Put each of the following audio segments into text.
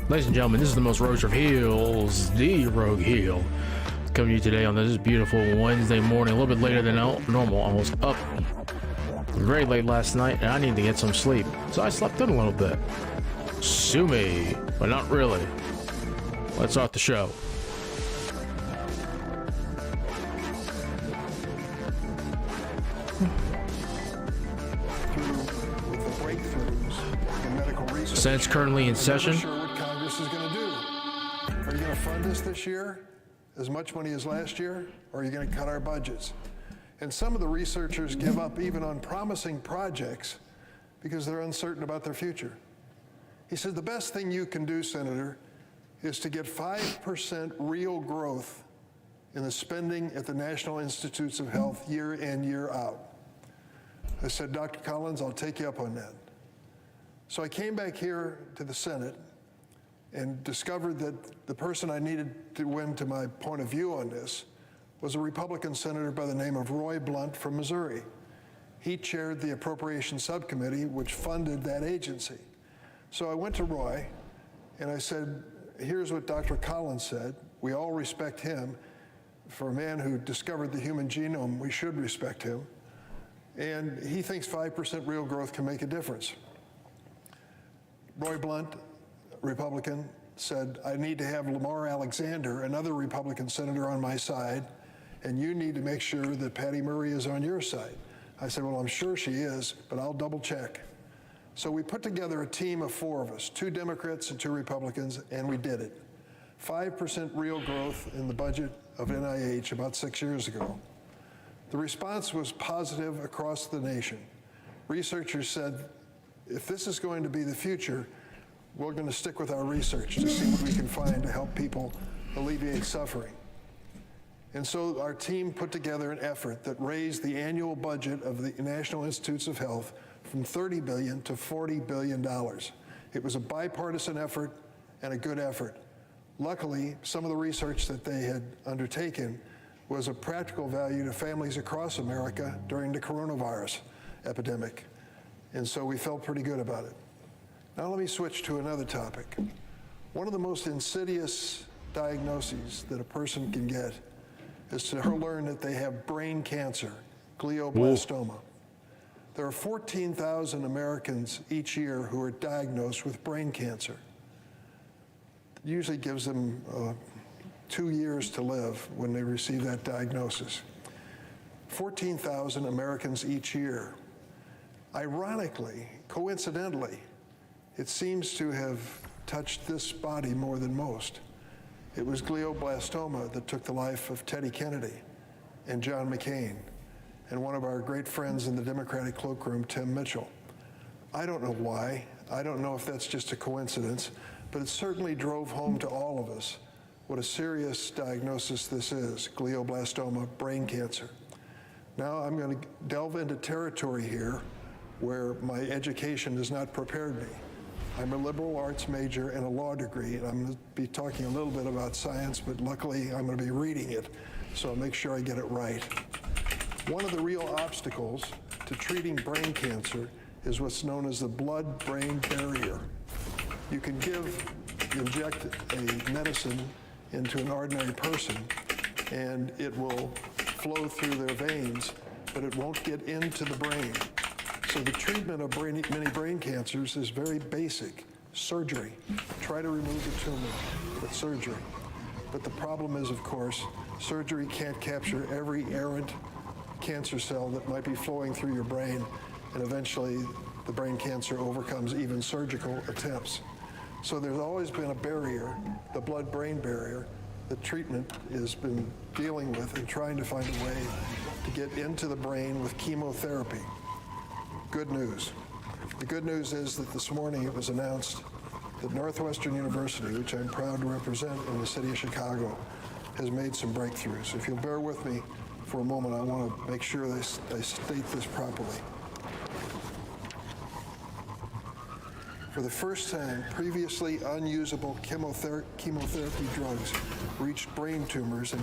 Ladies and gentlemen, this is the most Rogue of Heels, the Rogue Heel, coming to you today on this beautiful Wednesday morning, a little bit later than normal. I was up very late last night, and I need to get some sleep, so I slept in a little bit. Sue me, but not really. Let's start the show. Senate's currently in session. Are you going to fund us this year as much money as last year, or are you going to cut our budgets? And some of the researchers give up even on promising projects because they're uncertain about their future. He said the best thing you can do, Senator, is to get 5% real growth in the spending at the National Institutes of Health year in, year out. I said, Dr. Collins, I'll take you up on that. So I came back here to the Senate and discovered that the person I needed to win to my point of view on this was a Republican senator by the name of Roy Blunt from Missouri. He chaired the Appropriations Subcommittee, which funded that agency. So I went to Roy and I said, here's what Dr. Collins said. We all respect him. For a man who discovered the human genome, we should respect him. And he thinks 5% real growth can make a difference. Roy Blunt, Republican, said, I need to have Lamar Alexander, another Republican senator, on my side, and you need to make sure that Patty Murray is on your side. I said, well, I'm sure she is, but I'll double check. So we put together a team of 4 of us, 2 Democrats and 2 Republicans, and we did it. 5% real growth in the budget of NIH about 6 years ago. The response was positive across the nation. Researchers said, if this is going to be the future, we're going to stick with our research to see what we can find to help people alleviate suffering. And so our team put together an effort that raised the annual budget of the National Institutes of Health from $30 billion to $40 billion. It was a bipartisan effort and a good effort. Luckily, some of the research that they had undertaken was of practical value to families across America during the coronavirus epidemic. And so we felt pretty good about it. Now let me switch to another topic. One of the most insidious diagnoses that a person can get is to learn that they have brain cancer, glioblastoma. There are 14,000 Americans each year who are diagnosed with brain cancer. It usually gives them 2 years to live when they receive that diagnosis. 14,000 Americans each year. Ironically, coincidentally, it seems to have touched this body more than most. It was glioblastoma that took the life of Teddy Kennedy and John McCain, and one of our great friends in the Democratic cloakroom, Tim Mitchell. I don't know why. I don't know if that's just a coincidence, but it certainly drove home to all of us what a serious diagnosis this is, glioblastoma, brain cancer. Now I'm going to delve into territory here where my education has not prepared me. I'm a liberal arts major and a law degree, and I'm going to be talking a little bit about science, but luckily I'm going to be reading it, so I'll make sure I get it right. One of the real obstacles to treating brain cancer is what's known as the blood-brain barrier. You can inject a medicine into an ordinary person, and it will flow through their veins, but it won't get into the brain. So the treatment of many brain cancers is very basic: surgery. Try to remove the tumor with surgery. But the problem is, of course, surgery can't capture every errant cancer cell that might be flowing through your brain, and eventually the brain cancer overcomes even surgical attempts. So there's always been a barrier, the blood-brain barrier, that treatment has been dealing with and trying to find a way to get into the brain with chemotherapy. Good news. The good news is that this morning it was announced that Northwestern University, which I'm proud to represent in the city of Chicago, has made some breakthroughs. If you'll bear with me for a moment, I want to make sure I state this properly. For the first time, previously unusable chemotherapy drugs reached brain tumors in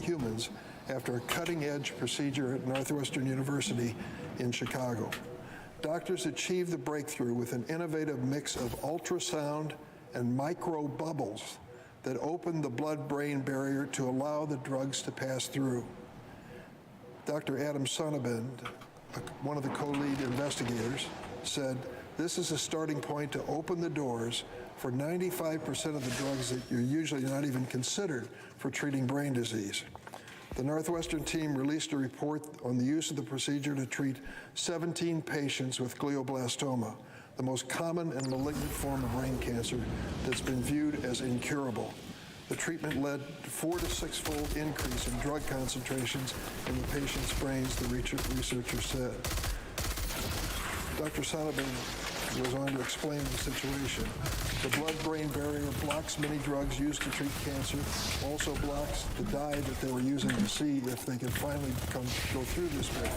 humans after a cutting-edge procedure at Northwestern University in Chicago. Doctors achieved the breakthrough with an innovative mix of ultrasound and microbubbles that opened the blood-brain barrier to allow the drugs to pass through. Dr. Adam Sonnabend, one of the co-lead investigators, said, "This is a starting point to open the doors for 95% of the drugs that you're usually not even considered for treating brain disease." The Northwestern team released a report on the use of the procedure to treat 17 patients with glioblastoma, the most common and malignant form of brain cancer that's been viewed as incurable. The treatment led to 4 to 6-fold increase in drug concentrations in the patient's brains, the researchers said. Dr. Sonnabend goes on to explain the situation. The blood-brain barrier blocks many drugs used to treat cancer, also blocks the dye that they were using to see if they could finally go through this barrier.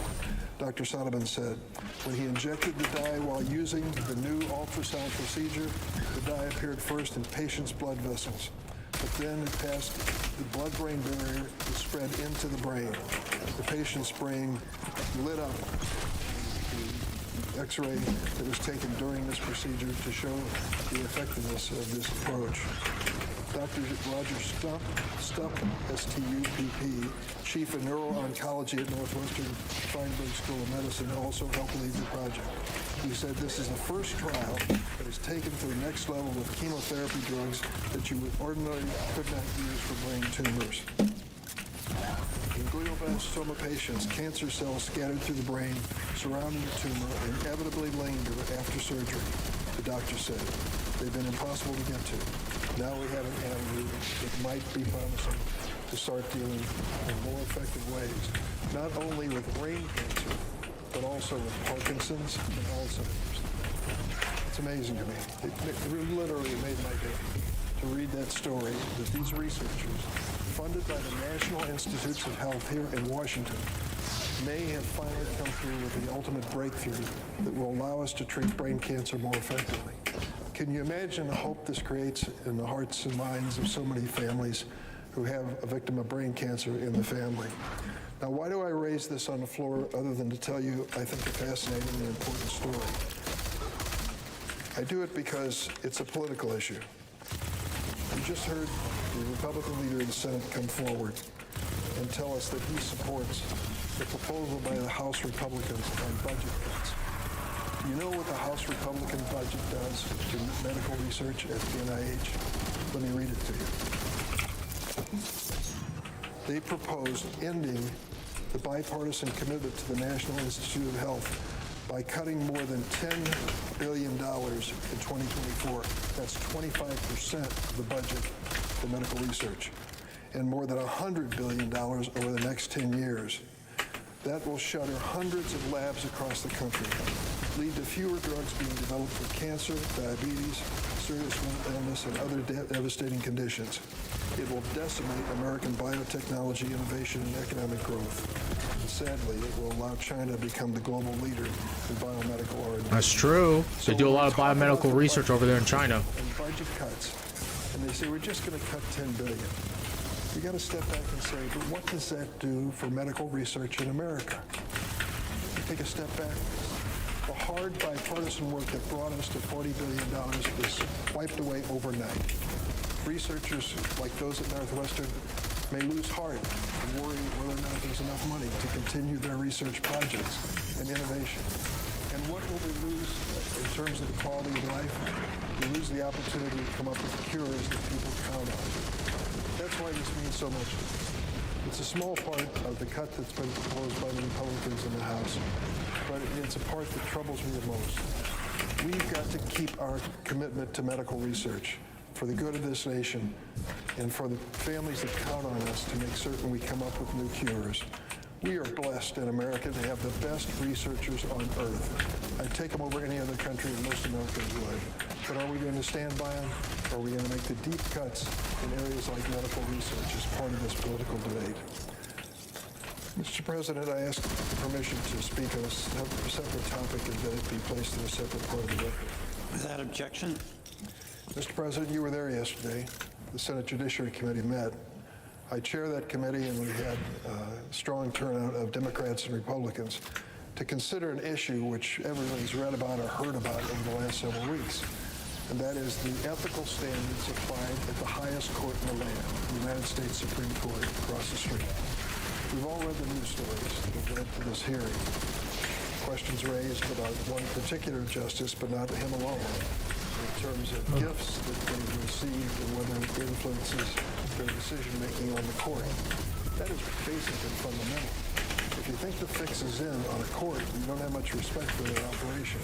Dr. Sonnabend said, when he injected the dye while using the new ultrasound procedure, the dye appeared first in patients' blood vessels, but then it passed the blood-brain barrier to spread into the brain. The patient's brain lit up. X-ray that was taken during this procedure to show the effectiveness of this approach. Dr. Roger Stupp, S-T-U-P-P, Chief of Neuro-Oncology at Northwestern Feinberg School of Medicine, also helped lead the project. He said this is the first trial that is taken to the next level with chemotherapy drugs that you ordinarily could not use for brain tumors. In glioblastoma patients, cancer cells scattered through the brain surrounding the tumor inevitably linger after surgery, the doctor said. They've been impossible to get to. Now we have an avenue that might be promising to start dealing in more effective ways, not only with brain cancer, but also with Parkinson's and Alzheimer's. It's amazing to me. It literally made my day to read that story that these researchers, funded by the National Institutes of Health here in Washington, may have finally come through with the ultimate breakthrough that will allow us to treat brain cancer more effectively. Can you imagine the hope this creates in the hearts and minds of so many families who have a victim of brain cancer in the family? Now, why do I raise this on the floor other than to tell you I think a fascinating and important story? I do it because it's a political issue. You just heard the Republican leader of the Senate come forward and tell us that he supports the proposal by the House Republicans on budget cuts. Do you know what the House Republican budget does to medical research at the NIH? Let me read it to you. They proposed ending the bipartisan commitment to the National Institute of Health by cutting more than $10 billion in 2024. That's 25% of the budget for medical research, and more than $100 billion over the next 10 years. That will shutter hundreds of labs across the country, lead to fewer drugs being developed for cancer, diabetes, serious mental illness, and other devastating conditions. It will decimate American biotechnology, innovation, and economic growth. sadly, it will allow China to become the global leader in biomedical R&D. That's true. So They do a when lot we of talk about biomedical the research over there in budget China. And budget cuts, and they say we're just going to cut $10 billion. We got to step back and say, but what does that do for medical research in America? Take a step back. The hard bipartisan work that brought us to $40 billion was wiped away overnight. Researchers like those at Northwestern may lose heart and worry whether or not there's enough money to continue their research projects and innovation. And what will we lose in terms of the quality of life? We lose the opportunity to come up with cures that people count on. That's why this means so much to me. It's a small part of the cut that's been proposed by the Republicans in the House, but it's a part that troubles me the most. We've got to keep our commitment to medical research for the good of this nation and for the families that count on us to make certain we come up with new cures. We are blessed in America to have the best researchers on earth. I'd take them over any other country, and most Americans would. But are we going to stand by them? Or are we going to make the deep cuts in areas like medical research as part of this political debate? Mr. President, I ask permission to speak on a separate topic and that it be placed in a separate part of the record. Without objection. Mr. President, you were there yesterday. The Senate Judiciary Committee met. I chair that committee, and we had a strong turnout of Democrats and Republicans to consider an issue which everybody's read about or heard about over the last several weeks, and that is the ethical standards applied at the highest court in the land, the United States Supreme Court across the street. We've all read the news stories that have led to this hearing. Questions raised about one particular justice, but not him alone, in terms of gifts that they've received and whether it influences their decision-making on the court. That is basic and fundamental. If you think the fix is in on a court, you don't have much respect for their operation.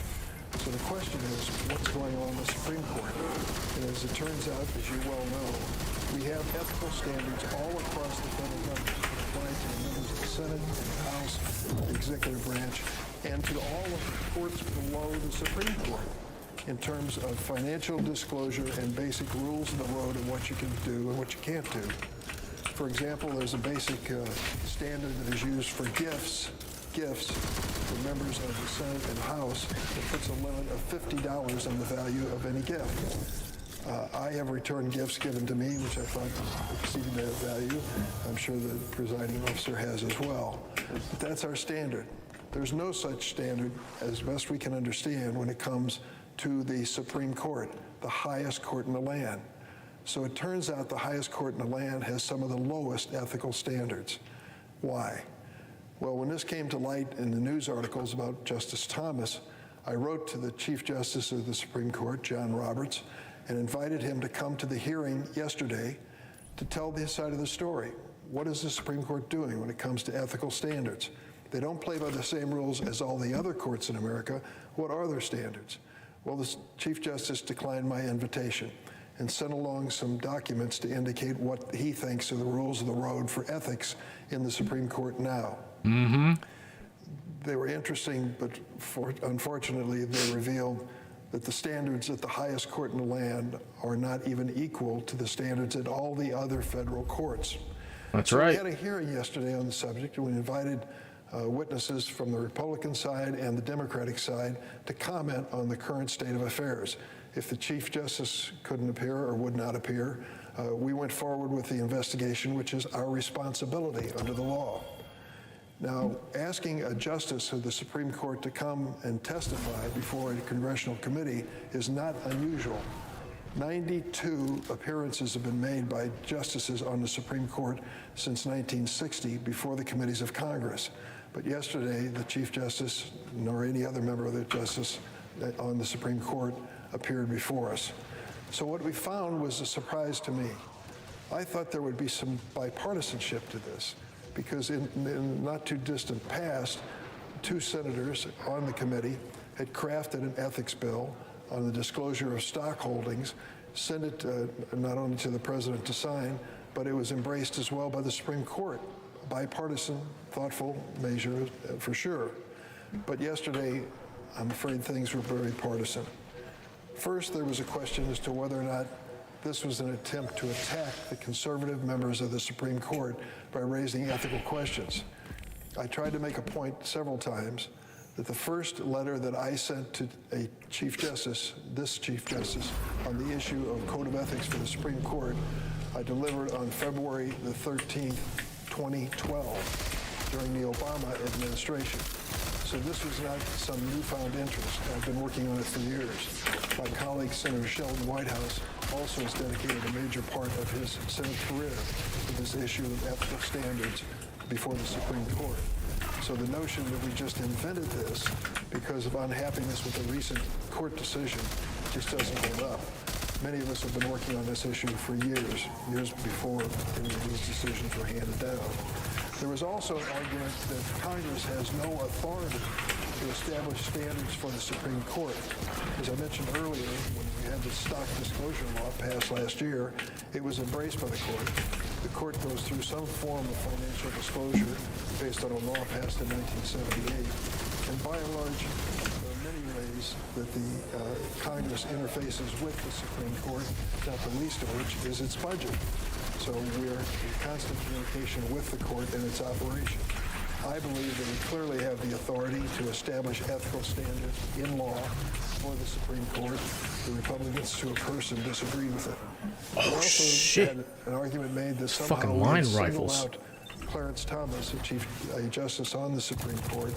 So the question is, what's going on in the Supreme Court? And as it turns out, as you well know, we have ethical standards all across the federal government applied to the members of the Senate, the House, the executive branch, and to all of the courts below the Supreme Court in terms of financial disclosure and basic rules of the road of what you can do and what you can't do. For example, there's a basic standard that is used for gifts for members of the Senate and House that puts a limit of $50 on the value of any gift. I have returned gifts given to me, which I thought exceeded their value. I'm sure the presiding officer has as well. But that's our standard. There's no such standard, as best we can understand, when it comes to the Supreme Court, the highest court in the land. So it turns out the highest court in the land has some of the lowest ethical standards. Why? Well, when this came to light in the news articles about Justice Thomas, I wrote to the Chief Justice of the Supreme Court, John Roberts, and invited him to come to the hearing yesterday to tell this side of the story. What is the Supreme Court doing when it comes to ethical standards? They don't play by the same rules as all the other courts in America. What are their standards? Well, the Chief Justice declined my invitation and sent along some documents to indicate what he thinks are the rules of the road for ethics in the Supreme Court now. They were interesting, but unfortunately, they revealed that the standards at the highest court in the land are not even equal to the standards at all the other federal courts. That's So right. we had a hearing yesterday on the subject, and we invited witnesses from the Republican side and the Democratic side to comment on the current state of affairs. If the Chief Justice couldn't appear or would not appear, we went forward with the investigation, which is our responsibility under the law. Now, asking a justice of the Supreme Court to come and testify before a congressional committee is not unusual. 92 appearances have been made by justices on the Supreme Court since 1960 before the committees of Congress. But yesterday, the Chief Justice, nor any other member of the justice on the Supreme Court, appeared before us. So what we found was a surprise to me. I thought there would be some bipartisanship to this, because in the not too distant past, 2 senators on the committee had crafted an ethics bill on the disclosure of stock holdings, sent it not only to the president to sign, but it was embraced as well by the Supreme Court. Bipartisan, thoughtful measure for sure. But yesterday, I'm afraid things were very partisan. First, there was a question as to whether or not this was an attempt to attack the conservative members of the Supreme Court by raising ethical questions. I tried to make a point several times that the first letter that I sent to a Chief Justice, this Chief Justice, on the issue of Code of Ethics for the Supreme Court, I delivered on February the 13th, 2012, during the Obama administration. So this was not some newfound interest. I've been working on it for years. My colleague, Senator Sheldon Whitehouse, also has dedicated a major part of his Senate career to this issue of ethical standards before the Supreme Court. So the notion that we just invented this because of unhappiness with a recent court decision just doesn't hold up. Many of us have been working on this issue for years before any of these decisions were handed down. There was also an argument that Congress has no authority to establish standards for the Supreme Court. As I mentioned earlier, when we had the stock disclosure law passed last year, it was embraced by the court. The court goes through some form of financial disclosure based on a law passed in 1978. And by and large, there are many ways that the Congress interfaces with the Supreme Court, not the least of which is its budget. So we're in constant communication with the court and its operation. I believe that we clearly have the authority to establish ethical standards in law for the Supreme Court. The Republicans, to a person, disagree with it. Oh, also shit. had an argument made that somehow Fucking we line had singled rifles. out Clarence Thomas, a justice on the Supreme Court,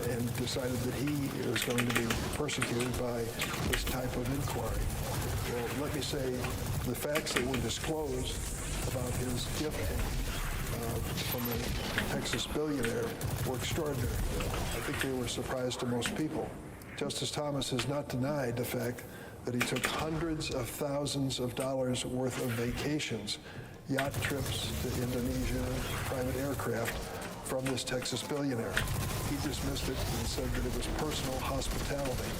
and decided that he was going to be persecuted by this type of inquiry. Well, let me say the facts that were disclosed about his gifting from the Texas billionaire were extraordinary. I think they were a surprise to most people. Justice Thomas has not denied the fact that he took hundreds of thousands of dollars worth of vacations, yacht trips to Indonesia, private aircraft from this Texas billionaire. He dismissed it and said that it was personal hospitality.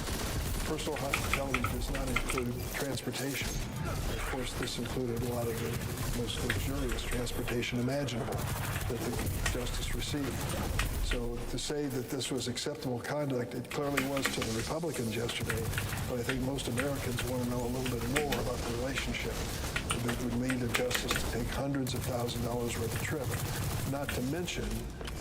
Personal hospitality does not include transportation. Of course, this included a lot of the most luxurious transportation imaginable that the justice received. So to say that this was acceptable conduct, it clearly was to the Republicans yesterday, but I think most Americans want to know a little bit more about the relationship that would lead a justice to take hundreds of thousands of dollars worth of trip. Not to mention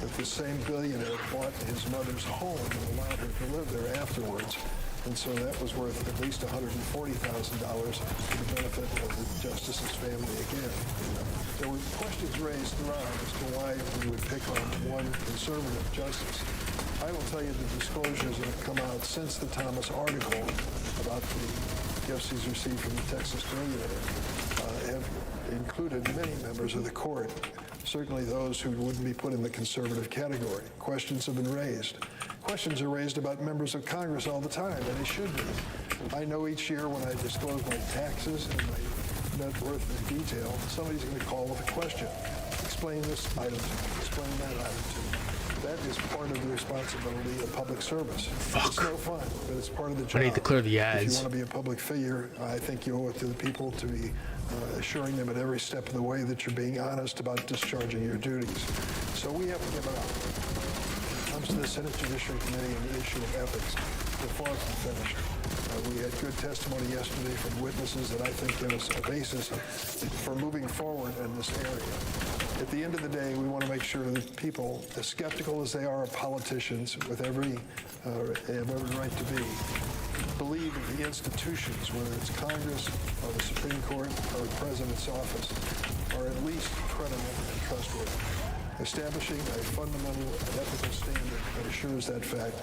that the same billionaire bought his mother's home and allowed her to live there afterwards. And so that was worth at least $140,000 for the benefit of the justice's family again. There were questions raised throughout as to why we would pick on one conservative justice. I will tell you the disclosures that have come out since the Thomas article about the gifts he's received from the Texas billionaire have included many members of the court, certainly those who wouldn't be put in the conservative category. Questions have been raised. Questions are raised about members of Congress all the time, and they should be. I know each year when I disclose my taxes and my net worth in detail, somebody's going to call with a question. Explain this item to me. Explain that item to me. That is part of the responsibility of public service. It's no fun, but it's part of the job. I need to clear the If ads. you want to be a public figure, I think you owe it to the people to be assuring them at every step of the way that you're being honest about discharging your duties. So we have to give it up. When it comes to the Senate Judiciary Committee and the issue of ethics, we're far from finished. We had good testimony yesterday from witnesses that I think give us a basis for moving forward in this area. At the end of the day, we want to make sure that people, as skeptical as they are of politicians, with they have every right to be, believe that the institutions, whether it's Congress or the Supreme Court or the President's office, are at least credible and trustworthy. Establishing a fundamental ethical standard that assures that fact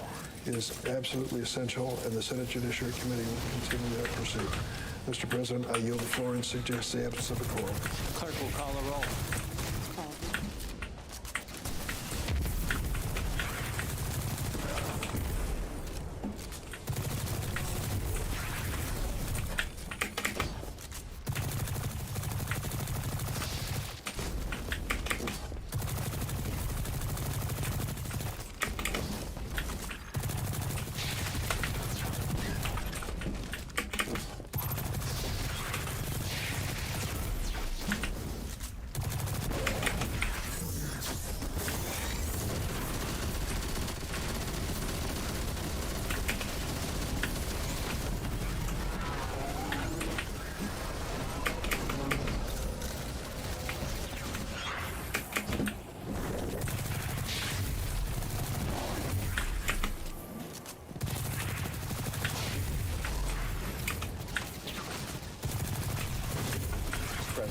is absolutely essential, and the Senate Judiciary Committee will continue that pursuit. Mr. President, I yield the floor and suggest the absence of a quorum. Clerk will call the roll.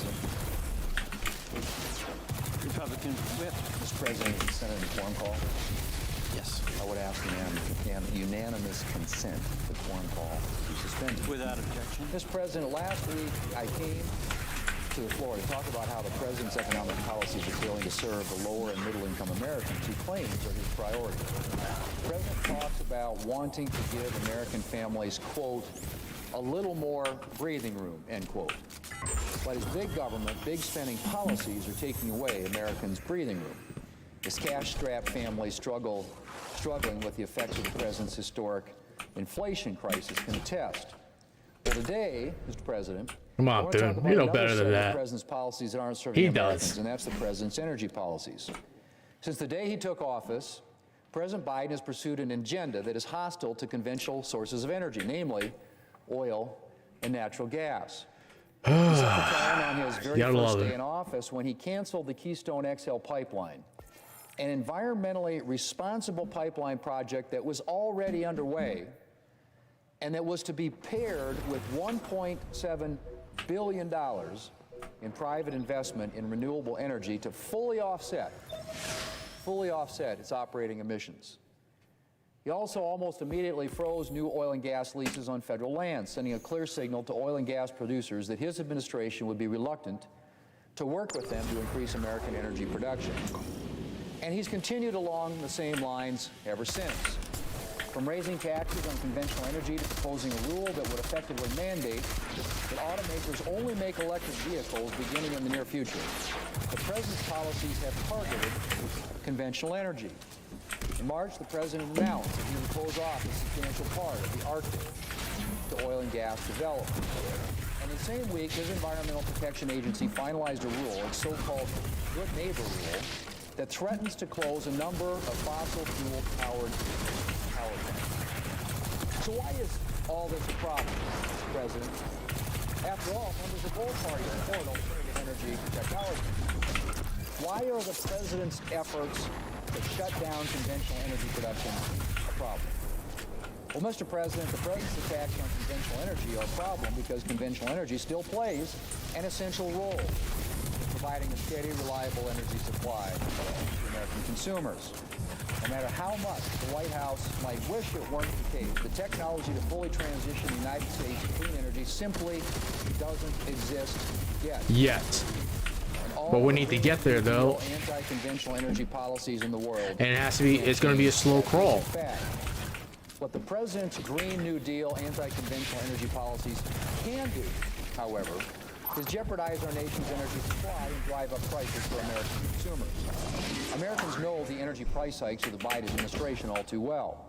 President. Republican whip. Mr. President, consent and quorum call. Yes. I would ask unanimous consent the quorum call be suspended. Without objection. Mr. President, last week I came to the floor to talk about how the President's economic policies are failing to serve the lower and middle income Americans who claims are his priority. The President talks about wanting to give American families, quote, a little more breathing room, end quote. But his big government, big spending policies are taking away Americans' breathing room. As cash-strapped families struggling with the effects of the President's historic inflation crisis can attest. Well, today, Mr. President, Come I on, want to talk dude. about You know another better set than of that. the President's policies that aren't serving He Americans, does. and that's the President's energy policies. Since the day he took office, President Biden has pursued an agenda that is hostile to conventional sources of energy, namely oil and natural gas. He set the tone on his very Gotta first love day it. in office when he canceled the Keystone XL pipeline, an environmentally responsible pipeline project that was already underway and that was to be paired with $1.7 billion in private investment in renewable energy to fully offset its operating emissions. He also almost immediately froze new oil and gas leases on federal land, sending a clear signal to oil and gas producers that his administration would be reluctant to work with them to increase American energy production. And he's continued along the same lines ever since. From raising taxes on conventional energy to proposing a rule that would effectively mandate that automakers only make electric vehicles beginning in the near future. The President's policies have targeted conventional energy. In March, the President announced that he would close off a substantial part of the Arctic to oil and gas development. And the same week, his Environmental Protection Agency finalized a rule, its so-called Good Neighbor Rule, that threatens to close a number of fossil fuel-powered power plants. So why is all this a problem, Mr. President? After all, members of both parties support alternative energy technology. Why are the President's efforts to shut down conventional energy production a problem? Well, Mr. President, the President's attacks on conventional energy are a problem because conventional energy still plays an essential role in providing a steady, reliable energy supply to American consumers. No matter how much the White House might wish it weren't the case, the technology to fully transition the United States to clean energy simply doesn't exist yet. But we need to get there, though. Anti-conventional energy policies in the world. And it has to be, it's going to be a slow crawl. In fact, what the President's Green New Deal anti-conventional energy policies can do, however, is jeopardize our nation's energy supply and drive up prices for American consumers. Americans know the energy price hikes of the Biden administration all too well.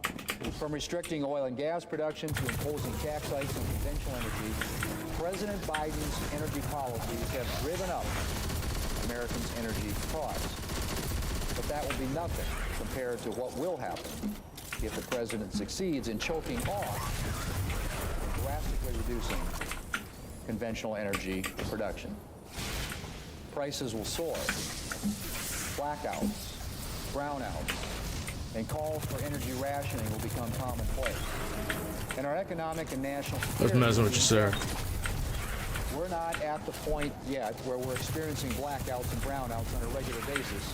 From restricting oil and gas production to imposing tax hikes on conventional energy, President Biden's energy policies have driven up Americans' energy costs. But that will be nothing compared to what will happen if the President succeeds in choking off and drastically reducing conventional energy production. Prices will soar. Blackouts, brownouts, and calls for energy rationing will become commonplace. And our economic and national security... Let's mess with you, sir. We're not at the point yet where we're experiencing blackouts and brownouts on a regular basis,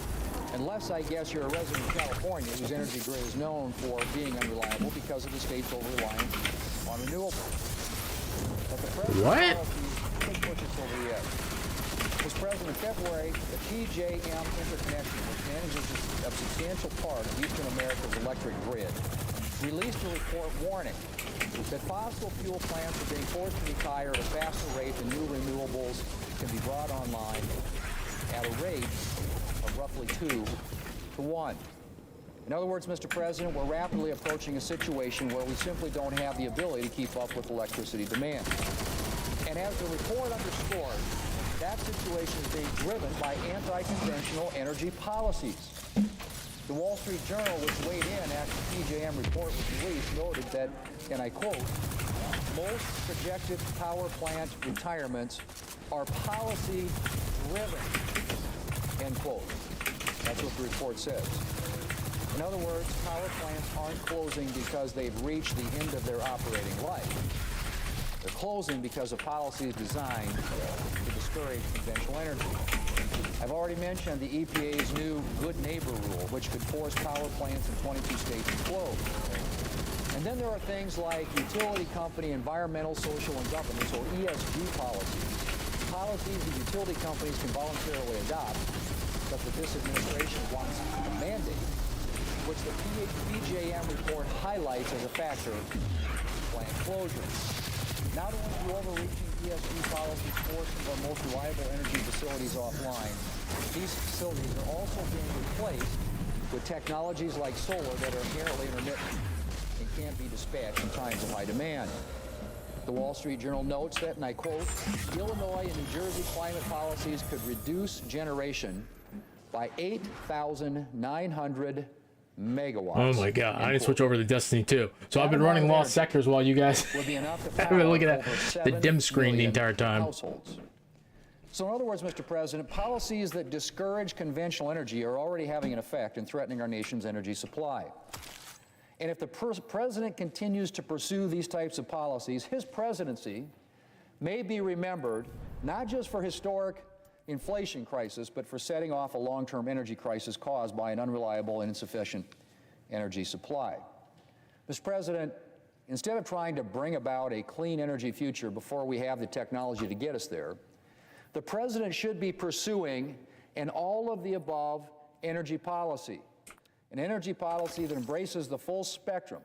unless I guess you're a resident of California whose energy grid is known for being unreliable because of the state's over-reliance on renewables. But the President's policies could push us over the edge. Mr. President, in February, the PJM interconnection, which manages a substantial part of Eastern America's electric grid, released a report warning that fossil fuel plants are being forced to retire at a faster rate than new renewables can be brought online at a rate of roughly 2 to 1. In other words, Mr. President, we're rapidly approaching a situation where we simply don't have the ability to keep up with electricity demand. And as the report underscores, that situation is being driven by anti-conventional energy policies. The Wall Street Journal, which weighed in after the PJM report was released, noted that, and I quote, most projected power plant retirements are policy-driven, end quote. That's what the report says. In other words, power plants aren't closing because they've reached the end of their operating life. They're closing because of policies designed to discourage conventional energy. I've already mentioned the EPA's new Good Neighbor rule, which could force power plants in 22 states to close. And then there are things like utility company environmental, social, and governance, or ESG policies. Policies that utility companies can voluntarily adopt, but that this administration wants to mandate, which the PJM report highlights as a factor in plant closures. Not only do overreaching ESG policies force some of our most reliable energy facilities offline, these facilities are also being replaced with technologies like solar that are inherently intermittent and can't be dispatched in times of high demand. The Wall Street Journal notes that, and I quote, Illinois and New Jersey climate policies could reduce generation by 8,900 megawatts. Oh my God, I didn't switch over to Destiny 2. So I've been That running amount of lost sectors while you guys would be enough to I've been power looking over at the 7 dim screen the million entire time. households. So in other words, Mr. President, policies that discourage conventional energy are already having an effect in threatening our nation's energy supply. And if the president continues to pursue these types of policies, his presidency may be remembered not just for historic inflation crisis, but for setting off a long-term energy crisis caused by an unreliable and insufficient energy supply. Mr. President, instead of trying to bring about a clean energy future before we have the technology to get us there, the president should be pursuing an all-of-the-above energy policy, an energy policy that embraces the full spectrum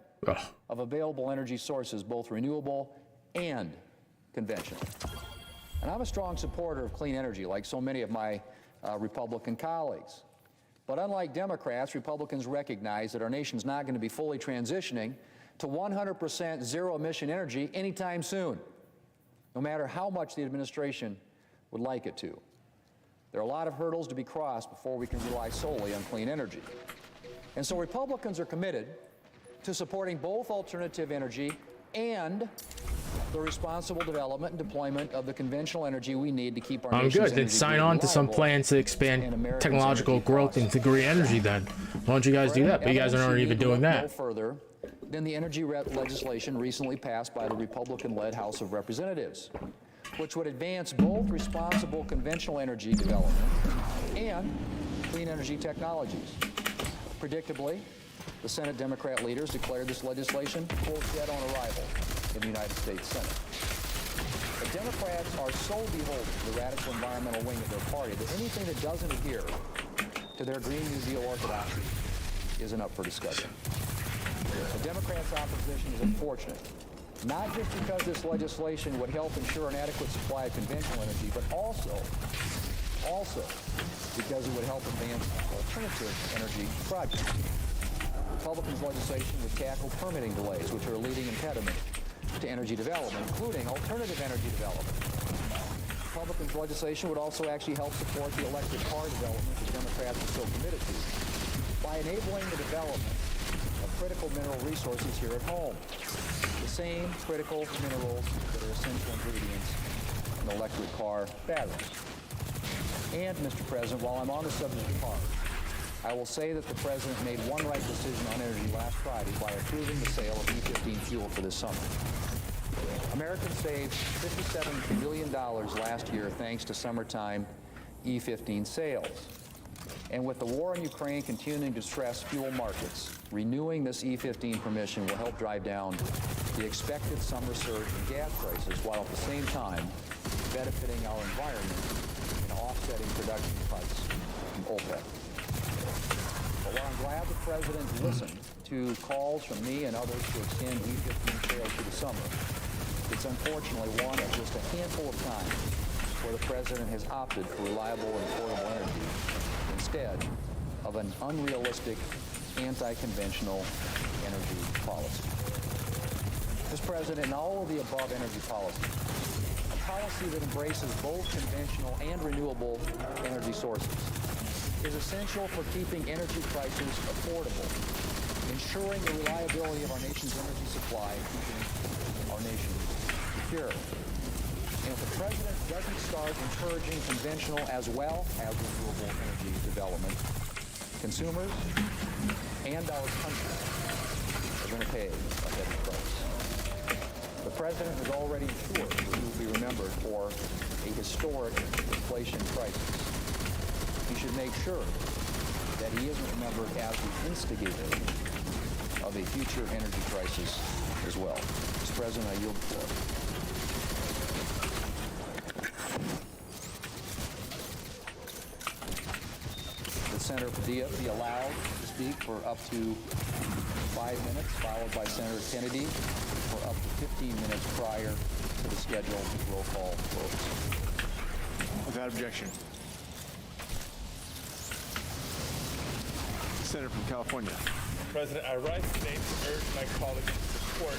of available energy sources, both renewable and conventional. And I'm a strong supporter of clean energy, like so many of my Republican colleagues. But unlike Democrats, Republicans recognize that our nation's not going to be fully transitioning to 100% zero-emission energy anytime soon, no matter how much the administration would like it to. There are a lot of hurdles to be crossed before we can rely solely on clean energy. And so Republicans are committed to supporting both alternative energy and the responsible development and deployment of the conventional energy we need to keep our I'm nation's good. Then energy sign grid on to some reliable plans to and expand Americans' technological energy growth costs. into green energy then. Why don't you guys do that? But you guys aren't even doing No that. further than the energy legislation recently passed by the Republican-led House of Representatives, which would advance both responsible conventional energy development and clean energy technologies. Predictably, the Senate Democrat leaders declared this legislation, quote, dead on arrival in the United States Senate. But Democrats are so beholden to the radical environmental wing of their party that anything that doesn't adhere to their Green New Deal orthodoxy isn't up for discussion. The Democrats' opposition is unfortunate, not just because this legislation would help ensure an adequate supply of conventional energy, but also because it would help advance alternative energy projects. Republicans' legislation would tackle permitting delays, which are a leading impediment to energy development, including alternative energy development. Republicans' legislation would also actually help support the electric car development that Democrats are so committed to by enabling the development of critical mineral resources here at home, the same critical minerals that are essential ingredients in electric car batteries. And, Mr. President, while I'm on the subject of cars, I will say that the President made one right decision on energy last Friday by approving the sale of E15 fuel for this summer. Americans saved $57 billion last year thanks to summertime E15 sales. And with the war in Ukraine continuing to stress fuel markets, renewing this E15 permission will help drive down the expected summer surge in gas prices while at the same time benefiting our environment and offsetting production cuts from OPEC. But while I'm glad the President listened to calls from me and others to extend E15 sales to the summer, it's unfortunately one of just a handful of times where the President has opted for reliable and affordable energy instead of an unrealistic, anti-conventional energy policy. Mr. President, in all of the above energy policies, a policy that embraces both conventional and renewable energy sources is essential for keeping energy prices affordable, ensuring the reliability of our nation's energy supply, and keeping our nation secure. And if the President doesn't start encouraging conventional as well as renewable energy development, consumers and our country are going to pay a heavy price. The President has already ensured that he will be remembered for a historic inflation crisis. He should make sure that he isn't remembered as the instigator of a future energy crisis as well. Mr. President, I yield the floor. The Senator Padilla be allowed to speak for up to 5 minutes, followed by Senator Kennedy for up to 15 minutes prior to the scheduled roll call votes. Without objection. Senator from California. President, I rise today to urge my colleagues to support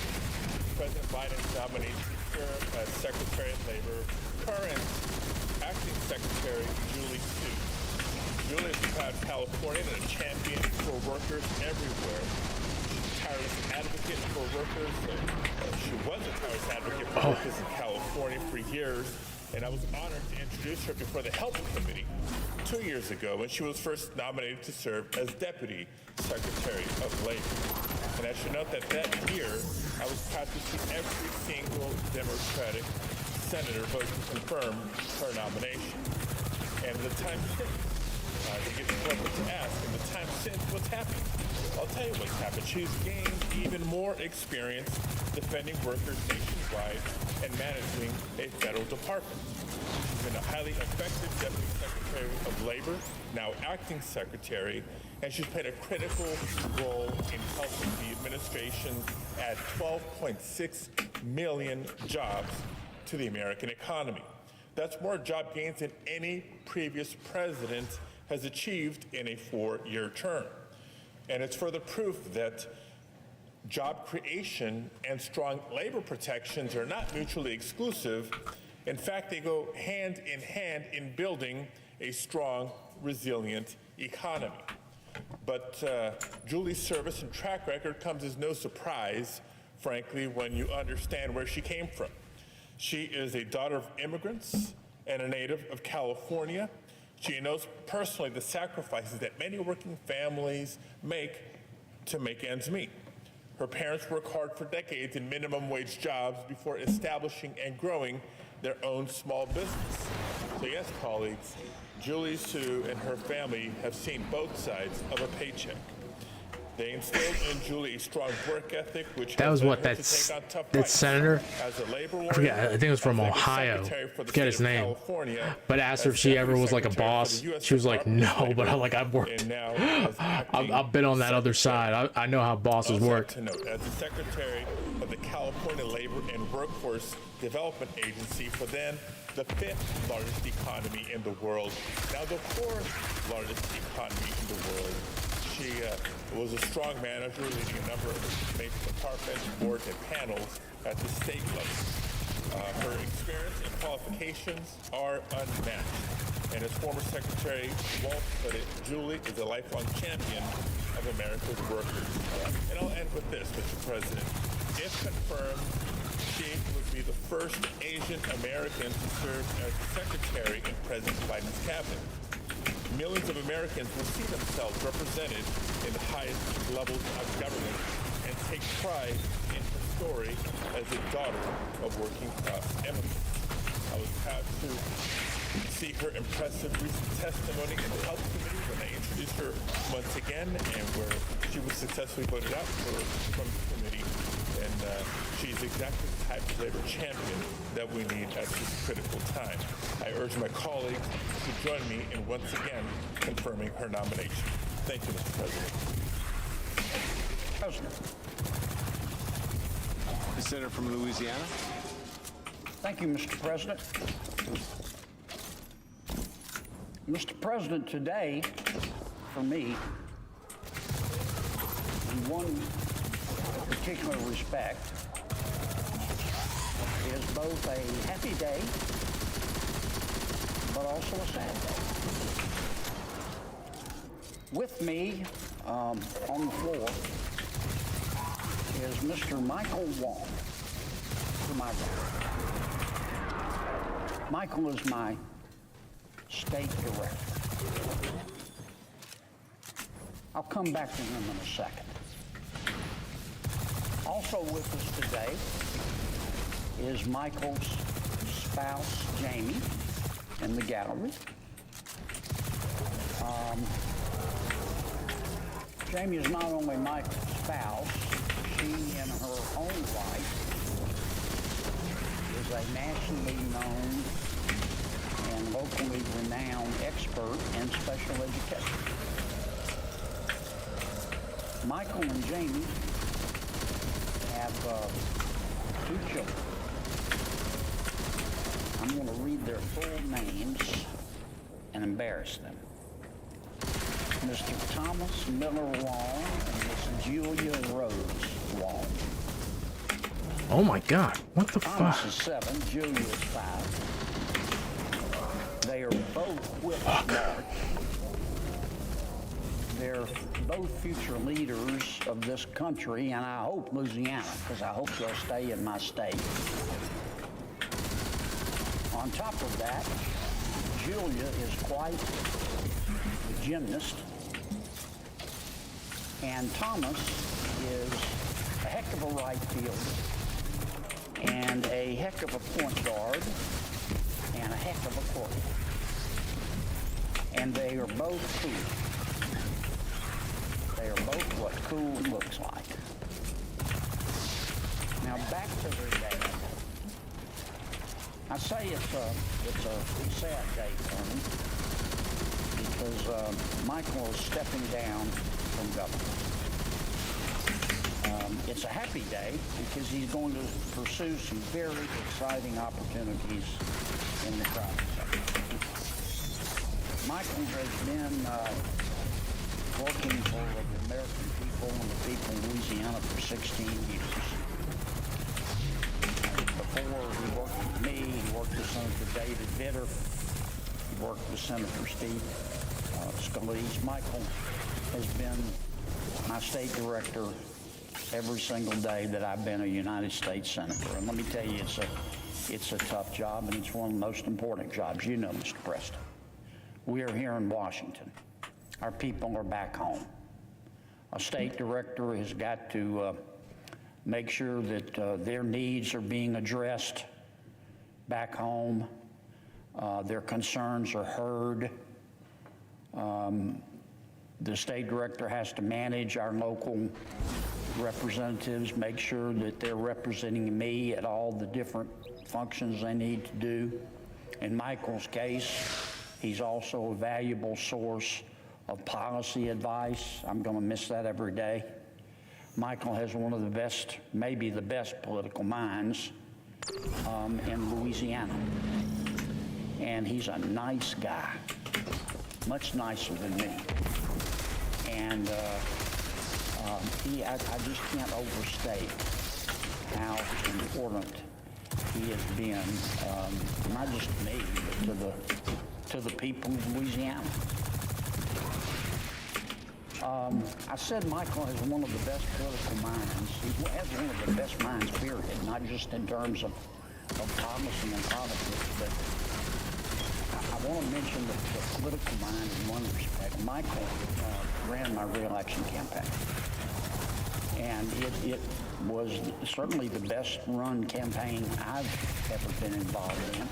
President Biden's nomination to serve as Secretary of Labor, current Acting Secretary Julie Su. Julie is a proud Californian and a champion for workers everywhere. She's a tireless advocate for workers. She was a tireless advocate for workers in California for years, and I was honored to introduce her before the Health Committee 2 years ago when she was first nominated to serve as Deputy Secretary of Labor. And I should note that year, I was proud to see every single Democratic senator vote to confirm her nomination. And the time since, it gets appropriate to ask, in the time since, what's happened? I'll tell you what's happened. She's gained even more experience defending workers nationwide and managing a federal department. She's been a highly effective Deputy Secretary of Labor, now Acting Secretary, and she's played a critical role in helping the administration add 12.6 million jobs to the American economy. That's more job gains than any previous president has achieved in a 4-year term. And it's further proof that job creation and strong labor protections are not mutually exclusive. In fact, they go hand in building a strong, resilient economy. But Julie's service and track record comes as no surprise, frankly, when you understand where she came from. She is a daughter of immigrants and a native of California. She knows personally the sacrifices that many working families make to make ends meet. Her parents worked hard for decades in minimum wage jobs before establishing and growing their own small business. So yes, colleagues, Julie Su and her family have seen both sides of a paycheck. They instilled in Julie a strong work ethic, which That was led what her to that's take on tough that fights. senator. As a labor I forget. I think it was from warrior, as Ohio. Secretary for the Forget state his of name. California, But I asked her as if she ever Deputy was like a Secretary for boss. the U.S. She was like, Department of no. But Labor, I've worked. and now as acting I've been on that other side. I know how bosses also work. to note, as the Secretary of the California Labor and Workforce Development Agency for then the 5th largest economy in the world, now the 4th largest economy in the world. She was a strong manager, leading a number of major departments, boards, and panels at the state level. Her experience and qualifications are unmatched. And as former Secretary Walsh put it, Julie is a lifelong champion of America's workers. And I'll end with this, Mr. President. If confirmed, she would be the first Asian American to serve as Secretary in President Biden's cabinet. Millions of Americans will see themselves represented in the highest levels of government and take pride in her story as a daughter of working class immigrants. I was proud to see her impressive recent testimony in the Health Committee when I introduced her once again, and where she was successfully voted out from the committee. And she's exactly the type of labor champion that we need at this critical time. I urge my colleagues to join me in once again confirming her nomination. Thank you, Mr. President. The senator from Louisiana. Thank you, Mr. President. Mr. President, today, for me, in one particular respect, is both a happy day, but also a sad day. With me on the floor is Mr. Michael Wong, to my right. Michael is my state director. I'll come back to him in a second. Also with us today is Michael's spouse, Jamie, in the gallery. Jamie is not only Michael's spouse, she, in her own right, is a nationally known and locally renowned expert in special education. Michael and Jamie have 2 children. I'm going to read their full names and embarrass them. Mr. Thomas Miller Long and Miss Julia Rose Long. Oh my God! What the Thomas fuck? is 7, Julia is 5. They are both whip smart. They're both future leaders of this country, and I hope Louisiana, because I hope they'll stay in my state. On top of that, Julia is quite a gymnast, and Thomas is a heck of a right fielder, and a heck of a point guard, and a heck of a quarterback. And they are both cool. They are both what cool looks like. Now back to their dad. I say it's a sad day for me because Michael is stepping down from government. It's a happy day because he's going to pursue some very exciting opportunities in the private sector. Michael has been working for the American people and the people of Louisiana for 16 years. Before he worked with me, he worked with Senator David Vitter. He worked with Senator Steve Scalise. Michael has been my state director every single day that I've been a United States Senator. And let me tell you, it's a tough job, and it's one of the most important jobs. You know, Mr. Preston. We are here in Washington. Our people are back home. A state director has got to make sure that their needs are being addressed back home. Their concerns are heard. The state director has to manage our local representatives, make sure that they're representing me at all the different functions they need to do. In Michael's case, he's also a valuable source of policy advice. I'm going to miss that every day. Michael has one of the best, maybe the best political minds in Louisiana. And he's a nice guy, much nicer than me. And I just can't overstate how important he has been, not just to me, but to the people of Louisiana. I said Michael has one of the best political minds. He has one of the best minds, period, not just in terms of policy and politics, but I want to mention the political mind in one respect. Michael ran my re-election campaign, and it was certainly the best run campaign I've ever been involved in.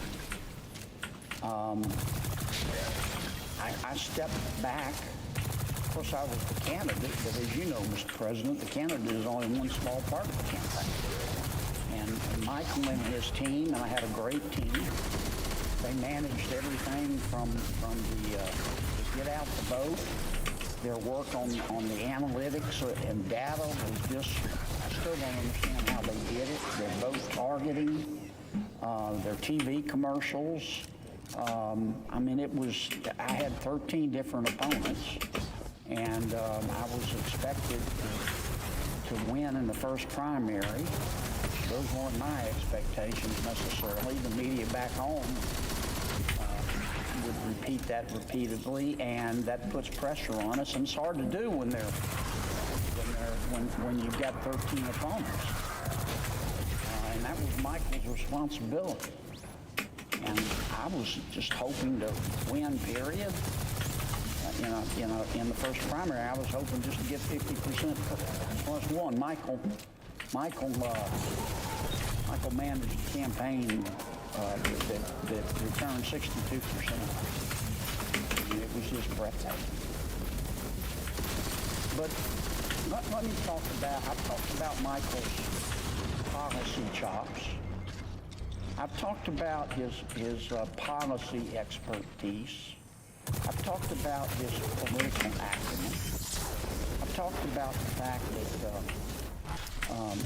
I stepped back. Of course, I was the candidate, but as you know, Mr. President, the candidate is only one small part of the campaign. And Michael and his team, and I had a great team, they managed everything from the get out the vote. Their work on the analytics and data was just, I still don't understand how they did it. Their vote targeting, their TV commercials. I mean, I had 13 different opponents, and I was expected to win in the first primary. Those weren't my expectations necessarily. The media back home would repeat that repeatedly, and that puts pressure on us, and it's hard to do when you've got 13 opponents. And that was Michael's responsibility. And I was just hoping to win, period. In the first primary, I was hoping just to get 50% plus one. Michael Michael managed a campaign that returned 62%. And it was just breathtaking. But let me talk about, I've talked about Michael's policy chops. I've talked about his policy expertise. I've talked about his political acumen. I've talked about the fact that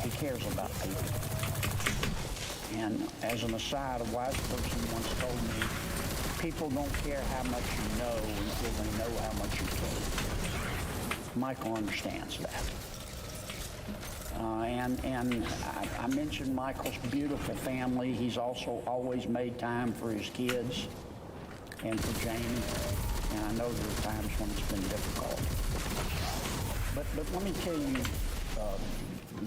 he cares about people. And as an aside, a wise person once told me, people don't care how much you know until they know how much you care. Michael understands that. And I mentioned Michael's beautiful family. He's also always made time for his kids and for Jamie. And I know there are times when it's been difficult. But let me tell you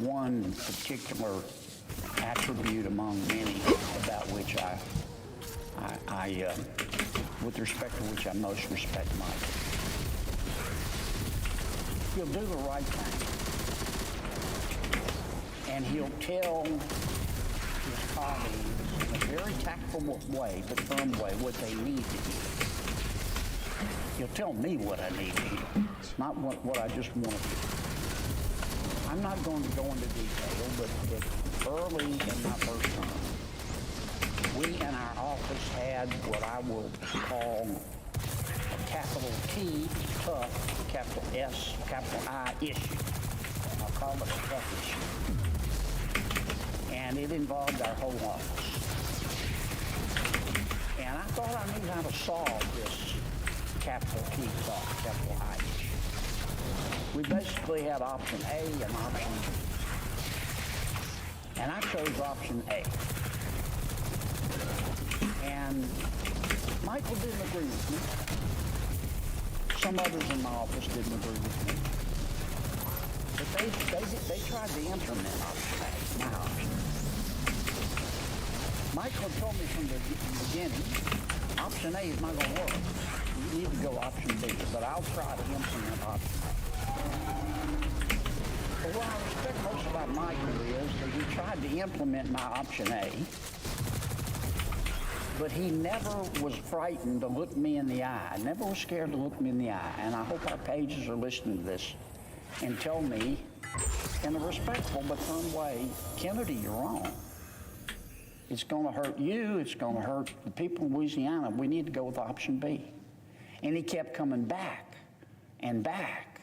one particular attribute among many about which with respect to which I most respect Michael. He'll do the right thing. And he'll tell his colleagues in a very tactful way, but firm way, what they need to hear. He'll tell me what I need to hear, not what I just want to hear. I'm not going to go into detail, but early in my first term, we in our office had what I will call a capital T, tough, capital S, capital I issue. I'll call it a tough issue. And it involved our whole office. And I thought I knew how to solve this capital T, tough, capital I issue. We basically had option A and option B. And I chose option A. And Michael didn't agree with me. Some others in my office didn't agree with me. But they tried to implement option A, my option. Michael told me from the beginning, option A is not going to work. You need to go option B, but I'll try to implement option A. But what I respect most about Michael is that he tried to implement my option A, but he never was frightened to look me in the eye, never was scared to look me in the eye. And I hope our pages are listening to this and tell me in a respectful but firm way, Kennedy, you're wrong. It's going to hurt you. It's going to hurt the people of Louisiana. We need to go with option B. And he kept coming back and back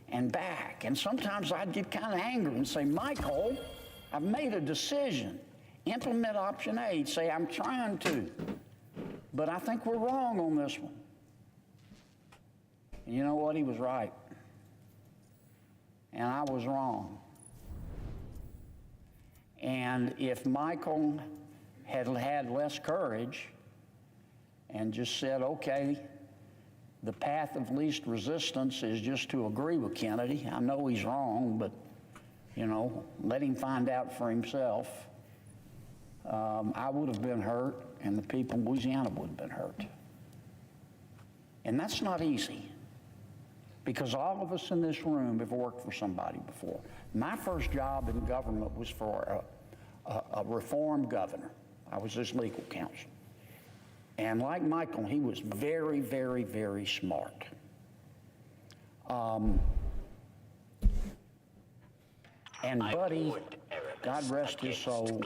and back. And sometimes I'd get kind of angry and say, Michael, I've made a decision. Implement option A. He'd say, I'm trying to, but I think we're wrong on this one. And you know what? He was right. And I was wrong. And if Michael had had less courage and just said, okay, the path of least resistance is just to agree with Kennedy. I know he's wrong, but, you know, let him find out for himself. I would have been hurt, and the people in Louisiana would have been hurt. And that's not easy, because all of us in this room have worked for somebody before. My first job in government was for a reform governor. I was his legal counsel. And like Michael, he was very, very, very smart. And Buddy, God rest his soul,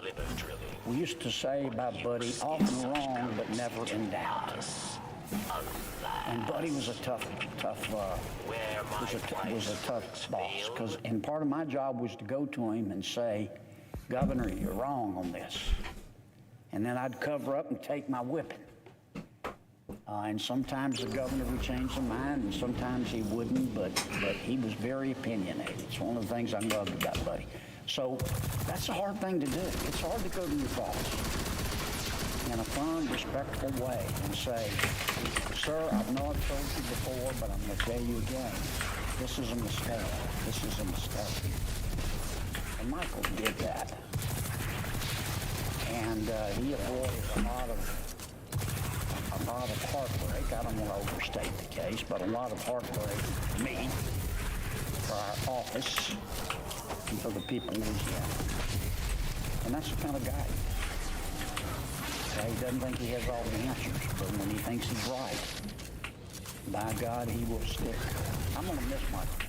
we used to say about Buddy, often wrong, but never in doubt. And Buddy was a tough boss, and part of my job was to go to him and say, Governor, you're wrong on this. And then I'd cover up and take my whipping. And sometimes the governor would change his mind, and sometimes he wouldn't, but he was very opinionated. It's one of the things I loved about Buddy. So that's a hard thing to do. It's hard to go to your boss in a firm, respectful way and say, sir, I know I've told you before, but I'm going to tell you again, this is a mistake. This is a mistake. And Michael did that. And he avoided a lot of heartbreak. I don't want to overstate the case, but a lot of heartbreak for me, for our office, and for the people in Louisiana. And that's the kind of guy he is. Okay, he doesn't think he has all the answers, but when he thinks he's right, by God, he will stick. I'm going to miss Michael.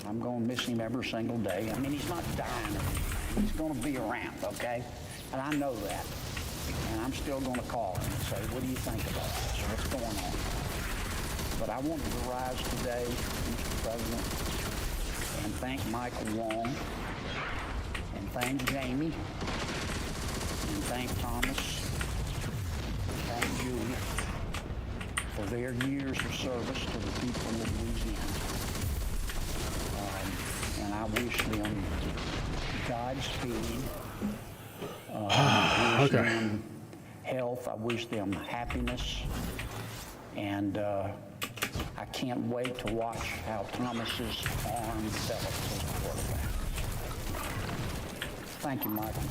I'm going to miss him every single day. I mean, he's not dying. He's going to be around, okay? And I know that. And I'm still going to call him and say, what do you think about this? What's going on? But I wanted to rise today, Mr. President, and thank Michael Wong, and thank Jamie, and thank Thomas, and thank Julia for their years of service to the people of Louisiana. And I wish them Godspeed. I wish them health. I wish them happiness. And I can't wait to watch how Thomas's arm develops as a quarterback. Thank you, Michael.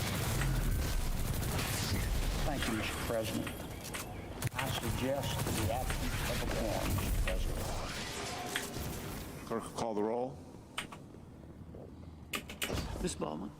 Thank you, Mr. President. I suggest the absence of a quorum, Mr. President. Clerk will call the roll. Ms. Baldwin.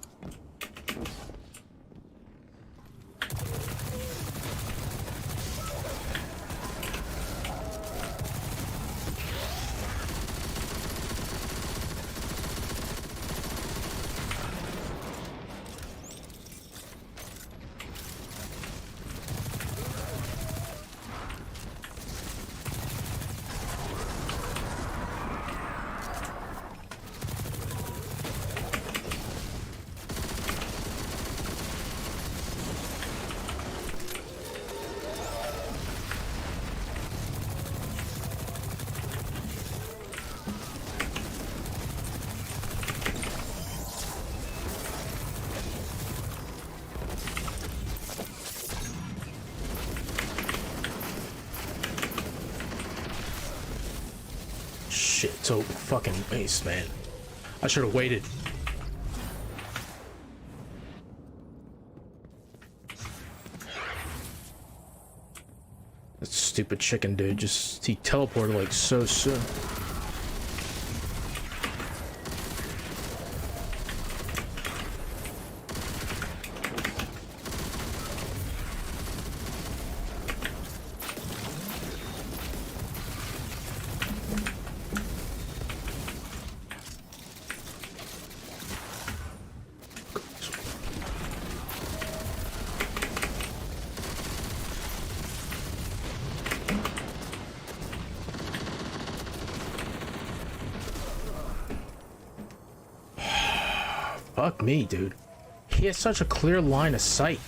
Shit, so fucking waste, man. I should have waited. That stupid chicken dude he teleported like so soon. Fuck me, dude. He has such a clear line of sight.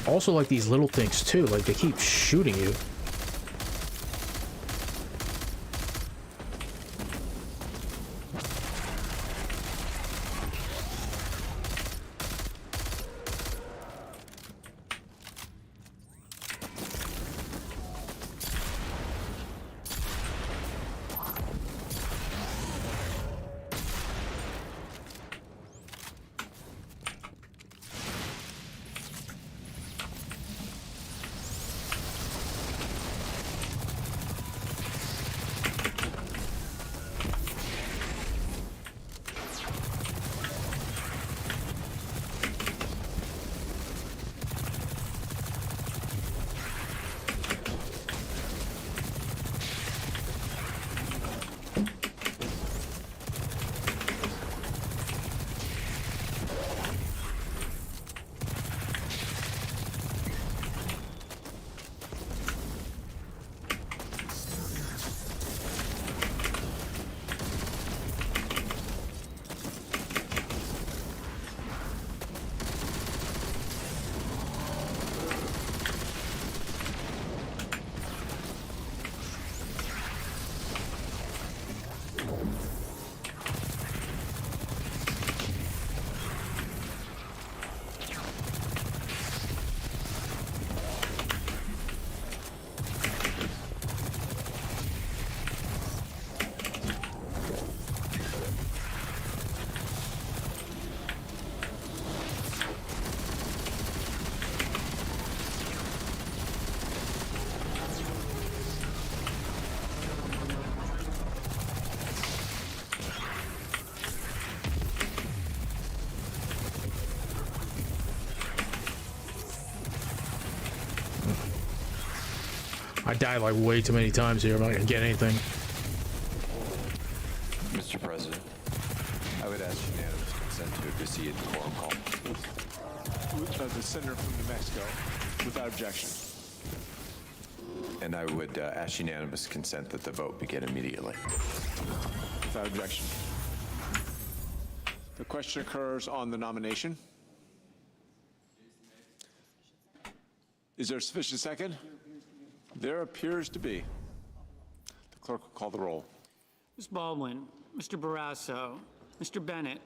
Also, like these little things too, like they keep shooting you. I died like way too many times here. I'm not gonna get anything. Mr. President, I would ask unanimous consent to proceed the quorum call. The senator from New Mexico, without objection. And I would ask unanimous consent that the vote begin immediately. Without objection. The question occurs on the nomination. Is there a sufficient second? There appears to be. The clerk will call the roll. Ms. Baldwin, Mr. Barrasso, Mr. Bennett,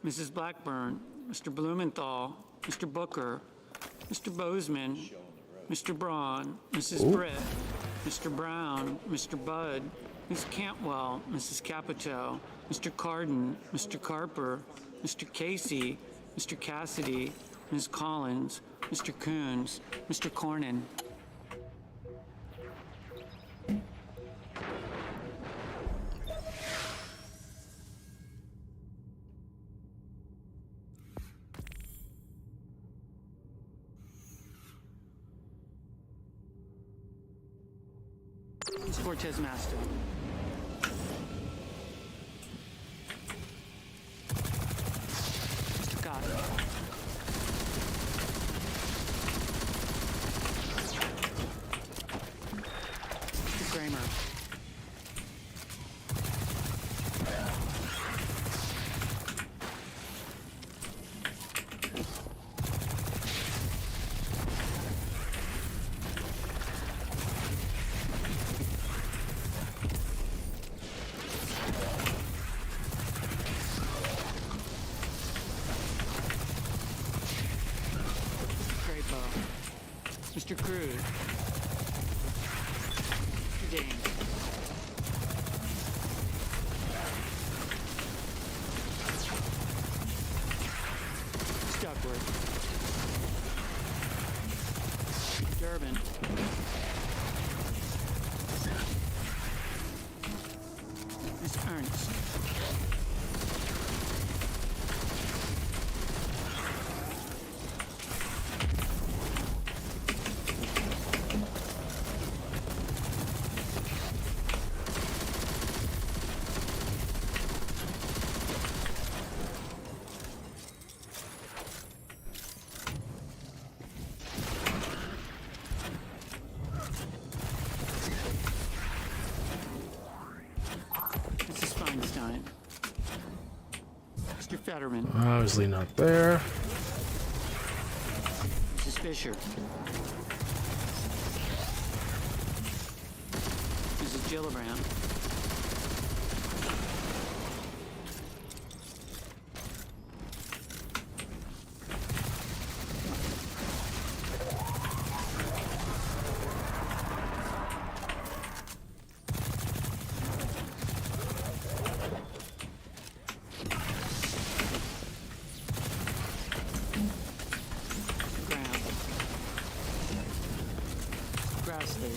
Mrs. Blackburn, Mr. Blumenthal, Mr. Booker, Mr. Bozeman, Mr. Braun, Mrs. Britt, Mr. Brown, Mr. Budd, Ms. Cantwell, Mrs. Capito, Mr. Cardin, Mr. Carper, Mr. Casey, Mr. Cassidy, Ms. Collins, Mr. Coons, Mr. Cornyn. Ms. Cortez Masto. Mr. Cotter. Mr. Kramer. Crapo. Mr. Cruz. Mr. James. Ms. Duckworth. Durbin. Ms. Ernst. Mrs. Feinstein. Mr. Fetterman. Obviously not there. Mrs. Fisher. Mrs. Gillibrand. Graham. Grassley.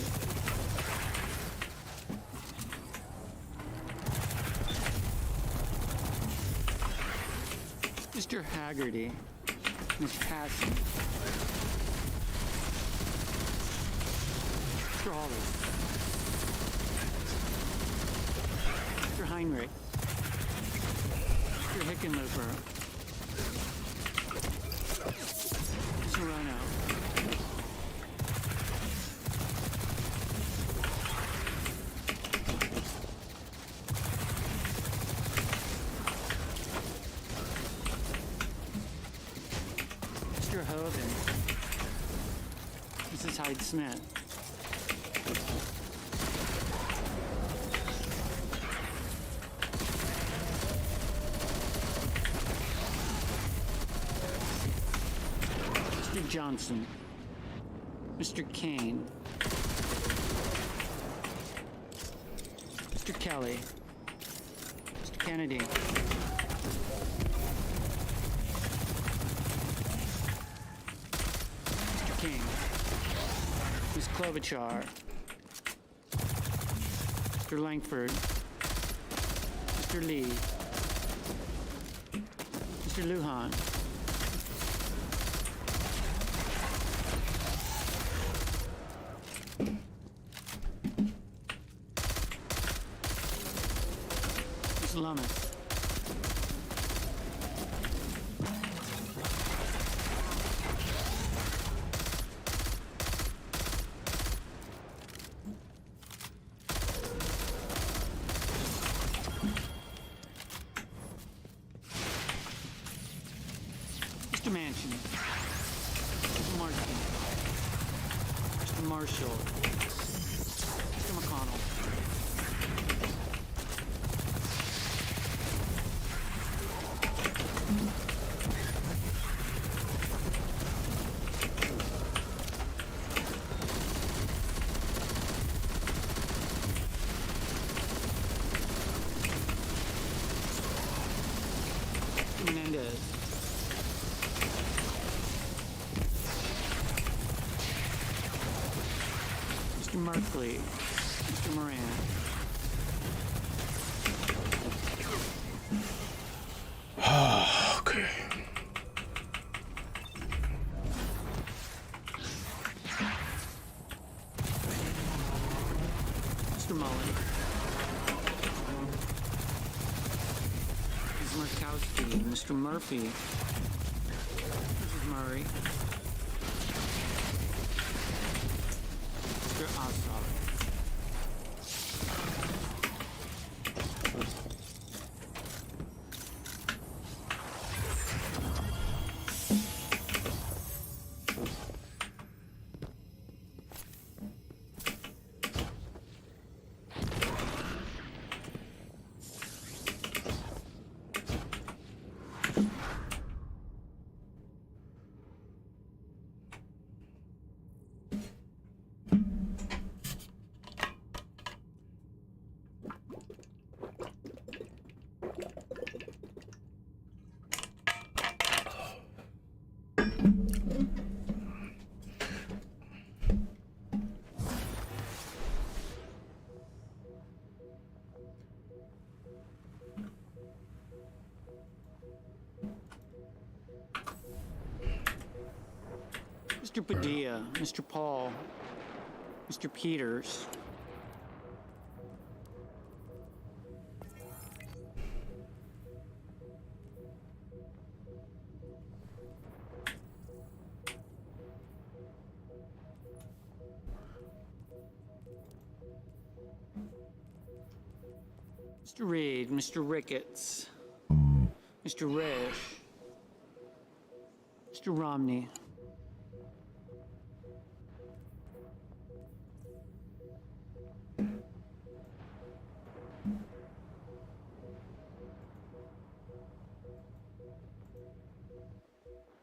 Mr. Haggerty. Ms. Passy. Mr. Hawley. Mr. Heinrich. Mr. Hickenlooper. Serrano. Mr. Hogan. Mrs. Hyde-Smith. Mr. Johnson. Mr. Kane. Mr. Kelly. Mr. Kennedy. Mr. King. Ms. Klobuchar. Mr. Langford. Mr. Lee. Mr. Lujan. Lummis. Mr. Manchin. Mr. Markey. Mr. Marshall. Mr. McConnell. Mr. Menendez. Mr. Markley. Mr. Moran. Okay. Mr. Mullen. Ms. Murkowski. Mr. Murphy. Mrs. Murray. Mr. Ossoff. Mr. Padilla, Mr. Paul, Mr. Peters. Mr. Reed, Mr. Ricketts, Mr. Risch, Mr. Romney.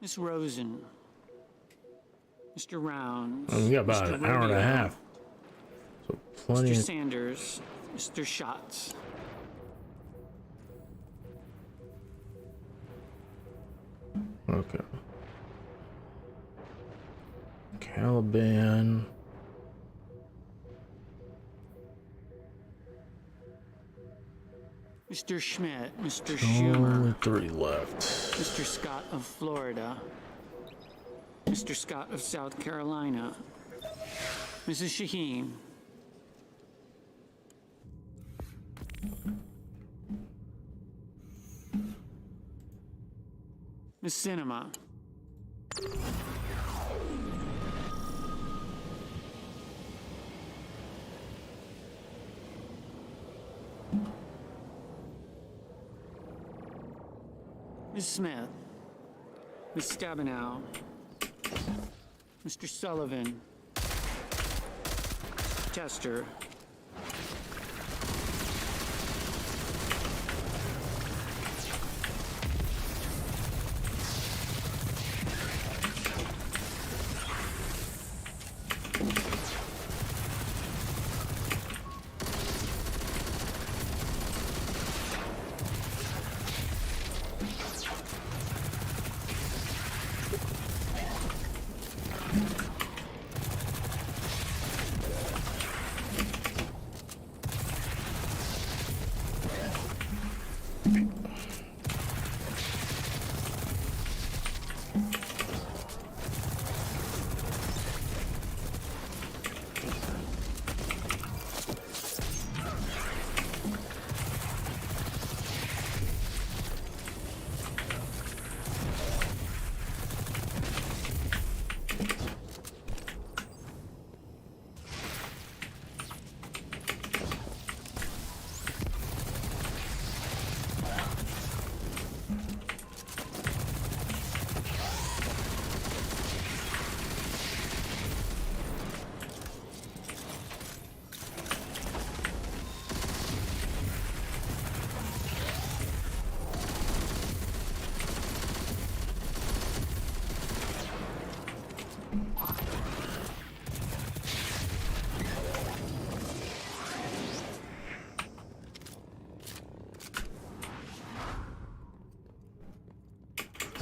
Ms. Rosen, Mr. Rounds, We got about Mr. an hour and a Rubio, half. So plenty. Mr. Sanders, Mr. Schatz. Okay. Caliban. Mr. Schmidt, Mr. Only Schumer, 3 left. Mr. Scott of Florida, Mr. Scott of South Carolina, Mrs. Shaheen, Ms. Sinema, Ms. Smith, Ms. Stabenow, Mr. Sullivan, Tester,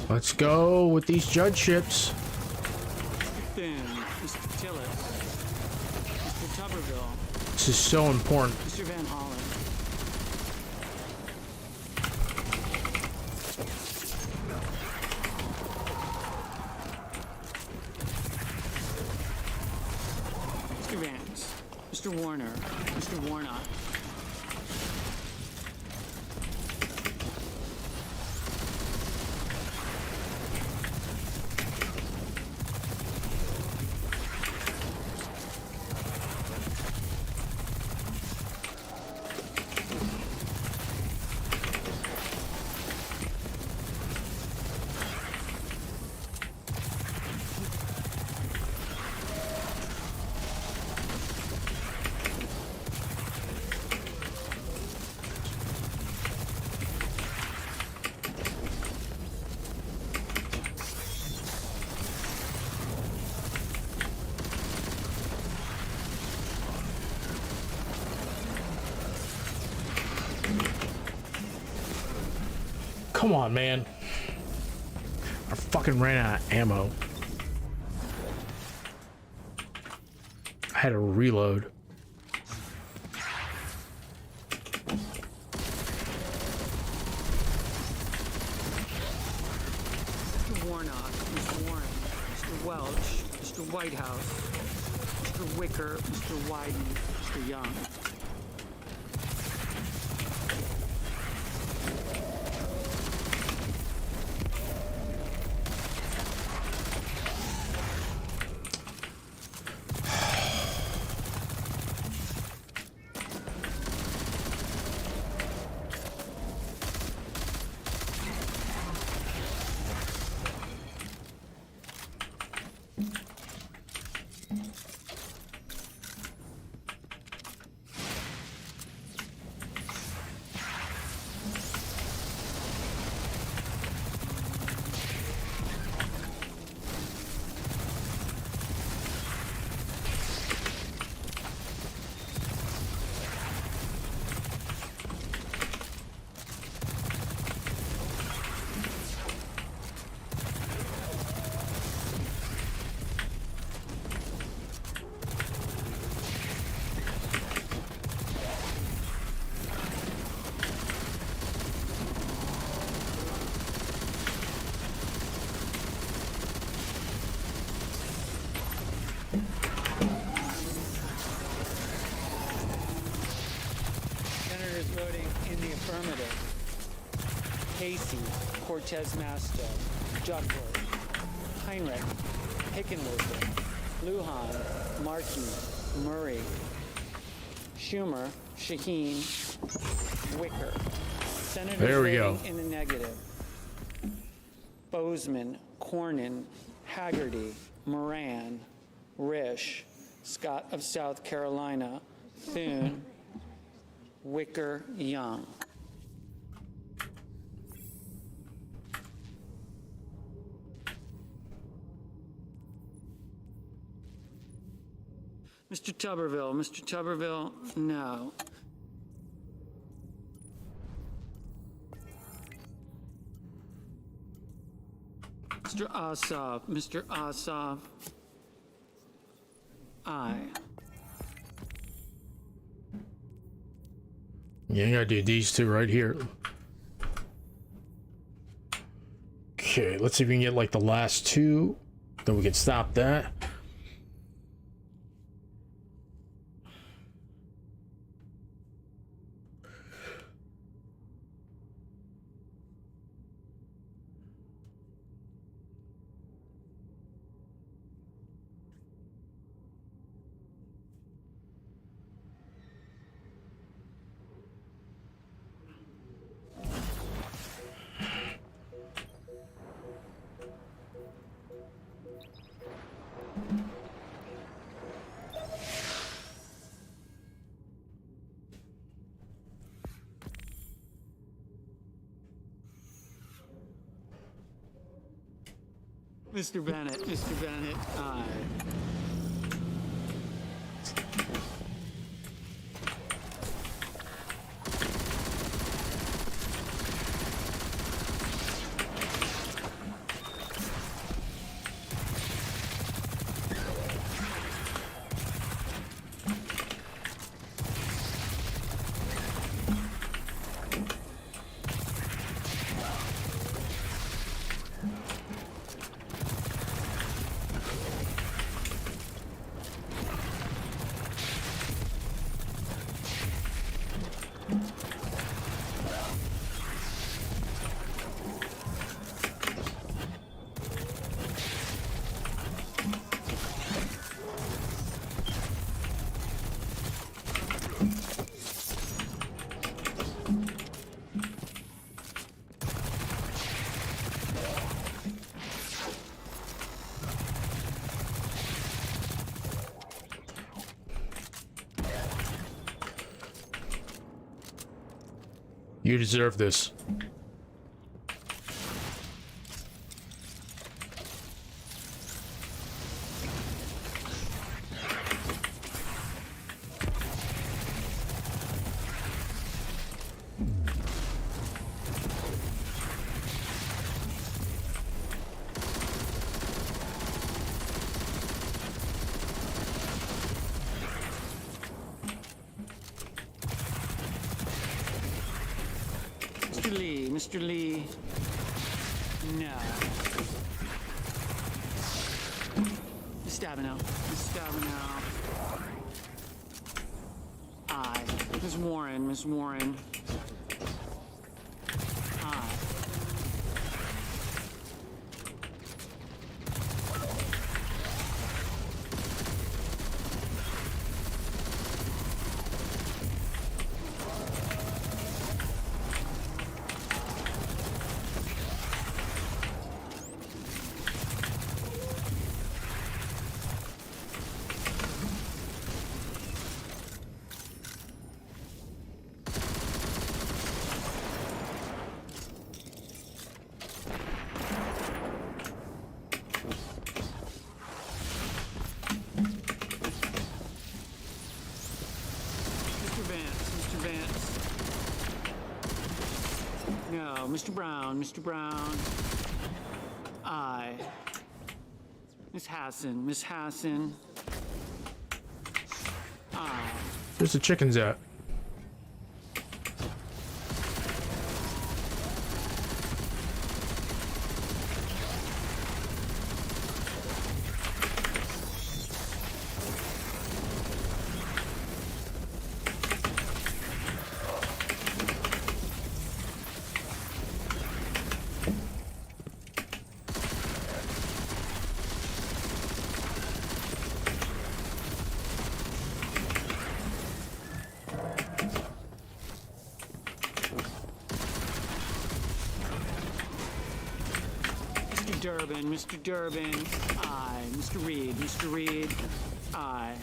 Let's go with these judgeships. Thune, Mr. Tillis, Mr. Tuberville, This is so important. Mr. Van Hollen, Mr. Vance, Mr. Warner, Mr. Warnock, Come on, man. I fucking ran out of ammo. I had to reload. Mr. Warnock, Mr. Warren, Mr. Welch, Mr. Whitehouse, Mr. Wicker, Mr. Wyden, Mr. Young. Senators voting in the affirmative: Casey, Cortez Masto, Duckworth, Heinrich, Hickenlooper, Lujan, Markey, Murray, Schumer, Shaheen, Wicker. Senators There we voting go. in the negative: Bozeman, Cornyn, Haggerty, Moran, Risch, Scott of South Carolina, Thune, Wicker, Young. Mr. Tuberville, no. Mr. Ossoff, aye. Yeah, you gotta do these two right here. Okay, let's see if we can get like the last two. Then we can stop that. Mr. Bennett, aye. You deserve this. Mr. Lee. No. Ms. Stabenow. Ms. Stabenow. Aye. Ms. Warren. Ms. Warren. Aye. No, Mr. Brown, Mr. Brown. Aye. Ms. Hassan, Ms. Hassan. Aye. Where's the chickens at? Mr. Durbin, aye. Mr. Reed, aye.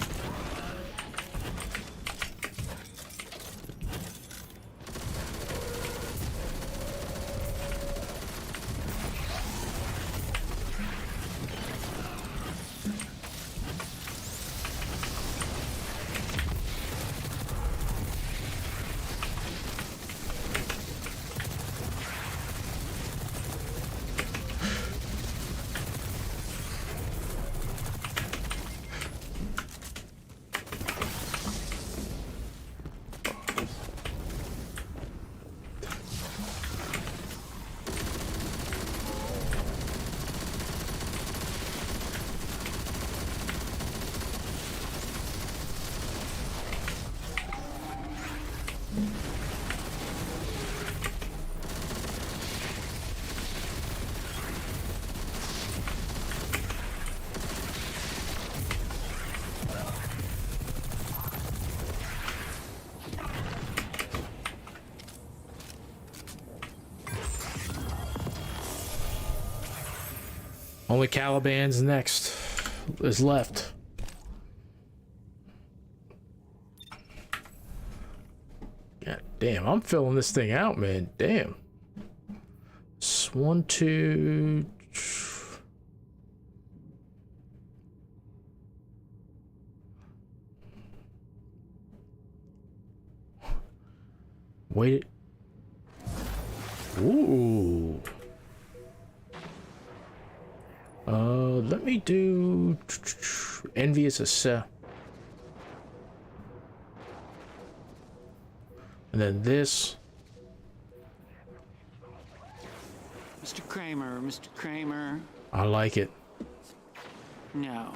Only Caliban's next is left. God damn, I'm filling this thing out, man. Damn. It's 1, 2. Wait. Ooh. Let me do Envious Assess. And then this. Mr. Kramer. I like it. No.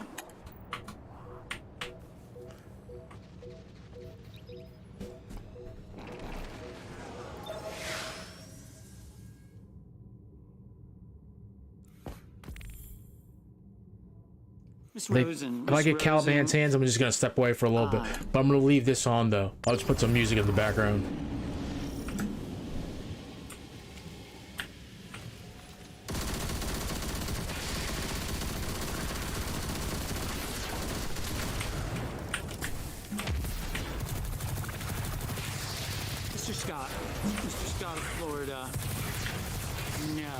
Miss Rosen. If I get Caliban's hands, I'm just gonna step away for a little bit. But I'm gonna leave this on though. I'll just put some music in the background. Scott. Mr. Scott of Florida. No.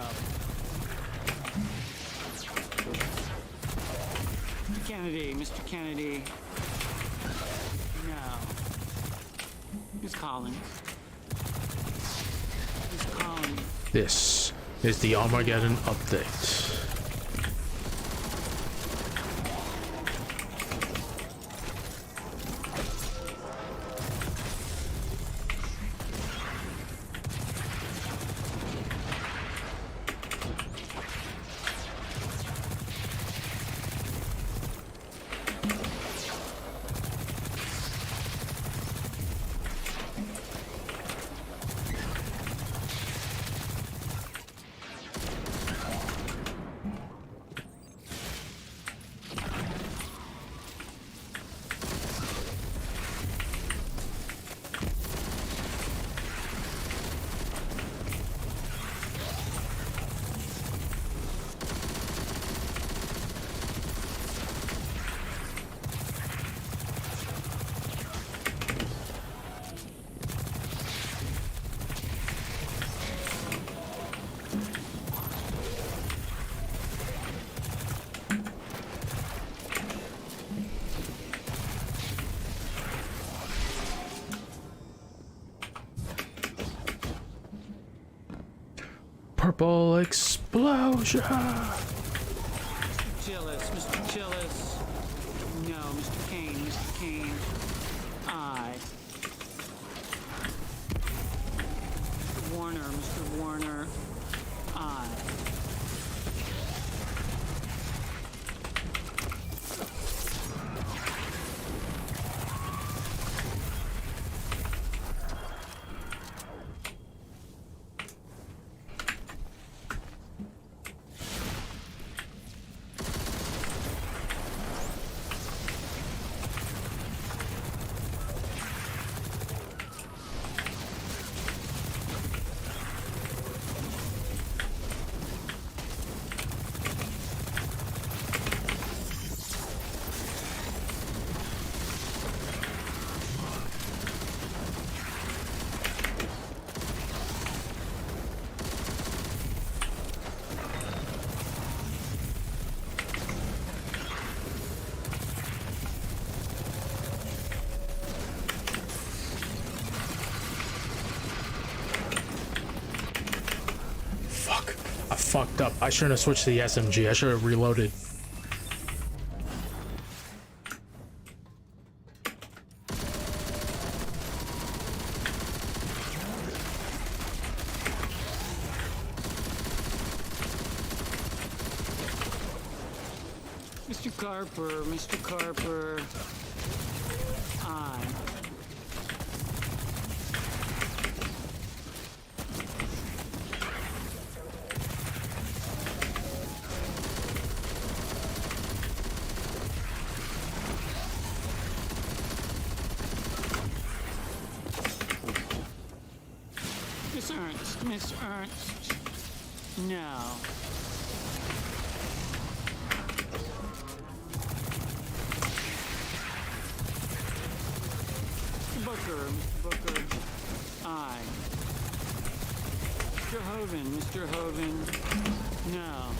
Kennedy. Mr. Kennedy. No. Ms. Collins. Ms. Collins. This is the Armageddon update. Purple explosion. Chillis. Mr. Chillis. No. Mr. Kane. Mr. Kane. Aye. Mr. Warner. Mr. Warner. Aye. Fuck. I fucked up. I shouldn't have switched to the SMG. I should have reloaded. Mr. Carper. Mr. Carper. Aye. Miss Ernst. Miss Ernst. No. Mr. Booker. Mr. Booker. Aye. Mr. Hoven. Mr. Hoven. No.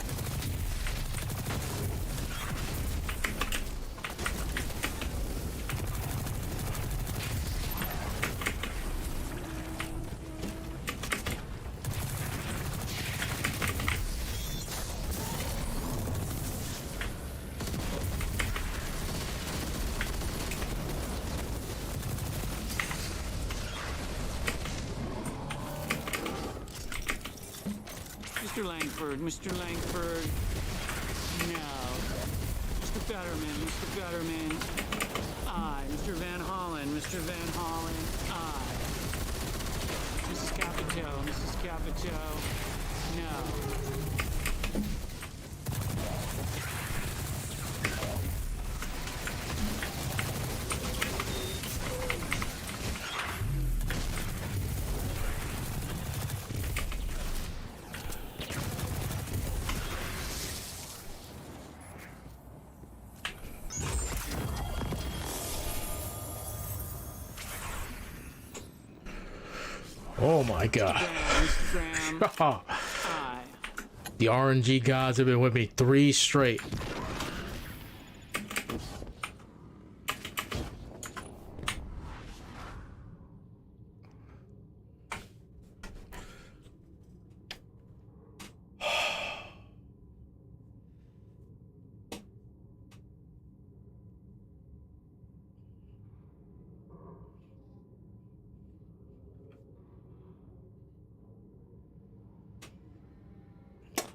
Mr. Langford. Mr. Langford. No. Mr. Fetterman. Mr. Fetterman. Aye. Mr. Van Hollen. Mr. Van Hollen. Aye. Mrs. Capito. Mrs. Capito. No. Oh my god. Mr. Graham. Aye. The RNG gods have been with me 3 straight.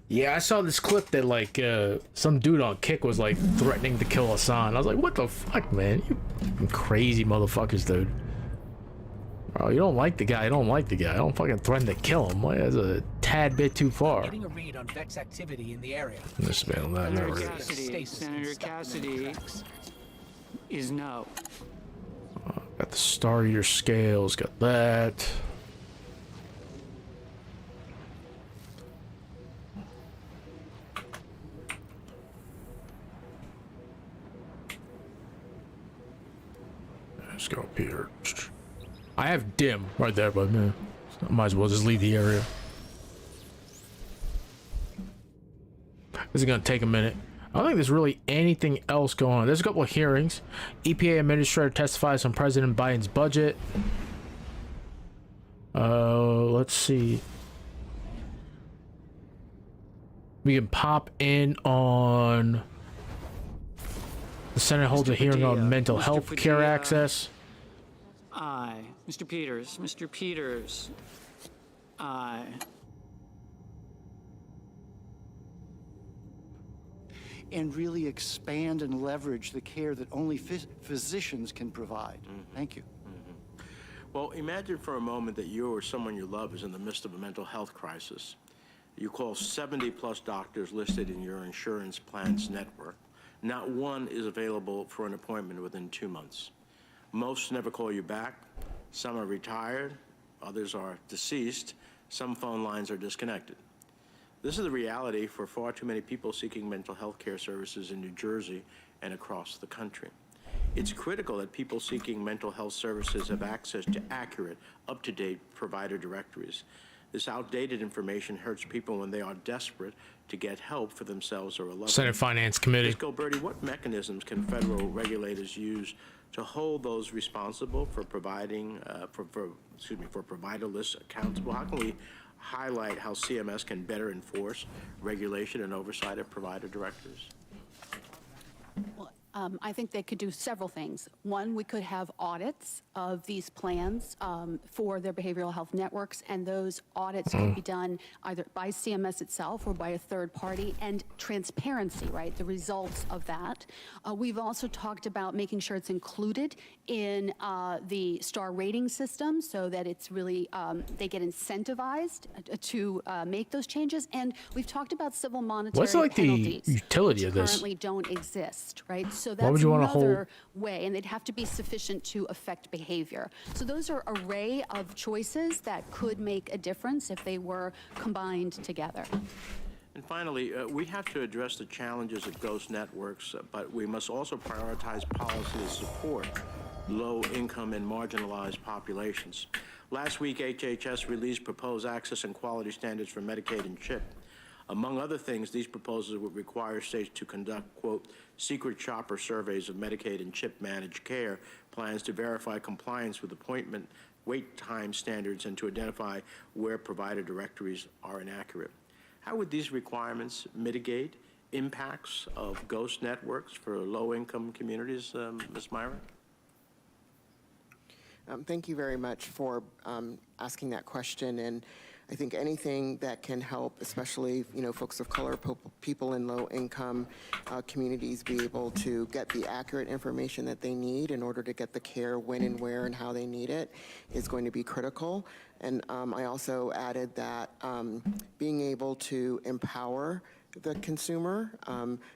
Yeah, I saw this clip that like some dude on Kick was like threatening to kill Hassan. I was like, what the fuck, man? You crazy motherfuckers, dude. Bro, you don't like the guy. I don't like the guy. I don't fucking threaten to kill him. Like, that's a tad bit too far. Getting a read on Vex activity in the area. This man, that Senator never. Cassidy, Senator Cassidy is no. Got the star eater scales. Got that. Let's go up here. I have dim right there, but man, I might as well just leave the area. This is gonna take a minute. I don't think there's really anything else going on. There's a couple of hearings. EPA administrator testifies on President Biden's budget. Let's see. We can pop in on. The Senate holds a hearing on mental health care access. Aye. Mr. Peters. Mr. Peters. Aye. And really expand and leverage the care that only physicians can provide. Thank you. Well, imagine for a moment that you or someone you love is in the midst of a mental health crisis. You call 70-plus doctors listed in your insurance plan's network. Not one is available for an appointment within 2 months. Most never call you back. Some are retired. Others are deceased. Some phone lines are disconnected. This is the reality for far too many people seeking mental health care services in New Jersey and across the country. It's critical that people seeking mental health services have access to accurate, up-to-date provider directories. This outdated information hurts people when they are desperate to get help for themselves or a loved one. Senate Finance Committee. Ms. Gilberti, what mechanisms can federal regulators use to hold those responsible for providing, for provider lists accountable? How can we highlight how CMS can better enforce regulation and oversight of provider directors? Well, I think they could do several things. One, we could have audits of these plans for their behavioral health networks, and those audits could be done either by CMS itself or by a third party, and transparency, right, the results of that. We've also talked about making sure it's included in the star rating system so that it's really, they get incentivized to make those changes. And we've talked about civil monetary What's like penalties, the utility of which this? currently don't exist, right? So Why that's would you want to another hold? way, and they'd have to be sufficient to affect behavior. So those are array of choices that could make a difference if they were combined together. And finally, we have to address the challenges of ghost networks, but we must also prioritize policy to support low-income and marginalized populations. Last week, HHS released proposed access and quality standards for Medicaid and CHIP. Among other things, these proposals would require states to conduct, quote, secret shopper surveys of Medicaid and CHIP managed care plans to verify compliance with appointment wait time standards and to identify where provider directories are inaccurate. How would these requirements mitigate impacts of ghost networks for low-income communities, Ms. Myra? Thank you very much for asking that question. And I think anything that can help, especially folks of color, people in low-income communities, be able to get the accurate information that they need in order to get the care when and where and how they need it, is going to be critical. And I also added that being able to empower the consumer,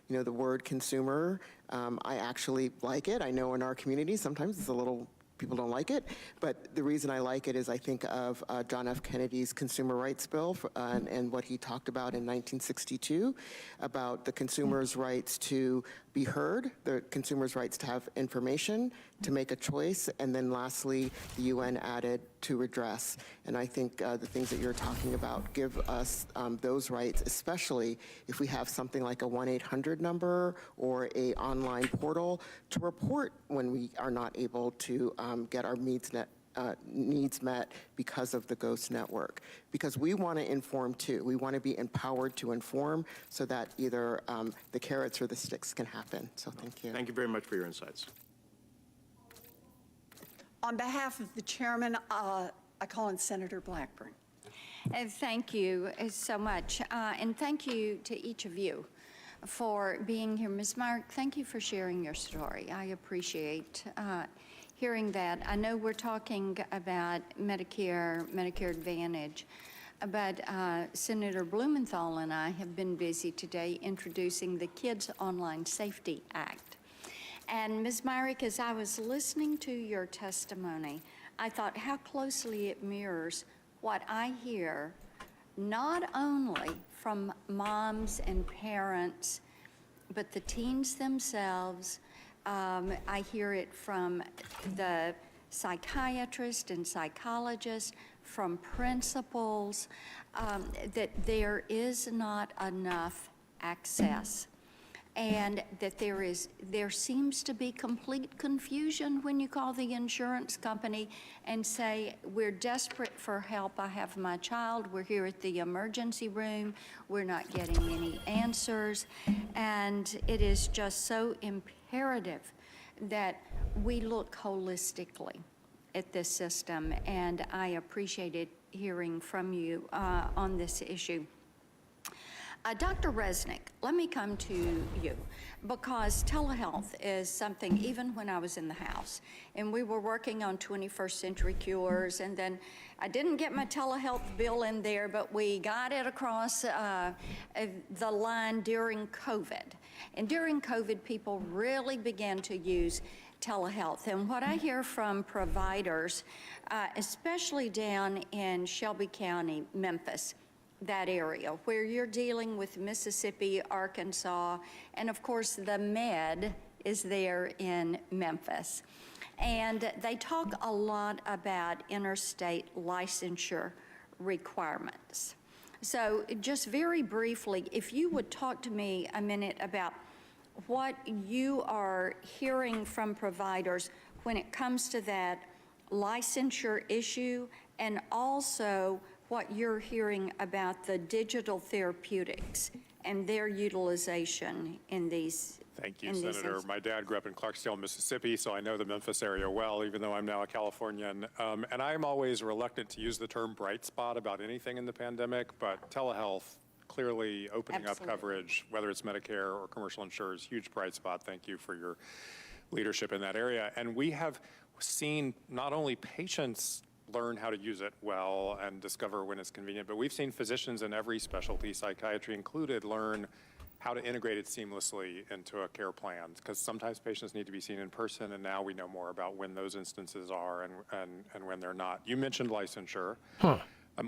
the word consumer, I actually like it. I know in our community sometimes it's a little. People don't like it, but the reason I like it is I think of John F. Kennedy's Consumer Rights Bill and what he talked about in 1962 about the consumer's rights to be be heard, the consumer's rights to have information, to make a choice, and then lastly, the UN added to redress. And I think the things that you're talking about give us those rights, especially if we have something like a 1-800 number or a online portal to report when we are not able to get our needs met because of the ghost network. Because we want to inform too. We want to be empowered to inform so that either the carrots or the sticks can happen. So thank you. Thank you very much for your insights. On behalf of the chairman, I call on Senator Blackburn. Thank you so much. And thank you to each of you for being here. Ms. Myrick, thank you for sharing your story. I appreciate hearing that. I know we're talking about Medicare Advantage, but Senator Blumenthal and I have been busy today introducing the Kids Online Safety Act. And Ms. Myrick, as I was listening to your testimony, I thought how closely it mirrors what I hear not only from moms and parents, but the teens themselves. I hear it from the psychiatrists and psychologists, from principals, that there is not enough access. And that there seems to be complete confusion when you call the insurance company and say, we're desperate for help, I have my child, we're here at the emergency room, we're not getting any answers. And it is just so imperative that we look holistically at this system. And I appreciated hearing from you on this issue. Dr. Resnick, let me come to you, because telehealth is something, even when I was in the House, and we were working on 21st century cures, and then I didn't get my telehealth bill in there, but we got it across the line during COVID. And during COVID, people really began to use telehealth. And what I hear from providers, especially down in Shelby County, Memphis, that area where you're dealing with Mississippi, Arkansas, and of course the Med is there in Memphis. And they talk a lot about interstate licensure requirements. So just very briefly, if you would talk to me a minute about what you are hearing from providers when it comes to that licensure issue, and also what you're hearing about the digital therapeutics and their utilization in these. Thank you, Senator. My dad grew up in Clarksdale, Mississippi, so I know the Memphis area well, even though I'm now a Californian. And I'm always reluctant to use the term bright spot about anything in the pandemic, but telehealth, clearly opening up coverage, whether it's Medicare or commercial insurers, huge bright spot. Thank you for your leadership in that area. And we have seen not only patients learn how to use it well and discover when it's convenient, but we've seen physicians in every specialty, psychiatry included, learn how to integrate it seamlessly into a care plan, because sometimes patients need to be seen in person, and now we know more about when those instances are and when they're not. You mentioned licensure.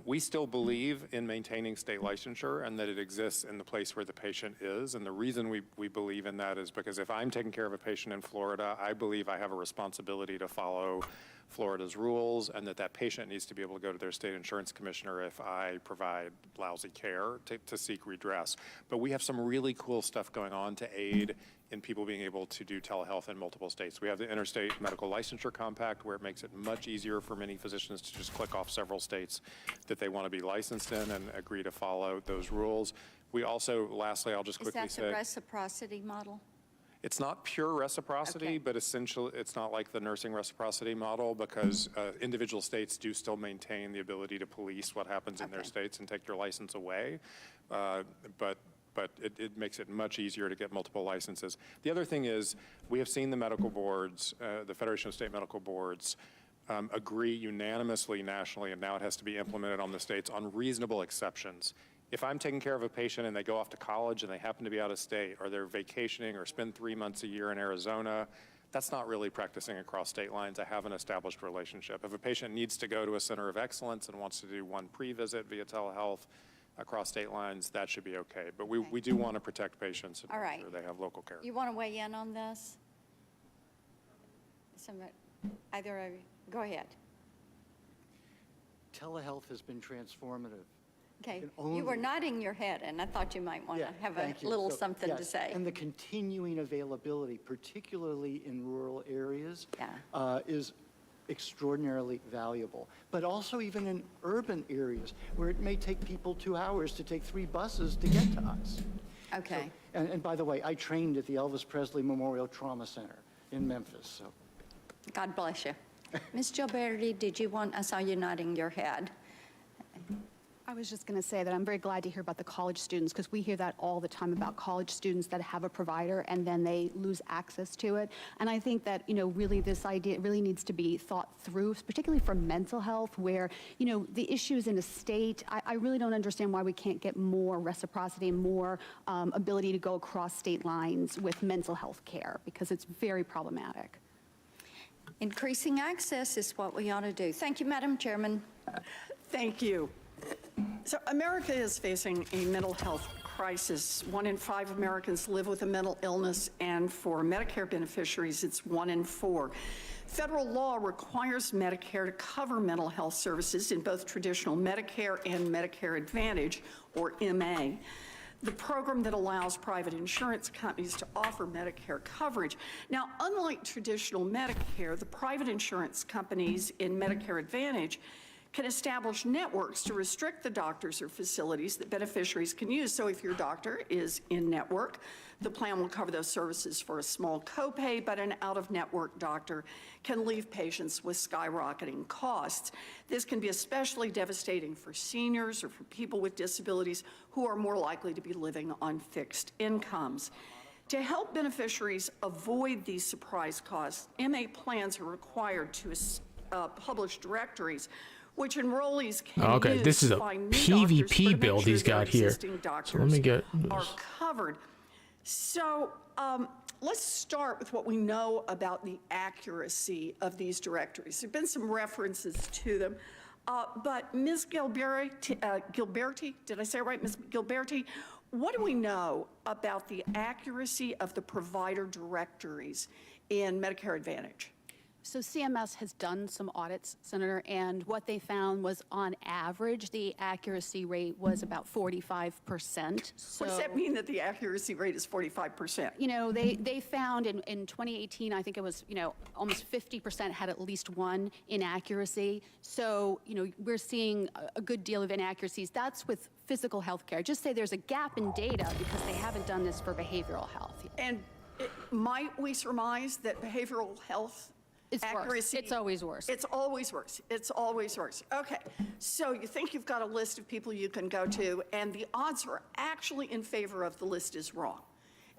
We still believe in maintaining state licensure and that it exists in the place where the patient is. And the reason we believe in that is because if I'm taking care of a patient in Florida, I believe I have a responsibility to follow Florida's rules, and that patient needs to be able to go to their state insurance commissioner if I provide lousy care to seek redress. But we have some really cool stuff going on to aid in people being able to do telehealth in multiple states. We have the Interstate Medical Licensure Compact, where it makes it much easier for many physicians to just click off several states that they want to be licensed in and agree to follow those rules. We also, lastly, I'll just quickly say— Is that the reciprocity model? It's not pure reciprocity, Okay. but essentially it's not like the nursing reciprocity model, because individual states do still maintain the ability to police what happens in their states and take your license away. But it makes it much easier to get multiple licenses. The other thing is, we have seen the medical boards, the Federation of State Medical Boards, agree unanimously nationally, and now it has to be implemented on the states, on reasonable exceptions. If I'm taking care of a patient and they go off to college and they happen to be out of state, or they're vacationing or spend 3 months a year in Arizona, that's not really practicing across state lines. I have an established relationship. If a patient needs to go to a center of excellence and wants to do one pre-visit via telehealth, across state lines, that should be okay. But we do want to protect patients and All make right. sure they have local care. You want to weigh in on this? Somebody, either of you, go ahead. Telehealth has been transformative. Okay, can you were only- nodding your head, and I thought you might want to have a thank you. little So, something to yes, say. And the continuing availability, particularly in rural areas, is extraordinarily valuable. But also even in urban areas where it may take people 2 hours to take 3 buses to get to us. Okay. And by the way, I trained at the Elvis Presley Memorial Trauma Center in Memphis, so. God bless you. Ms. Gilberti, did you want, I saw you nodding your head. I was just going to say that I'm very glad to hear about the college students, because we hear that all the time about college students that have a provider and then they lose access to it. And I think that, really this idea really needs to be thought through, particularly for mental health, where, the issues in a state, I really don't understand why we can't get more reciprocity, more ability to go across state lines with mental health care, because it's very problematic. Increasing access is what we ought to do. Thank you, Madam Chairman. Thank you. So America is facing a mental health crisis. 1 in 5 Americans live with a mental illness, and for Medicare beneficiaries, it's 1 in 4. Federal law requires Medicare to cover mental health services in both traditional Medicare and Medicare Advantage, or MA, the program that allows private insurance companies to offer Medicare coverage. Now, unlike traditional Medicare, the private insurance companies in Medicare Advantage can establish networks to restrict the doctors or facilities that beneficiaries can use. So if your doctor is in network, the plan will cover those services for a small copay, but an out-of-network doctor can leave patients with skyrocketing costs. This can be especially devastating for seniors or for people with disabilities who are more likely to be living on fixed incomes. To help beneficiaries avoid these surprise costs, MA plans are required to publish directories which enrollees can Okay, use this is to a find new doctors, but PvP to make build sure he's their got here. existing So let doctors me get are covered. So let's start with what we know about the accuracy of these directories. There have been some references to them, but Ms. Gilberti, did I say it right, Ms. Gilberti? What do we know about the accuracy of the provider directories in Medicare Advantage? So CMS has done some audits, Senator, and what they found was, on average, the accuracy rate was about 45%. So, what does that mean, that the accuracy rate is 45%? They found in 2018, I think it was, almost 50% had at least one inaccuracy. So, we're seeing a good deal of inaccuracies. That's with physical health care. Just say there's a gap in data because they haven't done this for behavioral health. And might we surmise that behavioral health accuracy? Worse. It's always worse. It's always worse. It's always worse. Okay, so you think you've got a list of people you can go to, and the odds are actually in favor of the list is wrong,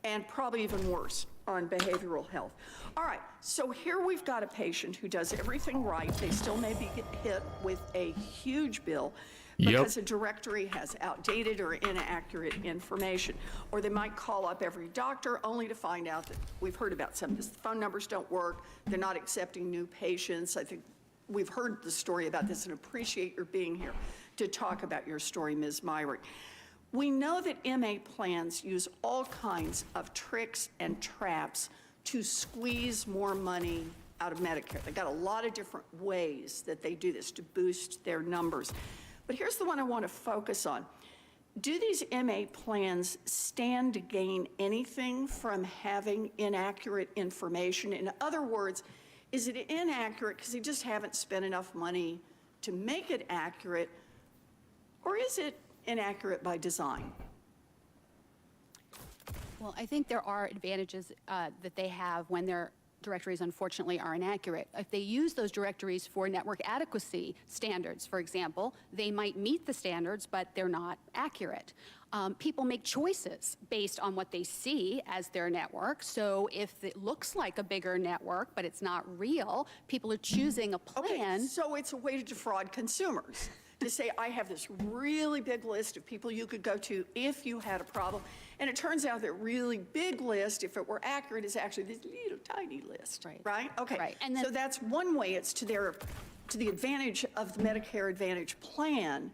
and probably even worse on behavioral health. All right, so here we've got a patient who does everything right. They still may be hit with a huge bill because a directory has outdated or inaccurate information. Or they might call up every doctor only to find out that we've heard about some of this. The phone numbers don't work. They're not accepting new patients. I think we've heard the story about this and appreciate your being here to talk about your story, Ms. Myrick. We know that MA plans use all kinds of tricks and traps to squeeze more money out of Medicare. They've got a lot of different ways that they do this to boost their numbers. But here's the one I want to focus on. Do these MA plans stand to gain anything from having inaccurate information? In other words, is it inaccurate because they just haven't spent enough money to make it accurate, or is it inaccurate by design? Well, I think there are advantages that they have when their directories, unfortunately, are inaccurate. If they use those directories for network adequacy standards, for example, they might meet the standards, but they're not accurate. People make choices based on what they see as their network. So if it looks like a bigger network, but it's not real, people are choosing a plan. Okay, so it's a way to defraud consumers. To say, I have this really big list of people you could go to if you had a problem. And it turns out that really big list, if it were accurate, is actually this little tiny list, right? Okay, Right. And then, so that's one way. It's to the advantage of the Medicare Advantage plan.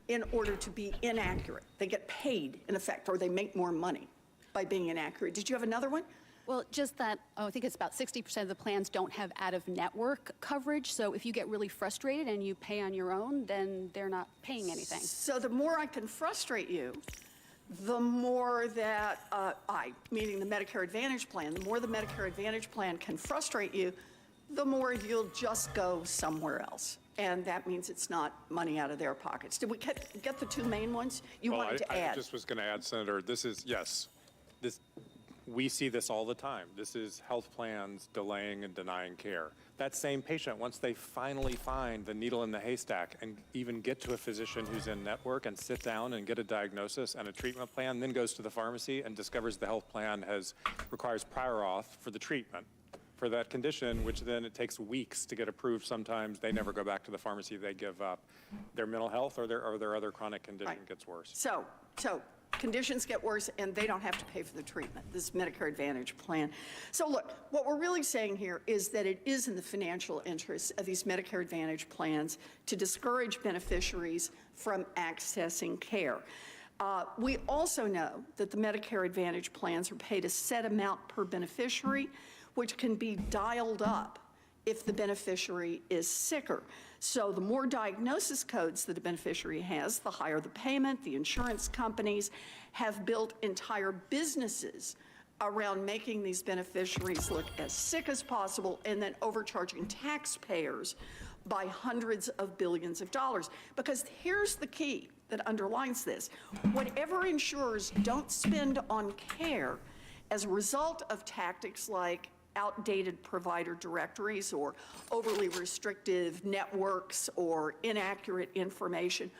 in order to be inaccurate. They get paid, in effect, or they make more money by being inaccurate. Did you have another one? Well, just that, I think it's about 60% of the plans don't have out-of-network coverage. So if you get really frustrated and you pay on your own, then they're not paying anything. So the more I can frustrate you, the more that meaning the Medicare Advantage plan, the more the Medicare Advantage plan can frustrate you, the more you'll just go somewhere else. And that means it's not money out of their pockets. Did we get the two main ones you wanted to add? I just was going to add, Senator, this is, yes, we see this all the time. This is health plans delaying and denying care. That same patient, once they finally find the needle in the haystack and even get to a physician who's in network and sit down and get a diagnosis and a treatment plan, then goes to the pharmacy and discovers the health plan requires prior auth for the treatment for that condition, which then it takes weeks to get approved. Sometimes they never go back to the pharmacy. They give up. Their mental health or their other chronic condition gets worse. So conditions get worse and they don't have to pay for the treatment, this Medicare Advantage plan. So look, what we're really saying here is that it is in the financial interests of these Medicare Advantage plans to discourage beneficiaries from accessing care. We also know that the Medicare Advantage plans are paid a set amount per beneficiary, which can be dialed up if the beneficiary is sicker. So the more diagnosis codes that a beneficiary has, the higher the payment. The insurance companies have built entire businesses around making these beneficiaries look as sick as possible and then overcharging taxpayers by hundreds of billions of dollars. Because here's the key that underlines this. Whatever insurers don't spend on care as a result of tactics like outdated provider directories or overly restrictive networks or inaccurate information,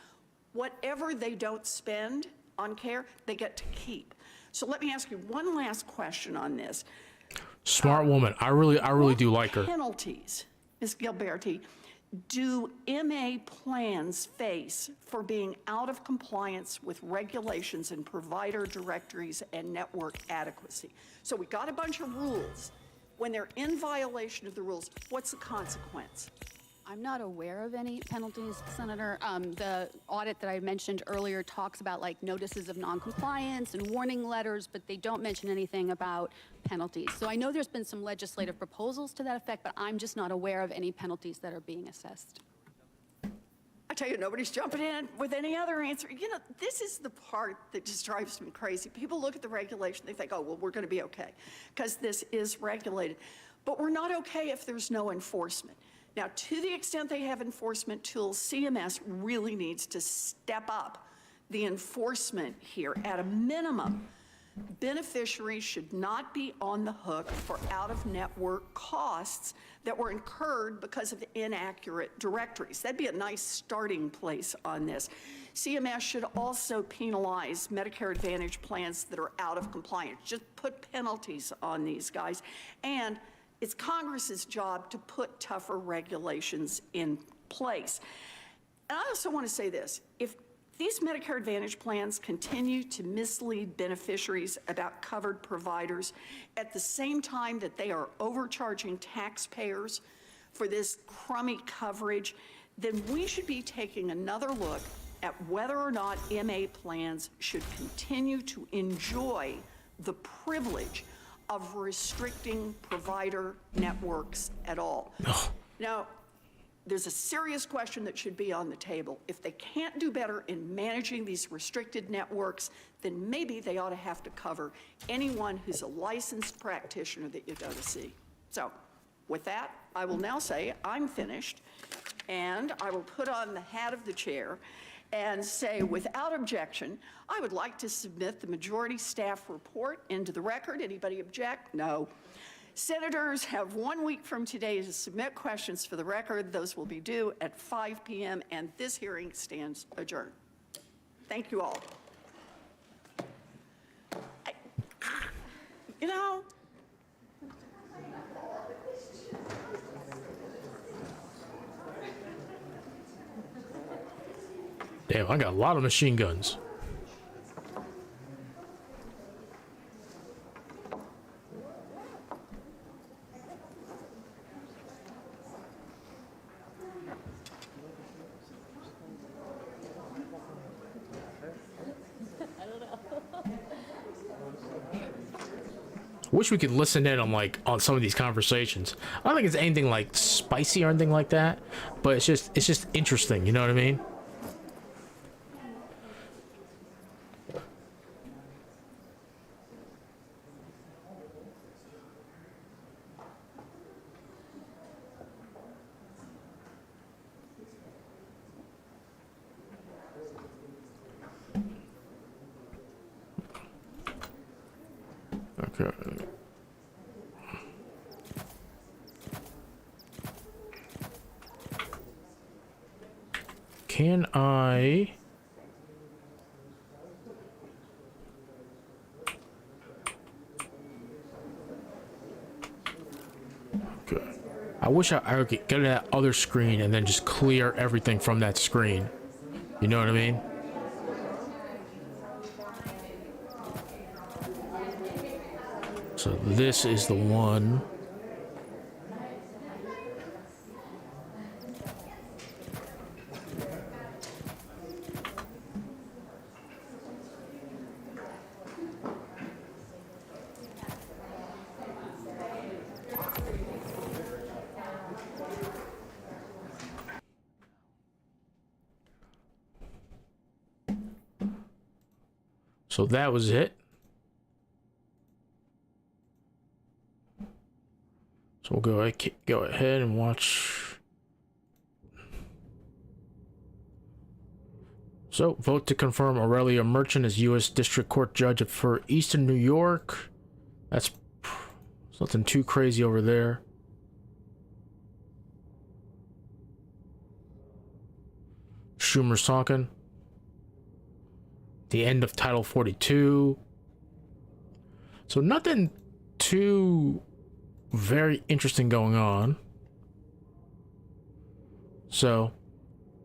whatever they don't spend on care, they get to keep. So let me ask you one last question on this. Smart woman. I really do like her. Penalties, Ms. Gilberti, do MA plans face for being out of compliance with regulations and provider directories and network adequacy? So we got a bunch of rules. When they're in violation of the rules, what's the consequence? I'm not aware of any penalties, Senator. The audit that I mentioned earlier talks about like notices of noncompliance and warning letters, but they don't mention anything about penalties. So I know there's been some legislative proposals to that effect, but I'm just not aware of any penalties that are being assessed. I tell you, nobody's jumping in with any other answer. You know, this is the part that just drives me crazy. People look at the regulation, they think, oh, well, we're going to be okay because this is regulated. But we're not okay if there's no enforcement. Now, to the extent they have enforcement tools, CMS really needs to step up the enforcement here. At a minimum, beneficiaries should not be on the hook for out-of-network costs that were incurred because of inaccurate directories. That'd be a nice starting place on this. CMS should also penalize Medicare Advantage plans that are out of compliance. Just put penalties on these guys. And it's Congress's job to put tougher regulations in place. And I also want to say this. If these Medicare Advantage plans continue to mislead beneficiaries about covered providers at the same time that they are overcharging taxpayers for this crummy coverage, then we should be taking another look at whether or not MA plans should continue to enjoy the privilege of restricting provider networks at all. Now, there's a serious question that should be on the table. If they can't do better in managing these restricted networks, then maybe they ought to have to cover anyone who's a licensed practitioner that you go to see. So with that, I will now say I'm finished, and I will put on the hat of the chair and say, without objection, I would like to submit the majority staff report into the record. Anybody object? No. Senators have 1 week from today to submit questions for the record. Those will be due at 5 p.m., and this hearing stands adjourned. Thank you all. You know, Damn, I got a lot of machine guns. Wish we could listen in on some of these conversations. I don't think it's anything like spicy or anything like that, but it's just interesting. You know what I mean? Okay. Can I... Okay. I wish I could get to that other screen and then just clear everything from that screen. You know what I mean? So this is the one. So that was it. So we'll go ahead and watch. So, vote to confirm Aurelia Merchant as U.S. District Court Judge for Eastern New York. That's nothing too crazy over there. Schumer's talking. The end of Title 42. So nothing too very interesting going on. So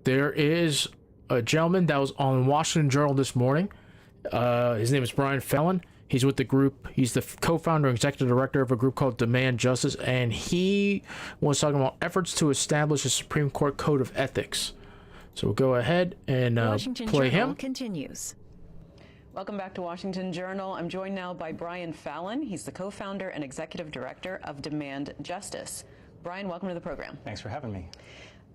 there is a gentleman that was on Washington Journal this morning. His name is Brian Fallon. He's with the group. He's the co-founder and executive director of a group called Demand Justice, and he was talking about efforts to establish a Supreme Court code of ethics. So we'll go ahead and play him. Continues. Welcome back to Washington Journal. I'm joined now by Brian Fallon. He's the co-founder and executive director of Demand Justice. Brian, welcome to the program. Thanks for having me.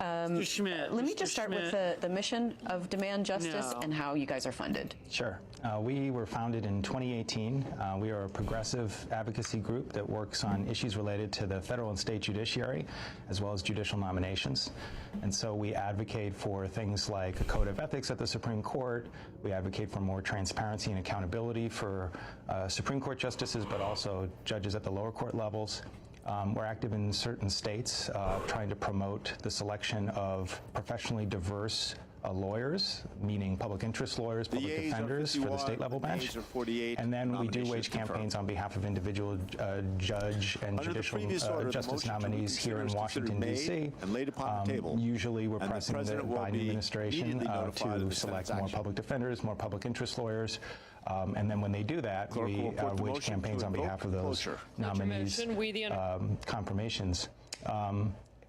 Mr. Schmidt, let me just start with the mission of Demand Justice and how you guys are funded. Sure. We were founded in 2018. We are a progressive advocacy group that works on issues related to the federal and state judiciary, as well as judicial nominations. And so we advocate for things like a code of ethics at the Supreme Court. We advocate for more transparency and accountability for Supreme Court justices, but also judges at the lower court levels. We're active in certain states trying to promote the selection of professionally diverse lawyers, meaning public interest lawyers, public defenders for the state level bench. And then we do wage campaigns on behalf of individual judge and judicial justice nominees here in Washington, D.C. Usually we're pressing the Biden administration to select more public defenders, more public interest lawyers. And then when they do that, we wage campaigns on behalf of those nominees' confirmations.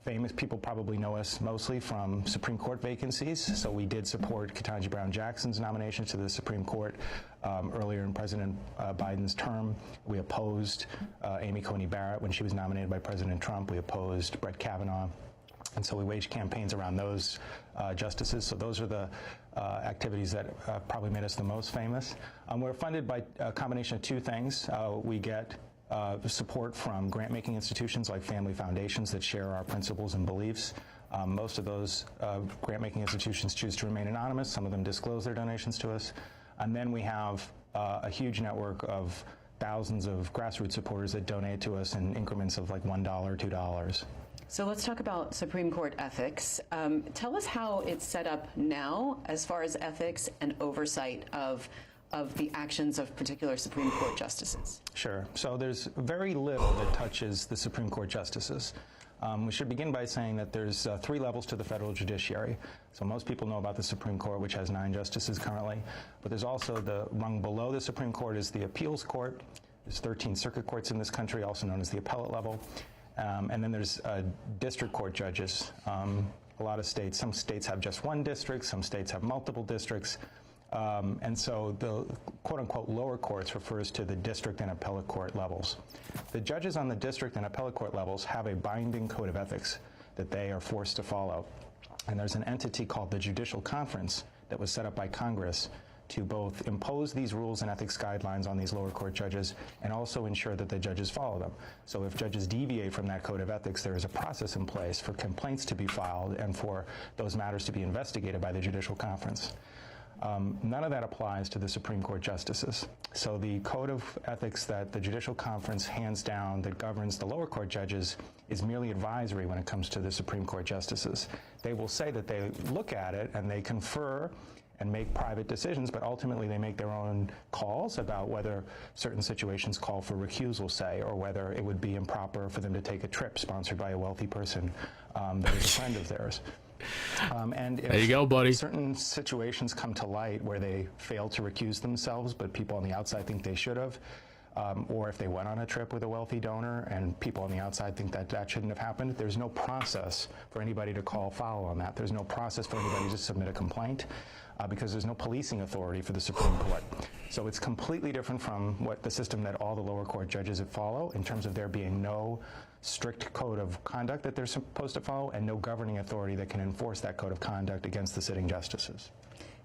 Famous people probably know us mostly from Supreme Court vacancies. So we did support Ketanji Brown Jackson's nomination to the Supreme Court earlier in President Biden's term. We opposed Amy Coney Barrett when she was nominated by President Trump. We opposed Brett Kavanaugh. And so we waged campaigns around those justices. So those are the activities that probably made us the most famous. We're funded by a combination of two things. We get support from grant-making institutions like family foundations that share our principles and beliefs. Most of those grant-making institutions choose to remain anonymous. Some of them disclose their donations to us. And then we have a huge network of thousands of grassroots supporters that donate to us in increments of like $1, $2. So let's talk about Supreme Court ethics. Tell us how it's set up now as far as ethics and oversight of the actions of particular Supreme Court justices. Sure. So there's very little that touches the Supreme Court justices. We should begin by saying that there's 3 levels to the federal judiciary. So most people know about the Supreme Court, which has 9 justices currently. But there's also the rung below the Supreme Court is the appeals court. There's 13 circuit courts in this country, also known as the appellate level. And then there's district court judges. A lot of states, some states have just 1 district, some states have multiple districts. And so the quote-unquote lower courts refers to the district and appellate court levels. The judges on the district and appellate court levels have a binding code of ethics that they are forced to follow. And there's an entity called the Judicial Conference that was set up by Congress to both impose these rules and ethics guidelines on these lower court judges and also ensure that the judges follow them. So if judges deviate from that code of ethics, there is a process in place for complaints to be filed and for those matters to be investigated by the Judicial Conference. None of that applies to the Supreme Court justices. So the code of ethics that the Judicial Conference hands down that governs the lower court judges is merely advisory when it comes to the Supreme Court justices. They will say that they look at it and they confer and make private decisions, but ultimately they make their own calls about whether certain situations call for recusal, say, or whether it would be improper for them to take a trip sponsored by a wealthy person that is a friend of theirs. And if there you go, buddy. Certain situations come to light where they fail to recuse themselves, but people on the outside think they should have, or if they went on a trip with a wealthy donor and people on the outside think that that shouldn't have happened, there's no process for anybody to call foul on that. There's no process for anybody to submit a complaint because there's no policing authority for the Supreme Court. So it's completely different from what the system that all the lower court judges follow in terms of there being no strict code of conduct that they're supposed to follow and no governing authority that can enforce that code of conduct against the sitting justices.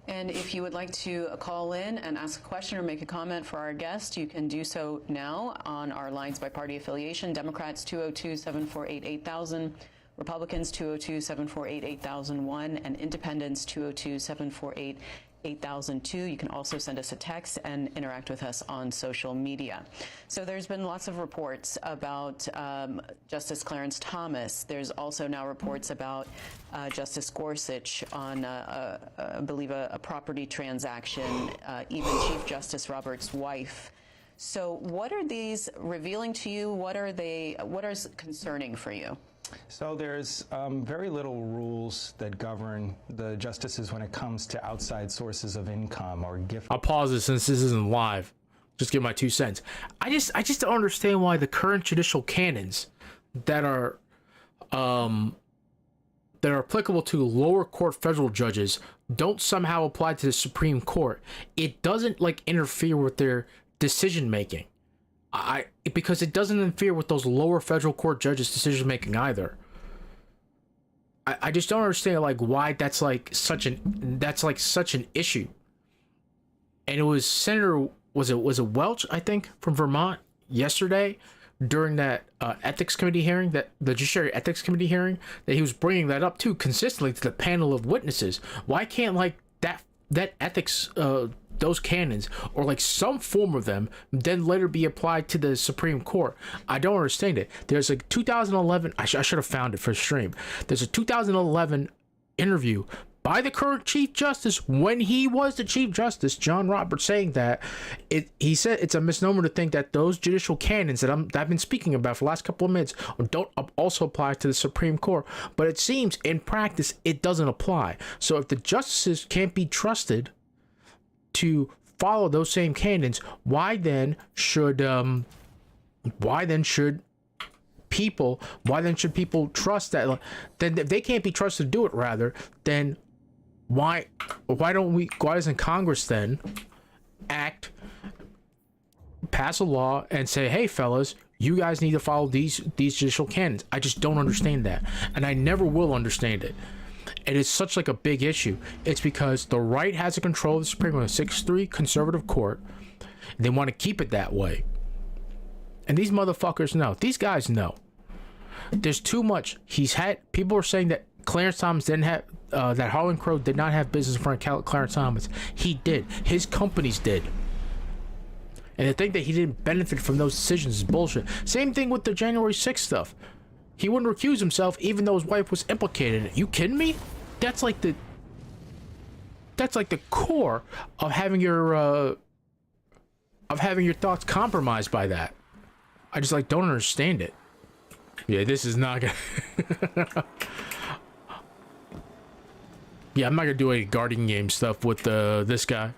And if you would like to call in and ask a question or make a comment for our guest, you can do so now on our lines by party affiliation. Democrats 202-748-8000, Republicans 202-748-8001, and Independents 202-748-8002. You can also send us a text and interact with us on social media. So there's been lots of reports about Justice Clarence Thomas. There's also now reports about Justice Gorsuch on, I believe, a property transaction, even Chief Justice Roberts' wife. So what are these revealing to you? What is concerning for you? So there's very little rules that govern the justices when it comes to outside sources of income or gift. I'll pause this since this isn't live. Just give my 2 cents. I just don't understand why the current judicial canons that are applicable to lower court federal judges don't somehow apply to the Supreme Court. It doesn't like interfere with their decision making. Because it doesn't interfere with those lower federal court judges' decision making either. I just don't understand like why that's like such an issue. And it was Senator was it Welch, I think, from Vermont yesterday during that ethics committee hearing, that the Judiciary Ethics Committee hearing, that he was bringing that up too consistently to the panel of witnesses. Why can't like that ethics those canons or like some form of them then later be applied to the Supreme Court? I don't understand it. There's a 2011, I should have found it for stream. There's a 2011 interview by the current Chief Justice when he was the Chief Justice, John Roberts, saying that he said it's a misnomer to think that those judicial canons that I've been speaking about for the last couple of minutes don't also apply to the Supreme Court. But it seems in practice it doesn't apply. So if the justices can't be trusted to follow those same canons, why then should people trust that? Then if they can't be trusted to do it, rather, then why doesn't Congress then pass a law and say, hey fellas, you guys need to follow these judicial canons? I just don't understand that, and I never will understand it. It is such like a big issue. It's because the right has a control of the Supreme Court, a 6-3 conservative court. And they want to keep it that way. And these motherfuckers know. These guys know. There's too much. People are saying that Clarence Thomas didn't have, that Harlan Crow did not have business in front of Clarence Thomas. He did. His companies did. And to think that he didn't benefit from those decisions is bullshit. Same thing with the January 6th stuff. He wouldn't recuse himself even though his wife was implicated in it. You kidding me? That's like the core of having your thoughts compromised by that. I just don't understand it. Yeah, this is not gonna yeah, I'm not gonna do any guardian game stuff with this guy.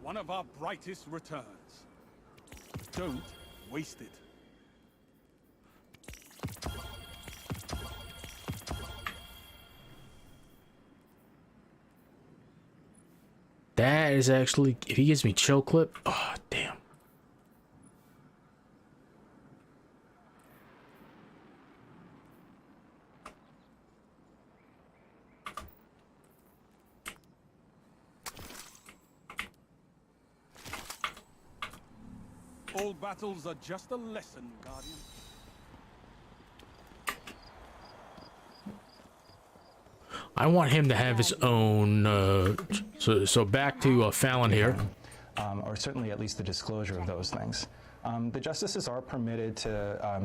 One of our brightest returns. Don't waste it. That is actually, if he gives me chill clip, oh, damn. All battles are just a lesson, Guardian. I want him to have his own, so back to Fallon here. Or certainly at least the disclosure of those things. The justices are permitted to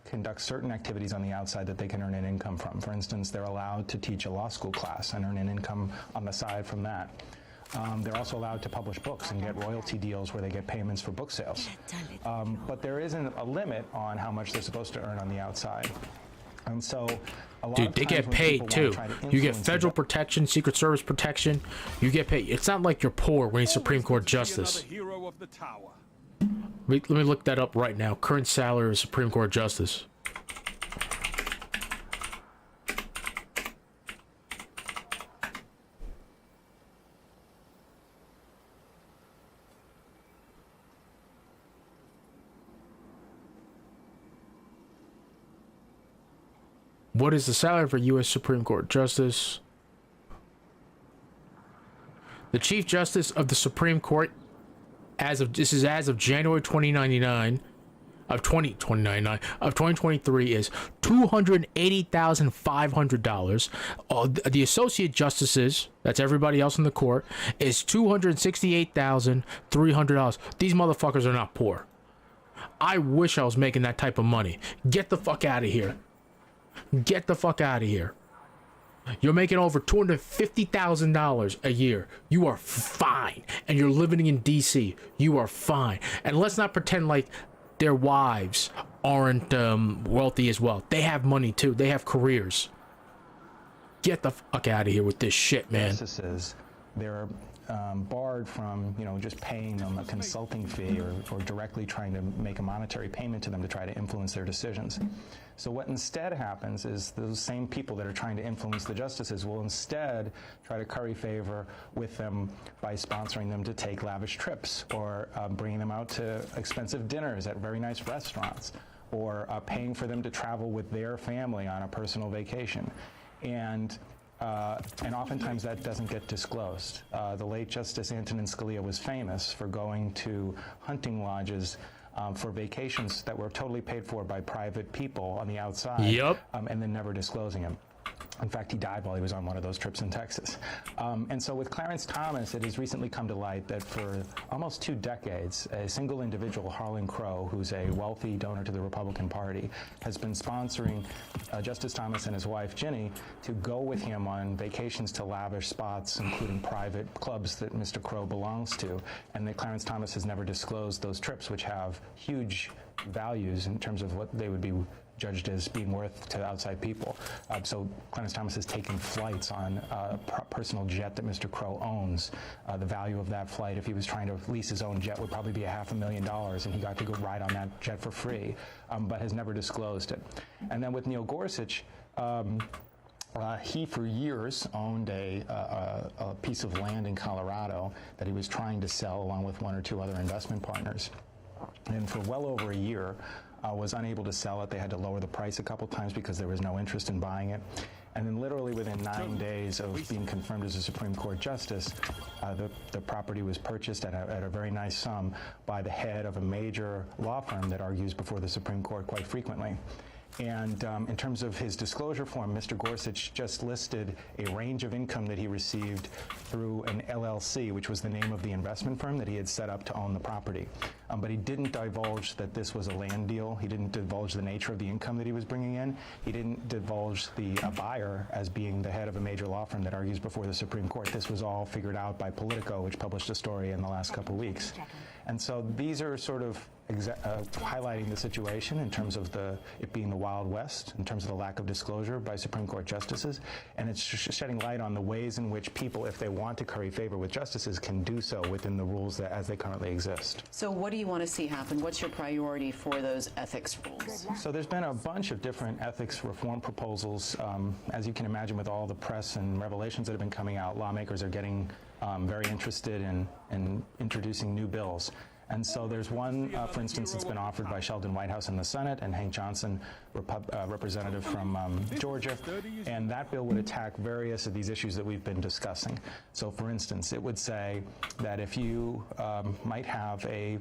conduct certain activities on the outside that they can earn an income from. For instance, they're allowed to teach a law school class and earn an income on the side from that. They're also allowed to publish books and get royalty deals where they get payments for book sales. But there isn't a limit on how much they're supposed to earn on the outside. And so a lot of they times get when paid people too. wanna try to You get influence federal protection, Secret Service protection. You get paid. It's not like you're poor when you're Supreme Court Justice. Hero of the tower. Let me look that up right now. Current salary of Supreme Court Justice. What is the salary for U.S. Supreme Court Justice? The Chief Justice of the Supreme Court, as of January 2023, is $280,500. The Associate Justices, that's everybody else in the court, is $268,300. These motherfuckers are not poor. I wish I was making that type of money. Get the fuck out of here. Get the fuck out of here. You're making over $250,000 a year. You are fine. And you're living in DC. You are fine. And let's not pretend like their wives aren't wealthy as well. They have money too. They have careers. Get the fuck out of here with this shit, man. Justices, they're barred from, just paying them a consulting fee or directly trying to make a monetary payment to them to try to influence their decisions. So what instead happens is those same people that are trying to influence the justices will instead try to curry favor with them by sponsoring them to take lavish trips or bringing them out to expensive dinners at very nice restaurants or paying for them to travel with their family on a personal vacation. And oftentimes that doesn't get disclosed. The late Justice Antonin Scalia was famous for going to hunting lodges for vacations that were totally paid for by private people on the outside. Yep. And then never disclosing them. In fact, he died while he was on one of those trips in Texas. And so with Clarence Thomas, it has recently come to light that for almost 2 decades, a single individual, Harlan Crow, who's a wealthy donor to the Republican Party, has been sponsoring Justice Thomas and his wife, Ginny, to go with him on vacations to lavish spots, including private clubs that Mr. Crow belongs to. And that Clarence Thomas has never disclosed those trips, which have huge values in terms of what they would be judged as being worth to outside people. So Clarence Thomas has taken flights on a personal jet that Mr. Crow owns. The value of that flight, if he was trying to lease his own jet, would probably be $500,000, and he got to go ride on that jet for free, but has never disclosed it. And then with Neil Gorsuch, he for years owned a piece of land in Colorado that he was trying to sell along with 1 or 2 other investment partners. And for well over a year, was unable to sell it. They had to lower the price a couple times because there was no interest in buying it. And then literally within 9 days of being confirmed as a Supreme Court Justice, the property was purchased at a very nice sum by the head of a major law firm that argues before the Supreme Court quite frequently. And in terms of his disclosure form, Mr. Gorsuch just listed a range of income that he received through an LLC, which was the name of the investment firm that he had set up to own the property. But he didn't divulge that this was a land deal. He didn't divulge the nature of the income that he was bringing in. He didn't divulge the buyer as being the head of a major law firm that argues before the Supreme Court. This was all figured out by Politico, which published a story in the last couple weeks. And so these are sort of highlighting the situation in terms of it being the Wild West, in terms of the lack of disclosure by Supreme Court justices, and it's shedding light on the ways in which people, if they want to curry favor with justices, can do so within the rules as they currently exist. So what do you want to see happen? What's your priority for those ethics rules? So there's been a bunch of different ethics reform proposals. As you can imagine, with all the press and revelations that have been coming out, lawmakers are getting very interested in introducing new bills. And so there's one, for instance, that's been offered by Sheldon Whitehouse in the Senate and Hank Johnson, representative from Georgia, and that bill would attack various of these issues that we've been discussing. So, for instance, it would say that if you might have a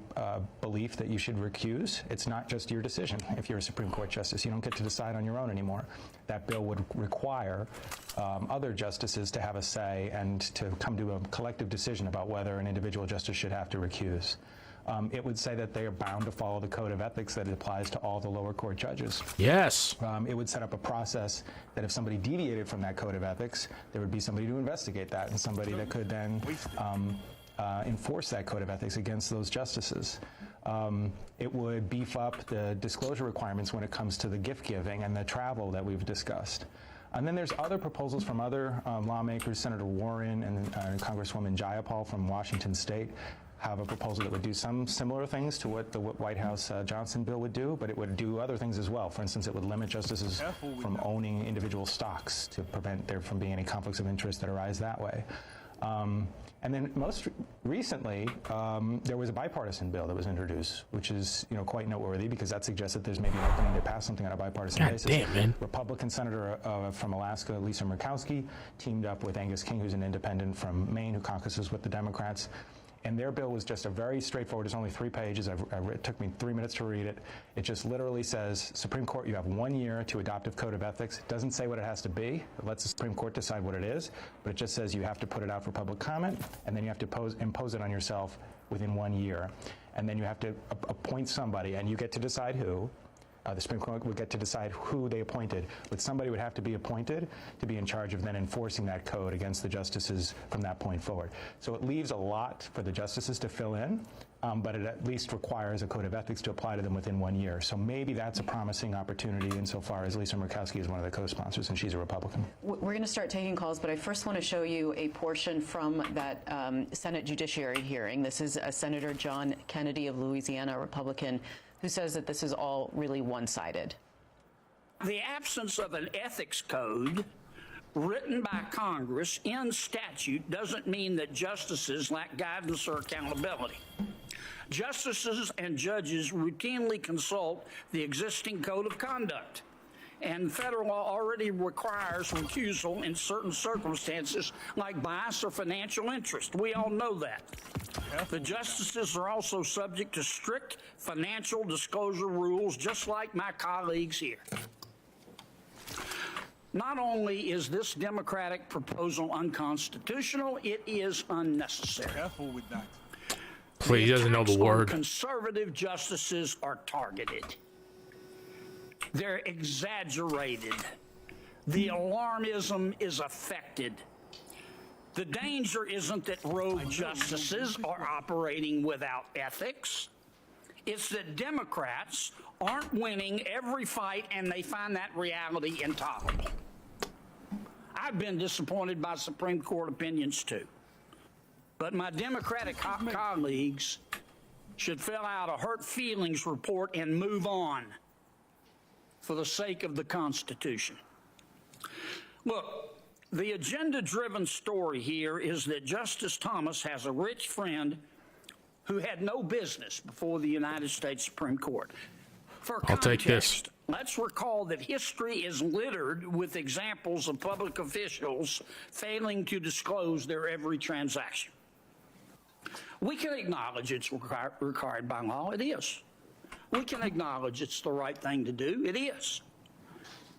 belief that you should recuse, it's not just your decision. If you're a Supreme Court justice, you don't get to decide on your own anymore. That bill would require other justices to have a say and to come to a collective decision about whether an individual justice should have to recuse. It would say that they are bound to follow the code of ethics that applies to all the lower court judges. Yes. It would set up a process that if somebody deviated from that code of ethics, there would be somebody to investigate that and somebody that could then enforce that code of ethics against those justices. It would beef up the disclosure requirements when it comes to the gift giving and the travel that we've discussed. And then there's other proposals from other lawmakers. Senator Warren and Congresswoman Jayapal from Washington State have a proposal that would do some similar things to what the White House Johnson bill would do, but it would do other things as well. For instance, it would limit justices from owning individual stocks to prevent there from being any conflicts of interest that arise that way. And then most recently, there was a bipartisan bill that was introduced, which is quite noteworthy because that suggests that there's maybe an opening to pass something on a bipartisan basis. Damn, man. Republican Senator from Alaska, Lisa Murkowski, teamed up with Angus King, who's an independent from Maine, who caucuses with the Democrats. And their bill was just a very straightforward, it's only 3 pages. It took me 3 minutes to read it. It just literally says, Supreme Court, you have 1 year to adopt a code of ethics. It doesn't say what it has to be. It lets the Supreme Court decide what it is, but it just says you have to put it out for public comment, and then you have to impose it on yourself within 1 year. And then you have to appoint somebody, and you get to decide who. The Supreme Court would get to decide who they appointed, but somebody would have to be appointed to be in charge of then enforcing that code against the justices from that point forward. So it leaves a lot for the justices to fill in, but it at least requires a code of ethics to apply to them within 1 year. So maybe that's a promising opportunity insofar as Lisa Murkowski is one of the co-sponsors and she's a Republican. We're going to start taking calls, but I first want to show you a portion from that Senate Judiciary hearing. This is Senator John Kennedy of Louisiana, a Republican, who says that this is all really one-sided. The absence of an ethics code written by Congress in statute doesn't mean that justices lack guidance or accountability. Justices and judges routinely consult the existing code of conduct, and federal law already requires recusal in certain circumstances like bias or financial interest. We all know that. The justices are also subject to strict financial disclosure rules, just like my colleagues here. Not only is this Democratic proposal unconstitutional, it is unnecessary. Careful with that. Please, he doesn't know the word. Conservative justices are targeted. They're exaggerated. The alarmism is affected. The danger isn't that rogue justices are operating without ethics. It's that Democrats aren't winning every fight and they find that reality intolerable. I've been disappointed by Supreme Court opinions too. But my Democratic colleagues should fill out a hurt feelings report and move on for the sake of the Constitution. Look, the agenda-driven story here is that Justice Thomas has a rich friend who had no business before the United States Supreme Court. For context, I'll take this. Let's recall that history is littered with examples of public officials failing to disclose their every transaction. We can acknowledge it's required by law. It is. We can acknowledge it's the right thing to do. It is.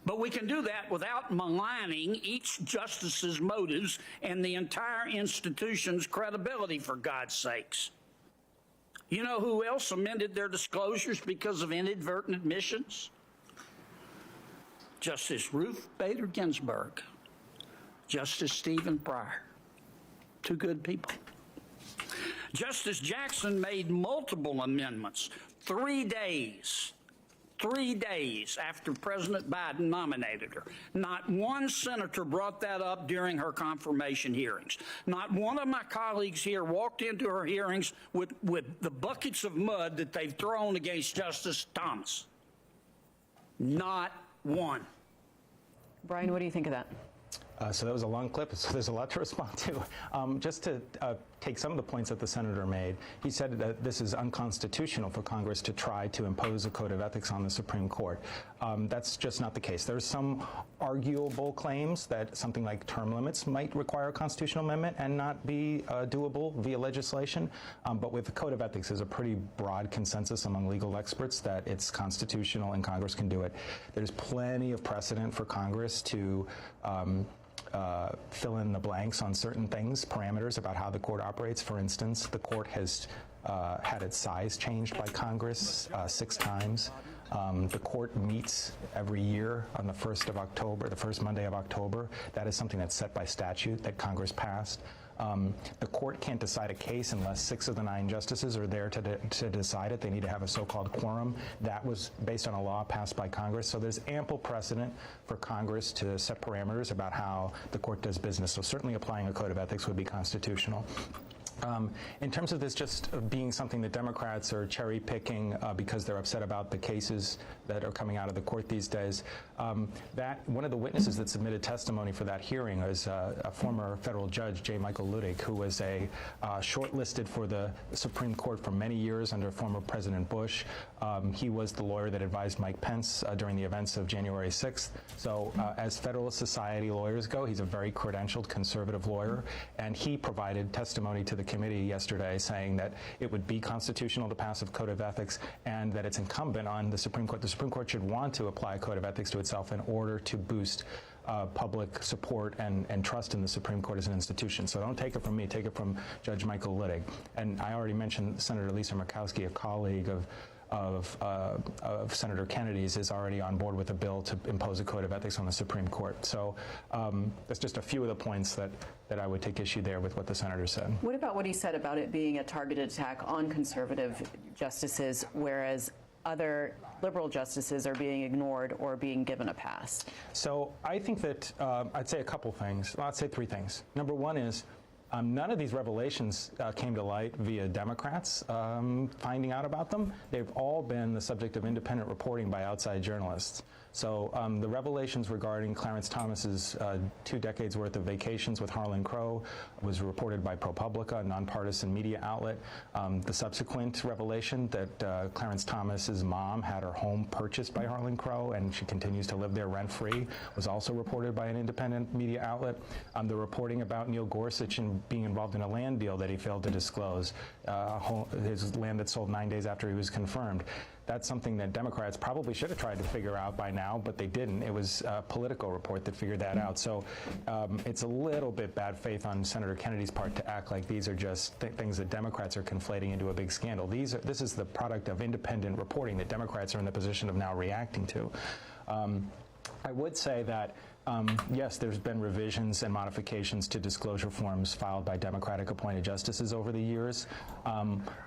But we can do that without maligning each justice's motives and the entire institution's credibility, for God's sakes. You know who else amended their disclosures because of inadvertent admissions? Justice Ruth Bader Ginsburg, Justice Stephen Breyer. Two good people. Justice Jackson made multiple amendments 3 days after President Biden nominated her. Not one senator brought that up during her confirmation hearings. Not one of my colleagues here walked into her hearings with the buckets of mud that they've thrown against Justice Thomas. Not one. Brian, what do you think of that? So that was a long clip, so there's a lot to respond to. Just to take some of the points that the senator made, he said that this is unconstitutional for Congress to try to impose a code of ethics on the Supreme Court. That's just not the case. There's some arguable claims that something like term limits might require a constitutional amendment and not be doable via legislation. But with the code of ethics, there's a pretty broad consensus among legal experts that it's constitutional and Congress can do it. There's plenty of precedent for Congress to fill in the blanks on certain things, parameters about how the court operates. For instance, the court has had its size changed by Congress 6 times. The court meets every year on the 1st of October, the first Monday of October. That is something that's set by statute that Congress passed. The court can't decide a case unless 6 of the 9 justices are there to decide it. They need to have a so-called quorum. That was based on a law passed by Congress. So there's ample precedent for Congress to set parameters about how the court does business. So certainly applying a code of ethics would be constitutional. In terms of this just being something that Democrats are cherry picking because they're upset about the cases that are coming out of the court these days, that one of the witnesses that submitted testimony for that hearing is a former federal judge, J. Michael Luttig, who was shortlisted for the Supreme Court for many years under former President Bush. He was the lawyer that advised Mike Pence during the events of January 6th. So as Federalist Society lawyers go, he's a very credentialed conservative lawyer, and he provided testimony to the committee yesterday saying that it would be constitutional to pass a code of ethics and that it's incumbent on the Supreme Court. The Supreme Court should want to apply a code of ethics to itself in order to boost public support and trust in the Supreme Court as an institution. So don't take it from me, take it from Judge Michael Luttig. And I already mentioned Senator Lisa Murkowski, a colleague of Senator Kennedy's, is already on board with a bill to impose a code of ethics on the Supreme Court. So that's just a few of the points that I would take issue there with what the senator said. What about what he said about it being a targeted attack on conservative justices, whereas other liberal justices are being ignored or being given a pass? So I think that I'd say a couple things. Well, I'd say 3 things. Number one is none of these revelations came to light via Democrats finding out about them. They've all been the subject of independent reporting by outside journalists. So the revelations regarding Clarence Thomas's 2 decades worth of vacations with Harlan Crow was reported by ProPublica, a nonpartisan media outlet. The subsequent revelation that Clarence Thomas's mom had her home purchased by Harlan Crow and she continues to live there rent-free was also reported by an independent media outlet. The reporting about Neil Gorsuch and being involved in a land deal that he failed to disclose, his land that sold 9 days after he was confirmed. That's something that Democrats probably should have tried to figure out by now, but they didn't. It was a Politico report that figured that out. So it's a little bit bad faith on Senator Kennedy's part to act like these are just things that Democrats are conflating into a big scandal. This is the product of independent reporting that Democrats are in the position of now reacting to. I would say that yes, there's been revisions and modifications to disclosure forms filed by Democratic appointed justices over the years.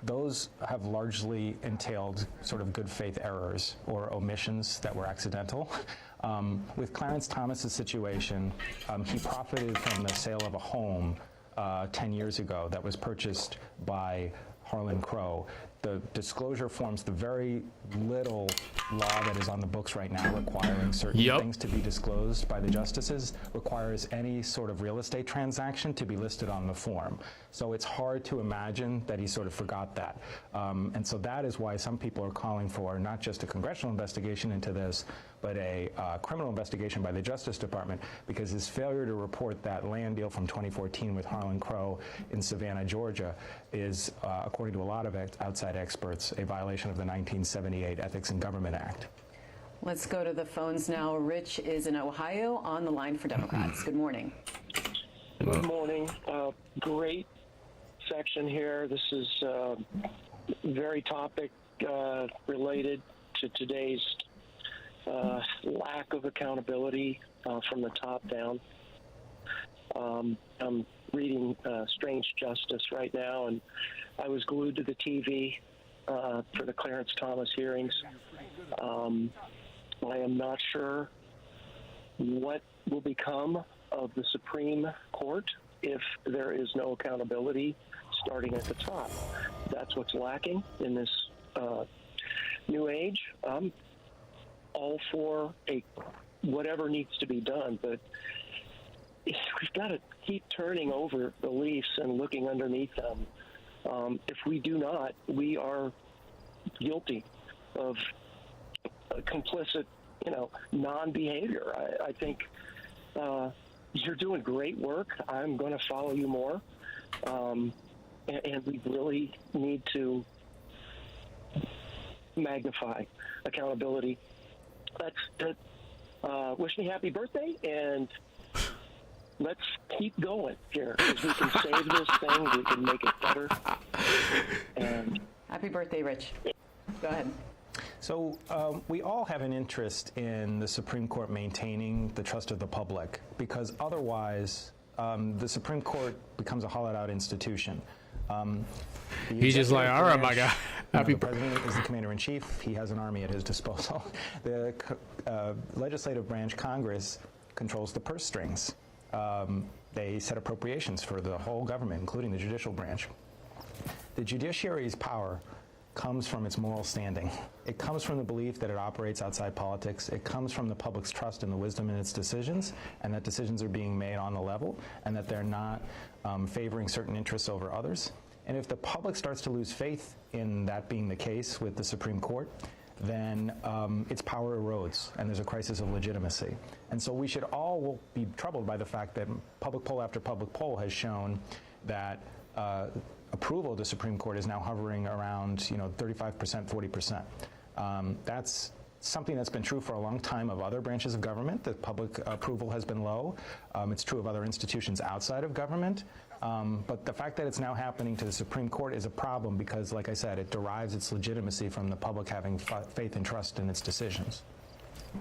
Those have largely entailed sort of good faith errors or omissions that were accidental. With Clarence Thomas's situation, he profited from the sale of a home 10 years ago that was purchased by Harlan Crow. The disclosure forms, the very little law that is on the books right now requiring certain things to be disclosed by the justices requires any sort of real estate transaction to be listed on the form. So it's hard to imagine that he sort of forgot that. And so that is why some people are calling for not just a congressional investigation into this, but a criminal investigation by the Justice Department, because his failure to report that land deal from 2014 with Harlan Crow in Savannah, Georgia, is, according to a lot of outside experts, a violation of the 1978 Ethics in Government Act. Let's go to the phones now. Rich is in Ohio on the line for Democrats. Good morning. Good morning. Great section here. This is very topic related to today's lack of accountability from the top down. I'm reading Strange Justice right now, and I was glued to the TV for the Clarence Thomas hearings. I am not sure what will become of the Supreme Court if there is no accountability starting at the top. That's what's lacking in this new age. I'm all for whatever needs to be done, but we've got to keep turning over the leaves and looking underneath them. If we do not, we are guilty of complicit, non-behavior. I think you're doing great work. I'm going to follow you more. And we really need to magnify accountability. Wish me happy birthday, and let's keep going here. Because we can save this thing, we can make it better. And happy birthday, Rich. Go ahead. So we all have an interest in the Supreme Court maintaining the trust of the public, because otherwise the Supreme Court becomes a hollowed-out institution. He's just like, all right, my guy. The president is the commander-in-chief. He has an army at his disposal. The legislative branch, Congress, controls the purse strings. They set appropriations for the whole government, including the judicial branch. The judiciary's power comes from its moral standing. It comes from the belief that it operates outside politics. It comes from the public's trust in the wisdom in its decisions, and that decisions are being made on the level, and that they're not favoring certain interests over others. And if the public starts to lose faith in that being the case with the Supreme Court, then its power erodes, and there's a crisis of legitimacy. And so we should all be troubled by the fact that public poll after public poll has shown that approval of the Supreme Court is now hovering around 35%, 40%. That's something that's been true for a long time of other branches of government. The public approval has been low. It's true of other institutions outside of government. But the fact that it's now happening to the Supreme Court is a problem because, like I said, it derives its legitimacy from the public having faith and trust in its decisions.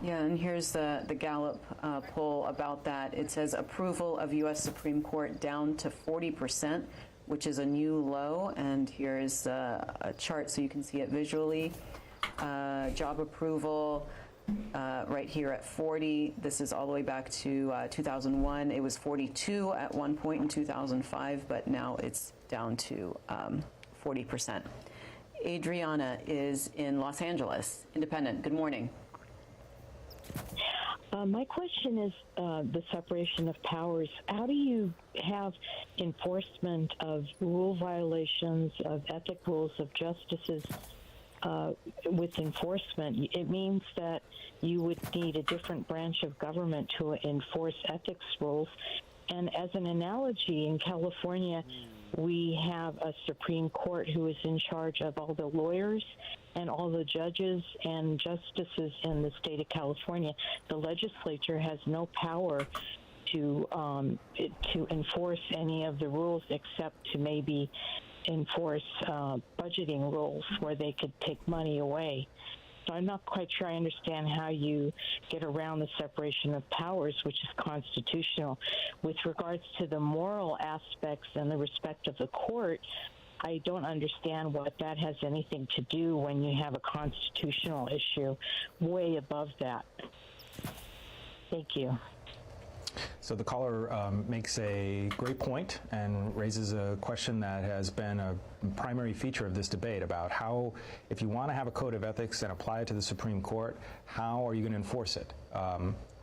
Yeah, and here's the Gallup poll about that. It says approval of U.S. Supreme Court down to 40%, which is a new low. And here's a chart so you can see it visually. Job approval right here at 40. This is all the way back to 2001. It was 42 at one point in 2005, but now it's down to 40%. Adriana is in Los Angeles, independent. Good morning. My question is the separation of powers. How do you have enforcement of rule violations, of ethic rules of justices with enforcement? It means that you would need a different branch of government to enforce ethics rules. And as an analogy, in California, we have a Supreme Court who is in charge of all the lawyers and all the judges and justices in the state of California. The legislature has no power to enforce any of the rules except to maybe enforce budgeting rules where they could take money away. So I'm not quite sure I understand how you get around the separation of powers, which is constitutional. With regards to the moral aspects and the respect of the court, I don't understand what that has anything to do when you have a constitutional issue way above that. Thank you. So the caller makes a great point and raises a question that has been a primary feature of this debate about how, if you want to have a code of ethics and apply it to the Supreme Court, how are you going to enforce it?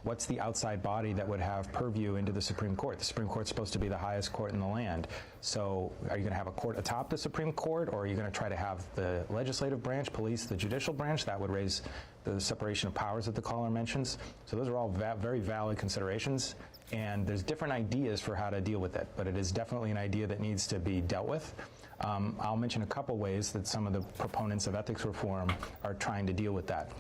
What's the outside body that would have purview into the Supreme Court? The Supreme Court's supposed to be the highest court in the land. So are you going to have a court atop the Supreme Court, or are you going to try to have the legislative branch police the judicial branch? That would raise the separation of powers that the caller mentions. So those are all very valid considerations, and there's different ideas for how to deal with it, but it is definitely an idea that needs to be dealt with. I'll mention a couple ways that some of the proponents of ethics reform are trying to deal with that.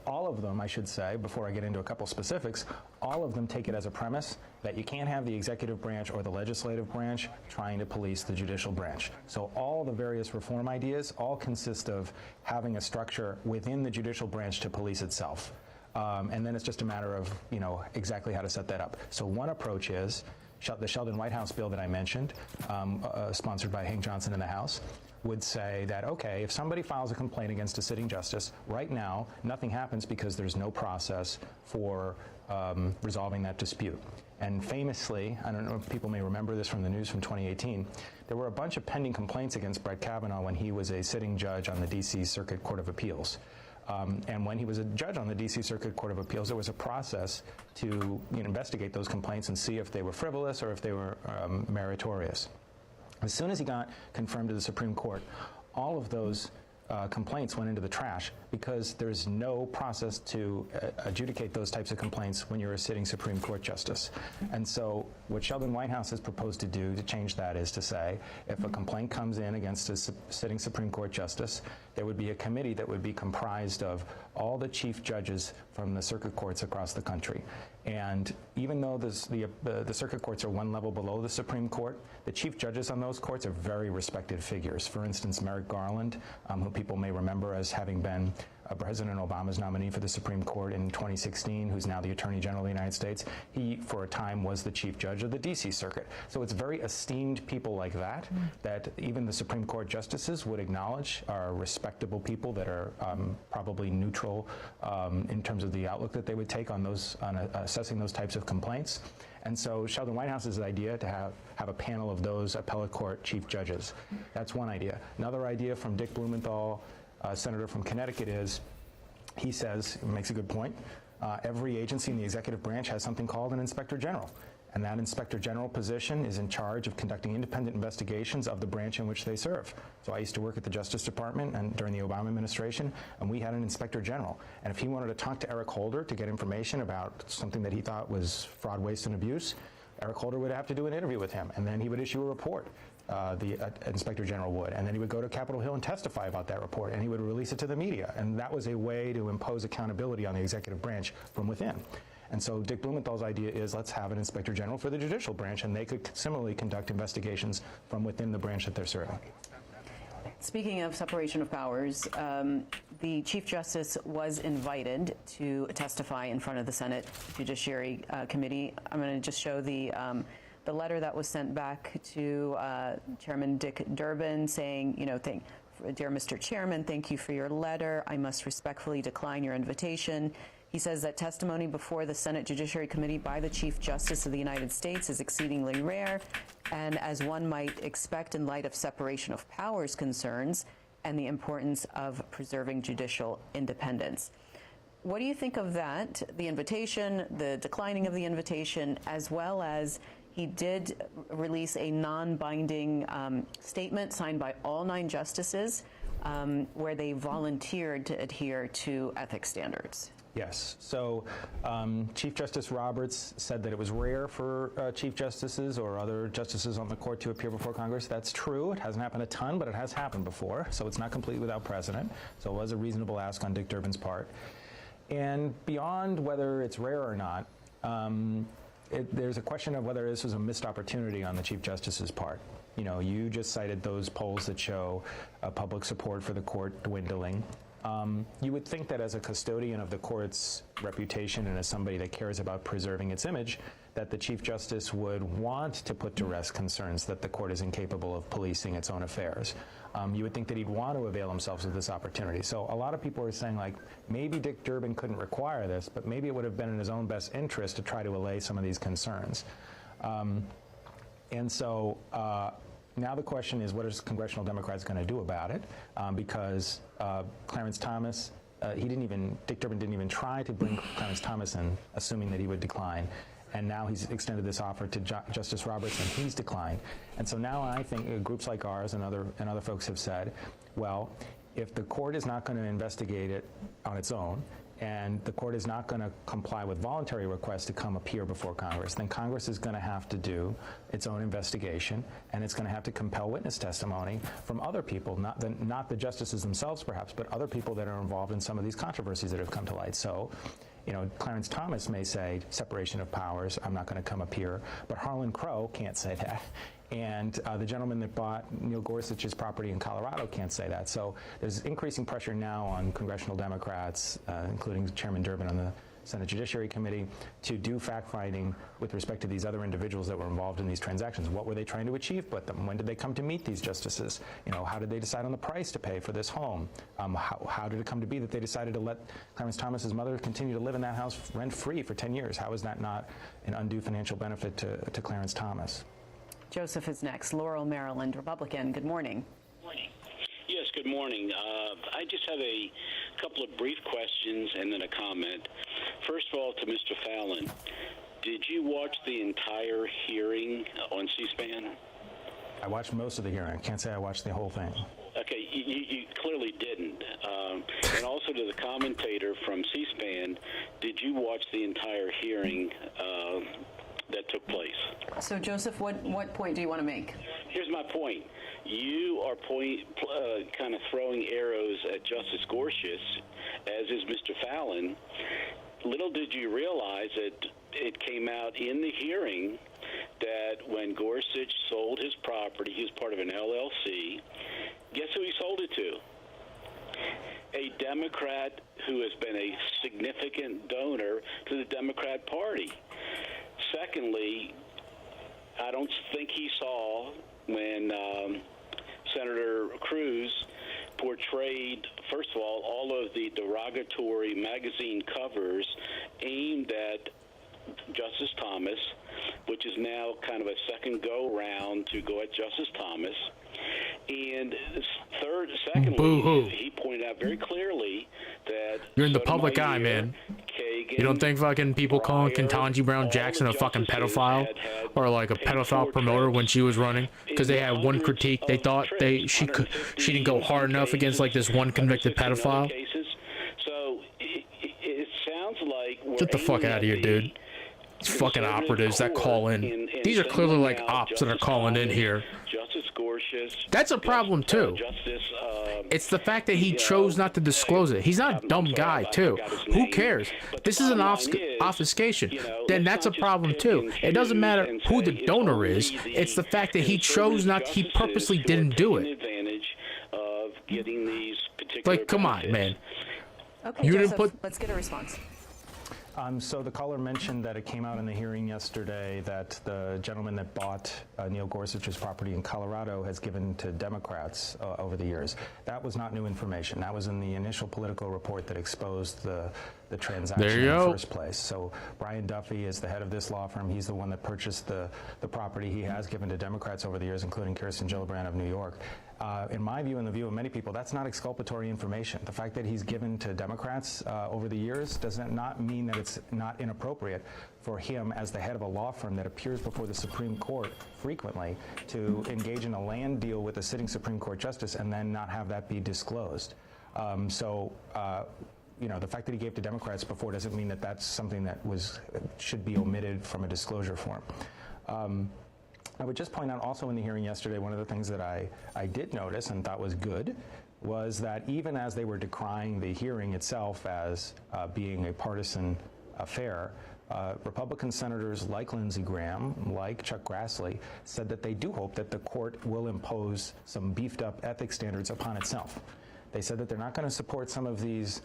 All of them, I should say, before I get into a couple specifics, all of them take it as a premise that you can't have the executive branch or the legislative branch trying to police the judicial branch. So all the various reform ideas all consist of having a structure within the judicial branch to police itself. And then it's just a matter of, exactly how to set that up. So one approach is the Sheldon Whitehouse bill that I mentioned, sponsored by Hank Johnson in the House, would say that, okay, if somebody files a complaint against a sitting justice, right now, nothing happens because there's no process for resolving that dispute. And famously, I don't know if people may remember this from the news from 2018, there were a bunch of pending complaints against Brett Kavanaugh when he was a sitting judge on the D.C. Circuit Court of Appeals. And when he was a judge on the D.C. Circuit Court of Appeals, there was a process to investigate those complaints and see if they were frivolous or if they were meritorious. As soon as he got confirmed to the Supreme Court, all of those complaints went into the trash because there's no process to adjudicate those types of complaints when you're a sitting Supreme Court justice. And so what Sheldon Whitehouse has proposed to do to change that is to say, if a complaint comes in against a sitting Supreme Court justice, there would be a committee that would be comprised of all the chief judges from the circuit courts across the country. And even though the circuit courts are one level below the Supreme Court, the chief judges on those courts are very respected figures. For instance, Merrick Garland, who people may remember as having been President Obama's nominee for the Supreme Court in 2016, who's now the Attorney General of the United States. He, for a time, was the chief judge of the D.C. Circuit. So it's very esteemed people like that, that even the Supreme Court justices would acknowledge are respectable people that are probably neutral in terms of the outlook that they would take on assessing those types of complaints. And so Sheldon Whitehouse's idea to have a panel of those appellate court chief judges. That's one idea. Another idea from Dick Blumenthal, senator from Connecticut, is he says, makes a good point, every agency in the executive branch has something called an inspector general. And that inspector general position is in charge of conducting independent investigations of the branch in which they serve. So I used to work at the Justice Department and during the Obama administration, and we had an inspector general. And if he wanted to talk to Eric Holder to get information about something that he thought was fraud, waste, and abuse, Eric Holder would have to do an interview with him, and then he would issue a report. The inspector general would, and then he would go to Capitol Hill and testify about that report, and he would release it to the media. And that was a way to impose accountability on the executive branch from within. And so Dick Blumenthal's idea is, let's have an inspector general for the judicial branch, and they could similarly conduct investigations from within the branch that they're serving. Speaking of separation of powers, the Chief Justice was invited to testify in front of the Senate Judiciary Committee. I'm going to just show the letter that was sent back to Chairman Dick Durbin saying, dear Mr. Chairman, thank you for your letter. I must respectfully decline your invitation. He says that testimony before the Senate Judiciary Committee by the Chief Justice of the United States is exceedingly rare, and as one might expect in light of separation of powers concerns and the importance of preserving judicial independence. What do you think of that, the invitation, the declining of the invitation, as well as he did release a non-binding statement signed by all 9 justices where they volunteered to adhere to ethics standards? Yes. So Chief Justice Roberts said that it was rare for Chief Justices or other justices on the court to appear before Congress. That's true. It hasn't happened a ton, but it has happened before. So it's not completely without precedent. So it was a reasonable ask on Dick Durbin's part. And beyond whether it's rare or not, there's a question of whether this was a missed opportunity on the Chief Justice's part. You just cited those polls that show public support for the court dwindling. You would think that as a custodian of the court's reputation and as somebody that cares about preserving its image, that the Chief Justice would want to put to rest concerns that the court is incapable of policing its own affairs. You would think that he'd want to avail himself of this opportunity. So a lot of people are saying, like, maybe Dick Durbin couldn't require this, but maybe it would have been in his own best interest to try to allay some of these concerns. And so now the question is, what are congressional Democrats going to do about it? Because Clarence Thomas, Dick Durbin didn't even try to bring Clarence Thomas in, assuming that he would decline. And now he's extended this offer to Justice Roberts, and he's declined. And so now I think groups like ours and other folks have said, well, if the court is not going to investigate it on its own, and the court is not going to comply with voluntary requests to come appear before Congress, then Congress is going to have to do its own investigation, and it's going to have to compel witness testimony from other people, not the justices themselves perhaps, but other people that are involved in some of these controversies that have come to light. So, Clarence Thomas may say, separation of powers, I'm not going to come appear, but Harlan Crow can't say that. And the gentleman that bought Neil Gorsuch's property in Colorado can't say that. So there's increasing pressure now on congressional Democrats, including Chairman Durbin on the Senate Judiciary Committee, to do fact-finding with respect to these other individuals that were involved in these transactions. What were they trying to achieve with them? When did they come to meet these justices? How did they decide on the price to pay for this home? How did it come to be that they decided to let Clarence Thomas's mother continue to live in that house rent-free for 10 years? How is that not an undue financial benefit to Clarence Thomas? Joseph is next. Laurel, Maryland, Republican. Good morning. Morning. Yes, good morning. I just have a A couple of brief questions and then a comment. First of all, to Mr. Fallon, did you watch the entire hearing on C-SPAN? I watched most of the hearing. I can't say I watched the whole thing. Okay, you clearly didn't. And also to the commentator from C-SPAN, did you watch the entire hearing that took place? So, Joseph, what point do you want to make? Here's my point. You are kind of throwing arrows at Justice Gorsuch, as is Mr. Fallon. Little did you realize that it came out in the hearing that when Gorsuch sold his property, he was part of an LLC. Guess who he sold it to? A Democrat who has been a significant donor to the Democrat Party. Secondly, I don't think he saw when Senator Cruz portrayed, first of all of the derogatory magazine covers aimed at Justice Thomas, which is now kind of a second go-round to go at Justice Thomas. And secondly, he pointed out very clearly that you're in the public eye, man. Kagan, You don't think fucking people calling Ketanji Brown Jackson a fucking pedophile or like a pedophile promoter when she was running because they had one critique, they thought she didn't go hard enough against like this one convicted pedophile? So it sounds like Get the fuck out of here, dude. It's fucking operatives that call in. These are clearly like ops that are calling in here. Justice Gorsuch. That's a problem too. It's the fact that he chose not to disclose it. He's not a dumb guy too. Who cares? This is an obfuscation. Then that's a problem too. It doesn't matter who the donor is. It's the fact that he chose not. He purposely didn't do it. Like, come on, man. Okay, You Joseph, didn't put. let's get a response. So the caller mentioned that it came out in the hearing yesterday that the gentleman that bought Neil Gorsuch's property in Colorado has given to Democrats over the years. That was not new information. That was in the initial Politico report that exposed the transaction in the first place. So Brian Duffy is the head of this law firm. He's the one that purchased the property. He has given to Democrats over the years, including Kirsten Gillibrand of New York. In my view and the view of many people, that's not exculpatory information. The fact that he's given to Democrats over the years does not mean that it's not inappropriate for him as the head of a law firm that appears before the Supreme Court frequently to engage in a land deal with a sitting Supreme Court justice and then not have that be disclosed. You know, the fact that he gave to Democrats before doesn't mean that that's something that should be omitted from a disclosure form. I would just point out also in the hearing yesterday, one of the things that I did notice and thought was good was that even as they were decrying the hearing itself as being a partisan affair, Republican senators like Lindsey Graham, like Chuck Grassley, said that they do hope that the court will impose some beefed up ethics standards upon itself. They said that they're not going to support some of these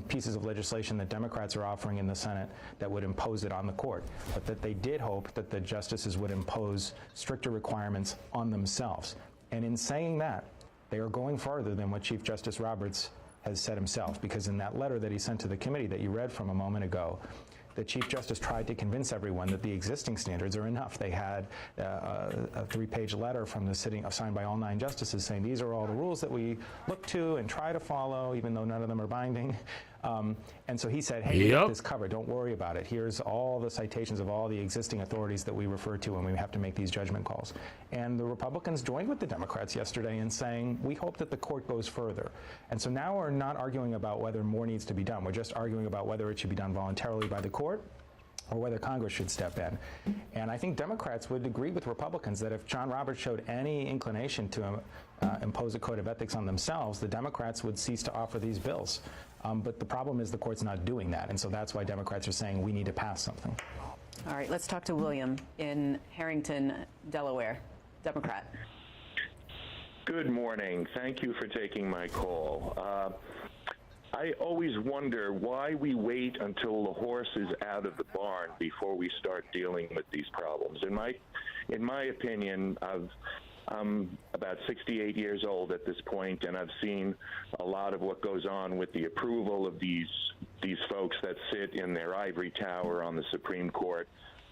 pieces of legislation that Democrats are offering in the Senate that would impose it on the court, but that they did hope that the justices would impose stricter requirements on themselves. And in saying that, they are going farther than what Chief Justice Roberts has said himself, because in that letter that he sent to the committee that you read from a moment ago, the Chief Justice tried to convince everyone that the existing standards are enough. They had a 3-page letter from the sitting, signed by all 9 justices, saying these are all the rules that we look to and try to follow, even though none of them are binding. And so he said, hey, we got this covered. Don't worry about it. Here's all the citations of all the existing authorities that we refer to when we have to make these judgment calls. And the Republicans joined with the Democrats yesterday in saying, we hope that the court goes further. And so now we're not arguing about whether more needs to be done. We're just arguing about whether it should be done voluntarily by the court or whether Congress should step in. And I think Democrats would agree with Republicans that if John Roberts showed any inclination to impose a code of ethics on themselves, the Democrats would cease to offer these bills. But the problem is the court's not doing that, and so that's why Democrats are saying we need to pass something. All right, let's talk to William in Harrington, Delaware, Democrat. Good morning. Thank you for taking my call. I always wonder why we wait until the horse is out of the barn before we start dealing with these problems. In my opinion, I'm about 68 years old at this point, and I've seen a lot of what goes on with the approval of these folks that sit in their ivory tower on the Supreme Court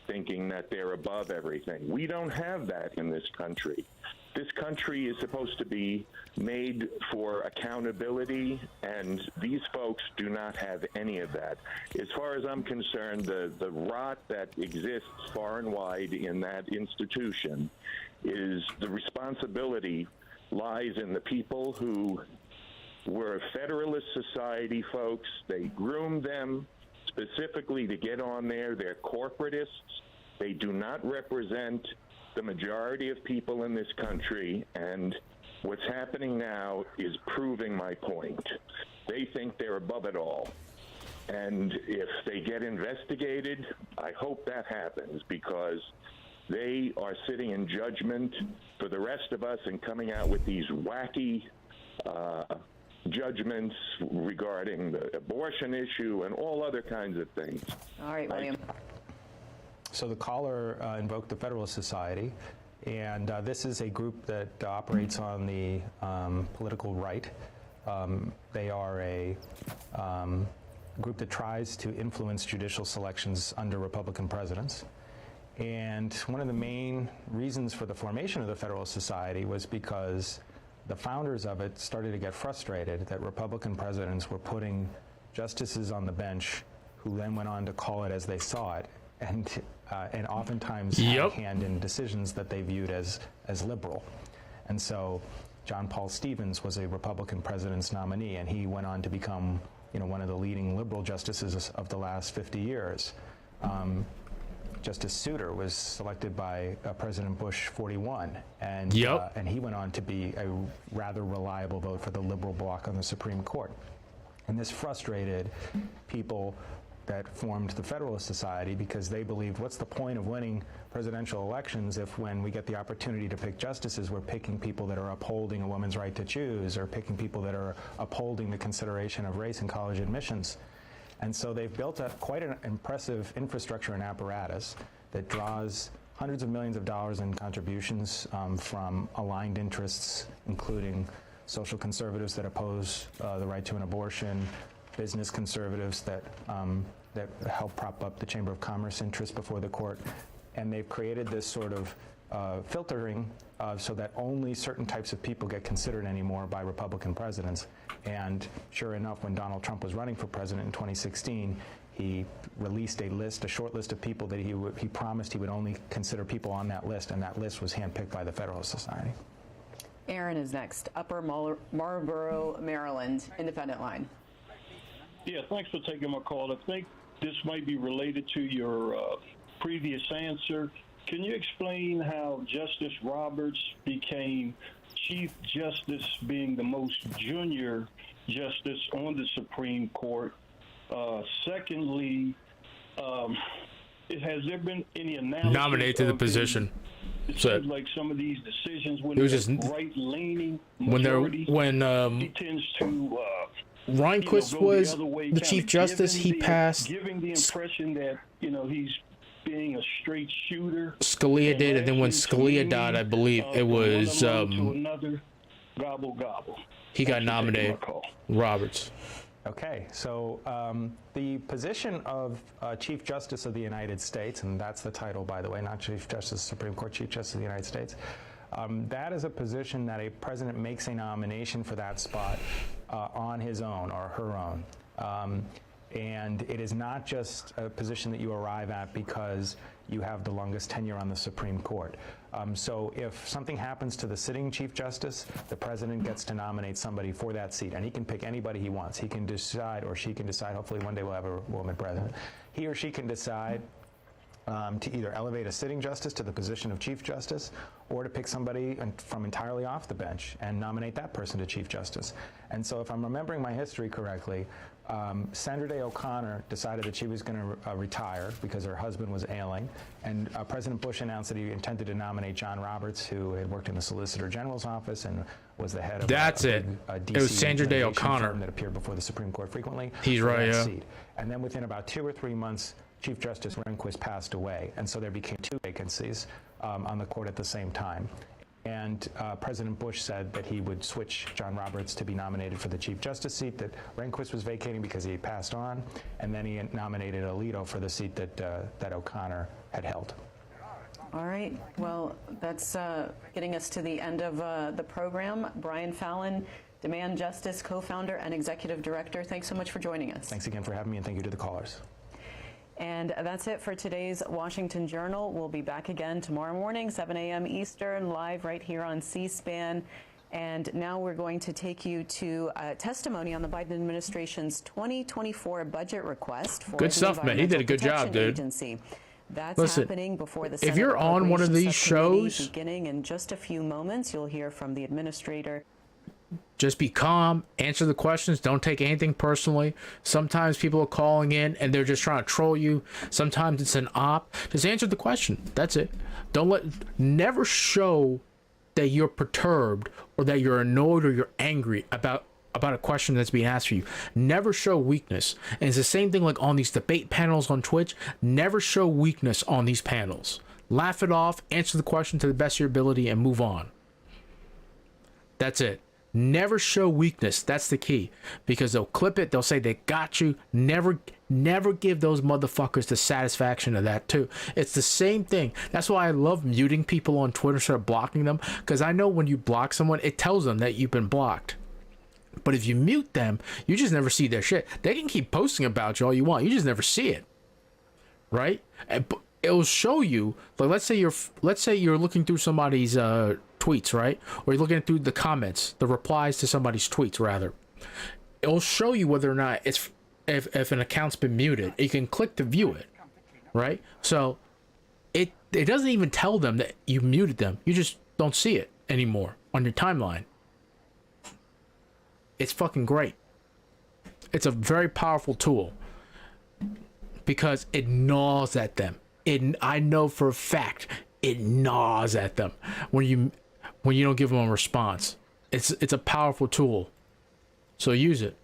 thinking that they're above everything. We don't have that in this country. This country is supposed to be made for accountability, and these folks do not have any of that. As far as I'm concerned, the rot that exists far and wide in that institution is the responsibility lies in the people who were Federalist Society folks. They groomed them specifically to get on there. They're corporatists. They do not represent the majority of people in this country, and what's happening now is proving my point. They think they're above it all. And if they get investigated, I hope that happens, because they are sitting in judgment for the rest of us and coming out with these wacky judgments regarding the abortion issue and all other kinds of things. All right, William. So the caller invoked the Federalist Society, and this is a group that operates on the political right. They are a group that tries to influence judicial selections under Republican presidents. And one of the main reasons for the formation of the Federalist Society was because the founders of it started to get frustrated that Republican presidents were putting justices on the bench who then went on to call it as they saw it, and oftentimes had a hand in decisions that they viewed as liberal. And so John Paul Stevens was a Republican president's nominee, and he went on to become, one of the leading liberal justices of the last 50 years. Justice Souter was selected by President Bush 41, and he went on to be a rather reliable vote for the liberal bloc on the Supreme Court. And this frustrated people that formed the Federalist Society, because they believed, what's the point of winning presidential elections if when we get the opportunity to pick justices, we're picking people that are upholding a woman's right to choose, or picking people that are upholding the consideration of race in college admissions. And so they've built up quite an impressive infrastructure and apparatus that draws hundreds of millions of dollars in contributions from aligned interests, including social conservatives that oppose the right to an abortion, business conservatives that help prop up the Chamber of Commerce interests before the court. And they've created this sort of filtering so that only certain types of people get considered anymore by Republican presidents. And sure enough, when Donald Trump was running for president in 2016, he released a short list of people that he promised he would only consider people on that list, and that list was handpicked by the Federalist Society. Aaron is next. Upper Marlboro, Maryland, independent line. Yeah, thanks for taking my call. I think this might be related to your previous answer. Can you explain how Justice Roberts became Chief Justice, being the most junior justice on the Supreme Court? Secondly, has there been any analysis nominated to the position? It seems like some of these decisions, when it was just just right-leaning when he tends to Rehnquist was the Chief Justice, he passed. Giving the impression that he's being a straight shooter. Scalia did, and then when Scalia died, I believe it was another gobble. He got nominated. Roberts. Okay, so the position of Chief Justice of the United States, and that's the title, by the way, not Chief Justice of the Supreme Court, Chief Justice of the United States, that is a position that a president makes a nomination for that spot on his own or her own. And it is not just a position that you arrive at because you have the longest tenure on the Supreme Court. So if something happens to the sitting Chief Justice, the president gets to nominate somebody for that seat, and he can pick anybody he wants. He can decide, or she can decide, hopefully one day we'll have a woman president, he or she can decide to either elevate a sitting justice to the position of Chief Justice, or to pick somebody from entirely off the bench and nominate that person to Chief Justice. And so if I'm remembering my history correctly, Sandra Day O'Connor decided that she was going to retire because her husband was ailing, and President Bush announced that he intended to nominate John Roberts, who had worked in the Solicitor General's office and was the head of it was Sandra Day O'Connor that appeared before the Supreme Court frequently. He's right, yeah. Seat. And then within about 2 or 3 months, Chief Justice Rehnquist passed away, and so there became 2 vacancies on the court at the same time. And President Bush said that he would switch John Roberts to be nominated for the Chief Justice seat that Rehnquist was vacating because he had passed on, and then he nominated Alito for the seat that O'Connor had held. All right. Well, that's getting us to the end of the program. Brian Fallon, Demand Justice co-founder and executive director. Thanks so much for joining us. Thanks again for having me, and thank you to the callers. And that's it for today's Washington Journal. We'll be back again tomorrow morning, 7 a.m. Eastern, live right here on C-SPAN. And now we're going to take you to testimony on the Biden administration's 2024 budget request for good stuff, man. He did a good job, dude. Agency. That's Listen, happening before the if Senate you're on one of these Appropriations Subcommittee. shows, Beginning in just a few moments, you'll hear from the administrator. just be calm, answer the questions, don't take anything personally. Sometimes people are calling in and they're just trying to troll you. Sometimes it's an op. Just answer the question. That's it. Never show that you're perturbed or that you're annoyed or you're angry about a question that's being asked for you. Never show weakness. And it's the same thing like on these debate panels on Twitch. Never show weakness on these panels. Laugh it off, answer the question to the best of your ability, and move on. That's it. Never show weakness. That's the key. Because they'll clip it. They'll say they got you. Never give those motherfuckers the satisfaction of that too. It's the same thing. That's why I love muting people on Twitter instead of blocking them. Because I know when you block someone, it tells them that you've been blocked. But if you mute them, you just never see their shit. They can keep posting about you all you want. You just never see it. Right? And it'll show you, like, let's say you're looking through somebody's tweets, right? Or you're looking through the comments, the replies to somebody's tweets, rather. It'll show you whether or not it's if an account's been muted. You can click to view it, right? So it doesn't even tell them that you muted them. You just don't see it anymore on your timeline. It's fucking great. It's a very powerful tool because it gnaws at them. I know for a fact it gnaws at them when you don't give them a response. It's a powerful tool, so use it.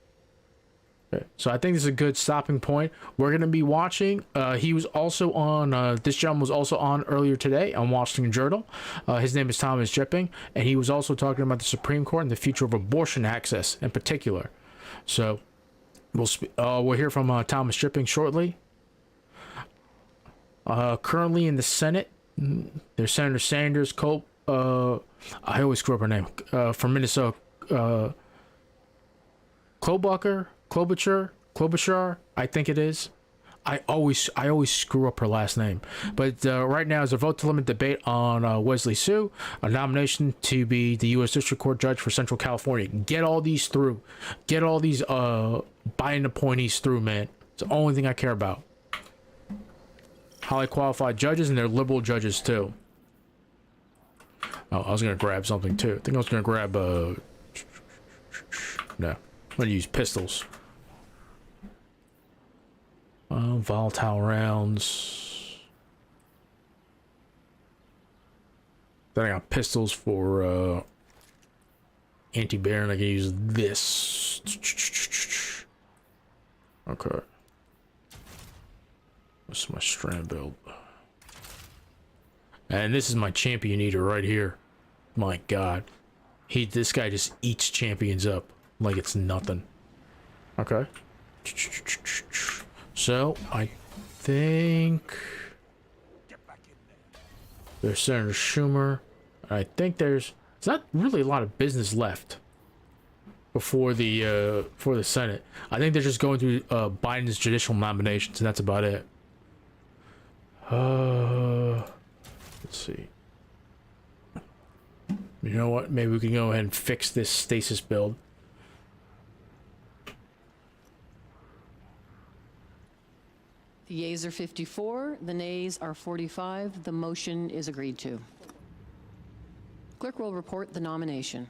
Okay. So I think this is a good stopping point. We're gonna be watching. He was also on. This gentleman was also on earlier today on Washington Journal. His name is Thomas Jipping, and he was also talking about the Supreme Court and the future of abortion access in particular. So we'll hear from Thomas Jipping shortly. Currently in the Senate, there's Senator Sanders, I always screw up her name, from Minnesota, Klobuchar, I think it is. I always screw up her last name. But right now is a vote to limit debate on Wesley Su, a nomination to be the U.S. District Court Judge for Central California. Get all these through. Get all these Biden appointees through, man. It's the only thing I care about. Highly qualified judges, and they're liberal judges too. Oh, I was gonna grab something too. I think I was gonna grab no. I'm gonna use pistols. Volatile rounds. Then I got pistols for anti-bear, and I can use this. Okay. This is my strand build. And this is my champion eater right here. My God. This guy just eats champions up like it's nothing. Okay. So, I think there's Senator Schumer. I think there's not really a lot of business left before the Senate. I think they're just going through Biden's judicial nominations, and that's about it. Let's see. You know what? Maybe we can go ahead and fix this stasis build. The yeas are 54, the nays are 45. The motion is agreed to. Clerk will report the nomination.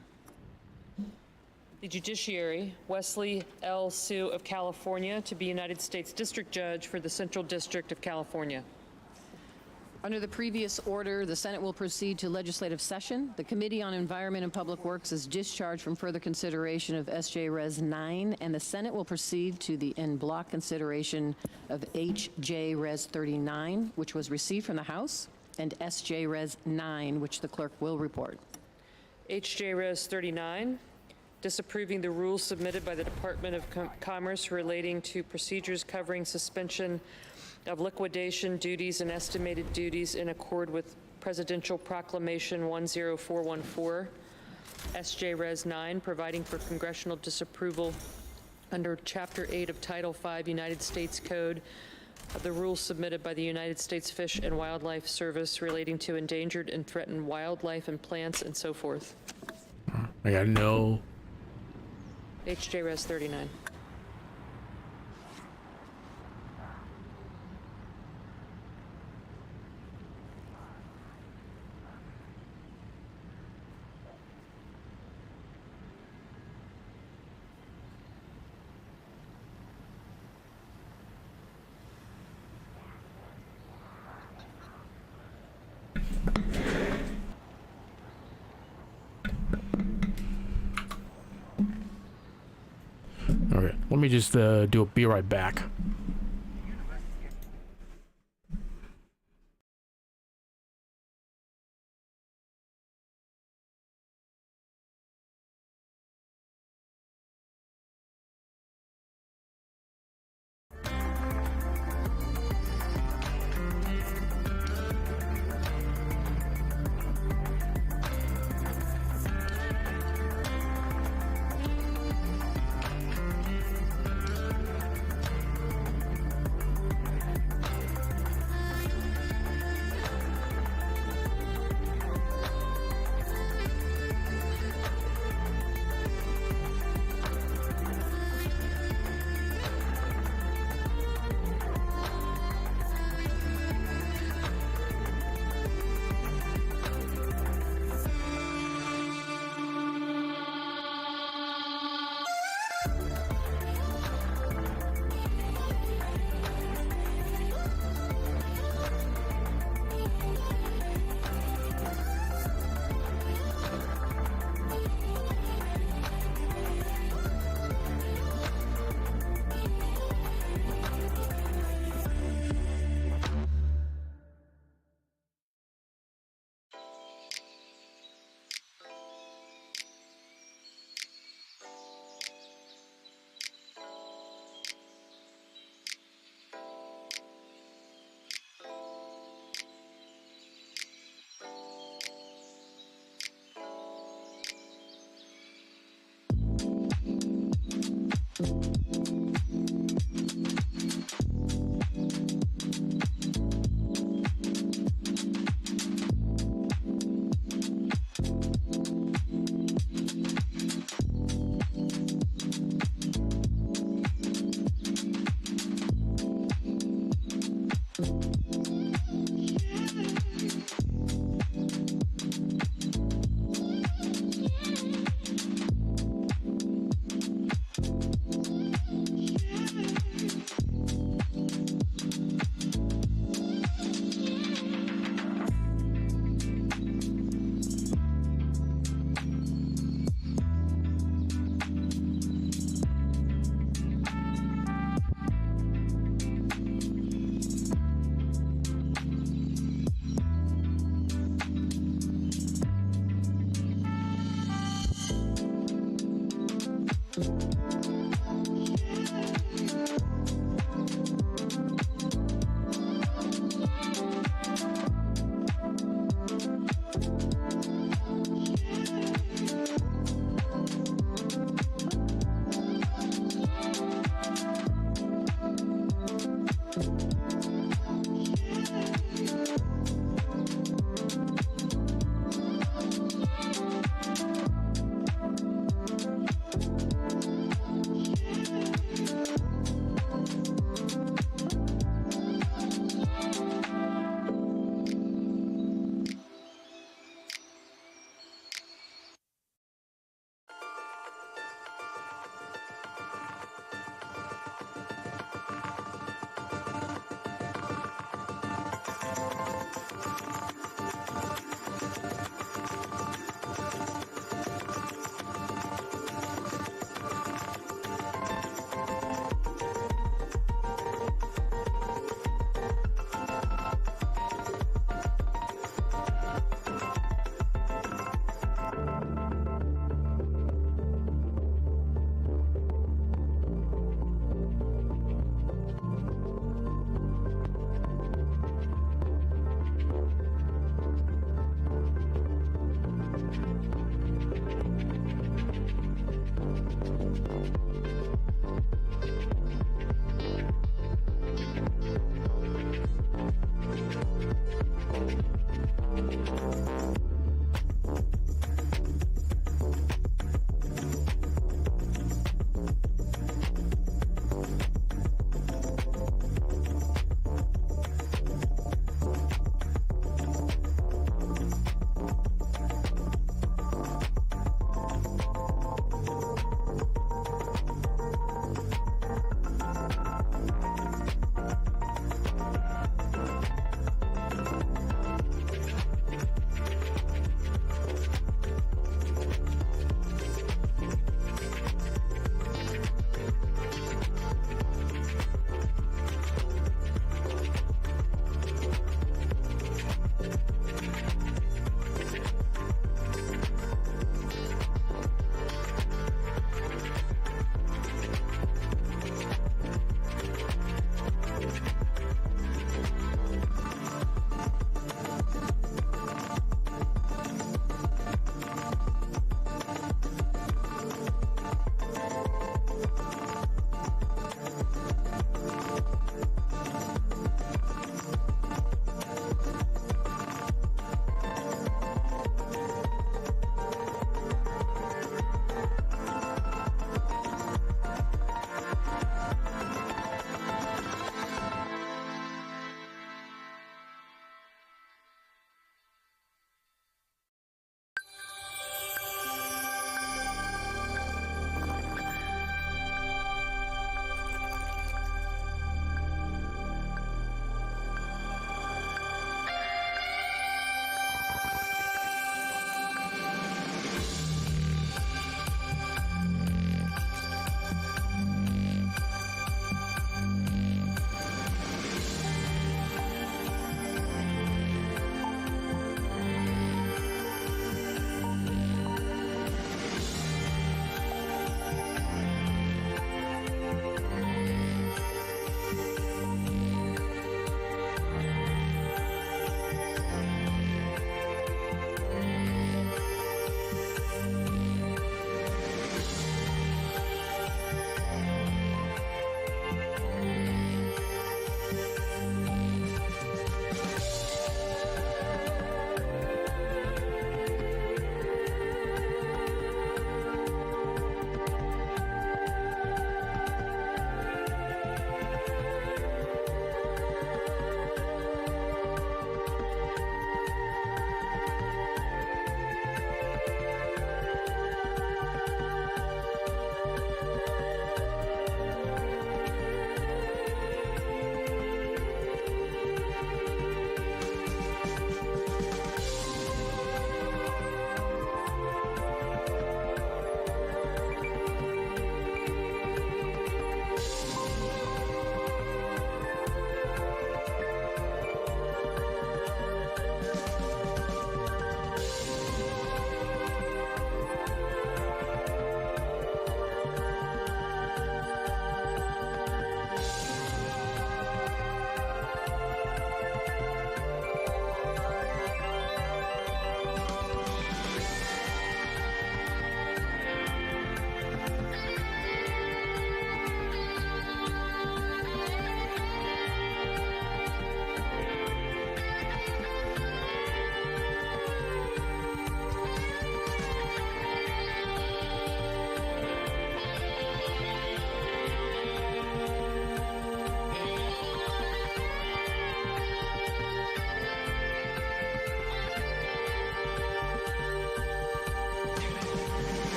The judiciary, Wesley L. Su of California, to be United States District Judge for the Central District of California. Under the previous order, the Senate will proceed to legislative session. The Committee on Environment and Public Works is discharged from further consideration of SJ Res 9, and the Senate will proceed to the en bloc consideration of HJ Res 39, which was received from the House, and SJ Res 9, which the clerk will report. HJ Res 39, disapproving the rules submitted by the Department of Commerce relating to procedures covering suspension of liquidation duties and estimated duties in accord with Presidential Proclamation 10414, SJ Res 9, providing for congressional disapproval under Chapter 8 of Title 5 United States Code of the rules submitted by the United States Fish and Wildlife Service relating to endangered and threatened wildlife and plants and so forth. I got no. HJ Res 39. Okay, let me just be right back.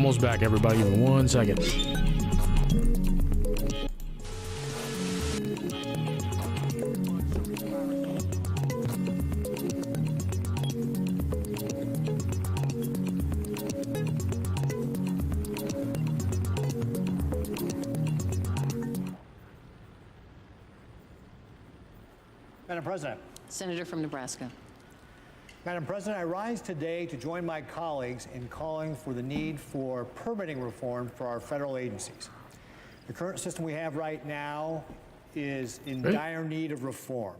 Almost back, everybody. Give me 1 second. Madam President. Senator from Nebraska. Madam President, I rise today to join my colleagues in calling for the need for permitting reform for our federal agencies. The current system we have right now is in dire need of reform.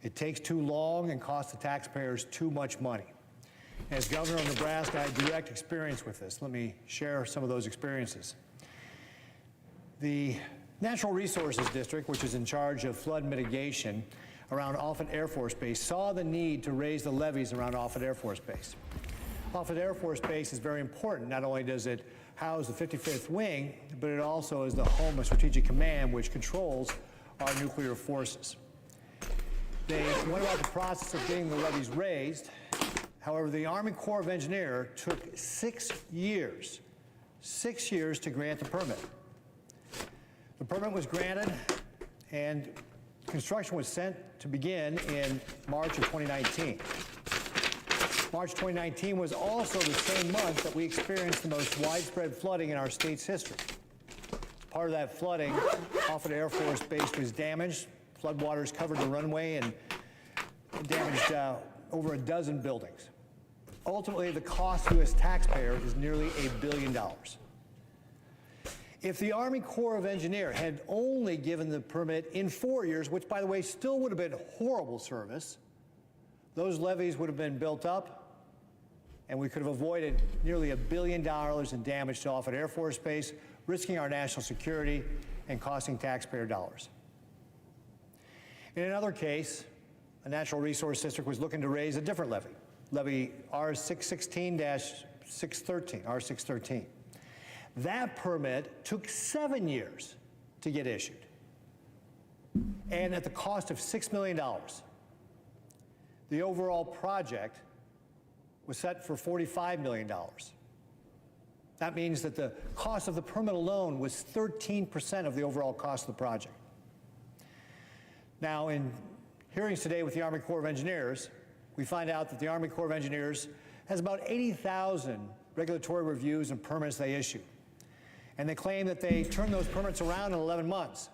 It takes too long and costs the taxpayers too much money. As governor of Nebraska, I have direct experience with this. Let me share some of those experiences. The Natural Resources District, which is in charge of flood mitigation around Offutt Air Force Base, saw the need to raise the levees around Offutt Air Force Base. Offutt Air Force Base is very important. Not only does it house the 55th Wing, but it also is the home of Strategic Command, which controls our nuclear forces. They went about the process of getting the levees raised. However, the Army Corps of Engineers took 6 years to grant the permit. The permit was granted, and construction was sent to begin in March of 2019. March 2019 was also the same month that we experienced the most widespread flooding in our state's history. Part of that flooding, Offutt Air Force Base was damaged. Floodwaters covered the runway and damaged over a dozen buildings. Ultimately, the cost to U.S. taxpayers is nearly $1 billion. If the Army Corps of Engineers had only given the permit in 4 years, which, by the way, still would have been horrible service, those levees would have been built up, and we could have avoided nearly $1 billion in damage to Offutt Air Force Base, risking our national security and costing taxpayer dollars. In another case, a natural resource district was looking to raise a different levee, levee R616-613, R613. That permit took 7 years to get issued, and at the cost of $6 million. The overall project was set for $45 million. That means that the cost of the permit alone was 13% of the overall cost of the project. Now, in hearings today with the Army Corps of Engineers, we find out that the Army Corps of Engineers has about 80,000 regulatory reviews and permits they issue. And they claim that they turn those permits around in 11 months.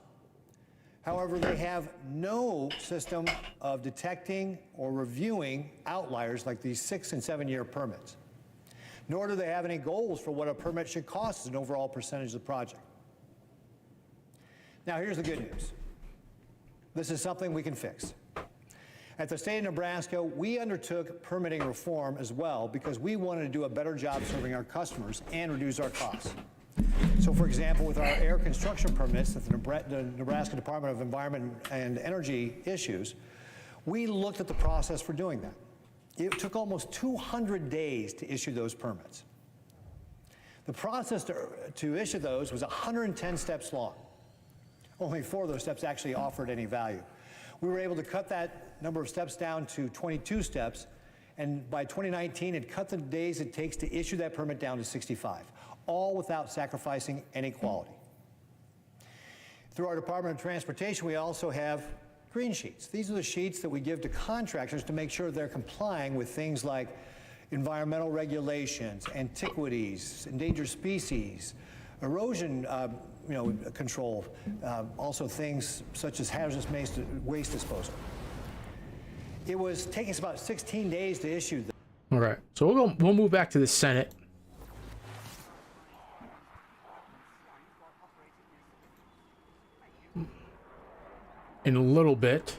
However, they have no system of detecting or reviewing outliers like these 6- and 7-year permits. Nor do they have any goals for what a permit should cost as an overall percentage of the project. Now, here's the good news. This is something we can fix. At the state of Nebraska, we undertook permitting reform as well because we wanted to do a better job serving our customers and reduce our costs. So, for example, with our air construction permits that the Nebraska Department of Environment and Energy issues, we looked at the process for doing that. It took almost 200 days to issue those permits. The process to issue those was 110 steps long. Only 4 of those steps actually offered any value. We were able to cut that number of steps down to 22 steps, and by 2019, it cut the days it takes to issue that permit down to 65, all without sacrificing any quality. Through our Department of Transportation, we also have green sheets. These are the sheets that we give to contractors to make sure they're complying with things like environmental regulations, antiquities, endangered species, erosion control, also things such as hazardous waste disposal. It was taking us about 16 days to issue them. All right, so we'll move back to the Senate. In a little bit.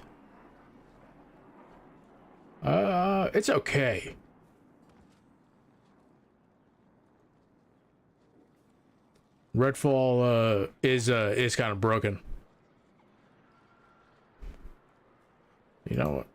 It's okay. Redfall is kind of broken. You know what?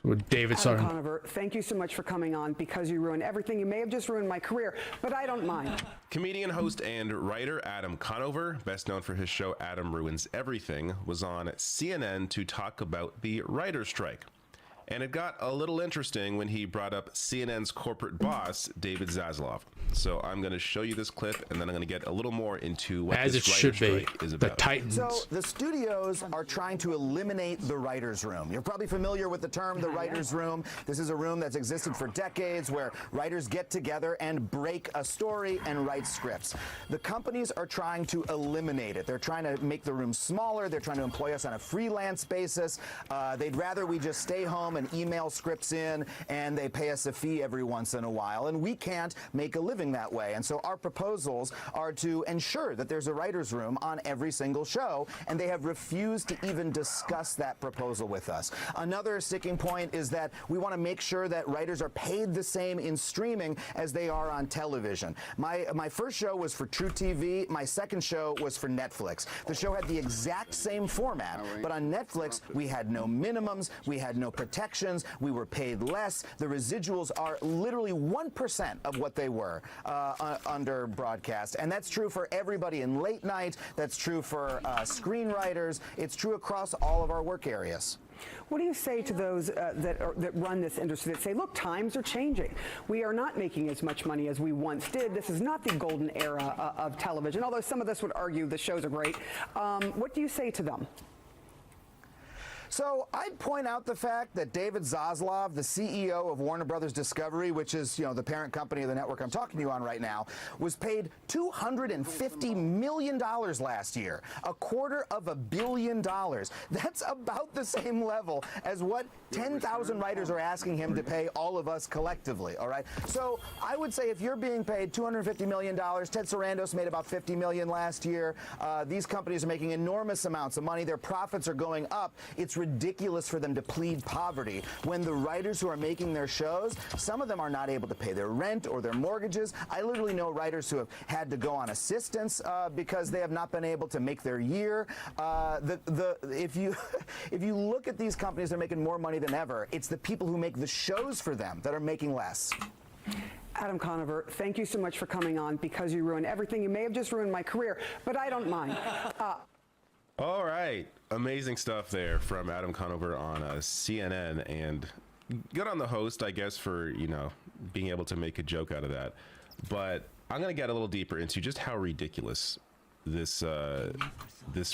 With David Adam Conover, thank you so much for coming on. Because you ruined everything. You may have just ruined my career, but I don't mind. Comedian, host, and writer Adam Conover, best known for his show Adam Ruins Everything, was on CNN to talk about the writer's strike. And it got a little interesting when he brought up CNN's corporate boss, David Zaslav. So I'm going to show you this clip, and then I'm going to get a little more into what As this it should writer's be, strike is the about. Titans. So the studios are trying to eliminate the writer's room. You're probably familiar with the term the writer's room. This is a room that's existed for decades where writers get together and break a story and write scripts. The companies are trying to eliminate it. They're trying to make the room smaller. They're trying to employ us on a freelance basis. They'd rather we just stay home and email scripts in, and they pay us a fee every once in a while. And we can't make a living that way. And so our proposals are to ensure that there's a writer's room on every single show, and they have refused to even discuss that proposal with us. Another sticking point is that we want to make sure that writers are paid the same in streaming as they are on television. My first show was for True TV. My second show was for Netflix. The show had the exact same format, but on Netflix, we had no minimums, we had no protections, we were paid less. The residuals are literally 1% of what they were under broadcast. And that's true for everybody in late night. That's true for screenwriters. It's true across all of our work areas. What do you say to those that run this industry that say, look, times are changing. We are not making as much money as we once did. This is not the golden era of television, although some of us would argue the shows are great. What do you say to them? So I'd point out the fact that David Zaslav, the CEO of Warner Brothers Discovery, which is, the parent company of the network I'm talking to you on right now, was paid $250 million last year, $250 million. That's about the same level as what 10,000 writers are asking him to pay all of us collectively, all right? So I would say if you're being paid $250 million, Ted Sarandos made about $50 million last year. These companies are making enormous amounts of money. Their profits are going up. It's ridiculous for them to plead poverty when the writers who are making their shows, some of them are not able to pay their rent or their mortgages. I literally know writers who have had to go on assistance because they have not been able to make their year. If you look at these companies, they're making more money than ever. It's the people who make the shows for them that are making less. Adam Conover, thank you so much for coming on because you ruined everything. You may have just ruined my career, but I don't mind. All right. Amazing stuff there from Adam Conover on CNN, and good on the host, I guess, for, being able to make a joke out of that. But I'm going to get a little deeper into just how ridiculous this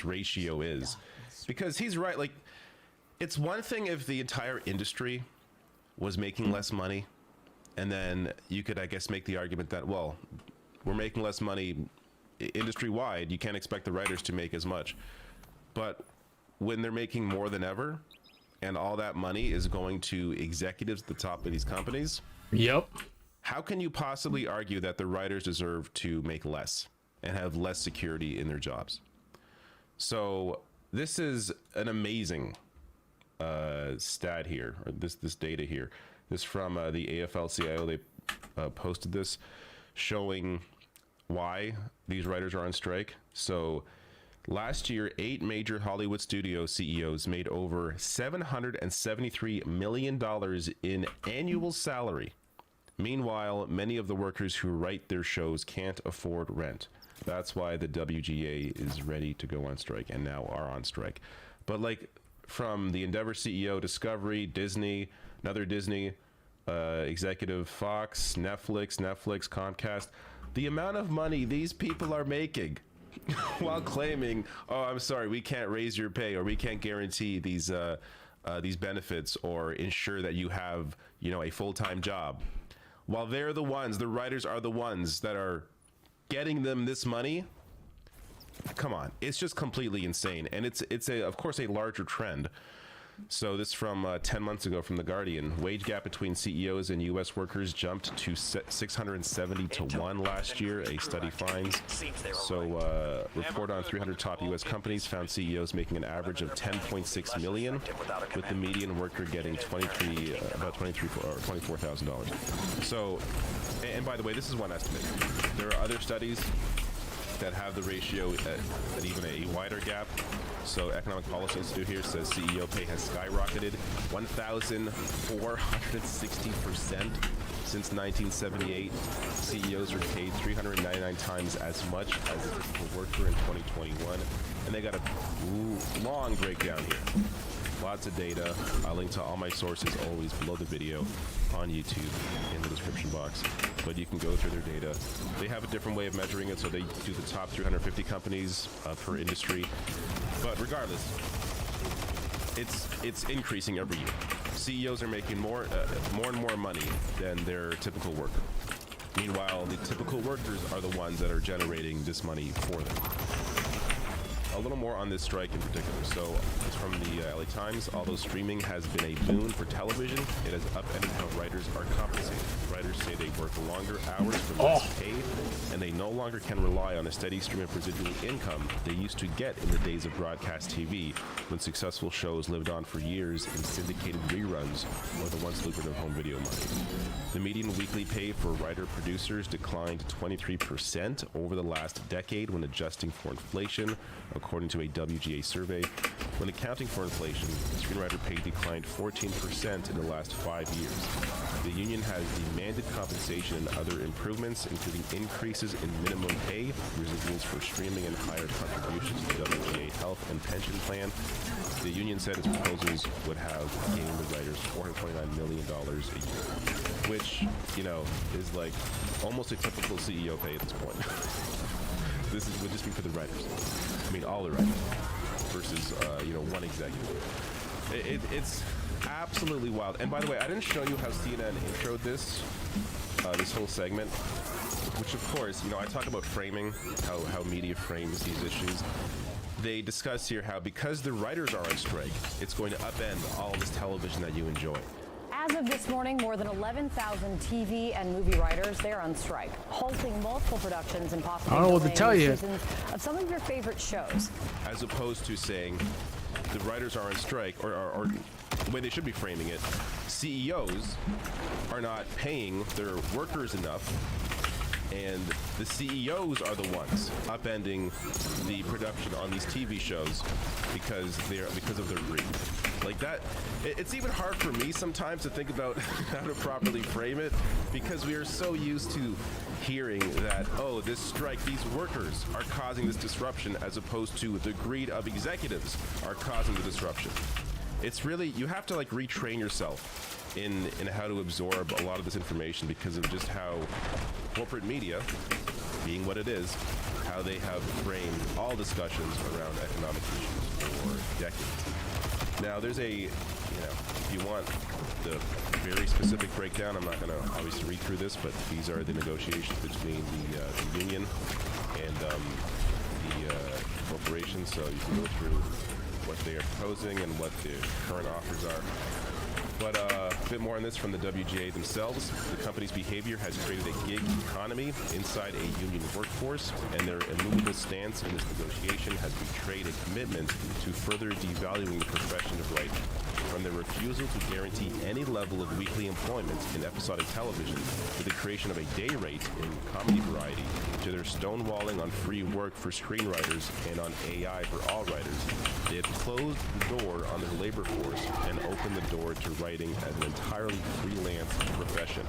ratio is, because he's right. Like, it's one thing if the entire industry was making less money, and then you could, I guess, make the argument that, well, we're making less money industry-wide. You can't expect the writers to make as much. But when they're making more than ever, and all that money is going to executives at the top of these companies, yep, how can you possibly argue that the writers deserve to make less and have less security in their jobs? So this is an amazing stat here, or this data here. This from the AFL-CIO. They posted this showing why these writers are on strike. So last year, 8 major Hollywood studio CEOs made over $773 million in annual salary. Meanwhile, many of the workers who write their shows can't afford rent. That's why the WGA is ready to go on strike and now are on strike. But from the Endeavor CEO, Discovery, Disney, another Disney executive, Fox, Netflix, Comcast, the amount of money these people are making while claiming, oh, I'm sorry, we can't raise your pay, or we can't guarantee these benefits or ensure that you have, a full-time job. While they're the writers are the ones that are getting them this money. Come on, it's just completely insane. And it's of course a larger trend. So this from 10 months ago from The Guardian. Wage gap between CEOs and U.S. workers jumped to 670 to 1 last year, a study finds. So report on 300 top U.S. companies found CEOs making an average of $10.6 million, with the median worker getting about $24,000. So, and by the way, this is one estimate. There are other studies that have the ratio at even a wider gap. So Economic Policy Institute here says CEO pay has skyrocketed 1,460% since 1978. CEOs are paid 399 times as much as a typical worker in 2021. And they got a long breakdown here. Lots of data. I'll link to all my sources always below the video on YouTube in the description box. but you can go through their data. They have a different way of measuring it, so they do the top 350 companies per industry. But regardless, it's increasing every year. CEOs are making more and more money than their typical worker. Meanwhile, the typical workers are the ones that are generating this money for them. A little more on this strike in particular. So it's from the LA Times. Although streaming has been a boon for television, it has upended how writers are compensated. Writers say they work longer hours for less pay, and they no longer can rely on a steady stream of residual income they used to get in the days of broadcast TV, when successful shows lived on for years in syndicated reruns or the once lucrative home video money. The median weekly pay for writer-producers declined 23% over the last decade when adjusting for inflation, according to a WGA survey. When accounting for inflation, screenwriter pay declined 14% in the last 5 years. The union has demanded compensation and other improvements, including increases in minimum pay, residuals for streaming, and higher contributions to the WGA health and pension plan. The union said its proposals would have gained the writers $429 million a year, which, you know, is like almost a typical CEO pay at this point. This would just be for the writers. I mean, all the writers versus, one executive. It's absolutely wild. And by the way, I didn't show you how CNN introed this whole segment, which of course, I talk about framing, how media frames these issues. They discuss here how because the writers are on strike, it's going to upend all this television that you enjoy. As of this morning, more than 11,000 TV and movie writers, they're on strike, halting multiple productions and possibly I don't know what to tell you. seasons of some of your favorite shows. As opposed to saying the writers are on strike, or the way they should be framing it, CEOs are not paying their workers enough, and the CEOs are the ones upending the production on these TV shows because of their greed. Like that, it's even hard for me sometimes to think about how to properly frame it, because we are so used to hearing that, oh, this strike, these workers are causing this disruption, as opposed to the greed of executives are causing the disruption. It's really, you have to like retrain yourself in how to absorb a lot of this information, because of just how corporate media, being what it is, how they have framed all discussions around economic issues for decades. Now, there's if you want the very specific breakdown, I'm not going to obviously read through this, but these are the negotiations between the union and the corporation, so you can go through what they are proposing and what the current offers are. But a bit more on this from the WGA themselves. The company's behavior has created a gig economy inside a union workforce, and their immovable stance in this negotiation has betrayed a commitment to further devaluing the profession of writing. From their refusal to guarantee any level of weekly employment in episodic television, to the creation of a day rate in comedy variety, to their stonewalling on free work for screenwriters and on AI for all writers, they have closed the door on their labor force and opened the door to writing as an entirely freelance profession.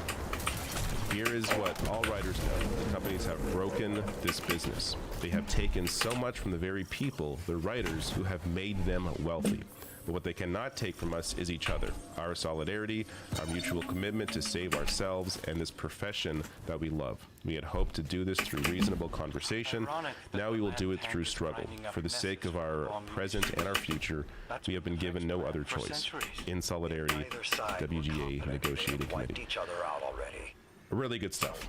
Here is what all writers know. The companies have broken this business. They have taken so much from the very people, the writers, who have made them wealthy. But what they cannot take from us is each other, our solidarity, our mutual commitment to save ourselves and this profession that we love. We had hoped to do this through reasonable conversation. Now we will do it through struggle. For the sake of our present and our future, we have been given no other choice. In solidarity, WGA Negotiating Committee. Really good stuff.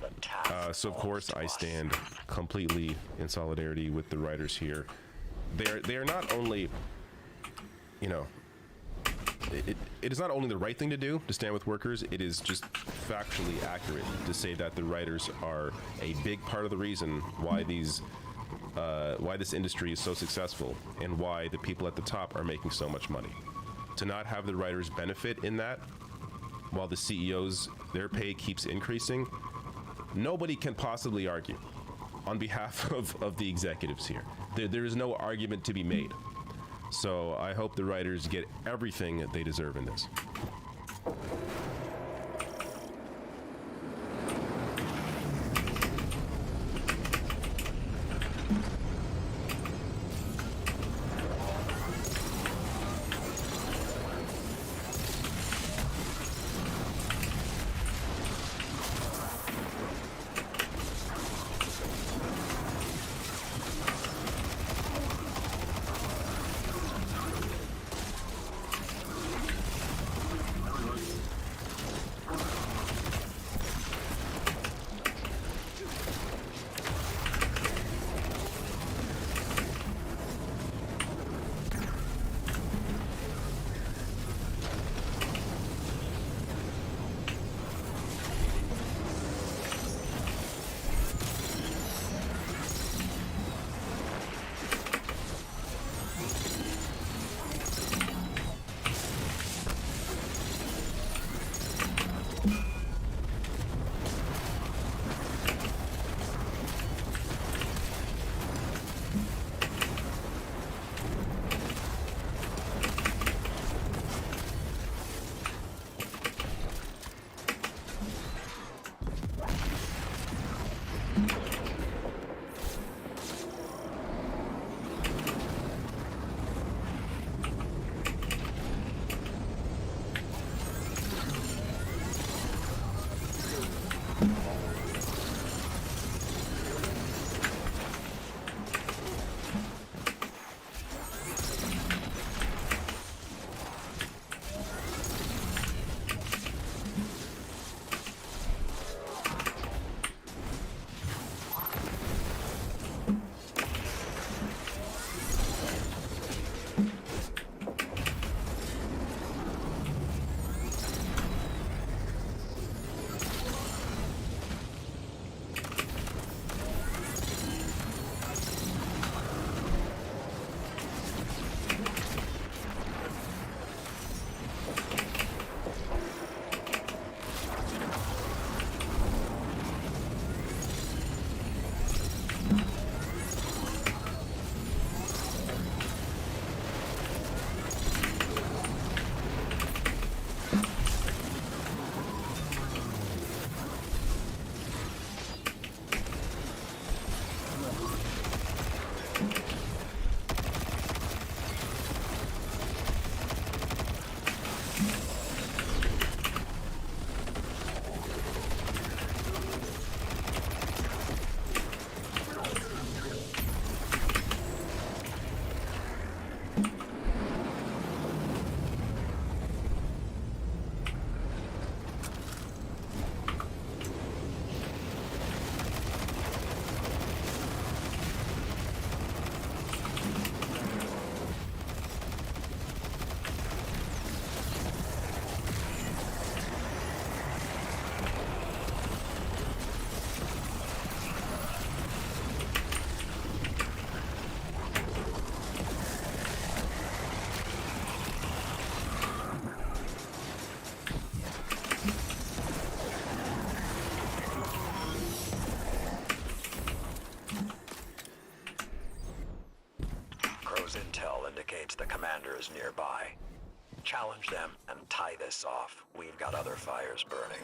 So of course I stand completely in solidarity with the writers here. They are not only, it is not only the right thing to do to stand with workers, it is just factually accurate to say that the writers are a big part of the reason why why this industry is so successful and why the people at the top are making so much money. To not have the writers benefit in that, while the CEOs, their pay keeps increasing, nobody can possibly argue on behalf of the executives here. There is no argument to be made. So I hope the writers get everything that they deserve in this. intel indicates the commander is nearby. Challenge them and tie this off. We've got other fires burning.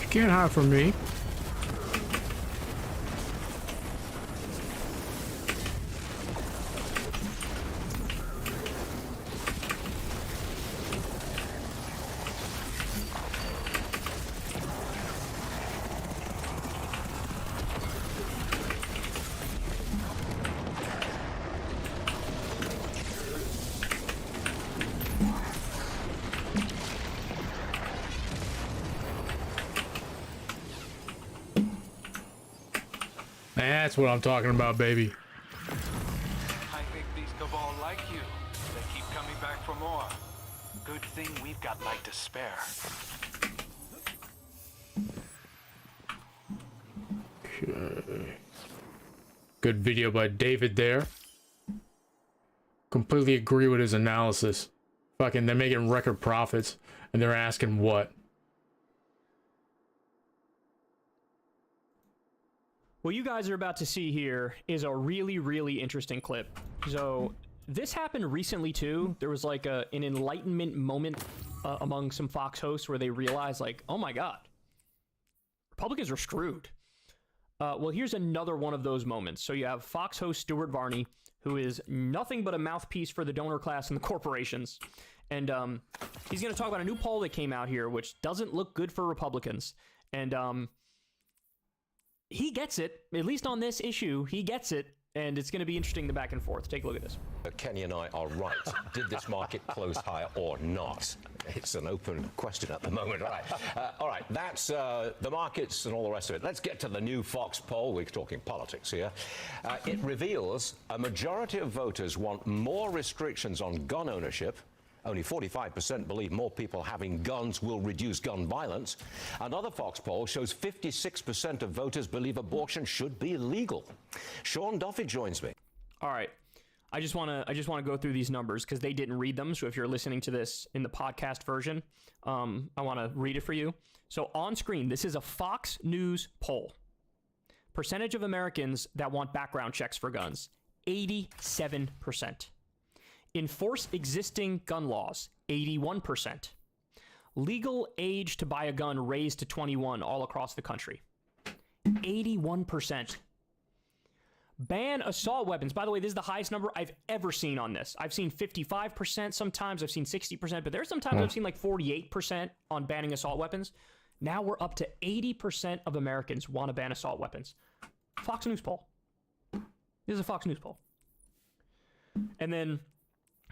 You can't hide from me. That's what I'm talking about, baby. I think these Cabal like you. They keep coming back for more. Good thing we've got light to spare. Okay. Good video by David there. Completely agree with his analysis. Fucking, they're making record profits, and they're asking what? What you guys are about to see here is a really, really interesting clip. So this happened recently too. There was like an enlightenment moment among some Fox hosts where they realized like, oh my God, Republicans are screwed. Well, here's another one of those moments. So you have Fox host Stuart Varney, who is nothing but a mouthpiece for the donor class and the corporations. And he's going to talk about a new poll that came out here, which doesn't look good for Republicans. And he gets it, at least on this issue, he gets it, and it's going to be interesting the back and forth. Take a look at this. Kenny and I are right. Did this market close higher or not? It's an open question at the moment. All right, that's the markets and all the rest of it. Let's get to the new Fox poll. We're talking politics here. It reveals a majority of voters want more restrictions on gun ownership. Only 45% believe more people having guns will reduce gun violence. Another Fox poll shows 56% of voters believe abortion should be legal. Sean Duffy joins me. All right. I just want to go through these numbers because they didn't read them. So if you're listening to this in the podcast version, I want to read it for you. So on screen, this is a Fox News poll. Percentage of Americans that want background checks for guns, 87%. Enforce existing gun laws, 81%. Legal age to buy a gun raised to 21 all across the country, 81%. Ban assault weapons. By the way, this is the highest number I've ever seen on this. I've seen 55% sometimes, I've seen 60%, but there's sometimes I've seen like 48% on banning assault weapons. Now we're up to 80% of Americans want to ban assault weapons. Fox News poll. This is a Fox News poll. And then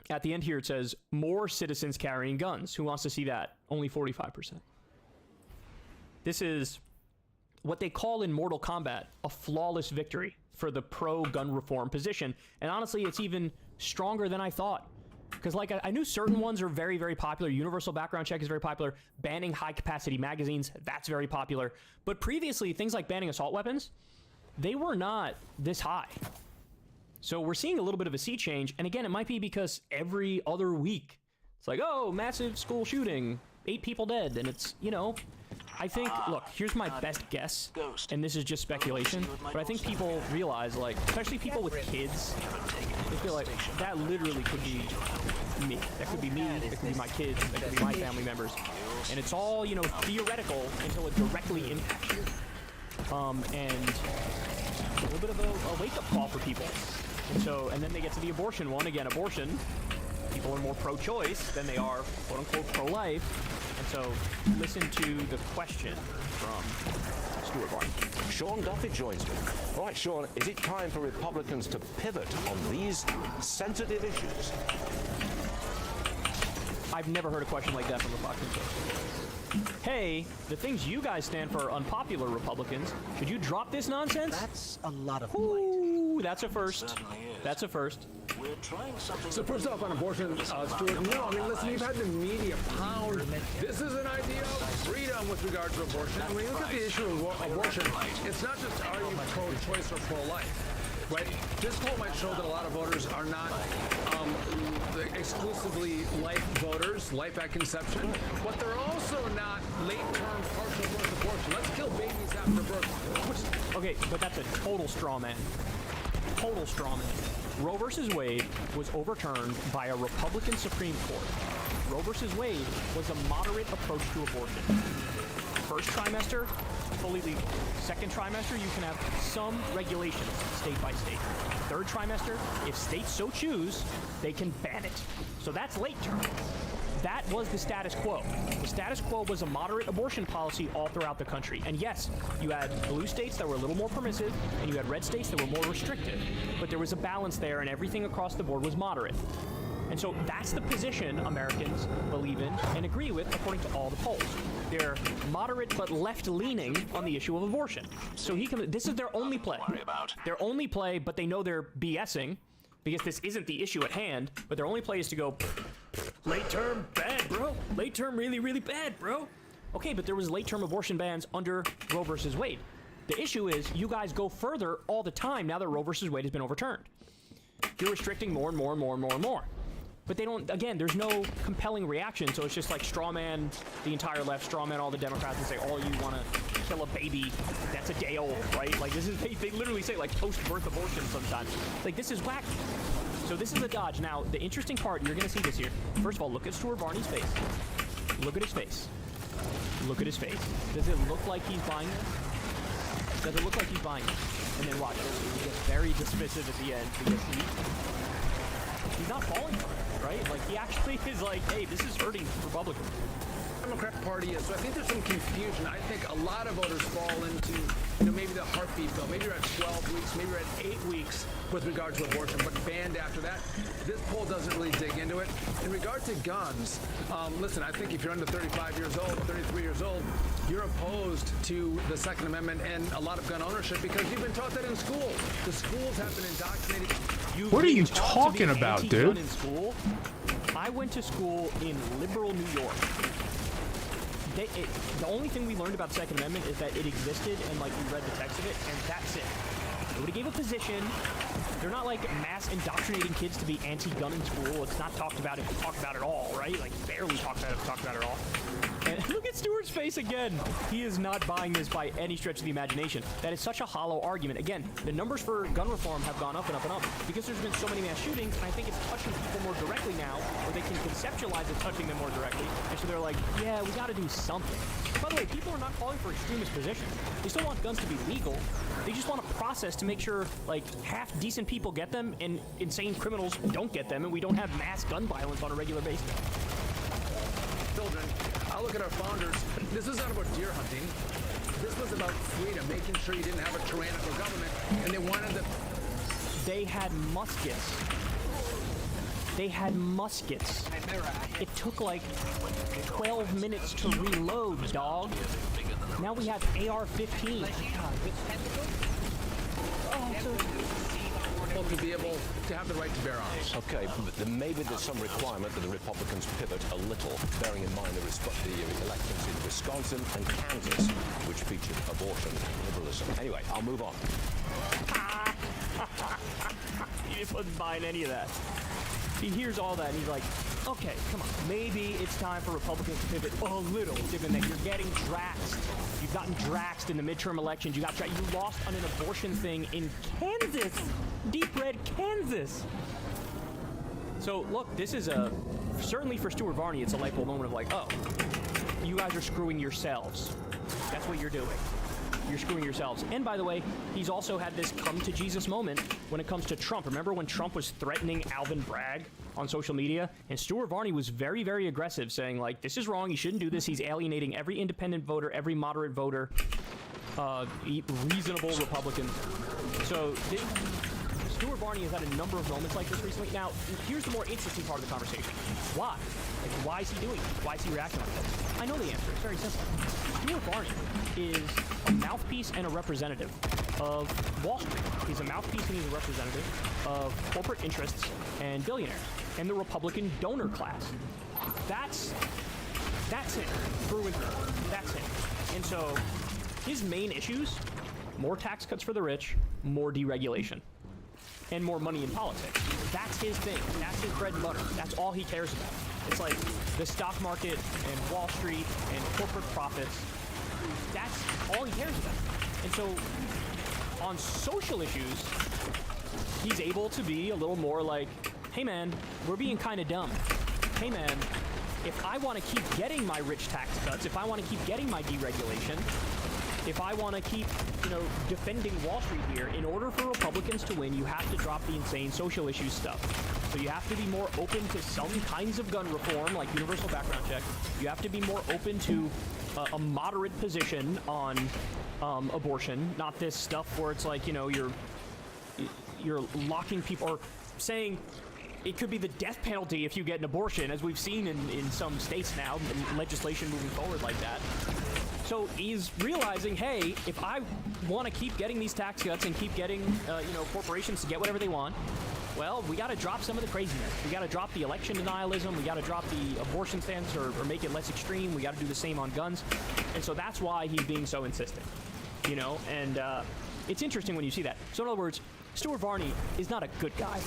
at the end here, it says, more citizens carrying guns. Who wants to see that? Only 45%. This is what they call in Mortal Kombat a flawless victory for the pro-gun reform position. And honestly, it's even stronger than I thought. Because like I knew certain ones are very, very popular. Universal background check is very popular. Banning high-capacity magazines, that's very popular. But previously, things like banning assault weapons, they were not this high. So we're seeing a little bit of a sea change. And again, it might be because every other week, it's like, oh, massive school shooting, 8 people dead. And it's, you know, I think, look, here's my best guess, and this is just speculation, but I think people realize, like, especially people with kids, they feel like that literally could be me. That could be me, that could be my kids, that could be my family members. And it's all, you know, theoretical until it directly impacts you. And a little bit of a wake-up call for people. And so, and then they get to the abortion one. Again, abortion, people are more pro-choice than they are, quote-unquote, pro-life. And so, listen to the question from Stuart Barney. Sean Duffy joins me. All right, Sean, is it time for Republicans to pivot on these sensitive issues? I've never heard a question like that from a Fox News. Hey, the things you guys stand for are unpopular, Republicans. Should you drop this nonsense? That's a lot of Ooh, that's a first. That's a first. We're trying something. So first off, on abortion, Stuart, no, I mean, listen, you've had the media pound. This is an idea of freedom with regard to abortion. And when you look at the issue of abortion, it's not just are you pro-choice or pro-life, right? This poll might show that a lot of voters are not exclusively life voters, life at conception, but they're also not late-term partial birth abortion. Let's kill babies after birth. Okay, but that's a total straw man. Total straw man. Roe versus Wade was overturned by a Republican Supreme Court. Roe versus Wade was a moderate approach to abortion. First trimester, fully legal. Second trimester, you can have some regulations, state by state. Third trimester, if states so choose, they can ban it. So that's late term. That was the status quo. The status quo was a moderate abortion policy all throughout the country. And yes, you had blue states that were a little more permissive, and you had red states that were more restrictive. But there was a balance there, and everything across the board was moderate. And so that's the position Americans believe in and agree with, according to all the polls. They're moderate but left-leaning on the issue of abortion. So this is their only play. Their only play, but they know they're BSing, because this isn't the issue at hand, but their only play is to go, late term, bad, bro. Late term, really, really bad, bro. Okay, but there was late term abortion bans under Roe versus Wade. The issue is you guys go further all the time now that Roe versus Wade has been overturned. You're restricting more and more and more and more and more. But they don't, again, there's no compelling reaction, so it's just like straw man the entire left, straw man all the Democrats, and say, oh, you want to kill a baby that's a day old, right? Like, this is, they literally say, like, post-birth abortion sometimes. Like, this is wacky. So this is a dodge. Now, the interesting part, you're going to see this here. First of all, look at Stuart Barney's face. Look at his face. Look at his face. Does it look like he's buying this? Does it look like he's buying it? And then watch, he gets very dismissive at the end because he's not falling for it, right? Like, he actually is like, hey, this is hurting Republicans. Democrat Party is. So I think there's some confusion. I think a lot of voters fall into, you know, maybe the heartbeat bill. Maybe you're at 12 weeks, maybe you're at 8 weeks with regard to abortion, but banned after that. This poll doesn't really dig into it. In regard to guns, listen, I think if you're under 35 years old, 33 years old, you're opposed to the Second Amendment and a lot of gun ownership because you've been taught that in school. The schools have been indoctrinated. What are you talking about, dude? In school. I went to school in liberal New York. The only thing we learned about the Second Amendment is that it existed and, like, we read the text of it, and that's it. Nobody gave a position. They're not, like, mass indoctrinating kids to be anti-gun in school. It's not talked about at all, right? Like, barely talked about it at all. And look at Stewart's face again. He is not buying this by any stretch of the imagination. That is such a hollow argument. Again, the numbers for gun reform have gone up and up and up because there's been so many mass shootings, and I think it's touching people more directly now, or they can conceptualize it touching them more directly. And so they're like, yeah, we got to do something. By the way, people are not calling for extremist positions. They still want guns to be legal. They just want a process to make sure, like, half decent people get them and insane criminals don't get them, and we don't have mass gun violence on a regular basis. Children, I look at our founders. This was not about deer hunting. This was about freedom, making sure you didn't have a tyrannical government, and they wanted the... They had muskets. They had muskets. It took like 12 minutes to reload, dog. Now we have AR-15. To be able to have the right to bear arms. Okay, but then maybe there's some requirement that the Republicans pivot a little, bearing in mind the elections in Wisconsin and Kansas, which featured abortion and liberalism. Anyway, I'll move on. He wasn't buying any of that. He hears all that and he's like, okay, come on. Maybe it's time for Republicans to pivot a little, given that you're getting draxed. You've gotten draxed in the midterm elections. You lost on an abortion thing in Kansas. Deep red Kansas. So, look, this is certainly for Stuart Varney, it's a light bulb moment of like, oh, you guys are screwing yourselves. That's what you're doing. You're screwing yourselves. And by the way, he's also had this come to Jesus moment when it comes to Trump. Remember when Trump was threatening Alvin Bragg on social media? And Stuart Varney was very, very aggressive, saying like, this is wrong, you shouldn't do this. He's alienating every independent voter, every moderate voter, reasonable Republican. So Stuart Varney has had a number of moments like this recently. Now, here's the more interesting part of the conversation. Why? Like, why is he doing it? Why is he reacting like this? I know the answer. It's very simple. Stuart Varney is a mouthpiece and a representative of Wall Street. He's a mouthpiece and he's a representative of corporate interests and billionaires and the Republican donor class. That's it. Through and through. That's it. And so his main issues, more tax cuts for the rich, more deregulation, and more money in politics. That's his thing. That's his bread and butter. That's all he cares about. It's like the stock market and Wall Street and corporate profits. That's all he cares about. And so on social issues, he's able to be a little more like, hey man, we're being kind of dumb. Hey man, if I want to keep getting my rich tax cuts, if I want to keep getting my deregulation, if I want to keep, defending Wall Street here, in order for Republicans to win, you have to drop the insane social issues stuff. So you have to be more open to some kinds of gun reform, like universal background check. You have to be more open to a moderate position on abortion, not this stuff where it's like, you're locking people, or saying it could be the death penalty if you get an abortion, as we've seen in some states now, legislation moving forward like that. So he's realizing, hey, if I want to keep getting these tax cuts and keep getting, corporations to get whatever they want, well, we got to drop some of the craziness. We got to drop the election denialism. We got to drop the abortion stance or make it less extreme. We got to do the same on guns. And so that's why he's being so insistent, and it's interesting when you see that. So in other words, Stuart Varney is not a good guy,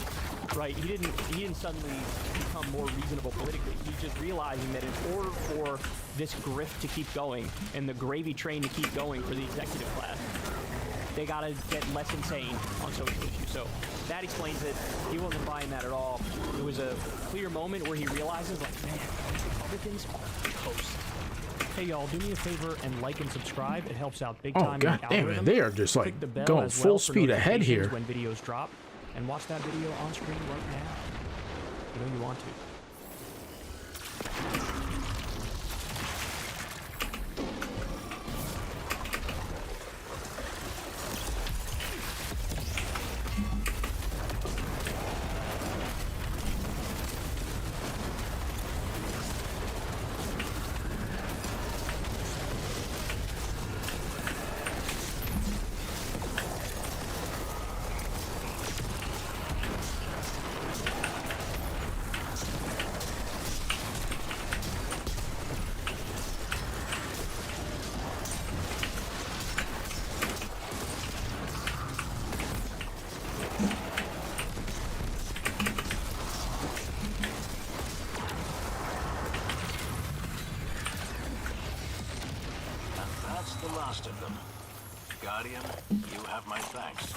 right? He didn't suddenly become more reasonable politically. He's just realizing that in order for this grift to keep going and the gravy train to keep going for the executive class, they gotta get less insane on social issues. So that explains it. He wasn't buying that at all. It was a clear moment where he realizes, like, man, Republicans are toast. Hey y'all, do me a favor and like and subscribe. It helps out big time. Oh god damn it, they are just like going full speed ahead here. When videos drop, and watch that video on screen right now. You want to. Of them. Guardian, you have my thanks,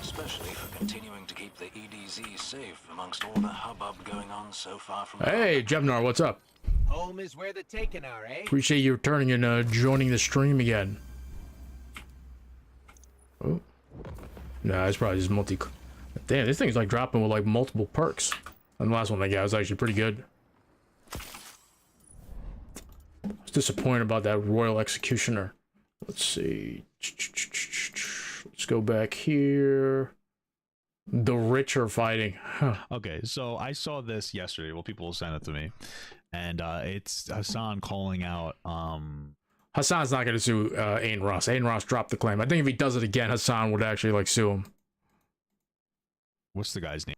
especially for continuing to keep the EDZ safe amongst all the hubbub going on so far from. Hey, Jevnar, what's up? Home is where the taken are, eh? Appreciate you returning and joining the stream again. Oh, no, it's probably just multi. Damn, this thing's like dropping with like multiple perks. And the last one I got was actually pretty good. I was disappointed about that Royal Executioner. Let's see. Let's go back here. The rich are fighting. Huh. Okay, so I saw this yesterday. Well, people sent it to me, and it's Hassan calling out Hassan's not going to sue Aiden Ross. Aiden Ross dropped the claim. I think if he does it again, Hassan would actually like sue him. What's the guy's name?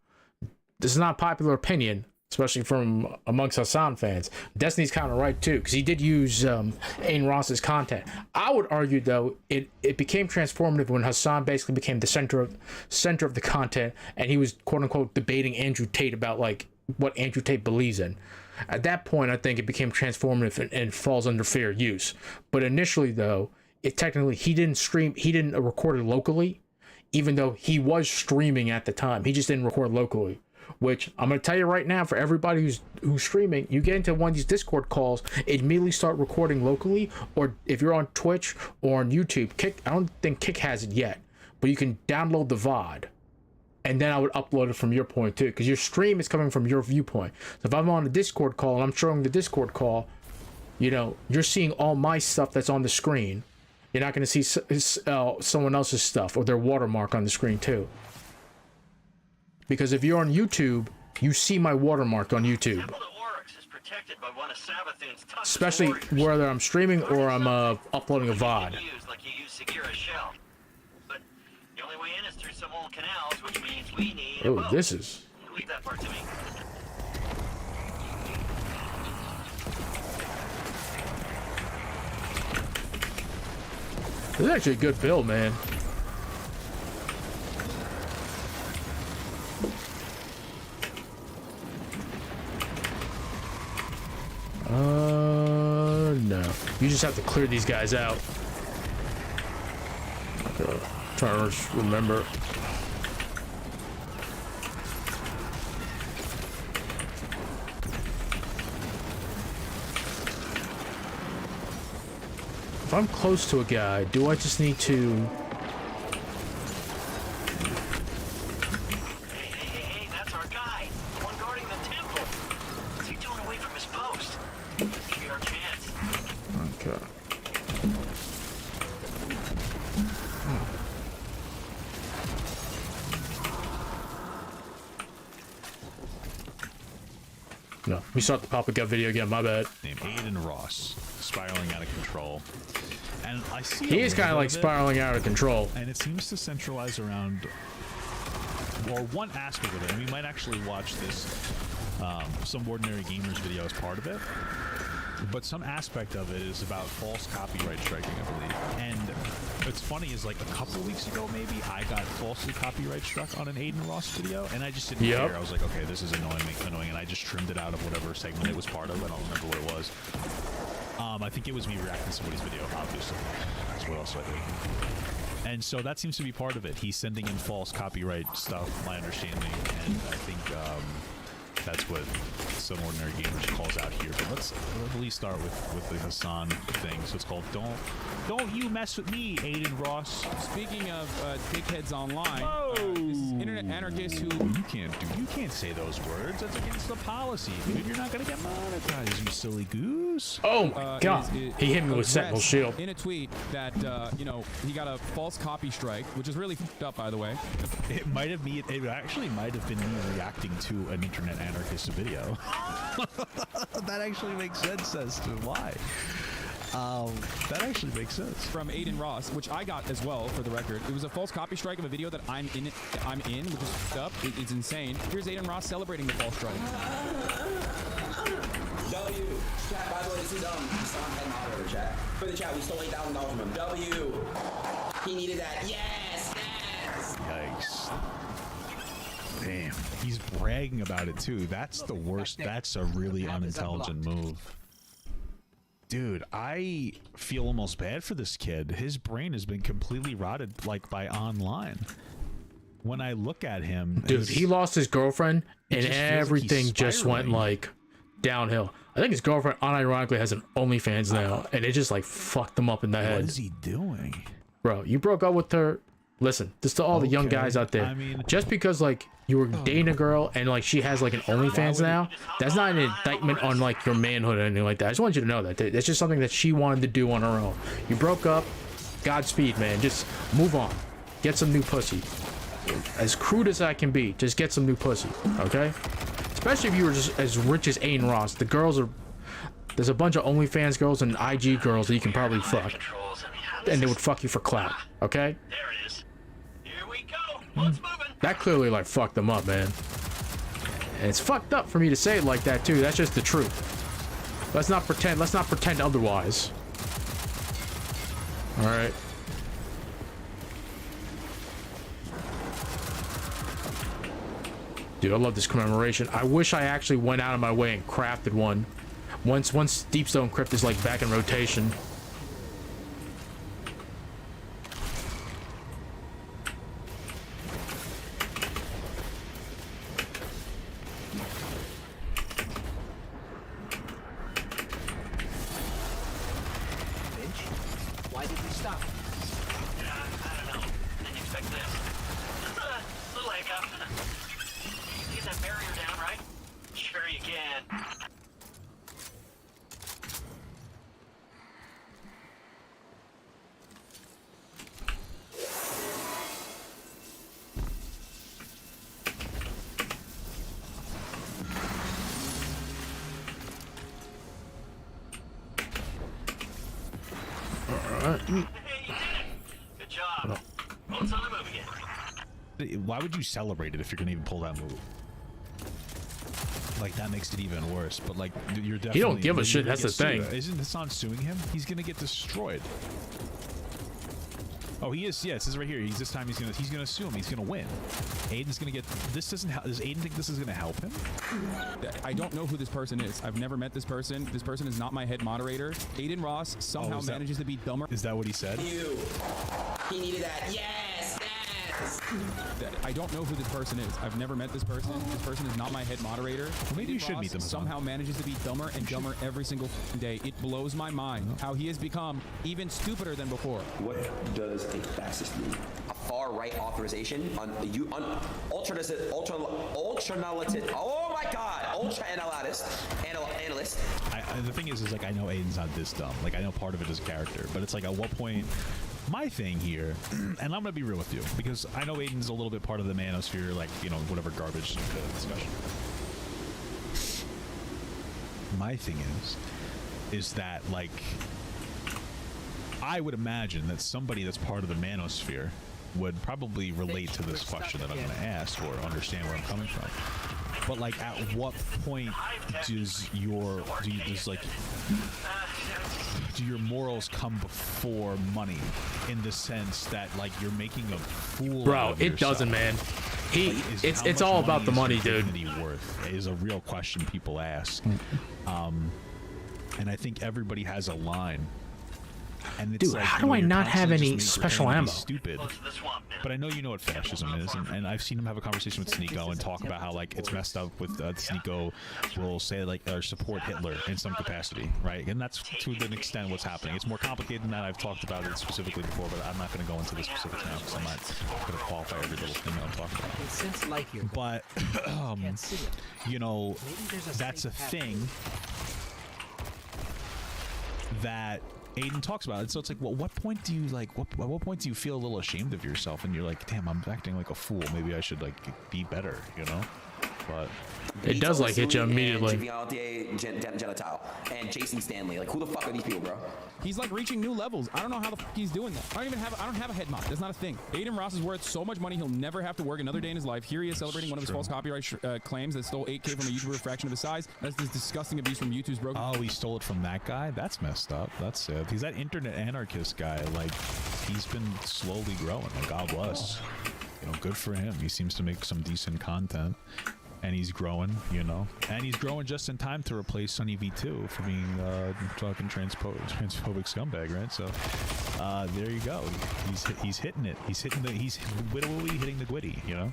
This is not popular opinion, especially from amongst Hassan fans. Destiny's kind of right too, because he did use Aiden Ross's content. I would argue though, it became transformative when Hassan basically became the center of the content, and he was quote unquote debating Andrew Tate about like what Andrew Tate believes in. At that point, I think it became transformative and falls under fair use. But initially though, it technically he didn't record it locally, even though he was streaming at the time. He just didn't record locally. Which I'm going to tell you right now, for everybody who's streaming, you get into one of these Discord calls, immediately start recording locally, or if you're on Twitch or on YouTube, Kick, I don't think Kick has it yet, but you can download the VOD, and then I would upload it from your point too, because your stream is coming from your viewpoint. So if I'm on a Discord call and I'm showing the Discord call, you know, you're seeing all my stuff that's on the screen. You're not going to see someone else's stuff or their watermark on the screen too. Because if you're on YouTube, you see my watermark on YouTube. Especially whether I'm streaming or I'm uploading a VOD. Oh, this is... This is actually a good build, man. No. You just have to clear these guys out. Trying to remember. If I'm close to a guy, do I just need to... No, we start the Papa Gut video again, my bad. Named Aiden Ross, spiraling out of control. And I see he is kind of like spiraling out of control. And it seems to centralize around, or one aspect of it, and we might actually watch this, some Ordinary Gamers video as part of it. But some aspect of it is about false copyright striking, I believe. And what's funny is like a couple weeks ago, maybe, I got falsely copyright struck on an Aiden Ross video, and I just didn't care. I was like, okay, this is annoying, and I just trimmed it out of whatever segment it was part of. I don't remember what it was. I think it was me reacting to somebody's video, obviously. That's what else I did. And so that seems to be part of it. He's sending in false copyright stuff, my understanding, and I think that's what some Ordinary Gamers calls out here. But let's at least start with the Hassan thing. So it's called Don't You Mess With Me, Aiden Ross. Speaking of dickheads online, this internet anarchist who... You can't say those words. That's against the policy, dude. You're not going to get monetized, you silly goose. Oh my God. He hit me with Sentinel Shield. In a tweet that, you know, he got a false copy strike, which is really f***ed up, by the way. It actually might have been me reacting to an internet anarchist video. That actually makes sense as to why. That actually makes sense. From Aiden Ross, which I got as well, for the record. It was a false copy strike of a video that I'm in, which is f***ed up. It's insane. Here's Aiden Ross celebrating the false strike. W. Chat, by the way, this is Hassan head moderator, chat. For the chat, we stole $8,000 from him. W. He needed that. Yes! Yes! Yikes. Damn. He's bragging about it too. That's the worst. That's a really unintelligent move. Dude, I feel almost bad for this kid. His brain has been completely rotted, like, by online. When I look at him... Dude, he lost his girlfriend, and everything just went, like, downhill. I think his girlfriend, unironically, has an OnlyFans now, and it just, like, fucked him up in the head. What is he doing? Bro, you broke up with her... Listen, just to all the young guys out there, just because, like, you were dating a girl and, like, she has, like, an OnlyFans now, that's not an indictment on, like, your manhood or anything like that. I just want you to know that. That's just something that she wanted to do on her own. You broke up, Godspeed, man. Just move on. Get some new pussy. As crude as I can be, just get some new pussy, okay? Especially if you were just as rich as Aiden Ross. The girls are... There's a bunch of OnlyFans girls and IG girls that you can probably fuck, and they would fuck you for clout. Okay? There it is. Here we go. What's moving? That clearly like fucked them up, man. And it's fucked up for me to say it like that too. That's just the truth. Let's not pretend. Let's not pretend otherwise. All right. Dude, I love this commemoration. I wish I actually went out of my way and crafted one. Once Deepstone Crypt is like back in rotation. Why did you stop? I don't know. Didn't expect this. Little hiccup. You get that barrier down, right? Sure you can. Good job. Well, it's on the move again. Why would you celebrate it if you're gonna even pull that move? Like that makes it even worse. But like you're definitely. He don't give a shit. you're That's gonna the get thing. sued. Isn't Hassan suing him? He's gonna get destroyed. Oh, he is. Yeah, it says right here. He's gonna sue him. He's gonna win. Aiden's gonna get. This doesn't. Does Aiden think this is gonna help him? I don't know who this person is. I've never met this person. This person is not my head moderator. Aiden Ross somehow manages to be dumber. Is that what he said? He needed that. Yes, yes. I don't know who this person is. I've never met this person. This person is not my head moderator. Well, maybe Aiden you should Ross meet them. somehow manages to be dumber and dumber every single day. It blows my mind how he has become even stupider than before. What does a fascist mean? A far-right authorization on ultra-analytic. Oh my God, ultra-analyst. The thing is like I know Aiden's not this dumb. Like I know part of it is character, but it's like at what point. My thing here, and I'm gonna be real with you, because I know Aiden's a little bit part of the manosphere, like, you know, whatever garbage discussion. My thing is that, like, I would imagine that somebody that's part of the manosphere would probably relate to this question that I'm gonna ask or understand where I'm coming from. But, like, at what point does do your morals come before money, in the sense that like you're making a fool Bro, of it yourself? doesn't, man. How It's much all about money the is money, your dude. dignity worth is a real question people ask. And I think everybody has a line. And it's Dude, like, how you know, do I you're not have constantly any just special pretending to be ammo? Stupid. But I know you know what fascism is, and I've seen him have a conversation with Sneeko and talk about how like it's messed up with Sneeko will say like or support Hitler in some capacity, right? And that's to an extent what's happening. It's more complicated than that. I've talked about it specifically before, but I'm not going to go into the specifics now because I'm not going to qualify every little thing that I'm talking about. But you know, that's a thing that Aiden talks about it. So it's like, well, what point do you like? At what point do you feel a little ashamed of yourself, and you're like, damn, I'm acting like a fool. Maybe I should like be better, you know? But it does like hit you immediately. And Jason Stanley. Like, who the fuck are these people, bro? He's like reaching new levels. I don't know how the fuck he's doing that. I don't have a head mod. That's not a thing. Aiden Ross is worth so much money he'll never have to work another day in his life. Here he is celebrating one of his false copyright claims that stole 8K from a YouTuber a fraction of his size. That's this disgusting abuse from YouTube's broken. oh, he stole it from that guy. That's messed up. That's sad. He's that internet anarchist guy. Like, he's been slowly growing. Like, God bless. You know, good for him. He seems to make some decent content. And he's growing, you know, and he's growing just in time to replace Sunny V2 for being fucking transphobic scumbag, right? So there you go. He's hitting it. He's literally hitting the gwitty, you know.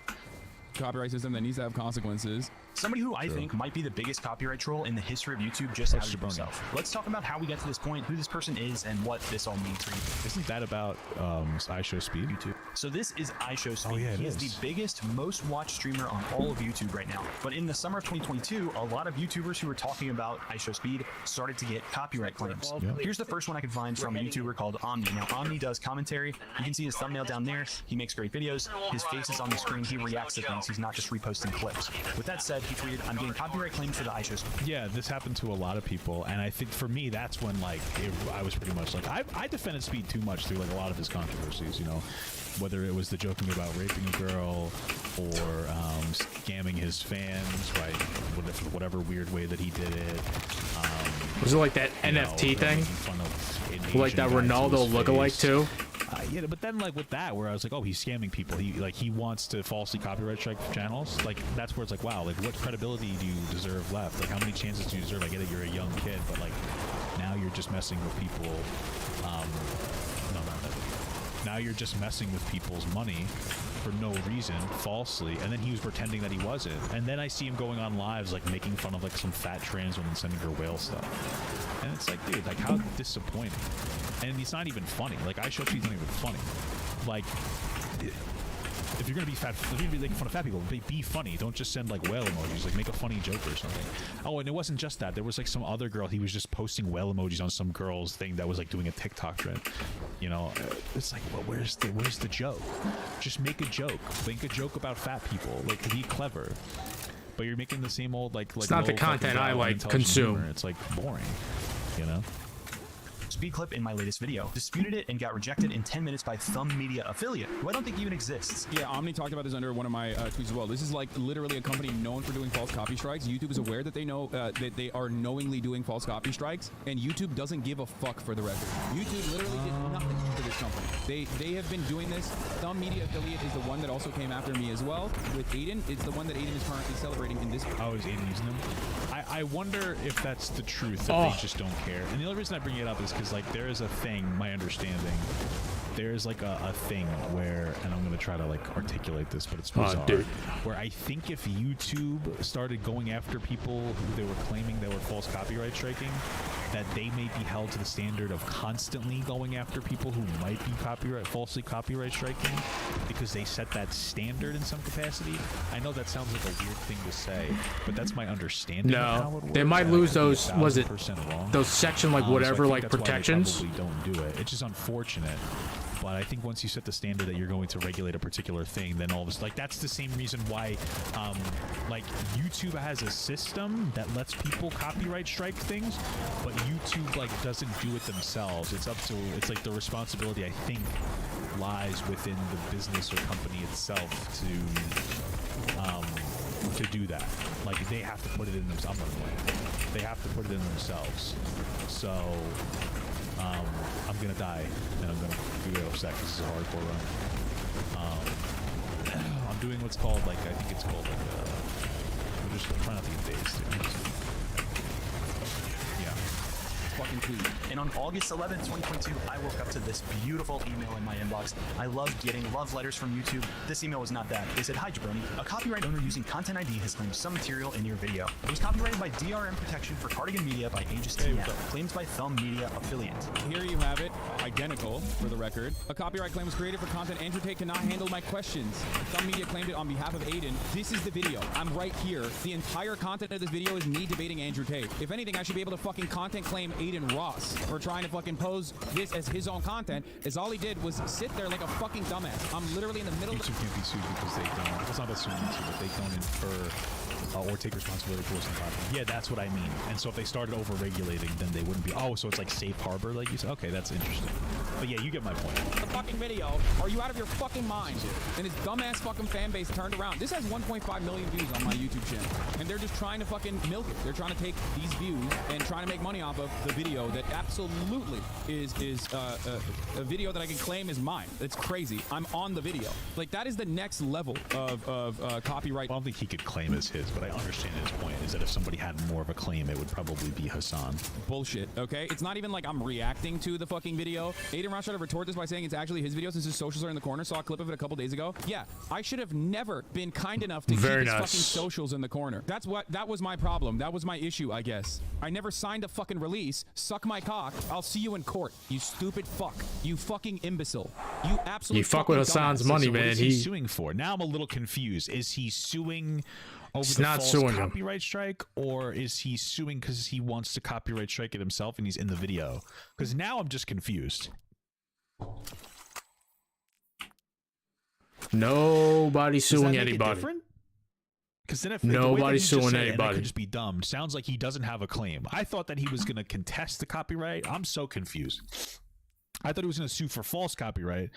Copyright system that needs to have consequences. Somebody who I think might be the biggest copyright troll in the history of YouTube just outed himself. Let's talk about how we got to this point, who this person is, and what this all means for you. Isn't that about iShowSpeed? YouTube. So this is iShowSpeed. Oh, yeah, he is the biggest, most watched streamer on all of YouTube right now. But in the summer of 2022, a lot of YouTubers who were talking about iShowSpeed started to get copyright claims. Yeah. Here's the first one I could find from a YouTuber called Omni. Now, Omni does commentary. You can see his thumbnail down there. He makes great videos. His face is on the screen. He reacts to things. videos. He's not just reposting clips. With that said, he tweeted, "I'm getting copyright claims for the iShow." Yeah, this happened to a lot of people, and I think for me, that's when like I was pretty much like I defended Speed too much through like a lot of his controversies. You know, whether it was the joking about raping a girl or scamming his fans, right? Whatever weird way that he did it. Was it like that NFT thing? Like that Ronaldo lookalike too? Yeah, but then like with that, where I was like, oh, he's scamming people. He wants to falsely copyright strike channels. Like that's where it's like, wow, like what credibility do you deserve left? Like how many chances do you deserve? I get it, you're a young kid, but like now you're just messing with people. No, not that. Now you're just messing with people's money for no reason, falsely, and then he was pretending that he wasn't. And then I see him going on lives, like making fun of like some fat trans woman sending her whale stuff. And it's like, dude, like how disappointing. And it's not even funny. Like iShowSpeed's not even funny. Like if you're gonna be fat, if you're gonna be making fun of fat people, be funny. Don't just send like whale emojis. Like make a funny joke or something. Oh, and it wasn't just that. There was like some other girl. He was just posting whale emojis on some girl's thing that was like doing a TikTok trend. You know, it's like, well, where's the joke? Just make a joke. Make a joke about fat people. Like be clever. But you're making the same old like. It's not the content I like consume. Humor. It's like boring. You know. Speed clip in my latest video. Disputed it and got rejected in 10 minutes by Thumb Media affiliate, who I don't think even exists. Yeah, Omni talked about this under one of my tweets as well. This is like literally a company known for doing false copy strikes. YouTube is aware that they know that they are knowingly doing false copy strikes, and YouTube doesn't give a fuck for the record. YouTube literally did nothing for this company. They have been doing this. Thumb Media affiliate is the one that also came after me as well with Aiden. It's the one that Aiden is currently celebrating in this. Oh, is Aiden using them? I wonder if that's the truth, that they just don't care. And the only reason I bring it up is because like there is a thing, my understanding, there's like a thing where, and I'm gonna try to like articulate this, but it's bizarre, where I think if YouTube started going after people who they were claiming they were false copyright striking, that they may be held to the standard of constantly going after people who might be falsely copyright striking, because they set that standard in some capacity. I know that sounds like a weird thing to say, but that's my understanding. No, of how it works. they might lose those. Was it wrong. those section like whatever so like that's protections? why they probably don't do it. It's just unfortunate. But I think once you set the standard that you're going to regulate a particular thing, then all of a sudden, like that's the same reason why, like YouTube has a system that lets people copyright strike things, but YouTube like doesn't do it themselves. It's it's like the responsibility, I think, lies within the business or company itself to do that. Like they have to put it in themselves. They have to put it in themselves. So. I'm gonna die, and I'm gonna go upset because this is a hardcore run. I'm doing what's called like, I think it's called like, I'm trying not to get dazed. Yeah. Fucking tweet. And on August 11th, 2022, I woke up to this beautiful email in my inbox. I love getting love letters from YouTube. This email was not that. They said, "Hi, Jabroni. A copyright owner using Content ID has claimed some material in your video. It was copyrighted by DRM Protection for Cardigan Media by Aegis TM. Claims by Thumb Media affiliate." Here you have it, identical for the record. A copyright claim was created for content. Andrew Tate cannot handle my questions. Thumb Media claimed it on behalf of Aiden. This is the video. I'm right here. The entire content of this video is me debating Andrew Tate. If anything, I should be able to fucking content claim Aiden Ross for trying to fucking pose this as his own content, as all he did was sit there like a fucking dumbass. I'm literally in the middle of YouTube can't be sued because they don't, it's not assuming YouTube, but they don't infer or take responsibility for what's in content. Yeah, that's what I mean. And so if they started over-regulating, then they wouldn't be, oh, so it's like safe harbor, like you said? Okay, that's interesting. But yeah, you get my point. The fucking video. Are you out of your fucking mind? And his dumbass fucking fan base turned around. This has 1.5 million views on my YouTube channel. And they're just trying to fucking milk it. They're trying to take these views and trying to make money off of the video that absolutely is a video that I can claim is mine. It's crazy. I'm on the video. Like, that is the next level of copyright. I don't think he could claim as his, but I understand his point is that if somebody had more of a claim, it would probably be Hassan. Bullshit, okay? It's not even like I'm reacting to the fucking video. Aiden Ross tried to retort this by saying it's actually his video since his socials are in the corner. Saw a clip of it a couple days ago. Yeah, I should have never been kind enough to keep his fucking socials in the corner. That was my problem. That was my issue, I guess. I never signed a fucking release. Suck my cock. I'll see you in court, you stupid fuck. You fucking imbecile. You absolutely. You fuck with Hassan's money, man. What is he suing for? Now I'm a little confused. Is he suing over He's the not false suing copyright strike, or is he suing because he wants to copyright strike it himself and he's in the video? Because now I'm just confused. Nobody's suing make it anybody. different? Because then if Nobody's the way that you just suing said it, and that anybody. could just be dumb. Sounds like he doesn't have a claim. I thought that he was going to contest the copyright. I'm so confused. I thought he was going to sue for false copyright.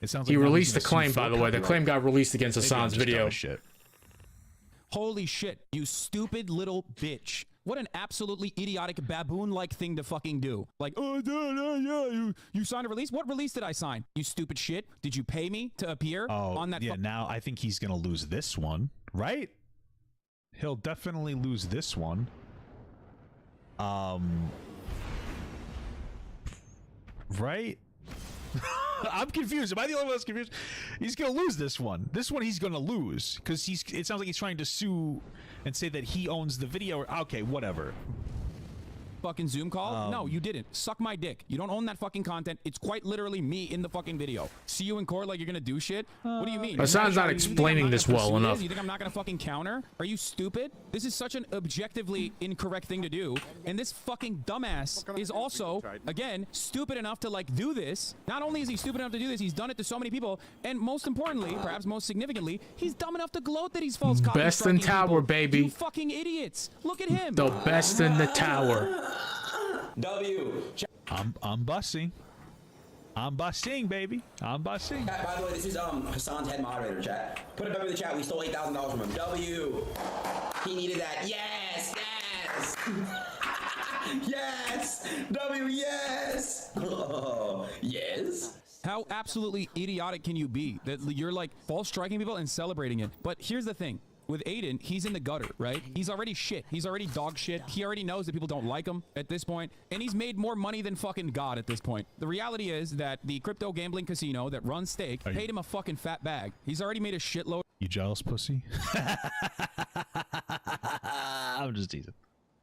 It sounds like He now he's released the gonna sue claim, for by the way. The copyright. claim got released against Maybe I'm Hassan's just dumb video. as shit. Holy shit, you stupid little bitch. What an absolutely idiotic baboon-like thing to fucking do. Like, oh, yeah, you signed a release? What release did I sign? You stupid shit. Did you pay me to appear on that? Yeah, now I think he's going to lose this one, right? He'll definitely lose this one. Right? I'm confused. Am I the only one that's confused? He's going to lose this one. This one he's going to lose because it sounds like he's trying to sue and say that he owns the video. Okay, whatever. Fucking Zoom call? No, you didn't. Suck my dick. You don't own that fucking content. It's quite literally me in the fucking video. See you in court like you're gonna do shit? What do you mean? Hassan's not You think I'm explaining gonna this well pursue enough. You think I'm not gonna fucking counter? Are you stupid? This is such an objectively incorrect thing to do. And this fucking dumbass is also, again, stupid enough to like do this. Not only is he stupid enough to do this, he's done it to so many people. And most importantly, perhaps most significantly, he's dumb enough to gloat that he's false copy Best in striking tower, people. baby. You fucking idiots. Look at him. The best in the tower. W. I'm busting. I'm busting, baby. I'm busting. Chat, by the way, this is Hassan's head moderator, chat. Put a W in the chat. We stole $8,000 from him. W. He needed that. Yes. Yes. Yes. W. Yes. Oh, yes. How absolutely idiotic can you be that you're like false striking people and celebrating it? But here's the thing. With Aiden, he's in the gutter, right? He's already shit. He's already dog shit. He already knows that people don't like him at this point, and he's made more money than fucking God at this point. The reality is that the crypto gambling casino that runs Stake paid him a fucking fat bag. He's already made a shitload. You jealous, pussy? I'm just teasing.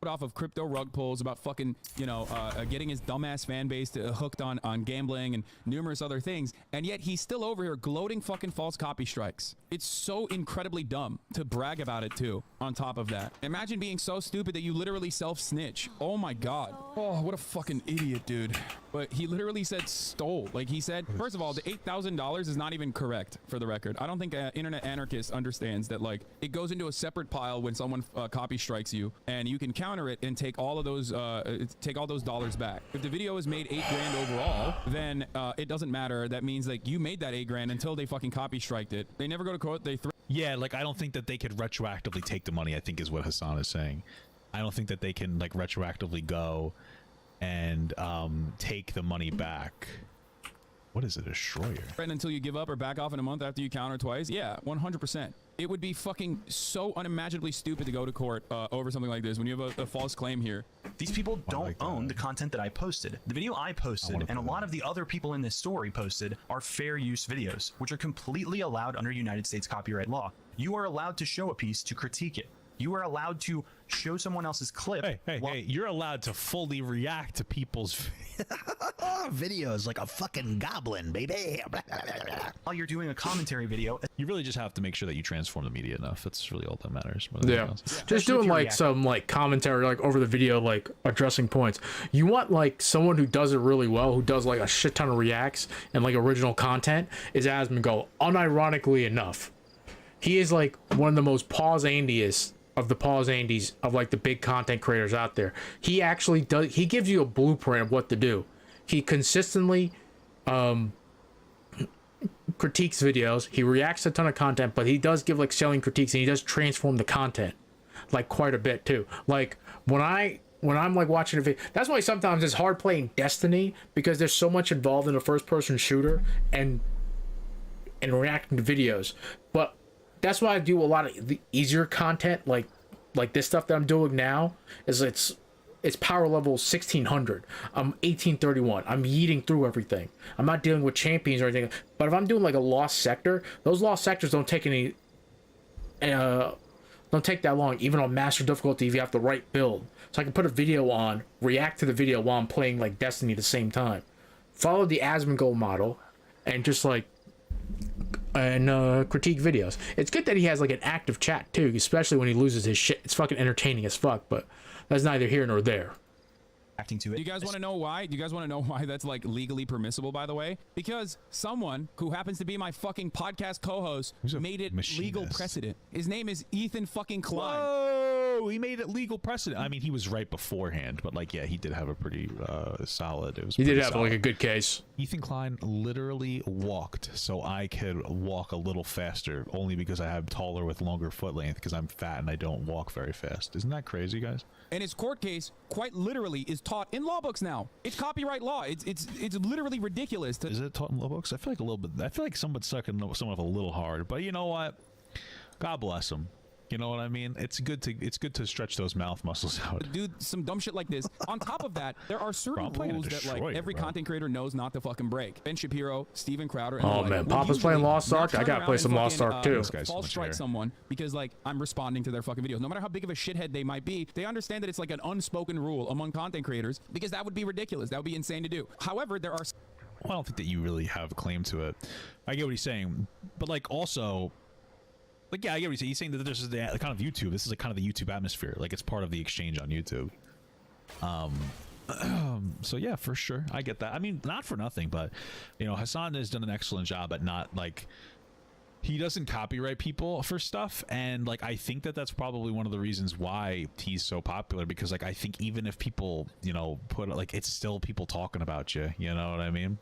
Off of crypto rug pulls about fucking, you know, getting his dumbass fan base hooked on gambling and numerous other things, and yet he's still over here gloating fucking false copy strikes. It's so incredibly dumb to brag about it too. On top of that, imagine being so stupid that you literally self-snitch. Oh my god. Oh, what a fucking idiot, dude. But he literally said stole. Like he said, first of all, the $8,000 is not even correct for the record. I don't think Internet Anarchist understands that like it goes into a separate pile when someone copy strikes you, and you can counter it and take all of those dollars back. If the video is made $8 grand overall, then it doesn't matter. That means like you made that $8 grand until they fucking copy striked it. They never go to court. They Yeah, like I don't think that they could retroactively take the money, I think is what Hassan is saying. I don't think that they can like retroactively go and take the money back. What is a destroyer? Until you give up or back off in a month after you counter twice. Yeah, 100%. It would be fucking so unimaginably stupid to go to court over something like this when you have a false claim here. These people don't own the content that I posted. The video I posted and a lot of the other people in this story posted are fair use videos, which are completely allowed under United States copyright law. You are allowed to show a piece to critique it. You are allowed to show someone else's clip. Hey, you're allowed to fully react to people's videos like a fucking goblin, baby. While you're doing a commentary video, you really just have to make sure that you transform the media enough. That's really all that matters. more than Yeah, anything else. just doing like some like commentary like over the video, like addressing points. You want like someone who does it really well, who does like a shit ton of reacts and like original content, is Asmongold. Unironically enough, he is like one of the most pause Andiest of the pause Andies of like the big content creators out there. He actually does, he gives you a blueprint of what to do. He consistently critiques videos, he reacts to a ton of content, but he does give like selling critiques, and he does transform the content like quite a bit too. Like when I'm like watching a video, that's why sometimes it's hard playing Destiny, because there's so much involved in a first person shooter and reacting to videos. But that's why I do a lot of the easier content, like this stuff that I'm doing now. Is it's power level 1600. I'm 1831. I'm yeeting through everything. I'm not dealing with champions or anything. But if I'm doing like a lost sector, those lost sectors don't take any don't take that long, even on master difficulty if you have the right build. So I can put a video on, react to the video while I'm playing like Destiny at the same time. Follow the Asmongold model and just like critique videos. It's good that he has like an active chat too, especially when he loses his shit. It's fucking entertaining as fuck, but that's neither here nor there. acting to it. Do you guys want to know why? Do you guys want to know why that's like legally permissible, by the way? Because someone who happens to be my fucking podcast co-host made it legal precedent. His name is Ethan fucking Klein. Whoa, he made it legal precedent. I mean, he was right beforehand, but like, yeah, he did have a pretty solid. It was. He did pretty have solid. like a good case. Ethan Klein literally walked so I could walk a little faster, only because I have taller with longer foot length because I'm fat and I don't walk very fast. Isn't that crazy, guys? And his court case, quite literally, is taught in law books now. It's copyright law. It's literally ridiculous. Is it taught in law books? I feel like a little bit. I feel like someone's sucking someone up a little hard, but you know what? God bless him. You know what I mean? It's good to stretch those mouth muscles out. Do some dumb shit like this. On top of that, there are certain rules that like every content creator knows not to fucking break. Ben Shapiro, Steven Crowder. And Oh man, Papa's playing Lost Ark. I gotta play some Lost Ark too. False strike someone because like I'm responding to their fucking videos. No matter how big of a shithead they might be, they understand that it's like an unspoken rule among content creators because that would be ridiculous. That would be insane to do. However, there are. Well, I don't think that you really have a claim to it. I get what he's saying, but like also. Like, yeah, I get what he's saying. He's saying that this is the kind of YouTube. This is like kind of the YouTube atmosphere. Like, it's part of the exchange on YouTube. So yeah, for sure, I get that. I mean, not for nothing, but you know, Hasan has done an excellent job at not like. He doesn't copyright people for stuff, and like I think that that's probably one of the reasons why he's so popular. Because like I think even if people, you know, put like it's still people talking about you. You know what I mean?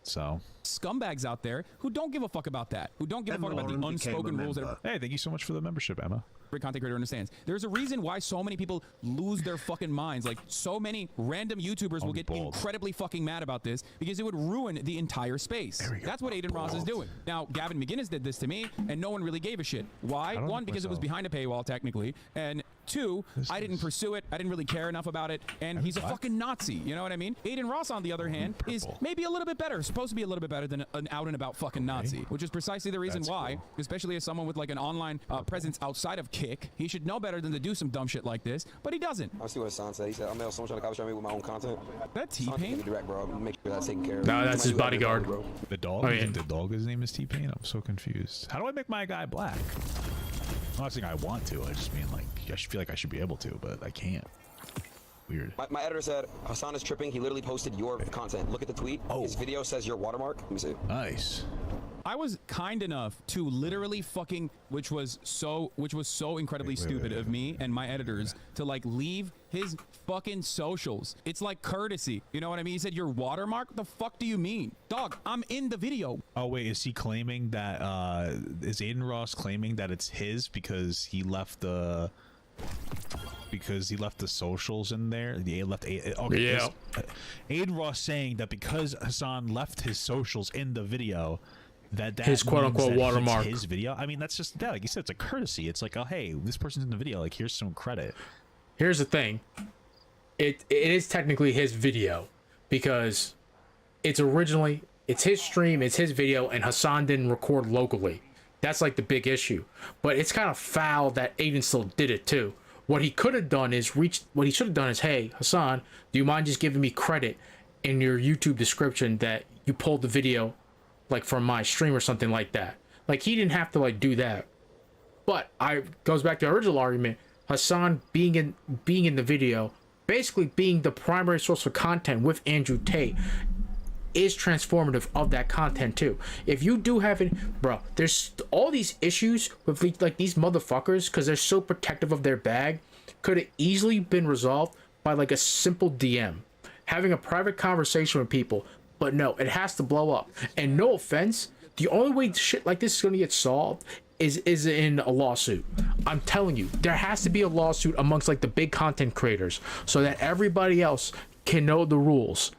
So scumbags out there who don't give a fuck about that, who don't give a fuck about the unspoken rules that are. Hey, thank you so much for the membership, Emma. Every content creator understands. There's a reason why so many people lose their fucking minds. Like so many random YouTubers will get incredibly fucking mad about this because it would ruin the entire space. That's what Aiden Ross is doing. Now, Gavin McGinnis did this to me, and no one really gave a shit. Why? One, because it was behind a paywall technically, and two, I didn't pursue it. I didn't really care enough about it, and he's a fucking Nazi. You know what I mean? Aiden Ross, on the other hand, is maybe a little bit better. Supposed to be a little bit better than an out and about fucking Nazi, which is precisely the reason why, especially as someone with like an online presence outside of Kick, he should know better than to do some dumb shit like this, but he doesn't. I see what Hasan said. He said, "I'm someone trying to copy me with my own content." That T-Pain? Direct, bro. Make sure that's taken care of. No, that's his bodyguard. The dog? Oh, yeah. The dog, his name is T-Pain? I'm so confused. How do I make my guy black? I'm not saying I want to. I just mean like I feel like I should be able to, but I can't. Weird. My editor said Hasan is tripping. He literally posted your content. Look at the tweet. His video says your watermark. Let me see. Nice. I was kind enough to literally fucking, which was so incredibly stupid of me and my editors to like leave his fucking socials. It's like courtesy. You know what I mean? He said your watermark. What the fuck do you mean? Dog, I'm in the video. Oh wait, is he claiming that is Aiden Ross claiming that it's his because he left the socials in there? Yeah. Aiden Ross saying that because Hasan left his socials in the video, that his quote-unquote means that watermark. it's his video. I mean, that's just like you said, it's a courtesy. It's like, oh hey, this person's in the video, like here's some credit. Here's the thing, it is technically his video because it's his stream, it's his video, and Hasan didn't record locally. That's like the big issue. But it's kind of foul that Aiden still did it too. What he could have done is what he should have done is, hey Hasan, do you mind just giving me credit in your YouTube description that you pulled the video like from my stream or something like that. Like he didn't have to like do that. But goes back to the original argument, Hasan being in the video, basically being the primary source of content with Andrew Tate is transformative of that content too. If you do have it, bro, there's all these issues with like these motherfuckers because they're so protective of their bag, could have easily been resolved by like a simple DM, having a private conversation with people. But no, it has to blow up. And no offense, the only way shit like this is gonna get solved is in a lawsuit. I'm telling you, there has to be a lawsuit amongst like the big content creators so that everybody else can know the rules.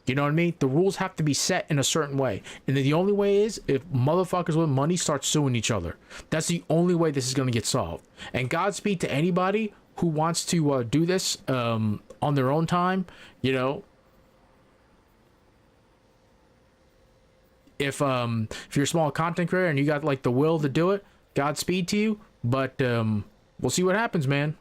You know what I mean? The rules have to be set in a certain way. And then the only way is if motherfuckers with money start suing each other. That's the only way this is gonna get solved. And Godspeed to anybody who wants to do this on their own time, you know. If you're a small content creator and you got like the will to do it, Godspeed to you. But we'll see what happens, man.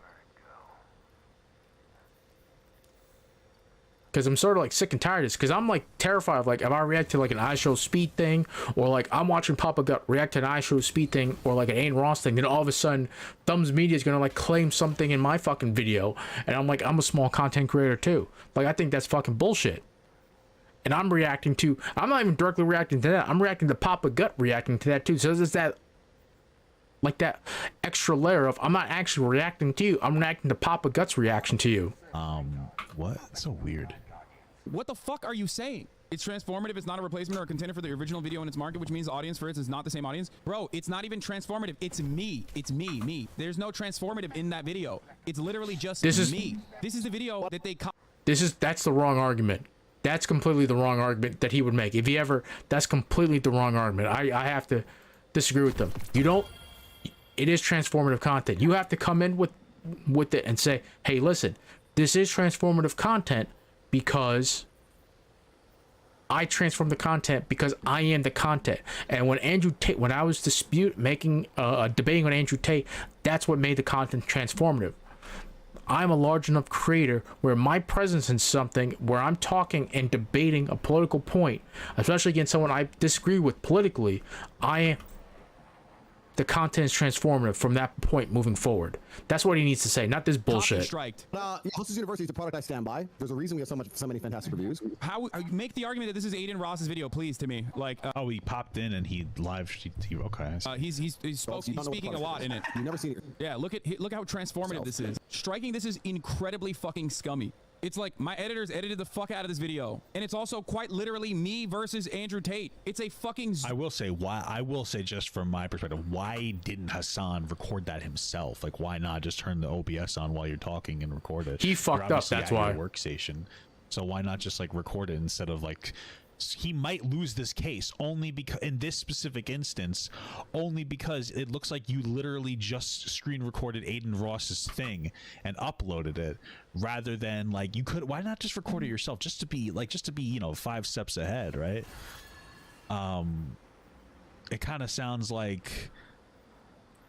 because I'm sort of like sick and tired of this, because I'm like terrified of, like, if I react to like an iShowSpeed thing, or like I'm watching Papa Gut react to an iShowSpeed thing, or like an Aiden Ross thing, then all of a sudden Thumbs Media is gonna like claim something in my fucking video, and I'm like, I'm a small content creator too. Like, I think that's fucking bullshit. And I'm not even directly reacting to that. I'm reacting to Papa Gut reacting to that too. So there's that, like, that extra layer of, I'm not actually reacting to you, I'm reacting to Papa Gut's reaction to you. What? That's so weird. What the fuck are you saying? It's transformative. It's not a replacement or a contender for the original video in its market, which means the audience for it is not the same audience. Bro, it's not even transformative. It's me. It's me. There's no transformative in that video. It's literally just me. This is the video that they... That's the wrong argument. That's completely the wrong argument that he would make. If he ever... That's completely the wrong argument. I have to disagree with them. You don't... It is transformative content. You have to come in with it and say, hey, listen, this is transformative content because I transform the content because I am the content. And when Andrew Tate, when I was debating with Andrew Tate, that's what made the content transformative. I'm a large enough creator where my presence in something, where I'm talking and debating a political point, especially against someone I disagree with politically, the content is transformative from that point moving forward. That's what he needs to say, not this bullshit. Hustlers University is a product I stand by. There's a reason we have so many fantastic reviews. How make the argument that this is Aiden Ross's video, please, to me. Like, oh, he popped in and he okay. He's speaking a lot in it. You've never seen it. Yeah, look how transformative this is. Striking this is incredibly fucking scummy. It's like my editors edited the fuck out of this video, and it's also quite literally me versus Andrew Tate. It's a fucking... I will say just from my perspective, why didn't Hassan record that himself? Like, why not just turn the OBS on while you're talking and record it? He fucked up, that's why. Workstation. So why not just like record it instead of like... He might lose this case only because, in this specific instance, only because it looks like you literally just screen recorded Aiden Ross's thing and uploaded it, rather than like you could. Why not just record it yourself, just to be 5 steps ahead, right? It kind of sounds like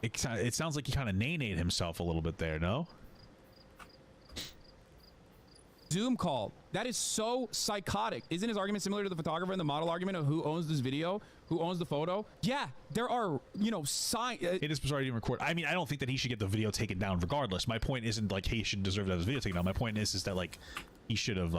it sounds like he kind of nay-nayed himself a little bit there, no? Zoom call. That is so psychotic. Isn't his argument similar to the photographer and the model argument of who owns this video, who owns the photo? Yeah, there are, signs. It is bizarre he didn't record. I mean, I don't think that he should get the video taken down regardless. My point isn't like he should deserve to have his video taken down. My point is that like he should have,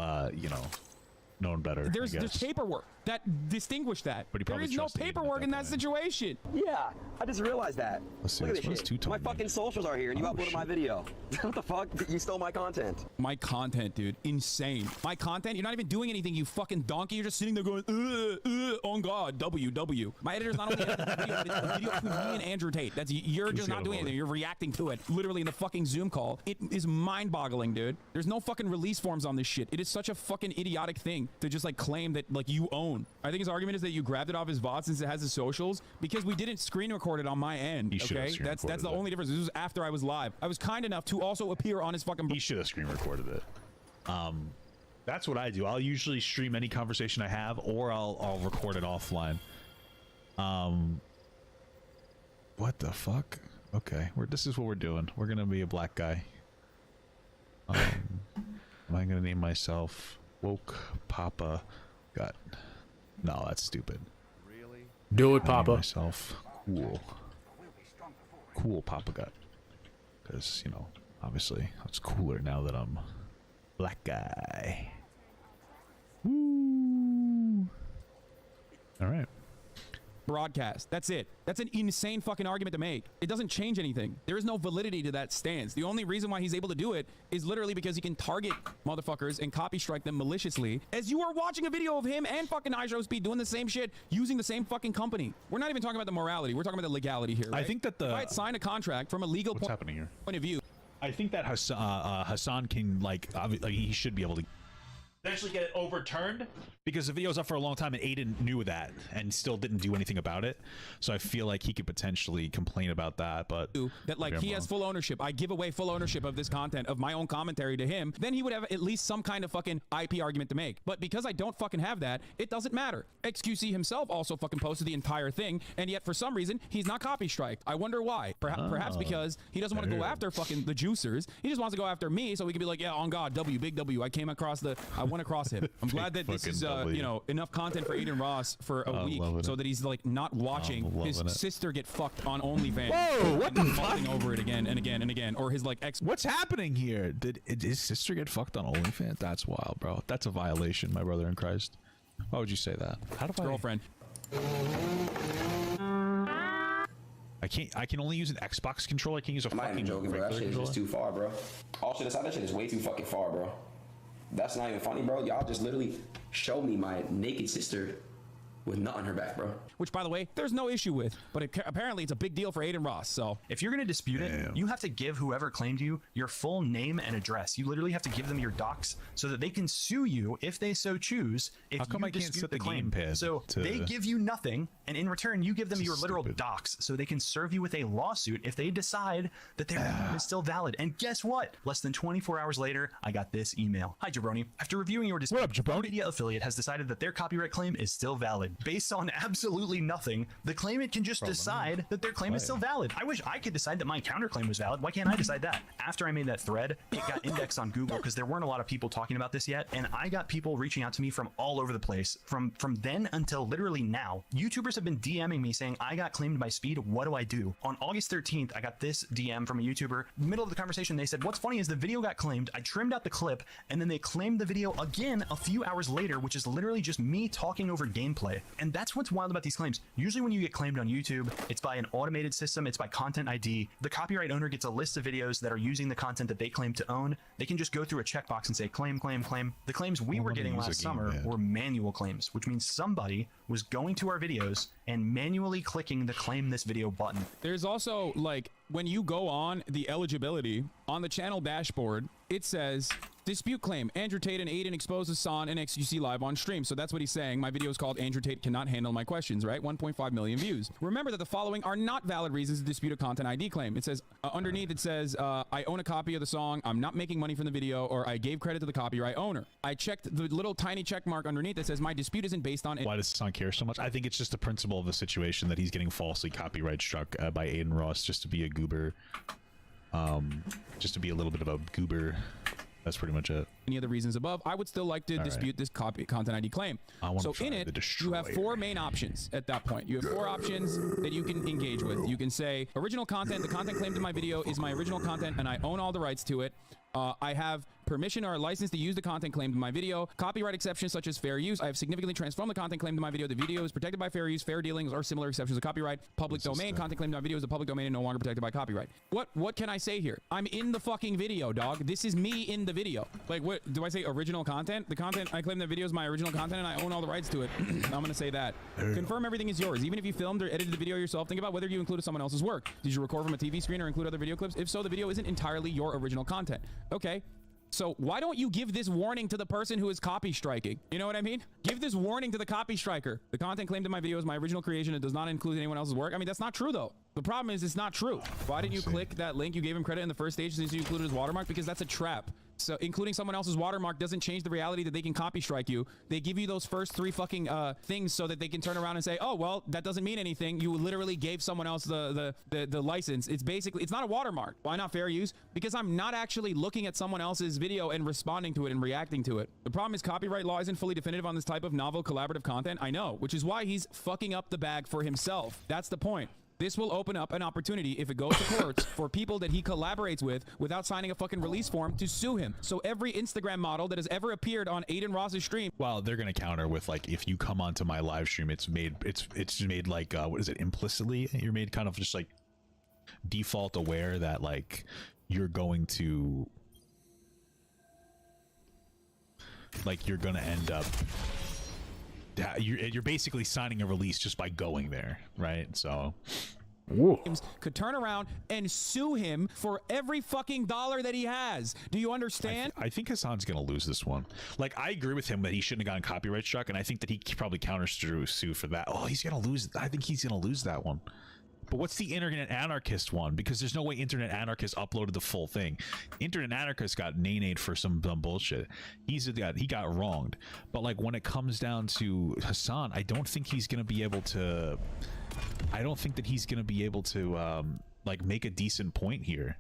known better. There's paperwork that distinguish that. But there is no paperwork in that situation. Yeah, I just realized that. Let's see, Look at this it's shit. My fucking socials are here, and you uploaded my video. What the fuck? You stole my content. My content, dude. Insane. My content? You're not even doing anything, you fucking donkey. You're just sitting there going, oh God, W. My editor's not only editing the video, but it's a video between me and Andrew Tate. You're just not doing anything. You're reacting to it, literally in the fucking Zoom call. It is mind-boggling, dude. There's no fucking release forms on this shit. It is such a fucking idiotic thing to just like claim that like you own. I think his argument is that you grabbed it off his VOD since it has his socials, because we didn't screen record it on my end. Okay, that's the only difference. This was after I was live. I was kind enough to also appear on his fucking... He should have screen recorded it. That's what I do. I'll usually stream any conversation I have, or I'll record it offline. What the fuck? Okay, this is what we're doing. We're gonna be a black guy. Am I gonna name myself Woke Papa Gut? No, that's stupid. Really? Do it, Papa. Myself cool Papa Gut, because obviously it's cooler now that I'm black guy. Woo! All right. Broadcast. That's it. That's an insane fucking argument to make. It doesn't change anything. There is no validity to that stance. The only reason why he's able to do it is literally because he can target motherfuckers and copy strike them maliciously, as you are watching a video of him and fucking iShowSpeed doing the same shit using the same fucking company. We're not even talking about the morality. We're talking about the legality here, right? I think that if I had signed a contract from a legal point of view, I think that Hassan can he should be able to eventually get it overturned, because the video's up for a long time and Aiden knew that and still didn't do anything about it. So I feel like he could potentially complain about that, but that like he has full ownership. I give away full ownership of this content, of my own commentary to him. Then he would have at least some kind of fucking IP argument to make. But because I don't fucking have that, it doesn't matter. XQC himself also fucking posted the entire thing, and yet for some reason he's not copy striked. I wonder why. Perhaps because he doesn't want to go after fucking the juicers. He just wants to go after me, so we can be like, yeah, on God, big W. I came across I went across him. I'm glad that this is, you know, enough content for Aiden Ross for a week so that he's like not watching his sister get fucked on OnlyFans. Whoa, what the fuck? Over it again and again and again, or his like ex. What's happening here? Did his sister get fucked on OnlyFans? That's wild, bro. That's a violation, my brother in Christ. Why would you say that? How do I? Girlfriend. I can only use an Xbox controller. I can't use a fucking I'm joking, bro. That shit is just too far, bro. All shit aside, that shit is way too fucking far, bro. That's not even funny, bro. Y'all just literally showed me my naked sister with nut on her back, bro. Which, by the way, there's no issue with, but apparently it's a big deal for Aiden Ross. So if you're gonna dispute it, you have to give whoever claimed you your full name and address. You literally have to give them your docs so that they can sue you if they so choose. If How come you I can't dispute set the the claim, gamepad so to- they give you nothing, and in return you give them your literal docs so they can serve you with a lawsuit if they decide that their claim is still valid. And guess what? Less than 24 hours later, I got this email. Hi, Jabroni. After reviewing your dispute, the media affiliate has decided that their copyright claim is still valid. Based on absolutely nothing, the claimant can just decide that their claim is still valid. I wish I could decide that my counterclaim was valid. Why can't I decide that? After I made that thread, it got indexed on Google because there weren't a lot of people talking about this yet, and I got people reaching out to me from all over the place. From then until literally now, YouTubers have been DMing me saying, I got claimed by Speed, what do I do? On August 13th, I got this DM from a YouTuber. Middle of the conversation, they said, what's funny is the video got claimed, I trimmed out the clip, and then they claimed the video again a few hours later, which is literally just me talking over gameplay. And that's what's wild about these claims. Usually when you get claimed on YouTube, it's by an automated system, it's by content ID. The copyright owner gets a list of videos that are using the content that they claim to own. They can just go through a checkbox and say claim, claim, claim. The claims we were getting last summer were manual claims, which means somebody was going to our videos and manually clicking the claim this video button. there's also like when you go on the eligibility on the channel dashboard, it says dispute claim. Andrew Tate and Aiden expose Hassan and XQC live on stream. So that's what he's saying. My video is called Andrew Tate cannot handle my questions, right? 1.5 million views. Remember that the following are not valid reasons to dispute a content ID claim. It says underneath it says I own a copy of the song. I'm not making money from the video, or I gave credit to the copyright owner. I checked the little tiny check mark underneath that says my dispute isn't based on it. Why does Hassan care so much? I think it's just the principle of the situation that he's getting falsely copyright struck by Aiden Ross just to be a goober. Just to be a little bit of a goober. That's pretty much it. Any other reasons above, I would still like to dispute this content ID claim. So in it, you have four main options at that point. You have four options that you can engage with. You can say original content, the content claimed in my video is my original content and I own all the rights to it. I have permission or license to use the content claimed in my video. Copyright exceptions such as fair use. I have significantly transformed the content claimed in my video. The video is protected by fair use, fair dealings, or similar exceptions of copyright. Public domain. Content claimed in my video is the public domain and no longer protected by copyright. What can I say here? I'm in the fucking video, dog. This is me in the video. Like, what do I say? Original content? The content I claim the video is my original content and I own all the rights to it. I'm gonna say that. Confirm everything is yours. Even if you filmed or edited the video yourself, think about whether you included someone else's work. Did you record from a TV screen or include other video clips? If so, the video isn't entirely your original content. Okay. So why don't you give this warning to the person who is copy striking? You know what I mean? Give this warning to the copy striker. The content claimed in my video is my original creation. It does not include anyone else's work. I mean, that's not true though. The problem is it's not true. Why didn't you click that link? You gave him credit in the first stage since you included his watermark, because that's a trap. So including someone else's watermark doesn't change the reality that they can copy strike you. They give you those first three fucking things so that they can turn around and say, oh, well, that doesn't mean anything. You literally gave someone else the license. It's basically, it's not a watermark. Why not fair use? Because I'm not actually looking at someone else's video and responding to it and reacting to it. The problem is copyright law isn't fully definitive on this type of novel collaborative content. I know, which is why he's fucking up the bag for himself. That's the point. This will open up an opportunity, if it goes to courts, for people that he collaborates with without signing a fucking release form to sue him. So every Instagram model that has ever appeared on Aiden Ross's stream. Well, they're gonna counter with like, if you come onto my live stream, it's made like what is it, implicitly? You're made kind of just like default aware that like you're going to you're gonna end up. You're basically signing a release just by going there, right? So could turn around and sue him for every fucking dollar that he has. Do you understand? I think Hassan's gonna lose this one. Like, I agree with him that he shouldn't have gotten copyright struck, and I think that he probably counters to sue for that. Oh, he's gonna lose. I think he's gonna lose that one. But what's the Internet Anarchist one? Because there's no way Internet Anarchist uploaded the full thing. Internet Anarchist got nay-nayed for some dumb bullshit. He got wronged. But like when it comes down to Hassan, I don't think he's gonna be able to. I don't think that he's gonna be able to like make a decent point here.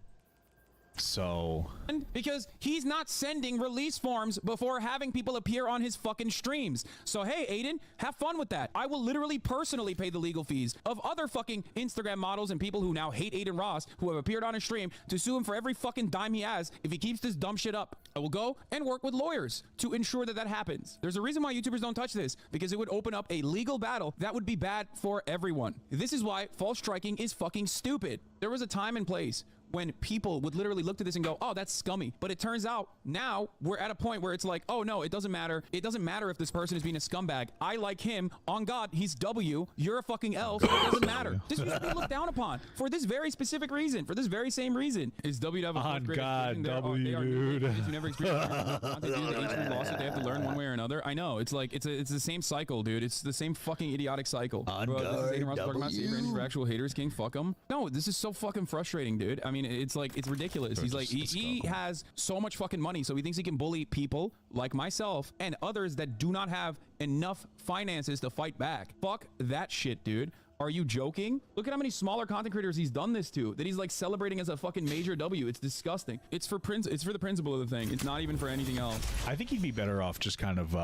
So because he's not sending release forms before having people appear on his fucking streams. So hey, Aiden, have fun with that. I will literally personally pay the legal fees of other fucking Instagram models and people who now hate Aiden Ross, who have appeared on his stream, to sue him for every fucking dime he has if he keeps this dumb shit up. I will go and work with lawyers to ensure that that happens. There's a reason why YouTubers don't touch this, because it would open up a legal battle that would be bad for everyone. This is why false striking is fucking stupid. There was a time and place when people would literally look to this and go, oh, that's scummy. But it turns out now we're at a point where it's like, oh no, it doesn't matter. It doesn't matter if this person is being a scumbag. I like him. On God, he's W. You're a fucking L. So it doesn't matter. This used to be looked down upon for this very specific reason, for this very same reason. Is W have a on God, W, dude. You never experienced they have to learn one way or another. I know. It's like it's the same cycle, dude. It's the same fucking idiotic cycle. On Bro, God, this is Aiden Ross talking about W. Saber for actual haters, King. Fuck them. No, this is so fucking frustrating, dude. I mean, it's like, it's ridiculous. He's like, he has so much fucking money, so he thinks he can bully people like myself and others that do not have enough finances to fight back. Fuck that shit, dude. Are you joking? Look at how many smaller content creators he's done this to, that he's like celebrating as a fucking major W. It's disgusting. It's for the principle of the thing. It's not even for anything else. I think he'd be better off just kind of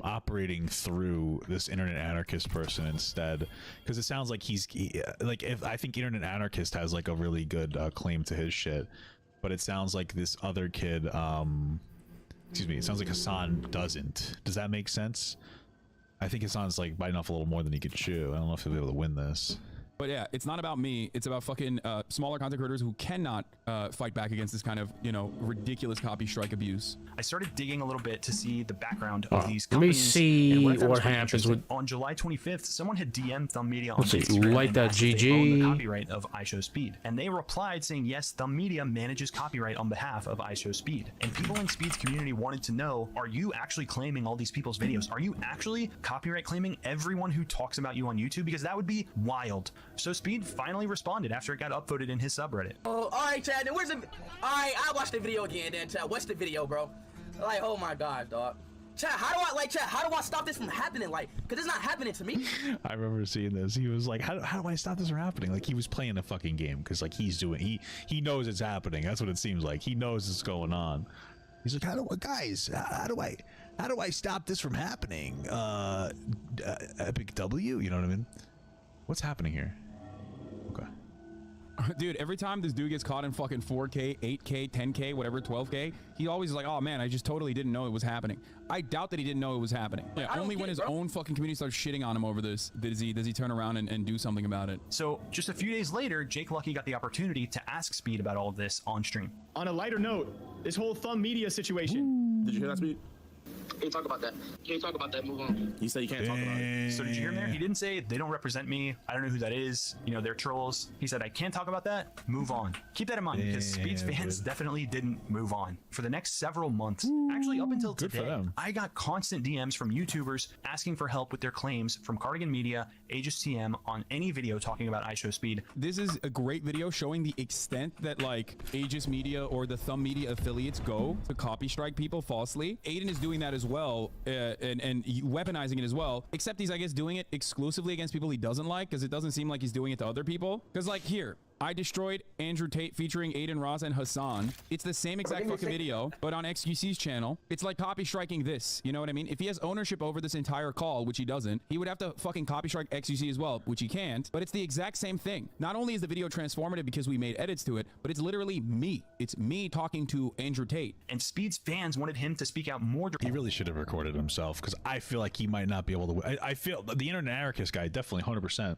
operating through this internet anarchist person instead, because it sounds like I think internet anarchist has like a really good claim to his shit, but it sounds like this other kid, excuse me, it sounds like Hassan doesn't. Does that make sense? I think Hassan's like biting off a little more than he could chew. I don't know if he'll be able to win this. But yeah, it's not about me. It's about fucking smaller content creators who cannot fight back against this kind of, you know, ridiculous copy strike abuse. I started digging a little bit to see the background of these Let me companies. see and I thought what was pretty happens interesting. with. On July 25th, someone had DM'd Thumb Media on Let's see, Instagram like and that asked if they own the GG. copyright of iShowSpeed, and they replied saying yes, Thumb Media manages copyright on behalf of iShowSpeed. And people in Speed's community wanted to know: are you actually claiming all these people's videos? Are you actually copyright claiming everyone who talks about you on YouTube? Because that would be wild. So Speed finally responded after it got upvoted in his subreddit. Oh, all right, Chad. Then where's the? All right, I'll watch the video again. Then, Chad, what's the video, bro? Like, oh my gosh, dog. Chad, how do I stop this from happening? Like, cause it's not happening to me. I remember seeing this. He was like, how do I stop this from happening? Like, he was playing a fucking game because like he knows it's happening. That's what it seems like. He knows it's going on. He's like, how do I stop this from happening? Epic W, you know what I mean? What's happening here? Okay. Dude, every time this dude gets caught in fucking 4K, 8K, 10K, whatever, 12K, he always is like, oh man, I just totally didn't know it was happening. I doubt that he didn't know it was happening. Yeah, only when his own fucking community starts shitting on him over this does he turn around and do something about it. So just a few days later, Jake Lucky got the opportunity to ask Speed about all of this on stream. On a lighter note, this whole Thumb Media situation. Did you hear that, Speed? Can't talk about that. Can't talk about that. Move on. You say you can't talk about it. So did you hear him there? He didn't say they don't represent me. I don't know who that is. You know, they're trolls. He said, I can't talk about that. Move on. Keep that in mind because Speed's fans definitely didn't move on. For the next several months, actually up until today, I got constant DMs from YouTubers asking for help with their claims from Cardigan Media, Aegis TM on any video talking about iShowSpeed. This is a great video showing the extent that like Aegis Media or the Thumb Media affiliates go to copy strike people falsely. Aiden is doing that as well and weaponizing it as well, except he's, I guess, doing it exclusively against people he doesn't like, because it doesn't seem like he's doing it to other people. Because like here, I destroyed Andrew Tate featuring Aiden Ross and Hassan. It's the same exact fucking video, but on XQC's channel. It's like copy striking this, you know what I mean? If he has ownership over this entire call, which he doesn't, he would have to fucking copy strike XQC as well, which he can't, but it's the exact same thing. Not only is the video transformative because we made edits to it, but it's literally me. It's me talking to Andrew Tate. And Speed's fans wanted him to speak out more. He really should have recorded himself, because I feel like he might not be able to. I feel the internet anarchist guy definitely 100%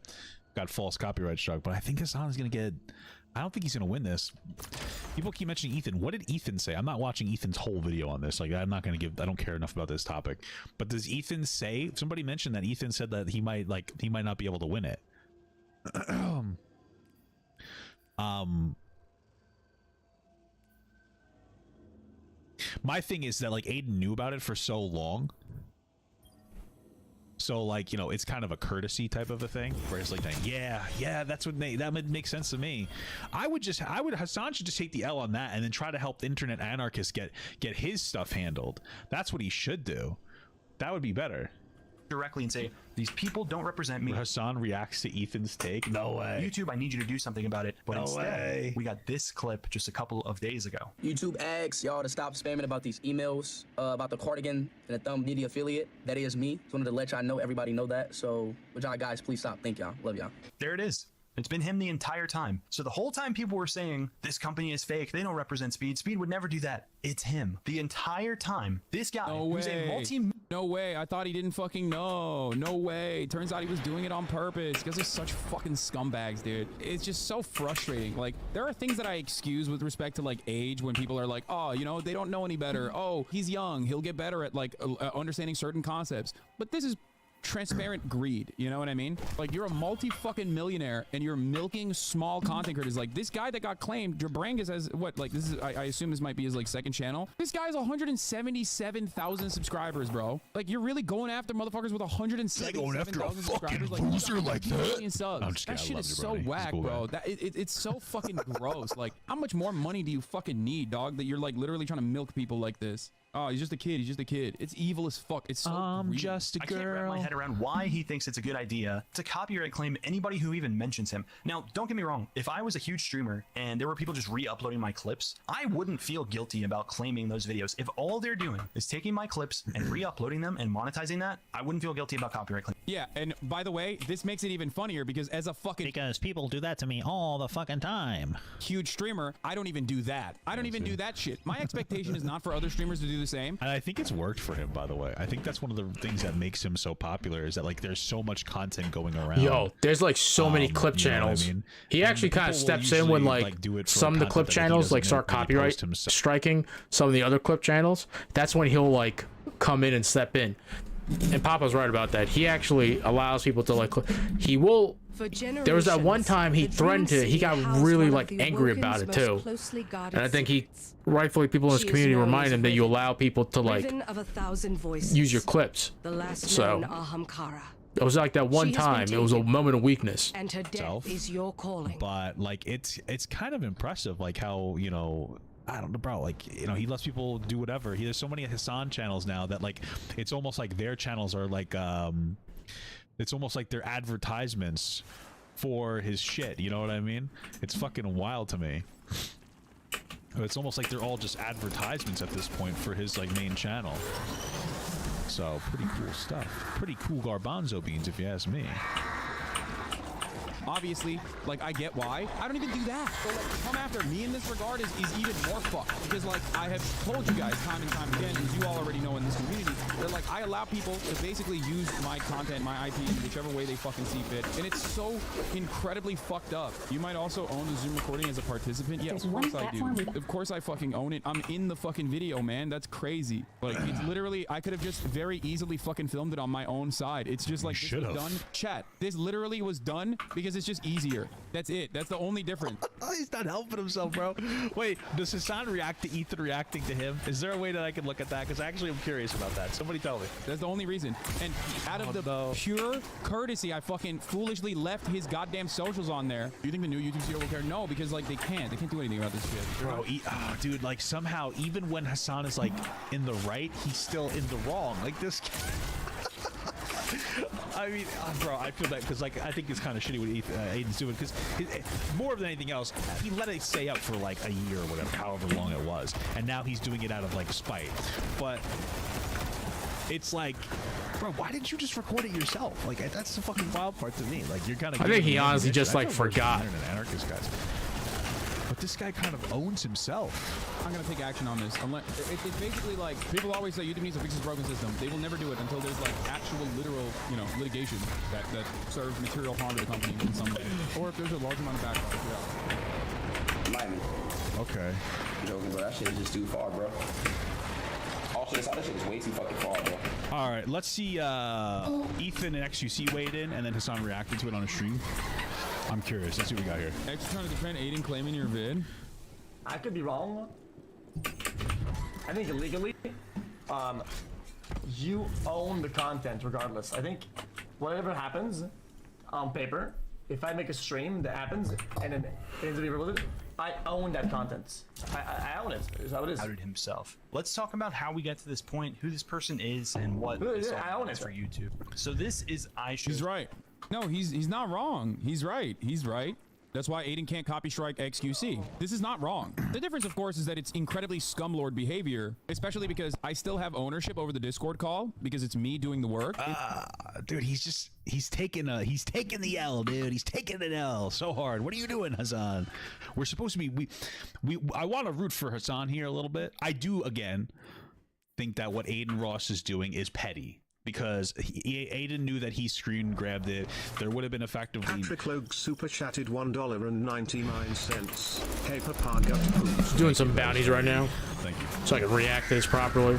got false copyright struck, but I think Hassan is going to get. I don't think he's going to win this. People keep mentioning Ethan. What did Ethan say? I'm not watching Ethan's whole video on this. Like, I'm not going to give. I don't care enough about this topic. But does Ethan say? Somebody mentioned that Ethan said that he might not be able to win it. My thing is that like Aiden knew about it for so long. So like, you know, it's kind of a courtesy type of a thing where it's like, yeah, that's what that would make sense to me. Hassan should just take the L on that and then try to help the internet anarchist get his stuff handled. That's what he should do. That would be better. directly and say, these people don't represent me. Hassan reacts to Ethan's take. No way. YouTube, I need you to do something about it. But No instead, way. we got this clip just a couple of days ago. YouTube asks y'all to stop spamming about these emails about the Cardigan and the Thumb Media affiliate. That is me. Just wanted to let y'all know, everybody know that. So, would y'all guys please stop? Thank y'all. Love y'all. There it is. It's been him the entire time. So the whole time people were saying, this company is fake, they don't represent Speed, Speed would never do that. It's him. The entire time. This guy, who's a multi... No way. I thought he didn't fucking know. No way. Turns out he was doing it on purpose. Because they're such fucking scumbags, dude. It's just so frustrating. Like, there are things that I excuse with respect to, like, age when people are like, oh, you know, they don't know any better. Oh, he's young. He'll get better at, like, understanding certain concepts. But this is transparent greed, you know what I mean? Like, you're a multi-fucking millionaire and you're milking small content creators. Like, this guy that got claimed, Jabrangus, has what, like, this is, I assume this might be his, like, second channel. This guy has 177,000 subscribers, bro. Like, you're really going after motherfuckers with 177,000 subscribers? Like, loser like that? Subs. That shit is so whack, bro. That it's so fucking gross. Like, how much more money do you fucking need, dog, that you're, like, literally trying to milk people like this? Oh, he's just a kid. He's just a kid. It's evil as fuck. It's so just a I can't wrap my head around why he thinks it's a good idea to copyright claim anybody who even mentions him. Now, don't get me wrong. If I was a huge streamer and there were people just re-uploading my clips, I wouldn't feel guilty about claiming those videos. If all they're doing is taking my clips and re-uploading them and monetizing that, I wouldn't feel guilty about copyright claim. Yeah, and by the way, this makes it even funnier because as a fucking... Because people do that to me all the fucking time. Huge streamer, I don't even do that. I don't even do that shit. My expectation is not for other streamers to do the same. And I think it's worked for him, by the way. I think that's one of the things that makes him so popular is that, like, there's so much content going around. Yo, there's like so many clip channels. He actually kind of steps in when like some of the clip channels like start copyright striking some of the other clip channels. That's when he'll like come in and step in. And Papa's right about that. He actually allows people to like. He will. There was that one time he threatened to. He got really like angry about it too. And I think he rightfully people in his community remind him that you allow people to like use your clips. So it was like that one time. It was a moment of weakness. And her death is your calling. But like it's kind of impressive, like how, you know, I don't know, bro, like, you know, he lets people do whatever. There's so many Hassan channels now that like it's almost like their channels are like it's almost like they're advertisements for his shit, you know what I mean? It's fucking wild to me. It's almost like they're all just advertisements at this point for his like main channel. So pretty cool stuff. Pretty cool garbanzo beans if you ask me. Obviously, like, I get why. I don't even do that. So, like, to come after me in this regard is even more fucked. Because, like, I have told you guys time and time again, as you all already know in this community, that, like, I allow people to basically use my content, my IP, in whichever way they fucking see fit. And it's so incredibly fucked up. You might also own the Zoom recording as a participant. Yeah, of course I do. Of course I fucking own it. I'm in the fucking video, man. That's crazy. Like, it's literally, I could have just very easily fucking filmed it on my own side. It's just like, this was done. Chat, this literally was done because it's just easier. That's it. That's the only difference. He's not helping himself, bro. Wait, does Hassan react to Ethan reacting to him? Is there a way that I can look at that? Because actually I'm curious about that. Somebody tell me. That's the only reason. And out of the pure courtesy, I fucking foolishly left his goddamn socials on there. Do you think the new YouTube CEO will care? No, because like they can't do anything about this shit. Bro, dude, like somehow even when Hassan is like in the right, he's still in the wrong. Like this. I mean, bro, I feel that because, like, I think it's kind of shitty what Aiden's doing because more than anything else, he let it stay up for like a year or whatever, however long it was, and now he's doing it out of like spite. But it's like, bro, why didn't you just record it yourself? Like, that's the fucking wild part to me. Like, you're kind of. I think he honestly just like forgot. Anarchist guys. But this guy kind of owns himself. I'm gonna take action on this. Unless it's basically like people always say YouTube needs to fix this broken system. They will never do it until there's like actual, literal, you know, litigation that serves material harm to the company in some way, or if there's a large amount of backlash. Yeah. Miami. Okay. I'm joking, bro. That shit is just too far, bro. Also, this other shit is way too fucking far, bro. All right, let's see Ethan and XQC weighed in, and then Hassan reacted to it on a stream. I'm curious. Let's see what we got here. X trying to defend Aiden claiming your vid. I could be wrong. I think illegally, you own the content regardless. I think whatever happens on paper, if I make a stream that happens and then it ends up being removed, I own that content. I own it. That's how it is. Outed himself. Let's talk about how we got to this point, who this person is, and what this all means for YouTube. So this is iShow's. He's right. No, he's not wrong. He's right. He's right. That's why Aiden can't copy strike XQC. This is not wrong. The difference, of course, is that it's incredibly scumlord behavior, especially because I still have ownership over the Discord call because it's me doing the work. Dude, he's taking the L, dude. He's taking an L so hard. What are you doing, Hassan? We're supposed to be I want to root for Hassan here a little bit. I do again think that what Aiden Ross is doing is petty. Because Aiden knew that he screen grabbed it. There would have been effectively... Patrick Logue super chatted $1.99. Hey, Papa got pooped. Just doing some bounties right now. Thank you. So I can react to this properly.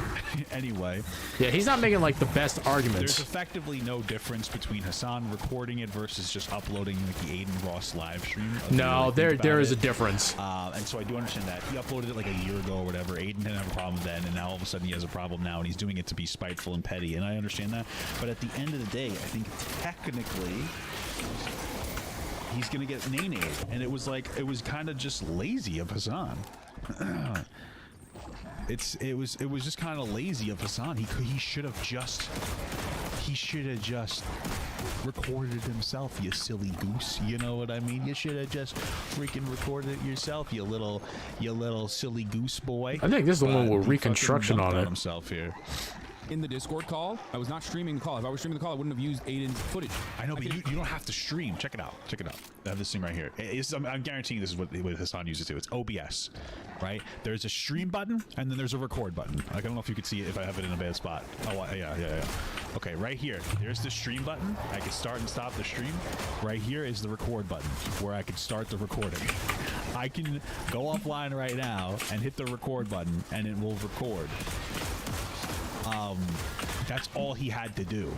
Anyway. Yeah, he's not making like the best arguments. There's effectively no difference between Hassan recording it versus just uploading like the Aiden Ross live stream. No, there is a difference. And so I do understand that. He uploaded it like a year ago or whatever. Aiden didn't have a problem then, and now all of a sudden he has a problem now, and he's doing it to be spiteful and petty, and I understand that. But at the end of the day, I think technically he's gonna get nay-nayed, and it was kind of just lazy of Hassan. It was just kind of lazy of Hassan. He should have just recorded it himself, you silly goose. You know what I mean? You should have just freaking recorded it yourself, you little silly goose boy. I think this is the one with reconstruction on it. Himself here. In the Discord call, I was not streaming the call. If I was streaming the call, I wouldn't have used Aiden's footage. I know, but you don't have to stream. Check it out. Check it out. I have this thing right here. I'm guaranteeing this is what Hassan uses too. It's OBS, right? There's a stream button, and then there's a record button. Like, I don't know if you could see it if I have it in a bad spot. Oh, yeah. Okay, right here. There's the stream button. I can start and stop the stream. Right here is the record button, where I can start the recording. I can go offline right now and hit the record button, and it will record. That's all he had to do.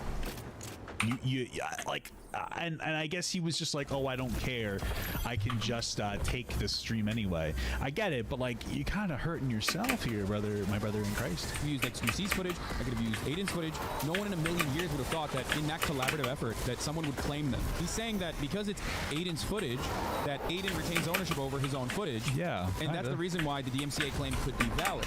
And I guess he was just like, oh, I don't care. I can just take this stream anyway. I get it, but like, you kind of hurting yourself here, my brother in Christ. I used XQC's footage. I could have used Aiden's footage. No one in a million years would have thought that in that collaborative effort that someone would claim them. He's saying that because it's Aiden's footage, that Aiden retains ownership over his own footage. Yeah. And that's the reason why the DMCA claim could be valid.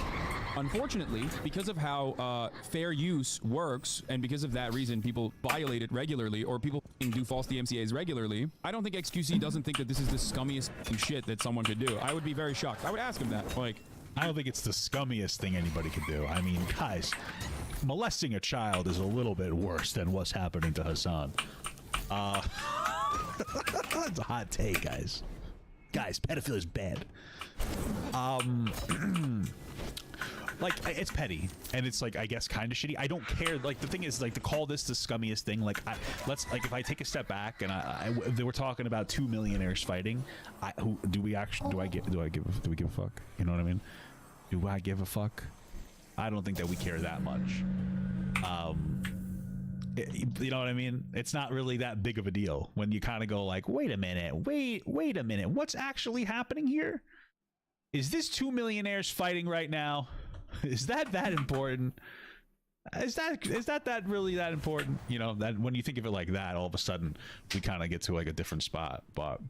Unfortunately, because of how fair use works, and because of that reason people violate it regularly, or people do false DMCAs regularly, I don't think XQC doesn't think that this is the scummiest shit that someone could do. I would be very shocked. I would ask him that. Like, I don't think it's the scummiest thing anybody could do. I mean, guys, molesting a child is a little bit worse than what's happening to Hassan. That's a hot take, guys. Guys, pedophilia is bad. Like, it's petty, and it's like, I guess, kind of shitty. I don't care. Like, the thing is, like, to call this the scummiest thing, like, if I take a step back and they were talking about 2 millionaires fighting, do we give a fuck? You know what I mean? Do I give a fuck? I don't think that we care that much. You know what I mean? It's not really that big of a deal when you kind of go like, wait a minute, what's actually happening here? Is this 2 millionaires fighting right now? Is that important? Is that really that important? You know, that when you think of it like that, all of a sudden we kind of get to like a different spot. But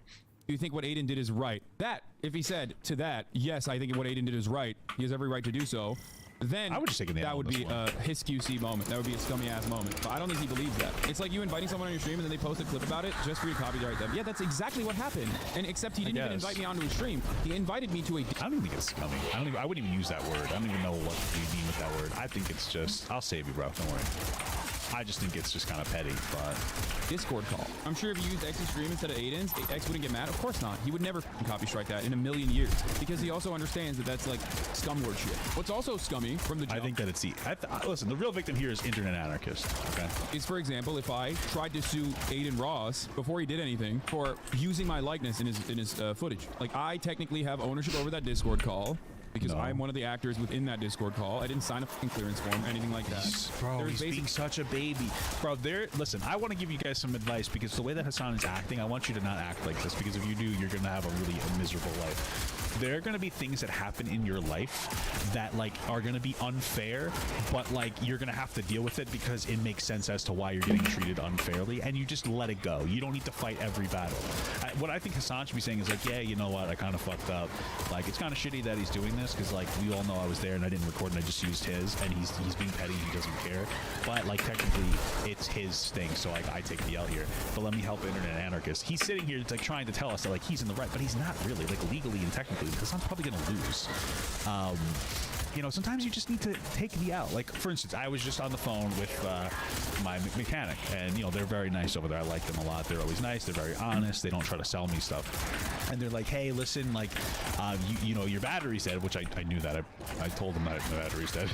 you think what Aiden did is right? That, if he said to that, yes, I think what Aiden did is right, he has every right to do so, then I would just take that would be a his QC moment. That would be a scummy ass moment. But I don't think he believes that. It's like you inviting someone on your stream and then they post a clip about it just for you to copyright them. Yeah, that's exactly what happened. And except he didn't even invite me onto his stream. He invited me to a... I don't even think it's scummy. I wouldn't even use that word. I don't even know what you mean with that word. I think it's just... I'll save you, bro. Don't worry. I just think it's just kind of petty, but... Discord call. I'm sure if you used X's stream instead of Aiden's, X wouldn't get mad. Of course not. He would never copy strike that in a million years because he also understands that that's like scumlord shit. What's also scummy from the jump... I think that it's the... listen, the real victim here is internet anarchist, okay? Is, for example, if I tried to sue Aiden Ross before he did anything for using my likeness in his footage. Like, I technically have ownership over that Discord call. Because I'm one of the actors within that Discord call. I didn't sign a fucking clearance form or anything like that. Bro, he's being such a baby. Bro, listen, I want to give you guys some advice because the way that Hassan is acting, I want you to not act like this because if you do, you're going to have a really miserable life. there are going to be things that happen in your life that like are going to be unfair, but like you're going to have to deal with it because it makes sense as to why you're getting treated unfairly, and you just let it go. You don't need to fight every battle. What I think Hassan should be saying is like, yeah, you know what, I kind of fucked up. Like, it's kind of shitty that he's doing this because like we all know I was there and I didn't record and I just used his, and he's being petty, he doesn't care. But like technically it's his thing, so like I take the L here. But let me help Internet Anarchist. He's sitting here like trying to tell us that like he's in the right, but he's not really, like legally and technically, because Hassan's probably gonna lose. You know, sometimes you just need to take the L. Like, for instance, I was just on the phone with my mechanic, and, you know, they're very nice over there. I like them a lot. They're always nice. They're very honest. They don't try to sell me stuff. And they're like, hey, listen, like, you know, your battery's dead, which I knew that. I told them that the battery's dead.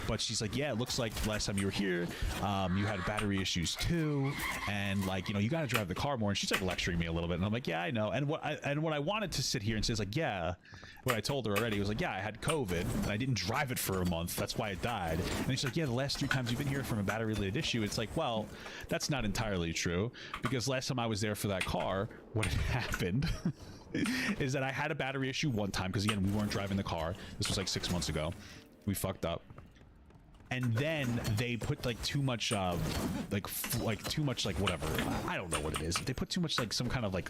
But she's like, yeah, it looks like last time you were here, you had battery issues too, and like, you know, you got to drive the car more. And she's like lecturing me a little bit, and I'm like, yeah, I know. And what I wanted to sit here and say is like, yeah, what I told her already was like, yeah, I had COVID and I didn't drive it for a month. That's why it died. And she's like, yeah, the last 3 times you've been here from a battery-related issue. It's like, well, that's not entirely true, because last time I was there for that car, what had happened is that I had a battery issue one time because again, we weren't driving the car. This was like 6 months ago. We fucked up. And then they put like too much too much like whatever, I don't know what it is. They put too much like some kind of like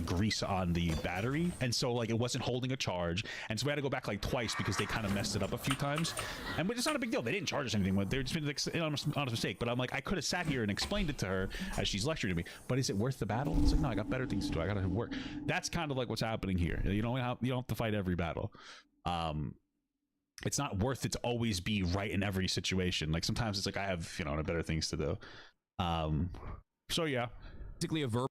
grease on the battery, and so like it wasn't holding a charge, and so we had to go back like twice because they kind of messed it up a few times. And but it's not a big deal. They didn't charge us anything. They were just been like an honest mistake. But I'm like, I could have sat here and explained it to her as she's lecturing to me. But is it worth the battle? It's like, no, I got better things to do. I gotta work. That's kind of like what's happening here. You don't have to fight every battle. It's not worth it to always be right in every situation. Like sometimes it's like I have, you know, better things to do. So yeah, basically a verb.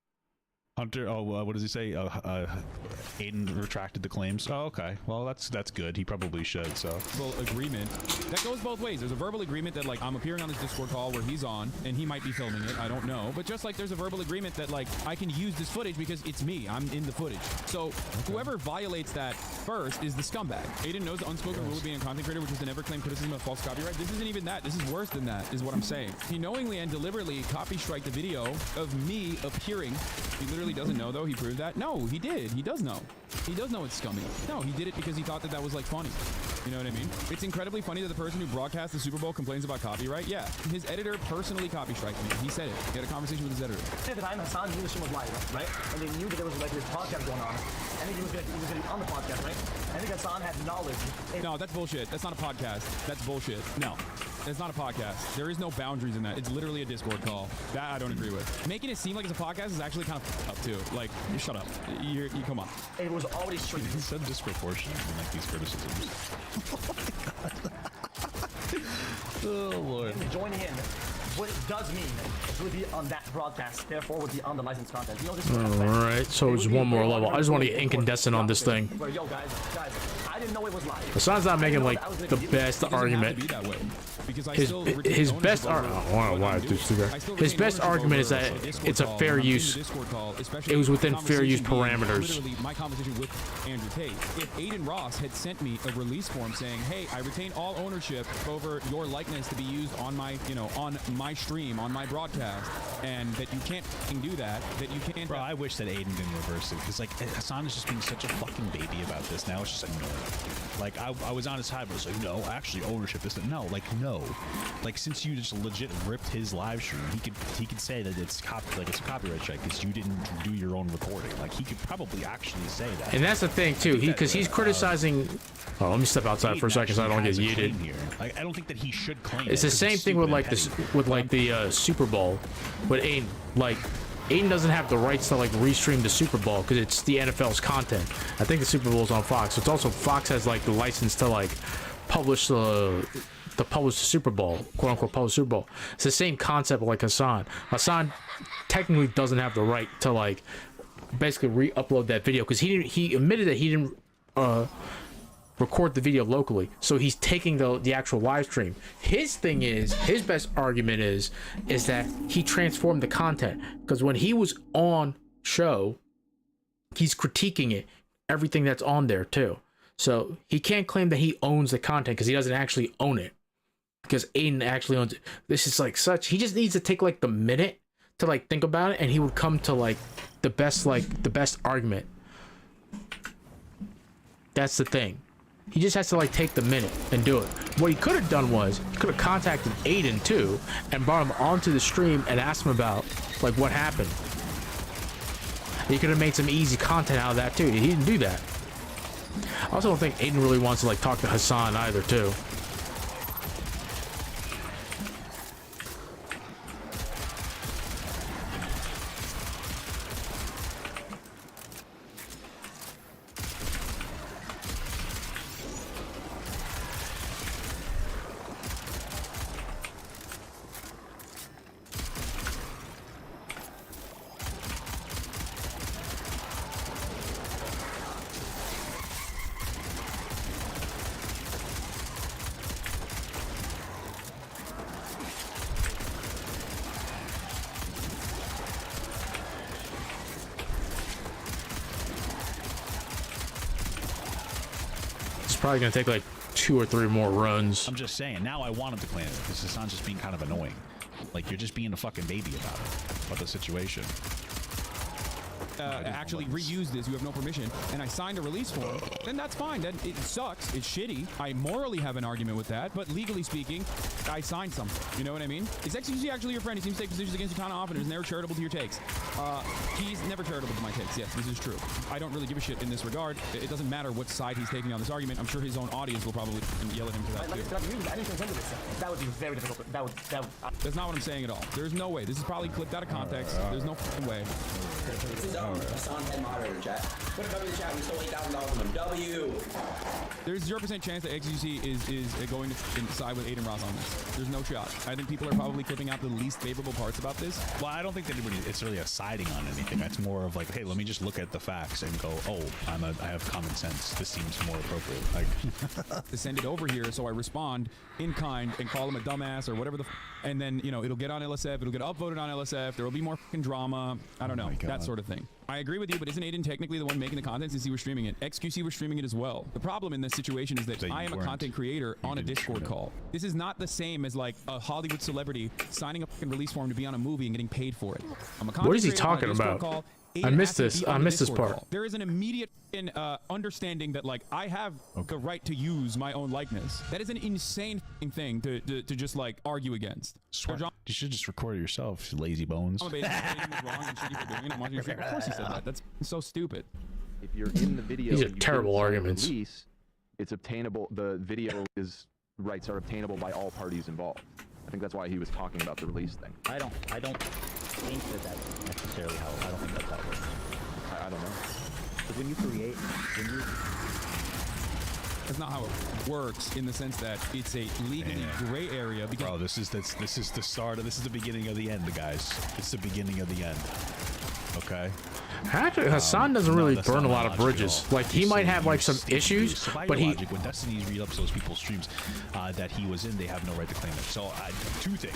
Hunter, what does he say? Aiden retracted the claims. Oh, okay. Well, that's good. He probably should. So, well, agreement that goes both ways. There's a verbal agreement that like I'm appearing on this Discord call where he's on, and he might be filming it. I don't know. But just like there's a verbal agreement that like I can use this footage because it's me. I'm in the footage. So whoever violates that first is the scumbag. Aiden knows the unspoken rule of being a content creator, which is to never claim criticism of false copyright. This isn't even that. This is worse than that, is what I'm saying. He knowingly and deliberately copy strike the video of me appearing. He literally doesn't know, though. He proved that. No, he did. He does know. He does know it's scummy. No, he did it because he thought that was like funny. You know what I mean? It's incredibly funny that the person who broadcast the Super Bowl complains about copyright. Yeah, his editor personally copy striked me. He said it. He had a conversation with his editor. At the time, Hassan knew this one was live, right? And they knew that there was like this podcast going on. I think he was gonna be on the podcast, right? I think Hassan had knowledge. No, that's bullshit. That's not a podcast. That's bullshit. No. It's not a podcast. There is no boundaries in that. It's literally a Discord call. That I don't agree with. Making it seem like it's a podcast is actually kind of up too. Like, you shut up. You come on. It was already straight. He said disproportionate in like these criticisms. Oh Lord. Joining in, what it does mean is would be on that broadcast, therefore would be on the licensed content. You know, this Alright, so it's one more level. I just want to get incandescent on this thing. Where, yo, guys, I didn't know it was live. Hassan's not making like the best argument. His best his best argument is that it's a fair use. It was within fair use parameters. My conversation with Andrew Tate. If Aiden Ross had sent me a release form saying, "Hey, I retain all ownership over your likeness to be used on my, on my stream, on my broadcast," and that you can't do that, that you can't. Bro, I wish that Aiden didn't reverse it, because like Hassan is just being such a fucking baby about this. Now it's just like, no. Like I was on his side, but it's like, no, actually ownership isn't. No, like no. Like since you just legit ripped his live stream, he could say that it's it's a copyright strike because you didn't do your own recording. Like he could probably actually say that. And that's the thing too, because he's criticizing. Oh, let me step outside for a second so I don't get yeeted. Like I don't think that he should claim. It's the same thing with like this, with like the Super Bowl, but Aiden, like Aiden doesn't have the rights to like restream the Super Bowl because it's the NFL's content. I think the Super Bowl's on Fox. It's also Fox has like the license to like publish the Super Bowl, quote unquote publish Super Bowl. It's the same concept like Hassan. Hassan technically doesn't have the right to like basically re-upload that video because he admitted that he didn't record the video locally, so he's taking the actual live stream. His thing is, his best argument is that he transformed the content, because when he was on show, he's critiquing it, everything that's on there too. So he can't claim that he owns the content because he doesn't actually own it, because Aiden actually owns it. This is like such, he just needs to take like the minute to like think about it, and he would come to like the best argument. that's the thing. He just has to like take the minute and do it. What he could have done was he could have contacted Aiden too and brought him onto the stream and asked him about like what happened. He could have made some easy content out of that too. He didn't do that. I also don't think Aiden really wants to like talk to Hassan either too. Probably gonna take like 2 or 3 more runs. I'm just saying, now I want him to claim it because Hassan's just being kind of annoying. Like, you're just being a fucking baby about the situation. Actually reuse this, you have no permission, and I signed a release form, then that's fine. Then it sucks, it's shitty. I morally have an argument with that, but legally speaking, I signed something. You know what I mean? Is XQC actually your friend? He seems to take positions against you kind of often. He's never charitable to your takes. He's never charitable to my takes. Yes, this is true. I don't really give a shit in this regard. It doesn't matter what side he's taking on this argument. I'm sure his own audience will probably yell at him for that too. I didn't contend with this. That would be very difficult. That's not what I'm saying at all. There's no way. This is probably clipped out of context. There's no fucking way. Hassan head moderator, chat. Put a W in the chat. We stole $8,000 from him. W. There's 0% chance that XQC is going to side with Aiden Ross on this. There's no shot. I think people are probably clipping out the least favorable parts about this. Well, I don't think that it's really a siding on anything. It's more of like, hey, let me just look at the facts and go, oh, I have common sense. This seems more appropriate. Like, to send it over here, so I respond in kind and call him a dumbass or whatever and then, you know, it'll get on LSF, it'll get upvoted on LSF, there will be more fucking drama. I don't know, that sort of thing. I agree with you, but isn't Aiden technically the one making the content since he was streaming it? XQC was streaming it as well. The problem in this situation is that I am a content creator on a Discord call. This is not the same as like a Hollywood celebrity signing a fucking release form to be on a movie and getting paid for it. I'm a content What is he creator on a talking Discord about? call. I missed this. I missed this part. There is an immediate understanding that like I have the right to use my own likeness. That is an insane thing to just like argue against. You should just record it yourself, you lazy bones. Of course he said that. That's so stupid. If you're in the video, these are terrible arguments. Release, it's obtainable. The video rights are obtainable by all parties involved. I think that's why he was talking about the release thing. I don't think that's necessarily how. I don't think that's how it works. I don't know. Because when you create, that's not how it works in the sense that it's a legally gray area. Because bro, this is the start of this is the beginning of the end, guys. It's the beginning of the end. Okay. Actually, Hassan doesn't really burn a lot of bridges. Like he might have like some issues, but he. When Destiny re-ups those people's streams that he was in, they have no right to claim it. So two things.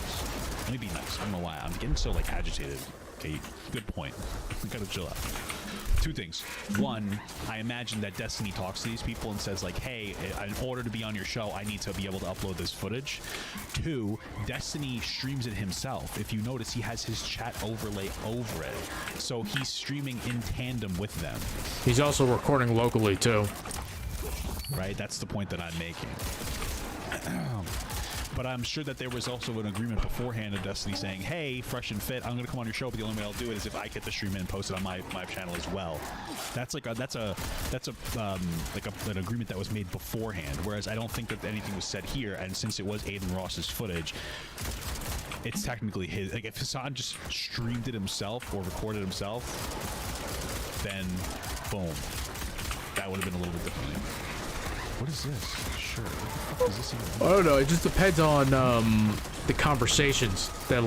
Let me be nice. I don't know why I'm getting so like agitated. Okay, good point. We gotta chill out. Two things. One, I imagine that Destiny talks to these people and says like, hey, in order to be on your show, I need to be able to upload this footage. Two, Destiny streams it himself. If you notice, he has his chat overlay over it. So he's streaming in tandem with them. He's also recording locally too. Right? That's the point that I'm making. But I'm sure that there was also an agreement beforehand of Destiny saying, hey, Fresh and Fit, I'm going to come on your show, but the only way I'll do it is if I get the stream in and post it on my channel as well. That's like an agreement that was made beforehand, whereas I don't think that anything was said here, and since it was Aiden Ross's footage, it's technically his. Like if Hassan just streamed it himself or recorded himself, then boom. That would have been a little bit different. What is this? Sure. What is this even? I don't know. It just depends on the conversations that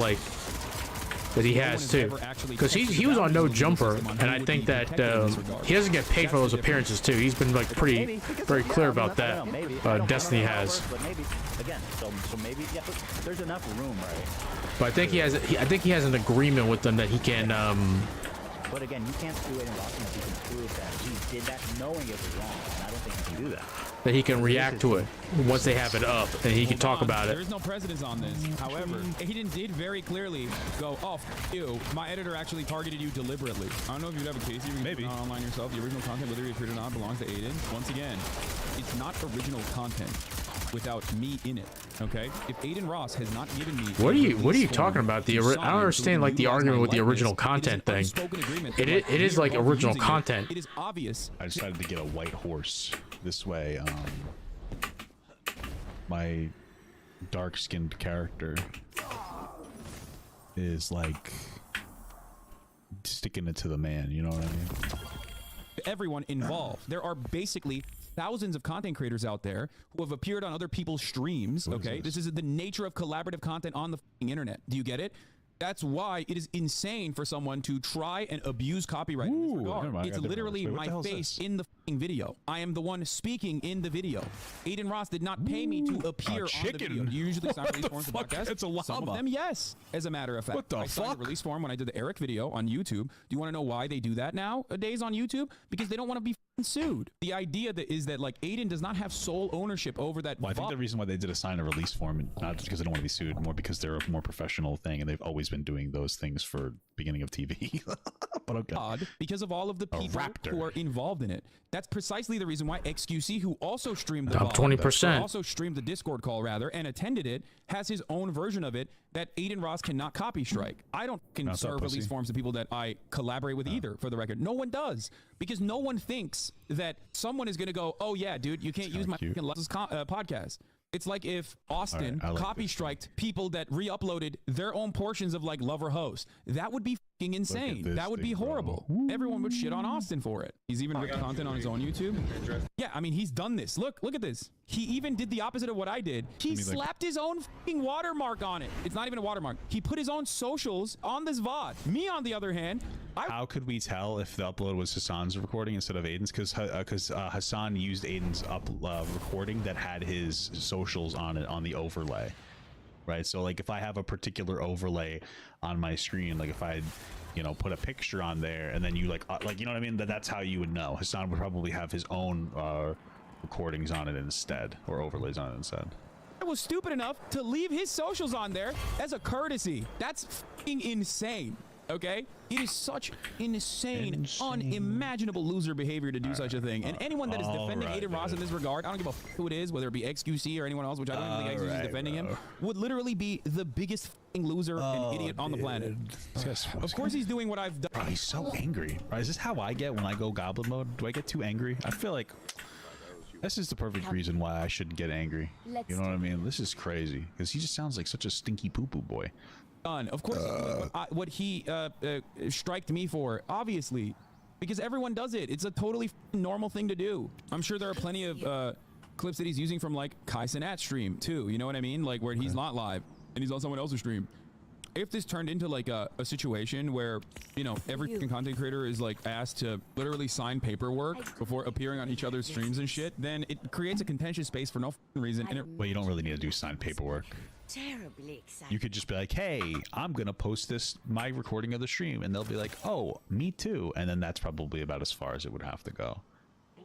he has too. Because he was on No Jumper, and I think that he doesn't get paid for those appearances too. He's been like very clear about that. Destiny has. But maybe again, so maybe yeah. But there's enough room, right? But I think he has. I think he has an agreement with them that he can But again, you can't sue Aiden Ross unless you can prove that he did that knowing it was wrong, and I don't think he can do that. That he can react to it once they have it up, and he can talk about it. There is no precedence on this. However, Aiden did very clearly go, "Oh, f you. My editor actually targeted you deliberately." I don't know if you'd have a case here. You can maybe online yourself. The original content, whether it appeared or not, belongs to Aiden. Once again, it's not original content without me in it. Okay, if Aiden Ross has not given me What are you talking about? I don't understand like the argument with the original content thing. It is like original content. It is obvious. I decided to get a white horse. This way, my dark-skinned character is like sticking it to the man. You know what I mean? Everyone involved. There are basically thousands of content creators out there who have appeared on other people's streams. Okay, this is the nature of collaborative content on the internet. Do you get it? That's why it is insane for someone to try and abuse copyright in this regard. It's literally my face in the video. I am the one speaking in the video. Aiden Ross did not pay me to appear on the video. Do you usually sign release forms to podcasts? It's a llama. Some of them, yes. As a matter of fact, What the I signed a release form when I did the Eric video on YouTube. Do you want to know why they do that nowadays on YouTube? Because they don't want to be sued. The idea that is that like Aiden does not have sole ownership over that. Well, I think the reason why they did a sign a release form, not just because they don't want to be sued, more because they're a more professional thing, and they've always been doing those things for beginning of TV. But okay. Odd, because of all of the people who are involved in it. That's precisely the reason why XQC, who also streamed the Top 20%, also streamed the Discord call rather, and attended it, has his own version of it that Aiden Ross cannot copy strike. I don't serve release forms to people that I collaborate with either, for the record. No one does, because no one thinks that someone is going to go, "Oh yeah, dude, you can't use my fucking podcast." It's like if Austin copy striked people that re-uploaded their own portions of like Lover Host. That would be fucking insane. That would be horrible. Everyone would shit on Austin for it. He's even ripped content on his own YouTube. Yeah, I mean, he's done this. Look at this. He even did the opposite of what I did. He slapped his own fucking watermark on it. It's not even a watermark. He put his own socials on this VOD. Me, on the other hand, how could we tell if the upload was Hassan's recording instead of Aiden's? Because Hassan used Aiden's recording that had his socials on it on the overlay, right? So like if I have a particular overlay on my screen, like if I put a picture on there and then you like you know what I mean, that's how you would know. Hassan would probably have his own recordings on it instead, or overlays on it instead. I was stupid enough to leave his socials on there as a courtesy. That's fucking insane. Okay, it is such insane, unimaginable loser behavior to do such a thing. And anyone that is defending Aiden Ross in this regard, I don't give a fuck who it is, whether it be XQC or anyone else, which I don't even think XQC is defending him, would literally be the biggest fucking loser and idiot on the planet. Of course, he's doing what I've done. Bro, he's so angry. Right, is this how I get when I go goblin mode? Do I get too angry? I feel like this is the perfect reason why I shouldn't get angry. You know what I mean? This is crazy because he just sounds like such a stinky poo-poo boy. Of course, what he striked me for, obviously, because everyone does it. It's a totally normal thing to do. I'm sure there are plenty of clips that he's using from like Kai Cenat stream too. You know what I mean? Like where he's not live and he's on someone else's stream. If this turned into like a situation where every content creator is like asked to literally sign paperwork before appearing on each other's streams and shit, then it creates a contentious space for no reason. And well, you don't really need to do signed paperwork. Terribly excited. You could just be like, hey, I'm gonna post my recording of the stream, and they'll be like, oh, me too, and then that's probably about as far as it would have to go,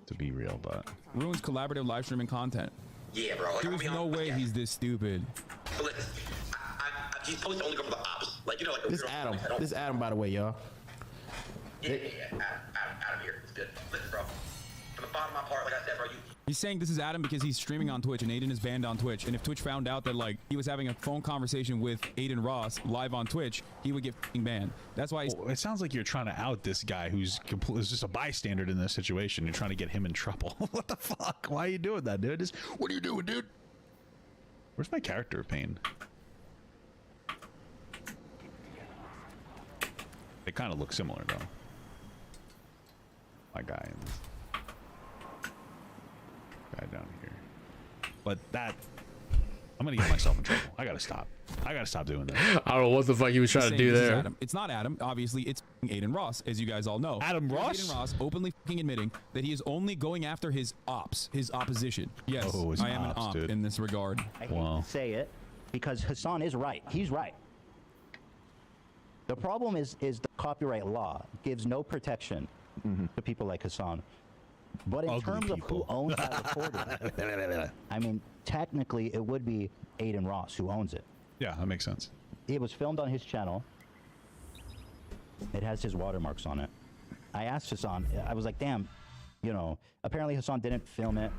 to be real. But ruins collaborative live streaming content. Yeah, bro. Like, there's no way he's this stupid. But listen, he's supposed to only go for the ops. Like, like this Adam. This Adam, by the way, y'all. Yeah. Adam here. It's good. Listen, bro. From the bottom of my heart, like I said, bro, He's saying this is Adam because he's streaming on Twitch and Aiden is banned on Twitch. And if Twitch found out that like he was having a phone conversation with Aiden Ross live on Twitch, he would get banned. That's why it sounds like you're trying to out this guy who's just a bystander in this situation. You're trying to get him in trouble. What the fuck? Why are you doing that, dude? What are you doing, dude? Where's my character of pain? They kind of look similar though. My guy down here, but that I'm gonna get myself in trouble. I gotta stop doing that. I don't know what the fuck he was trying to do there. It's not Adam. Obviously, it's Aiden Ross, as you guys all know. Adam Ross? Aiden Ross openly fucking admitting that he is only going after his opposition. Yes, I am an op in this regard. I hate to say it because Hassan is right. He's right. The problem is the copyright law gives no protection to people like Hassan. But in terms of who owns that recording, I mean, technically it would be Aiden Ross who owns it. Yeah, that makes sense. It was filmed on his channel. It has his watermarks on it. I asked Hassan, I was like, damn, you know, apparently Hassan didn't film it.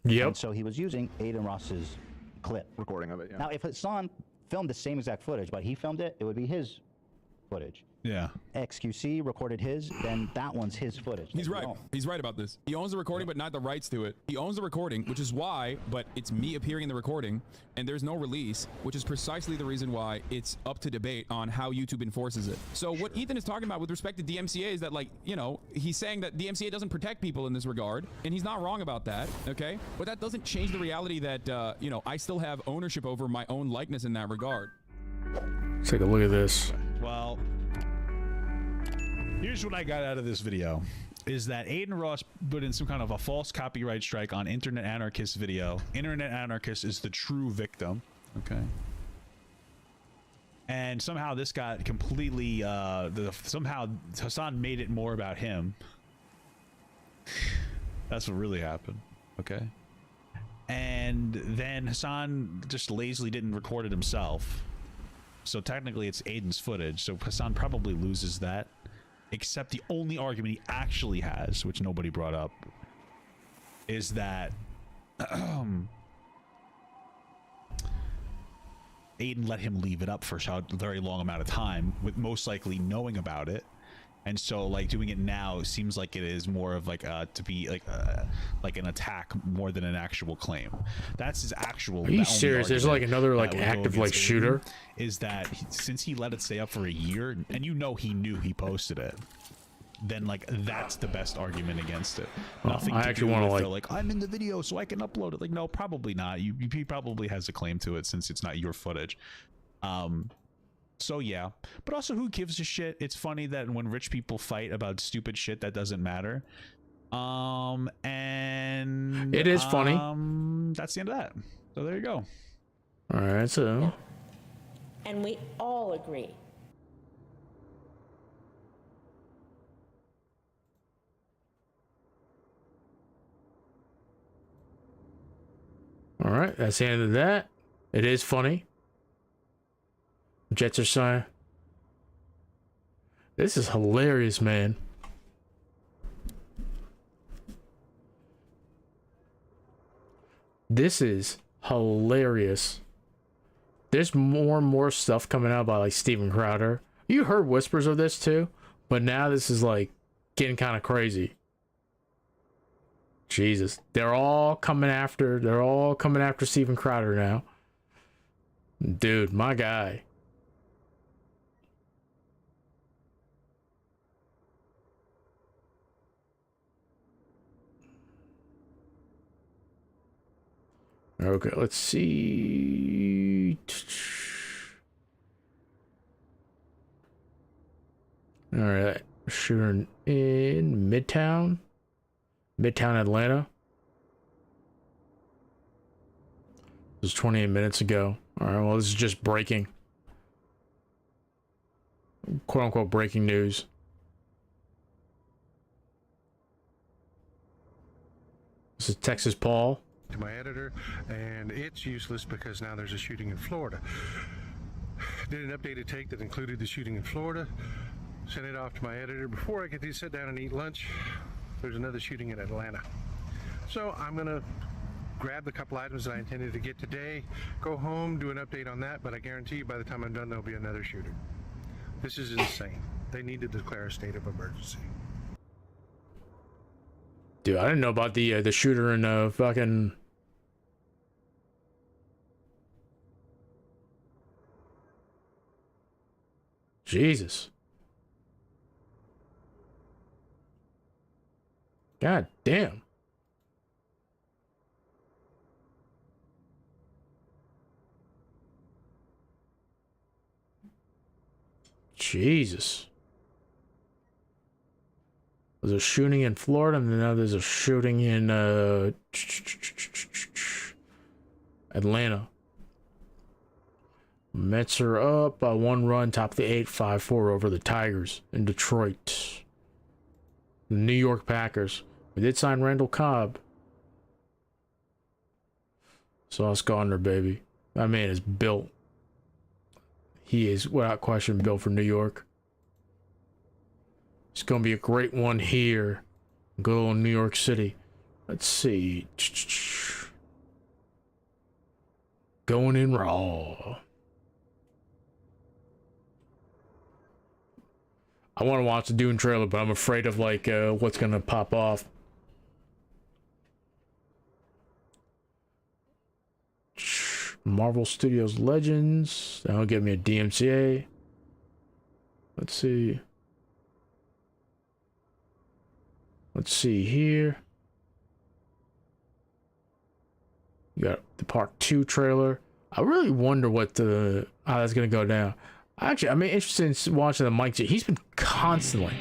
Yep. And so he was using Aiden Ross's clip. Recording of it, yeah. Now, if Hassan filmed the same exact footage, but he filmed it, it would be his footage. Yeah. XQC recorded his, then that one's his footage. He's right. He's right about this. He owns the recording, but not the rights to it. He owns the recording, which is why, but it's me appearing in the recording, and there's no release, which is precisely the reason why it's up to debate on how YouTube enforces it. So what Ethan is talking about with respect to DMCA is that, like, you know, he's saying that DMCA doesn't protect people in this regard, and he's not wrong about that, okay? But that doesn't change the reality that, you know, I still have ownership over my own likeness in that regard. Let's take a look at this. Well, here's what I got out of this video, is that Aiden Ross put in some kind of a false copyright strike on Internet Anarchist's video. Internet Anarchist is the true victim, okay? And somehow this got completely, somehow Hassan made it more about him. That's what really happened, okay? And then Hassan just lazily didn't record it himself. So technically it's Aiden's footage, so Hassan probably loses that. Except the only argument he actually has, which nobody brought up, is that Aiden let him leave it up for a very long amount of time, with most likely knowing about it. And so, like, doing it now seems like it is more of like to be like an attack more than an actual claim. That's his actual. Are you serious? There's like another like active like shooter. Is that since he let it stay up for a year, and you know he knew he posted it, then like that's the best argument against it. Nothing I to actually do want to with like I'm in the video so I can upload it. Like, no, probably not. He probably has a claim to it since it's not your footage. So yeah, but also who gives a shit? It's funny that when rich people fight about stupid shit that doesn't matter. And it is funny. That's the end of that. So there you go. All right, so And we all agree. all right, that's the end of that. It is funny. Jets are sign. This is hilarious, man. This is hilarious. There's more and more stuff coming out by like Steven Crowder. You heard whispers of this too, but now this is like getting kind of crazy. Jesus, they're all coming after Steven Crowder now. Dude, my guy. Okay, let's see. All right, shooter in Midtown Atlanta. This was 28 minutes ago. All right, well, this is just breaking. Quote unquote breaking news. This is Texas Paul. To my editor, and it's useless because now there's a shooting in Florida. Did an updated take that included the shooting in Florida, sent it off to my editor. Before I get to sit down and eat lunch, there's another shooting in Atlanta. So I'm gonna grab the couple items that I intended to get today, go home, do an update on that, but I guarantee you by the time I'm done there'll be another shooting. This is insane. They need to declare a state of emergency. Dude, I didn't know about the shooter in fucking. Jesus. God damn. Jesus. There's a shooting in Florida, and now there's a shooting in Atlanta. Mets are up by 1 run, top of the 8th, 5-4 over the Tigers in Detroit. The New York Packers. We did sign Randall Cobb. Sauce Gardner, baby. That man is built. He is, without question, built for New York. It's going to be a great one here. Good old New York City. Let's see. Going in raw. I want to watch the Dune trailer, but I'm afraid of like what's gonna pop off. Marvel Studios Legends. That'll give me a DMCA. Let's see. Let's see here. You got the Part 2 trailer. I really wonder what how that's gonna go down. Actually, I'm interested in watching the Mike G. He's been constantly.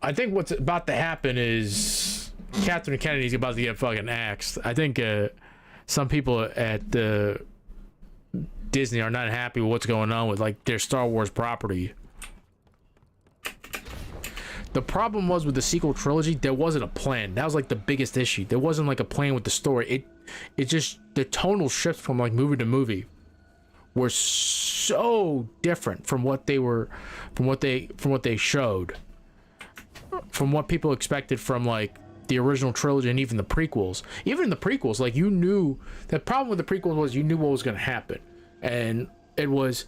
I think what's about to happen is Catherine Kennedy's about to get fucking axed. I think some people at Disney are not happy with what's going on with like their Star Wars property. The problem was with the sequel trilogy, there wasn't a plan. That was like the biggest issue. There wasn't like a plan with the story. It just, the tonal shifts from like movie to movie were so different from what they were, from what they showed, from what people expected from like the original trilogy and even the prequels. Even in the prequels, like you knew, the problem with the prequels was you knew what was going to happen, and it was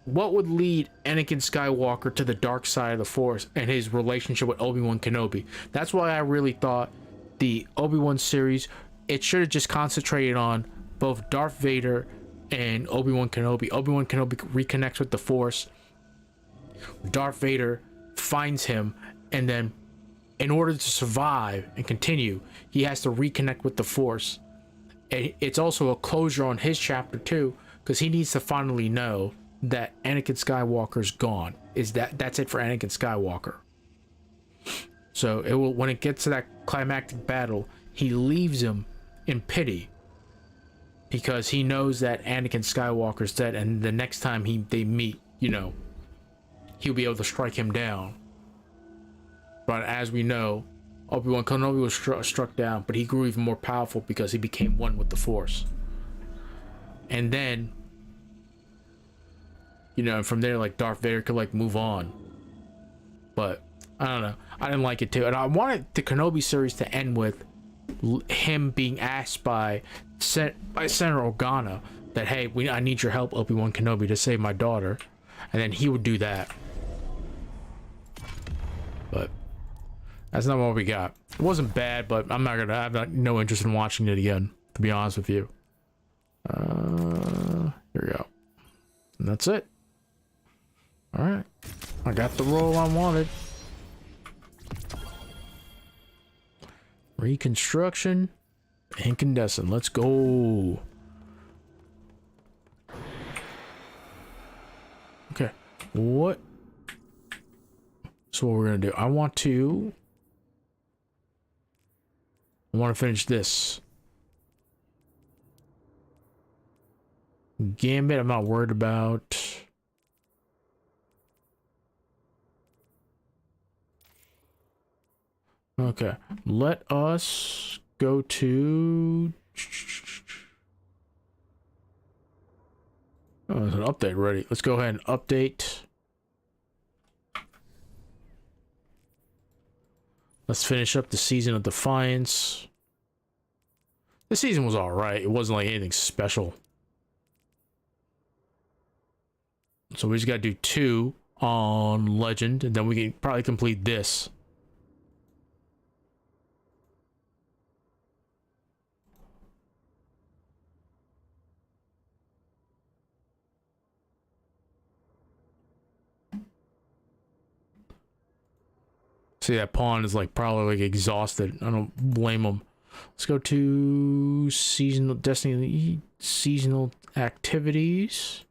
what would lead Anakin Skywalker to the dark side of the Force and his relationship with Obi-Wan Kenobi. That's why I really thought the Obi-Wan series, it should have just concentrated on both Darth Vader and Obi-Wan Kenobi. Obi-Wan Kenobi reconnects with the Force. Darth Vader finds him, and then in order to survive and continue, he has to reconnect with the Force. And it's also a closure on his chapter too, because he needs to finally know that Anakin Skywalker's gone. That's it for Anakin Skywalker. So it will, when it gets to that climactic battle, he leaves him in pity because he knows that Anakin Skywalker's dead, and the next time they meet, you know, he'll be able to strike him down. But as we know, Obi-Wan Kenobi was struck down, but he grew even more powerful because he became one with the Force. And then, you know, from there, like, Darth Vader could, like, move on. But, I don't know. I didn't like it, too. And I wanted the Kenobi series to end with him being asked by Senator Organa that, hey, I need your help, Obi-Wan Kenobi, to save my daughter. And then he would do that. But that's not what we got. It wasn't bad, but I have no interest in watching it again, to be honest with you. Here we go. And that's it. Alright. I got the role I wanted. Reconstruction. Incandescent. Let's go. Okay. What? So what we're gonna do. I want to finish this. Gambit, I'm not worried about. Okay, let us go to. Oh, there's an update ready. Let's go ahead and update. Let's finish up the Season of Defiance. This season was alright. It wasn't like anything special. So we just gotta do 2 on Legend, and then we can probably complete this. See, that pawn is like probably like exhausted. I don't blame him. Let's go to seasonal Destiny seasonal activities.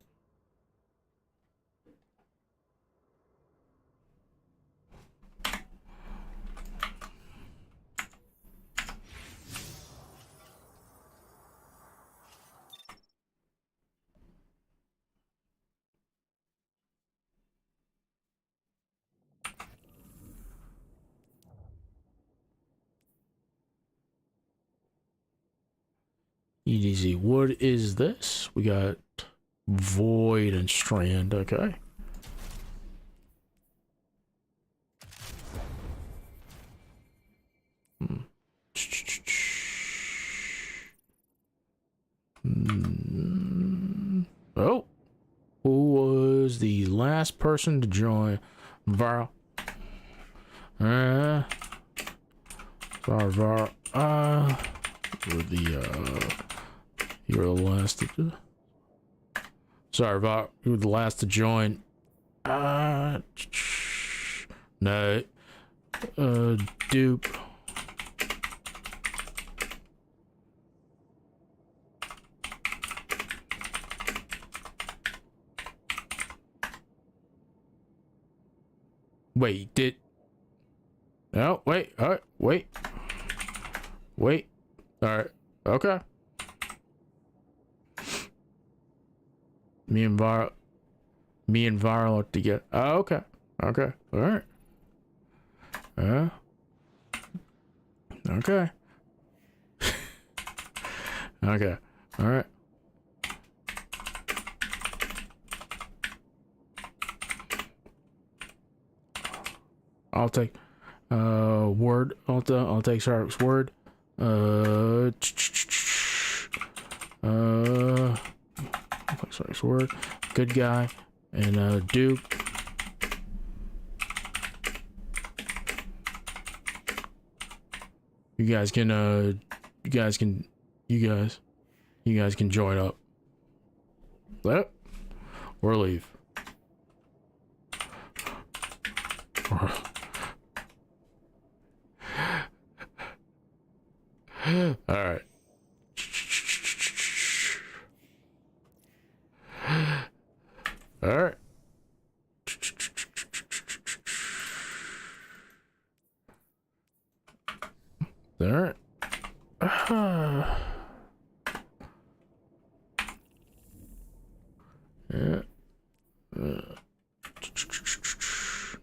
EDZ. What is this? We got Void and Strand. Okay. Oh, who was the last person to join? Varl. Sorry, Varl. You were the last to. Sorry, Varl. You were the last to join. No. Dupe. Wait, did... No, wait, alright, wait. Wait. Alright, okay. Me and Varl are together. Oh, okay. Okay, alright. Okay. Okay, alright. I'll take word. I'll take Shark's word. I'll take Shark's word. Good guy. And Duke. You guys can join up. Yep. Or leave. All right. All right. All right. Yeah.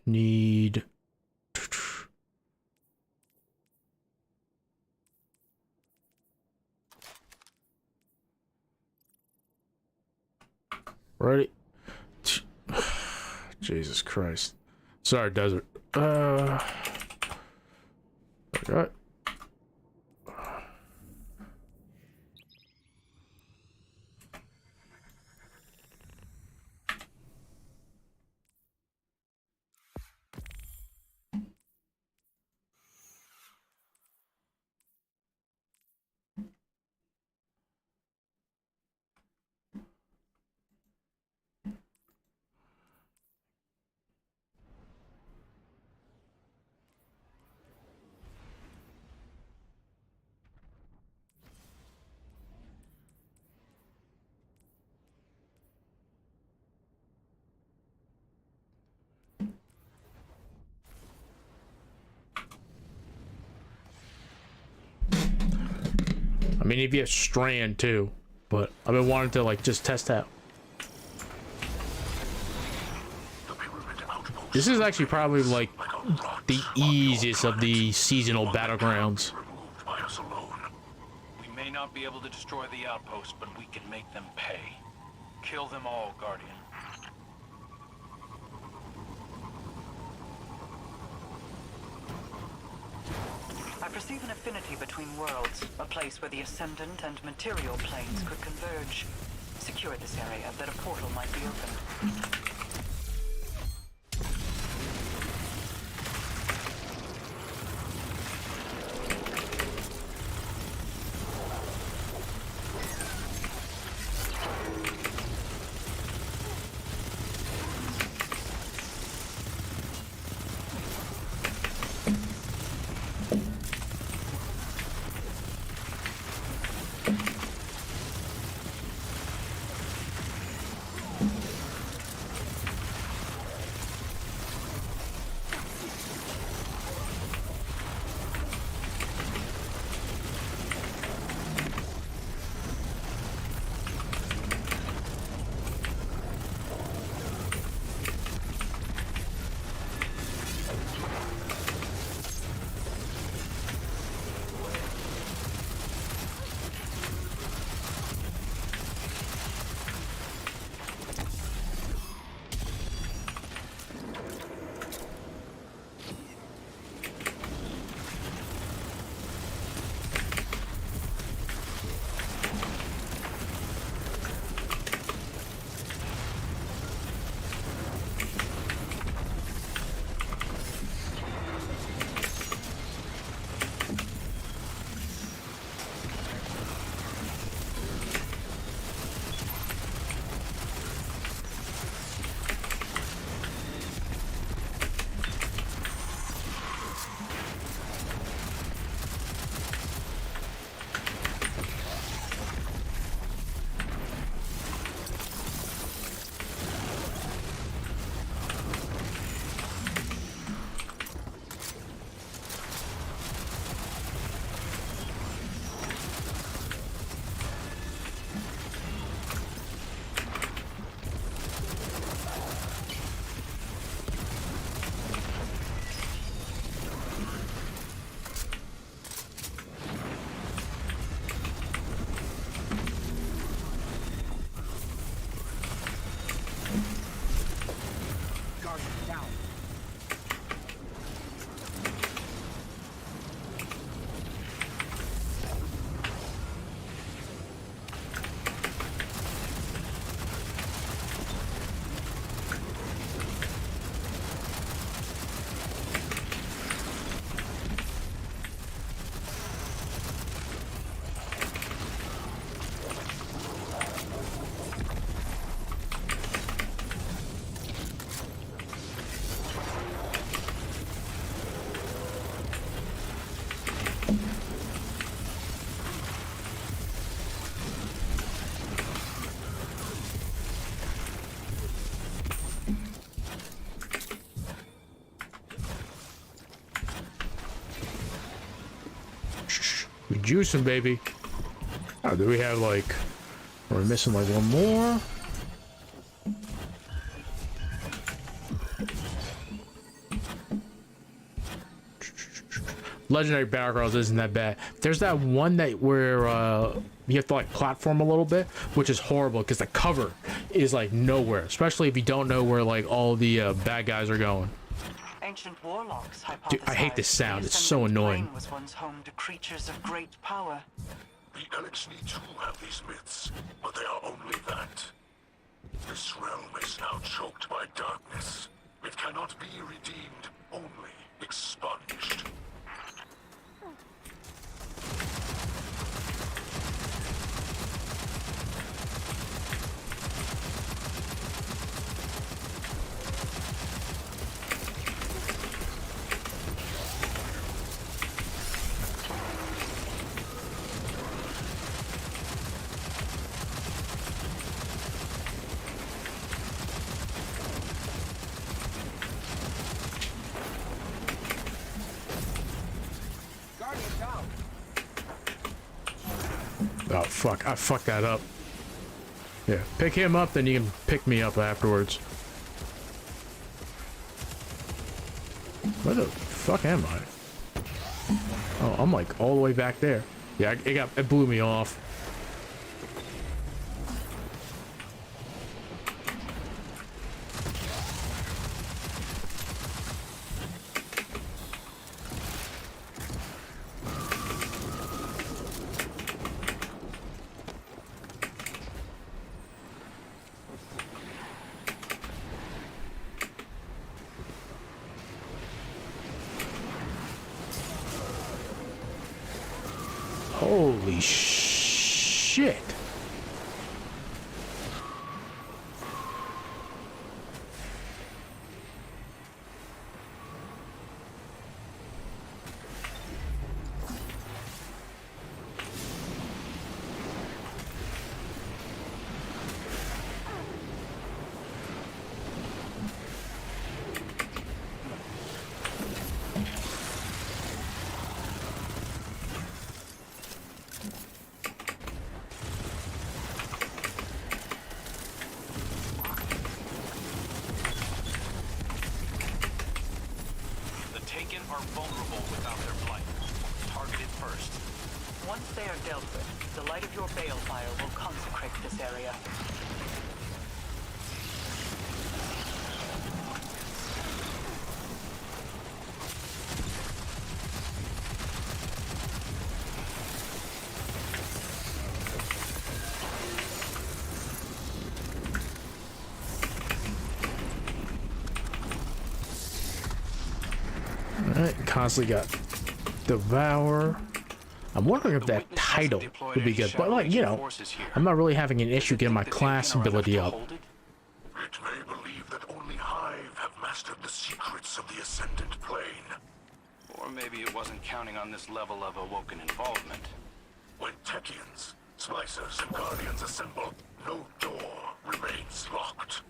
Need. Ready? Jesus Christ. Sorry, Desert. Okay. I mean, if you have Strand too, but I've been wanting to like just test out. This is actually probably like the easiest of the seasonal battlegrounds. We may not be able to destroy the outpost, but we can make them pay. Kill them all, Guardian. I perceive an affinity between worlds, a place where the ascendant and material planes could converge. Secure this area, that a portal might be opened. We juicing, baby. Oh, do we have like... We're missing like one more. Legendary Battlegrounds isn't that bad. There's that one that where you have to like platform a little bit, which is horrible because the cover is like nowhere, especially if you don't know where like all the bad guys are going. Ancient warlocks Dude, I hate this sound. It's so annoying. was once home to creatures of great power. The Elixni too have these myths, but they are only that. This realm is now choked by darkness. It cannot be redeemed, only expunged. Oh fuck, I fucked that up. Yeah, pick him up, then you can pick me up afterwards. Where the fuck am I? Oh, I'm like all the way back there. Yeah, it blew me off. Holy shit. Are vulnerable without their blight. Targeted first. Once they are dealt with, the light of your balefire will consecrate this area. Alright, constantly got Devour. I'm wondering if that title would be good, but like, you know, I'm not really having an issue getting my class ability up. It may believe that only Hive have mastered the secrets of the Ascendant Plane. Or maybe it wasn't counting on this level of awoken involvement. When Techians, Splicers, and Guardians assemble, no door remains locked.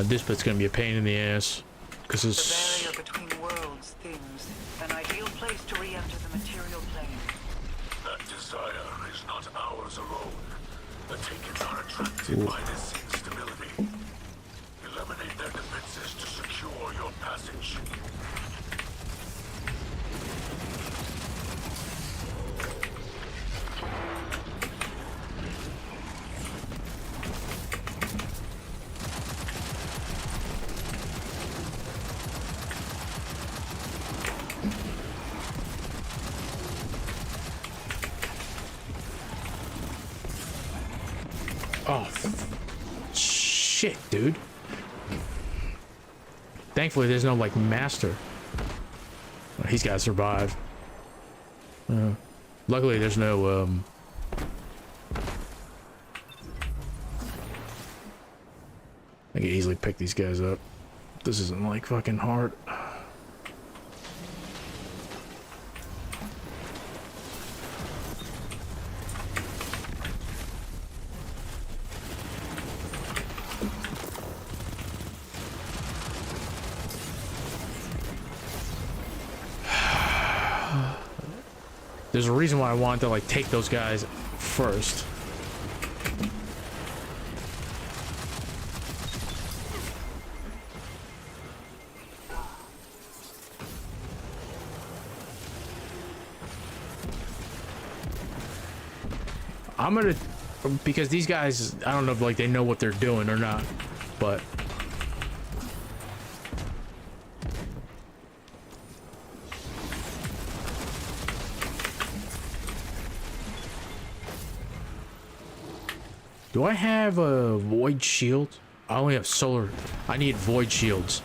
This bit's gonna be a pain in the ass, because it's... The barrier between worlds thins, an ideal place to re-enter the material plane. That desire is not ours alone. The Takens are attracted by this instability. Eliminate their defenses to secure your passage. Oh, shit, dude. Thankfully, there's no, like, master. Oh, he's got to survive. Luckily, there's no, I can easily pick these guys up. This isn't, like, fucking hard. There's a reason why I wanted to like take those guys first. I'm gonna, because these guys, I don't know if like they know what they're doing or not, but do I have a void shield? I only have solar. I need void shields.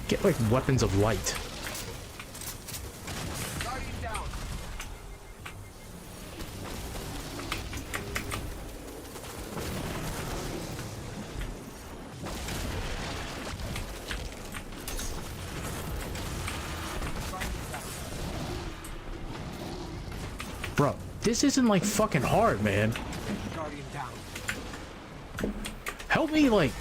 Get like weapons of light. Bro, this isn't like fucking hard, man. Help me, like.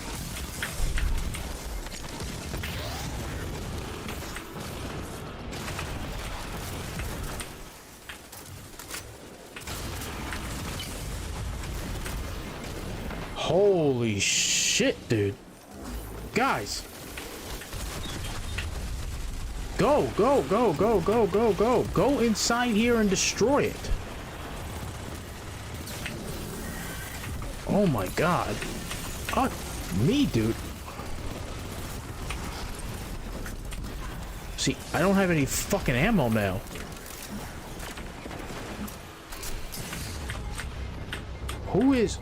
Holy shit, dude. Guys. Go, go, go, go, go, go, go. Go inside here and destroy it. Oh my god. Me, dude. See, I don't have any fucking ammo now. Who is...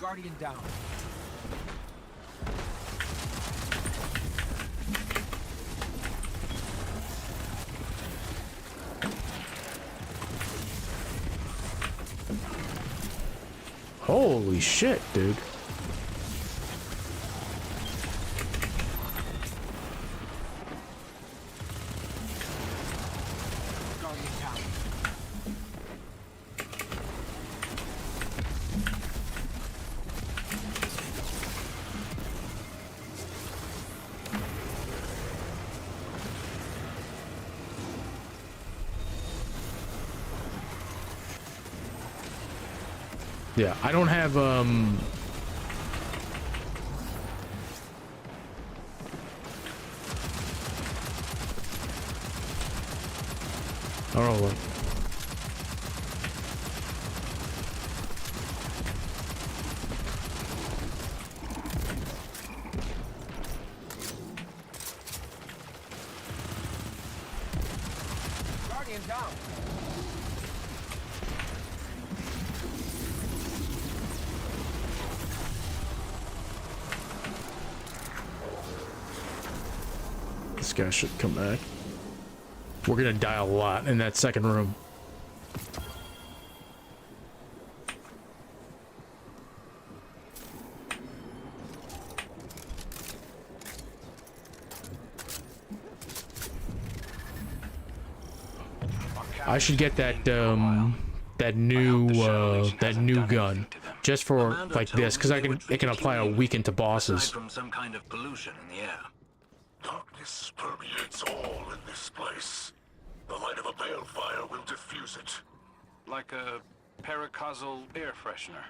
Guardian down. Holy shit, dude. Yeah, I don't have, oh, Guardian down. this guy should come back. We're gonna die a lot in that second room. I should get that that new gun just for like this, because it can apply a weaken to bosses. From some kind of pollution in the air. Darkness permeates all in this place. The light of a balefire will diffuse it. Like a paracausal air freshener.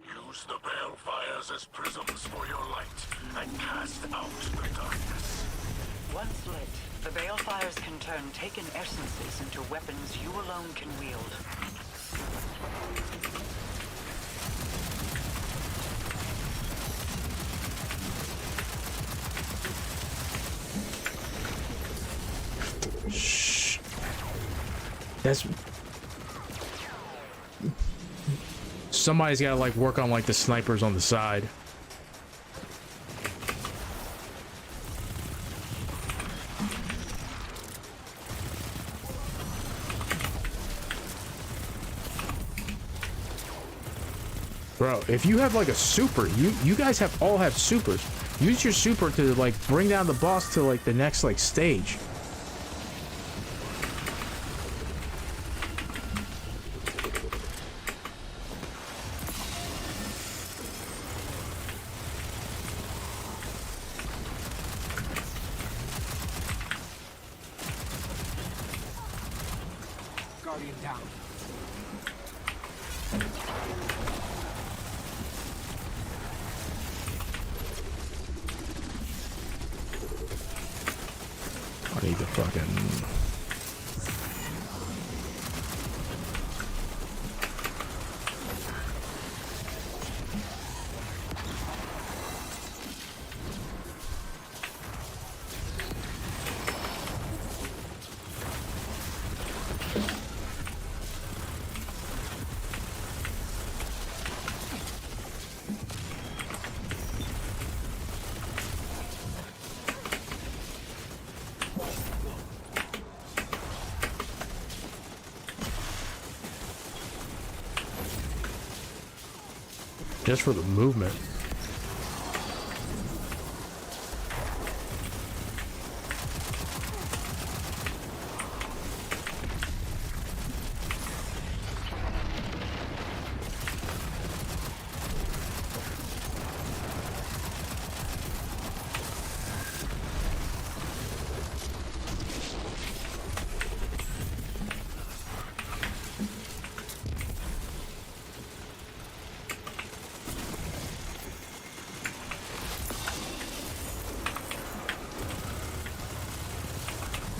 Use the balefires as prisms for your light and cast out the darkness. Once lit, the balefires can turn taken essences into weapons you alone can wield. Shh. That's somebody's got to like work on like the snipers on the side. Bro, if you have like a super, you guys all have supers. Use your super to like bring down the boss to like the next like stage. Guardian down. I need the fucking... Just for the movement.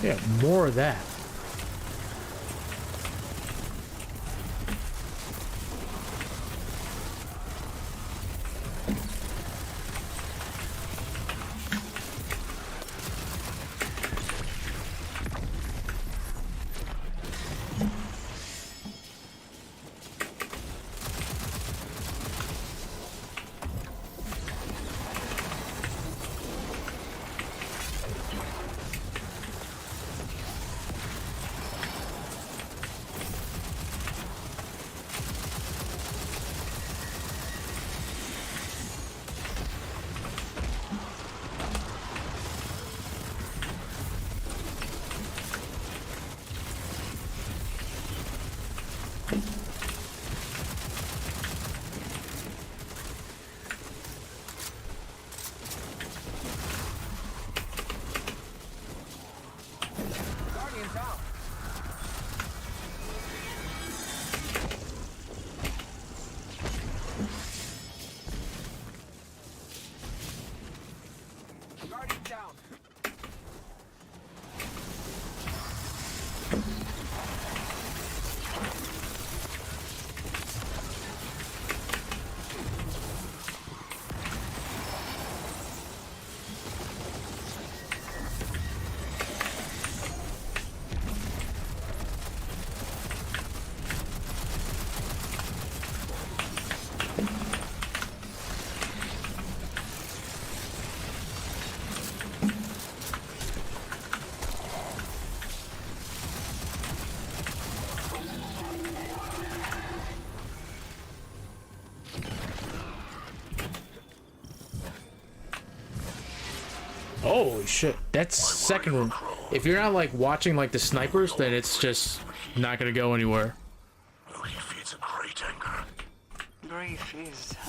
Yeah, more of that. Guardian down. Guardian down. Holy shit, that's second room. If you're not like watching like the snipers, then it's just not gonna go anywhere. Grief is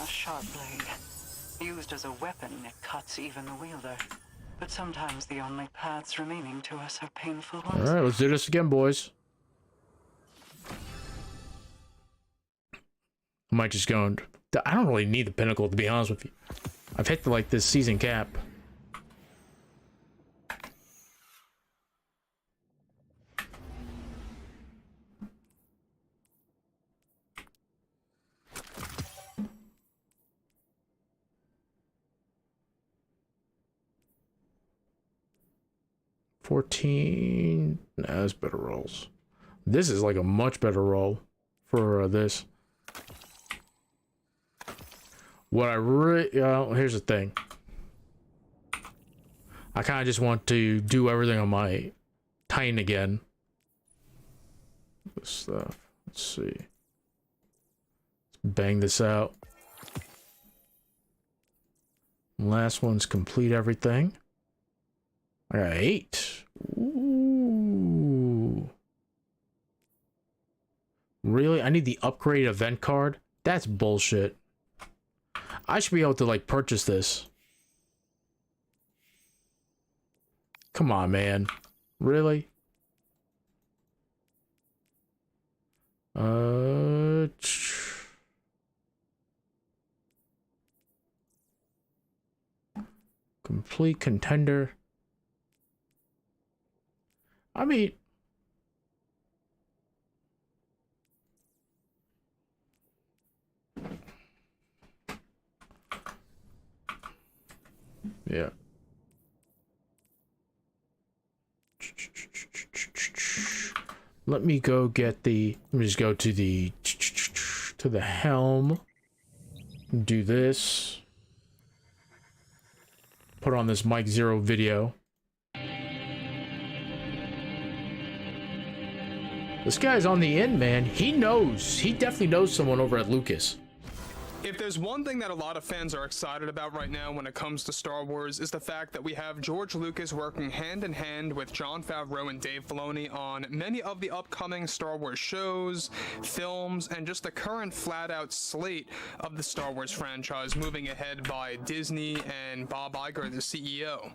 a sharp blade. Used as a weapon, it cuts even the wielder. But sometimes the only paths remaining to us are painful ones. Alright, let's do this again, boys. I might just go and... I don't really need the pinnacle, to be honest with you. I've hit the, like, this season cap. $14. Nah, that's better rolls. This is like a much better roll for this. What I really, here's the thing. I kind of just want to do everything on my Titan again. This stuff. Let's see. Let's bang this out. Last one's complete everything. I got 8. Ooh. Really? I need the upgrade event card? That's bullshit. I should be able to, like, purchase this. Come on, man. Really? Complete contender. I mean, yeah. Let me go get the, let me just go to the helm, do this, put on this Mike Zero video. This guy's on the end, man. He knows, he definitely knows someone over at Lucas. If there's one thing that a lot of fans are excited about right now when it comes to Star Wars is the fact that we have George Lucas working hand in hand with Jon Favreau and Dave Filoni on many of the upcoming Star Wars shows, films, and just the current flat-out slate of the Star Wars franchise moving ahead by Disney and Bob Iger, the CEO.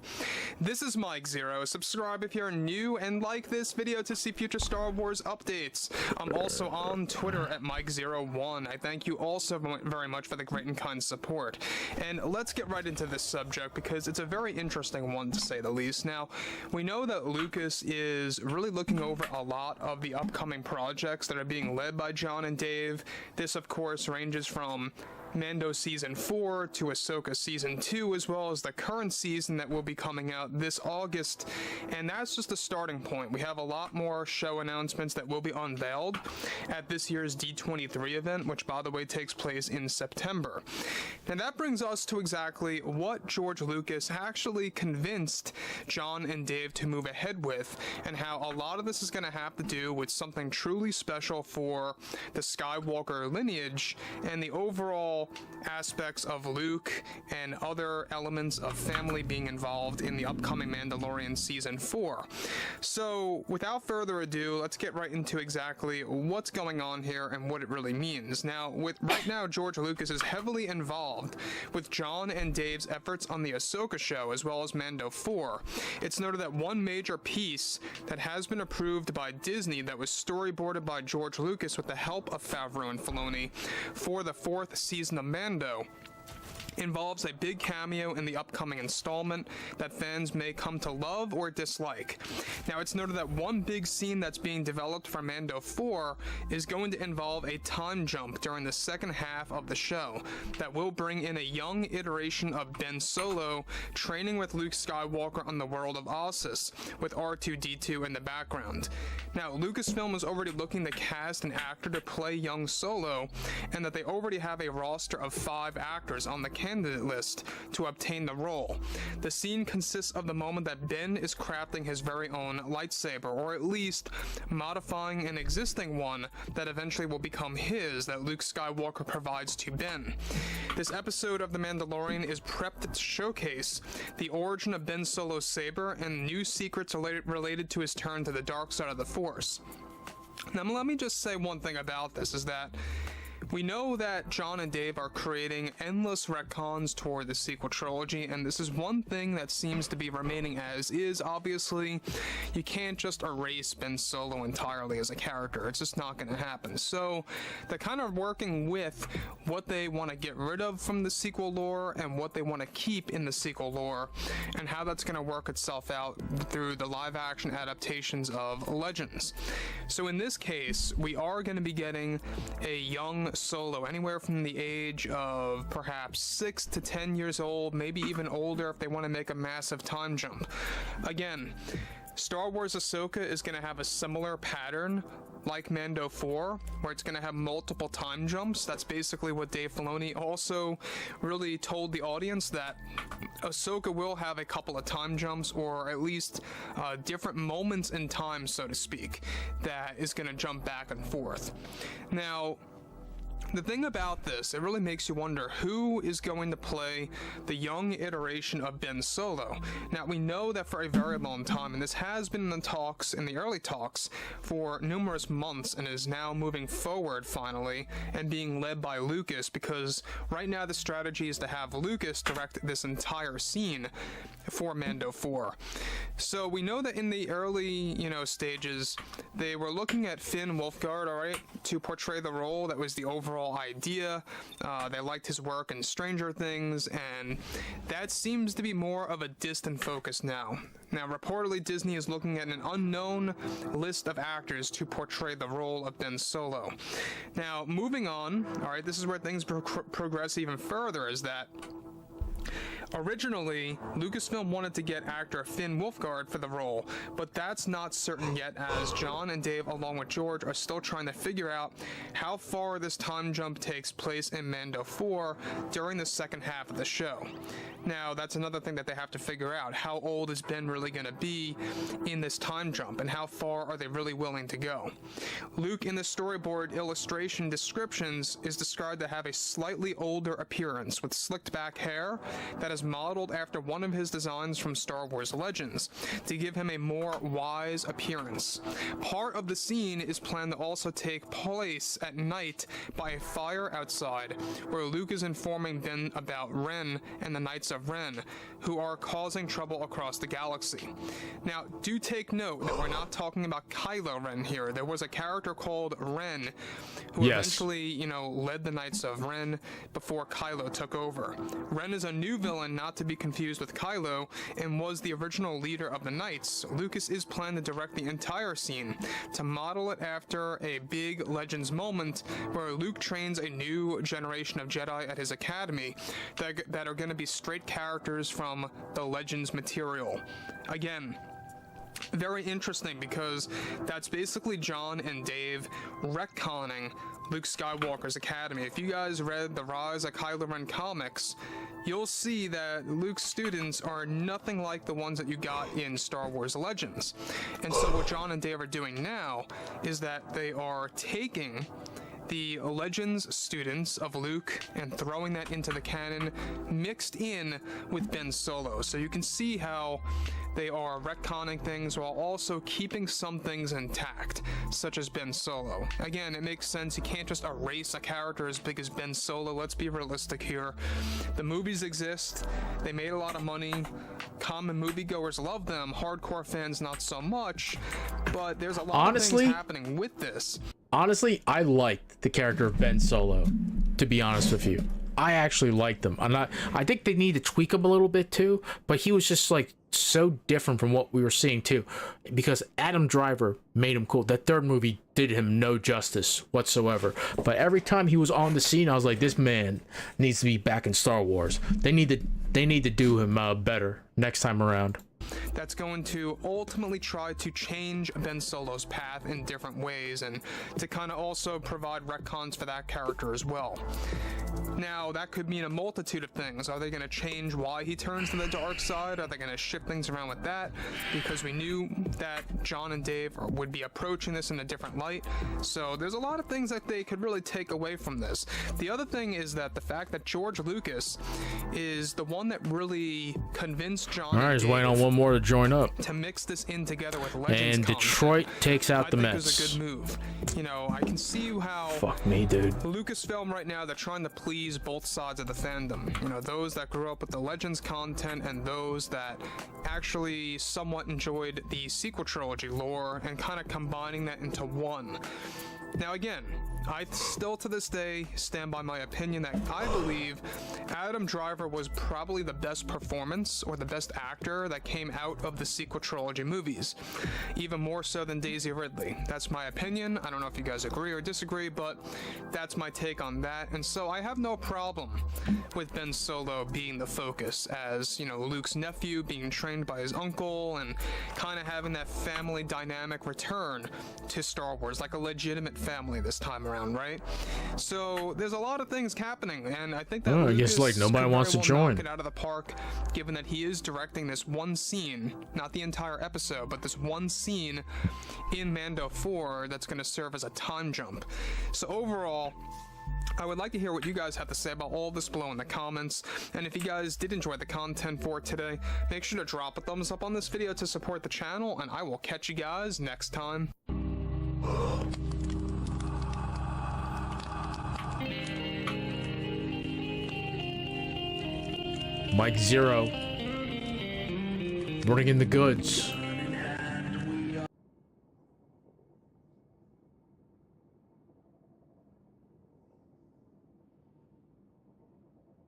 This is Mike Zero. Subscribe if you're new and like this video to see future Star Wars updates. I'm also on Twitter at Mike01. I thank you also very much for the great and kind support. And let's get right into this subject because it's a very interesting one to say the least. Now, we know that Lucas is really looking over a lot of the upcoming projects that are being led by Jon and Dave. This, of course, ranges from Mando Season 4 to Ahsoka Season 2, as well as the current season that will be coming out this August. And that's just the starting point. We have a lot more show announcements that will be unveiled at this year's D23 event, which, by the way, takes place in September. And that brings us to exactly what George Lucas actually convinced Jon and Dave to move ahead with, and how a lot of this is going to have to do with something truly special for the Skywalker lineage and the overall aspects of Luke and other elements of family being involved in the upcoming Mandalorian Season 4. So, without further ado, let's get right into exactly what's going on here and what it really means. Now, right now, George Lucas is heavily involved with Jon and Dave's efforts on the Ahsoka show, as well as Mando 4. It's noted that one major piece that has been approved by Disney that was storyboarded by George Lucas with the help of Favreau and Filoni for the 4th season of Mando involves a big cameo in the upcoming installment that fans may come to love or dislike. Now, it's noted that one big scene that's being developed for Mando 4 is going to involve a time jump during the second half of the show that will bring in a young iteration of Ben Solo training with Luke Skywalker on the world of Ossus, with R2-D2 in the background. Now, Lucasfilm is already looking to cast an actor to play young Solo, and that they already have a roster of 5 actors on the candidate list to obtain the role. The scene consists of the moment that Ben is crafting his very own lightsaber, or at least modifying an existing one that eventually will become his, that Luke Skywalker provides to Ben. This episode of The Mandalorian is prepped to showcase the origin of Ben Solo's saber and new secrets related to his turn to the dark side of the Force. Now, let me just say one thing about this, is that we know that Jon and Dave are creating endless retcons toward the sequel trilogy, and this is one thing that seems to be remaining as is. Obviously, you can't just erase Ben Solo entirely as a character. It's just not going to happen. So they're kind of working with what they want to get rid of from the sequel lore and what they want to keep in the sequel lore, and how that's going to work itself out through the live-action adaptations of Legends. So in this case, we are going to be getting a young Solo, anywhere from the age of perhaps 6 to 10 years old, maybe even older if they want to make a massive time jump. Again, Star Wars Ahsoka is going to have a similar pattern like Mando 4, where it's going to have multiple time jumps. That's basically what Dave Filoni also really told the audience, that Ahsoka will have a couple of time jumps, or at least different moments in time, so to speak, that is going to jump back and forth. Now, the thing about this, it really makes you wonder who is going to play the young iteration of Ben Solo. Now, we know that for a very long time, and this has been in the talks, in the early talks, for numerous months, and is now moving forward finally, and being led by Lucas, because right now the strategy is to have Lucas direct this entire scene for Mando 4. So we know that in the early, stages, they were looking at Finn Wolfhard, alright, to portray the role. That was the overall idea. They liked his work in Stranger Things, and that seems to be more of a distant focus now. Now, reportedly, Disney is looking at an unknown list of actors to portray the role of Ben Solo. Now, moving on, alright, this is where things progress even further, is that originally, Lucasfilm wanted to get actor Finn Wolfhard for the role, but that's not certain yet, as John and Dave, along with George, are still trying to figure out how far this time jump takes place in Mando 4 during the second half of the show. Now, that's another thing that they have to figure out. How old is Ben really going to be in this time jump, and how far are they really willing to go? Luke, in the storyboard illustration descriptions, is described to have a slightly older appearance, with slicked back hair that is modeled after one of his designs from Star Wars Legends, to give him a more wise appearance. Part of the scene is planned to also take place at night by a fire outside, where Luke is informing Ben about Ren and the Knights of Ren, who are causing trouble across the galaxy. Now, do take note that we're not talking about Kylo Ren here. There was a character called Ren, who eventually, led the Knights of Ren before Kylo took over. Ren is a new villain, not to be confused with Kylo, and was the original leader of the Knights. Lucas is planning to direct the entire scene, to model it after a big Legends moment where Luke trains a new generation of Jedi at his academy that are going to be straight characters from the Legends material. Again, very interesting, because that's basically John and Dave retconning Luke Skywalker's academy. If you guys read the Rise of Kylo Ren comics, you'll see that Luke's students are nothing like the ones that you got in Star Wars Legends. And so what John and Dave are doing now is that they are taking the Legends students of Luke and throwing that into the canon, mixed in with Ben Solo. So you can see how they are retconning things while also keeping some things intact, such as Ben Solo. Again, it makes sense. You can't just erase a character as big as Ben Solo. Let's be realistic here. The movies exist. They made a lot of money. Common moviegoers love them. Hardcore fans not so much. But there's a lot of things happening with this. Honestly, I liked the character of Ben Solo, to be honest with you. I actually liked him. I think they need to tweak him a little bit too, but he was just like so different from what we were seeing too, because Adam Driver made him cool. That third movie did him no justice whatsoever, but every time he was on the scene, I was like, this man needs to be back in Star Wars. They need to do him better next time around. That's going to ultimately try to change Ben Solo's path in different ways, and to kind of also provide retcons for that character as well. Now, that could mean a multitude of things. Are they going to change why he turns to the dark side? Are they going to shift things around with that? Because we knew that John and Dave would be approaching this in a different light. So there's a lot of things that they could really take away from this. The other thing is that the fact that George Lucas is the one that really convinced John and Dave waiting on one more to join up to mix this in together with Legends and Detroit takes out the Mets. I think it was a good move. I can see how fuck me, dude. Lucasfilm right now, they're trying to please both sides of the fandom. Those that grew up with the Legends content and those that actually somewhat enjoyed the sequel trilogy lore, and kind of combining that into one. Now again, I still to this day stand by my opinion that I believe Adam Driver was probably the best performance or the best actor that came out of the sequel trilogy movies, even more so than Daisy Ridley. That's my opinion. I don't know if you guys agree or disagree, but that's my take on that. And so I have no problem with Ben Solo being the focus, as, you know, Luke's nephew being trained by his uncle and kind of having that family dynamic return to Star Wars, like a legitimate family this time around, right? So there's a lot of things happening, and I think that I guess like nobody wants to join. Knock it out of the park, given that he is directing this one scene, not the entire episode, but this one scene in Mando 4 that's going to serve as a time jump. So overall, I would like to hear what you guys have to say about all this below in the comments, and if you guys did enjoy the content for today, make sure to drop a thumbs up on this video to support the channel, and I will catch you guys next time. Mike Zero, running in the goods.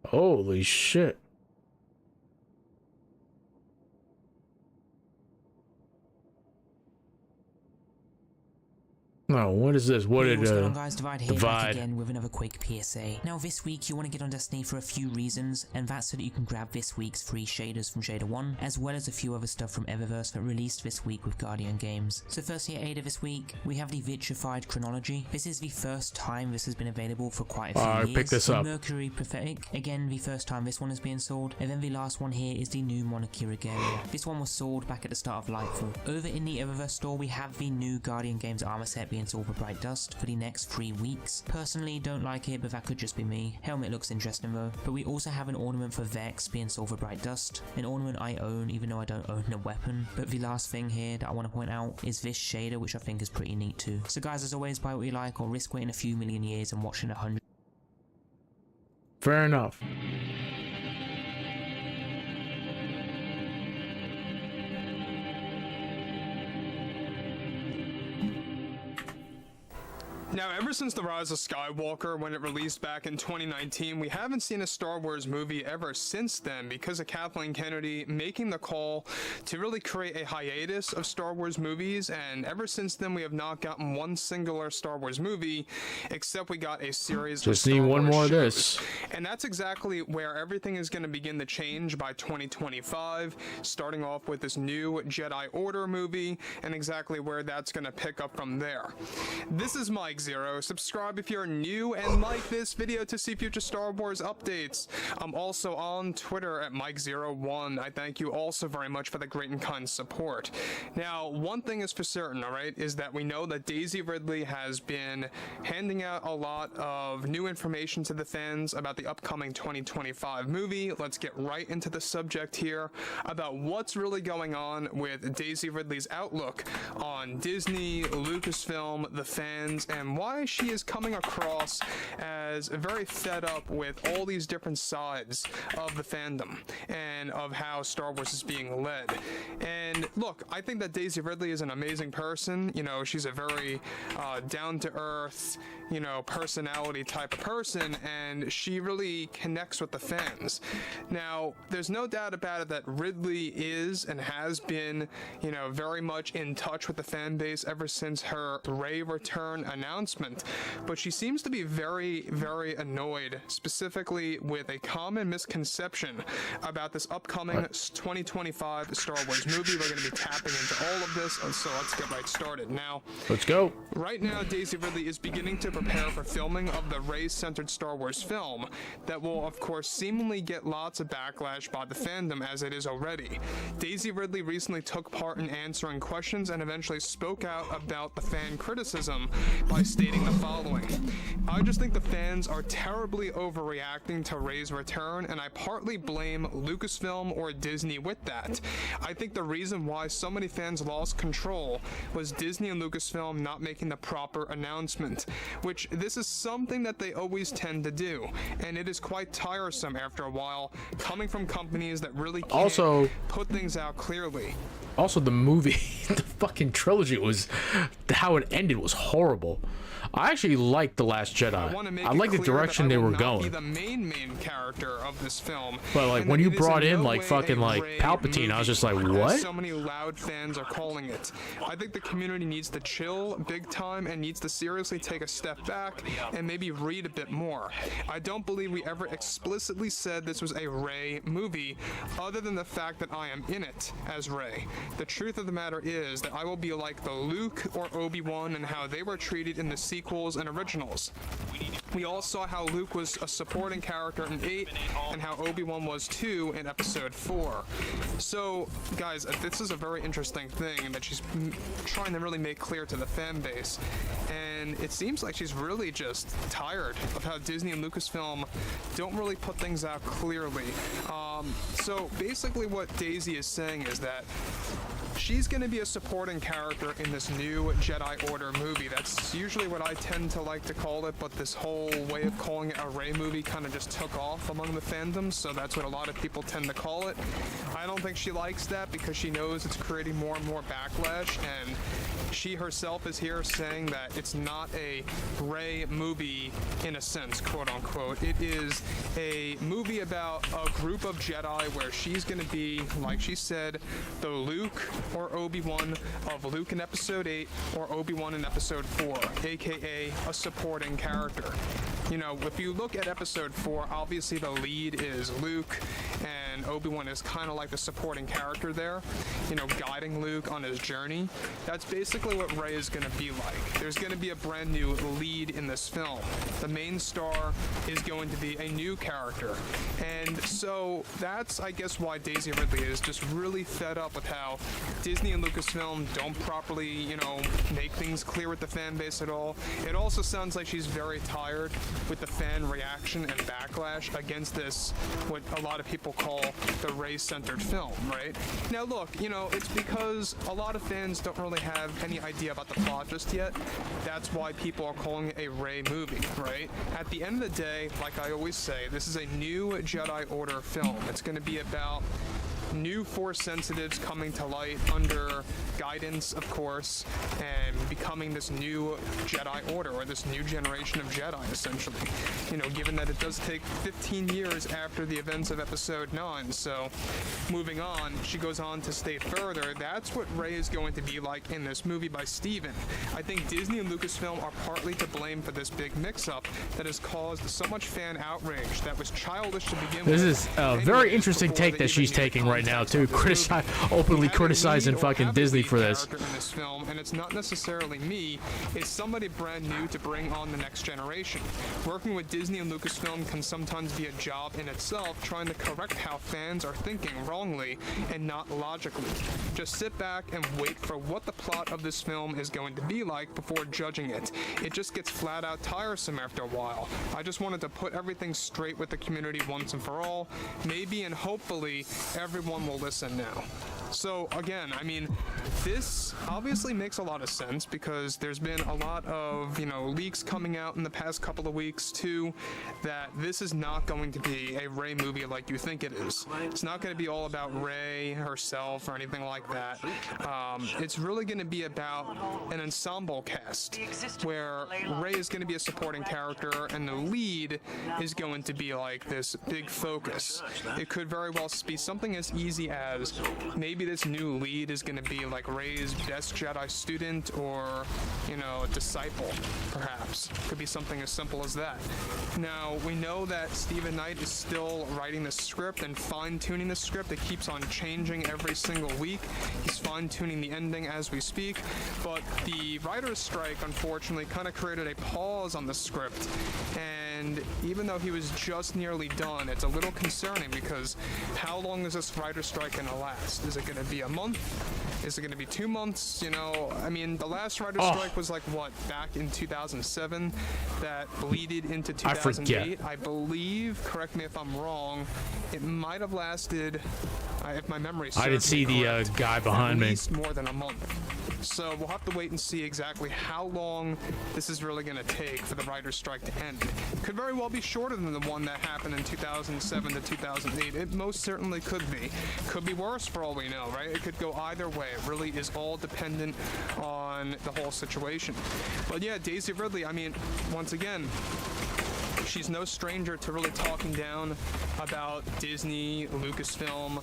Holy shit. No, what is this? What did What's going on, guys? Divide here, back Divide again with another quick PSA. Now, this week you want to get on Destiny for a few reasons, and that's so that you can grab this week's free shaders from Shader One, as well as a few other stuff from Eververse that released this week with Guardian Games. So firstly, at Ada this week, we have the Vitrified Chronology. This is the first time this has been available for quite a few years. Pick this up. Mercury Prophetic, again the first time this one is being sold, and then the last one here is the new Monarchy Regalia. This one was sold back at the start of Lightfall. Over in the Eververse store, we have the new Guardian Games armor set being sold for Bright Dust for the next 3 weeks. Personally, don't like it, but that could just be me. Helmet looks interesting though. But we also have an ornament for Vex being sold for Bright Dust, an ornament I own even though I don't own a weapon. But the last thing here that I want to point out is this shader, which I think is pretty neat too. So guys, as always, buy what you like or risk waiting a few million years and watching 100. Fair enough. Now, ever since The Rise of Skywalker, when it released back in 2019, we haven't seen a Star Wars movie ever since then because of Kathleen Kennedy making the call to really create a hiatus of Star Wars movies, and ever since then we have not gotten one singular Star Wars movie, except we got a series Just of need Star one Wars more of shows. this. And that's exactly where everything is going to begin to change by 2025, starting off with this new Jedi Order movie, and exactly where that's going to pick up from there. This is Mike Zero. Subscribe if you're new, and like this video to see future Star Wars updates. I'm also on Twitter at Mike01. I thank you also very much for the great and kind support. Now, one thing is for certain, alright, is that we know that Daisy Ridley has been handing out a lot of new information to the fans about the upcoming 2025 movie. Let's get right into the subject here about what's really going on with Daisy Ridley's outlook on Disney, Lucasfilm, the fans, and why she is coming across as very fed up with all these different sides of the fandom and of how Star Wars is being led. And look, I think that Daisy Ridley is an amazing person. You know, she's a very down-to-earth, you know, personality type of person, and she really connects with the fans. Now, there's no doubt about it that Ridley is and has been, you know, very much in touch with the fan base ever since her Rey return announcement, but she seems to be very, very annoyed, specifically with a common misconception about this upcoming 2025 Star Wars movie. We're going to be tapping into all of this, so let's get right started. Now, let's go. Right now, Daisy Ridley is beginning to prepare for filming of the Rey-centered Star Wars film that will, of course, seemingly get lots of backlash by the fandom, as it is already. Daisy Ridley recently took part in answering questions and eventually spoke out about the fan criticism by stating the following: "I just think the fans are terribly overreacting to Rey's return, and I partly blame Lucasfilm or Disney with that. I think the reason why so many fans lost control was Disney and Lucasfilm not making the proper announcement, which this is something that they always tend to do, and it is quite tiresome after a while, coming from companies that really can't Also, put things out clearly." Also, the movie, the fucking trilogy was, how it ended was horrible. I actually like The Last Jedi. I like the direction they were going. Be the main character of this film. But like when you brought in like fucking like Palpatine, I was just like, what? So many loud fans are calling it. I think the community needs to chill big time and needs to seriously take a step back and maybe read a bit more. I don't believe we ever explicitly said this was a Rey movie, other than the fact that I am in it as Rey. The truth of the matter is that I will be like the Luke or Obi-Wan and how they were treated in the sequels and originals. We all saw how Luke was a supporting character in 8 and how Obi-Wan was too in episode 4. So guys, this is a very interesting thing that she's trying to really make clear to the fan base, and it seems like she's really just tired of how Disney and Lucasfilm don't really put things out clearly. So basically what Daisy is saying is that she's going to be a supporting character in this new Jedi Order movie. That's usually what I tend to like to call it, but this whole way of calling it a Rey movie kind of just took off among the fandoms, so that's what a lot of people tend to call it. I don't think she likes that because she knows it's creating more and more backlash, and she herself is here saying that it's not a Rey movie in a sense, quote unquote. It is a movie about a group of Jedi where she's going to be, like she said, the Luke or Obi-Wan of Luke in episode 8 or Obi-Wan in episode 4, aka a supporting character. You know, if you look at episode 4, obviously the lead is Luke, and Obi-Wan is kind of like the supporting character there, you know, guiding Luke on his journey. That's basically what Rey is going to be like. There's going to be a brand new lead in this film. The main star is going to be a new character. And so that's, I guess, why Daisy Ridley is just really fed up with how Disney and Lucasfilm don't properly, you know, make things clear with the fan base at all. It also sounds like she's very tired with the fan reaction and backlash against this, what a lot of people call the Rey-centered film, right? Now look, you know, it's because a lot of fans don't really have any idea about the plot just yet. That's why people are calling it a Rey movie, right? At the end of the day, like I always say, this is a new Jedi Order film. It's going to be about new Force sensitives coming to light under guidance, of course, and becoming this new Jedi Order, or this new generation of Jedi, essentially. You know, given that it does take 15 years after the events of Episode 9, so moving on, she goes on to state further, that's what Rey is going to be like in this movie by Steven. I think Disney and Lucasfilm are partly to blame for this big mix-up that has caused so much fan outrage that was childish to begin with. This is a very interesting take that she's taking right now too, openly criticizing fucking Disney for this. In this film, and it's not necessarily me, it's somebody brand new to bring on the next generation. Working with Disney and Lucasfilm can sometimes be a job in itself, trying to correct how fans are thinking wrongly and not logically. Just sit back and wait for what the plot of this film is going to be like before judging it. It just gets flat out tiresome after a while. I just wanted to put everything straight with the community once and for all. Maybe and hopefully everyone will listen now. So again, I mean, this obviously makes a lot of sense because there's been a lot of, you know, leaks coming out in the past couple of weeks too, that this is not going to be a Rey movie like you think it is. It's not going to be all about Rey herself or anything like that. It's really going to be about an ensemble cast where Rey is going to be a supporting character and the lead is going to be like this big focus. It could very well be something as easy as maybe this new lead is going to be like Rey's best Jedi student or, you know, a disciple, perhaps. Could be something as simple as that. Now, we know that Steven Knight is still writing the script and fine-tuning the script. It keeps on changing every single week. He's fine-tuning the ending as we speak, but the writer's strike, unfortunately, kind of created a pause on the script. And even though he was just nearly done, it's a little concerning because how long is this writer's strike going to last? Is it going to be a month? Is it going to be 2 months? You know, I mean, the last writer's strike was like, what, back in 2007? That bleeded into 2008? I believe, correct me if I'm wrong, it might have lasted, if my memory serves I didn't see the guy behind me. At least more than a month. So we'll have to wait and see exactly how long this is really going to take for the writer's strike to end. It could very well be shorter than the one that happened in 2007 to 2008. It most certainly could be. Could be worse for all we know, right? It could go either way. It really is all dependent on the whole situation. But yeah, Daisy Ridley, I mean, once again, she's no stranger to really talking down about Disney, Lucasfilm,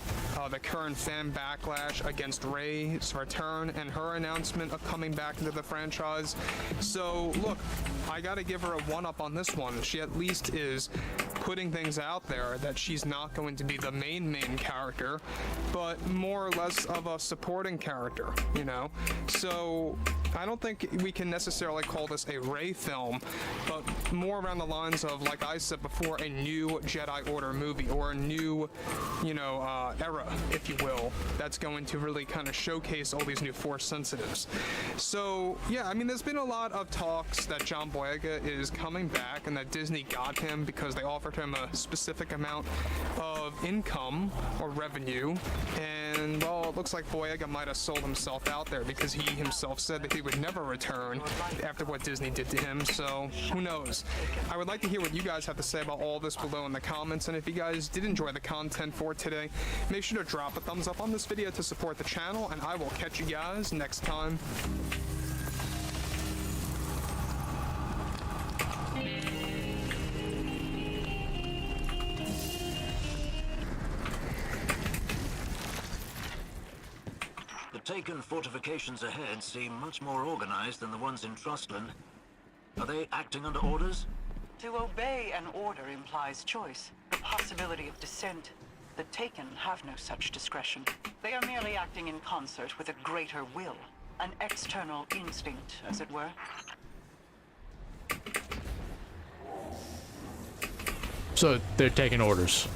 the current fan backlash against Rey's return and her announcement of coming back into the franchise. So look, I gotta give her a one-up on this one. She at least is putting things out there that she's not going to be the main character, but more or less of a supporting character, you know? So I don't think we can necessarily call this a Rey film, but more around the lines of, like I said before, a new Jedi Order movie or a new, you know, era, if you will, that's going to really kind of showcase all these new Force sensitives. So yeah, I mean, there's been a lot of talks that John Boyega is coming back and that Disney got him because they offered him a specific amount of income or revenue, and well, it looks like Boyega might have sold himself out there because he himself said that he would never return after what Disney did to him, so who knows. I would like to hear what you guys have to say about all this below in the comments, and if you guys did enjoy the content for today, make sure to drop a thumbs up on this video to support the channel, and I will catch you guys next time. The Taken fortifications ahead seem much more organized than the ones in Trustland. Are they acting under orders? To obey an order implies choice, the possibility of dissent. The Taken have no such discretion. They are merely acting in concert with a greater will, an external instinct, as it were. So they're taking orders.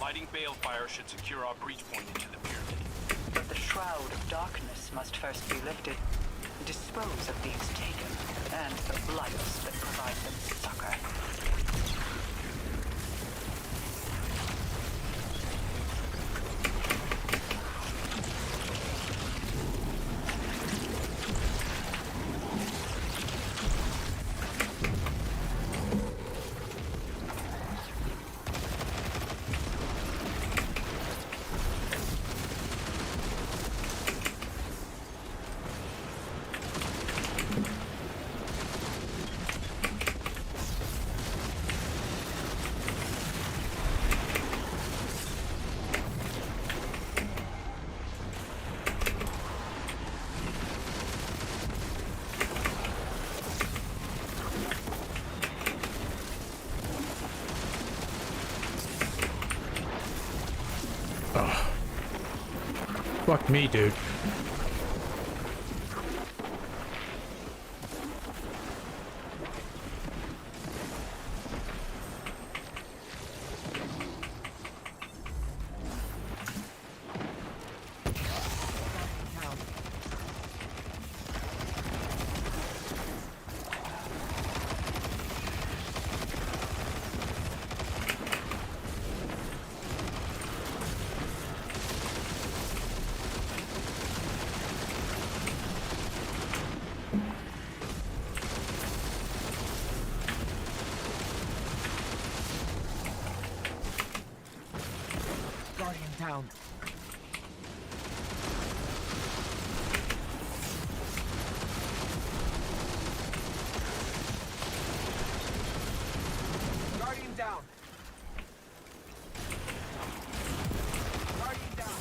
Lighting balefire should secure our breach point into the pyramid. But the shroud of darkness must first be lifted. Dispose of these Taken, and the blights that provide them succor. Fuck me, dude. Guardian down. Guardian down. Guardian down.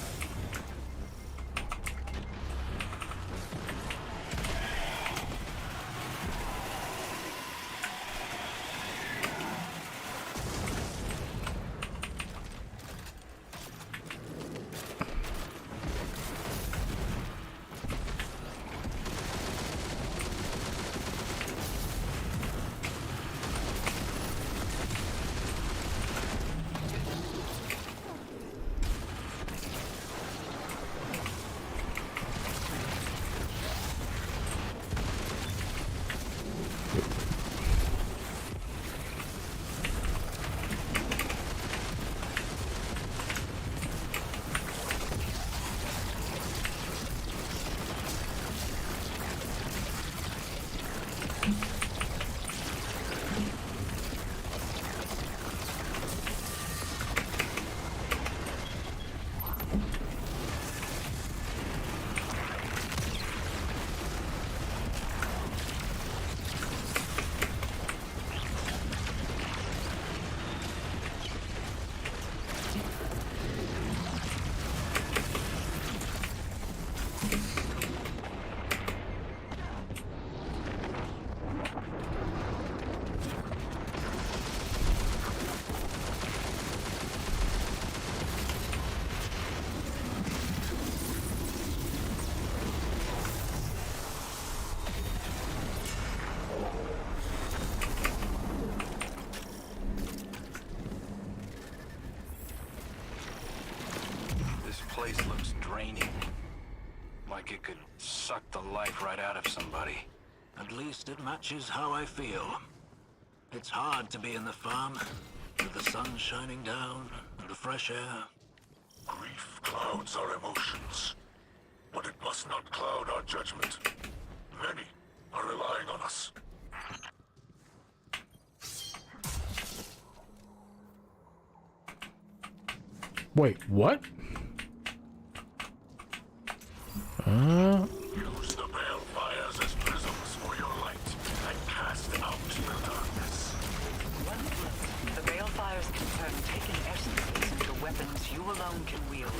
suck the life right out of somebody. At least it matches how I feel. It's hard to be in the farm, with the sun shining down and the fresh air. Grief clouds our emotions, but it must not cloud our judgment. Many are relying on us. Wait, what? Use the balefires as prisms for your light and cast out the darkness. The balefires can turn taken essences into weapons you alone can wield.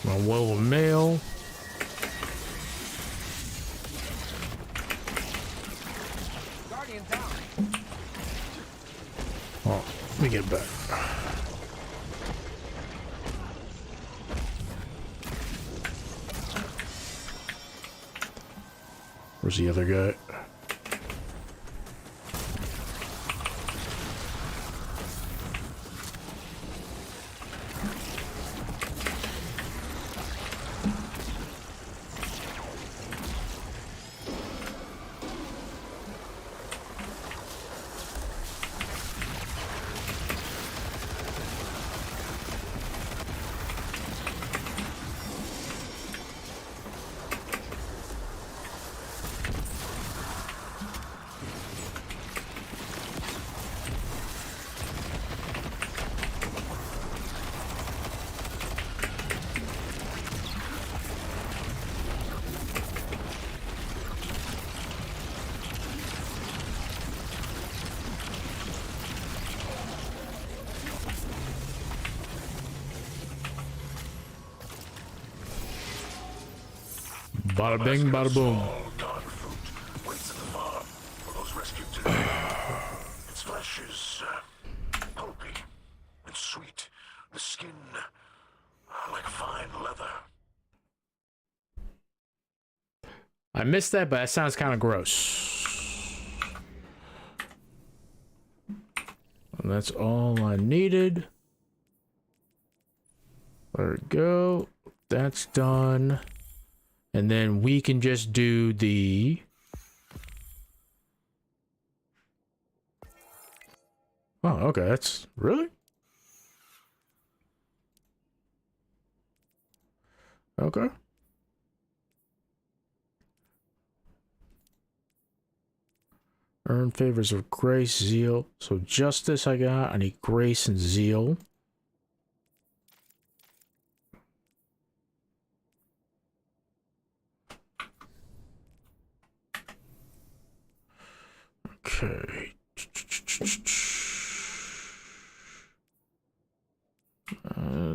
My will of mail. Guardian down. Oh, let me get back. Where's the other guy? Bada bing, bada boom. Dog fruit waits at the farm for those rescued today. Its flesh is pulpy and sweet. The skin like fine leather. I missed that, but that sounds kind of gross. And that's all I needed. There we go. That's done. And then we can just do the... Oh, okay. That's... Really? Okay. Earn favors of grace, zeal. So justice I got. I need grace and zeal. Okay.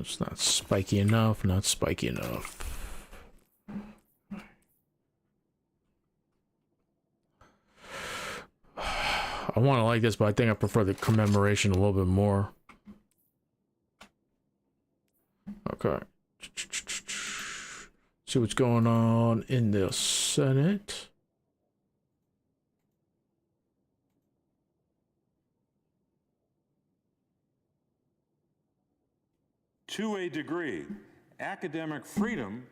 It's not spiky enough. Not spiky enough. I want to like this, but I think I prefer the commemoration a little bit more. Okay. See what's going on in the Senate. To a degree, academic freedom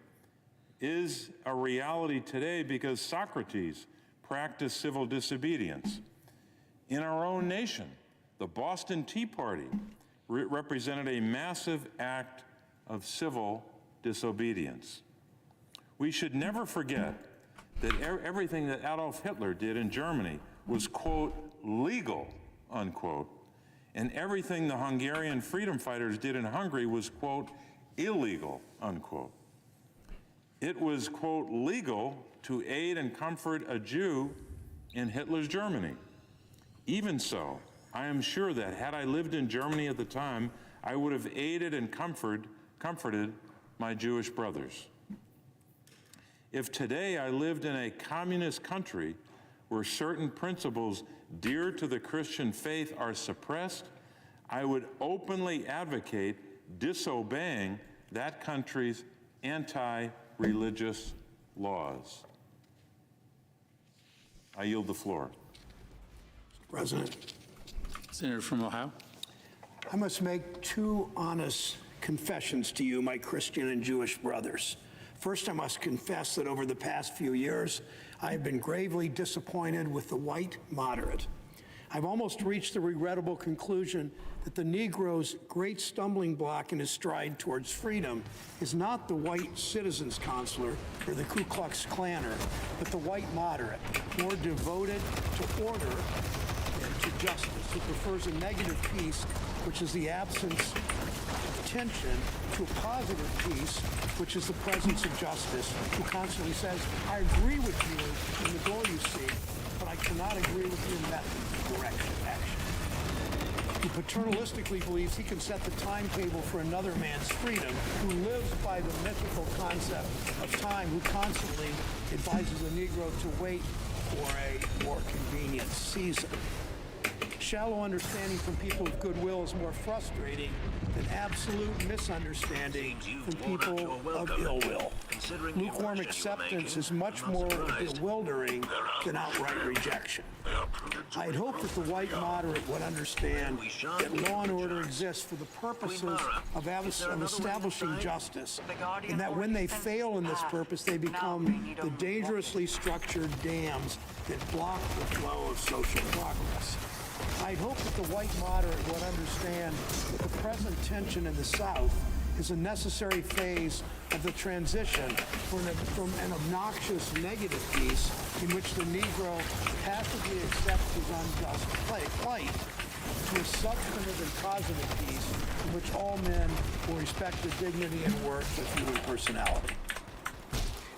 is a reality today because Socrates practiced civil disobedience. In our own nation, the Boston Tea Party represented a massive act of civil disobedience. We should never forget that everything that Adolf Hitler did in Germany was, quote, legal, unquote, and everything the Hungarian freedom fighters did in Hungary was, quote, illegal, unquote. It was, quote, legal to aid and comfort a Jew in Hitler's Germany. Even so, I am sure that had I lived in Germany at the time, I would have aided and comforted my Jewish brothers. If today I lived in a communist country where certain principles dear to the Christian faith are suppressed, I would openly advocate disobeying that country's anti-religious laws. I yield the floor. President. Senator from Ohio. I must make two honest confessions to you, my Christian and Jewish brothers. First, I must confess that over the past few years, I have been gravely disappointed with the white moderate. I've almost reached the regrettable conclusion that the Negro's great stumbling block in his stride towards freedom is not the white citizens counselor or the Ku Klux Klanner, but the white moderate, more devoted to order and to justice, who prefers a negative peace, which is the absence of tension, to a positive peace, which is the presence of justice, who constantly says, I agree with you in the goal you seek, but I cannot agree with your method of direction action. He paternalistically believes he can set the timetable for another man's freedom, who lives by the mythical concept of time, who constantly advises the Negro to wait for a more convenient season. Shallow understanding from people of goodwill is more frustrating than absolute misunderstanding from people of ill will. Lukewarm acceptance is much more bewildering than outright rejection. I had hoped that the white moderate would understand that law and order exists for the purposes of establishing justice, and that when they fail in this purpose, they become the dangerously structured dams that block the flow of social progress. I'd hope that the white moderate would understand that the present tension in the South is a necessary phase of the transition from an obnoxious negative peace in which the Negro passively accepts his unjust plight to a substantive and positive peace in which all men will respect the dignity and worth of human personality.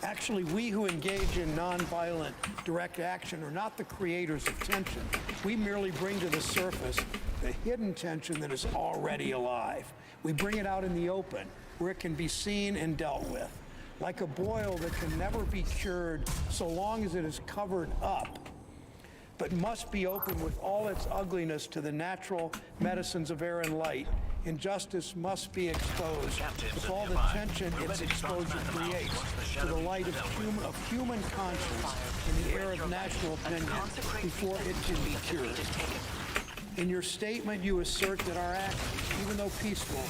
Actually, we who engage in nonviolent direct action are not the creators of tension. We merely bring to the surface the hidden tension that is already alive. We bring it out in the open, where it can be seen and dealt with. like a boil that can never be cured so long as it is covered up, but must be open with all its ugliness to the natural medicines of air and light. Injustice must be exposed with all the tension its exposure creates to the light of human conscience in the air of national opinion before it can be cured. In your statement, you assert that our actions, even though peaceful,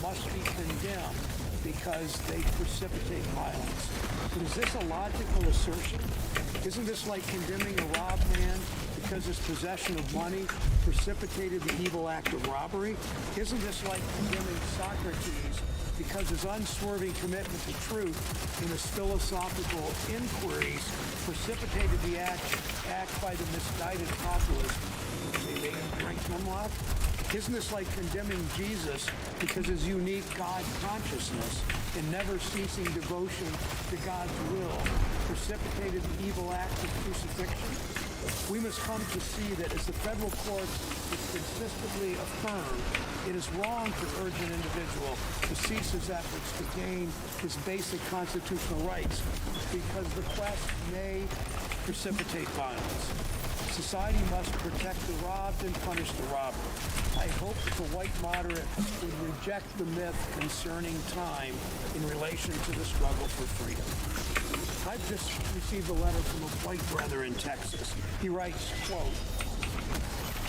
must be condemned because they precipitate violence. But is this a logical assertion? Isn't this like condemning a robbed man because his possession of money precipitated the evil act of robbery? Isn't this like condemning Socrates because his unswerving commitment to truth in his philosophical inquiries precipitated the act by the misguided populace? They made him drink hemlock? Isn't this like condemning Jesus because his unique God consciousness and never-ceasing devotion to God's will precipitated the evil act of crucifixion? We must come to see that as the federal courts has consistently affirmed, it is wrong to urge an individual to cease his efforts to gain his basic constitutional rights because the quest may precipitate violence. Society must protect the robbed and punish the robber. I hope that the white moderate would reject the myth concerning time in relation to the struggle for freedom. I've just received a letter from a white brother in Texas. He writes, quote,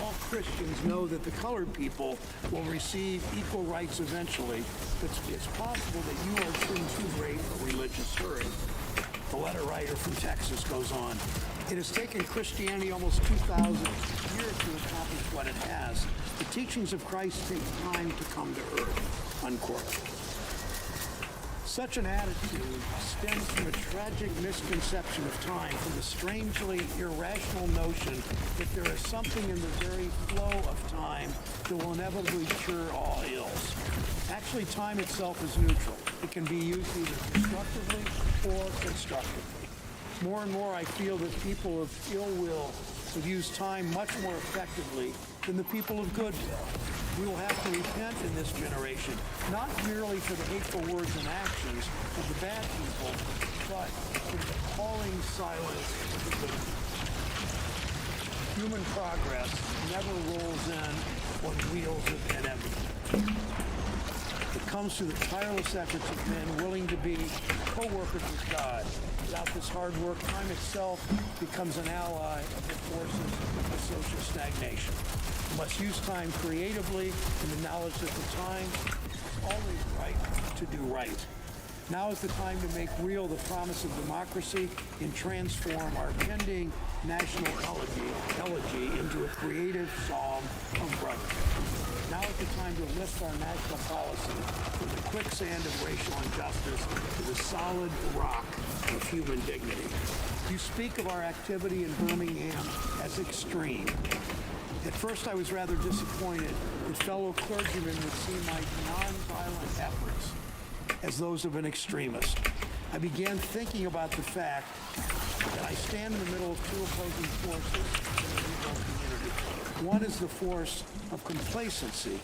all Christians know that the colored people will receive equal rights eventually, but it's possible that you are in too great a religious hurry. The letter writer from Texas goes on, it has taken Christianity almost 2,000 years to accomplish what it has. The teachings of Christ take time to come to earth, unquote. Such an attitude stems from a tragic misconception of time, from the strangely irrational notion that there is something in the very flow of time that will inevitably cure all ills. Actually, time itself is neutral. It can be used either constructively or constructively. More and more, I feel that people of ill will would use time much more effectively than the people of goodwill. We will have to repent in this generation, not merely for the hateful words and actions of the bad people, but for the appalling silence of the good. Human progress never rolls in on wheels of inevitability. It comes through the tireless efforts of men willing to be co-workers with God. Without this hard work, time itself becomes an ally of the forces of social stagnation. We must use time creatively in the knowledge that the time is always right to do right. Now is the time to make real the promise of democracy and transform our pending national elegy into a creative psalm of brotherhood. Now is the time to lift our national policy from the quicksand of racial injustice to the solid rock of human dignity. You speak of our activity in Birmingham as extreme. At first I was rather disappointed that fellow clergymen would see my nonviolent efforts as those of an extremist. I began thinking about the fact that I stand in the middle of two opposing forces in the Negro community. One is the force of complacency,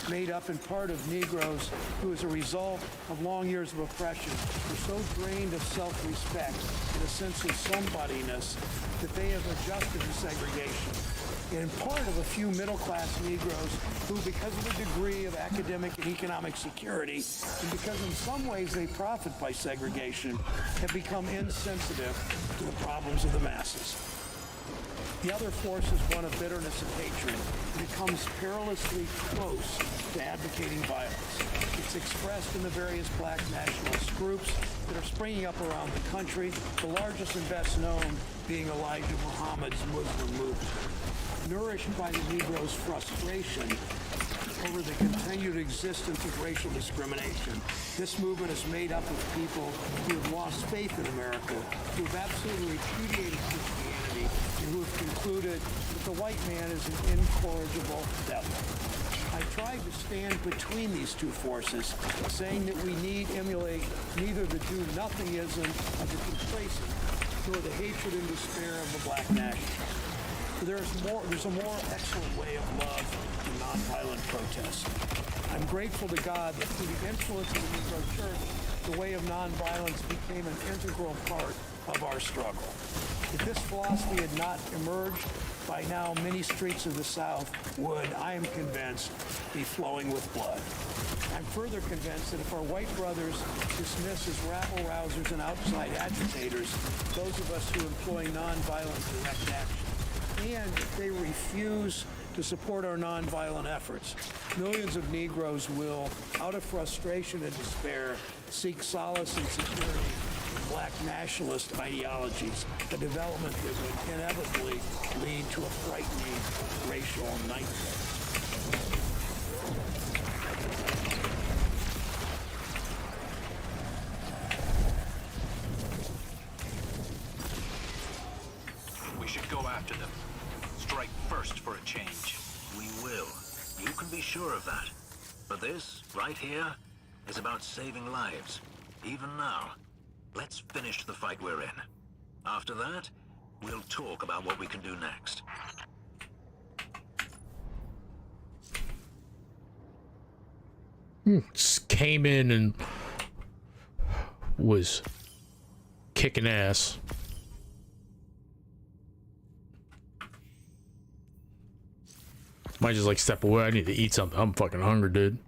made up in part of Negroes who, as a result of long years of oppression, were so drained of self-respect and a sense of somebodyness that they have adjusted to segregation. And in part of a few middle-class Negroes who, because of a degree of academic and economic security, and because in some ways they profit by segregation, have become insensitive to the problems of the masses. The other force is one of bitterness and hatred, and it comes perilously close to advocating violence. It's expressed in the various black nationalist groups that are springing up around the country, the largest and best known being Elijah Muhammad's Muslim movement. Nourished by the Negro's frustration over the continued existence of racial discrimination, this movement is made up of people who have lost faith in America, who have absolutely repudiated Christianity, and who have concluded that the white man is an incorrigible devil. I tried to stand between these two forces, saying that we need emulate neither the do-nothingism of the complacent nor the hatred and despair of the black nationalists. There's a more excellent way of love than nonviolent protest. I'm grateful to God that through the influence of the Negro Church the way of nonviolence became an integral part of our struggle. If this philosophy had not emerged, by now many streets of the South would, I am convinced, be flowing with blood. I'm further convinced that if our white brothers dismiss as rabble-rousers and outside agitators those of us who employ nonviolent direct action, and if they refuse to support our nonviolent efforts, millions of Negroes will, out of frustration and despair, seek solace and security in black nationalist ideologies, a development that would inevitably lead to a frightening racial nightmare. We should go after them. Strike first for a change. We will. You can be sure of that. But this, right here, is about saving lives. Even now. Let's finish the fight we're in. After that, we'll talk about what we can do next. Just came in and was kicking ass. Might just like step away. I need to eat something. I'm fucking hungry, dude.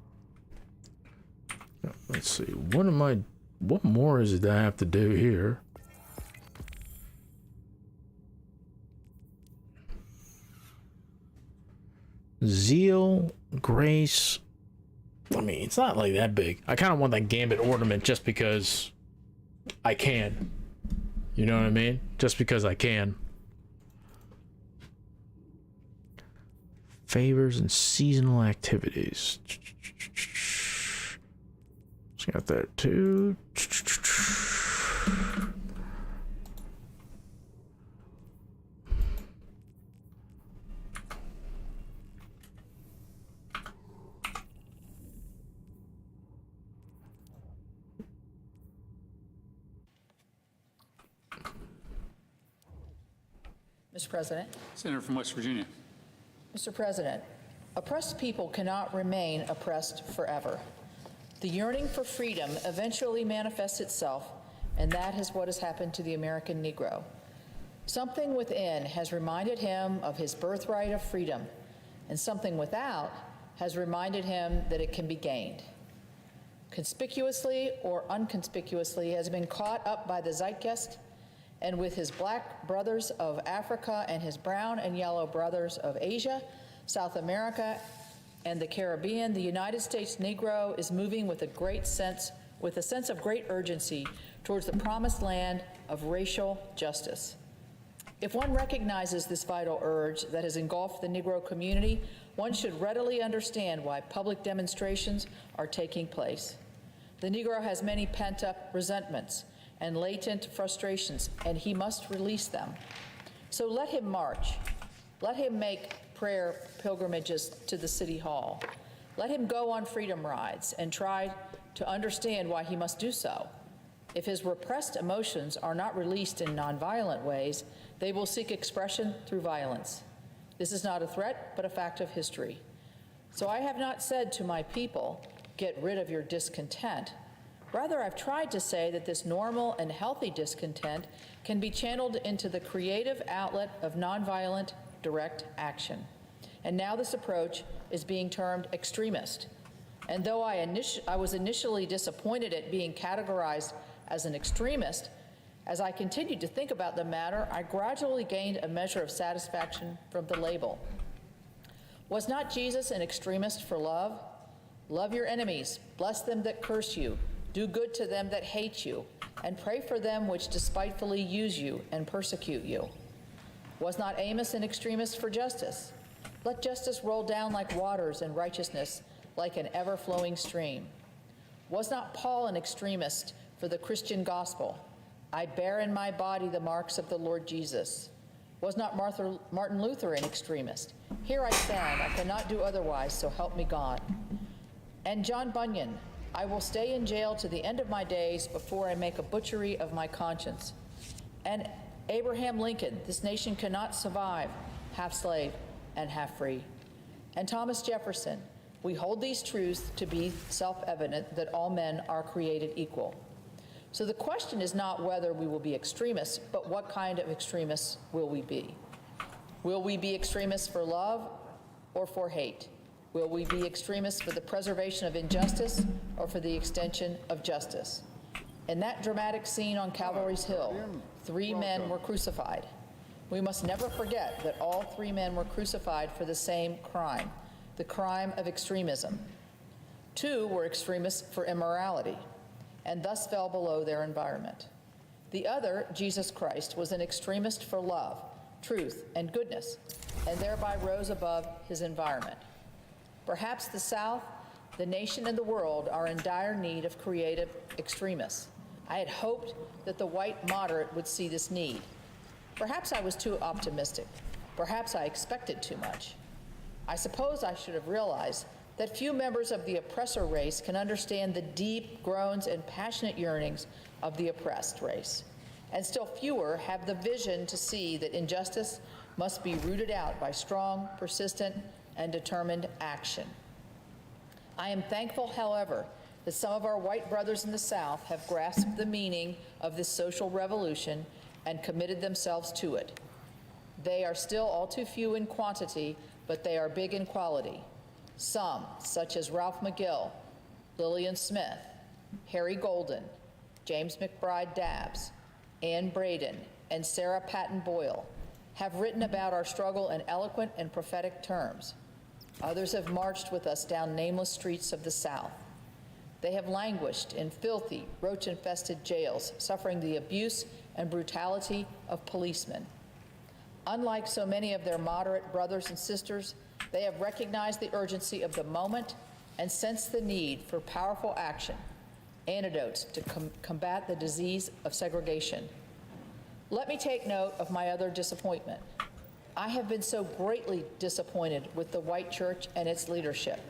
Let's see. What more is it that I have to do here? Zeal, grace. I mean, it's not like that big. I kind of want that gambit ornament just because I can. You know what I mean? Just because I can. Favors and seasonal activities. Just got that too. Mr. President. Senator from West Virginia. Mr. President, oppressed people cannot remain oppressed forever. The yearning for freedom eventually manifests itself, and that is what has happened to the American Negro. Something within has reminded him of his birthright of freedom, and something without has reminded him that it can be gained. Conspicuously or unconspicuously, has been caught up by the zeitgeist, and with his black brothers of Africa and his brown and yellow brothers of Asia, South America, and the Caribbean, the United States Negro is moving with a sense of great urgency towards the promised land of racial justice. If one recognizes this vital urge that has engulfed the Negro community, one should readily understand why public demonstrations are taking place. The Negro has many pent-up resentments and latent frustrations, and he must release them. So let him march. Let him make prayer pilgrimages to the City Hall. Let him go on freedom rides and try to understand why he must do so. If his repressed emotions are not released in nonviolent ways, they will seek expression through violence. This is not a threat, but a fact of history. So I have not said to my people, get rid of your discontent. Rather, I've tried to say that this normal and healthy discontent can be channeled into the creative outlet of nonviolent direct action. And now this approach is being termed extremist. And though I was initially disappointed at being categorized as an extremist, as I continued to think about the matter, I gradually gained a measure of satisfaction from the label. Was not Jesus an extremist for love? Love your enemies, bless them that curse you, do good to them that hate you, and pray for them which despitefully use you and persecute you. Was not Amos an extremist for justice? Let justice roll down like waters and righteousness like an ever-flowing stream. Was not Paul an extremist for the Christian gospel? I bear in my body the marks of the Lord Jesus. Was not Martin Luther an extremist? Here I stand, I cannot do otherwise, so help me God. And John Bunyan, I will stay in jail to the end of my days before I make a butchery of my conscience. And Abraham Lincoln, this nation cannot survive half slave and half free. And Thomas Jefferson, we hold these truths to be self-evident that all men are created equal. So the question is not whether we will be extremists, but what kind of extremists will we be? Will we be extremists for love or for hate? Will we be extremists for the preservation of injustice or for the extension of justice? In that dramatic scene on Calvary's Hill, 3 men were crucified. We must never forget that all 3 men were crucified for the same crime, the crime of extremism. 2 were extremists for immorality, and thus fell below their environment. The other, Jesus Christ, was an extremist for love, truth, and goodness, and thereby rose above his environment. Perhaps the South, the nation, and the world are in dire need of creative extremists. I had hoped that the white moderate would see this need. Perhaps I was too optimistic. Perhaps I expected too much. I suppose I should have realized that few members of the oppressor race can understand the deep groans and passionate yearnings of the oppressed race, and still fewer have the vision to see that injustice must be rooted out by strong, persistent, and determined action. I am thankful, however, that some of our white brothers in the South have grasped the meaning of this social revolution and committed themselves to it. They are still all too few in quantity, but they are big in quality. Some, such as Ralph McGill, Lillian Smith, Harry Golden, James McBride Dabbs, Ann Braden, and Sarah Patton Boyle, have written about our struggle in eloquent and prophetic terms. Others have marched with us down nameless streets of the South. They have languished in filthy, roach-infested jails, suffering the abuse and brutality of policemen. Unlike so many of their moderate brothers and sisters, they have recognized the urgency of the moment and sensed the need for powerful action, antidotes to combat the disease of segregation. Let me take note of my other disappointment. I have been so greatly disappointed with the white church and its leadership.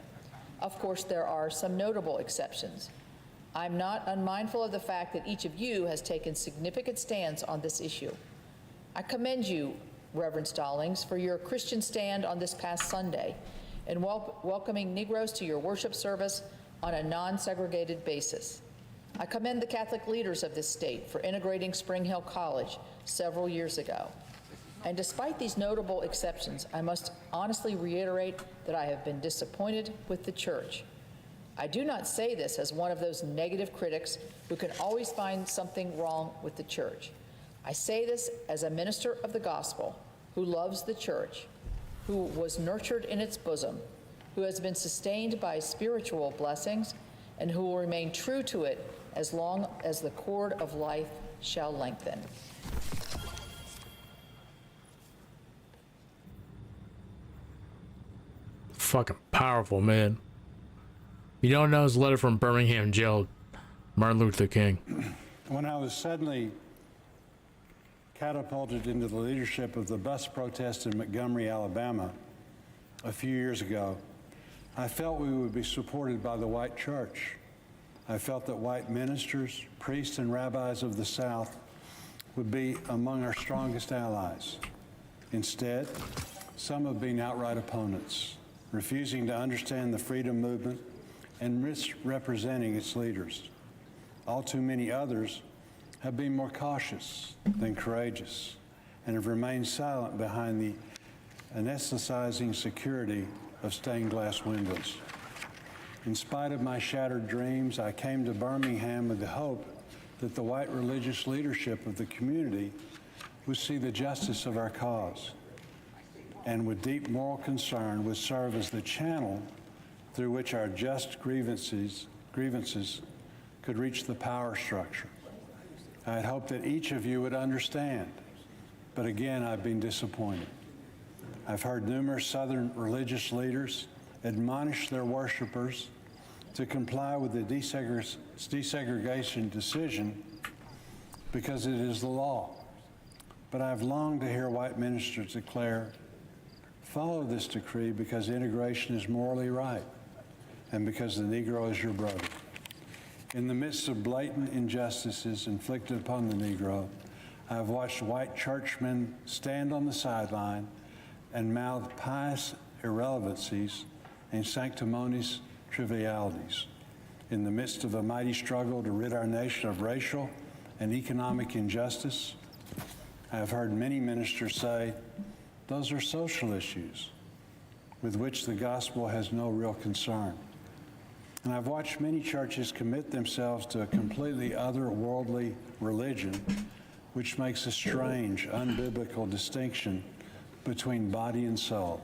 Of course, there are some notable exceptions. I'm not unmindful of the fact that each of you has taken significant stands on this issue. I commend you, Reverend Stallings, for your Christian stand on this past Sunday in welcoming Negroes to your worship service on a non-segregated basis. I commend the Catholic leaders of this state for integrating Spring Hill College several years ago. And despite these notable exceptions, I must honestly reiterate that I have been disappointed with the church. I do not say this as one of those negative critics who can always find something wrong with the church. I say this as a minister of the gospel who loves the church, who was nurtured in its bosom, who has been sustained by spiritual blessings, and who will remain true to it as long as the cord of life shall lengthen. Fucking powerful, man. You don't know his letter from Birmingham jail, Martin Luther King. When I was suddenly catapulted into the leadership of the bus protest in Montgomery, Alabama, a few years ago, I felt we would be supported by the white church. I felt that white ministers, priests, and rabbis of the South would be among our strongest allies. Instead, some have been outright opponents, refusing to understand the freedom movement and misrepresenting its leaders. All too many others have been more cautious than courageous and have remained silent behind the anesthetizing security of stained glass windows. In spite of my shattered dreams, I came to Birmingham with the hope that the white religious leadership of the community would see the justice of our cause and with deep moral concern would serve as the channel through which our just grievances could reach the power structure. I had hoped that each of you would understand, but again, I've been disappointed. I've heard numerous Southern religious leaders admonish their worshipers to comply with the desegregation decision because it is the law. But I've longed to hear white ministers declare, follow this decree because integration is morally right and because the Negro is your brother. In the midst of blatant injustices inflicted upon the Negro, I have watched white churchmen stand on the sideline and mouth pious irrelevancies and sanctimonious trivialities. in the midst of a mighty struggle to rid our nation of racial and economic injustice. I have heard many ministers say those are social issues with which the gospel has no real concern. And I've watched many churches commit themselves to a completely otherworldly religion, which makes a strange, unbiblical distinction between body and soul,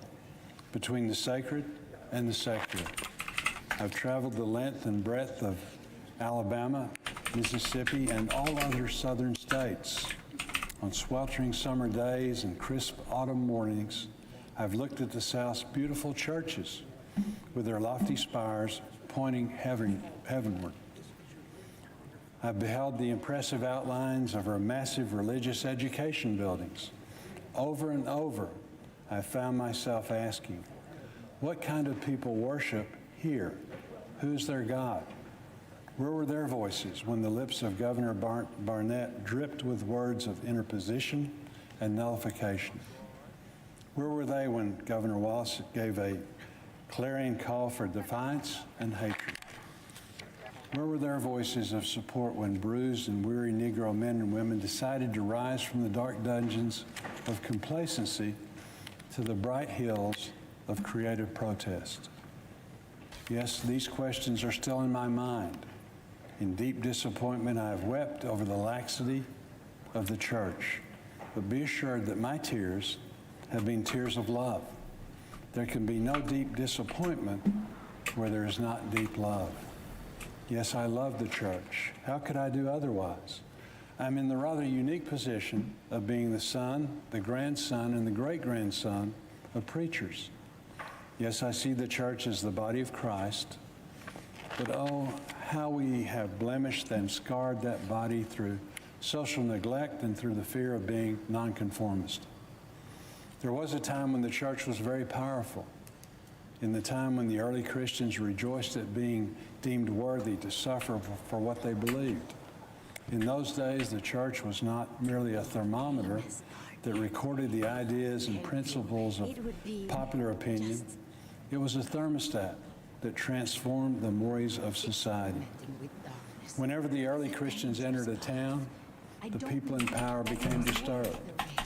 between the sacred and the secular. I've traveled the length and breadth of Alabama, Mississippi, and all other southern states. On sweltering summer days and crisp autumn mornings, I've looked at the South's beautiful churches with their lofty spires pointing heavenward. I've beheld the impressive outlines of our massive religious education buildings. Over and over, I found myself asking, what kind of people worship here? Who's their God? Where were their voices when the lips of Governor Barnett dripped with words of interposition and nullification? Where were they when Governor Walz gave a clarion call for defiance and hatred? Where were their voices of support when bruised and weary Negro men and women decided to rise from the dark dungeons of complacency to the bright hills of creative protest? Yes, these questions are still in my mind. In deep disappointment, I have wept over the laxity of the church. But be assured that my tears have been tears of love. There can be no deep disappointment where there is not deep love. Yes, I love the church. How could I do otherwise? I'm in the rather unique position of being the son, the grandson, and the great-grandson of preachers. Yes, I see the church as the body of Christ, but oh, how we have blemished and scarred that body through social neglect and through the fear of being nonconformist. There was a time when the church was very powerful, in the time when the early Christians rejoiced at being deemed worthy to suffer for what they believed. In those days, the church was not merely a thermometer that recorded the ideas and principles of popular opinion. It was a thermostat that transformed the mores of society. Whenever the early Christians entered a town, the people in power became disturbed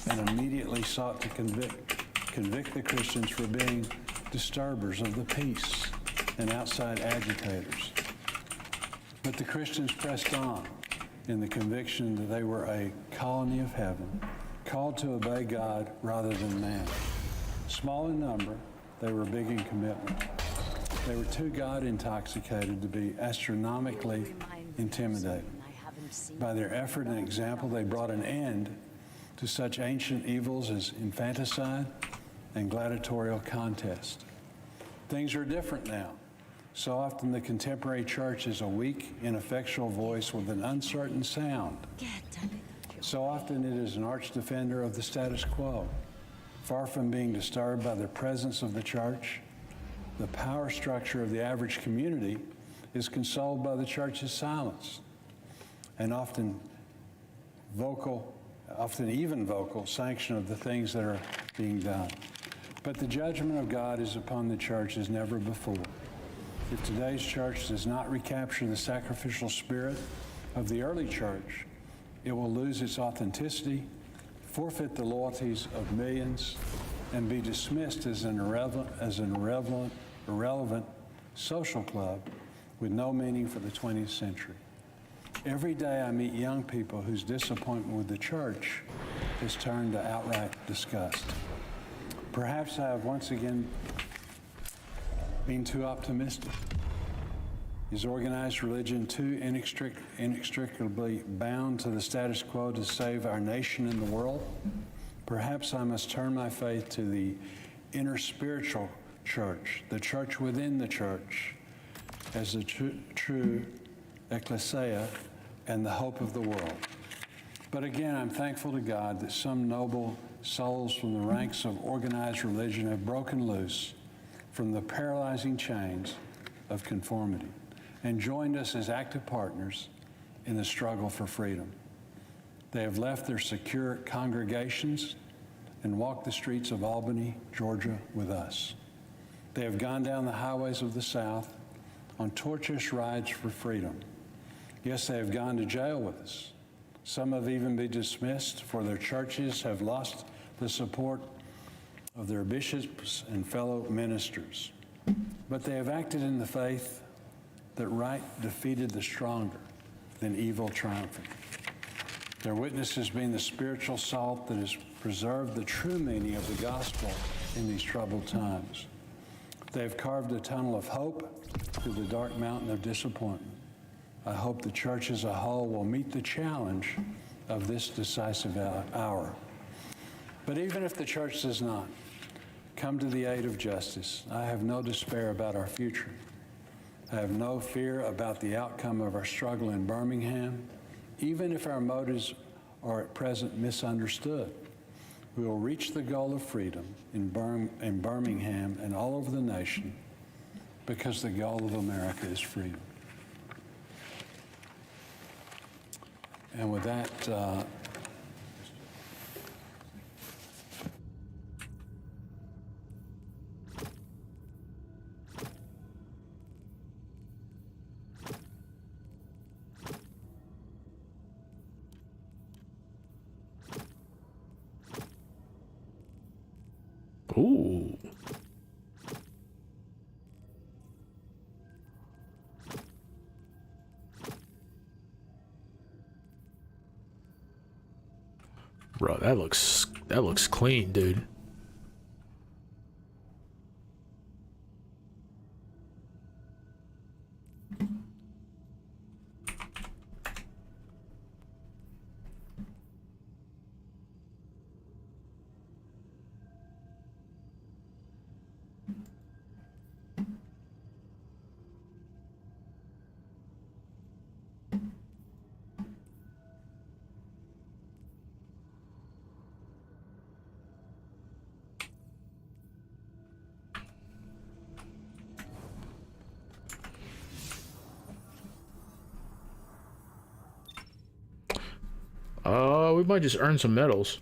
and immediately sought to convict the Christians for being disturbers of the peace and outside agitators. But the Christians pressed on in the conviction that they were a colony of heaven, called to obey God rather than man. Small in number, they were big in commitment. They were too God-intoxicated to be astronomically intimidated. By their effort and example, they brought an end to such ancient evils as infanticide and gladiatorial contest. Things are different now. So often the contemporary church is a weak, ineffectual voice with an uncertain sound. So often it is an arch defender of the status quo. Far from being disturbed by the presence of the church, the power structure of the average community is consoled by the church's silence and often even vocal sanction of the things that are being done. But the judgment of God is upon the church as never before. If today's church does not recapture the sacrificial spirit of the early church, it will lose its authenticity, forfeit the loyalties of millions, and be dismissed as an irrelevant social club with no meaning for the 20th century. Every day I meet young people whose disappointment with the church has turned to outright disgust. Perhaps I have once again been too optimistic. Is organized religion too inextricably bound to the status quo to save our nation and the world? Perhaps I must turn my faith to the inner spiritual church, the church within the church, as the true ecclesia and the hope of the world. But again, I'm thankful to God that some noble souls from the ranks of organized religion have broken loose from the paralyzing chains of conformity and joined us as active partners in the struggle for freedom. They have left their secure congregations and walked the streets of Albany, Georgia with us. They have gone down the highways of the South on torturous rides for freedom. Yes, they have gone to jail with us. Some have even been dismissed, for their churches have lost the support of their bishops and fellow ministers. But they have acted in the faith that right defeated the stronger than evil triumphing. Their witness has been the spiritual salt that has preserved the true meaning of the gospel in these troubled times. They have carved a tunnel of hope through the dark mountain of disappointment. I hope the church as a whole will meet the challenge of this decisive hour. But even if the church does not come to the aid of justice, I have no despair about our future. I have no fear about the outcome of our struggle in Birmingham, even if our motives are at present misunderstood. We will reach the goal of freedom in Birmingham and all over the nation, because the goal of America is freedom. And with that, Ooh. Bro, that looks clean, dude. We might just earn some medals.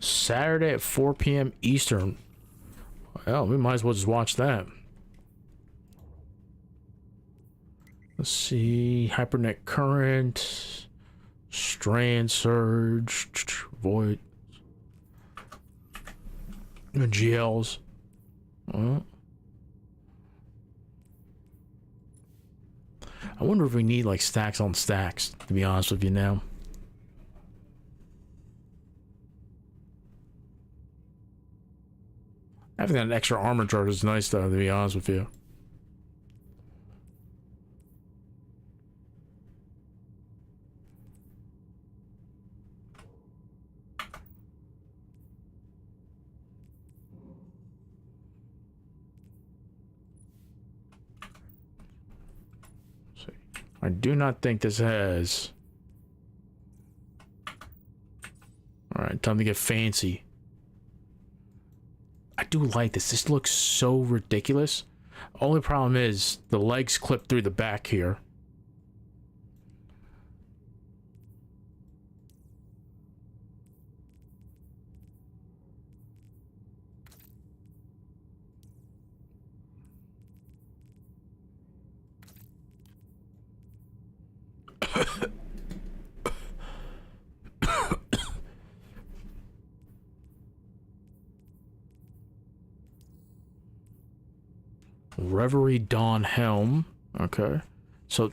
Saturday at 4 p.m. Eastern. Well, we might as well just watch that. Let's see. Hypernet current. Strand surge. Void. GLs. I wonder if we need like stacks on stacks, to be honest with you now. Having that extra armor charge is nice though, to be honest with you. I do not think this has... Alright, time to get fancy. I do like this. This looks so ridiculous. Only problem is the legs clip through the back here. Reverie Dawn Helm. Okay. So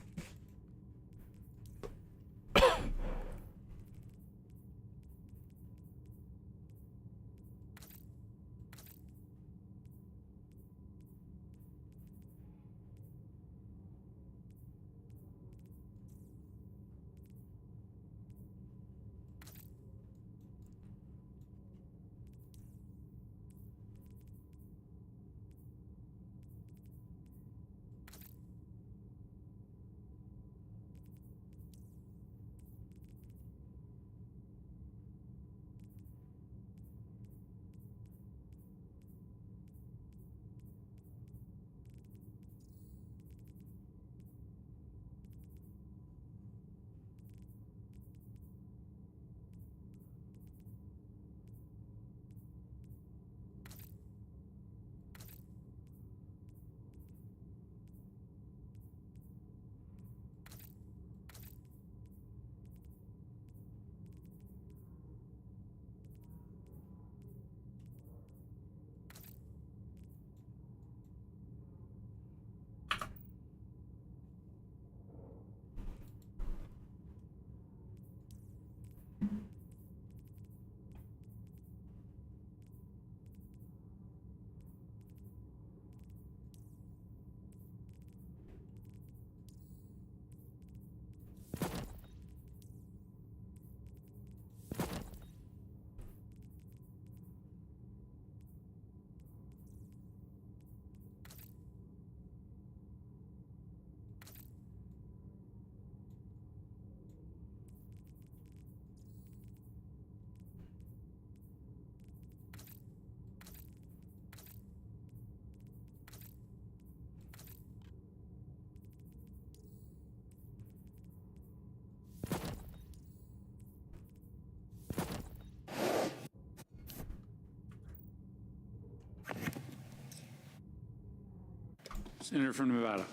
Senator from Nevada.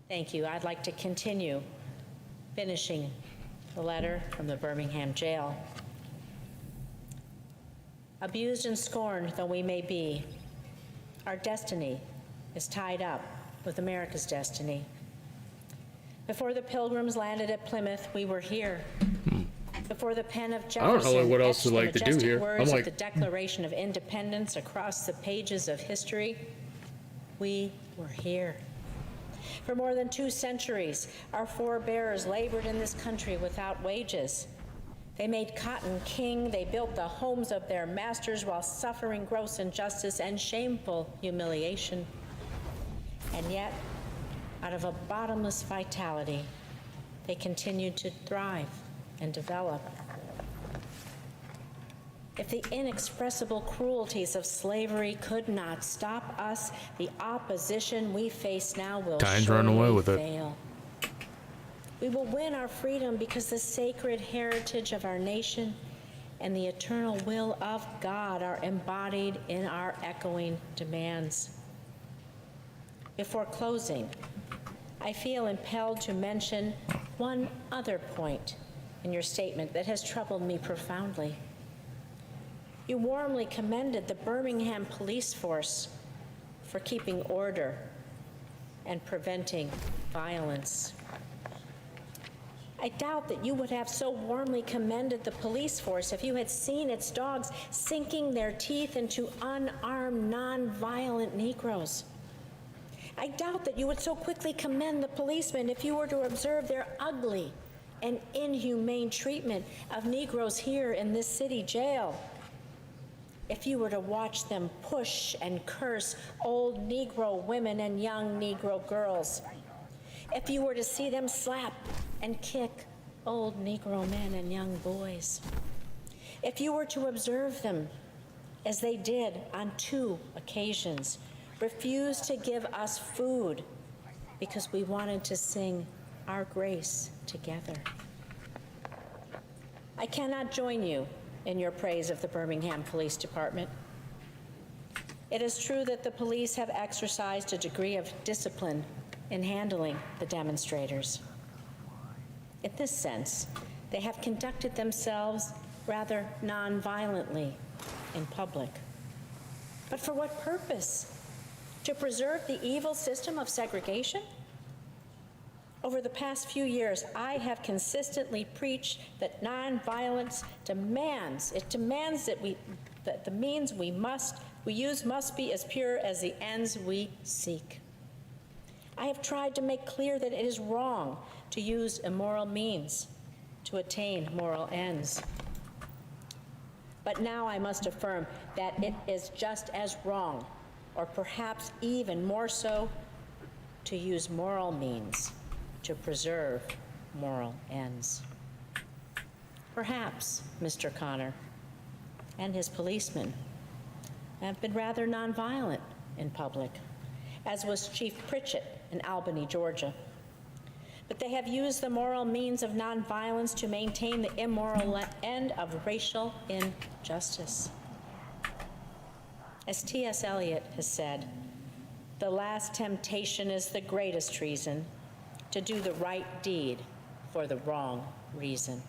Thank you. I'd like to continue finishing the letter from the Birmingham jail. Abused and scorned though we may be, our destiny is tied up with America's destiny. Before the Pilgrims landed at Plymouth, we were here. Before the pen of Jefferson I don't know what else to etched the like to do majestic here. words I'm of like, the Declaration of Independence across the pages of history, we were here. For more than 2 centuries, our forebears labored in this country without wages. They made cotton king. They built the homes of their masters while suffering gross injustice and shameful humiliation. And yet, out of a bottomless vitality, they continued to thrive and develop. If the inexpressible cruelties of slavery could not stop us, the opposition we face now will Time's running away surely with it. fail. We will win our freedom because the sacred heritage of our nation and the eternal will of God are embodied in our echoing demands. Before closing, I feel impelled to mention one other point in your statement that has troubled me profoundly. You warmly commended the Birmingham police force for keeping order and preventing violence. I doubt that you would have so warmly commended the police force if you had seen its dogs sinking their teeth into unarmed, non-violent Negroes. I doubt that you would so quickly commend the policemen if you were to observe their ugly and inhumane treatment of Negroes here in this city jail. If you were to watch them push and curse old Negro women and young Negro girls. If you were to see them slap and kick old Negro men and young boys. If you were to observe them, as they did on 2 occasions, refuse to give us food because we wanted to sing our grace together. I cannot join you in your praise of the Birmingham Police Department. It is true that the police have exercised a degree of discipline in handling the demonstrators. In this sense, they have conducted themselves rather non-violently in public. But for what purpose? To preserve the evil system of segregation? Over the past few years, I have consistently preached that nonviolence demands that the means we use must be as pure as the ends we seek. I have tried to make clear that it is wrong to use immoral means to attain moral ends. But now I must affirm that it is just as wrong, or perhaps even more so, to use moral means to preserve moral ends. Perhaps Mr. Connor and his policemen have been rather nonviolent in public, as was Chief Pritchett in Albany, Georgia. But they have used the moral means of nonviolence to maintain the immoral end of racial injustice. As T.S. Eliot has said, the last temptation is the greatest treason, to do the right deed for the wrong reason.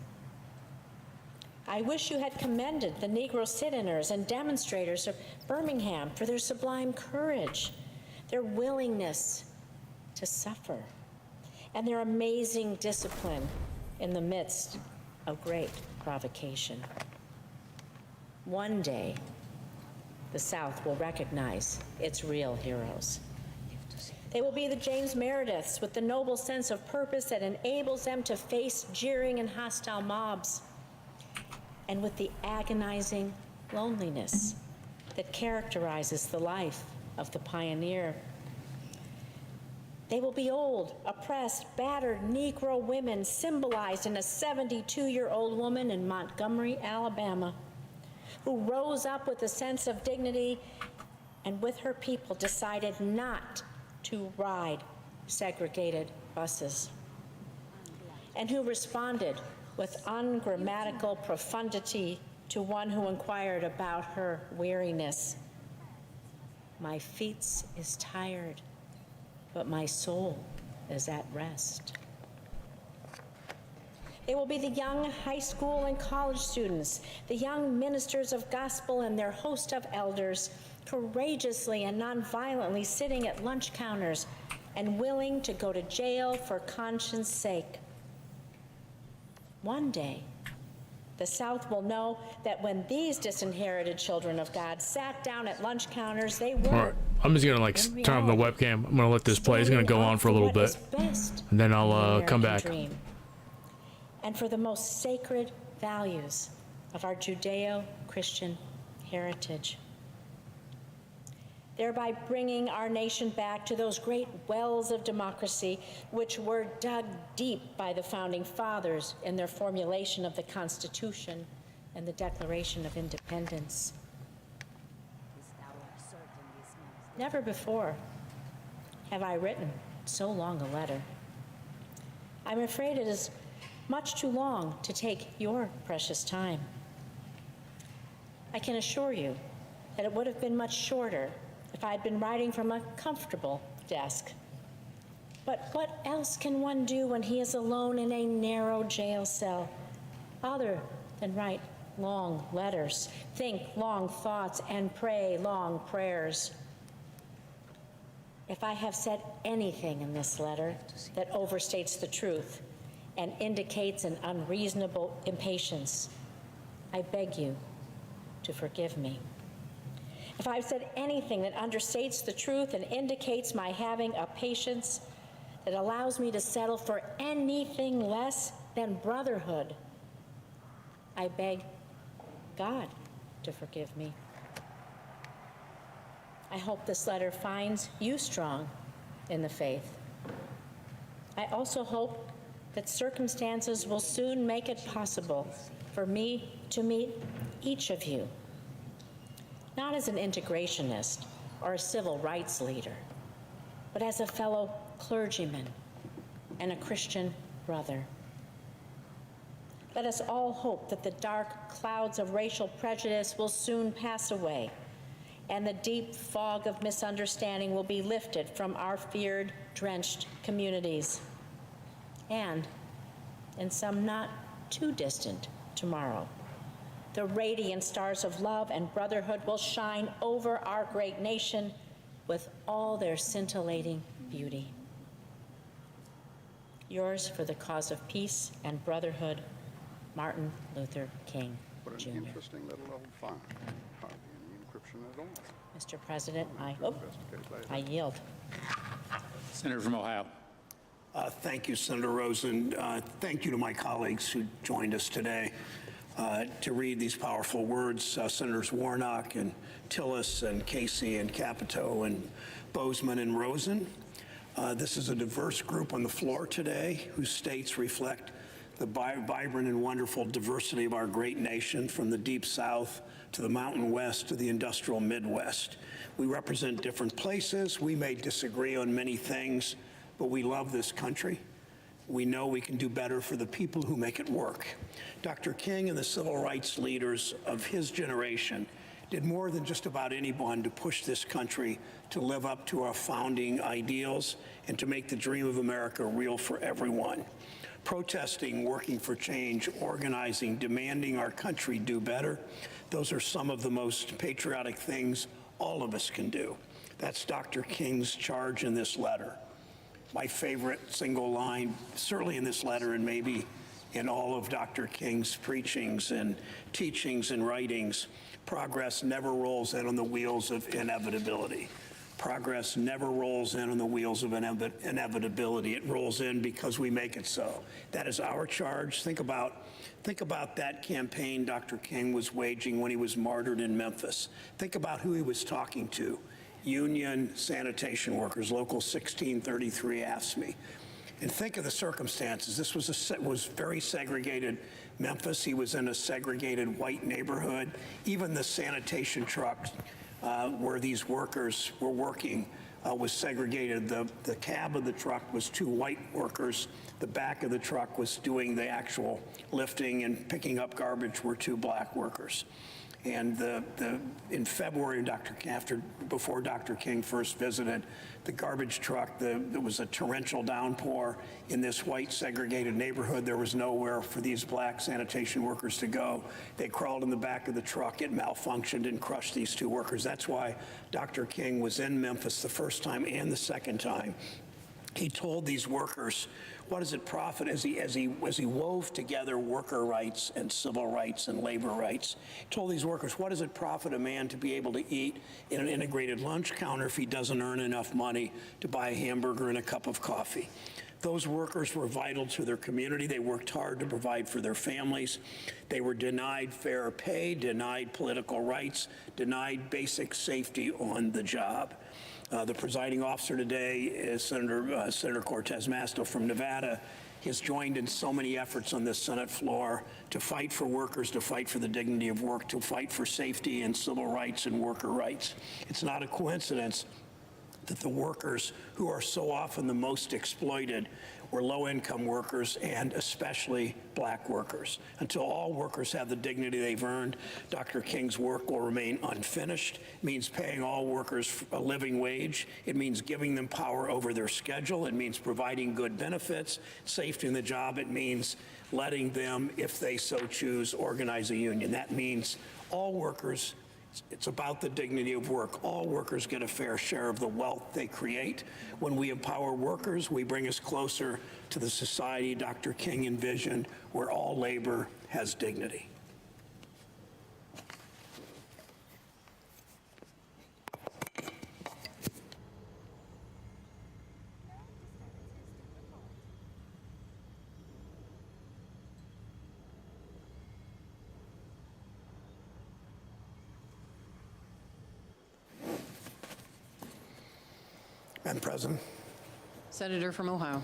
I wish you had commended the Negro sit-inners and demonstrators of Birmingham for their sublime courage, their willingness to suffer, and their amazing discipline in the midst of great provocation. One day, the South will recognize its real heroes. They will be the James Merediths with the noble sense of purpose that enables them to face jeering and hostile mobs, and with the agonizing loneliness that characterizes the life of the pioneer. They will be old, oppressed, battered Negro women symbolized in a 72-year-old woman in Montgomery, Alabama, who rose up with a sense of dignity and with her people decided not to ride segregated buses, and who responded with ungrammatical profundity to one who inquired about her weariness. My feet is tired. but my soul is at rest. It will be the young high school and college students, the young ministers of gospel and their host of elders, courageously and nonviolently sitting at lunch counters and willing to go to jail for conscience sake. One day, the South will know that when these disinherited children of God sat down at lunch counters, they were. All right, I'm just gonna like turn on the webcam. I'm gonna let this play. It's gonna go on for a little bit, and then I'll come back. Dream, and for the most sacred values of our Judeo-Christian heritage, thereby bringing our nation back to those great wells of democracy which were dug deep by the Founding Fathers in their formulation of the Constitution and the Declaration of Independence. Never before have I written so long a letter. I'm afraid it is much too long to take your precious time. I can assure you that it would have been much shorter if I had been writing from a comfortable desk. But what else can one do when he is alone in a narrow jail cell, other than write long letters, think long thoughts, and pray long prayers? If I have said anything in this letter that overstates the truth and indicates an unreasonable impatience, I beg you to forgive me. If I've said anything that understates the truth and indicates my having a patience that allows me to settle for anything less than brotherhood, I beg God to forgive me. I hope this letter finds you strong in the faith. I also hope that circumstances will soon make it possible for me to meet each of you, not as an integrationist or a civil rights leader, but as a fellow clergyman and a Christian brother. Let us all hope that the dark clouds of racial prejudice will soon pass away and the deep fog of misunderstanding will be lifted from our feared, drenched communities. And in some not too distant tomorrow, the radiant stars of love and brotherhood will shine over our great nation with all their scintillating beauty. Yours for the cause of peace and brotherhood, Martin Luther King, What Jr. an interesting little old file. Hardly any encryption at all. Mr. President, I yield. Senator from Ohio. Thank you, Senator Rosen. Thank you to my colleagues who joined us today to read these powerful words. Senators Warnock and Tillis and Casey and Capito and Bozeman and Rosen. This is a diverse group on the floor today whose states reflect the vibrant and wonderful diversity of our great nation, from the Deep South to the Mountain West to the industrial Midwest. We represent different places. We may disagree on many things, but we love this country. We know we can do better for the people who make it work. Dr. King and the civil rights leaders of his generation did more than just about anyone to push this country to live up to our founding ideals and to make the dream of America real for everyone. Protesting, working for change, organizing, demanding our country do better, those are some of the most patriotic things all of us can do. That's Dr. King's charge in this letter. My favorite single line, certainly in this letter and maybe in all of Dr. King's preachings and teachings and writings, progress never rolls in on the wheels of inevitability. Progress never rolls in on the wheels of inevitability. It rolls in because we make it so. That is our charge. Think about that campaign Dr. King was waging when he was martyred in Memphis. Think about who he was talking to. Union sanitation workers, Local 1633 AFSCME. And think of the circumstances. This was very segregated Memphis. He was in a segregated white neighborhood. Even the sanitation trucks where these workers were working was segregated. The cab of the truck was 2 white workers. The back of the truck was doing the actual lifting and picking up garbage were 2 black workers. And in February, before Dr. King first visited, the garbage truck, there was a torrential downpour in this white segregated neighborhood. There was nowhere for these black sanitation workers to go. They crawled in the back of the truck. It malfunctioned and crushed these 2 workers. That's why Dr. King was in Memphis the first time and the second time. He told these workers, what does it profit as he wove together worker rights and civil rights and labor rights? He told these workers, what does it profit a man to be able to eat in an integrated lunch counter if he doesn't earn enough money to buy a hamburger and a cup of coffee? Those workers were vital to their community. They worked hard to provide for their families. They were denied fair pay, denied political rights, denied basic safety on the job. The presiding officer today is Senator Cortez Masto from Nevada. He has joined in so many efforts on this Senate floor to fight for workers, to fight for the dignity of work, to fight for safety and civil rights and worker rights. It's not a coincidence that the workers who are so often the most exploited were low-income workers and especially black workers. Until all workers have the dignity they've earned, Dr. King's work will remain unfinished. It means paying all workers a living wage. It means giving them power over their schedule. It means providing good benefits, safety in the job. It means letting them, if they so choose, organize a union. That means all workers. It's about the dignity of work. All workers get a fair share of the wealth they create. When we empower workers, we bring us closer to the society Dr. King envisioned, where all labor has dignity. Madam President. Senator from Ohio.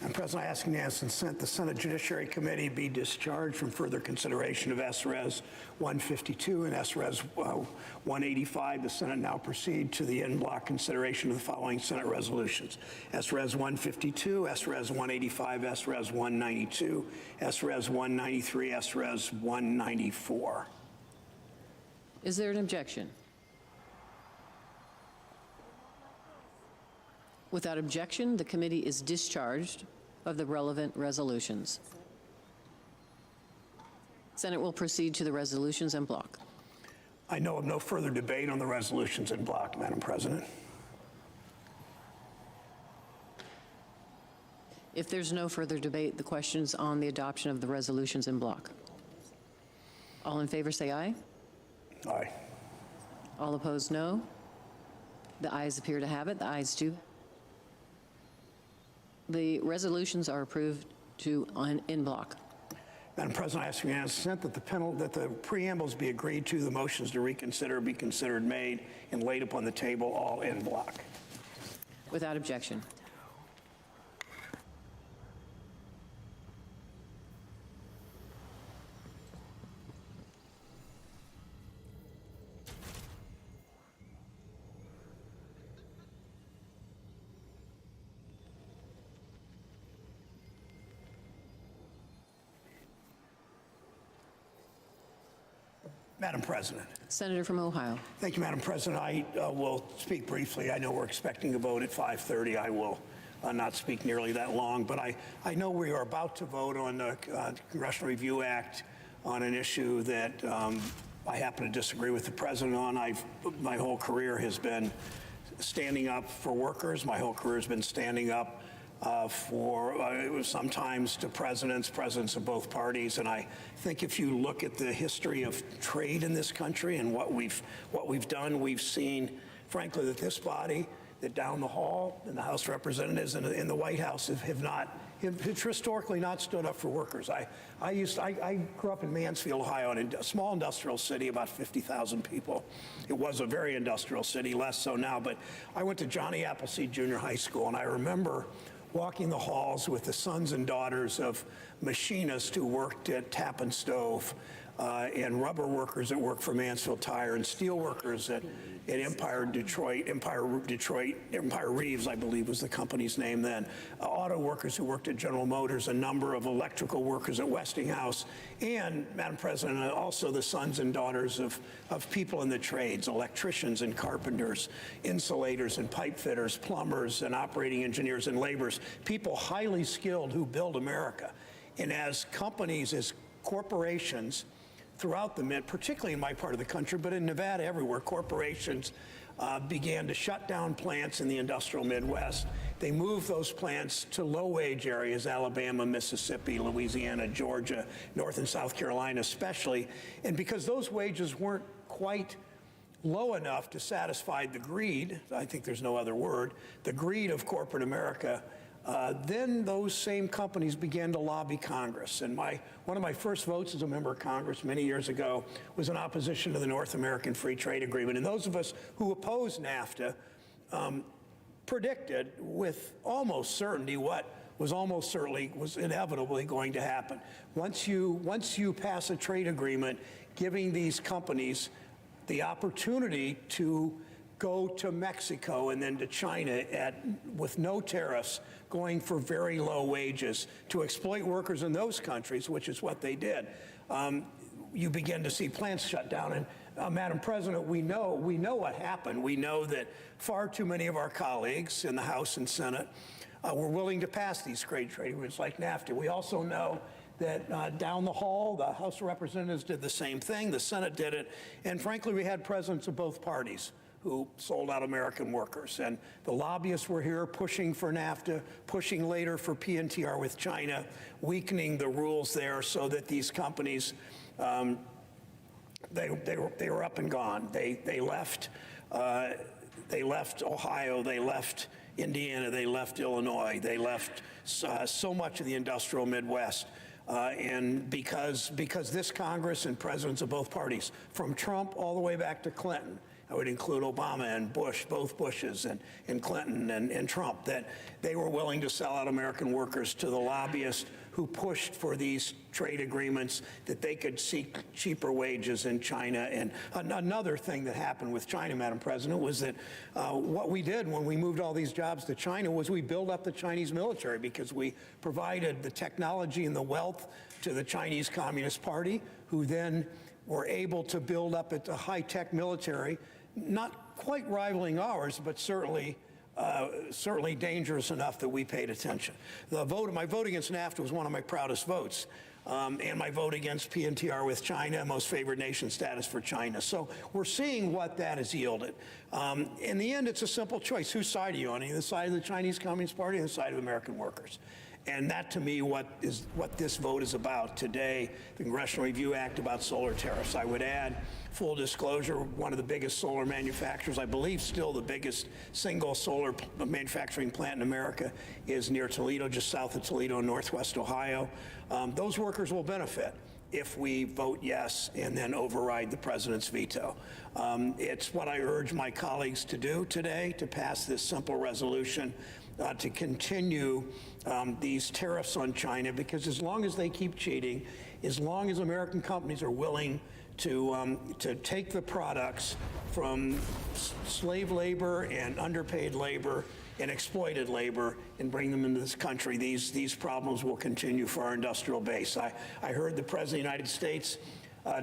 Madam President, I ask unanimous consent the Senate Judiciary Committee be discharged from further consideration of S-Res 152 and S-Res 185. The Senate now proceed to the en bloc consideration of the following Senate resolutions: S-Res 152, S-Res 185, S-Res 192, S-Res 193, S-Res 194. Is there an objection? Without objection, the committee is discharged of the relevant resolutions. Senate will proceed to the resolutions en bloc. I know of no further debate on the resolutions en bloc, Madam President. If there's no further debate, the questions on the adoption of the resolutions en bloc. All in favor say aye. Aye. All opposed, no. The ayes appear to have it. The ayes do. The resolutions are approved en bloc. Madam President, I ask unanimous consent that the preambles be agreed to, the motions to reconsider be considered made and laid upon the table, all en bloc. Without objection. Madam President. Senator from Ohio. Thank you, Madam President. I will speak briefly. I know we're expecting a vote at 5:30. I will not speak nearly that long, but I know we are about to vote on the Congressional Review Act on an issue that I happen to disagree with the President on. My whole career has been standing up for workers. My whole career has been standing up sometimes to presidents of both parties. And I think if you look at the history of trade in this country and what we've done, we've seen, frankly, that this body, that down the hall in the House of Representatives and in the White House have historically not stood up for workers. I grew up in Mansfield, Ohio, in a small industrial city, about 50,000 people. It was a very industrial city, less so now, but I went to Johnny Appleseed Junior High School, and I remember walking the halls with the sons and daughters of machinists who worked at Tappan Stove, and rubber workers that worked for Mansfield Tire, and steel workers at Empire Reeves, I believe was the company's name then, auto workers who worked at General Motors, a number of electrical workers at Westinghouse, and, Madam President, also the sons and daughters of people in the trades, electricians and carpenters, insulators and pipe fitters, plumbers and operating engineers and laborers, people highly skilled who build America. And as companies, as corporations throughout the Mid, particularly in my part of the country, but in Nevada everywhere, corporations began to shut down plants in the industrial Midwest. They moved those plants to low-wage areas, Alabama, Mississippi, Louisiana, Georgia, North and South Carolina especially. And because those wages weren't quite low enough to satisfy the greed, I think there's no other word, the greed of corporate America, then those same companies began to lobby Congress. And one of my first votes as a member of Congress many years ago was in opposition to the North American Free Trade Agreement. And those of us who opposed NAFTA predicted with almost certainty what was almost certainly was inevitably going to happen. Once you pass a trade agreement giving these companies the opportunity to go to Mexico and then to China with no tariffs, going for very low wages to exploit workers in those countries, which is what they did. You begin to see plants shut down. And Madam President, we know what happened. We know that far too many of our colleagues in the House and Senate were willing to pass these trade agreements like NAFTA. We also know that down the hall, the House of Representatives did the same thing. The Senate did it. And frankly, we had presidents of both parties who sold out American workers. And the lobbyists were here pushing for NAFTA, pushing later for PNTR with China, weakening the rules there so that these companies, they were up and gone. They left Ohio, they left Indiana, they left Illinois, they left so much of the industrial Midwest. And because this Congress and presidents of both parties, from Trump all the way back to Clinton, I would include Obama and Bush, both Bushes, and Clinton and Trump, that they were willing to sell out American workers to the lobbyists who pushed for these trade agreements that they could seek cheaper wages in China. And another thing that happened with China, Madam President, was that what we did when we moved all these jobs to China was we built up the Chinese military because we provided the technology and the wealth to the Chinese Communist Party, who then were able to build up a high-tech military, not quite rivaling ours, but certainly dangerous enough that we paid attention. My vote against NAFTA was one of my proudest votes, and my vote against PNTR with China, most favored nation status for China. So we're seeing what that has yielded. In the end, it's a simple choice. Whose side are you on? Are you on the side of the Chinese Communist Party or the side of American workers? And that, to me, what this vote is about today, the Congressional Review Act about solar tariffs. I would add, full disclosure, one of the biggest solar manufacturers, I believe still the biggest single solar manufacturing plant in America, is near Toledo, just south of Toledo in northwest Ohio. Those workers will benefit if we vote yes and then override the president's veto. It's what I urge my colleagues to do today, to pass this simple resolution, to continue these tariffs on China, because as long as they keep cheating, as long as American companies are willing to take the products from slave labor and underpaid labor and exploited labor and bring them into this country, these problems will continue for our industrial base. I heard the President of the United States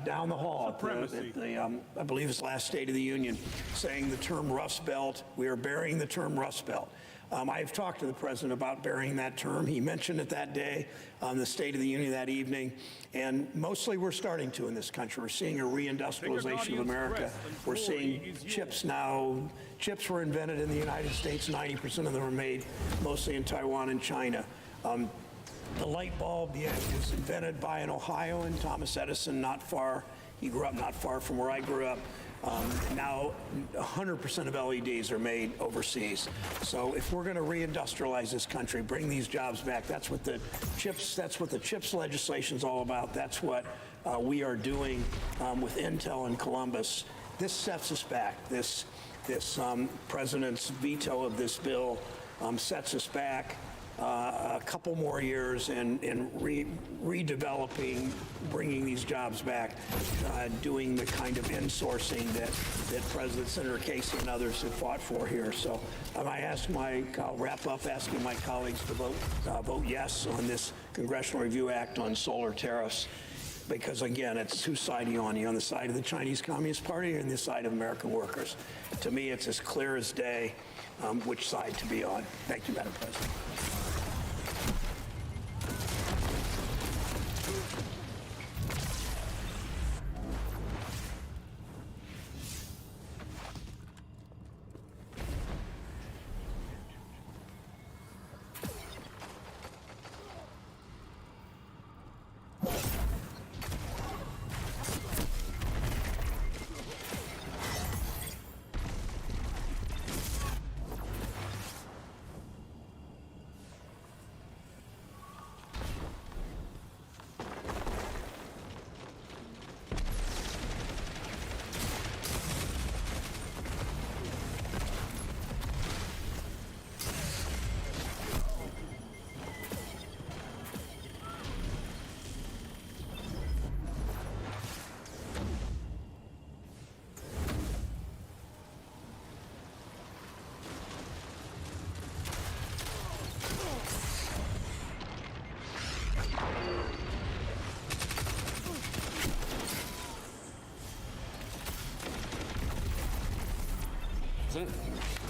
down the hall at the I believe it's last State of the Union, saying the term Rust Belt. We are burying the term Rust Belt. I've talked to the president about burying that term. He mentioned it that day on the State of the Union that evening, and mostly we're starting to in this country. We're seeing a reindustrialization of America. We're seeing chips now. Chips were invented in the United States. 90% of them were made mostly in Taiwan and China. The light bulb was invented by an Ohioan, Thomas Edison, he grew up not far from where I grew up. Now 100% of LEDs are made overseas. So if we're going to reindustrialize this country, bring these jobs back, that's what the CHIPS legislation is all about. That's what we are doing with Intel in Columbus. This sets us back. This president's veto of this bill sets us back. a couple more years and redeveloping, bringing these jobs back, doing the kind of insourcing that President Senator Casey and others have fought for here. So I'll wrap up asking my colleagues to vote yes on this Congressional Review Act on solar tariffs. Because again, it's whose side are you on? Are you on the side of the Chinese Communist Party or on the side of American workers? To me, it's as clear as day which side to be on. Thank you, Madam President.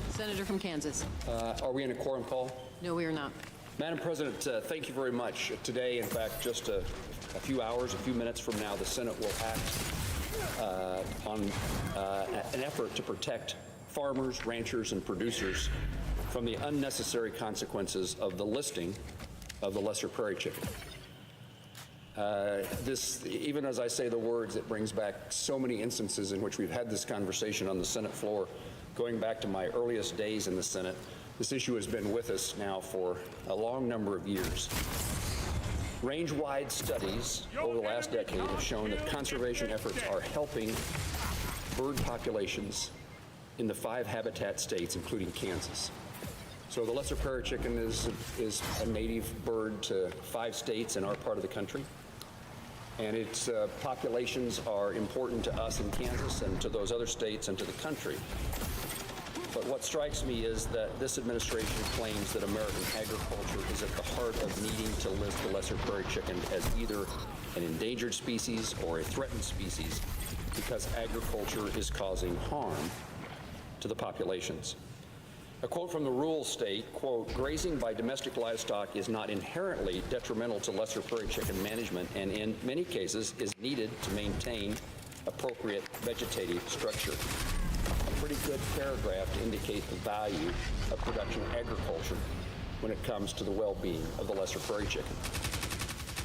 Senator from Kansas. Are we in a quorum call? No, we are not. Madam President, thank you very much. Today, in fact, just a few hours, a few minutes from now, the Senate will act on an effort to protect farmers, ranchers, and producers from the unnecessary consequences of the listing of the lesser prairie chicken. Even as I say the words, it brings back so many instances in which we've had this conversation on the Senate floor. Going back to my earliest days in the Senate, this issue has been with us now for a long number of years. Range-wide studies over the last decade have shown that conservation efforts are helping bird populations in the 5 habitat states, including Kansas. So the lesser prairie chicken is a native bird to 5 states in our part of the country. And its populations are important to us in Kansas and to those other states and to the country. But what strikes me is that this administration claims that American agriculture is at the heart of needing to list the lesser prairie chicken as either an endangered species or a threatened species because agriculture is causing harm to the populations. A quote from the rural state, quote, "Grazing by domestic livestock is not inherently detrimental to lesser prairie chicken management and in many cases is needed to maintain appropriate vegetative structure." A pretty good paragraph to indicate the value of production agriculture when it comes to the well-being of the lesser prairie chicken.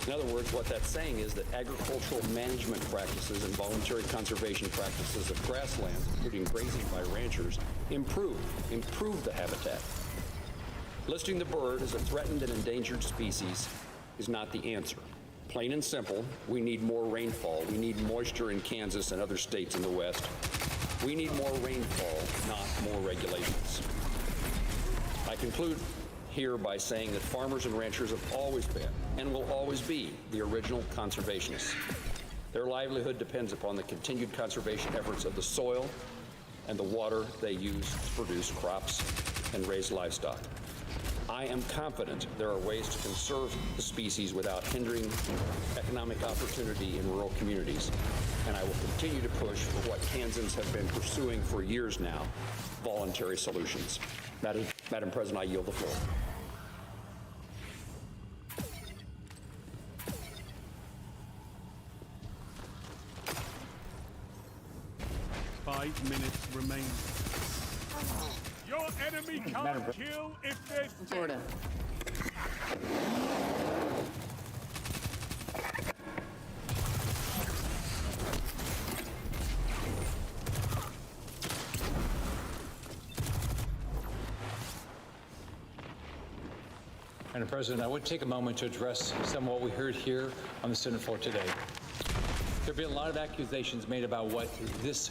In other words, what that's saying is that agricultural management practices and voluntary conservation practices of grasslands, including grazing by ranchers, improve the habitat. Listing the bird as a threatened and endangered species is not the answer. Plain and simple, we need more rainfall. We need moisture in Kansas and other states in the West. We need more rainfall, not more regulations. I conclude here by saying that farmers and ranchers have always been and will always be the original conservationists. Their livelihood depends upon the continued conservation efforts of the soil and the water they use to produce crops and raise livestock. I am confident there are ways to conserve the species without hindering economic opportunity in rural communities, and I will continue to push for what Kansans have been pursuing for years now, voluntary solutions. Madam President, I yield the floor. Five minutes remain. Your enemy can't kill if they're Florida. Madam President, I would take a moment to address some of what we heard here on the Senate floor today. There have been a lot of accusations made about what this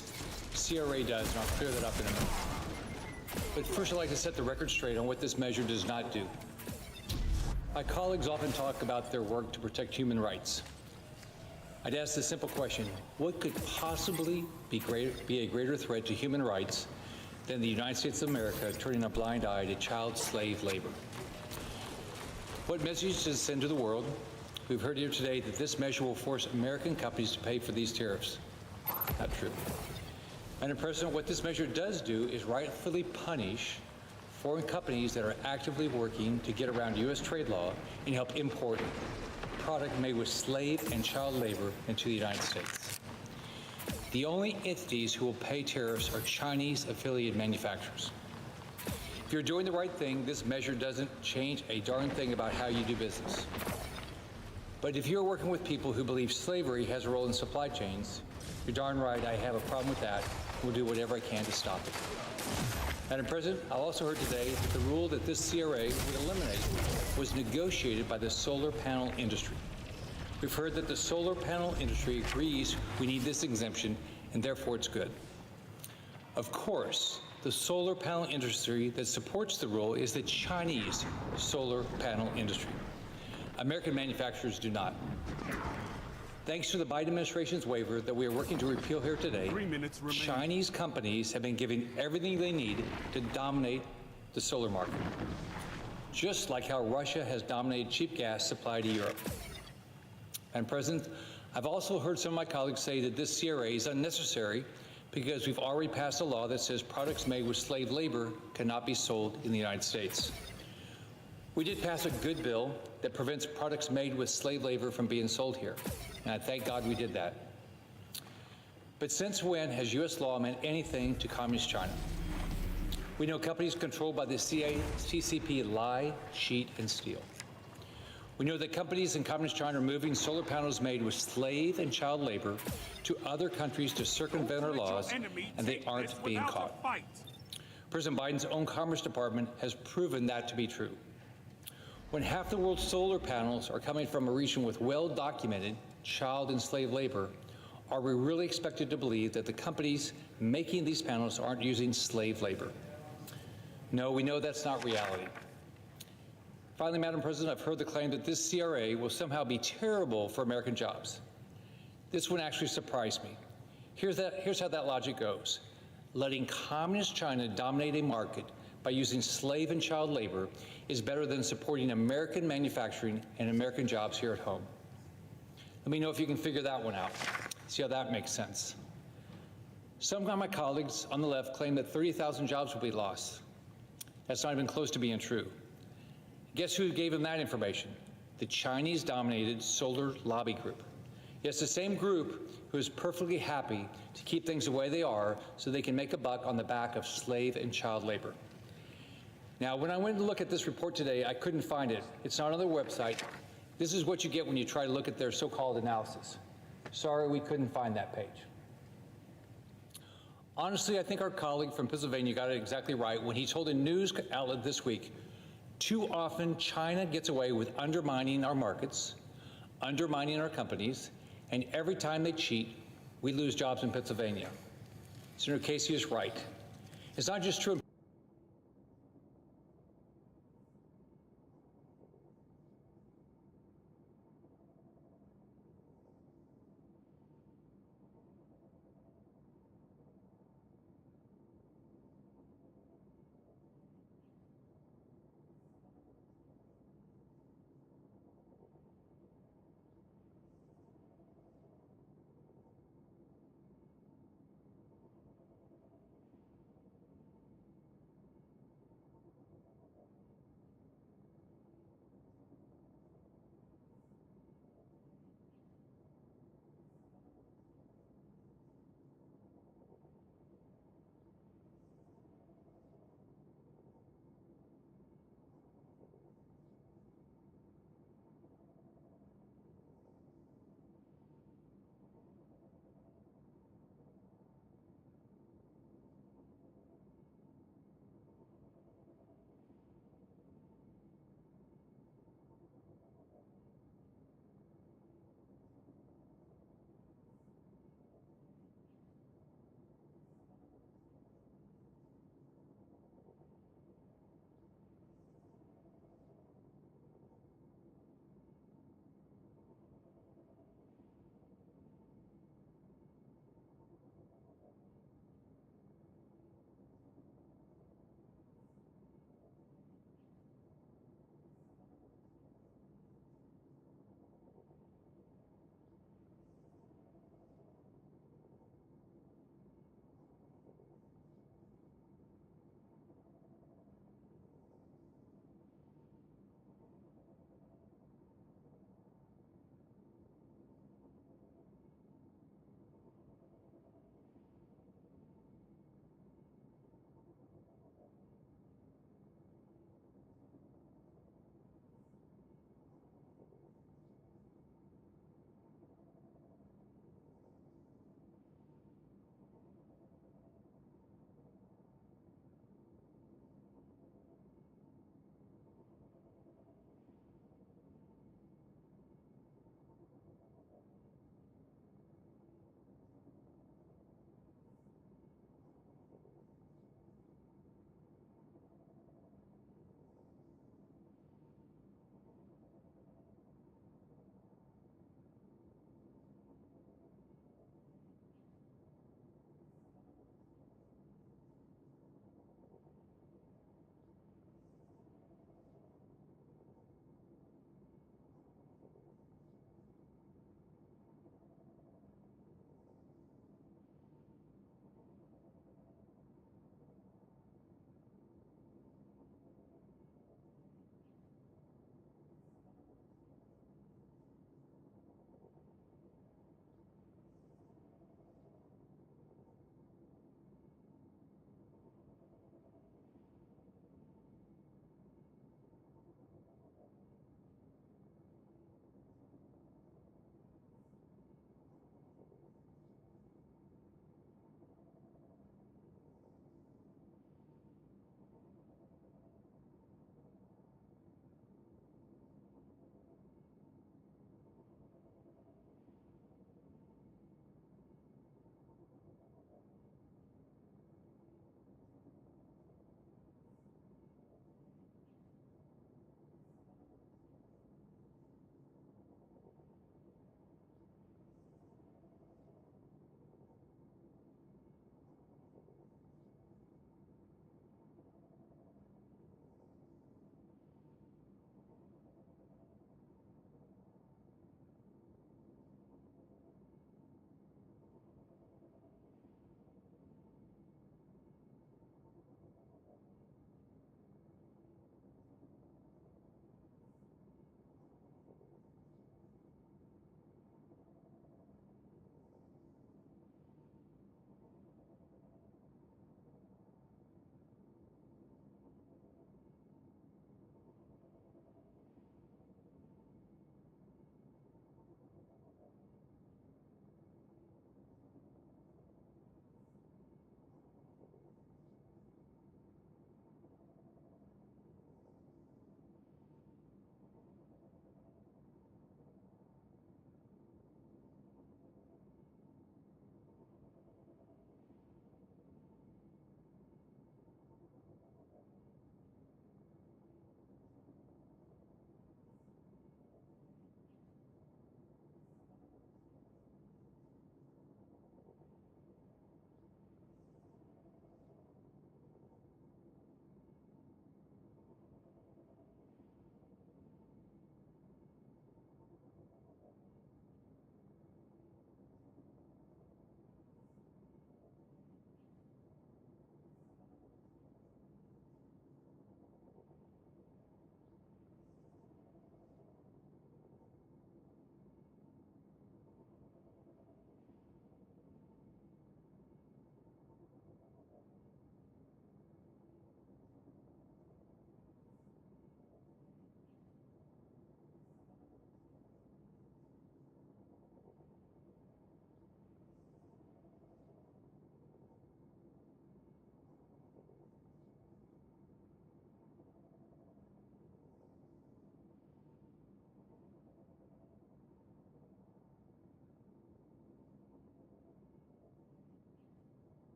CRA does, and I'll clear that up in a minute. But first, I'd like to set the record straight on what this measure does not do. My colleagues often talk about their work to protect human rights. I'd ask the simple question, what could possibly be a greater threat to human rights than the United States of America turning a blind eye to child slave labor? What message does it send to the world? We've heard here today that this measure will force American companies to pay for these tariffs. Not true. Madam President, what this measure does do is rightfully punish foreign companies that are actively working to get around U.S. trade law and help import product made with slave and child labor into the United States. The only entities who will pay tariffs are Chinese affiliated manufacturers. If you're doing the right thing, this measure doesn't change a darn thing about how you do business. But if you're working with people who believe slavery has a role in supply chains, you're darn right I have a problem with that. We'll do whatever I can to stop it. Madam President, I also heard today that the rule that this CRA would eliminate was negotiated by the solar panel industry. We've heard that the solar panel industry agrees we need this exemption, and therefore it's good. Of course, the solar panel industry that supports the rule is the Chinese solar panel industry. American manufacturers do not. Thanks to the Biden administration's waiver that we are working to repeal here today, Chinese companies have been given everything they need to dominate the solar market, just like how Russia has dominated cheap gas supply to Europe. Madam President, I've also heard some of my colleagues say that this CRA is unnecessary because we've already passed a law that says products made with slave labor cannot be sold in the United States. We did pass a good bill that prevents products made with slave labor from being sold here, and I thank God we did that. But since when has U.S. law meant anything to Communist China? We know companies controlled by the CCP lie, cheat, and steal. We know that companies in Communist China are moving solar panels made with slave and child labor to other countries to circumvent our laws, and they aren't being caught. President Biden's own Commerce Department has proven that to be true. When half the world's solar panels are coming from a region with well-documented child and slave labor, are we really expected to believe that the companies making these panels aren't using slave labor? No, we know that's not reality. Finally, Madam President, I've heard the claim that this CRA will somehow be terrible for American jobs. This one actually surprised me. Here's how that logic goes. Letting Communist China dominate a market by using slave and child labor is better than supporting American manufacturing and American jobs here at home. Let me know if you can figure that one out. See how that makes sense. Some of my colleagues on the left claim that 30,000 jobs will be lost. That's not even close to being true. Guess who gave them that information? The Chinese-dominated solar lobby group. Yes, the same group who is perfectly happy to keep things the way they are so they can make a buck on the back of slave and child labor. Now, when I went to look at this report today, I couldn't find it. It's not on their website. This is what you get when you try to look at their so-called analysis. Sorry, we couldn't find that page. Honestly, I think our colleague from Pennsylvania got it exactly right when he told a news outlet this week, too often China gets away with undermining our markets, undermining our companies, and every time they cheat, we lose jobs in Pennsylvania. Senator Casey is right. It's not just true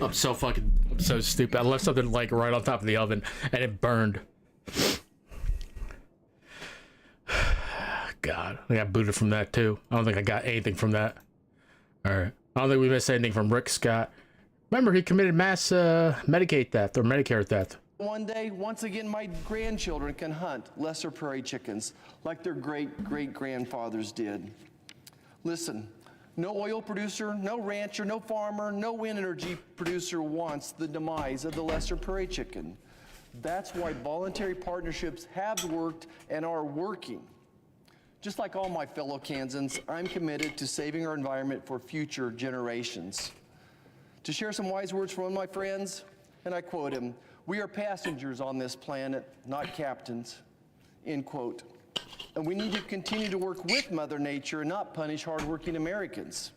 I'm so stupid. I left something like right on top of the oven and it burned. God, I got booted from that too. I don't think I got anything from that. All right. I don't think we missed anything from Rick Scott. Remember, he committed mass Medicaid theft or Medicare theft. One day, once again, my grandchildren can hunt lesser prairie chickens like their great-great-grandfathers did. Listen, no oil producer, no rancher, no farmer, no wind energy producer wants the demise of the lesser prairie chicken. That's why voluntary partnerships have worked and are working. Just like all my fellow Kansans, I'm committed to saving our environment for future generations. To share some wise words from one of my friends, and I quote him, "We are passengers on this planet, not captains," end quote. And we need to continue to work with Mother Nature and not punish hardworking Americans.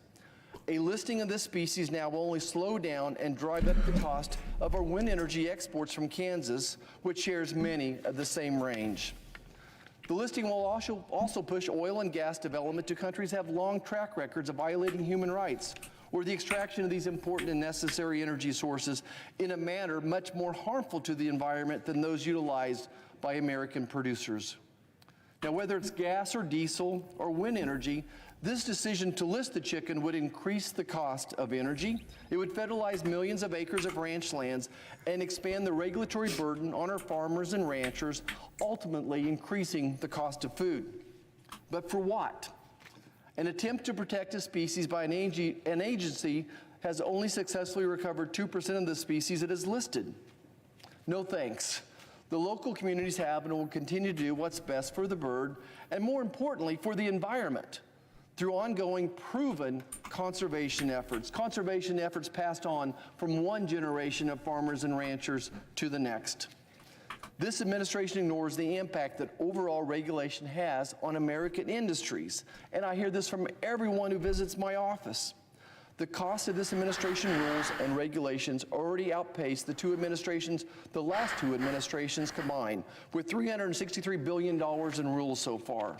A listing of this species now will only slow down and drive up the cost of our wind energy exports from Kansas, which shares many of the same range. The listing will also push oil and gas development to countries that have long track records of violating human rights, or the extraction of these important and necessary energy sources in a manner much more harmful to the environment than those utilized by American producers. Now, whether it's gas or diesel or wind energy, this decision to list the chicken would increase the cost of energy. It would federalize millions of acres of ranch lands and expand the regulatory burden on our farmers and ranchers, ultimately increasing the cost of food. But for what? An attempt to protect a species by an agency has only successfully recovered 2% of the species it has listed. No thanks. The local communities have and will continue to do what's best for the bird, and more importantly, for the environment, through ongoing proven conservation efforts passed on from one generation of farmers and ranchers to the next. This administration ignores the impact that overall regulation has on American industries, and I hear this from everyone who visits my office. The cost of this administration rules and regulations already outpace the last two administrations combined, with $363 billion in rules so far.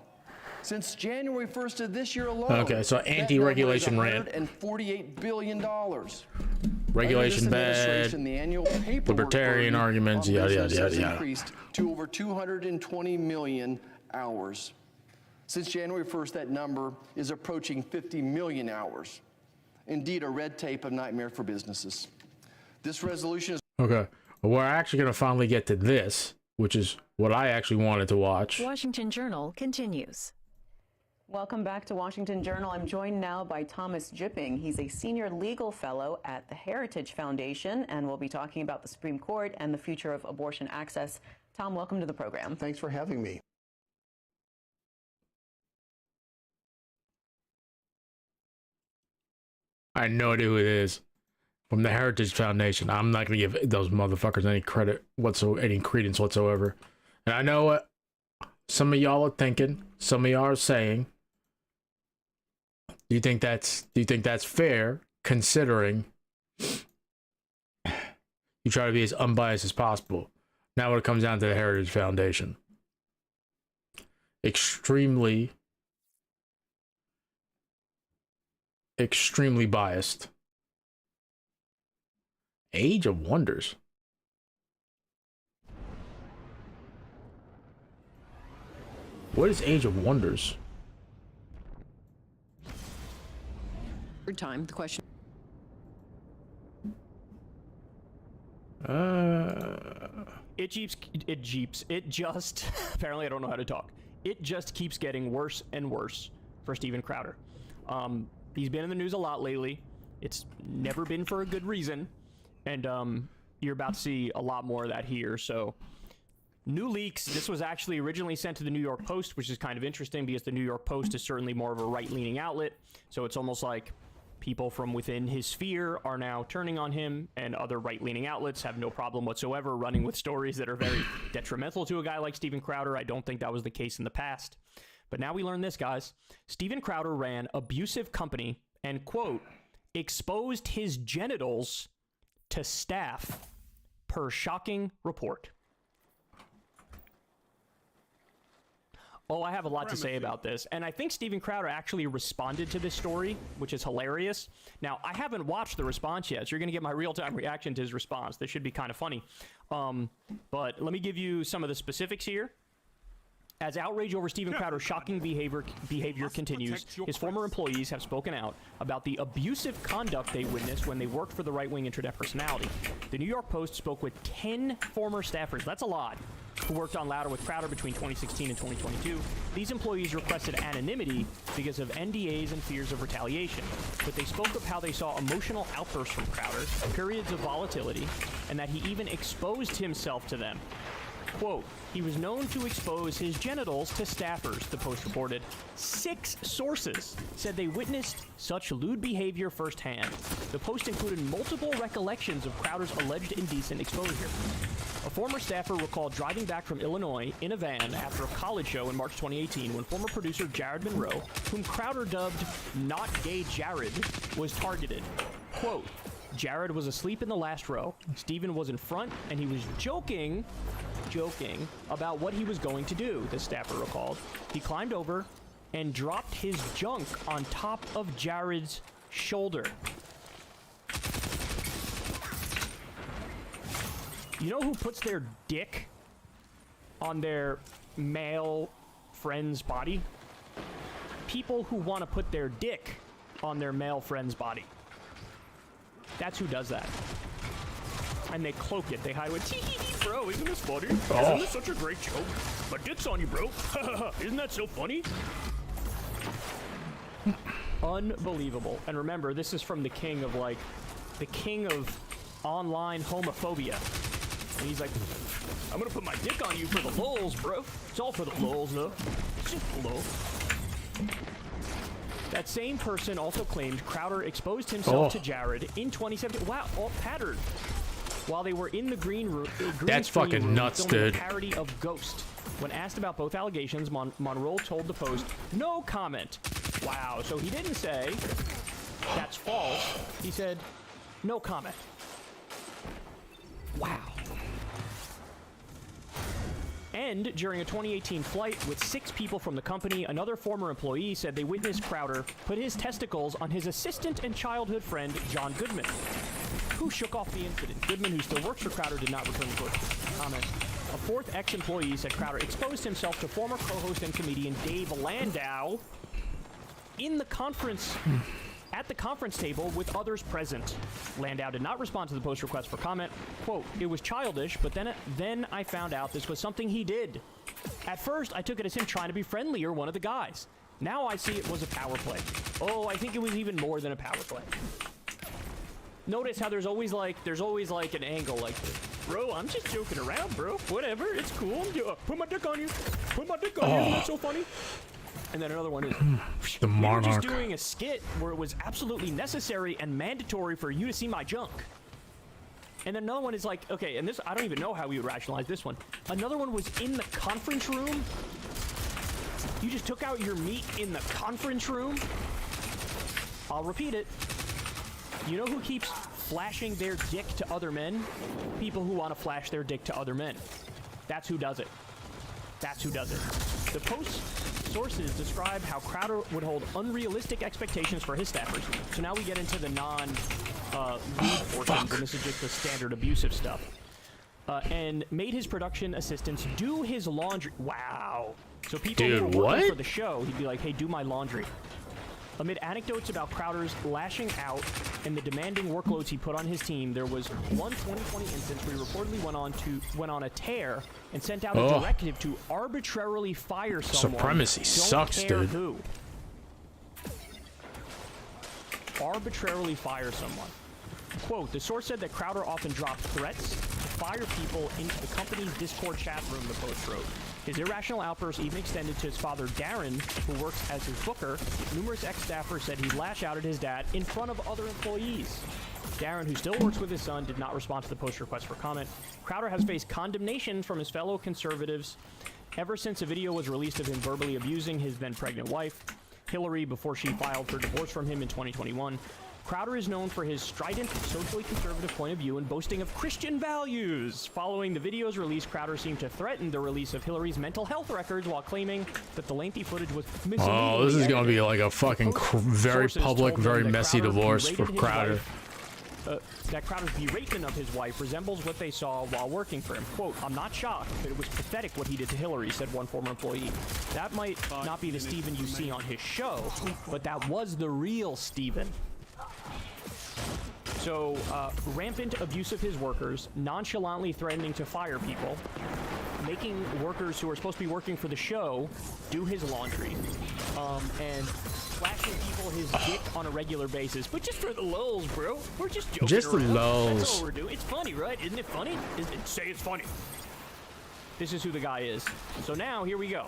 Since January 1st of this year alone, okay, so anti-regulation rant. $148 billion. Regulation bad, libertarian arguments, yada, yada, yada, yada. Increased to over 220 million hours. Since January 1st, that number is approaching 50 million hours. Indeed, a red tape of nightmare for businesses. This resolution is... Okay, well, we're actually going to finally get to this, which is what I actually wanted to watch. Washington Journal continues. Welcome back to Washington Journal. I'm joined now by Thomas Jipping. He's a senior legal fellow at the Heritage Foundation, and we'll be talking about the Supreme Court and the future of abortion access. Tom, welcome to the program. Thanks for having me. I have no idea who it is. From the Heritage Foundation. I'm not going to give those motherfuckers any credit whatsoever, any credence whatsoever. And I know what some of y'all are thinking. Some of y'all are saying. Do you think that's fair, considering you try to be as unbiased as possible? Now when it comes down to the Heritage Foundation. Extremely biased. Age of Wonders. What is Age of Wonders? Third time, the question. It just apparently I don't know how to talk. It just keeps getting worse and worse for Steven Crowder. He's been in the news a lot lately. It's never been for a good reason, and you're about to see a lot more of that here. So, new leaks. This was actually originally sent to the New York Post, which is kind of interesting because the New York Post is certainly more of a right-leaning outlet. So it's almost like people from within his sphere are now turning on him, and other right-leaning outlets have no problem whatsoever running with stories that are very detrimental to a guy like Steven Crowder. I don't think that was the case in the past. But now we learn this, guys. Steven Crowder ran abusive company and, quote, exposed his genitals to staff, per shocking report. Oh, I have a lot to say about this. And I think Steven Crowder actually responded to this story, which is hilarious. Now, I haven't watched the response yet, so you're going to get my real-time reaction to his response. This should be kind of funny. But let me give you some of the specifics here. As outrage over Steven Crowder's shocking behavior continues, his former employees have spoken out about the abusive conduct they witnessed when they worked for the right-wing internet personality. The New York Post spoke with 10 former staffers, that's a lot, who worked on Louder with Crowder between 2016 and 2022. These employees requested anonymity because of NDAs and fears of retaliation, but they spoke of how they saw emotional outbursts from Crowder, periods of volatility, and that he even exposed himself to them. Quote, he was known to expose his genitals to staffers, the Post reported. 6 sources said they witnessed such lewd behavior firsthand. The Post included multiple recollections of Crowder's alleged indecent exposure. A former staffer recalled driving back from Illinois in a van after a college show in March 2018 when former producer Jared Monroe, whom Crowder dubbed Not Gay Jared, was targeted. Quote, Jared was asleep in the last row. Steven was in front, and he was joking about what he was going to do, the staffer recalled. He climbed over and dropped his junk on top of Jared's shoulder. You know who puts their dick on their male friend's body? People who want to put their dick on their male friend's body. That's who does that. And they cloak it. They hide it. Bro, isn't this funny? Oh. Isn't this such a great joke? My dick's on you, bro. Isn't that so funny? Unbelievable. And remember, this is from the king of online homophobia. And he's like, I'm gonna put my dick on you for the lulz, bro. It's all for the lulz, though. It's just the lulz. That same person also claimed Crowder exposed himself to Jared in 2017. Wow, all patterned. While they were in the green room. That's fucking nuts, dude. A parody of Ghost. When asked about both allegations, Monroe told the Post, no comment. Wow, so he didn't say that's false. He said, no comment. Wow. And during a 2018 flight with 6 people from the company, another former employee said they witnessed Crowder put his testicles on his assistant and childhood friend, John Goodman, who shook off the incident. Goodman, who still works for Crowder, did not return the comment. A 4th ex-employee said Crowder exposed himself to former co-host and comedian Dave Landau in the conference... at the conference table with others present. Landau did not respond to the Post request for comment. Quote, it was childish, but then I found out this was something he did. At first, I took it as him trying to be friendly or one of the guys. Now I see it was a power play. Oh, I think it was even more than a power play. Notice how there's always like an angle like this. Bro, I'm just joking around, bro. Whatever, it's cool. Put my dick on you. Put my dick on you. It's so funny. And then another one is the Monarch. We were just doing a skit where it was absolutely necessary and mandatory for you to see my junk. And then another one is like, okay, and this, I don't even know how we would rationalize this one. Another one was in the conference room. You just took out your meat in the conference room. I'll repeat it. You know who keeps flashing their dick to other men? People who want to flash their dick to other men. That's who does it. That's who does it. The Post sources describe how Crowder would hold unrealistic expectations for his staffers. So now we get into the non-lead portions, and this is just the standard abusive stuff. And made his production assistants do his laundry. Wow. So people who were working for the show, he'd be like, hey, do my laundry. Amid anecdotes about Crowder's lashing out and the demanding workloads he put on his team, there was one 2020 instance where he reportedly went on a tear and sent out a directive to arbitrarily fire someone. Supremacy sucks, dude. Who. Arbitrarily fire someone. Quote, the source said that Crowder often dropped threats to fire people into the company's Discord chat room, the Post wrote. His irrational outbursts even extended to his father, Darren, who works as his booker. Numerous ex-staffers said he'd lash out at his dad in front of other employees. Darren, who still works with his son, did not respond to the Post request for comment. Crowder has faced condemnation from his fellow conservatives ever since a video was released of him verbally abusing his then-pregnant wife, Hillary, before she filed for divorce from him in 2021. Crowder is known for his strident, socially conservative point of view and boasting of Christian values. Following the video's release, Crowder seemed to threaten the release of Hillary's mental health records while claiming that the lengthy footage was misleading. Oh, this is gonna be like a fucking very public, very messy divorce for Crowder. That Crowder's beratement of his wife resembles what they saw while working for him. Quote, "I'm not shocked, but it was pathetic what he did to Hillary," said one former employee. That might not be the Steven you see on his show, but that was the real Steven. So, rampant abuse of his workers, nonchalantly threatening to fire people, making workers who are supposed to be working for the show do his laundry, and flashing people his dick on a regular basis. But just for the lulz, bro. We're just joking Just the around. lulz. That's all we're doing. It's funny, right? Isn't it funny? Say it's funny. This is who the guy is. So now, here we go.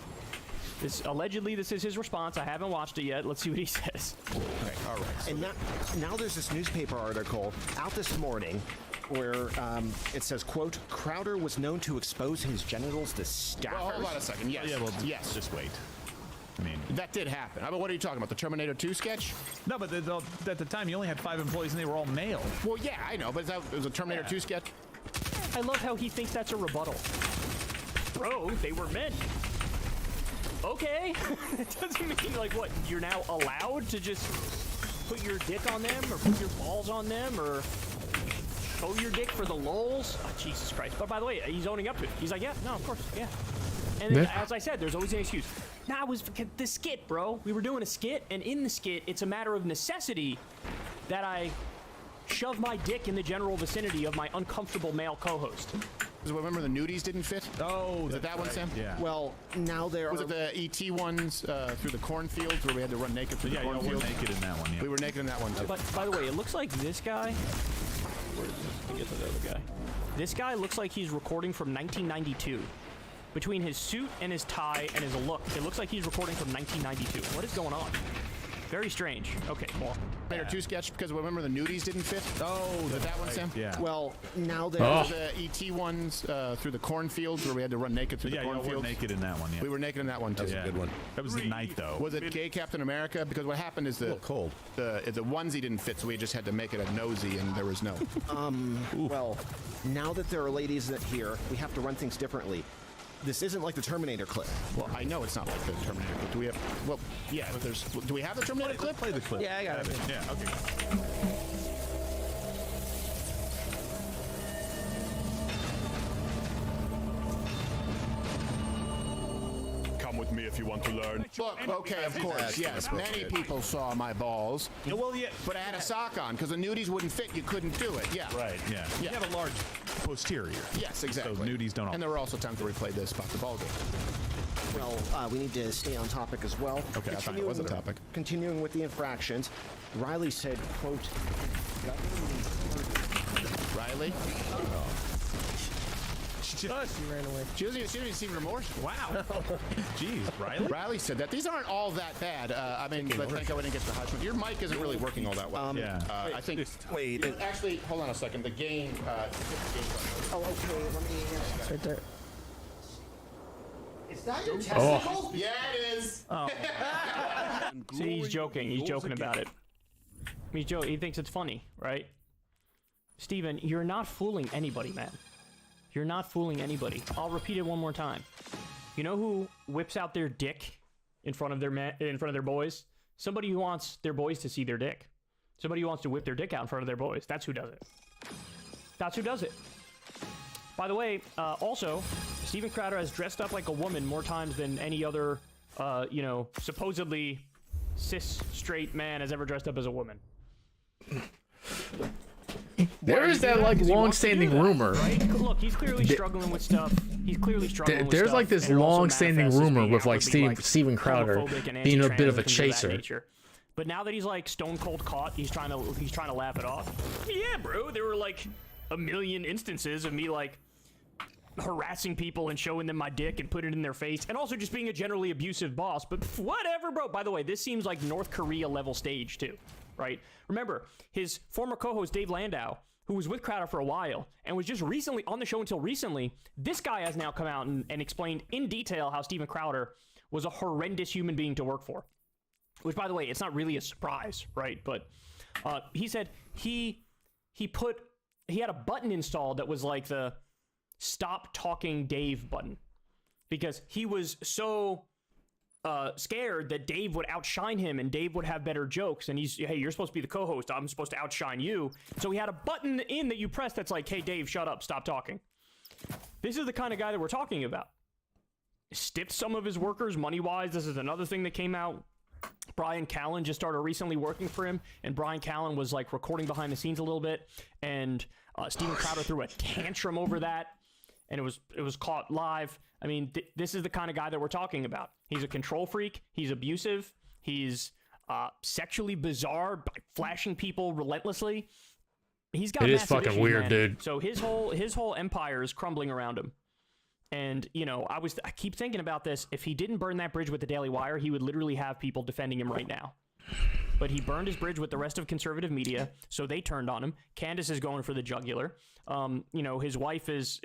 Allegedly, this is his response. I haven't watched it yet. Let's see what he says. All right. And now there's this newspaper article out this morning where it says, quote, Crowder was known to expose his genitals to staffers. Well, hold on a second. Yes. Yeah, well, yes. Just wait. I mean, that did happen. I mean, what are you talking about? The Terminator 2 sketch? No, but at the time you only had 5 employees and they were all male. Well, yeah, I know, but it was a Terminator 2 sketch. I love how he thinks that's a rebuttal. Bro, they were men. Okay. It doesn't mean, like, what, you're now allowed to just put your dick on them or put your balls on them or show your dick for the lulz? Oh, Jesus Christ. But by the way, he's owning up to it. He's like, yeah, no, of course, yeah. And then, as I said, there's always an excuse. Nah, it was the skit, bro. We were doing a skit, and in the skit, it's a matter of necessity that I shove my dick in the general vicinity of my uncomfortable male co-host. Remember the nudies didn't fit? Oh, was it that one, Sam? Yeah. Well, now there was it the ET ones through the cornfields where we had to run naked through the cornfields? We were naked in that one. Yeah. We were naked in that one too. But by the way, it looks like this guy. Where is this? Let me get to the other guy. This guy looks like he's recording from 1992. Between his suit and his tie and his look, it looks like he's recording from 1992. What is going on? Very strange. Okay, more. Terminator 2 sketch because remember the nudies didn't fit? Oh, was it that one, Sam? Yeah. Well, now there was the ET ones through the cornfields where we had to run naked through the cornfields. We were naked in that one. Yeah. We were naked in that one too. That was a good one. That was the night though. Was it Gay Captain America? Because what happened is the onesie didn't fit, so we just had to make it a nosy, and there was no. Well, now that there are ladies here, we have to run things differently. This isn't like the Terminator clip. Well, I know it's not like the Terminator clip. Do we have? Well, yeah. But do we have the Terminator clip? Play the clip. Yeah, I got it. Yeah. Okay. Come with me if you want to learn. Look, okay, of course, yes. Many people saw my balls. Well, yeah. But I had a sock on because the nudies wouldn't fit. You couldn't do it. Yeah. Right. Yeah. You have a large posterior. Yes, exactly. So nudies don't. And there were also times where we played this spot the ball game. Well, we need to stay on topic as well. Okay, I thought it was a topic. Continuing with the infractions, Riley said, quote, Riley? She ran away. She doesn't even seem remorseful. Wow. Jeez, Riley? Riley said that. These aren't all that bad. I mean, but thank God we didn't get to the hush. Your mic isn't really working all that well. Yeah. I think. Wait. Actually, hold on a second. The game. Oh, okay. Let me. It's right there. Is that your testicles? Yeah, it is. Oh. See, he's joking. He's joking about it. He's joking. He thinks it's funny, right? Steven, you're not fooling anybody, man. You're not fooling anybody. I'll repeat it one more time. You know who whips out their dick in front of their boys? Somebody who wants their boys to see their dick. Somebody who wants to whip their dick out in front of their boys. That's who does it. That's who does it. By the way, also, Steven Crowder has dressed up like a woman more times than any other, supposedly cis straight man has ever dressed up as a woman. There is that like long-standing rumor. Right? Look, he's clearly struggling with stuff. He's clearly struggling with There's stuff. like this and it also long-standing manifests as rumor being with like outwardly, Steven Crowder homophobic and being a bit of anti-trans a and things of that chaser. nature. But now that he's like stone cold caught, he's trying to laugh it off. Yeah, bro, there were like a million instances of me like harassing people and showing them my dick and putting it in their face, and also just being a generally abusive boss. But whatever, bro. By the way, this seems like North Korea level stage too, right? Remember, his former co-host Dave Landau, who was with Crowder for a while and was just recently on the show until recently, this guy has now come out and explained in detail how Steven Crowder was a horrendous human being to work for. Which, by the way, it's not really a surprise, right? But He said he had a button installed that was like the "Stop Talking Dave" button, because he was so scared that Dave would outshine him and Dave would have better jokes, and hey, you're supposed to be the co-host, I'm supposed to outshine you. So he had a button in that you press that's like, hey Dave, shut up, stop talking. This is the kind of guy that we're talking about. Stiffed some of his workers money-wise. This is another thing that came out. Brian Callen just started recently working for him, and Brian Callen was like recording behind the scenes a little bit, and Steven Crowder threw a tantrum over that, and it was caught live. I mean, this is the kind of guy that we're talking about. He's a control freak. He's abusive. He's sexually bizarre by flashing people relentlessly. He's got massive fucking issues, weird, man. dude. So his whole empire is crumbling around him. And, you know, I keep thinking about this. If he didn't burn that bridge with the Daily Wire, he would literally have people defending him right now. But he burned his bridge with the rest of conservative media, so they turned on him. Candace is going for the jugular. You know, his wife is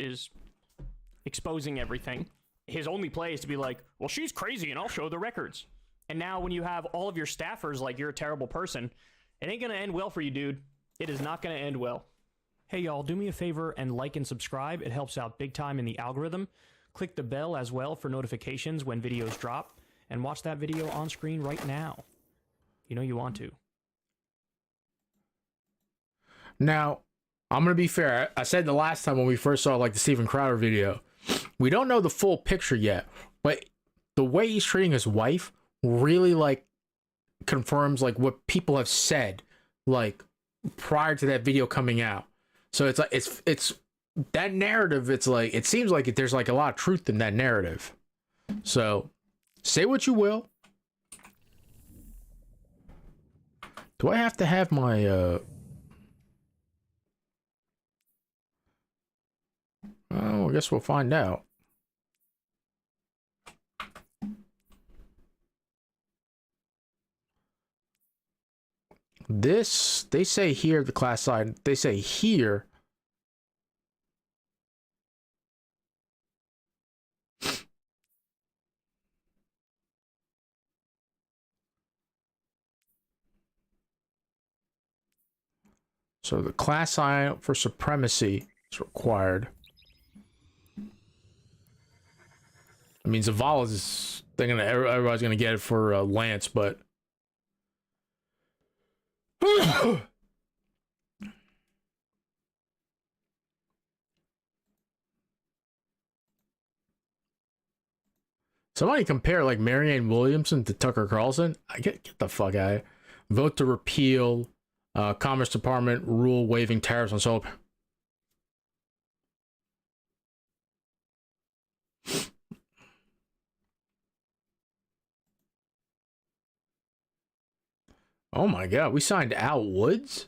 exposing everything. His only play is to be like, well, she's crazy and I'll show the records. And now when you have all of your staffers like you're a terrible person, it ain't going to end well for you, dude. It is not going to end well. Hey, y'all, do me a favor and like and subscribe. It helps out big time in the algorithm. Click the bell as well for notifications when videos drop. And watch that video on screen right now. You know you want to. Now, I'm going to be fair. I said the last time when we first saw like the Steven Crowder video, we don't know the full picture yet, but the way he's treating his wife really like confirms like what people have said like prior to that video coming out. So it's like it's that narrative. It's like it seems like there's like a lot of truth in that narrative. So say what you will. Do I have to have my oh, I guess we'll find out. This, they say here, the class side, they say here. So the class sign for supremacy is required. I mean, Zavala's is, everybody's gonna get it for Lance, but somebody compare like Marianne Williamson to Tucker Carlson. I get the fuck out of here. Vote to repeal Commerce Department rule waiving tariffs on solar. Oh my God, we signed Al Woods?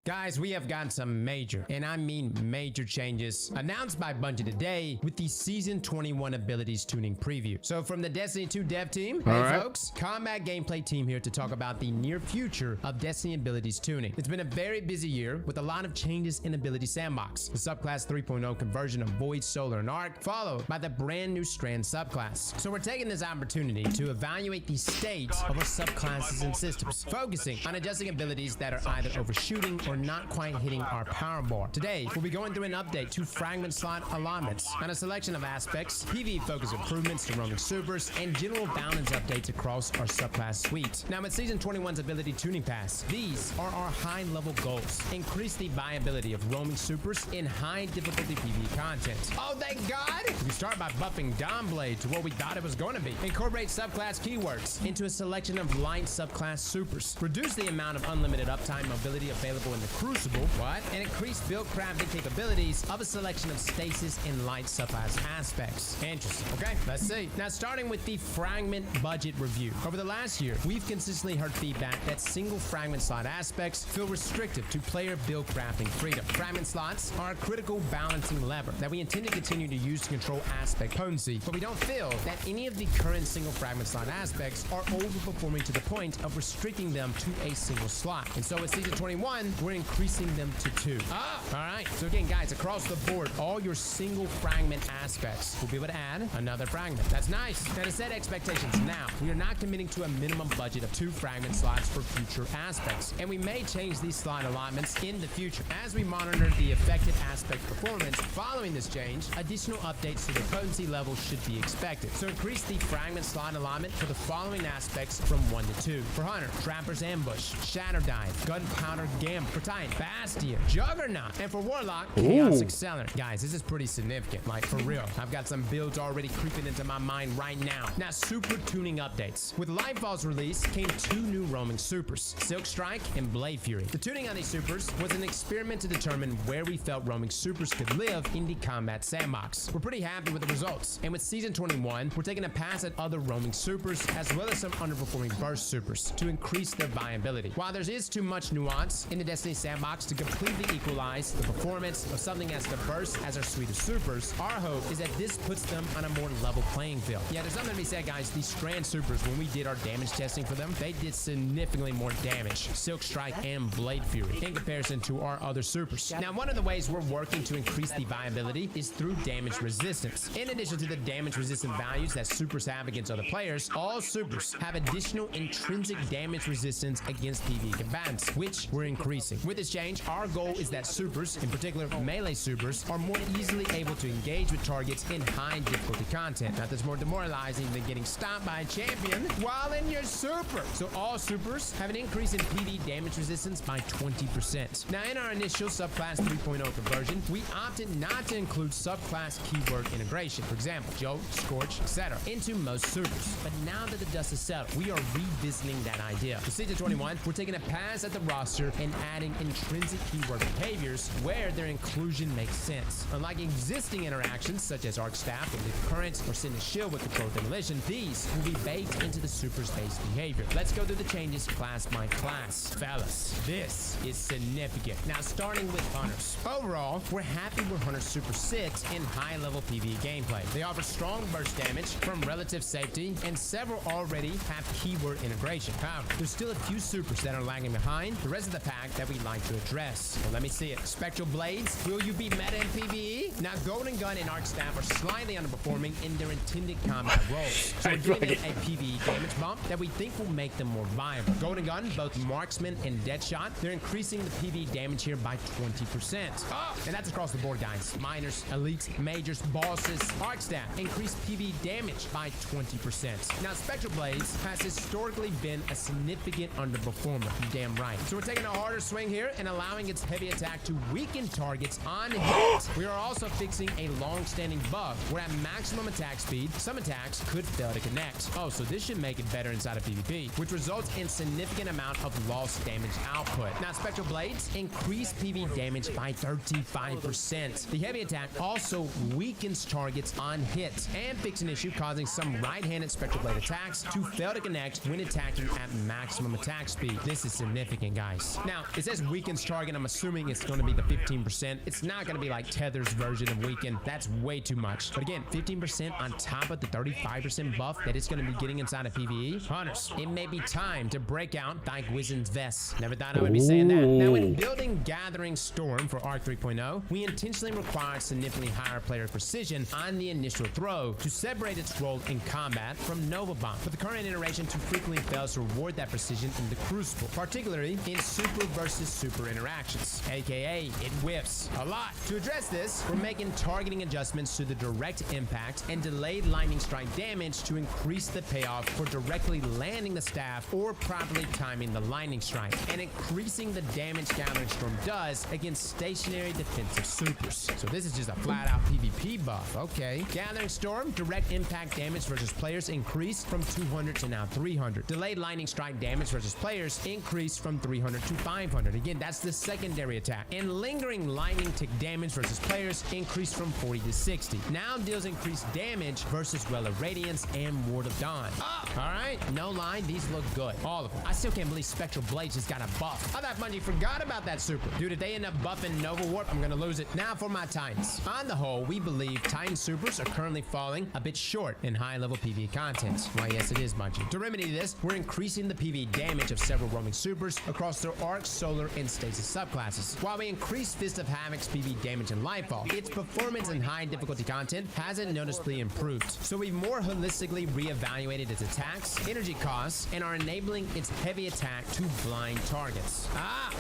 Guys, we have gotten some major, and I mean major changes announced by Bungie today with the Season 21 Abilities Tuning Preview. So from the Destiny 2 dev team, folks, Combat Gameplay team here to talk about the near future of Destiny Abilities Tuning. It's been a very busy year with a lot of changes in Ability Sandbox. The Subclass 3.0 conversion of Void, Solar, and Arc, followed by the brand new Strand subclass. So we're taking this opportunity to evaluate the state of our subclasses and systems, focusing on adjusting abilities that are either overshooting or not quite hitting our power bar. Today, we'll be going through an update to fragment slot alignments and a selection of aspects, PvE-focused improvements to roaming supers, and general balance updates across our subclass suite. Now, with Season 21's Ability Tuning Pass, these are our high-level goals. Increase the viability of roaming supers in high-difficulty PvE content. Oh, thank God! We start by buffing Dawnblade to what we thought it was going to be. Incorporate subclass keywords into a selection of light subclass supers. Reduce the amount of unlimited uptime mobility available in the Crucible, and increase build crafting capabilities of a selection of stasis and light subclass aspects. Interesting. Okay, let's see. Now, starting with the fragment budget review. Over the last year, we've consistently heard feedback that single fragment slot aspects feel restrictive to player build crafting freedom. Fragment slots are a critical balancing lever that we intend to continue to use to control aspect potency, but we don't feel that any of the current single fragment slot aspects are overperforming to the point of restricting them to a single slot. And so with Season 21, we're we're increasing them to 2. All right. So again, guys, across the board, all your single fragment aspects will be able to add another fragment. That's nice. Now, to set expectations now, we are not committing to a minimum budget of 2 fragment slots for future aspects, and we may change these slot allotments in the future. As we monitor the affected aspect performance following this change, additional updates to the potency level should be expected. So increase the fragment slot allotment for the following aspects from 1 to 2. For Hunter, Trapper's Ambush, Shatter Dive, Gunpowder Gambit. For Titan, Bastion, Juggernaut. And for Warlock, Chaos Accelerant. Guys, this is pretty significant. Like, for real. I've got some builds already creeping into my mind right now. Now, super tuning updates. With Lightfall's release came 2 new roaming supers, Silk Strike and Blade Fury. The tuning on these supers was an experiment to determine where we felt roaming supers could live in the combat sandbox. We're pretty happy with the results, and with Season 21, we're taking a pass at other roaming supers as well as some underperforming burst supers to increase their viability. While there is too much nuance in the Destiny sandbox to completely equalize the performance of something as diverse as our suite of supers, our hope is that this puts them on a more level playing field. Yeah, there's something to be said, guys. These Strand supers, when we did our damage testing for them, they did significantly more damage, Silk Strike and Blade Fury, in comparison to our other supers. Now, one of the ways we're working to increase the viability is through damage resistance. In addition to the damage resistant values that supers have against other players, all supers have additional intrinsic damage resistance against PvE combatants, which we're increasing. With this change, our goal is that supers, in particular melee supers, are more easily able to engage with targets in high difficulty content. Now, that's more demoralizing than getting stopped by a champion while in your super. So all supers have an increase in PvE damage resistance by 20%. Now, in our initial subclass 3.0 conversion, we opted not to include subclass keyword integration, for example, Jolt, Scorch, etc., into most supers. But now that the dust has settled, we are revisiting that idea. For Season 21, we're taking a pass at the roster and adding intrinsic keyword behaviors where their inclusion makes sense. Unlike existing interactions such as Arc Staff with Leap Currents or Send a Shield with Controlled Demolition, these will be baked into the super's base behavior. Let's go through the changes class by class. Fellas, this is significant. Now, starting with Hunters. Overall, we're happy where Hunter Super sits in high-level PvE gameplay. They offer strong burst damage from relative safety, and several already have keyword integration. However, there's still a few supers that are lagging behind the rest of the pack that we'd like to address. Well, let me see it. Spectral Blades, will you be meta in PvE? Now, Golden Gun and Arc Staff are slightly underperforming in their intended combat roles. So we're giving them a PvE damage bump that we think will make them more viable. Golden Gun, both Marksman and Deadshot, they're increasing the PvE damage here by 20%. And that's across the board, guys. Minors, elites, majors, bosses. Arc Staff increased PvE damage by 20%. Now, Spectral Blades has historically been a significant underperformer. You're damn right. So we're taking a harder swing here and allowing its heavy attack to weaken targets on hit. We are also fixing a long-standing bug where at maximum attack speed, some attacks could fail to connect. Oh, so this should make it better inside of PvP, which results in significant amount of lost damage output. Now, Spectral Blades increase PvE damage by 35%. The heavy attack also weakens targets on hit and fix an issue causing some right-handed Spectral Blade attacks to fail to connect when attacking at maximum attack speed. This is significant, guys. Now, it says weakens target. I'm assuming it's going to be the 15%. It's not going to be like Tether's version of weaken. That's way too much. But again, 15% on top of the 35% buff that it's going to be getting inside of PvE. Hunters, it may be time to break out Dyke Wizen's Vest. Never thought I would be saying that. Now, when building Gathering Storm for Arc 3.0, we intentionally required significantly higher player precision on the initial throw to separate its role in combat from Nova Bomb. But the current iteration too frequently fails to reward that precision in the Crucible, particularly in super versus super interactions, aka it whiffs a lot. To address this, we're making targeting adjustments to the direct impact and delayed lightning strike damage to increase the payoff for directly landing the staff or properly timing the lightning strike, and increasing the damage Gathering Storm does against stationary defensive supers. So this is just a flat-out PvP buff. Okay. Gathering Storm, direct impact damage versus players increased from 200 to now 300. Delayed lightning strike damage versus players increased from 300 to 500. Again, that's the secondary attack. And lingering lightning tick damage versus players increased from 40 to 60. Now deals increased damage versus Well of Radiance and Ward of Dawn. All right, no lie, these look good. All of them. I still can't believe Spectral Blades just got a buff. I thought Bungie forgot about that super. Dude, if they end up buffing Nova Warp, I'm gonna lose it. Now for my Titans. On the whole, we believe Titan supers are currently falling a bit short in high-level PvE content. Why, yes, it is Bungie. To remedy this, we're increasing the PvE damage of several roaming supers across their Arc, Solar, Controller and Stasis subclasses. While we increased Fist of Havoc's PV damage and Lightfall, its performance in high difficulty content hasn't noticeably improved. So we've more holistically reevaluated its attacks, energy costs, and are enabling its heavy attack to blind targets.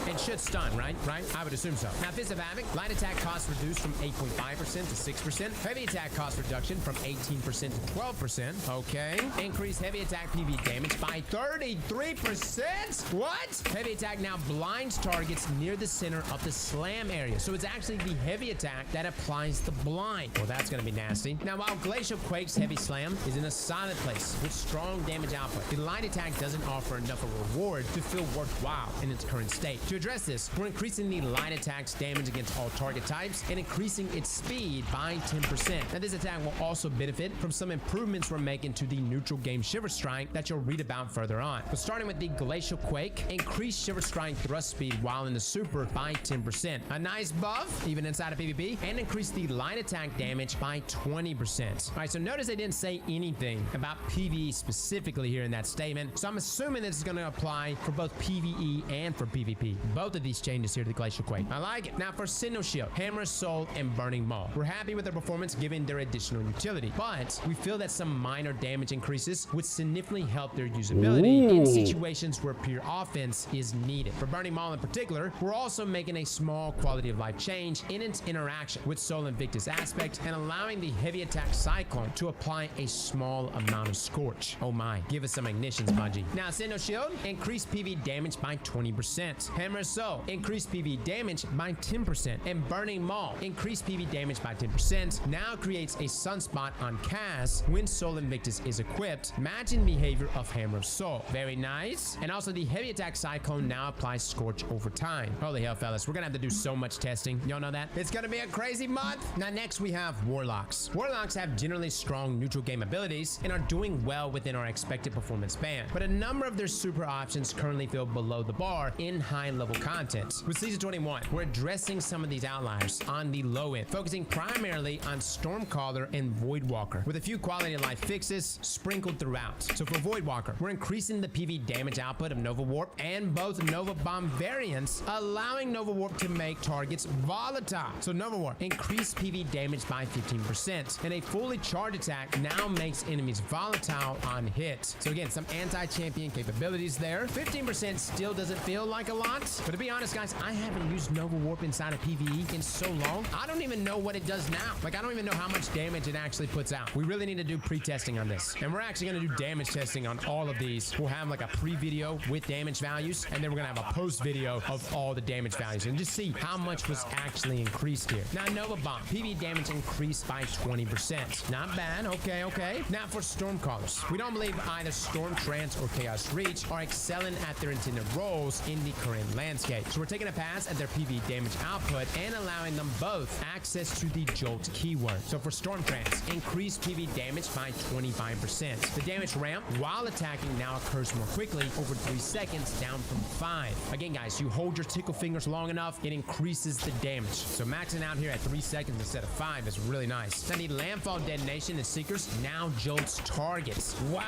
It should stun, right? I would assume so. Now, Fist of Havoc, light attack cost reduced from 8.5% to 6%. Heavy attack cost reduction from 18% to 12%. Okay. Increase heavy attack PV damage by 33%? What? Heavy attack now blinds targets near the center of the slam area. So it's actually the heavy attack that applies the blind. Well, that's going to be nasty. Now, while Glacial Quake's heavy slam is in a solid place with strong damage output, the light attack doesn't offer enough of a reward to feel worthwhile in its current state. To address this, we're increasing the light attack's damage against all target types and increasing its speed by 10%. Now, this attack will also benefit from some improvements we're making to the neutral game Shiver Strike that you'll read about further on. But starting with the Glacial Quake, increase Shiver Strike thrust speed while in the super by 10%. A nice buff, even inside of PvP, and increase the light attack damage by 20%. All right, so notice they didn't say anything about PvE specifically here in that statement, so I'm assuming this is going to apply for both PvE and for PvP. Both of these changes here to the Glacial Quake. I like it. Now for Sentinel Shield, Hammer of Soul, and Burning Maul. We're happy with their performance given their additional utility, but we feel that some minor damage increases would significantly help their usability in situations where pure offense is needed. For Burning Maul in particular, we're also making a small quality of life change in its interaction with Sol Invictus aspect and allowing the heavy attack Cyclone to apply a small amount of Scorch. Oh my, give us some ignitions, Bungie. Now, Sentinel Shield, increase PV damage by 20%. Hammer of Soul, increase PV damage by 10%. And Burning Maul, increase PV damage by 10%, now creates a sunspot on Kaz when Sol Invictus is equipped, matching behavior of Hammer of Soul. Very nice. And also the heavy attack Cyclone now applies Scorch over time. Holy hell, fellas, we're gonna have to do so much testing. Y'all know that? It's gonna be a crazy month. Now, next we have Warlocks. Warlocks have generally strong neutral game abilities and are doing well within our expected performance band, but a number of their super options currently feel below the bar in high level content. With Season 21, we're addressing some of these outliers on the low end, focusing primarily on Stormcaller and Voidwalker, with a few quality of life fixes sprinkled throughout. So for Voidwalker, we're increasing the PV damage output of Nova Warp and both Nova Bomb variants, allowing Nova Warp to make targets volatile. So Nova Warp, increase PV damage by 15%, and a fully charged attack now makes enemies volatile on hit. So again, some anti-champion capabilities there. 15% still doesn't feel like a lot, but to be honest, guys, I haven't used Nova Warp inside of PvE in so long, I don't even know what it does now. Like, I don't even know how much damage it actually puts out. We really need to do pre-testing on this, and we're actually going to do damage testing on all of these. We'll have like a pre-video with damage values, and then we're going to have a post-video of all the damage values and just see how much was actually increased here. Now, Nova Bomb, PV damage increased by 20%. Not bad. Okay. Now for Stormcallers, we don't believe either Storm Trance or Chaos Reach are excelling at their intended roles in the current landscape. So we're taking a pass at their PV damage output and allowing them both access to the Jolt keyword. So for Storm Trance, increase PV damage by 25%. The damage ramp while attacking now occurs more quickly, over 3 seconds, down from 5. Again, guys, you hold your tickle fingers long enough, it increases the damage. So maxing out here at 3 seconds instead of 5 is really nice. Now the Landfall Detonation and Seekers now jolts targets. Wow!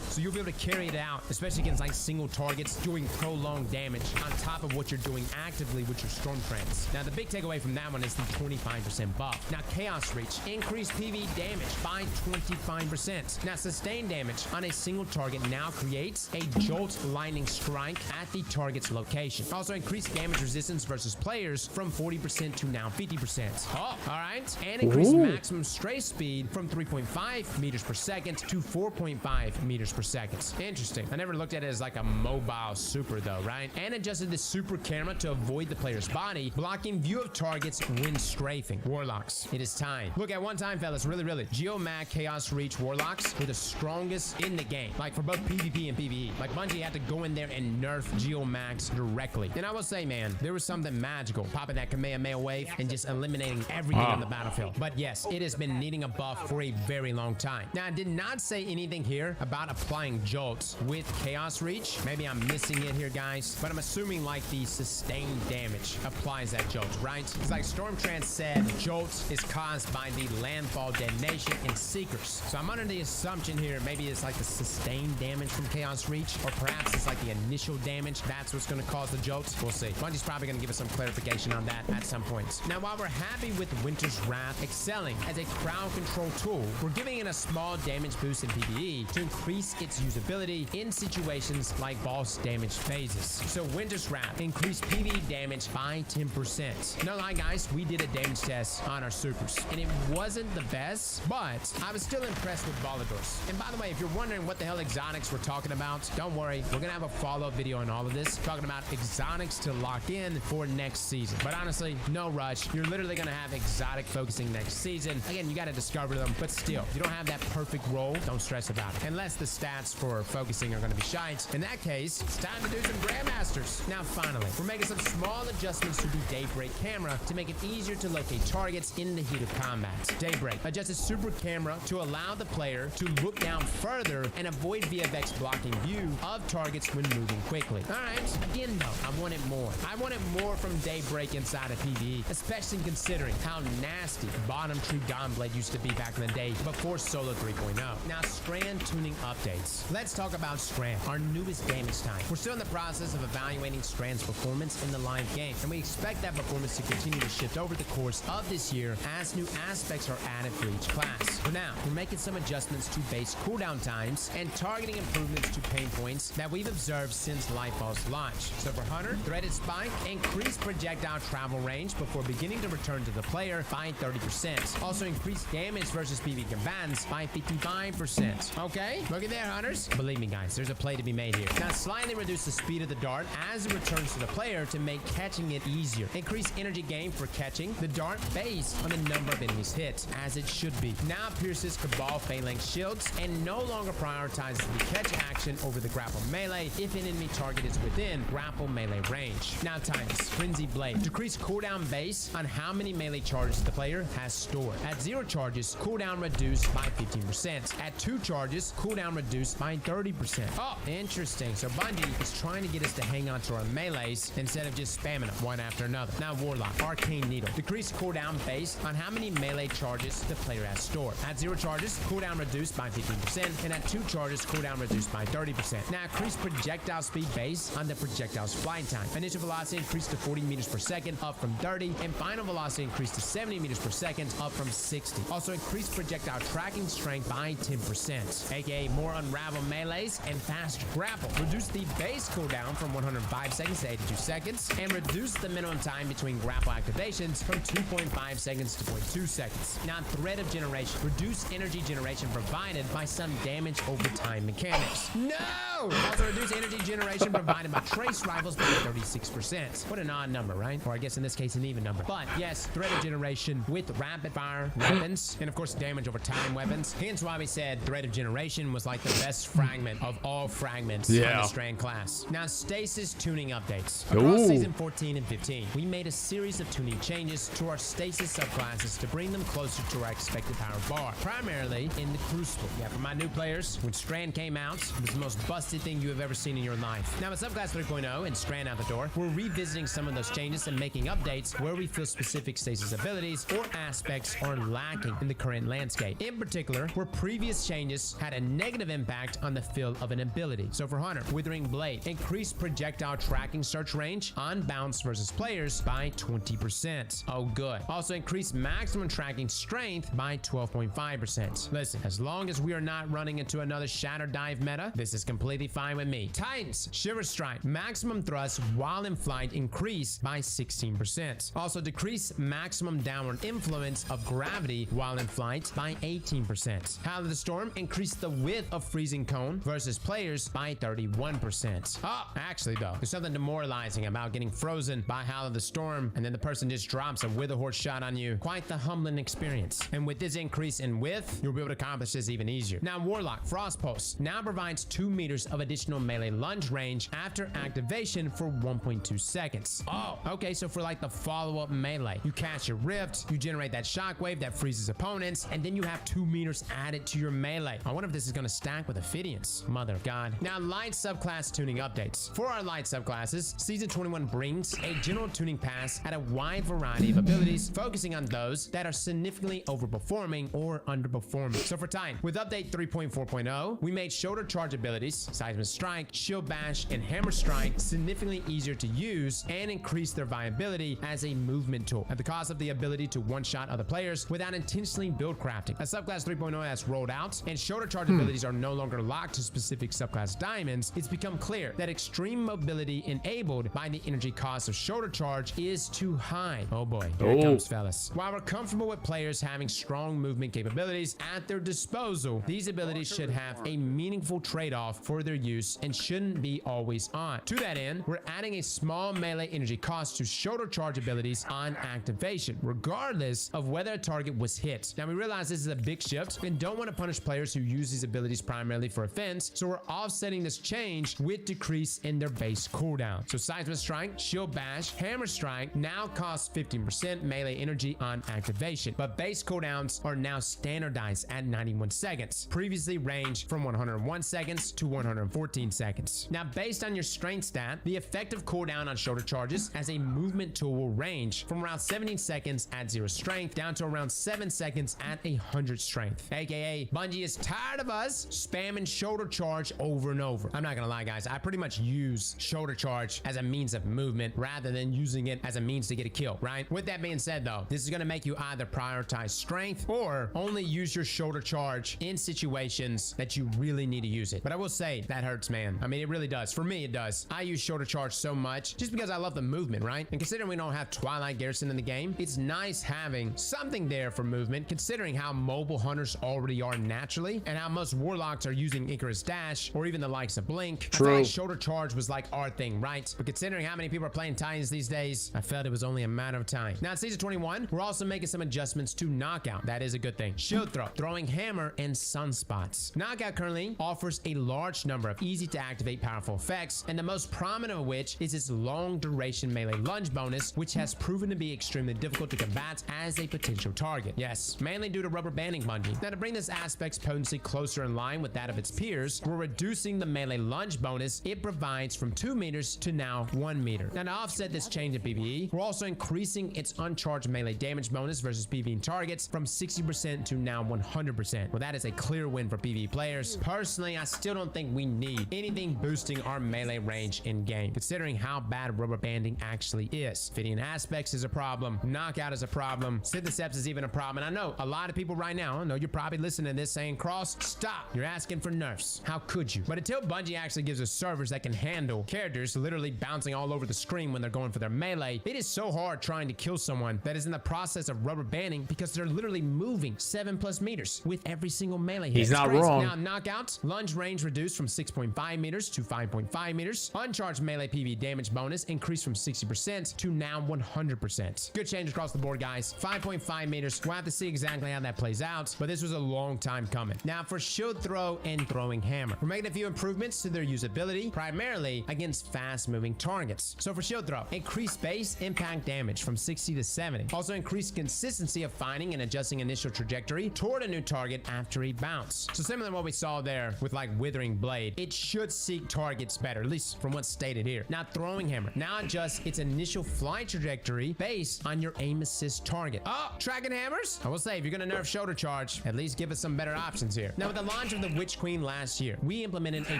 So you'll be able to carry it out, especially against like single targets, doing prolonged damage on top of what you're doing actively with your Storm Trance. Now the big takeaway from that one is the 25% buff. Now Chaos Reach, increase PV damage by 25%. Now sustained damage on a single target now creates a Jolt Lightning Strike at the target's location. Also increase damage resistance versus players from 40% to now 50%. Oh, all right. And increase maximum stray speed from 3.5 meters per second to 4.5 meters per second. Interesting. I never looked at it as like a mobile super though, right? And adjusted the super camera to avoid the player's body, blocking view of targets when strafing. Warlocks, it is time. Look, at one time, fellas, really, Geomag Chaos Reach Warlocks were the strongest in the game, like for both PvP and PvE. Like Bungie had to go in there and nerf Geomags directly. And I will say, man, there was something magical popping that Kamehameha wave and just eliminating everything on the battlefield. But yes, it has been needing a buff for a very long time. Now, I did not say anything here about applying jolts with Chaos Reach. Maybe I'm missing it here, guys, but I'm assuming like the sustained damage applies that jolt, right? It's like Storm Trance said, jolt is caused by the Landfall Detonation and Seekers. So I'm under the assumption here maybe it's like the sustained damage from Chaos Reach, or perhaps it's like the initial damage damage, that's what's going to cause the jolts? We'll see. Bungie's probably going to give us some clarification on that at some point. Now, while we're happy with Winter's Wrath excelling as a crowd control tool, we're giving it a small damage boost in PvE to increase its usability in situations like boss damage phases. So Winter's Wrath increased PvE damage by 10%. No lie, guys, we did a damage test on our supers, and it wasn't the best, but I was still impressed with Voladors. And by the way, if you're wondering what the hell exotics we're talking about, don't worry, we're gonna have a follow-up video on all of this, talking about exotics to lock in for next season. But honestly, no rush. You're literally gonna have exotic focusing next season. Again, you gotta discover them, but still, if you don't have that perfect roll, don't stress about it. Unless the stats for focusing are gonna be shite. In that case, it's time to do some Grandmasters. Now, finally, we're making some small adjustments to the Daybreak camera to make it easier to locate targets in the heat of combat. Daybreak adjusts super camera to allow the player to look down further and avoid VFX blocking view of targets when moving quickly. Alright, again though, I wanted more. I wanted more from Daybreak inside of PvE, especially considering how nasty Bottom Tree Dawnblade used to be back in the day before Solo 3.0. Now, Strand tuning updates. Let's talk about Strand, our newest damage type. We're still in the process of evaluating Strand's performance in the live game, and we expect that performance to continue to shift over the course of this year as new aspects are added for each class. For now, we're making some adjustments to base cooldown times and targeting improvements to pain points that we've observed since Lightfall's launch. So for Hunter, Threaded Spike increased projectile travel range before beginning to return to the player by 30%. Also increased damage versus PvE combatants by 55%. Okay, look at there, Hunters. Believe me, guys, there's a play to be made here. Now, slightly reduce the speed of the dart as it returns to the player to make catching it easier. Increase energy gain for catching the dart based on the number of enemies hit, as it should be. Now pierces Cabal phalanx shields and no longer prioritizes the catch action over the grapple melee if an enemy target is within grapple melee range. Now times Frenzy Blade. Decrease cooldown based on how many melee charges the player has stored. At 0 charges, cooldown reduced by 15%. At 2 charges, cooldown reduced by 30%. Oh, interesting. So Bungie is trying to get us to hang on to our melees instead of just spamming them one after another. Now Warlock, Arcane Needle. Decrease cooldown based on how many melee charges the player has stored. At 0 charges, cooldown reduced by 15%, and at 2 charges, cooldown reduced by 30%. Now increase projectile speed based on the projectile's flight time. Initial velocity increased to 40 meters per second, up from 30, and final velocity increased to 70 meters per second, up from 60. Also increase projectile tracking strength by 10%, aka more unravel melees and faster grapple. Reduce the base cooldown from 105 seconds to 82 seconds, and reduce the minimum time between grapple activations from 2.5 seconds to 0.2 seconds. Now, Thread of Generation. Reduce energy generation provided by some damage over time mechanics. No! Also reduce energy generation provided by trace rifles by 36%. What an odd number, right? Or I guess in this case, an even number. But yes, Thread of Generation with rapid fire weapons, and of course, damage over time weapons. Hence why we said Thread of Generation was like the best fragment of all fragments on the Strand class. Now, Stasis tuning updates. Across Season 14 and 15, we made a series of tuning changes to our Stasis subclasses to bring them closer to our expected power bar, primarily in the Crucible. Yeah, for my new players, when Strand came out, it was the most busted thing you have ever seen in your life. Now, with Subclass 3.0 and Strand out the door, we're revisiting some of those changes and making updates where we feel specific Stasis abilities or aspects are lacking in the current landscape. In particular, where previous changes had a negative impact on the feel of an ability. So for Hunter, Withering Blade increased projectile tracking search range on bounce versus players by 20%. Oh, good. Also increased maximum tracking strength by 12.5%. Listen, as long as we are not running into another Shatter Dive meta, this is completely fine with me. Titans, Shiver Strike, maximum thrust while in flight increased by 16%. Also decreased maximum downward influence of gravity while in flight by 18%. Howl of the Storm increased the width of freezing cone versus players by 31%. Oh, actually though, there's something demoralizing about getting frozen by Howl of the Storm and then the person just drops a Witherhoard shot on you. Quite the humbling experience. And with this increase in width, you'll be able to accomplish this even easier. Now Warlock, Frost Pulse now provides 2 meters of additional melee lunge range after activation for 1.2 seconds. Oh, okay, so for like the follow-up melee, you cast your Rift, you generate that shockwave that freezes opponents, and then you have 2 meters added to your melee. I wonder if this is going to stack with Ophidians. Mother of God. Now, light subclass tuning updates. For our light subclasses, Season 21 brings a general tuning pass at a wide variety of abilities, focusing on those that are significantly overperforming or underperforming. So for Titan, with update 3.4.0, we made shoulder charge abilities, Seismic Strike, Shield Bash, and Hammer Strike significantly easier to use and increase their viability as a movement tool at the cost of the ability to one-shot other players without intentionally build crafting. As Subclass 3.0 has rolled out and shoulder charge abilities are no longer locked to specific subclass diamonds, it's become clear that extreme mobility enabled by the energy cost of shoulder charge is too high. Oh boy, here it comes, fellas. While we're comfortable with players having strong movement capabilities at their disposal, these abilities should have a meaningful trade-off for their use and shouldn't be always on. To that end, we're adding a small melee energy cost to shoulder charge abilities on activation, regardless of whether a target was hit. Now we realize this is a big shift and don't want to punish players who use these abilities primarily for offense, so we're offsetting this change with decrease in their base cooldown. So Seismic Strike, Shield Bash, Hammer Strike now cost 15% melee energy on activation, but base cooldowns are now standardized at 91 seconds. Previously ranged from 101 seconds to 114 seconds. Now based on your strength stat, the effective cooldown on shoulder charges as a movement tool will range from around 17 seconds at 0 strength down to around 7 seconds at 100 strength. AKA Bungie is tired of us spamming shoulder charge over and over. I'm not gonna lie guys, I pretty much use shoulder charge as a means of movement rather than using it as a means to get a kill, right? With that being said though, this is gonna make you either prioritize strength or only use your shoulder charge in situations that you really need to use it. But I will say that hurts, man. I mean, it really does. For me, it does. I use shoulder charge so much just because I love the movement, right? And considering we don't have Twilight Garrison in the game, it's nice having something there for movement, considering how mobile hunters already are naturally and how most warlocks are using Icarus Dash or even the likes of Blink. I feel like shoulder charge was like our thing, right? But considering how many people are playing Titans these days, I felt it was only a matter of time. Now in Season 21, we're also making some adjustments to Knockout. That is a good thing. Shield Throw, Throwing Hammer, and Sunspots. Knockout currently offers a large number of easy to activate powerful effects, and the most prominent of which is its long duration melee lunge bonus, which has proven to be extremely difficult to combat as a potential target. Yes, mainly due to rubber banding Bungie. Now to bring this aspect's potency closer in line with that of its peers, we're reducing the melee lunge bonus it provides from 2 meters to now 1 meter. Now to offset this change in PvE, we're also increasing its uncharged melee damage bonus versus PvE targets from 60% to now 100%. Well, that is a clear win for PvE players. Personally, I still don't think we need anything boosting our melee range in game, considering how bad rubber banding actually is. Fitting aspects is a problem. Knockout is a problem. Syntheseps is even a problem. And I know a lot of people right now, I know you're probably listening to this saying, Cross, stop. You're asking for nerfs. How could you? But until Bungie actually gives us servers that can handle characters literally bouncing all over the screen when they're going for their melee, it is so hard trying to kill someone that is in the process of rubber banding because they're literally moving 7+ meters with every single melee hit. He's not wrong. Now, Knockout, lunge range reduced from 6.5 meters to 5.5 meters. Uncharged melee PvE damage bonus increased from 60% to now 100%. Good change across the board, guys. 5.5 meters. We'll have to see exactly how that plays out, but this was a long time coming. Now, for Shield Throw and Throwing Hammer, we're making a few improvements to their usability, primarily against fast-moving targets. So for Shield Throw, increase base impact damage from 60 to 70. Also increase consistency of finding and adjusting initial trajectory toward a new target after a bounce. So similar to what we saw there with like Withering Blade, it should seek targets better, at least from what's stated here. Now Throwing Hammer now adjusts its initial flight trajectory based on your aim assist target. Oh, tracking hammers? I will say, if you're gonna nerf shoulder charge, at least give us some better options here. Now with the launch of the Witch Queen last year, we implemented a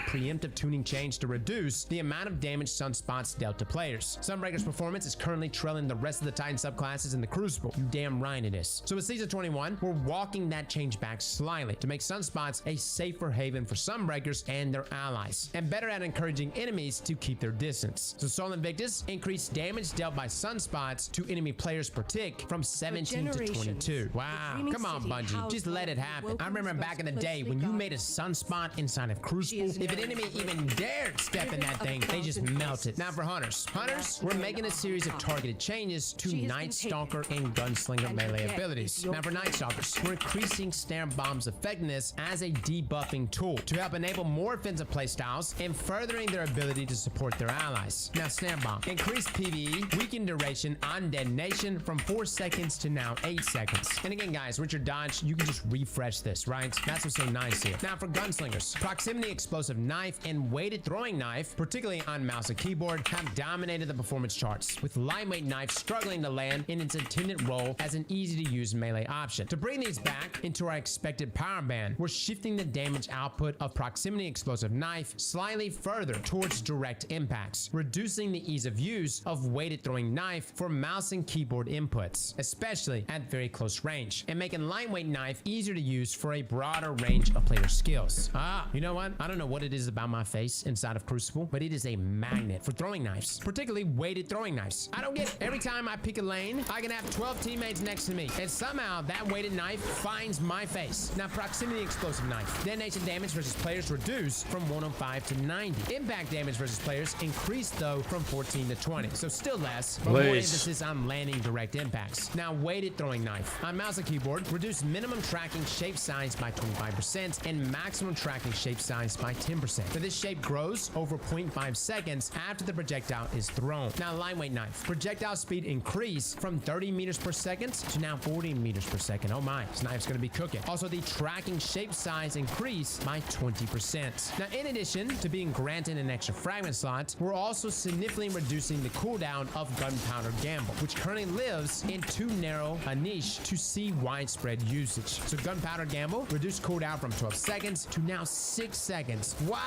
preemptive tuning change to reduce the amount of damage Sunspots dealt to players. Sunbreaker's performance is currently trailing the rest of the Titan subclasses in the Crucible. You damn right it is. So with Season 21, we're walking that change back slightly to make Sunspots a safer haven for Sunbreakers and their allies, and better at encouraging enemies to keep their distance. So Sol Invictus increased damage dealt by Sunspots to enemy players per tick from 17 to 22. Wow, come on Bungie, just let it happen. I remember back in the day when you made a Sunspot inside of Crucible, if an enemy even dared step in that thing, they just melted. Now for Hunters, we're making a series of targeted changes to Night Stalker and Gunslinger melee abilities. Now for Night Stalkers, we're increasing Snare Bomb's effectiveness as a debuffing tool to help enable more offensive playstyles and furthering their ability to support their allies. Now Snare Bomb, increased PvE, weakened duration on detonation from 4 seconds to now 8 seconds. And again guys, Richard Dodge, you can just refresh this, right? That's what's so nice here. Now for Gunslingers, Proximity Explosive Knife and Weighted Throwing Knife, particularly on mouse and keyboard, have dominated the performance charts, with Lightweight Knife struggling to land in its intended role as an easy-to-use melee option. To bring these back into our expected power band, we're shifting the damage output of Proximity Explosive explosive knife slightly further towards direct impacts, reducing the ease of use of weighted throwing knife for mouse and keyboard inputs, especially at very close range, and making lightweight knife easier to use for a broader range of player skills. You know what? I don't know what it is about my face inside of Crucible, but it is a magnet for throwing knives, particularly weighted throwing knives. I don't get it. Every time I pick a lane, I can have 12 teammates next to me, and somehow that weighted knife finds my face. Now, proximity explosive knife. Detonation damage versus players reduced from 105 to 90. Impact damage versus players increased, though, from 14 to 20. So still less, but more emphasis on landing direct impacts. Now, weighted throwing knife. On mouse and keyboard, reduce minimum tracking shape size by 25% and maximum tracking shape size by 10%. Now, this shape grows over 0.5 seconds after the projectile is thrown. Now, lightweight knife. Projectile speed increased from 30 meters per second to now 40 meters per second. Oh my, this knife's gonna be cooking. Also, the tracking shape size increased by 20%. Now, in addition to being granted an extra fragment slot, we're also significantly reducing the cooldown of Gunpowder Gamble, which currently lives in too narrow a niche to see widespread usage. So Gunpowder Gamble reduced cooldown from 12 seconds to now 6 seconds. Wow!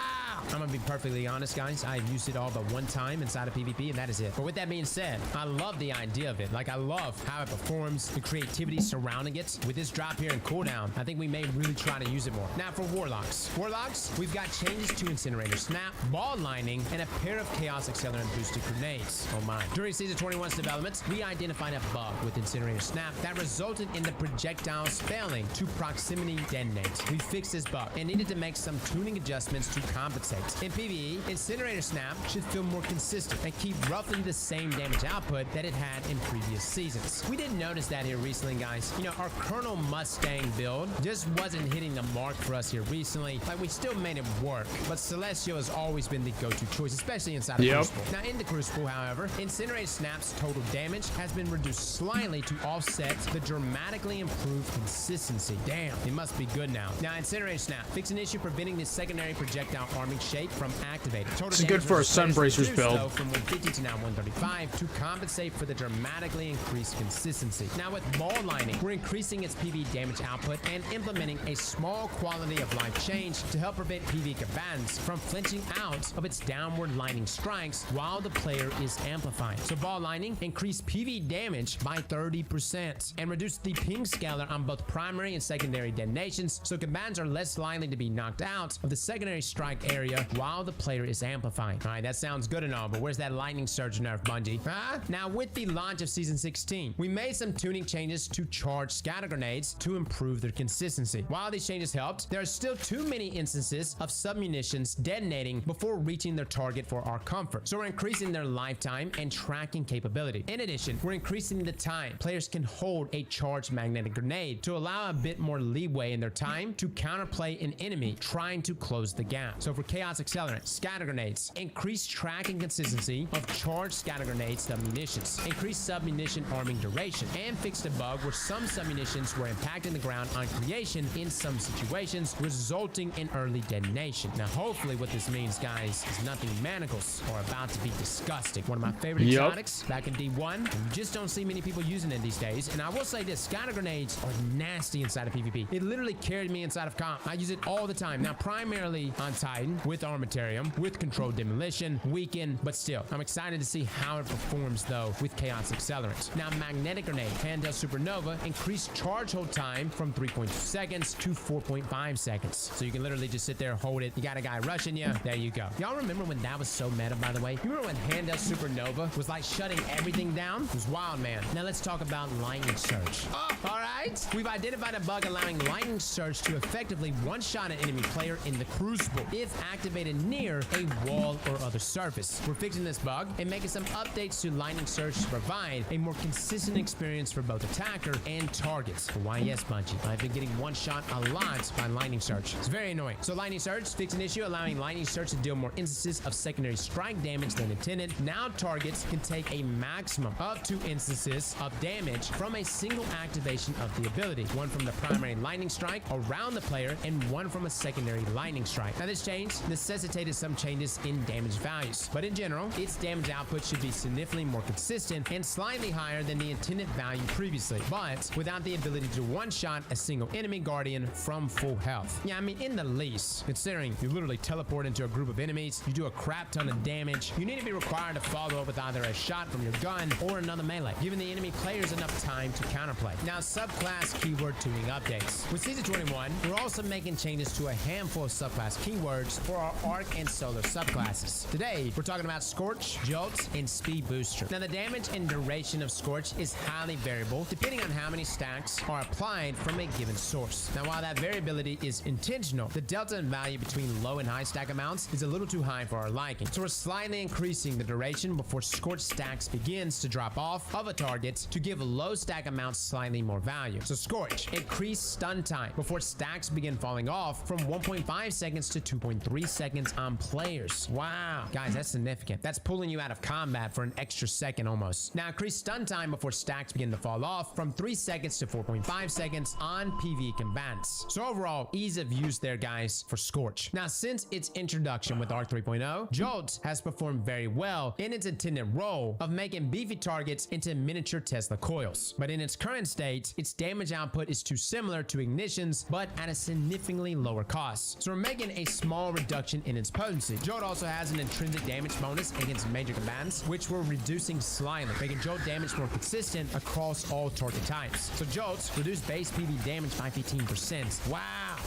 I'm gonna be perfectly honest, guys. I've used it all but one time inside of PvP, and that is it. But with that being said, I love the idea of it. Like, I love how it performs, the creativity surrounding it. With this drop here in cooldown, I think we may really try to use it more. Now for Warlocks. Warlocks, we've got changes to Incinerator Snap, ball lining, and a pair of Chaos Accelerant boosted grenades. Oh my. During Season 21's development, we identified a bug with Incinerator Snap that resulted in the projectiles failing to proximity detonate. We fixed this bug and needed to make some tuning adjustments to compensate. In PvE, Incinerator Snap should feel more consistent and keep roughly the same damage output that it had in previous seasons. We didn't notice that here recently, guys. You know, our Colonel Mustang build just wasn't hitting the mark for us here recently. Like, we still made it work, but Celestial has always been the go-to choice, especially inside of Crucible. Now, in the Crucible, however, Incinerator Snap's total damage has been reduced slightly to offset the dramatically improved consistency. Damn, it must be good now. Now, Incinerator Snap, fix an issue preventing the secondary projectile arming shape from activating. This is good for a Sunbracers build. From 150 to now 135 to compensate for the dramatically increased consistency. Now, with ball lining, we're increasing its PvE damage output and implementing a small quality of life change to help prevent PvE combatants from flinching out of its downward lining strikes while the player is amplifying. So ball lining increased PvE damage by 30% and reduced the ping scaler on both primary and secondary detonations, so combatants are less likely to be knocked out of the secondary strike area while the player is amplifying. All right, that sounds good and all, but where's that lightning surge nerf, Bungie? Now, with the launch of Season 16, we made some tuning changes to charge scatter grenades to improve their consistency. While these changes helped, there are still too many instances of submunitions detonating before reaching their target for our comfort. So we're increasing their lifetime and tracking capability. In addition, we're increasing the time players can hold a charged magnetic grenade to allow a bit more leeway in their time to counterplay an enemy trying to close the gap. So for Chaos Accelerant, scatter grenades, increased tracking consistency of charged scatter grenades submunitions, increased submunition arming duration, and fixed a bug where some submunitions were impacting the ground on creation in some situations, resulting in early detonation. Now, hopefully what this means, guys, is nothing manacles are about to be disgusting. One of my favorite exotics back in D1, and you just don't see many people using it these days. And I will say this, scatter grenades are nasty inside of PvP. It literally carried me inside of comp. I use it all the time. Now, primarily on Titan, with Armamentarium, with Controlled Demolition, Weaken, but still, I'm excited to see how it performs, though, with Chaos Accelerant. Now, Magnetic Grenade, Handheld Supernova, increased charge hold time from 3.2 seconds to 4.5 seconds. So you can literally just sit there, hold it. You got a guy rushing you. There you go. Y'all remember when that was so meta, by the way? You remember when Handheld Supernova was like shutting everything down? It was wild, man. Now let's talk about Lightning Surge. All right. We've identified a bug allowing Lightning Surge to effectively one-shot an enemy player in the Crucible if activated near a wall or other surface. We're fixing this bug and making some updates to Lightning Surge to provide a more consistent experience for both attacker and targets. Why, yes, Bungie, I've been getting one-shot a lot by Lightning Surge. It's very annoying. So Lightning Surge fixed an issue allowing Lightning Surge to deal more instances of secondary strike damage than intended. Now targets can take a maximum of 2 instances of damage from a single activation of the ability. One from the primary lightning strike around the player and one from a secondary lightning strike. Now this change necessitated some changes in damage values, but in general, its damage output should be significantly more consistent and slightly higher than the intended value previously, but without the ability to one-shot a single enemy guardian from full health. Yeah, I mean, in the least, it's considering you literally teleport into a group of enemies, you do a crap ton of damage, you need to be required to follow up with either a shot from your gun or another melee, giving the enemy players enough time to counterplay. Now, subclass keyword tuning updates. With Season 21, we're also making changes to a handful of subclass keywords for our Arc and Solar subclasses. Today, we're talking about Scorch, Jolt, and Speed Booster. Now, the damage and duration of Scorch is highly variable depending on how many stacks are applied from a given source. Now, while that variability is intentional, the delta in value between low and high stack amounts is a little too high for our liking. So we're slightly increasing the duration before Scorch stacks begins to drop off of a target to give low stack amounts slightly more value. So Scorch, increase stun time before stacks begin falling off from 1.5 seconds to 2.3 seconds on players. Wow. Guys, that's significant. That's pulling you out of combat for an extra second almost. Now, increase stun time before stacks begin to fall off from 3 seconds to 4.5 seconds on PvE combatants. So overall, ease of use there, guys, for Scorch. Now, since its introduction with Arc 3.0, Jolt has performed very well in its intended role of making beefy targets into miniature Tesla coils. But in its current state, its damage output is too similar to Ignition's, but at a significantly lower cost. So we're making a small reduction in its potency. Jolt also has an intrinsic damage bonus against major combatants, which we're reducing slightly, making Jolt damage more consistent across all target types. So Jolt reduced base PvE damage by 15%. Wow.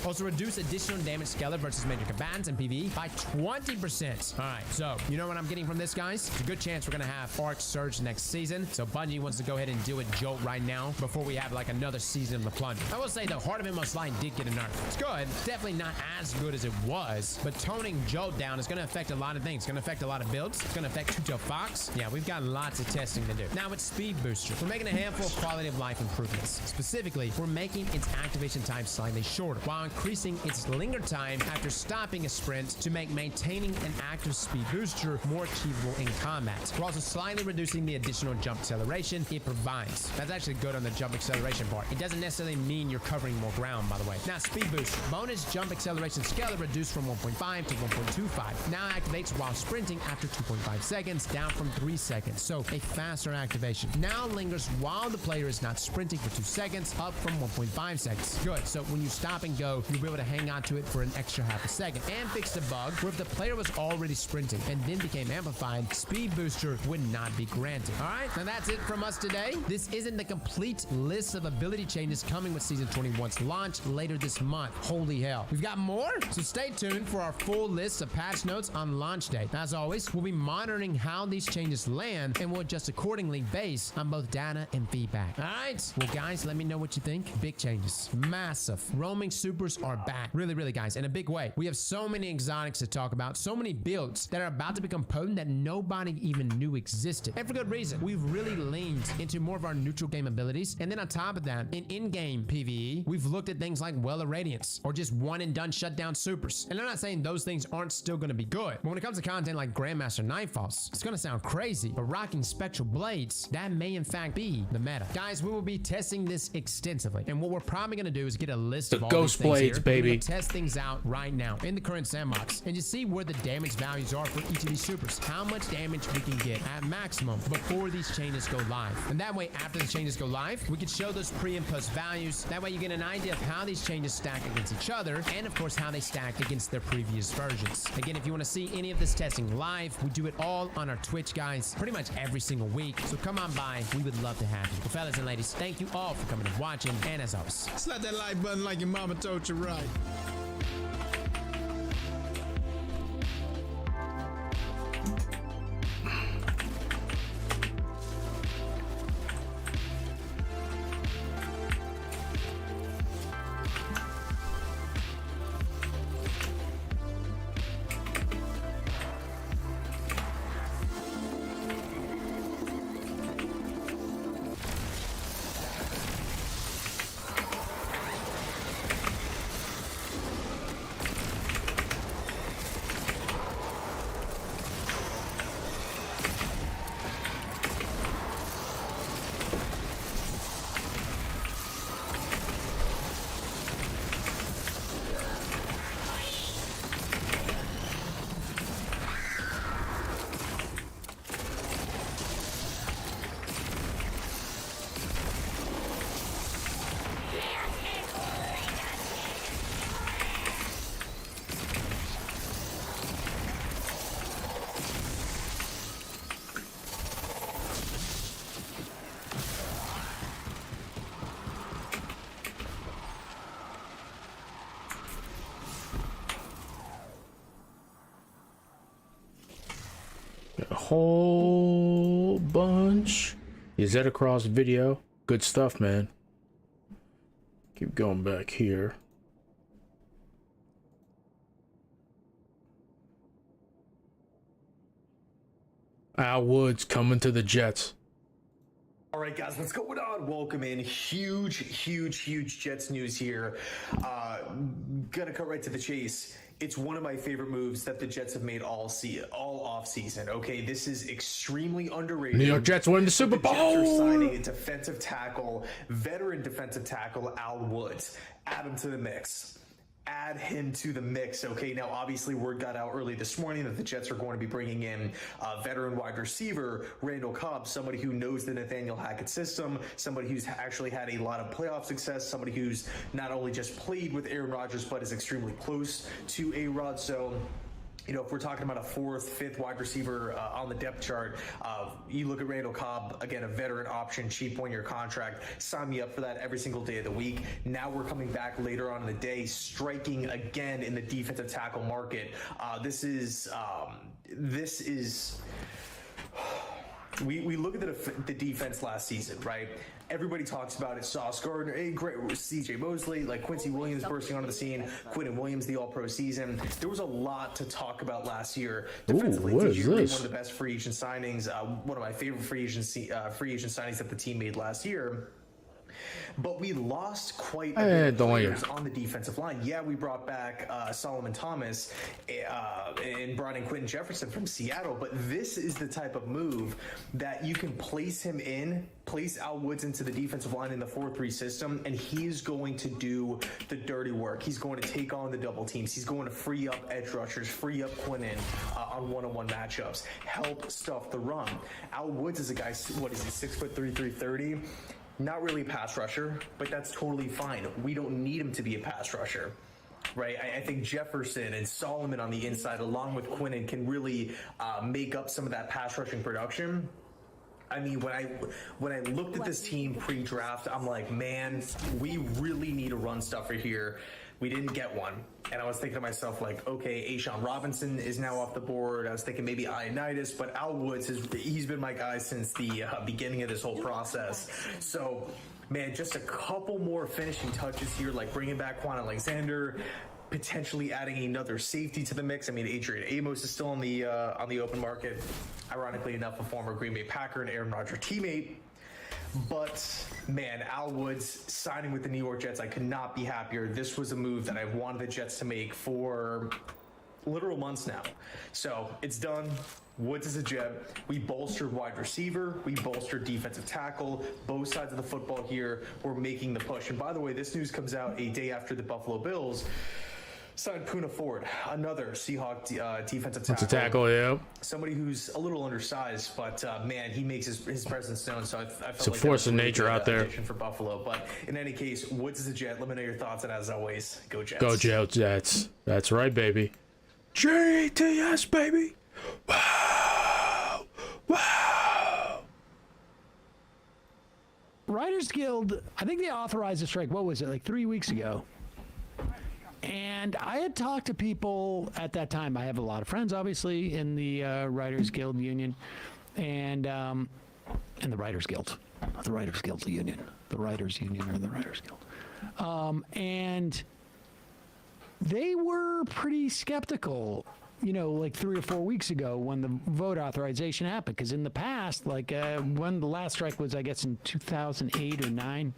Also reduce additional damage scalar versus major combatants and PvE by 20%. All right, so you know what I'm getting from this, guys? It's a good chance we're gonna have Arc Surge next season. So Bungie wants to go ahead and deal with Jolt right now before we have like another season of the Plunder. I will say the Heart of Inmost Light did get a nerf. It's good. It's definitely not as good as it was, but toning Jolt down is gonna affect a lot of things. It's gonna affect a lot of builds. It's gonna affect Two-Tailed Fox. Yeah, we've got lots of testing to do. Now with Speed Booster, we're making a handful of quality of life improvements. Specifically, we're making its activation time slightly shorter while increasing its linger time after stopping a sprint to make maintaining an active Speed Booster more achievable in combat. We're also slightly reducing the additional jump acceleration it provides. That's actually good on the jump acceleration part. It doesn't necessarily mean you're covering more ground, by the way. Now, Speed Boost. Bonus jump acceleration scale reduced from 1.5 to 1.25. Now activates while sprinting after 2.5 seconds, down from 3 seconds. So a faster activation. Now lingers while the player is not sprinting for 2 seconds, up from 1.5 seconds. Good. So when you stop and go, you'll be able to hang on to it for an extra half a second. And fix the bug where if the player was already sprinting and then became amplified, Speed Booster would not be granted. All right, now that's it from us today. This isn't the complete list of ability changes coming with Season 21's launch later this month. Holy hell. We've got more, so stay tuned for our full list of patch notes on launch day. As always, we'll be monitoring how these changes land and we'll adjust accordingly based on both data and feedback. All right, well guys, let me know what you think. Big changes, massive. Roaming supers are back. Really, guys, in a big way. We have so many exotics to talk about, so many builds that are about to become potent that nobody even knew existed. And for good reason. We've really leaned into more of our neutral game abilities. And then on top of that, in-game PvE, we've looked at things like Well of Radiance or just one and done shutdown supers. And I'm not saying those things aren't still going to be good. But when it comes to content like Grandmaster Nightfalls, it's going to sound crazy, but rocking Spectral Blades, that may in fact be the meta. Guys, we will be testing this extensively. And what we're probably going to do is get a list of all Ghost these things Blades, here. baby. We're gonna test things out right now in the current sandbox and just see where the damage values are for each of these supers. How much damage we can get at maximum before these changes go live. And that way, after the changes go live, we can show those pre and post values. That way you get an idea of how these changes stack against each other and of course how they stack against their previous versions. Again, if you want to see any of this testing live, we do it all on our Twitch, guys, pretty much every single week. So come on by. We would love to have you. Well, fellas and ladies, thank you all for coming and watching. And as always, slap that like button like your mama told you right. whole bunch. Is that across video? Good stuff, man. Keep going back here. Al Woods coming to the Jets. All right, guys, what's going on? Welcome in. Huge Jets news here. Gonna cut right to the chase. It's one of my favorite moves that the Jets have made all off season. Okay, this is extremely underrated. New York Jets win the Super Bowl. The Jets are signing a defensive tackle, veteran defensive tackle, Al Woods. Add him to the mix. Add him to the mix. Okay, now obviously word got out early this morning that the Jets are going to be bringing in veteran wide receiver Randall Cobb, somebody who knows the Nathaniel Hackett system, somebody who's actually had a lot of playoff success, somebody who's not only just played with Aaron Rodgers but is extremely close to A-Rod. So, you know, if we're talking about a fourth, fifth wide receiver on the depth chart, you look at Randall Cobb, again, a veteran option, cheap one-year contract. Sign me up for that every single day of the week. Now we're coming back later on in the day, striking again in the defensive tackle market. This is we look at the defense last season, right? Everybody talks about it. Sauce Gardner, great C.J. Mosley, like Quincy Williams bursting onto the scene, Quinton Williams, the All-Pro season. There was a lot to talk about last year. Defensively, what is this? One of the best free agent signings, one of my favorite free agent signings that the team made last year. But we lost quite a bit of players on the defensive line. Yeah, we brought back Solomon Thomas and brought in Quentin Jefferson from Seattle, but this is the type of move that you can place Al Woods into the defensive line in the 4-3 system, and he's going to do the dirty work. He's going to take on the double teams. He's going to free up edge rushers, free up Quentin on one-on-one matchups, help stuff the run. Al Woods is a guy, what is he, 6'3", 330? Not really a pass rusher, but that's totally fine. We don't need him to be a pass rusher, right? I think Jefferson and Solomon on the inside, along with Quinton, can really make up some of that pass rushing production. I mean, when I looked at this team pre-draft, I'm like, man, we really need a run stuffer here. We didn't get one. And I was thinking to myself, like, okay, A'Shawn Robinson is now off the board. I was thinking maybe Ioannidis, but Al Woods, he's been my guy since the beginning of this whole process. So, man, just a couple more finishing touches here, like bringing back Quan Alexander, potentially adding another safety to the mix. I mean, Adrian Amos is still on the open market. Ironically enough, a former Green Bay Packer and Aaron Rodgers teammate. But, man, Al Woods signing with the New York Jets, I could not be happier. This was a move that I've wanted the Jets to make for literal months now. So, it's done. Woods is a Jet. We bolstered wide receiver. We bolstered defensive tackle. Both sides of the football here, we're making the push. And by the way, this news comes out a day after the Buffalo Bills signed Poona Ford, another Seahawk defensive tackle. Yeah. Somebody who's a little undersized, but man, he makes his presence known. So I felt it's a like force of nature out there for Buffalo. But in any case, Woods is a Jet. Let me know your thoughts, and as always, go Jets. Go Jets. That's right, baby. JTS, baby. Wow. Writers Guild, I think they authorized a strike, what was it, like 3 weeks ago? And I had talked to people at that time. I have a lot of friends, obviously, in the Writers Guild Union, and the Writers Guild, not the Writers Guild Union, the Writers Union or the Writers Guild, and they were pretty skeptical, you know, like 3 or 4 weeks ago when the vote authorization happened. Because in the past, like when the last strike was, I guess, in 2008 or 9.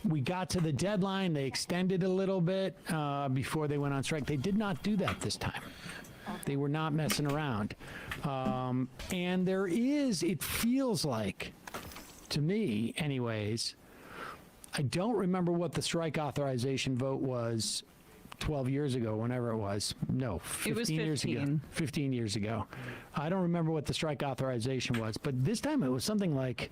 We got to the deadline. They extended a little bit before they went on strike. They did not do that this time. They were not messing around. And there is, it feels like, to me anyways, I don't remember what the strike authorization vote was 12 years ago, whenever it was. No, 15 years ago. 15 years ago. I don't remember what the strike authorization was, but this time it was something like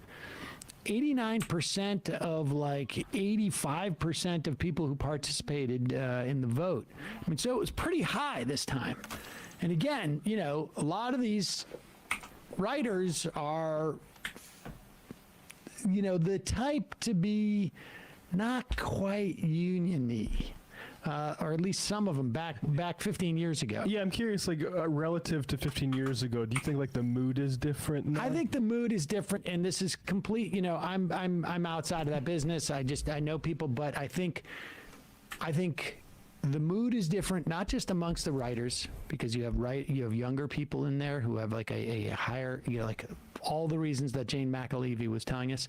89% of like 85% of people who participated in the vote. I mean, so it was pretty high this time. And again, you know, a lot of these writers are, you know, the type to be not quite union-y. or at least some of them back 15 years ago. Yeah, I'm curious, like relative to 15 years ago, do you think like the mood is different now? I think the mood is different, and this is complete. You know, I'm outside of that business. I know people, but I think the mood is different, not just amongst the writers, because you have younger people in there who have like a higher, you know, like all the reasons that Jane McAlevey was telling us.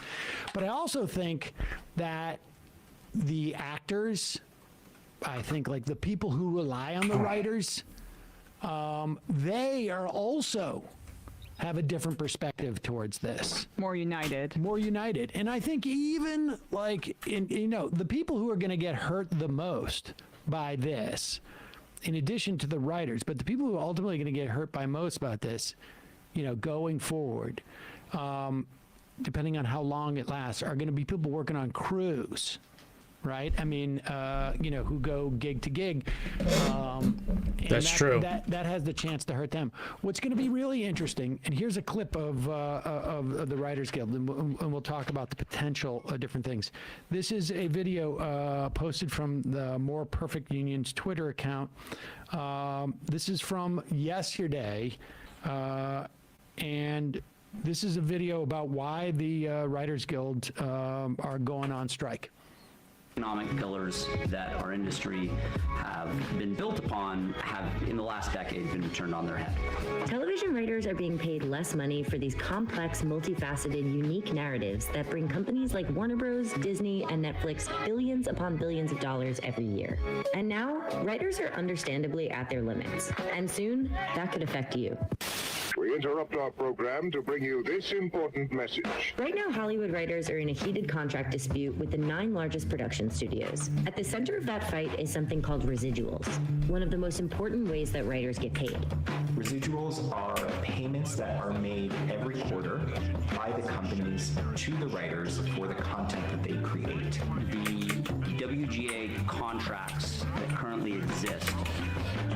But I also think that the actors, I think like the people who rely on the writers, they are also have a different perspective towards this. More united. And I think even like, the people who are going to get hurt the most by this, in addition to the writers, but the people who are ultimately going to get hurt by most about this, going forward, depending on how long it lasts, are going to be people working on crews. Right? I mean, who go gig to gig. That's true. That has the chance to hurt them. What's going to be really interesting, and here's a clip of the Writers Guild, and we'll talk about the potential different things. This is a video posted from the More Perfect Union's Twitter account. This is from yesterday, and this is a video about why the Writers Guild are going on strike. Economic pillars that our industry have been built upon have, in the last decade, been turned on their head. Television writers are being paid less money for these complex, multifaceted, unique narratives that bring companies like Warner Bros., Disney, and Netflix billions upon billions of dollars every year. And now, writers are understandably at their limits. And soon, that could affect you. We interrupt our program to bring you this important message. Right now, Hollywood writers are in a heated contract dispute with the 9 largest production studios. At the center of that fight is something called residuals, one of the most important ways that writers get paid. Residuals are payments that are made every quarter by the companies to the writers for the content that they create. The WGA contracts that currently exist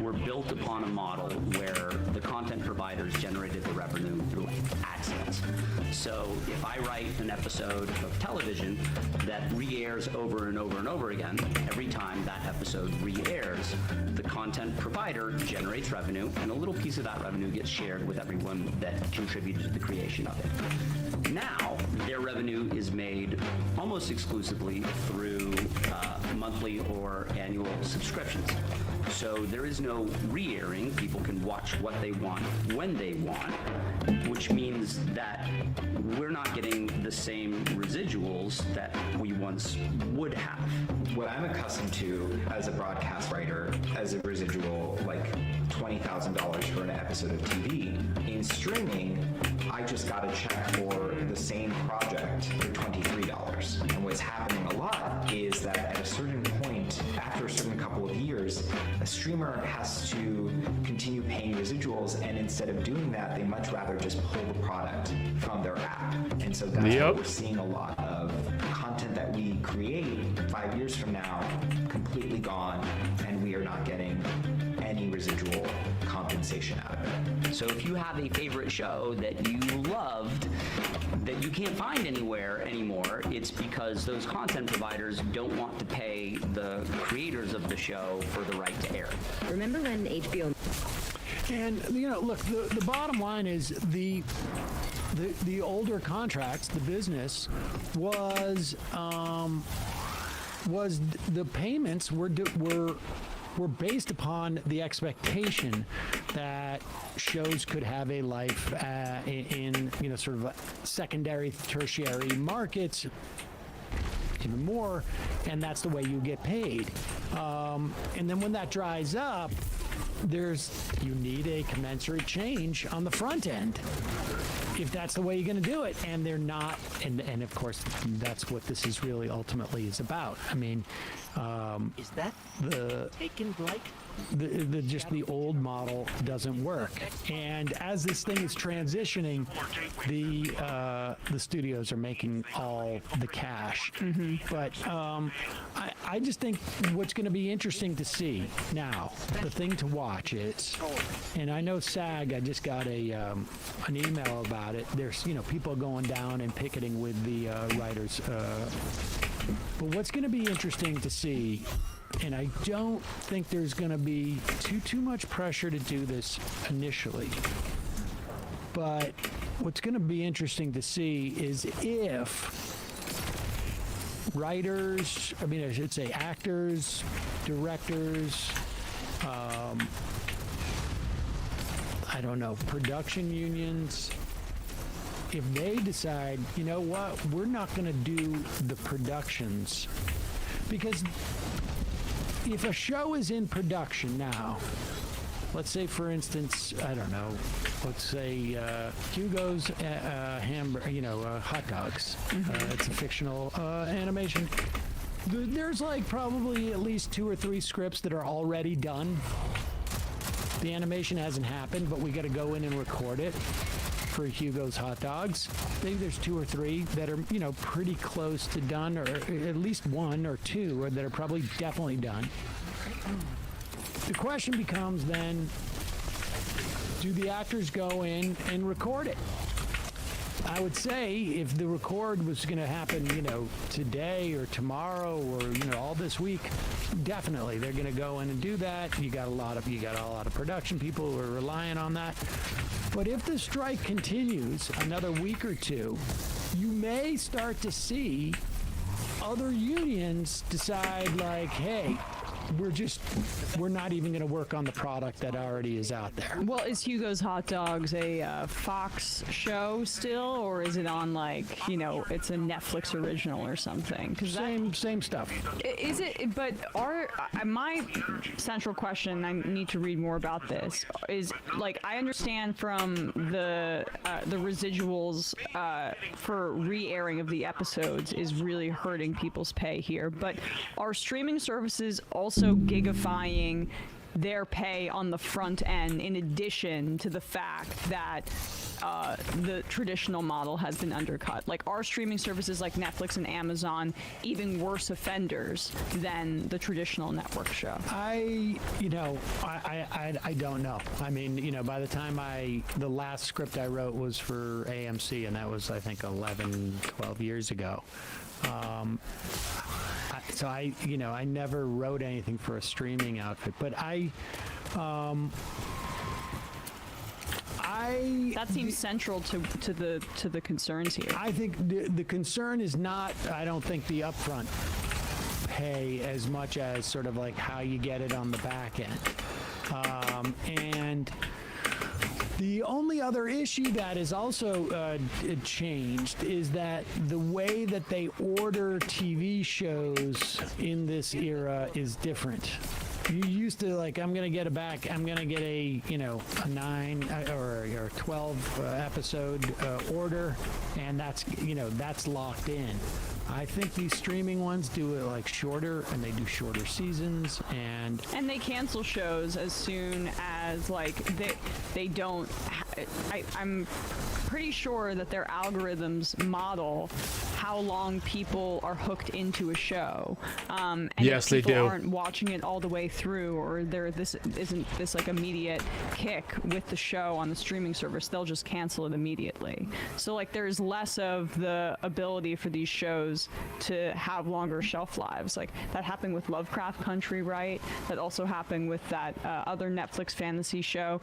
were built upon a model where the content providers generated the revenue through ad sales. So if I write an episode of television that re-airs over and over and over again, every time that episode re-airs, the content provider generates revenue, and a little piece of that revenue gets shared with everyone that contributed to the creation of it. Now, their revenue is made almost exclusively through monthly or annual subscriptions. So there is no re-airing. People can watch what they want when they want, which means that we're not getting the same residuals that we once would have. What I'm accustomed to as a broadcast writer, as a residual, like $20,000 for an episode of TV. In streaming, I just got a check for the same project for $23. And what's happening a lot is that at a certain point, after a certain couple of years, a streamer has to continue paying residuals, and instead of doing that, they much rather just pull the product from their app. And so that's what we're seeing a lot of content that we create 5 years from now, completely gone, and we are not getting any residual compensation out of it. So if you have a favorite show that you loved that you can't find anywhere anymore, it's because those content providers don't want to pay the creators of the show for the right to air it. Remember when HBO... And, look, the bottom line is the older contracts, the business, was the payments were based upon the expectation that shows could have a life in sort of secondary, tertiary markets, even more, and that's the way you get paid. And then when that dries up, you need a commensurate change on the front end if that's the way you're going to do it, and they're not, and of course that's what this is really ultimately is about. I mean, is that the taken like the old model doesn't work, and as this thing is transitioning, the studios are making all the cash. But I just think what's going to be interesting to see now, the thing to watch is, and I know SAG, I just got an email about it. There's people going down and picketing with the writers. But what's going to be interesting to see And I don't think there's going to be too much pressure to do this initially. But what's going to be interesting to see is if writers, I should say actors, directors, I don't know, production unions, if they decide, you know what, we're not going to do the productions. Because if a show is in production now, let's say, for instance, I don't know, let's say Hugo's hot dogs. It's a fictional animation. There's like probably at least 2 or 3 scripts that are already done. The animation hasn't happened, but we got to go in and record it for Hugo's Hot Dogs. Maybe there's 2 or 3 that are, pretty close to done, or at least 1 or 2 that are probably definitely done. The question becomes then, do the actors go in and record it? I would say if the record was going to happen, today or tomorrow or, all this week, definitely they're going to go in and do that. You got a lot of production people who are relying on that. But if the strike continues another week or 2, you may start to see other unions decide like, hey, we're not even going to work on the product that already is out there. Well, is Hugo's Hot Dogs a Fox show still, or is it on it's a Netflix original or something? Same stuff. Is it? But my central question, I need to read more about this, is I understand from the residuals for re-airing of the episodes is really hurting people's pay here, but are streaming services also gigifying their pay on the front end in addition to the fact that the traditional model has been undercut? Are streaming services like Netflix and Amazon even worse offenders than the traditional network show? I don't know. By the time the last script I wrote was for AMC, and that was, I think, 11, 12 years ago. So I never wrote anything for a streaming outfit, but that seems central to the concerns here. I think the concern is not, I don't think, the upfront pay as much as sort of like how you get it on the back end. And the only other issue that is also changed is that the way that they order TV shows in this era is different. You used to I'm going to get a 9 or 12 episode order, and that's locked in. I think these streaming ones do it shorter, and they do shorter seasons, and they cancel shows as soon as they don't. I'm pretty sure that their algorithms model how long people are hooked into a show. And yes, if people they do. Aren't watching it all the way through, or this immediate kick with the show on the streaming service, they'll just cancel it immediately. So there's less of the ability for these shows to have longer shelf lives. That happened with Lovecraft Country, right? That also happened with that other Netflix fantasy show.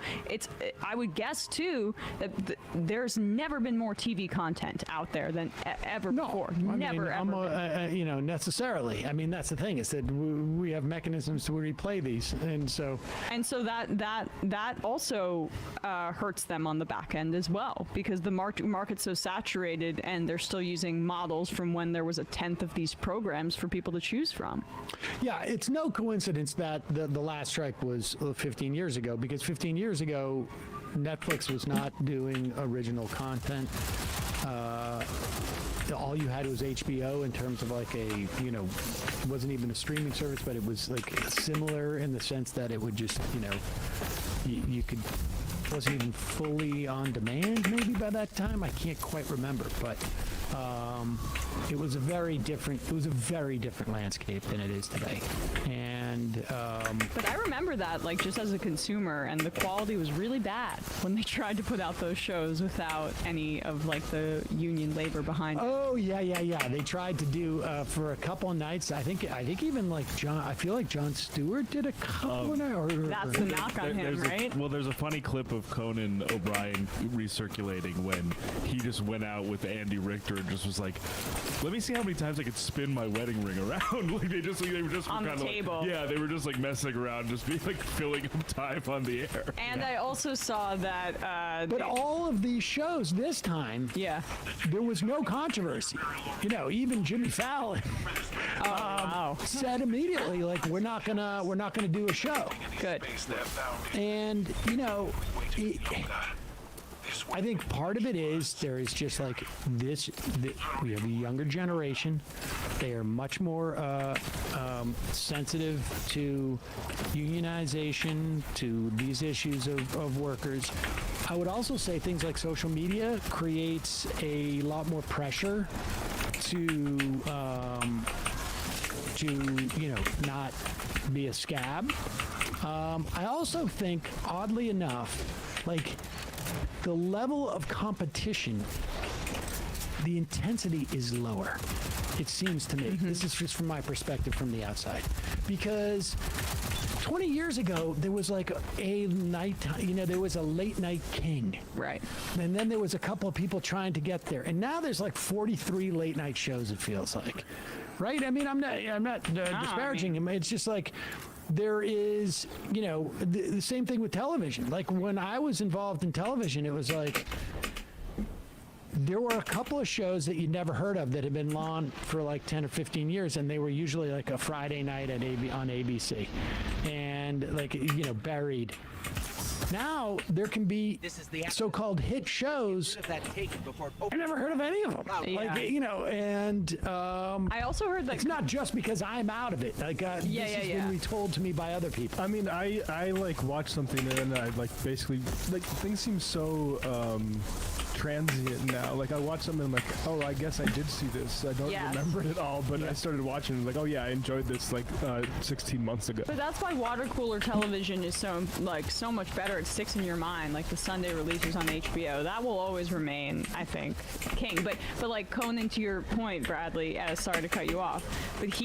I would guess too that there's never been more TV content out there than ever before. Never ever. Necessarily. That's the thing, is that we have mechanisms to replay these, and so that also hurts them on the back end as well, because the market's so saturated, and they're still using models from when there was a 10th of these programs for people to choose from. Yeah, it's no coincidence that the last strike was 15 years ago, because 15 years ago, Netflix was not doing original content. All you had was HBO in terms of it wasn't even a streaming service, but it was similar in the sense that it would just, you could, wasn't even fully on demand maybe by that time. I can't quite remember, but it was a very different landscape than it is today. And And but I remember that, like, just as a consumer, and the quality was really bad when they tried to put out those shows without any of, like, the union labor behind it. Oh yeah. They tried to do for a couple of nights. I think even like I feel like Jon Stewart did a couple of nights. That's the knock on him, right? There's a funny clip of Conan O'Brien recirculating when he just went out with Andy Richter and just was like, "Let me see how many times I could spin my wedding ring around." Like they were just on the kinda table. Like, yeah, they were just like messing around, just being like filling up time on the air. And I also saw that. But all of these shows this time, there was no controversy. You know, even Jimmy Fallon said immediately, like, we're not gonna do a show. Good. And you know, I think part of it is there is just like this. We have a younger generation. They are much more sensitive to unionization, to these issues of workers. I would also say things like social media creates a lot more pressure to not be a scab. I also think, oddly enough, like the level of competition, the intensity is lower. It seems to me. This is just from my perspective from the outside. Because 20 years ago, there was like a night, there was a late night king. Right. And then there was a couple of people trying to get there. And now there's like 43 late night shows, it feels like. Right? I mean, I'm not disparaging him. It's just like, there is, the same thing with television. Like when I was involved in television, it was like, there were a couple of shows that you'd never heard of that had been on for like 10 or 15 years, and they were usually like a Friday night on ABC. And like, Buried. Now there can be so-called hit shows. I never heard of any of them. Yeah. Like, and I also heard that it's not just because I'm out of it. Like this has been retold to me by other people. I mean, I like watch something and I like basically like things seem so transient now. Like I watch something and I'm like, oh, I guess I did see this. I don't remember it at all, but I started watching and like, oh yeah, I enjoyed this like 16 months ago. But that's why water cooler television is so much better. It sticks in your mind, like the Sunday releases on HBO. That will always remain, I think, king. But like Conan, to your point, Bradley, sorry to cut you off, but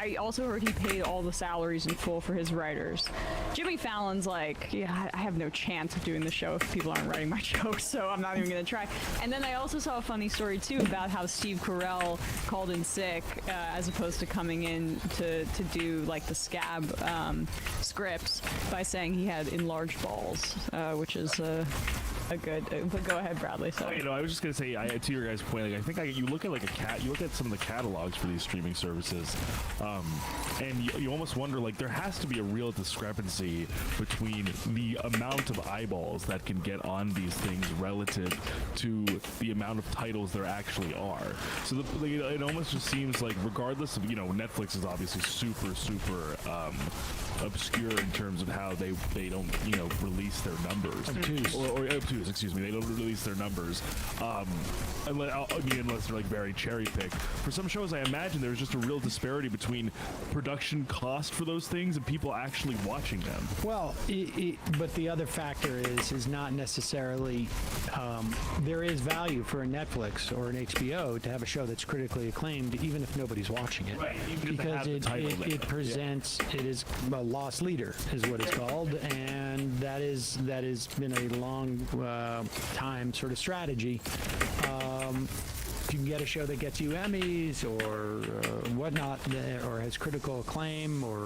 I also heard he paid all the salaries in full for his writers. Jimmy Fallon's like, I have no chance of doing the show if people aren't writing my jokes, so I'm not even going to try. And then I also saw a funny story too about how Steve Carell called in sick as opposed to coming in to do like the scab scripts by saying he had enlarged balls, which is a good. But go ahead, Bradley. Sorry. I was just gonna say, to your guys' point, like, I think you look at like you look at some of the catalogs for these streaming services, and you almost wonder, like, there has to be a real discrepancy between the amount of eyeballs that can get on these things relative to the amount of titles there actually are. So it almost just seems like, regardless of, Netflix is obviously super obscure in terms of how they don't release their numbers. Or obtuse, excuse me. They don't release their numbers. Unless they're like very cherry picked. For some shows, I imagine there's just a real disparity between production cost for those things and people actually watching them. Well, but the other factor is not necessarily there is value for a Netflix or an HBO to have a show that's critically acclaimed, even if nobody's watching it, right, because it presents it is a loss leader is what it's called, and that has been a long time sort of strategy. If you can get a show that gets you Emmys or whatnot, or has critical acclaim, or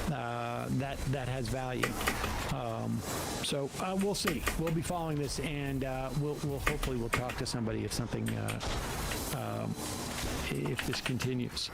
that has value. So we'll see. We'll be following this, and we'll hopefully we'll talk to somebody if something if this continues.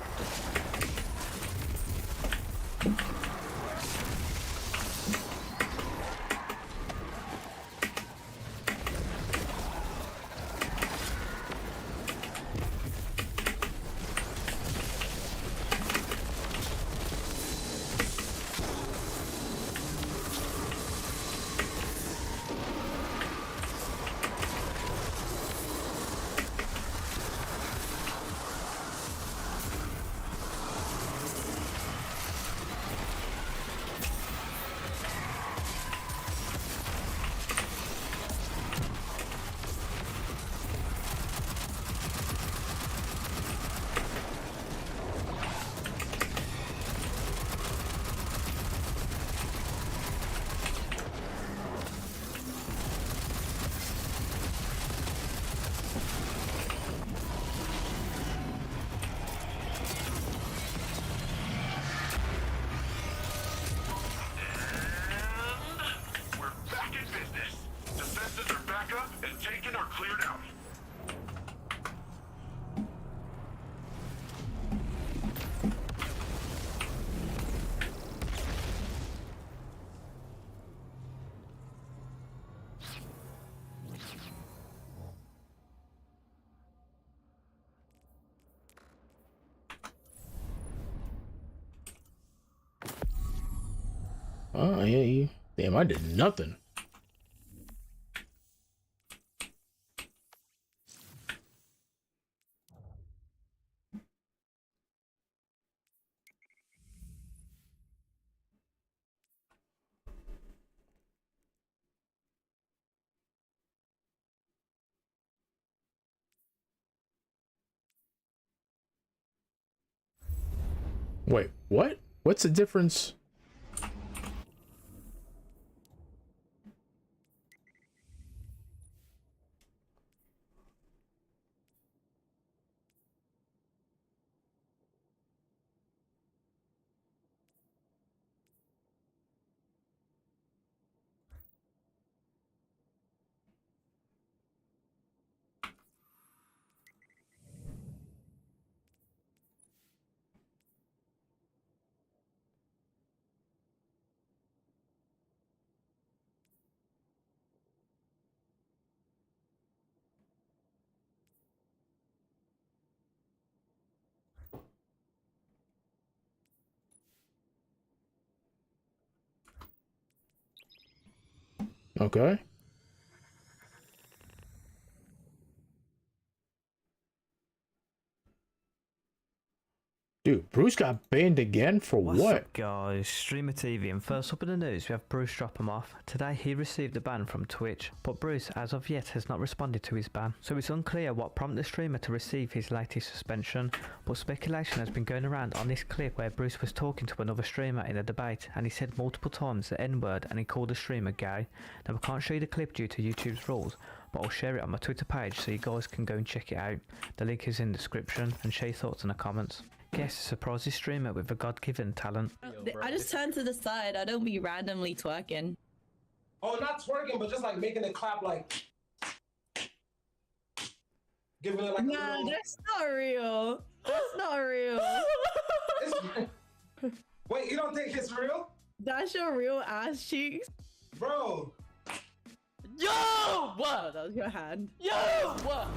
Oh, yeah. Damn, I did nothing. Wait, what? What's the difference? Okay. Dude, Bruce got banned again for What's what? up, guys? Streamer TV, and first up in the news we have Bruce Dropomoff. Today he received a ban from Twitch, but Bruce as of yet has not responded to his ban, so it's unclear what prompted the streamer to receive his latest suspension, but speculation has been going around on this clip where Bruce was talking to another streamer in a debate and he said multiple times the N-word and he called the streamer gay. Now I can't show you the clip due to YouTube's rules, but I'll share it on my Twitter page so you guys can go and check it out. The link is in the description, and share your thoughts in the comments. Guess a surprise streamer with a God-given talent. I just turn to the side. I don't be randomly twerking. Oh, not twerking, but just like making it clap, like giving it like. Nah, that's not real. That's not real. Wait, you don't think it's real? That's your real ass cheeks, bro. Yo, what? That was your hand. Yo, what?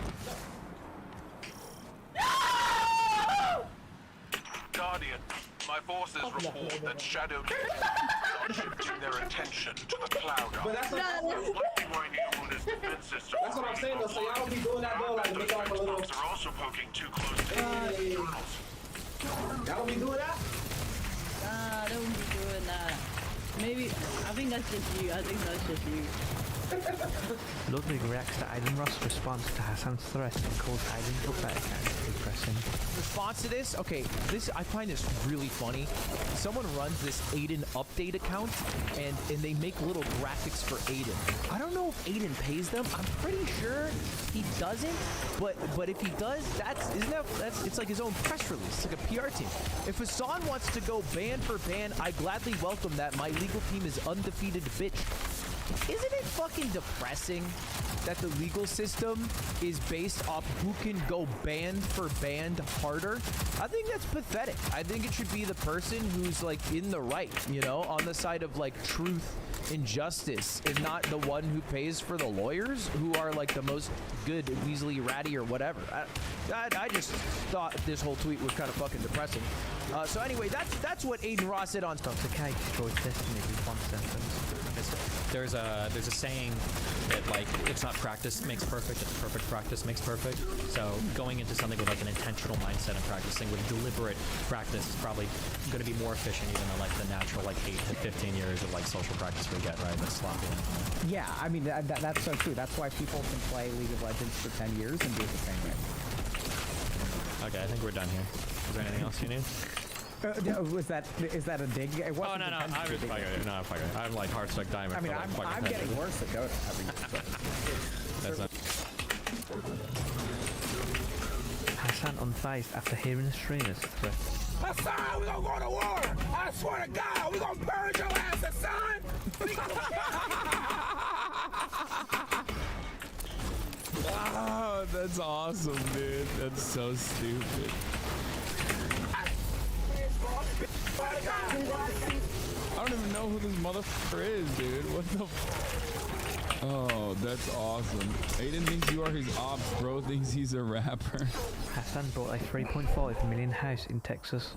Guardian, my forces report that Shadow are shifting their attention to the cloud. But that's That's what I'm saying though, so y'all don't be doing that though, like make like a little. Are also poking too close to the internals. Y'all don't be doing that? Nah, don't be doing that. Maybe, I think that's just you. I think that's just you. Ludwig reacts to Aiden Ross' response to Hassan's threat and calls Aiden's update account depressing. Response to this? Okay, I find this really funny. Someone runs this Aiden update account and they make little graphics for Aiden. I don't know if Aiden pays them. I'm pretty sure he doesn't. But if he does, it's like his own press release. It's like a PR team. If Hassan wants to go ban for ban, I gladly welcome that. My legal team is undefeated, bitch. Isn't it fucking depressing that the legal system is based off who can go band for band harder? I think that's pathetic. I think it should be the person who's like in the right, you know, on the side of like truth and justice, and not the one who pays for the lawyers who are like the most good Weasley ratty or whatever. I just thought this whole tweet was kind of fucking depressing. So anyway, that's what Aiden Ross said on Dr. K destroys Destiny with one sentence. There's a saying that like it's not practice makes perfect, it's perfect practice makes perfect. So going into something with like an intentional mindset and practicing with deliberate practice is probably going to be more efficient even than like the natural like 8 to 15 years of like social practice we get, right? That's sloppy. Yeah, I mean that's so true. That's why people can play League of Legends for 10 years and do it the same way. Okay, I think we're done here. Is there anything else you need? Is that a dig? It Oh no, I'm just fucking. No, I'm fucking. I'm like Heartstuck Diamond. I mean, I'm getting worse at Dota every year. That's not. Hassan unfazed after hearing the streamer's threat. Hassan, we gonna go to war! I swear to God, we gonna purge your ass, Hassan! Oh, that's awesome, dude. That's so stupid. I don't even know who this motherfucker is, dude. What the f— Oh, that's awesome. Aiden thinks you are his ops, bro thinks he's a rapper. Hassan bought a $3.5 million house in Texas.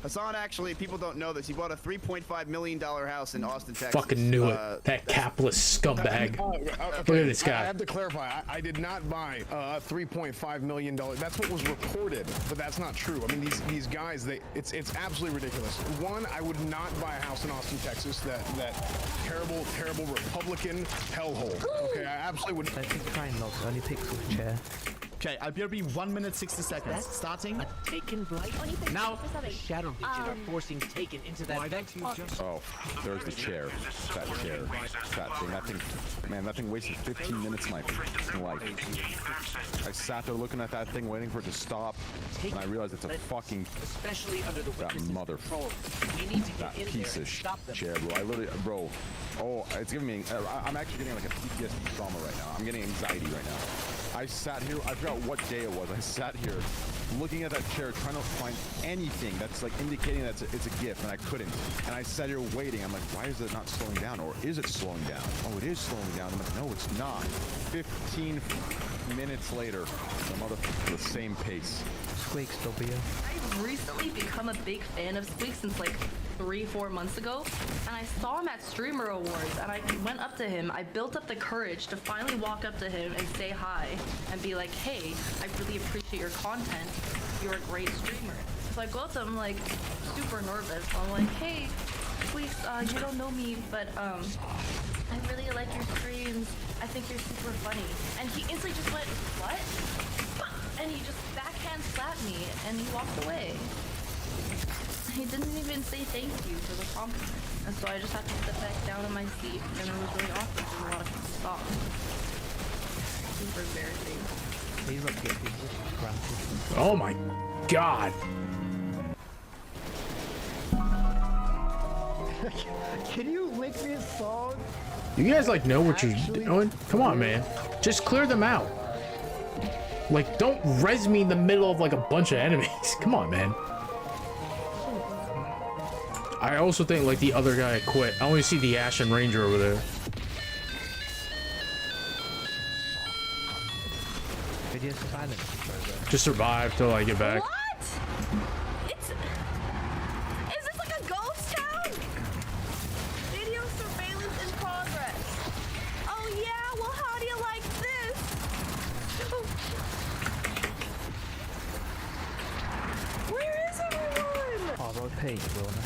Hassan actually, people don't know this. He bought a $3.5 million house in Austin, Texas. Fucking knew it. That capless scumbag. Look at this guy. I have to clarify. I did not buy a $3.5 million. That's what was reported, but that's not true. I mean, these guys, it's absolutely ridiculous. One, I would not buy a house in Austin, Texas. That terrible Republican hellhole. Okay, I absolutely would. I think try and log only picks with chair. Okay, I'll be 1 minute 60 seconds. Starting. Taken blight. Now, Shadow Legion are forcing Taken into that vent. Oh, there's the chair. That chair. That thing. That thing wasted 15 minutes of my life. I sat there looking at that thing, waiting for it to stop, and I realized it's a fucking. Especially under the that motherfucker. We need to that get in piece there of and stop them. chair, bro. I literally, bro. Oh, it's giving me. I'm actually getting like a PTSD trauma right now. I'm getting anxiety right now. I sat here, I forgot what day it was. I sat here looking at that chair, trying to find anything that's like indicating that it's a gift, and I couldn't. And I sat here waiting. I'm like, why is it not slowing down? Or is it slowing down? Oh, it is slowing down. I'm like, no, it's not. 15 minutes later, the motherfucker, the same pace. Squeaks W. I've recently become a big fan of Squeak since like 3-4 months ago, and I saw him at Streamer Awards, and I went up to him. I built up the courage to finally walk up to him and say hi and be like, hey, I really appreciate your content. You're a great streamer. So I go up to him like super nervous. I'm like, hey, Squeak, you don't know me, but I really like your streams. I think you're super funny. And he instantly just went, what? And he just backhand slapped me and he walked away. He didn't even say thank you for the compliment. And so I just had to sit back down in my seat, and it was really awkward because a lot of people stopped. Super embarrassing. Oh my god. Can you link me a song? You guys like know what you're doing? Come on, man. Just clear them out. Like, don't res me in the middle of like a bunch of enemies. Come on, man. I also think like the other guy quit. I only see the Ashen Ranger over there. Video silence. Just survive till I get back. What? Is this like a ghost town? Video surveillance in progress. Oh yeah, well how do you like this? Where is everyone? ROP, Wilma.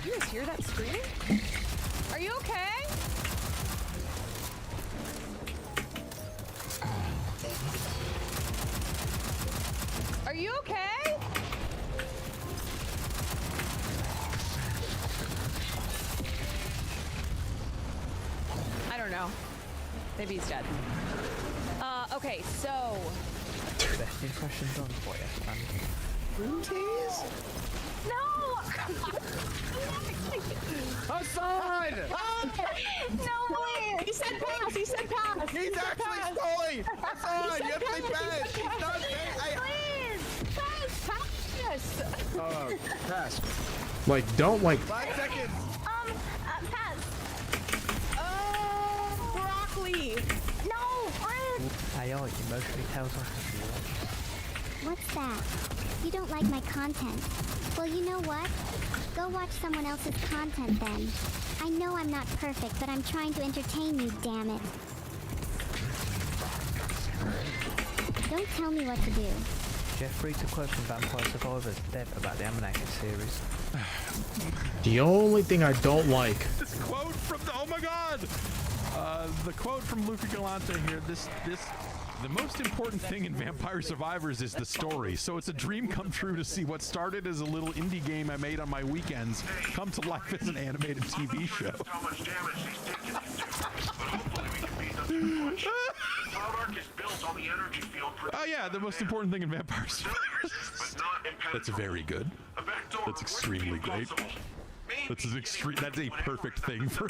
You guys hear that screaming? Are you okay? Are you okay? I don't know. Maybe he's dead. Okay, so. Best impression done for you, man. Booties? No! Hassan! No way! He said pass! He said pass! He's actually stalling! Hassan, you have to say pass! He's not Please! Pass! Pass. Like, don't like. 5 seconds! Pass! Broccoli! No! AI emotionally tells us to do What's that? You don't like my content. Well, you know what? Go watch someone else's content then. I know I'm not perfect, but I'm trying to entertain you, damn it. Don't tell me what to do. Jeffrey to quote from Vampire Survivors Dev about the animated series. The only thing I don't like. This quote from the, oh my god! The quote from Luca Galante here, the most important thing in Vampire Survivors is the story. So it's a dream come true to see what started as a little indie game I made on my weekends come to life as an animated TV show. Oh yeah, the most important thing in Vampire Survivors. That's very good. That's extremely great. That's an extreme. That's a perfect thing for.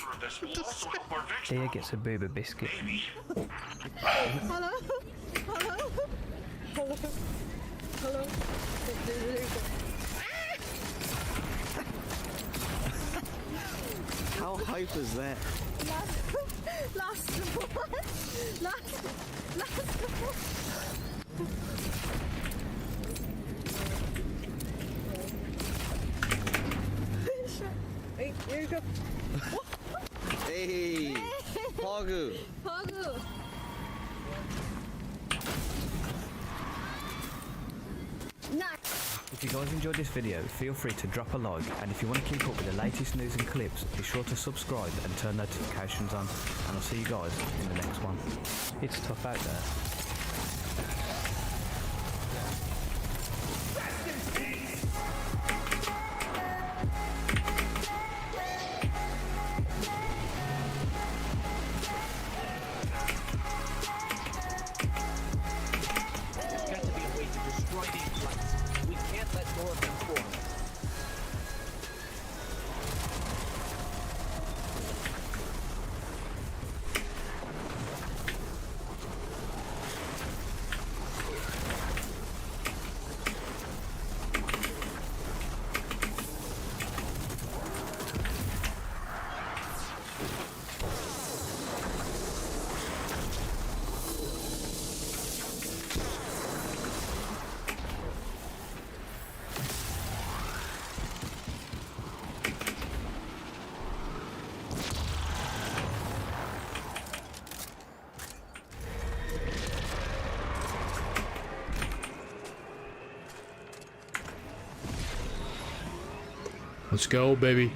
Dia gets a booba biscuit. Hello? Hello? Hello? Hello? How hype is that? Last one. Last one. Hey, Pogu. Pogu. If you guys enjoyed this video, feel free to drop a like, and if you want to keep up with the latest news and clips, be sure to subscribe and turn notifications on, and I'll see you guys in the next one. It's tough out there. There's got to be a way to destroy these flights. We can't let more of them form. Let's go, baby.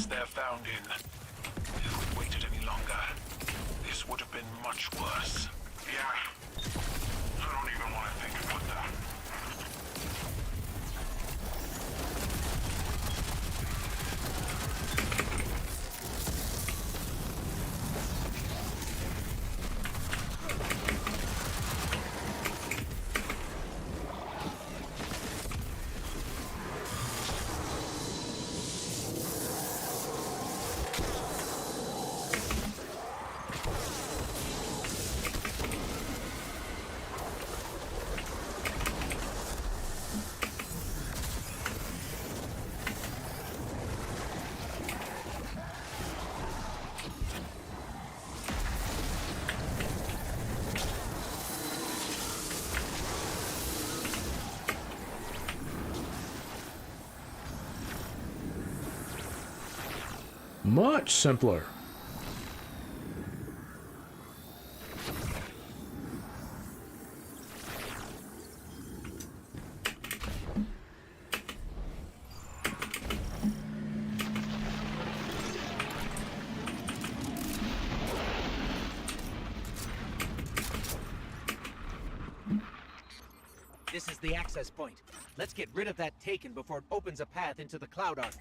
They're found in. If we waited any longer, this would have been much worse. Yeah. I don't even want to think about that. Much simpler. This is the access point. Let's get rid of that Taken before it opens a path into the Cloud Ark.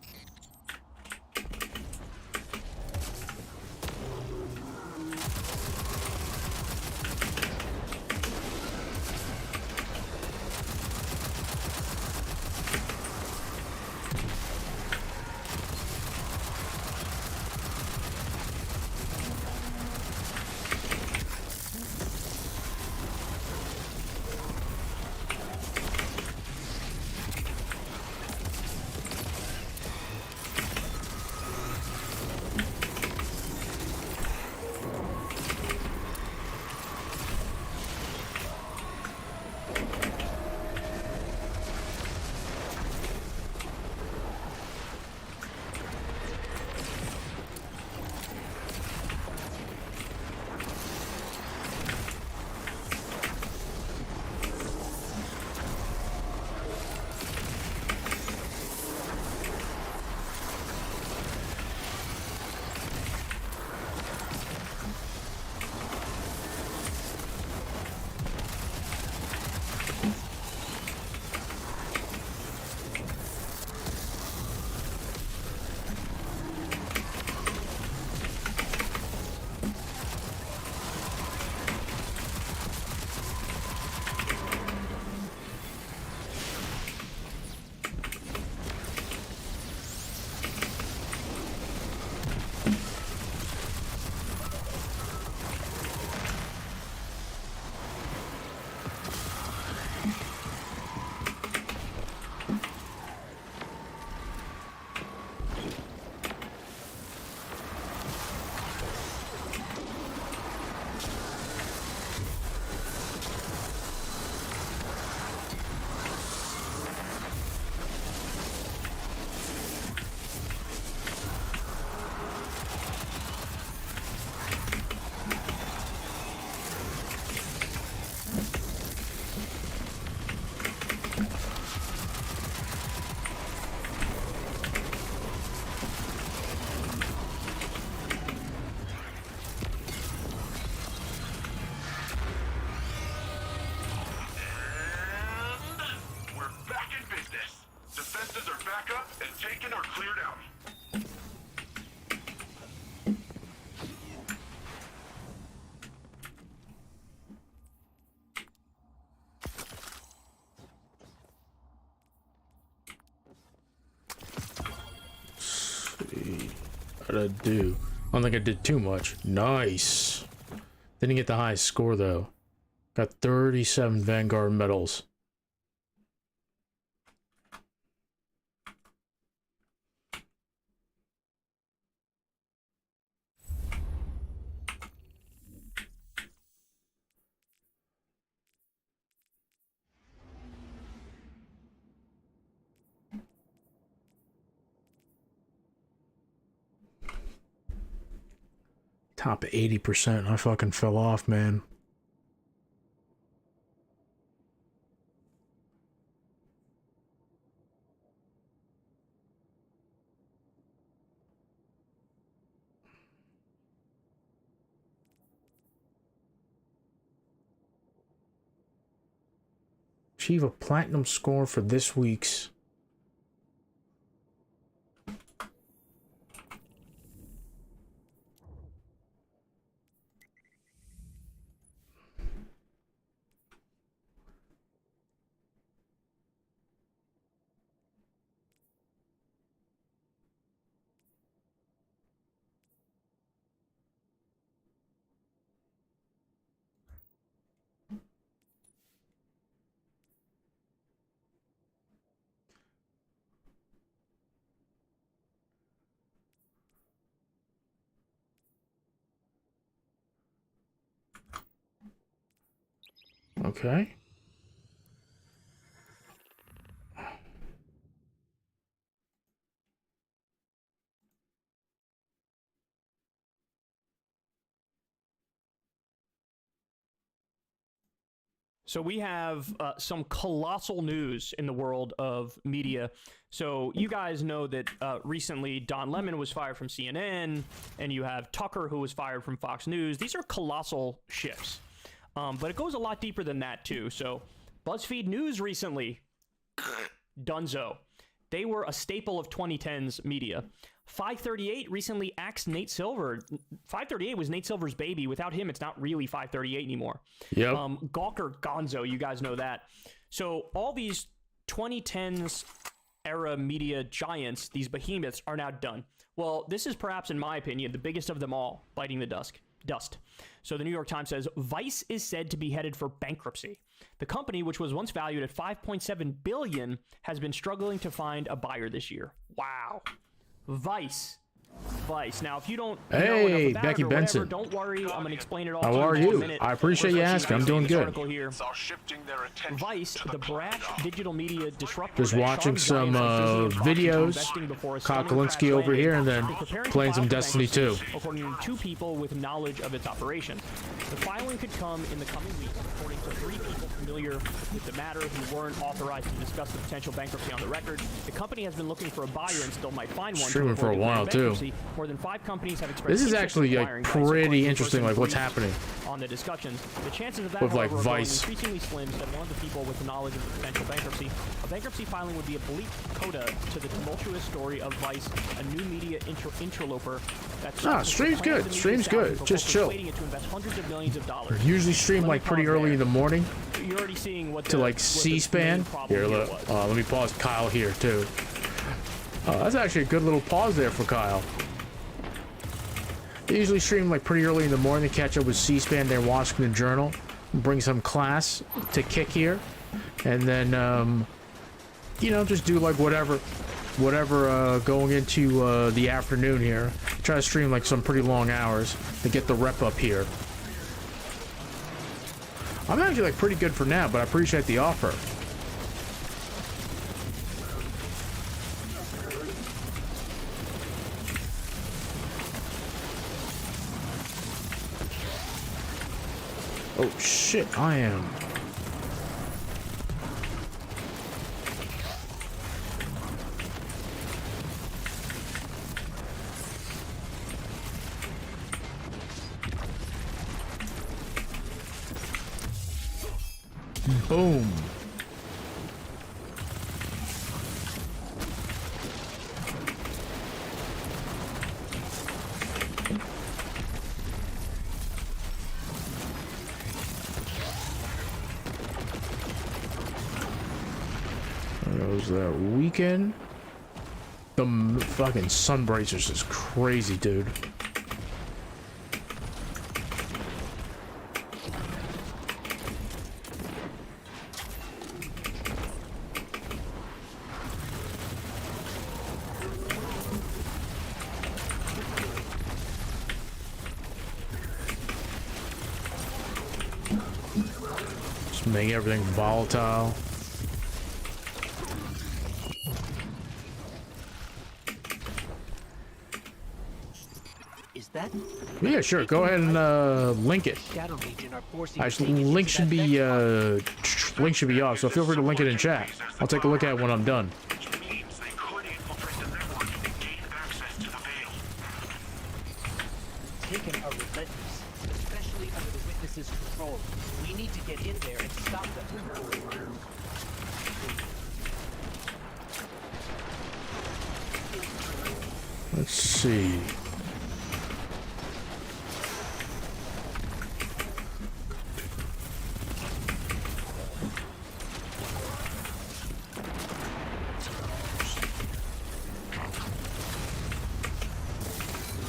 take this. Defenses are back up and taken or cleared out. What did I do? I don't think I did too much. Nice. Didn't get the highest score though. Got 37 Vanguard medals. Top 80%. I fucking fell off, man. Achieve a platinum score for this week's. Okay. So we have some colossal news in the world of media. So you guys know that recently Don Lemon was fired from CNN, and you have Tucker who was fired from Fox News. These are colossal shifts. But it goes a lot deeper than that too. So BuzzFeed News recently, Dunzo. They were a staple of 2010s media. 538 recently axed Nate Silver. 538 was Nate Silver's baby. Without him, it's not really 538 anymore. Yep. Gawker Gonzo, you guys know that. So all these 2010s era media giants, these behemoths, are now done. Well, this is perhaps, in my opinion, the biggest of them all, biting the dust. So the New York Times says, Vice is said to be headed for bankruptcy. The company, which was once valued at $5.7 billion, has been struggling to find a buyer this year. Wow. Vice. Now, if you don't know enough about Becky it or Benson. whatever, don't worry. I'm going to explain it all How to you are in just a you? minute. I appreciate you asking. I'm doing good. Vice, the brash digital media disruptor. Just watching some videos. Kyle Kalinske over here, and then playing some Destiny 2. According to 2 people with knowledge of its operation. The filing could come in the coming weeks, according to 3 people familiar with the matter who weren't authorized to discuss the potential bankruptcy on the record. The company has been looking for a buyer and still might find one. Streaming for a while too. More than 5 companies have expressed This is interest actually in like acquiring Vice, pretty according to interesting, like what's person happening on the discussions. The chances of that, with like however, are Vice. growing increasingly slim, said one of the people with knowledge of the potential bankruptcy. A bankruptcy filing would be a bleak coda to the tumultuous story of Vice, a new media interloper. That's stream's good. Stream's good. Just chill. To invest hundreds of millions of dollars. Usually stream like pretty early in the morning. You're already seeing what to like C-SPAN. Here, look. Let me pause Kyle here too. That's actually a good little pause there for Kyle. They usually stream like pretty early in the morning to catch up with C-SPAN, their Washington Journal, bring some class to kick here, and then you know, just do like whatever going into the afternoon here. Try to stream like some pretty long hours to get the rep up here. I'm actually like pretty good for now, but I appreciate the offer. Oh shit, I am. Boom. that weekend. The fucking Sunbracers is crazy, dude. Just make everything volatile. Is that? Yeah, sure. Go ahead and link it. Actually, link should be off, so feel free to link it in chat. I'll take a look at it when I'm done. Taken are relentless, especially under the witnesses' control. We need to get in there and stop them. Let's see.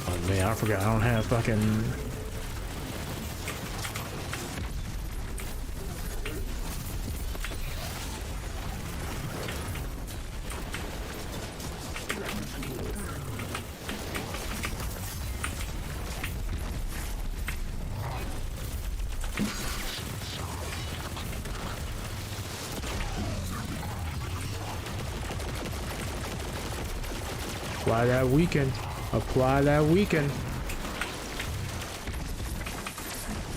Oh man, I forgot. I don't have fucking. Apply that weekend. Apply that weekend.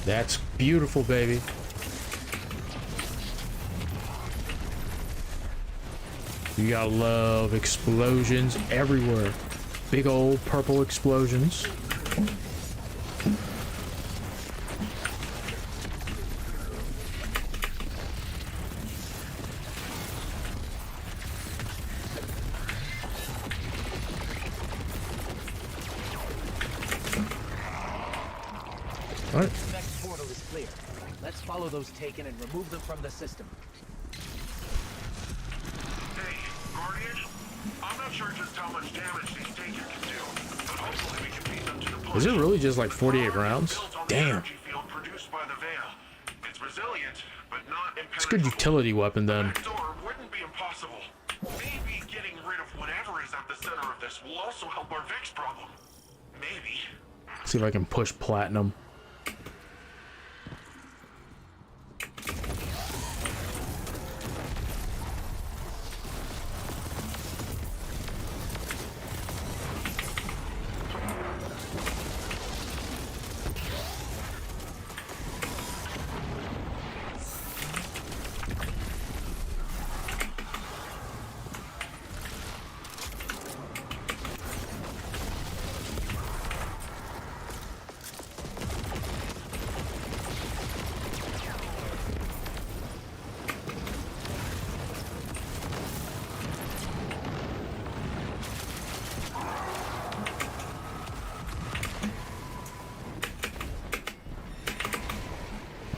That's beautiful, baby. You gotta love explosions everywhere. Big old purple explosions. What? The next portal is clear. Let's follow those taken and remove them from the system. Hey, Guardian? I'm not sure just how much damage these taken can do, but hopefully we can beat them to the punch. Is it really just like 48 rounds? Damn. Field produced by the Veil. It's resilient, but not It's a good utility weapon then. door wouldn't be impossible. Maybe getting rid of whatever is at the center of this will also help our Vex problem. Maybe. See if I can push platinum.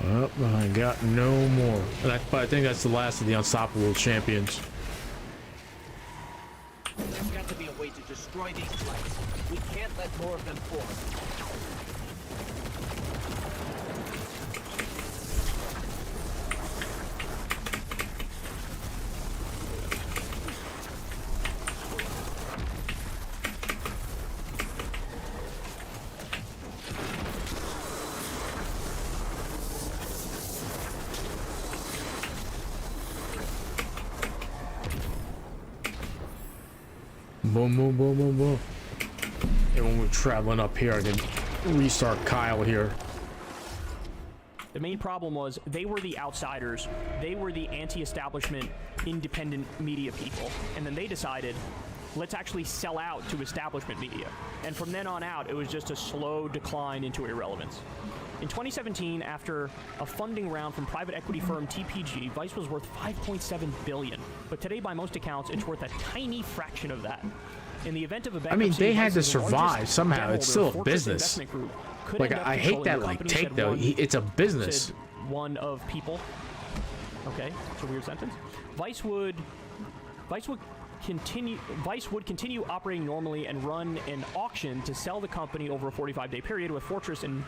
Oh, I got no more. But I think that's the last of the unstoppable champions. There's got to be a way to destroy these flights. We can't let more of them form. Boom, boom, boom, boom, boom. And when we're traveling up here, I can restart Kyle here. The main problem was they were the outsiders. They were the anti-establishment, independent media people. And then they decided, let's actually sell out to establishment media. And from then on out, it was just a slow decline into irrelevance. In 2017, after a funding round from private equity firm TPG, Vice was worth $5.7 billion. But today, by most accounts, it's worth a tiny fraction of that. In the event of a I mean, bankruptcy, they had to Vice's largest survive somehow. debt It's holder, still a Fortress business. Investment Group, could Like, end up I hate controlling that the like company, take said though. one- It's a business. said one of people. Okay, it's a weird sentence. Vice would Vice would continue operating normally and run an auction to sell the company over a 45-day period, with Fortress in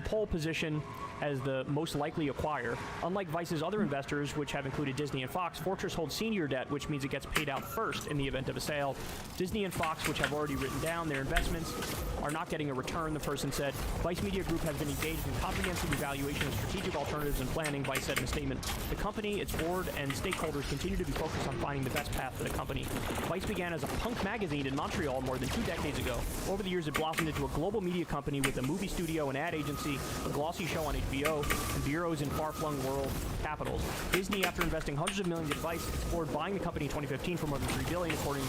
pole position as the most likely acquirer. Unlike Vice's other investors, which have included Disney and Fox, Fortress holds senior debt, which means it gets paid out first in the event of a sale. Disney and Fox, which have already written down their investments, are not getting a return, the person said. Vice Media Group has been engaged in comprehensive evaluation of strategic alternatives and planning, Vice said in a statement. The company, its board, and stakeholders continue to be focused on finding the best path for the company. Vice began as a punk magazine in Montreal more than 2 decades ago. Over the years, it blossomed into a global media company with a movie studio, an ad agency, a glossy show on HBO, and bureaus in far-flung world capitals. Disney, after investing hundreds of millions in Vice, explored buying the company in 2015 for more than $3 billion, according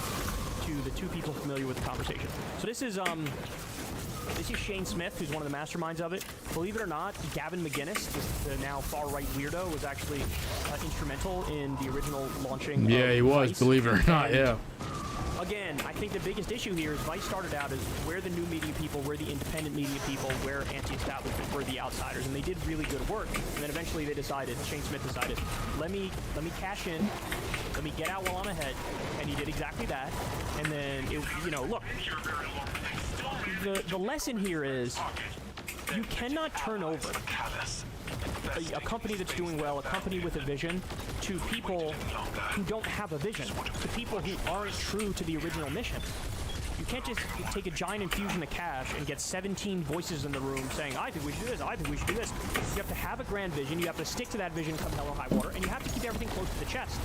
to the 2 people familiar with the conversation. So this is Shane Smith, who's one of the masterminds of it. Believe it or not, Gavin McGinnis, the now far-right weirdo, was actually instrumental in the original launching. Yeah, he was. Vice. Believe it or not, yeah. Again, I think the biggest issue here is Vice started out as we're the new media people, we're the independent media people, we're anti-establishment, we're the outsiders, and they did really good work. And then eventually they decided, Shane Smith decided, let me cash in, let me get out while I'm ahead, and he did exactly that. And then, look, the lesson here is you cannot turn over a company that's doing well, a company with a vision, to people who don't have a vision, to people who aren't true to the original mission. You can't just take a giant infusion of cash and get 17 voices in the room saying, I think we should do this, I think we should do this. You have to have a grand vision, you have to stick to that vision come hell or high water, and you have to keep everything close to the chest.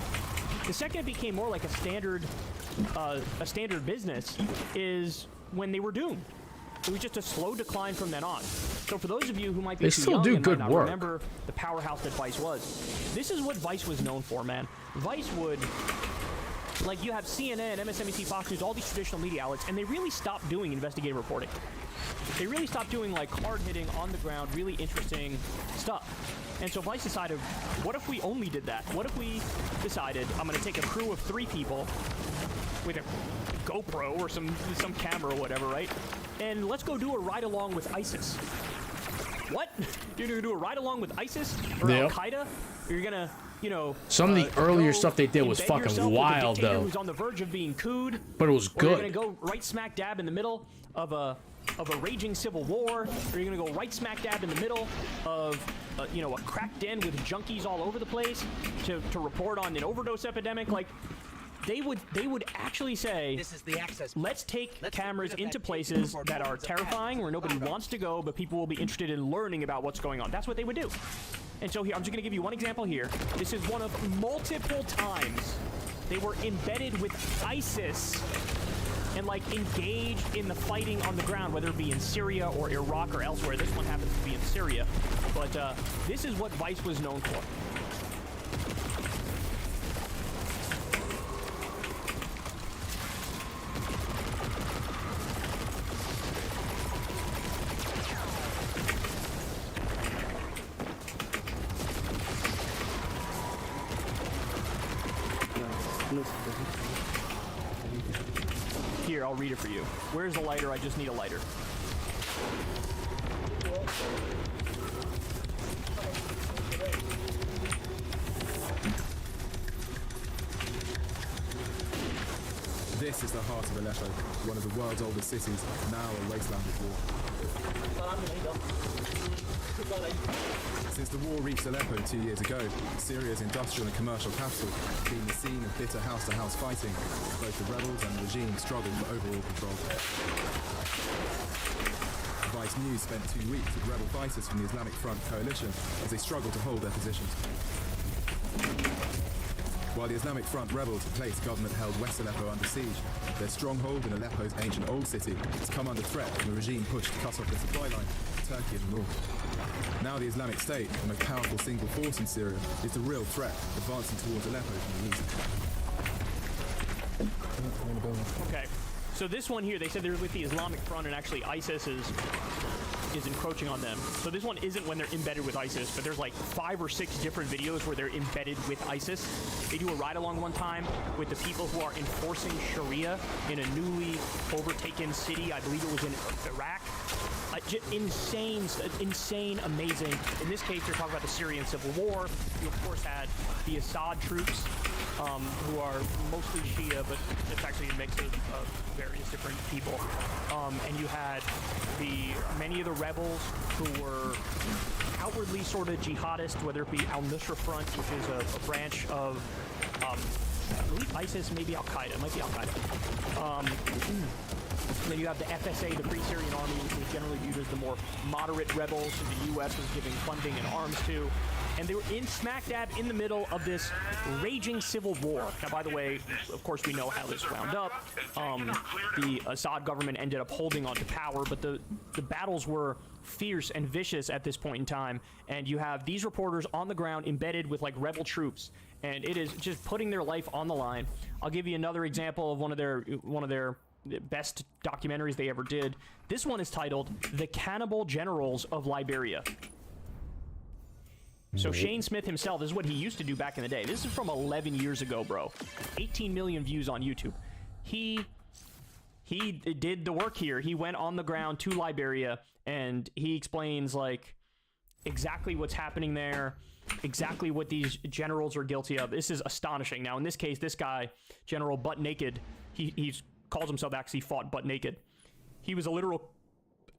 The second it became more like a standard business is when they were doomed. It was just a slow decline from then on. So for those of you who might be too young and might not remember the powerhouse that Vice was, this is what Vice was known for, man. Vice would, like, you have CNN, MSNBC, Fox News, all these traditional media outlets, and they really stopped doing investigative reporting. They really stopped doing, like, hard-hitting, on-the-ground, really interesting stuff. And so Vice decided, what if we only did that? What if we decided, I'm going to take a crew of 3 people with a GoPro or some camera or whatever, right? And let's go do a ride-along with ISIS. What? You're going to do a ride-along with ISIS? Or Al-Qaeda? You're going to, some of the earlier stuff they did was fucking wild, though. Who's on the verge of being cooed. But it was good. Or you're going to go right smack dab in the middle of a raging civil war, or you're going to go right smack dab in the middle of, a crack den with junkies all over the place to report on an overdose epidemic. Like, they would actually say, this is the access. Let's take cameras into places that are terrifying, where nobody wants to go, but people will be interested in learning about what's going on. That's what they would do. And so here, I'm just going to give you one example here. This is one of multiple times they were embedded with ISIS and, like, engaged in the fighting on the ground, whether it be in Syria or Iraq or elsewhere. This one happens to be in Syria. But this is what Vice was known for. Here, I'll read it for you. Where's the lighter? I just need a lighter. This is the heart of Aleppo, one of the world's oldest cities, now a wasteland of war. Since the war reached Aleppo 2 years ago, Syria's industrial and commercial capital has been the scene of bitter house-to-house fighting, as both the rebels and the regime struggle for overall control. Vice News spent 2 weeks with rebel fighters from the Islamic Front coalition as they struggle to hold their positions. While the Islamic Front rebels have placed government-held West Aleppo under siege, their stronghold in Aleppo's ancient Old City has come under threat from the regime push to cut off their supply line to Turkey in the north. Now the Islamic State, the most powerful single force in Syria, is the real threat, advancing towards Aleppo from the east. Okay, so this one here, they said they're with the Islamic Front, and actually ISIS is encroaching on them. So this one isn't when they're embedded with ISIS, but there's like 5 or 6 different videos where they're embedded with ISIS. They do a ride-along one time with the people who are enforcing Sharia in a newly overtaken city. I believe it was in Iraq. Insane, amazing. In this case, they're talking about the Syrian civil war. You, of course, had the Assad troops who are mostly Shia, but it's actually a mix of various different people. And you had many of the rebels who were outwardly sort of jihadist, whether it be Al-Nusra Front, which is a branch of, I believe ISIS, maybe Al-Qaeda. It might be Al-Qaeda. Then you have the FSA, the Free Syrian Army, which was generally viewed as the more moderate rebels who the U.S. was giving funding and arms to. And they were in smack dab in the middle of this raging civil war. Now, by the way, of course, we know how this wound up. The Assad government ended up holding onto power, but the battles were fierce and vicious at this point in time. And you have these reporters on the ground embedded with like rebel troops, and it is just putting their life on the line. I'll give you another example of one of their best documentaries they ever did. This one is titled "The Cannibal Generals of Liberia." So Shane Smith himself, this is what he used to do back in the day. This is from 11 years ago, bro. 18 million views on YouTube. He did the work here. He went on the ground to Liberia, and he explains like exactly what's happening there, exactly what these generals are guilty of. This is astonishing. Now, in this case, this guy, General Butt Naked, he calls himself actually fought butt naked. He was a literal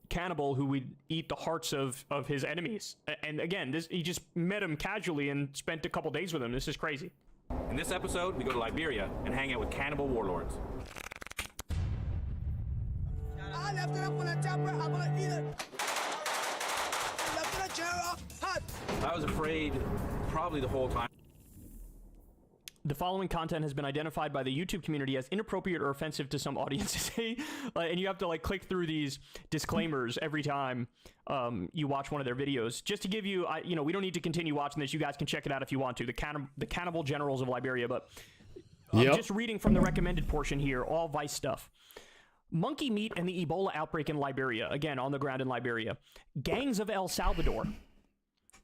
cannibal who would eat the hearts of his enemies. And again, he just met him casually and spent a couple days with him. This is crazy. In this episode, we go to Liberia and hang out with cannibal warlords. I left it up on the chopper. I'm gonna eat it. Left it a chair up. Hot. I was afraid probably the whole time. The following content has been identified by the YouTube community as inappropriate or offensive to some audiences. And you have to like click through these disclaimers every time you watch one of their videos. Just to give you, we don't need to continue watching this. You guys can check it out if you want to. The Cannibal Generals of Liberia. But I'm just reading from the recommended portion here, all Vice stuff. Monkey meat and the Ebola outbreak in Liberia. Again, on the ground in Liberia. Gangs of El Salvador.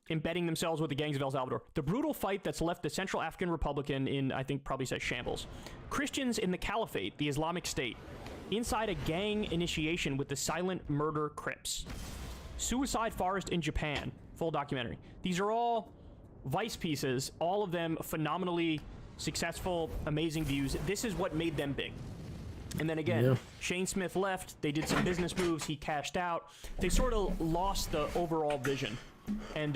Embedding themselves with the gangs of El Salvador. The brutal fight that's left the Central African Republic in, I think, probably says shambles. Christians in the Caliphate, the Islamic State. Inside a gang initiation with the Silent Murder Crips. Suicide Forest in Japan. Full documentary. These are all Vice pieces, all of them phenomenally successful, amazing views. This is what made them big. And then again, Shane Smith left. They did some business moves. He cashed out. They sort of lost the overall vision. And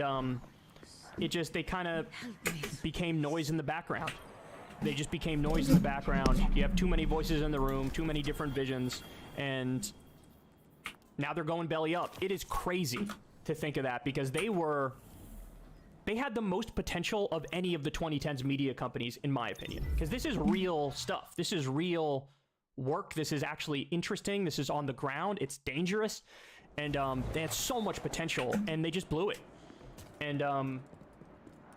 they kind of became noise in the background. They just became noise in the background. You have too many voices in the room, too many different visions, and now they're going belly up. It is crazy to think of that, because they had the most potential of any of the 2010s media companies, in my opinion, because this is real stuff. This is real work. This is actually interesting. This is on the ground. It's dangerous. And they had so much potential, and they just blew it. And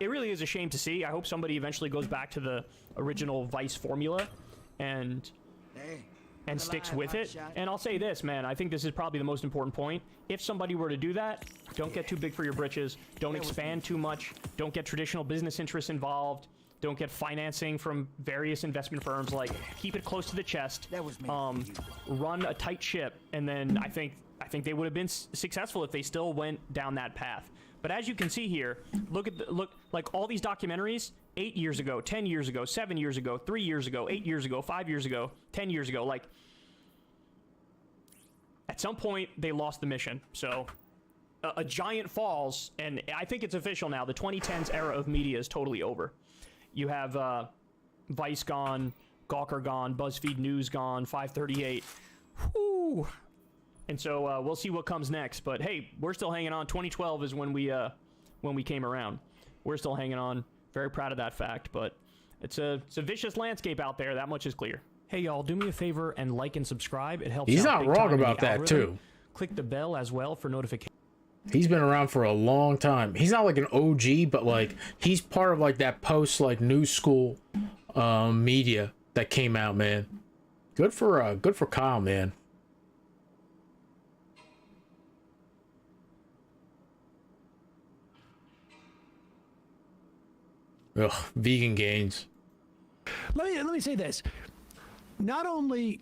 it really is a shame to see. I hope somebody eventually goes back to the original Vice formula and sticks with it. And I'll say this, man. I think this is probably the most important point. If somebody were to do that, don't get too big for your britches. Don't expand too much. Don't get traditional business interests involved. Don't get financing from various investment firms. Like, keep it close to the chest. Run a tight ship, and then I think they would have been successful if they still went down that path. But as you can see here, look like all these documentaries 8 years ago, 10 years ago, 7 years ago, 3 years ago, 8 years ago, 5 years ago, 10 years ago. Like, at some point they lost the mission. So a giant falls, and I think it's official now. The 2010s era of media is totally over. You have Vice gone, Gawker gone, BuzzFeed News gone, 538. Whoo! And so we'll see what comes next. But hey, we're still hanging on. 2012 is when we came around. We're still hanging on. Very proud of that fact. But it's a vicious landscape out there. That much is clear. Hey y'all, do me a favor and like and subscribe. It helps. He's out not big wrong time in about the that algorithm. too. Click the bell as well for notifications. He's been around for a long time. He's not like an OG, but like he's part of like that post like new school media that came out, man. Good for Kyle, man. Ugh, vegan gains. Let me say this. Not only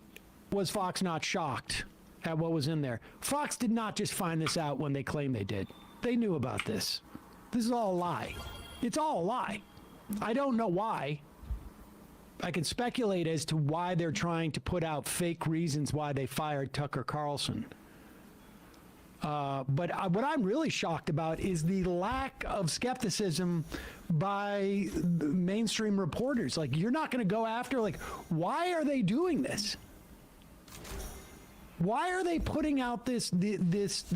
was Fox not shocked at what was in there, Fox did not just find this out when they claimed they did. They knew about this. This is all a lie. It's all a lie. I don't know why. I can speculate as to why they're trying to put out fake reasons why they fired Tucker Carlson. But what I'm really shocked about is the lack of skepticism by the mainstream reporters. Like, you're not going to go after, like, why are they doing this? Why are they putting out this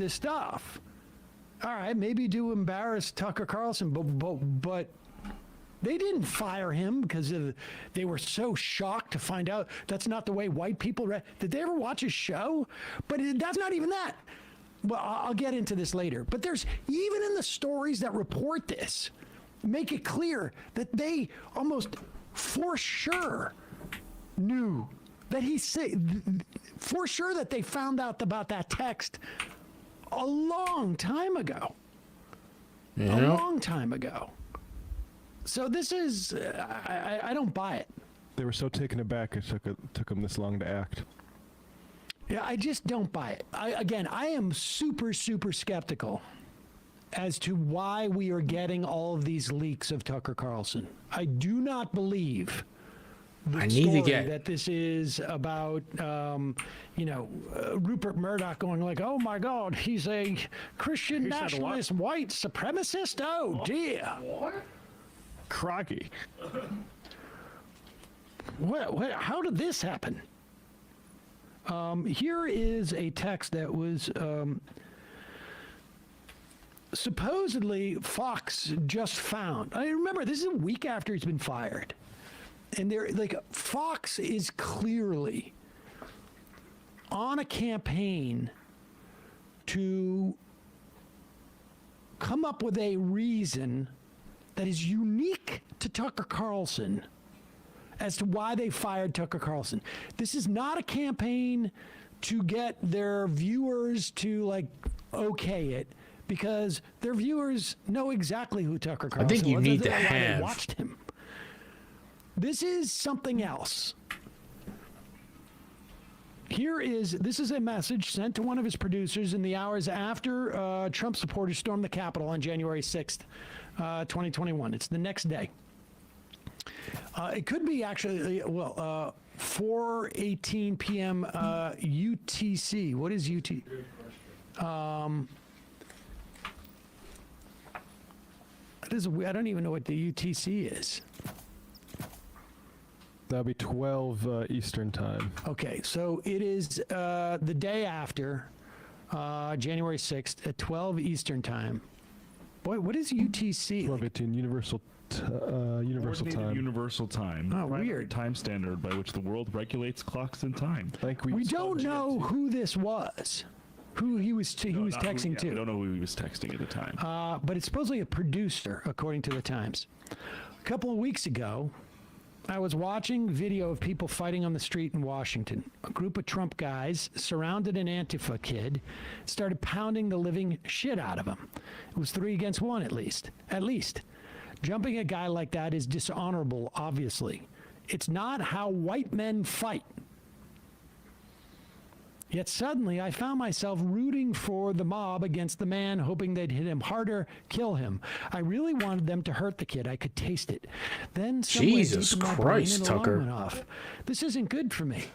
stuff? All right, maybe to embarrass Tucker Carlson, but they didn't fire him because they were so shocked to find out that's not the way white people Did they ever watch his show? But that's not even that. Well, I'll get into this later. But there's, even in the stories that report this, make it clear that they almost for sure knew that for sure that they found out about that text a long time ago. Yeah. A long time ago. So this is, I don't buy it. They were so taken aback it took them this long to act. Yeah, I just don't buy it. I am super, super skeptical as to why we are getting all of these leaks of Tucker Carlson. I do not believe the story that this is about, Rupert Murdoch going like, oh my God, he's a Christian nationalist, white supremacist. Oh dear. Crocky. What? How did this happen? Here is a text that was supposedly Fox just found. I remember this is a week after he's been fired, and they're like, Fox is clearly on a campaign to come up with a reason that is unique to Tucker Carlson as to why they fired Tucker Carlson. This is not a campaign to get their viewers to, like, okay it, because their viewers know exactly who Tucker Carlson was. I think you need to why have. they watched him. This is something else. This is a message sent to one of his producers in the hours after Trump supporters stormed the Capitol on January 6th, 2021. It's the next day. It could be actually, 4:18 p.m. UTC. What is UT? I don't even know what the UTC is. That'll be 12 Eastern time. Okay, so it is the day after January 6th at 12 Eastern time. Boy, what is UTC? 12:18 Universal time. Universal time. Oh, Primary weird. Time standard by which the world regulates clocks and time. We don't know who this was, who he was texting to. We don't know who he was texting at the time. But it's supposedly a producer, according to the Times. A couple of weeks ago, I was watching video of people fighting on the street in Washington. A group of Trump guys surrounded an Antifa kid, started pounding the living shit out of him. It was 3 against 1 at least. Jumping a guy like that is dishonorable, obviously. It's not how white men fight. Yet suddenly I found myself rooting for the mob against the man, hoping they'd hit him harder, kill him. I really wanted them to hurt the kid. I could taste it. Then Jesus Christ, Tucker. Went off. This isn't good for me.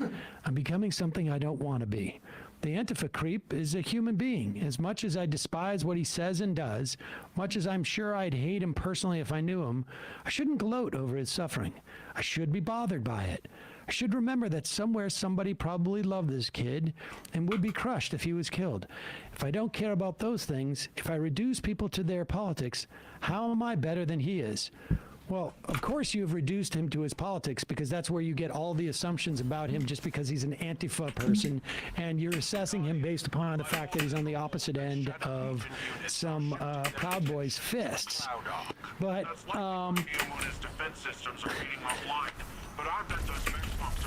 I'm becoming something I don't want to be. The Antifa creep is a human being. As much as I despise what he says and does, much as I'm sure I'd hate him personally if I knew him, I shouldn't gloat over his suffering. I should be bothered by it. I should remember that somewhere somebody probably loved this kid and would be crushed if he was killed. If I don't care about those things, if I reduce people to their politics, how am I better than he is? Well, of course you have reduced him to his politics, because that's where you get all the assumptions about him just because he's an Antifa person, and you're assessing him based upon the fact that he's on the opposite end of some Proud Boys fists. But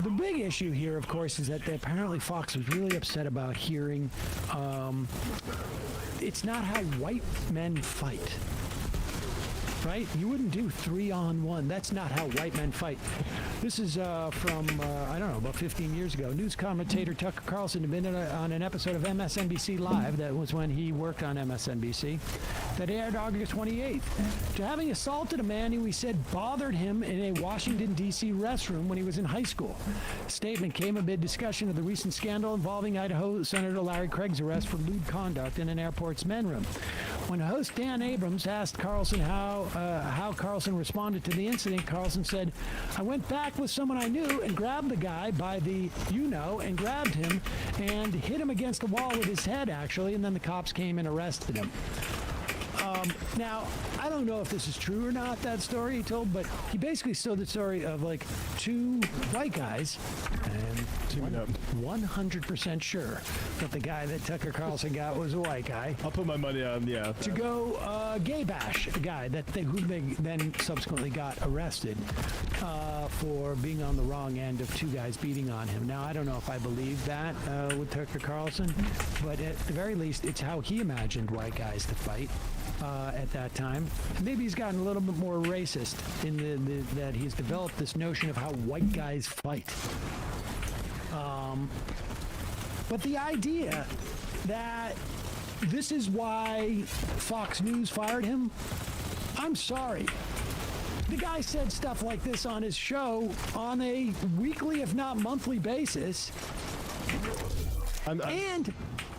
the big issue here, of course, is that apparently Fox was really upset about hearing it's not how white men fight. right? You wouldn't do 3-on-1. That's not how white men fight. This is from, I don't know, about 15 years ago. News commentator Tucker Carlson had been on an episode of MSNBC Live. That was when he worked on MSNBC. That aired August 28th. To having assaulted a man who he said bothered him in a Washington, D.C. restroom when he was in high school. The statement came amid discussion of the recent scandal involving Idaho Senator Larry Craig's arrest for lewd conduct in an airport's men room. When host Dan Abrams asked Carlson how Carlson responded to the incident, Carlson said, "I went back with someone I knew and grabbed the guy by the and grabbed him and hit him against the wall with his head, actually, and then the cops came and arrested him." Now, I don't know if this is true or not, that story he told, but he basically told the story of like two white guys, and 100% sure that the guy that Tucker Carlson got was a white guy. I'll put my money on, yeah. To go gay bash a guy who they then subsequently got arrested for being on the wrong end of two guys beating on him. Now, I don't know if I believe that with Tucker Carlson, but at the very least, it's how he imagined white guys to fight. At that time. Maybe he's gotten a little bit more racist in that he's developed this notion of how white guys fight. But the idea that this is why Fox News fired him, I'm sorry. The guy said stuff like this on his show on a weekly, if not monthly basis. And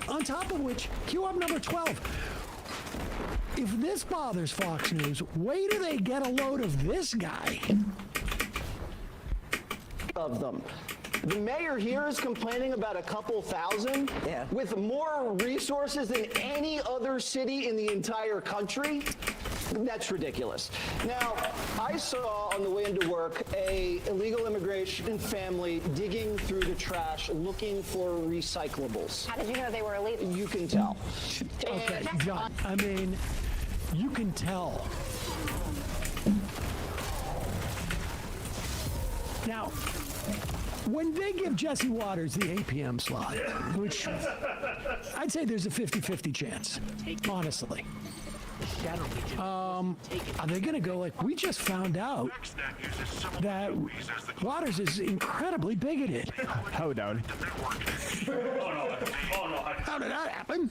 on top of which, cue up number 12. If this bothers Fox News, wait till they get a load of this guy. Of them. The mayor here is complaining about a couple thousand with more resources than any other city in the entire country. That's ridiculous. Now, I saw on the way into work a illegal immigration family digging through the trash looking for recyclables. How did you know they were illegal? You can tell. Okay, John, I mean, you can tell. Now, when they give Jesse Waters the 8 p.m. slot, which I'd say there's a 50-50 chance, honestly. Are they going to go like, we just found out that Waters is incredibly bigoted? How, Downey? How did that happen?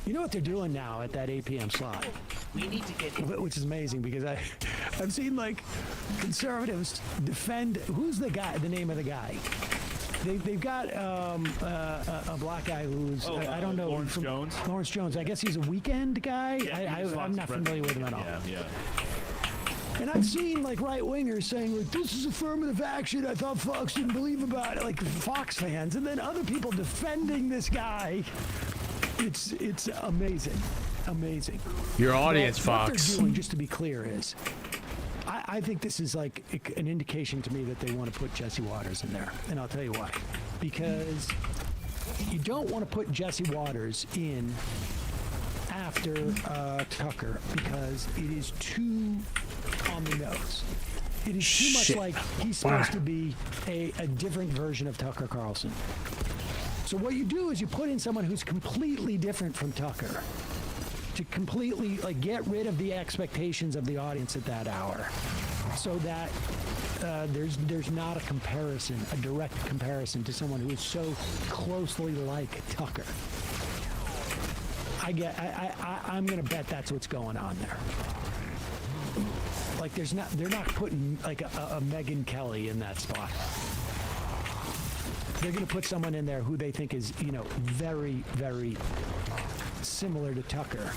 You know what they're doing now at that 8 p.m. slot? We need to get Which is amazing because I've seen like conservatives defend, who's the guy, the name of the guy? They've got a black guy who's, I don't know. Lawrence Jones? Lawrence Jones. I guess he's a Weekend guy. Yeah, I'm not familiar with him at all. Yeah. And I've seen like right-wingers saying like, this is affirmative action. I thought Fox didn't believe about it, like Fox fans. And then other people defending this guy. It's amazing. Amazing. Your audience, What Fox. they're doing, just to be clear, is I think this is like an indication to me that they want to put Jesse Waters in there. And I'll tell you why. Because you don't want to put Jesse Waters in after Tucker because it is too on the nose. It is too much like he's supposed to be a different version of Tucker Carlson. So what you do is you put in someone who's completely different from Tucker to completely like get rid of the expectations of the audience at that hour, so that there's not a comparison, a direct comparison to someone who is so closely like Tucker. I'm gonna bet that's what's going on there. Like they're not putting like a Megyn Kelly in that spot. They're going to put someone in there who they think is, very, very similar to Tucker.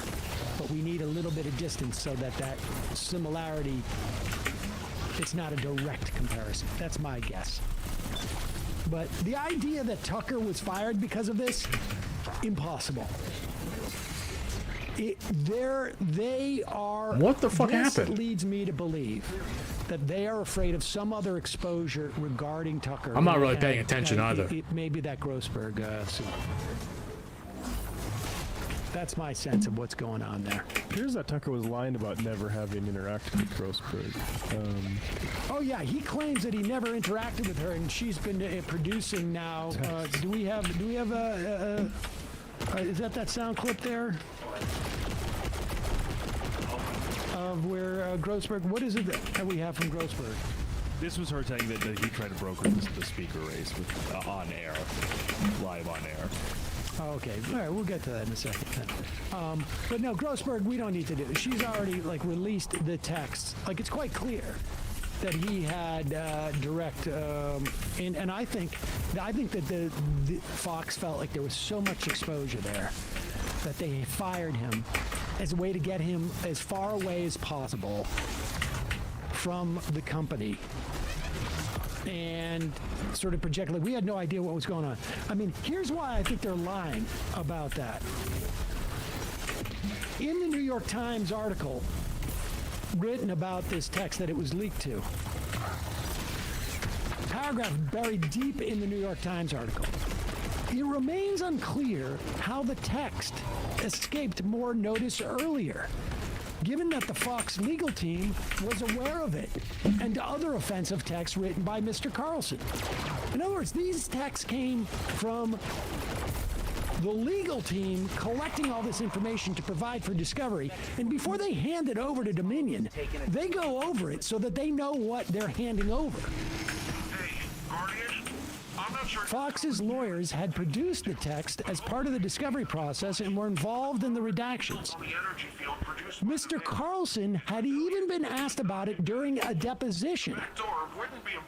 But we need a little bit of distance so that similarity, it's not a direct comparison. That's my guess. But the idea that Tucker was fired because of this, impossible. They are. What the fuck this happened? Leads me to believe that they are afraid of some other exposure regarding Tucker. I'm not really paying attention either. It may be that Grossberg suit. That's my sense of what's going on there. It appears that Tucker was lying about never having interacted with Grossberg. Oh yeah, he claims that he never interacted with her, and she's been producing now. Do we have is that sound clip there? of where Grossberg? What is it that we have from Grossberg? This was her saying that he tried to broker the speaker race with on air, live on air. Oh, okay. All right, we'll get to that in a second then. But no, Grossberg, we don't need to do it. She's already like released the text. Like it's quite clear that he had direct, and I think that the Fox felt like there was so much exposure there that they fired him as a way to get him as far away as possible from the company. And sort of project, like we had no idea what was going on. I mean, here's why I think they're lying about that. In the New York Times article written about this text that it was leaked to, paragraph buried deep in the New York Times article, it remains unclear how the text escaped more notice earlier, given that the Fox legal team was aware of it and other offensive texts written by Mr. Carlson. In other words, these texts came from the legal team collecting all this information to provide for discovery, and before they hand it over to Dominion, they go over it so that they know what they're handing over. Fox's lawyers had produced the text as part of the discovery process and were involved in the redactions. Mr. Carlson had even been asked about it during a deposition,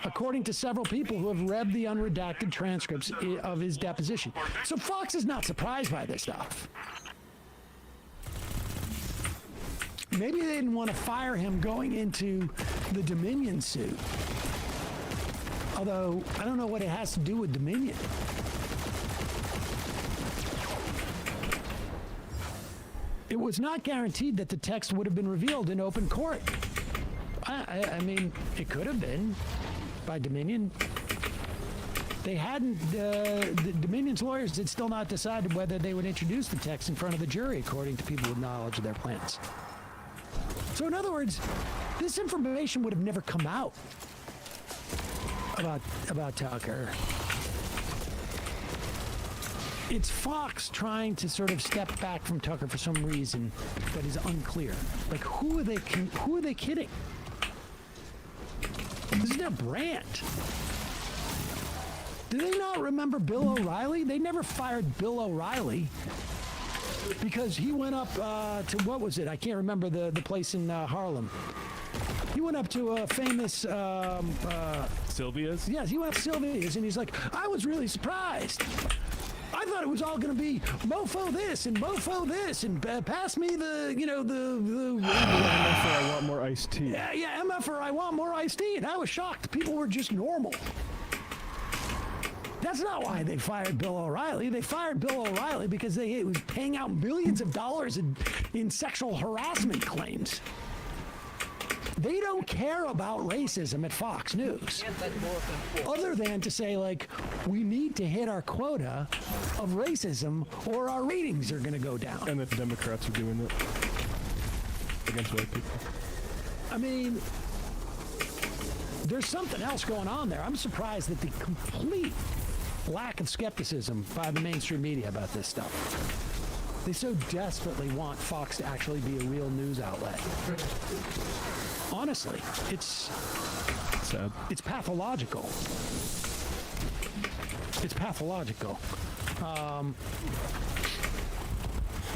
according to several people who have read the unredacted transcripts of his deposition. So Fox is not surprised by this stuff. Maybe they didn't want to fire him going into the Dominion suit. Although, I don't know what it has to do with Dominion. It was not guaranteed that the text would have been revealed in open court. I mean, it could have been by Dominion. They hadn't, the Dominion's lawyers had still not decided whether they would introduce the text in front of the jury, according to people with knowledge of their plans. So in other words, this information would have never come out about Tucker. It's Fox trying to sort of step back from Tucker for some reason that is unclear. Like, who are they kidding? This is their brand. Do they not remember Bill O'Reilly? They never fired Bill O'Reilly because he went up to, what was it? I can't remember the place in Harlem. He went up to a famous... Sylvia's? Yes, he went to Sylvia's, and he's like, I was really surprised. I thought it was all going to be mofo this and mofo this, and pass me the, you know, the MFR, I want more iced tea. Yeah, MFR, I want more iced tea, and I was shocked. People were just normal. That's not why they fired Bill O'Reilly. They fired Bill O'Reilly because it was paying out millions of dollars in sexual harassment claims. They don't care about racism at Fox News, other than to say, like, we need to hit our quota of racism or our ratings are going to go down. And that the Democrats are doing it against white people. I mean, there's something else going on there. I'm surprised at the complete lack of skepticism by the mainstream media about this stuff. They so desperately want Fox to actually be a real news outlet. Honestly, it's sad. It's pathological. It's pathological.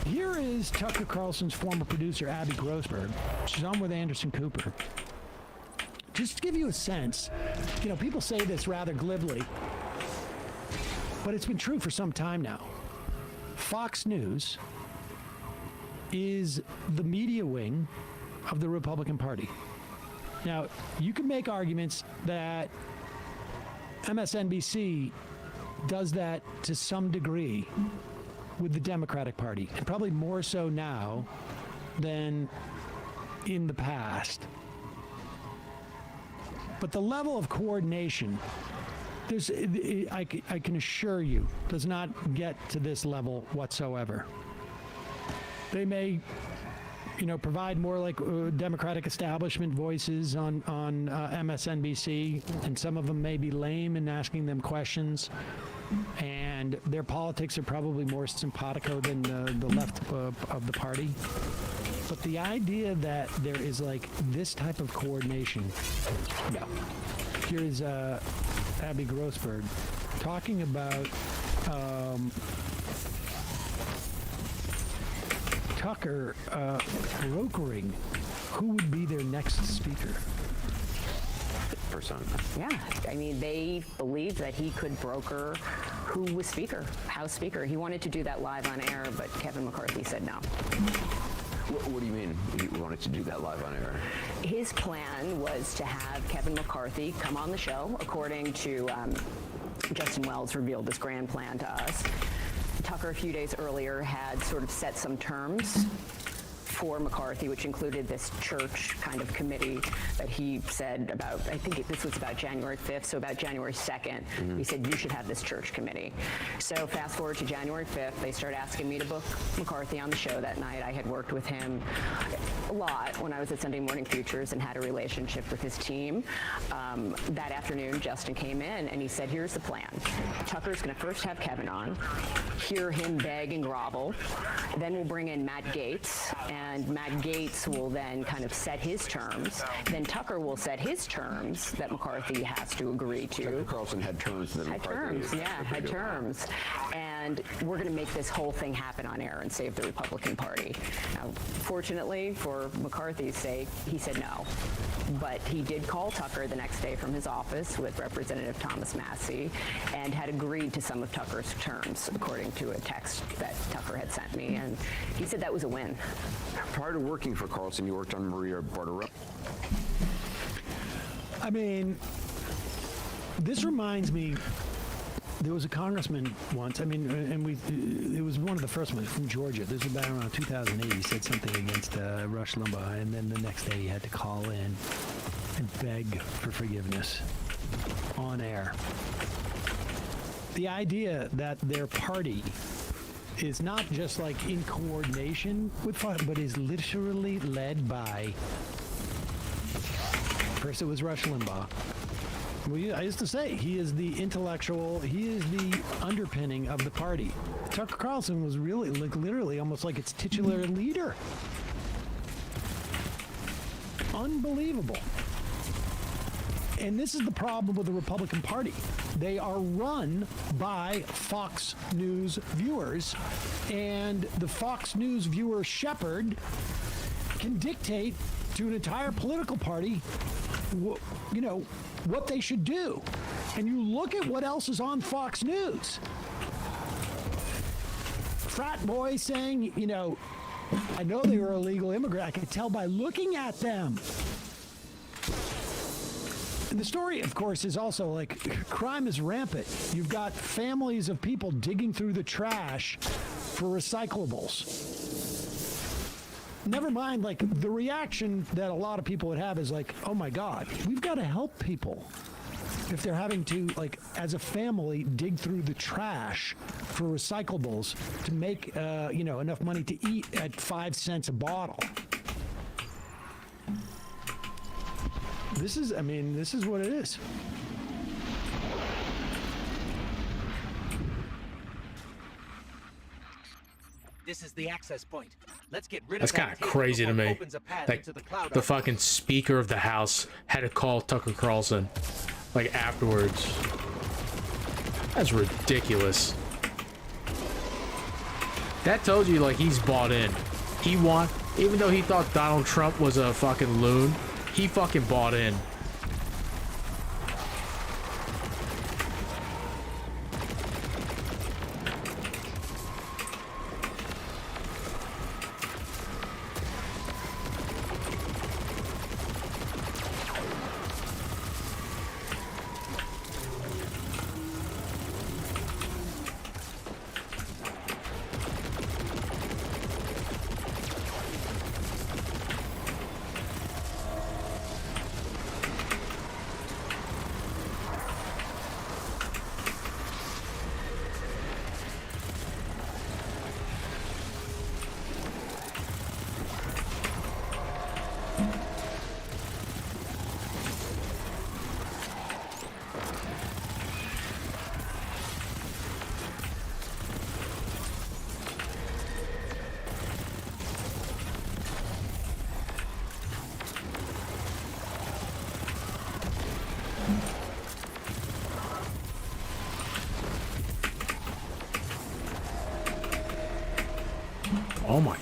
Here is Tucker Carlson's former producer, Abby Grossberg. She's on with Anderson Cooper. Just to give you a sense, you know, people say this rather glibly, but it's been true for some time now. Fox News is the media wing of the Republican Party. Now, you can make arguments that MSNBC does that to some degree with the Democratic Party, and probably more so now than in the past. But the level of coordination, I can assure you, does not get to this level whatsoever. They may, you know, provide more like Democratic establishment voices on MSNBC, and some of them may be lame in asking them questions, and their politics are probably more simpatico than the left of the party. But the idea that there is like this type of coordination, no. Here's Abby Grossberg talking about Tucker brokering who would be their next speaker. Person. Yeah, I mean, they believed that he could broker who was speaker, House Speaker. He wanted to do that live on air, but Kevin McCarthy said no. What do you mean he wanted to do that live on air? His plan was to have Kevin McCarthy come on the show, according to Justin Wells revealed this grand plan to us. Tucker, a few days earlier, had sort of set some terms for McCarthy, which included this church kind of committee that he said about, I think this was about January 5th, so about January 2nd, he said, you should have this church committee. So fast forward to January 5th, they start asking me to book McCarthy on the show that night. I had worked with him a lot when I was at Sunday Morning Futures and had a relationship with his team. That afternoon, Justin came in and he said, here's the plan. Tucker's going to first have Kevin on, hear him beg and grovel. Then we'll bring in Matt Gaetz, and Matt Gaetz will then kind of set his terms. Then Tucker will set his terms that McCarthy has to agree to. Tucker Carlson had terms that McCarthy had terms. And we're going to make this whole thing happen on air and save the Republican Party. Now, fortunately, for McCarthy's sake, he said no. But he did call Tucker the next day from his office with Representative Thomas Massie and had agreed to some of Tucker's terms, according to a text that Tucker had sent me. And he said that was a win. Prior to working for Carlson, you worked on Maria Bartiromo. I mean, this reminds me, there was a congressman once, I mean, and it was one of the first ones from Georgia. This was about around 2008. He said something against Rush Limbaugh, and then the next day he had to call in and beg for forgiveness on air. The idea that their party is not just like in coordination with, but is literally led by, first it was Rush Limbaugh. I used to say he is the intellectual, he is the underpinning of the party. Tucker Carlson was really, like, literally almost like its titular leader. Unbelievable. And this is the problem with the Republican Party. They are run by Fox News viewers, and the Fox News viewer shepherd can dictate to an entire political party, you know, what they should do. And you look at what else is on Fox News. Frat boy saying, you know, I know they were illegal immigrants. I could tell by looking at them. And the story, of course, is also like crime is rampant. You've got families of people digging through the trash for recyclables. Never mind, like, the reaction that a lot of people would have is like, oh my God, we've got to help people if they're having to, like, as a family, dig through the trash for recyclables to make, you know, enough money to eat at 5 cents a bottle. This is, I mean, this is what it is. This is the access point. Let's get rid That's of kind of crazy to me. Like, the fucking Speaker of the House had to call Tucker Carlson, like, afterwards. That's ridiculous. That tells you, like, he's bought in. Even though he thought Donald Trump was a fucking loon, he fucking bought in. Oh my.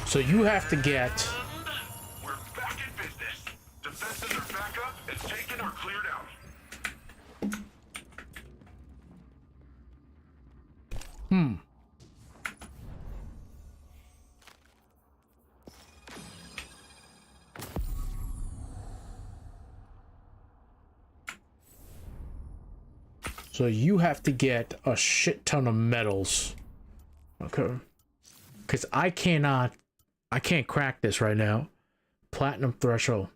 So you have to get... We're back in business. Defenses are back up and taken or cleared out. So you have to get a shit ton of medals. Okay. Because I can't crack this right now. Platinum threshold.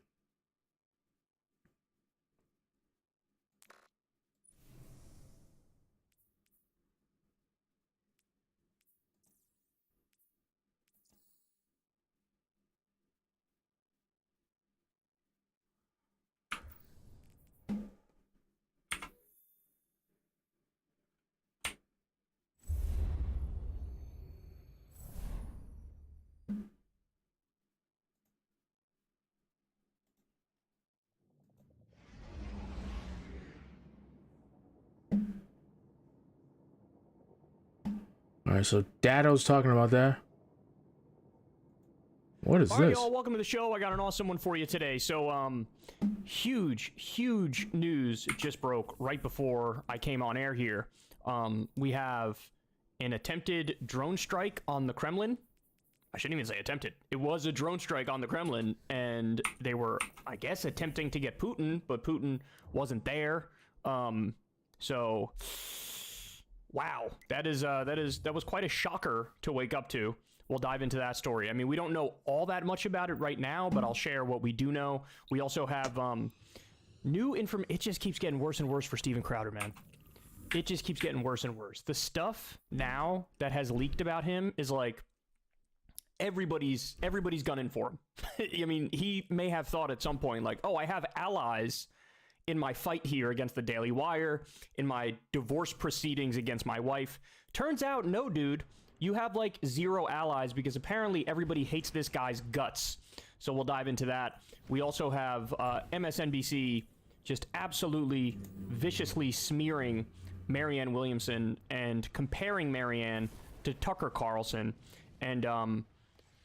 Alright, so Dado's talking about that. What is All right, this? y'all, welcome to the show. I got an awesome one for you today. So, huge news just broke right before I came on air here. We have an attempted drone strike on the Kremlin. I shouldn't even say attempted. It was a drone strike on the Kremlin, and they were, I guess, attempting to get Putin, but Putin wasn't there. So, wow, that was quite a shocker to wake up to. We'll dive into that story. I mean, we don't know all that much about it right now, but I'll share what we do know. We also have new information. It just keeps getting worse and worse for Steven Crowder, man. it just keeps getting worse and worse. The stuff now that has leaked about him is like everybody's gunning for him. I mean, he may have thought at some point like, oh, I have allies in my fight here against the Daily Wire, in my divorce proceedings against my wife. Turns out, no, dude, you have like 0 allies because apparently everybody hates this guy's guts. So we'll dive into that. We also have MSNBC just absolutely viciously smearing Marianne Williamson and comparing Marianne to Tucker Carlson. And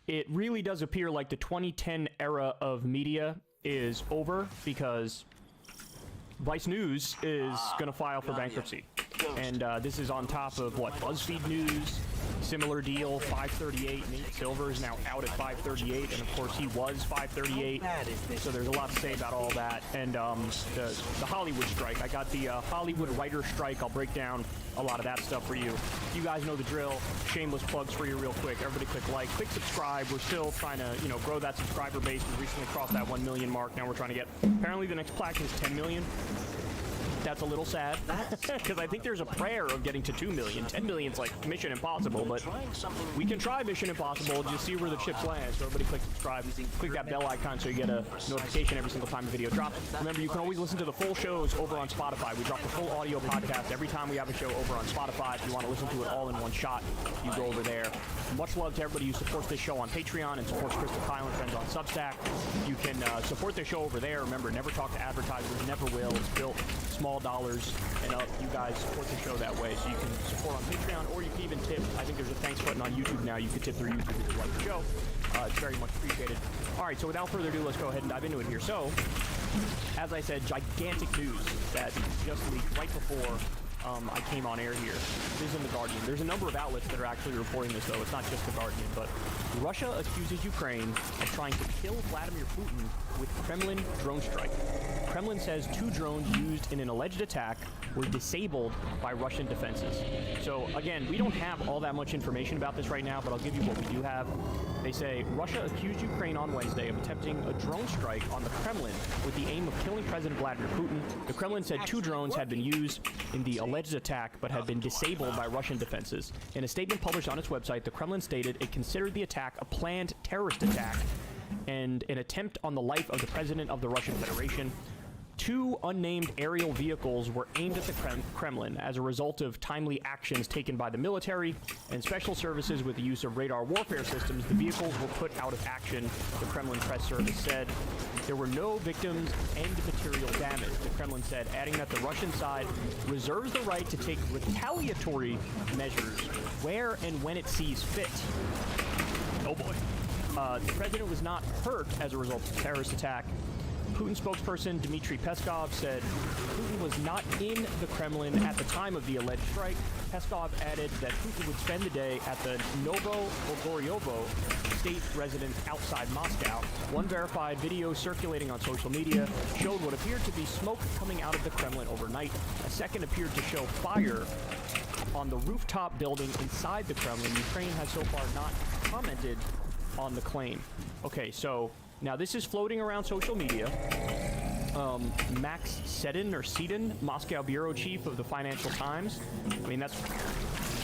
it really does appear like the 2010 era of media is over because Vice News is going to file for bankruptcy. And this is on top of, what, BuzzFeed News, similar deal, 538. Nate Silver is now out at 538, and of course he was 538. So there's a lot to say about all that. And the Hollywood strike. I got the Hollywood writer strike. I'll break down a lot of that stuff for you. You guys know the drill. Shameless plugs for you real quick. Everybody click like, click subscribe. We're still trying to, you know, grow that subscriber base. We recently crossed that 1 million mark. Now we're trying to get, apparently the next plaque is 10 million. That's a little sad because I think there's a prayer of getting to 2 million. 10 million's like Mission Impossible, but we can try Mission Impossible and just see where the chips land. So everybody click subscribe, click that bell icon so you get a notification every single time a video drops. Remember, you can always listen to the full shows over on Spotify. We drop the full audio podcast every time we have a show over on Spotify. If you want to listen to it all in one shot, you go over there. Much love to everybody who supports this show on Patreon and supports Crystal Kyle and Friends on Substack. You can support the show over there. Remember, never talk to advertisers, never will. It's built small dollars and up. You guys support the show that way, so you can support on Patreon, or you can even tip. I think there's a thanks button on YouTube now. You can tip through YouTube if you like the show. It's very much appreciated. All right, so without further ado, let's go ahead and dive into it here. So, as I said, gigantic news that just leaked right before I came on air here. This is in The Guardian. There's a number of outlets that are actually reporting this, though. It's not just The Guardian, but Russia accuses Ukraine of trying to kill Vladimir Putin with Kremlin drone strike. Kremlin says 2 drones used in an alleged attack were disabled by Russian defenses. So, again, we don't have all that much information about this right now, but I'll give you what we do have. They say Russia accused Ukraine on Wednesday of attempting a drone strike on the Kremlin with the aim of killing President Vladimir Putin. The Kremlin said 2 drones had been used in the alleged attack but had been disabled by Russian defenses. In a statement published on its website, the Kremlin stated it considered the attack a planned terrorist attack and an attempt on the life of the President of the Russian Federation. 2 unnamed aerial vehicles were aimed at the Kremlin as a result of timely actions taken by the military and special services with the use of radar warfare systems. The vehicles were put out of action, the Kremlin press service said. There were no victims and material damage, the Kremlin said, adding that the Russian side reserves the right to take retaliatory measures where and when it sees fit. Oh boy. The president was not hurt as a result of the terrorist attack. Putin spokesperson Dmitry Peskov said Putin was not in the Kremlin at the time of the alleged strike. Peskov added that Putin would spend the day at the Novogoryovo state residence outside Moscow. One verified video circulating on social media showed what appeared to be smoke coming out of the Kremlin overnight. A second appeared to show fire on the rooftop building inside the Kremlin. Ukraine has so far not commented on the claim. Okay, so now this is floating around social media. Max Sedin, Moscow bureau chief of the Financial Times. I mean, that's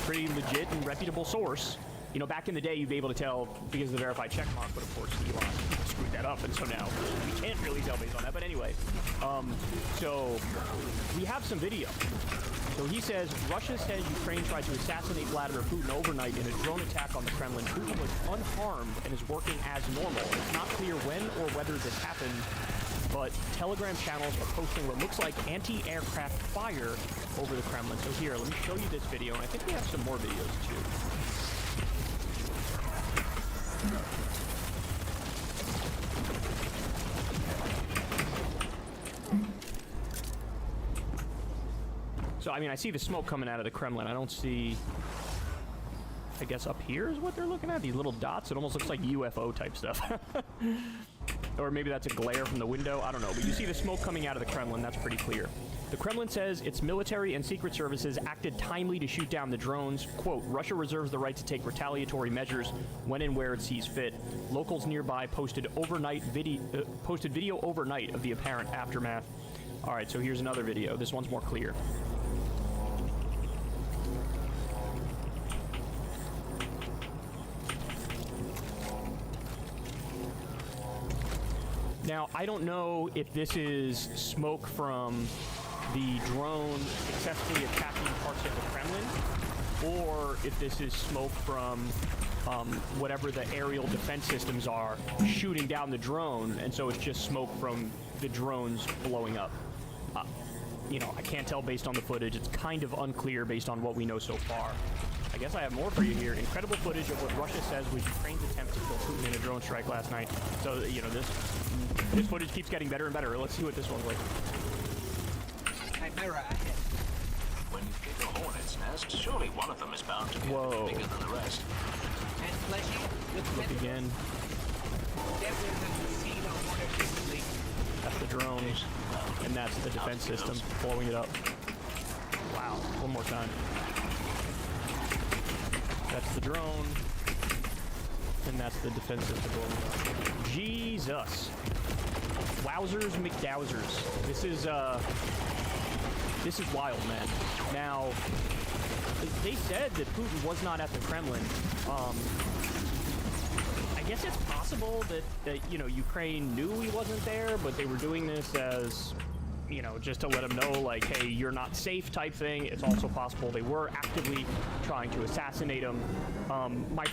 pretty legit and reputable source. You know, back in the day, you'd be able to tell because of the verified check mark, but of course, Elon screwed that up, and so now we can't really tell based on that. But anyway, so we have some video. So he says, Russia says Ukraine tried to assassinate Vladimir Putin overnight in a drone attack on the Kremlin. Putin was unharmed and is working as normal. It's not clear when or whether this happened, but Telegram channels are posting what looks like anti-aircraft fire over the Kremlin. So here, let me show you this video, and I think we have some more videos too. So, I mean, I see the smoke coming out of the Kremlin. I don't see... I guess up here is what they're looking at? These little dots? It almost looks like UFO type stuff. Or maybe that's a glare from the window. I don't know. But you see the smoke coming out of the Kremlin. That's pretty clear. The Kremlin says its military and secret services acted timely to shoot down the drones. Quote, Russia reserves the right to take retaliatory measures when and where it sees fit. Locals nearby posted video overnight of the apparent aftermath. All right, so here's another video. This one's more clear. Now, I don't know if this is smoke from the drone successfully attacking parts of the Kremlin, or if this is smoke from whatever the aerial defense systems are shooting down the drone, and so it's just smoke from the drones blowing up. You know, I can't tell based on the footage. It's kind of unclear based on what we know so far. I guess I have more for you here. Incredible footage of what Russia says was Ukraine's attempt to kill Putin in a drone strike last night. So, you know, this footage keeps getting better and better. Let's see what this one's like. Chimera ahead. When you get a hornet's nest, surely one of them is bound to be bigger than the rest. And fleshy with Look again. That's the drones, and that's the defense system blowing it up. Wow, one more time. That's the drone, and that's the defense system blowing it up. Jesus. Wowzers McDowsers. This is wild, man. Now, they said that Putin was not at the Kremlin. I guess it's possible that you know, Ukraine knew he wasn't there, but they were doing this as, you know, just to let him know, like, hey, you're not safe type thing. It's also possible they were actively trying to assassinate him. My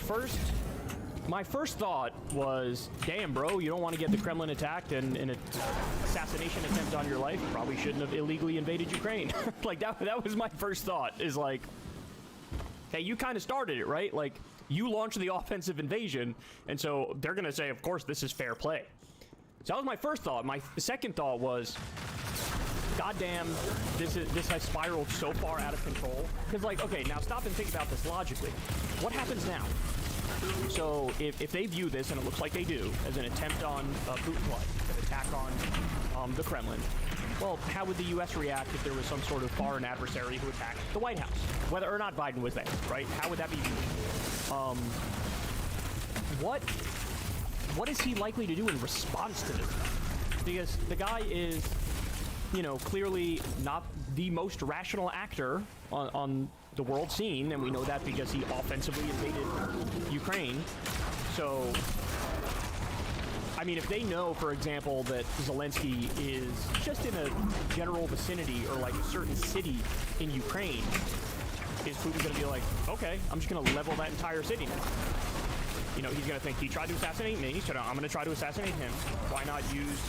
first thought was, damn, bro, you don't want to get the Kremlin attacked and an assassination attempt on your life. You probably shouldn't have illegally invaded Ukraine. Like, that was my first thought, is like, hey, you kind of started it, right? Like, you launched the offensive invasion, and so they're going to say, of course, this is fair play. So that was my first thought. My second thought was, goddamn, this has spiraled so far out of control. Because, like, okay, now stop and think about this logically. What happens now? So if they view this, and it looks like they do, as an attempt on Putin's life, an attack on the Kremlin, well, how would the U.S. react if there was some sort of foreign adversary who attacked the White House, whether or not Biden was there, right? How would that be viewed? What is he likely to do in response to this? Because the guy is, you know, clearly not the most rational actor on the world scene, and we know that because he offensively invaded Ukraine. So, I mean, if they know, for example, that Zelensky is just in a general vicinity or like a certain city in Ukraine, is Putin going to be like, okay, I'm just going to level that entire city now? You know, he's going to think he tried to assassinate me, so I'm going to try to assassinate him. Why not use,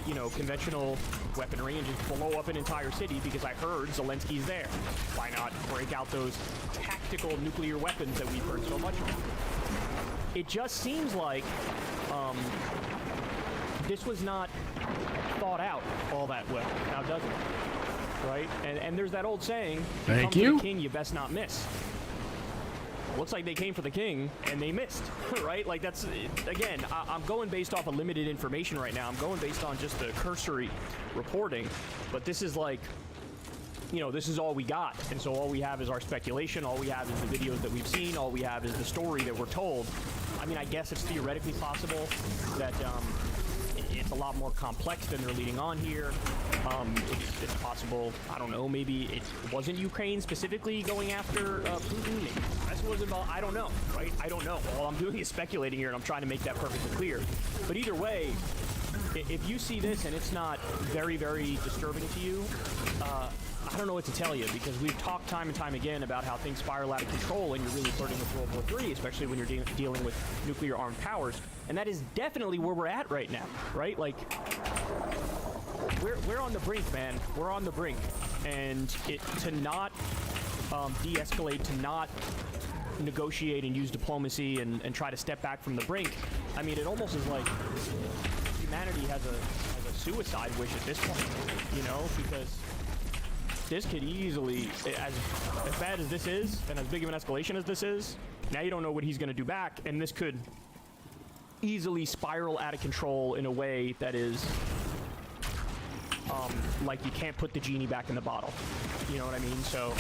you know, conventional weaponry and just blow up an entire city because I heard Zelensky's there? Why not break out those tactical nuclear weapons that we've heard so much of? It just seems like this was not thought out all that well, now doesn't it? Right? And there's that old saying, thank you. you. For the king, you best not miss. Looks like they came for the king and they missed, right? Like, that's, again, I'm going based off of limited information right now. I'm going based on just the cursory reporting, but this is like, you know, this is all we got. And so all we have is our speculation. All we have is the videos that we've seen. All we have is the story that we're told. I mean, I guess it's theoretically possible that it's a lot more complex than they're leading on here. It's possible, I don't know, maybe it wasn't Ukraine specifically going after Putin. Maybe the rest was involved. I don't know, right? I don't know. All I'm doing is speculating here, and I'm trying to make that perfectly clear. But either way, if you see this and it's not very, very disturbing to you, I don't know what to tell you, because we've talked time and time again about how things spiral out of control and you're really flirting with World War III, especially when you're dealing with nuclear armed powers. And that is definitely where we're at right now, right? Like, we're on the brink, man. We're on the brink. And to not de-escalate, to not negotiate and use diplomacy and try to step back from the brink, I mean, it almost is like humanity has a suicide wish at this point, you know, because this could easily, as bad as this is, and as big of an escalation as this is, now you don't know what he's going to do back, and this could easily spiral out of control in a way that is, like, you can't put the genie back in the bottle. You know what I mean? So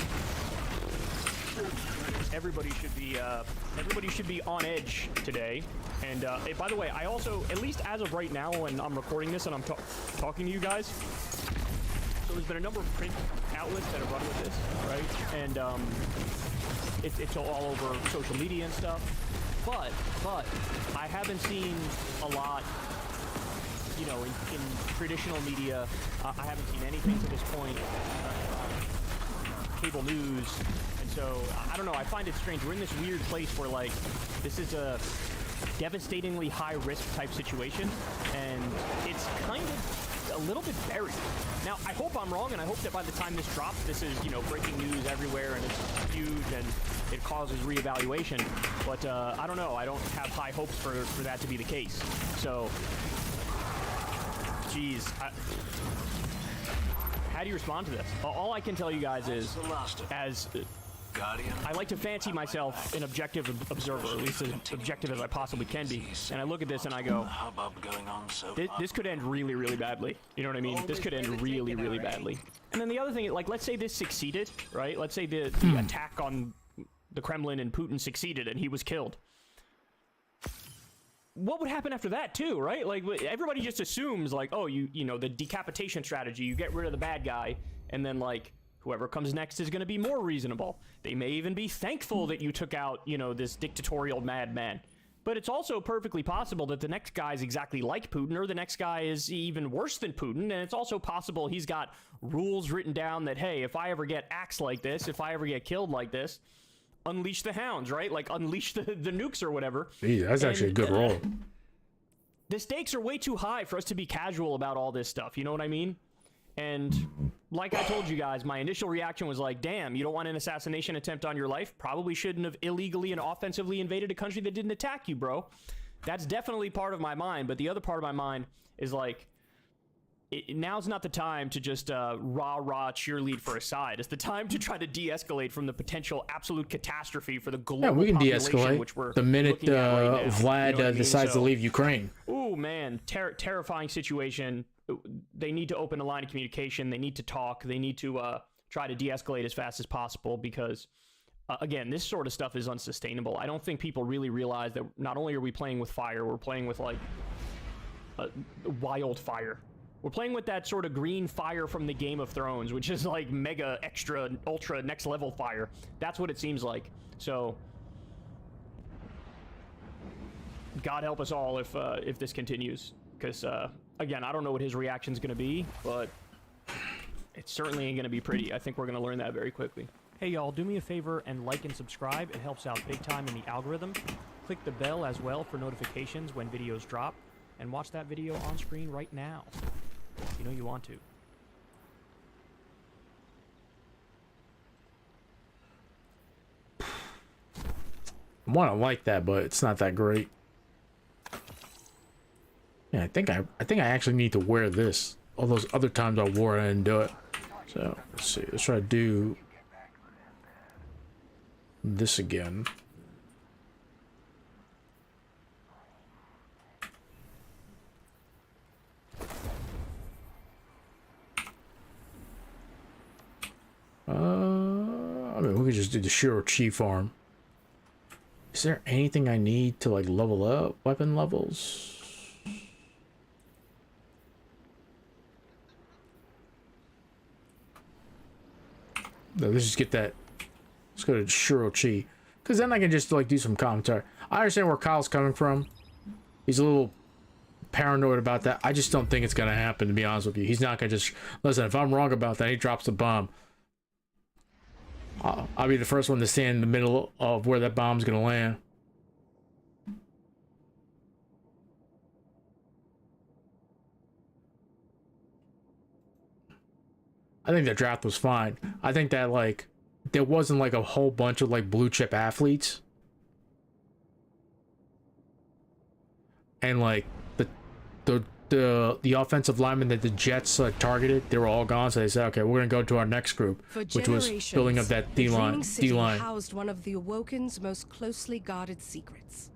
everybody should be on edge today. And hey, by the way, I also, at least as of right now, when I'm recording this and I'm talking to you guys, so there's been a number of print outlets that have run with this, right? And it's all over social media and stuff. But I haven't seen a lot, you know, in traditional media, I haven't seen anything to this point. Cable news, and so I don't know. I find it strange. We're in this weird place where like this is a devastatingly high risk type situation, and it's kind of a little bit buried. Now, I hope I'm wrong, and I hope that by the time this drops, this is, you know, breaking news everywhere, and it's huge, and it causes reevaluation. But I don't know. I don't have high hopes for that to be the case. So, geez. How do you respond to this? All I can tell you guys is, as I like to fancy myself an objective observer, at least as objective as I possibly can be, and I look at this and I go, this could end really, really badly. You know what I mean? This could end really, really badly. And then the other thing, like, let's say this succeeded, right? Let's say the attack on the Kremlin and Putin succeeded and he was killed. What would happen after that too, right? Like, everybody just assumes like, oh, you know, the decapitation strategy, you get rid of the bad guy, and then like whoever comes next is going to be more reasonable. They may even be thankful that you took out, you know, this dictatorial madman. But it's also perfectly possible that the next guy is exactly like Putin, or the next guy is even worse than Putin, and it's also possible he's got rules written down that, hey, if I ever get axed like this, if I ever get killed like this, unleash the hounds, right? Like, unleash the nukes or whatever. Yeah, that's actually a good role. The stakes are way too high for us to be casual about all this stuff, you know what I mean? And like I told you guys, my initial reaction was like, damn, you don't want an assassination attempt on your life? Probably shouldn't have illegally and offensively invaded a country that didn't attack you, bro. That's definitely part of my mind, but the other part of my mind is like, now's not the time to just rah-rah cheerlead for a side. It's the time to try to de-escalate from the potential absolute catastrophe for the global Yeah, we can population, which we're de-escalate the minute looking at right now. Vlad You know what I mean? decides to So- leave Ukraine. Ooh, man, terrifying situation. They need to open a line of communication. They need to talk. They need to try to de-escalate as fast as possible because, again, this sort of stuff is unsustainable. I don't think people really realize that not only are we playing with fire, we're playing with, like, wildfire. We're playing with that sort of green fire from the Game of Thrones, which is like mega, extra, ultra, next level fire. That's what it seems like. So, God help us all if this continues. Because, again, I don't know what his reaction's going to be, but it certainly ain't going to be pretty. I think we're going to learn that very quickly. Hey, y'all, do me a favor and like and subscribe. It helps out big time in the algorithm. Click the bell as well for notifications when videos drop. And watch that video on screen right now. You know you want to. I want to like that, but it's not that great. Yeah, I think I actually need to wear this. All those other times I wore it, I didn't do it. So let's see. Let's try to do this again. I mean, we could just do the Shiro Chi farm. Is there anything I need to like level up? Weapon levels? No, let's just get that. Let's go to Shiro Chi. Because then I can just like do some commentary. I understand where Kyle's coming from. He's a little paranoid about that. I just don't think it's going to happen, to be honest with you. He's not going to just... Listen, if I'm wrong about that, he drops the bomb. I'll be the first one to stand in the middle of where that bomb's going to land. I think that draft was fine. I think that, like, there wasn't, like, a whole bunch of, like, blue-chip athletes. And, like, the offensive linemen that the Jets targeted, they were all gone, so they said, okay, we're going to go to our next group, which was building up that D-line. Housed one of the Awoken's most closely guarded secrets.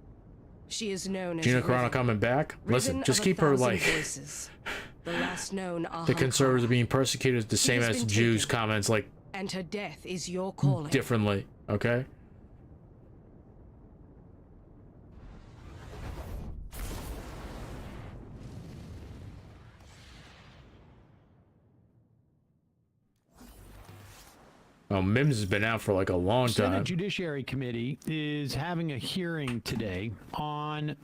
She is known as Gina Carano coming back? Listen, just keep her, like... The last known the conservatives are being persecuted the same as Jews comments, like, and her death is your calling. differently, okay? Oh, Mims has been out for like a long time. Senate Judiciary Committee is having a hearing today on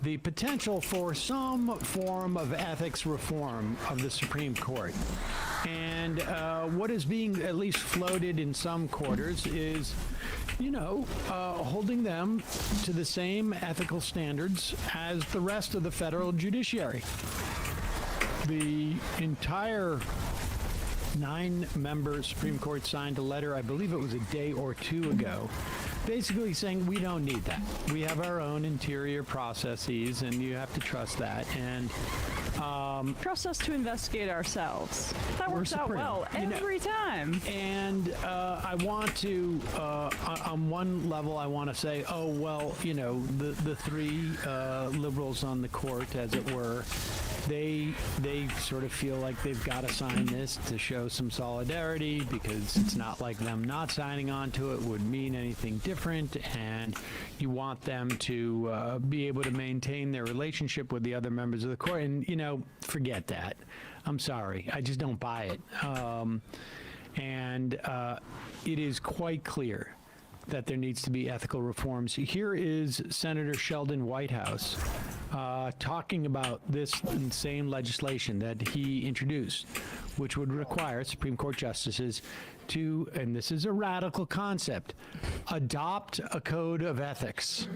the potential for some form of ethics reform of the Supreme Court. And what is being at least floated in some quarters is, holding them to the same ethical standards as the rest of the federal judiciary. The entire 9-member Supreme Court signed a letter, I believe it was a day or two ago, basically saying we don't need that. We have our own interior processes, and you have to trust that. And trust us to investigate ourselves. That works out supreme. well every time. And I want to, on one level, I want to say, the three liberals on the court, as it were, they sort of feel like they've got to sign this to show some solidarity, because it's not like them not signing on to it would mean anything different, and you want them to be able to maintain their relationship with the other members of the court. And, forget that. I'm sorry. I just don't buy it. It is quite clear that there needs to be ethical reforms. Here is Senator Sheldon Whitehouse talking about this same legislation that he introduced, which would require Supreme Court justices to, and this is a radical concept, adopt a code of ethics.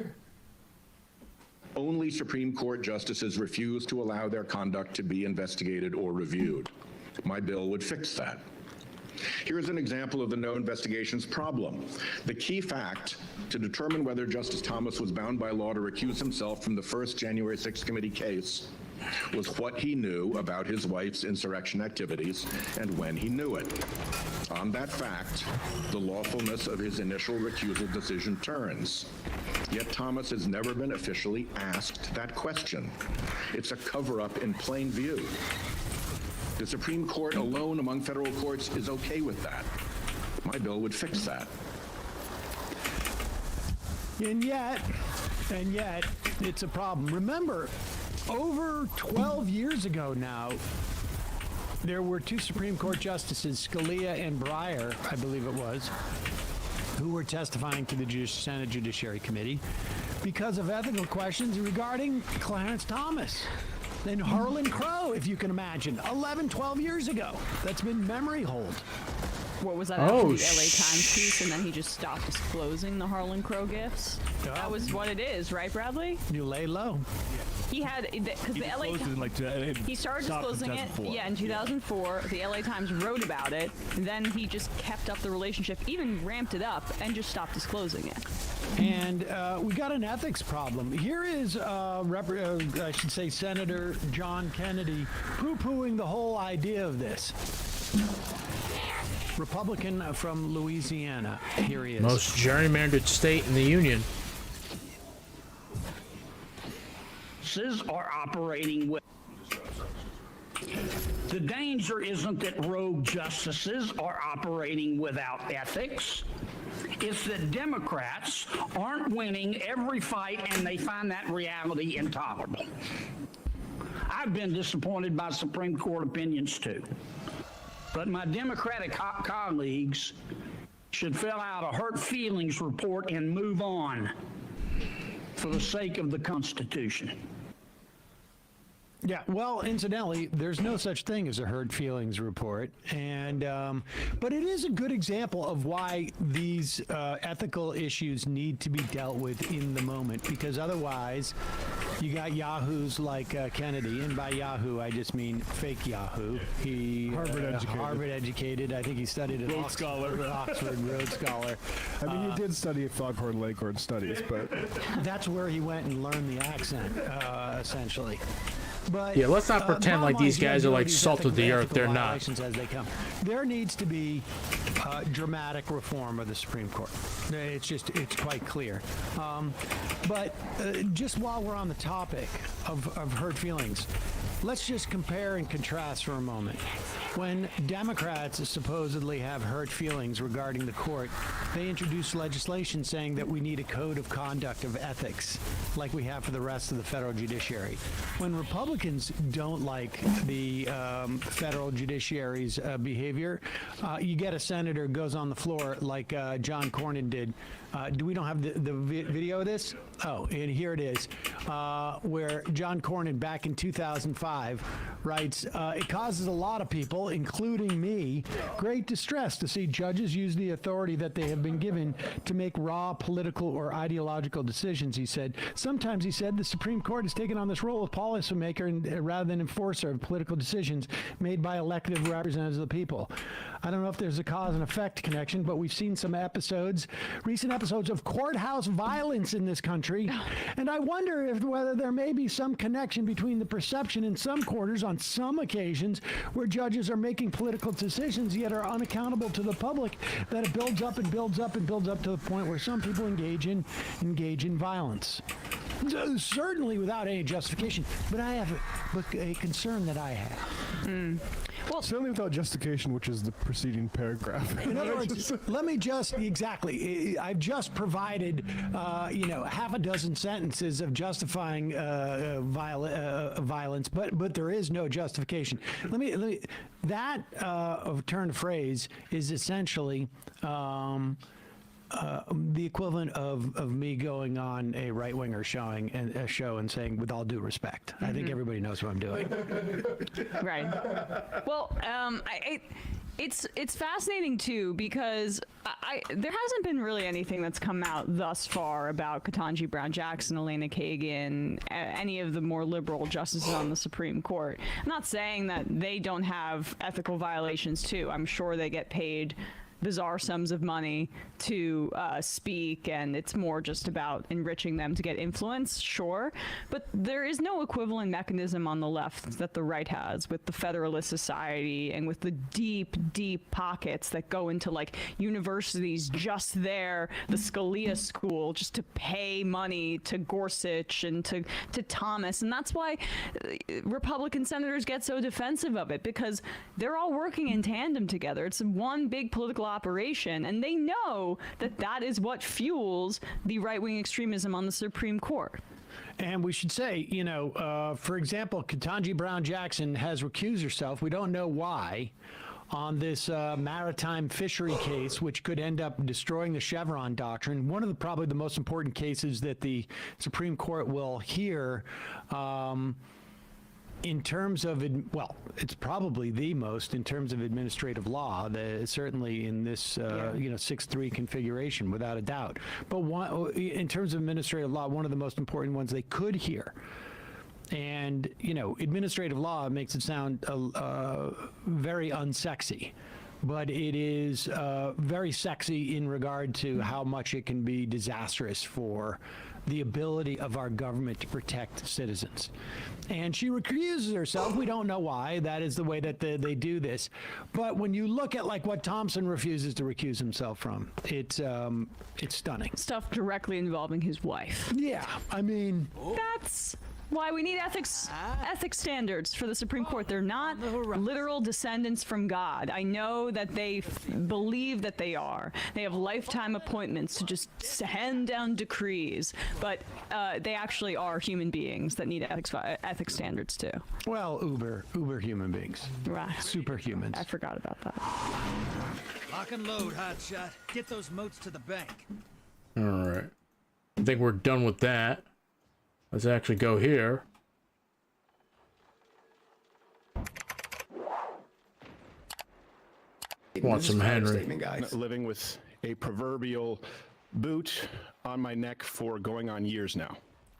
Only Supreme Court justices refuse to allow their conduct to be investigated or reviewed. My bill would fix that. Here's an example of the no investigations problem. The key fact to determine whether Justice Thomas was bound by law to recuse himself from the first January 6th committee case was what he knew about his wife's insurrection activities and when he knew it. On that fact, the lawfulness of his initial recusal decision turns. Yet Thomas has never been officially asked that question. It's a cover-up in plain view. The Supreme Court alone among federal courts is okay with that. My bill would fix that. And yet, it's a problem. Remember, over 12 years ago now, there were two Supreme Court justices, Scalia and Breyer, I believe it was, who were testifying to the Senate Judiciary Committee because of ethical questions regarding Clarence Thomas. And Harlan Crow, if you can imagine, 11, 12 years ago. That's been memory hold. What was that after the LA Times piece, and then he just stopped disclosing the Harlan Crow gifts? Oh. That was what it is, right, Bradley? You lay low. He had, because the LA Times, he started disclosing it, in 2004. The LA Times wrote about it, and then he just kept up the relationship, even ramped it up, and just stopped disclosing it. And we got an ethics problem. Here is, I should say, Senator John Kennedy poo-pooing the whole idea of this. Republican from Louisiana. Here he is. Most gerrymandered state in the union. Are operating with. The danger isn't that rogue justices are operating without ethics. It's that Democrats aren't winning every fight and they find that reality intolerable. I've been disappointed by Supreme Court opinions too. But my Democratic colleagues should fill out a hurt feelings report and move on for the sake of the Constitution. Yeah, well, incidentally, there's no such thing as a hurt feelings report, and but it is a good example of why these ethical issues need to be dealt with in the moment, because otherwise you got yahoos like Kennedy, and by Yahoo I just mean fake Yahoo. He Harvard educated. I think he studied at Oxford, Rhodes Scholar. I mean, he did study at Foghorn Leghorn Studies, but that's where he went and learned the accent, essentially. But, yeah, let's not pretend like these guys are like salt of the earth. They're not. As they come. There needs to be dramatic reform of the Supreme Court. It's quite clear. But just while we're on the topic of hurt feelings, let's just compare and contrast for a moment. When Democrats supposedly have hurt feelings regarding the court, they introduce legislation saying that we need a code of conduct of ethics, like we have for the rest of the federal judiciary. When Republicans don't like the federal judiciary's behavior, you get a senator goes on the floor like John Cornyn did. We don't have the video of this? Oh, and here it is, where John Cornyn back in 2005 writes, it causes a lot of people, including me, great distress to see judges use the authority that they have been given to make raw political or ideological decisions, he said. Sometimes, he said, the Supreme Court has taken on this role of policymaker rather than enforcer of political decisions made by elected representatives of the people. I don't know if there's a cause and effect connection, but we've seen some recent episodes of courthouse violence in this country, and I wonder whether there may be some connection between the perception in some quarters on some occasions where judges are making political decisions yet are unaccountable to the public, that it builds up and builds up and builds up to the point where some people engage in violence. Certainly without any justification, but I have a concern that I have. Well, certainly without justification, which is the preceding paragraph. In other words, let me just I've just provided, half a dozen sentences of justifying violence, but there is no justification. That turn of phrase is essentially. The equivalent of me going on a right-winger show and saying, with all due respect, I think everybody knows what I'm doing. Right. Well, it's fascinating too, because there hasn't been really anything that's come out thus far about Ketanji Brown Jackson, Elena Kagan, any of the more liberal justices on the Supreme Court. I'm not saying that they don't have ethical violations too. I'm sure they get paid bizarre sums of money to speak, and it's more just about enriching them to get influence, sure. But there is no equivalent mechanism on the left that the right has, with the Federalist Society and with the deep, deep pockets that go into like universities just there, the Scalia School, just to pay money to Gorsuch and to Thomas. And that's why Republican senators get so defensive of it, because they're all working in tandem together. It's one big political operation, and they know that is what fuels the right-wing extremism on the Supreme Court. And we should say, for example, Ketanji Brown Jackson has recused herself. We don't know why, on this maritime fishery case, which could end up destroying the Chevron doctrine. One of probably the most important cases that the Supreme Court will hear. In terms of, it's probably the most in terms of administrative law, certainly in this, 6-3 configuration, without a doubt. But in terms of administrative law, one of the most important ones they could hear. And, administrative law makes it sound very unsexy. But it is very sexy in regard to how much it can be disastrous for the ability of our government to protect citizens. And she recuses herself. We don't know why. That is the way that they do this. But when you look at like what Thompson refuses to recuse himself from, it's stunning. Stuff directly involving his wife. Yeah, I mean, that's why we need ethics standards for the Supreme Court. They're not literal descendants from God. I know that they believe that they are. They have lifetime appointments to just hand down decrees, but they actually are human beings that need ethics standards too. Well, uber human beings. Right. Superhumans. I forgot about that. Lock and load, hotshot. Get those moats to the bank. All right. I think we're done with that. Let's actually go here. Want some Henry. Living with a proverbial boot on my neck for going on years now.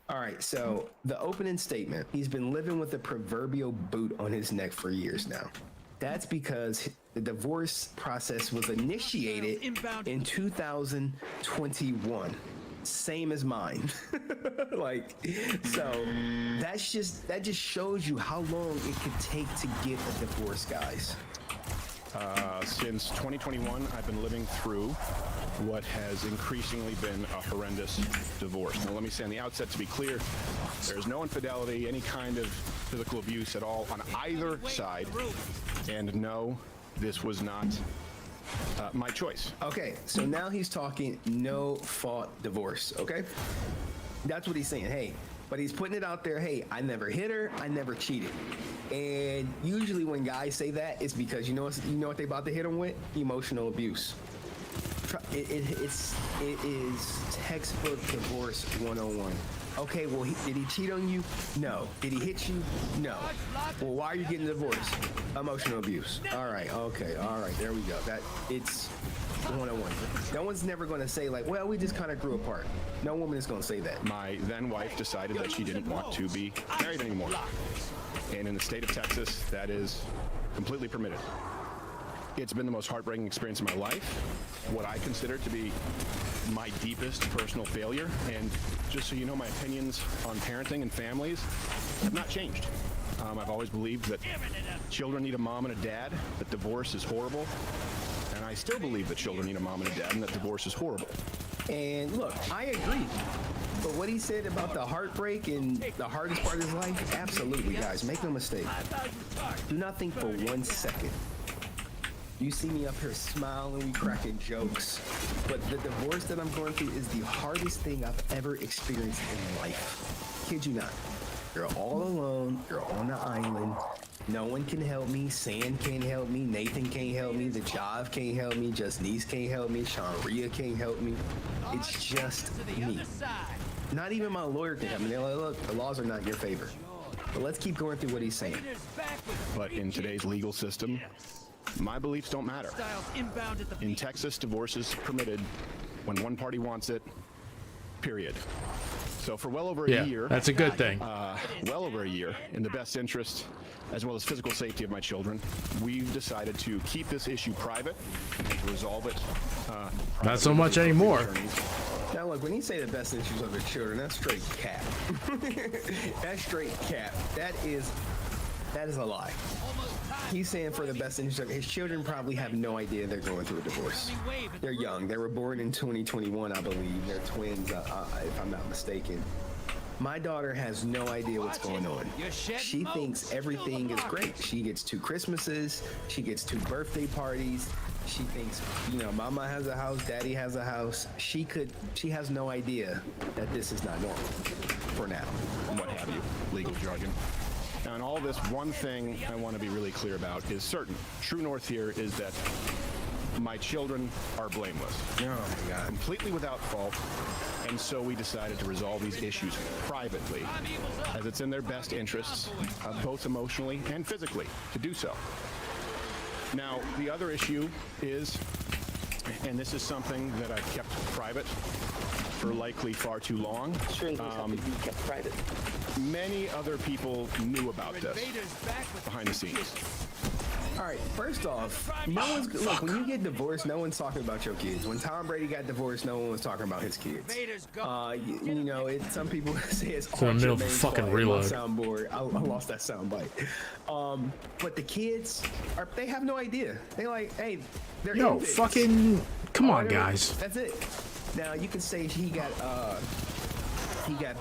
All right, so the opening statement, he's been living with a proverbial boot on his neck for years now. That's because the divorce process was initiated in 2021. Same as mine. That just shows you how long it could take to get a divorce, guys. Since 2021, I've been living through what has increasingly been a horrendous divorce. Now, let me say on the outset, to be clear, there's no infidelity, any kind of physical abuse at all on either side. And no, this was not my choice. Okay, so now he's talking no fault divorce, okay? That's what he's saying, hey, but he's putting it out there, hey, I never hit her, I never cheated. And usually when guys say that, it's because you know what they about to hit them with? Emotional abuse. it is textbook divorce 101. Okay, well, did he cheat on you? No. Did he hit you? No. Well, why are you getting divorced? Emotional abuse. All right, okay, all right, there we go. It's 101. No one's never going to say, like, well, we just kind of grew apart. No woman is going to say that. My then wife decided that she didn't want to be married anymore. And in the state of Texas, that is completely permitted. It's been the most heartbreaking experience of my life, what I consider to be my deepest personal failure. And just so you know, my opinions on parenting and families have not changed. I've always believed that children need a mom and a dad, that divorce is horrible. And I still believe that children need a mom and a dad and that divorce is horrible. And look, I agree. But what he said about the heartbreak and the hardest part of his life, absolutely, guys, make no mistake. Do not think for 1 second. You see me up here smiling, we cracking jokes, but the divorce that I'm going through is the hardest thing I've ever experienced in life. Kid you not. You're all alone, you're on an island, no one can help me, Sand can't help me, Nathan can't help me, the Jav can't help me, Justniece can't help me, Sharia can't help me. It's just me. Not even my lawyer can help me. They're like, look, the laws are not in your favor. But let's keep going through what he's saying. But in today's legal system, my beliefs don't matter. In Texas, divorce is permitted when one party wants it, period. So for well over a year... that's a good thing. Well over a year, in the best interest, as well as physical safety of my children, we've decided to keep this issue private and to resolve it. Not so much anymore. Now look, when you say the best interest of the children, that's straight cap. That's straight cap. That is a lie. He's saying for the best interest of his children probably have no idea they're going through a divorce. They're young. They were born in 2021, I believe. They're twins, if I'm not mistaken. My daughter has no idea what's going on. She thinks everything is great. She gets 2 Christmases. She gets 2 birthday parties. She thinks, mama has a house, daddy has a house. She has no idea that this is not normal for now. And what have you, legal jargon. Now, in all this, one thing I want to be really clear about is certain. True north here is that my children are blameless. Oh my God. Completely without fault. And so we decided to resolve these issues privately, as it's in their best interests, both emotionally and physically, to do so. Now, the other issue is, and this is something that I've kept private for likely far too long. Kept private. Many other people knew about this behind the scenes. All right, first off, look, when you get divorced, no one's talking about your kids. When Tom Brady got divorced, no one was talking about his kids. Some people say it's all in the middle of a fucking reload. Soundboard. I lost that sound bite. But the kids, they have no idea. They're like, hey, they're infants. Fucking, come on, guys. That's it. Now you can say he got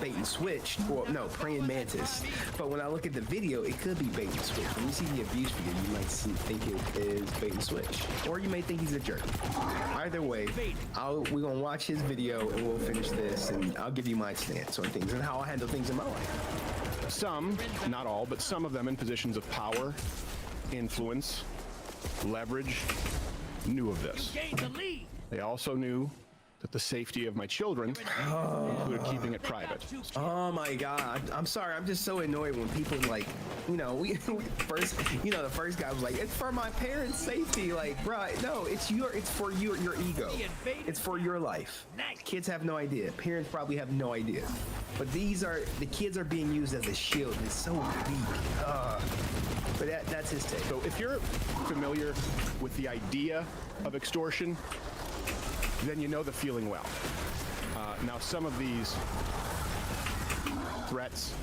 bait and switched, or no, praying mantis. But when I look at the video, it could be bait and switch. When you see the abuse video, you might think it is bait and switch, or you may think he's a jerk. Either way, we're gonna watch his video and we'll finish this, and I'll give you my stance on things and how I handle things in my life. Some, not all, but some of them in positions of power, influence, leverage, knew of this. They also knew that the safety of my children included keeping it private. Oh my God. I'm sorry. I'm just so annoyed when people the first guy was like, it's for my parents' safety. Like, bro, no, it's for your ego. It's for your life. Kids have no idea. Parents probably have no idea. But the kids are being used as a shield. It's so weak. But that's his take. So if you're familiar with the idea of extortion, then you know the feeling well. Now, some of these threats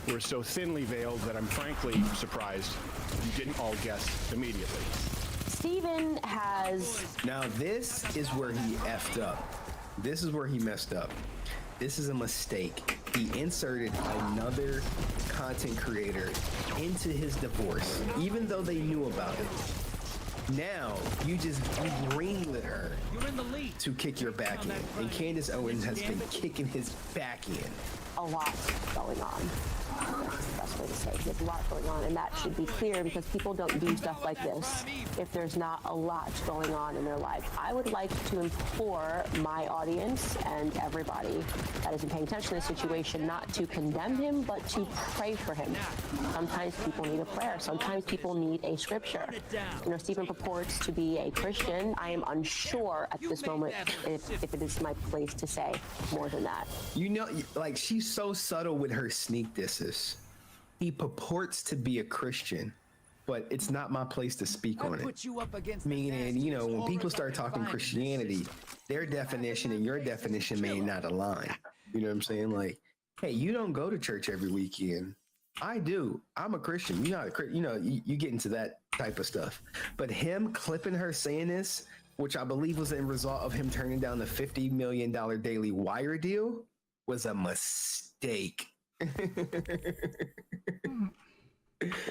were so thinly veiled that I'm frankly surprised you didn't all guess immediately. Stephen has... Now, this is where he effed up. This is where he messed up. This is a mistake. He inserted another content creator into his divorce, even though they knew about it. Now, you greenlit her to kick your back in. And Candace Owens has been kicking his back in. A lot going on. That's best way to say it. There's a lot going on, and that should be clear because people don't do stuff like this if there's not a lot going on in their life. I would like to implore my audience and everybody that isn't paying attention to the situation not to condemn him, but to pray for him. Sometimes people need a prayer. Sometimes people need a scripture. You know, Stephen purports to be a Christian. I am unsure at this moment if it is my place to say more than that. You know, like, she's so subtle with her sneak disses. He purports to be a Christian, but it's not my place to speak on it. Meaning, you know, when people start talking Christianity, their definition and your definition may not align. You know what I'm saying? Like, hey, you don't go to church every weekend. I do. I'm a Christian. You're not a Christian. You know, you get into that type of stuff. But him clipping her saying this, which I believe was a result of him turning down the $50 million Daily Wire deal, was a mistake. You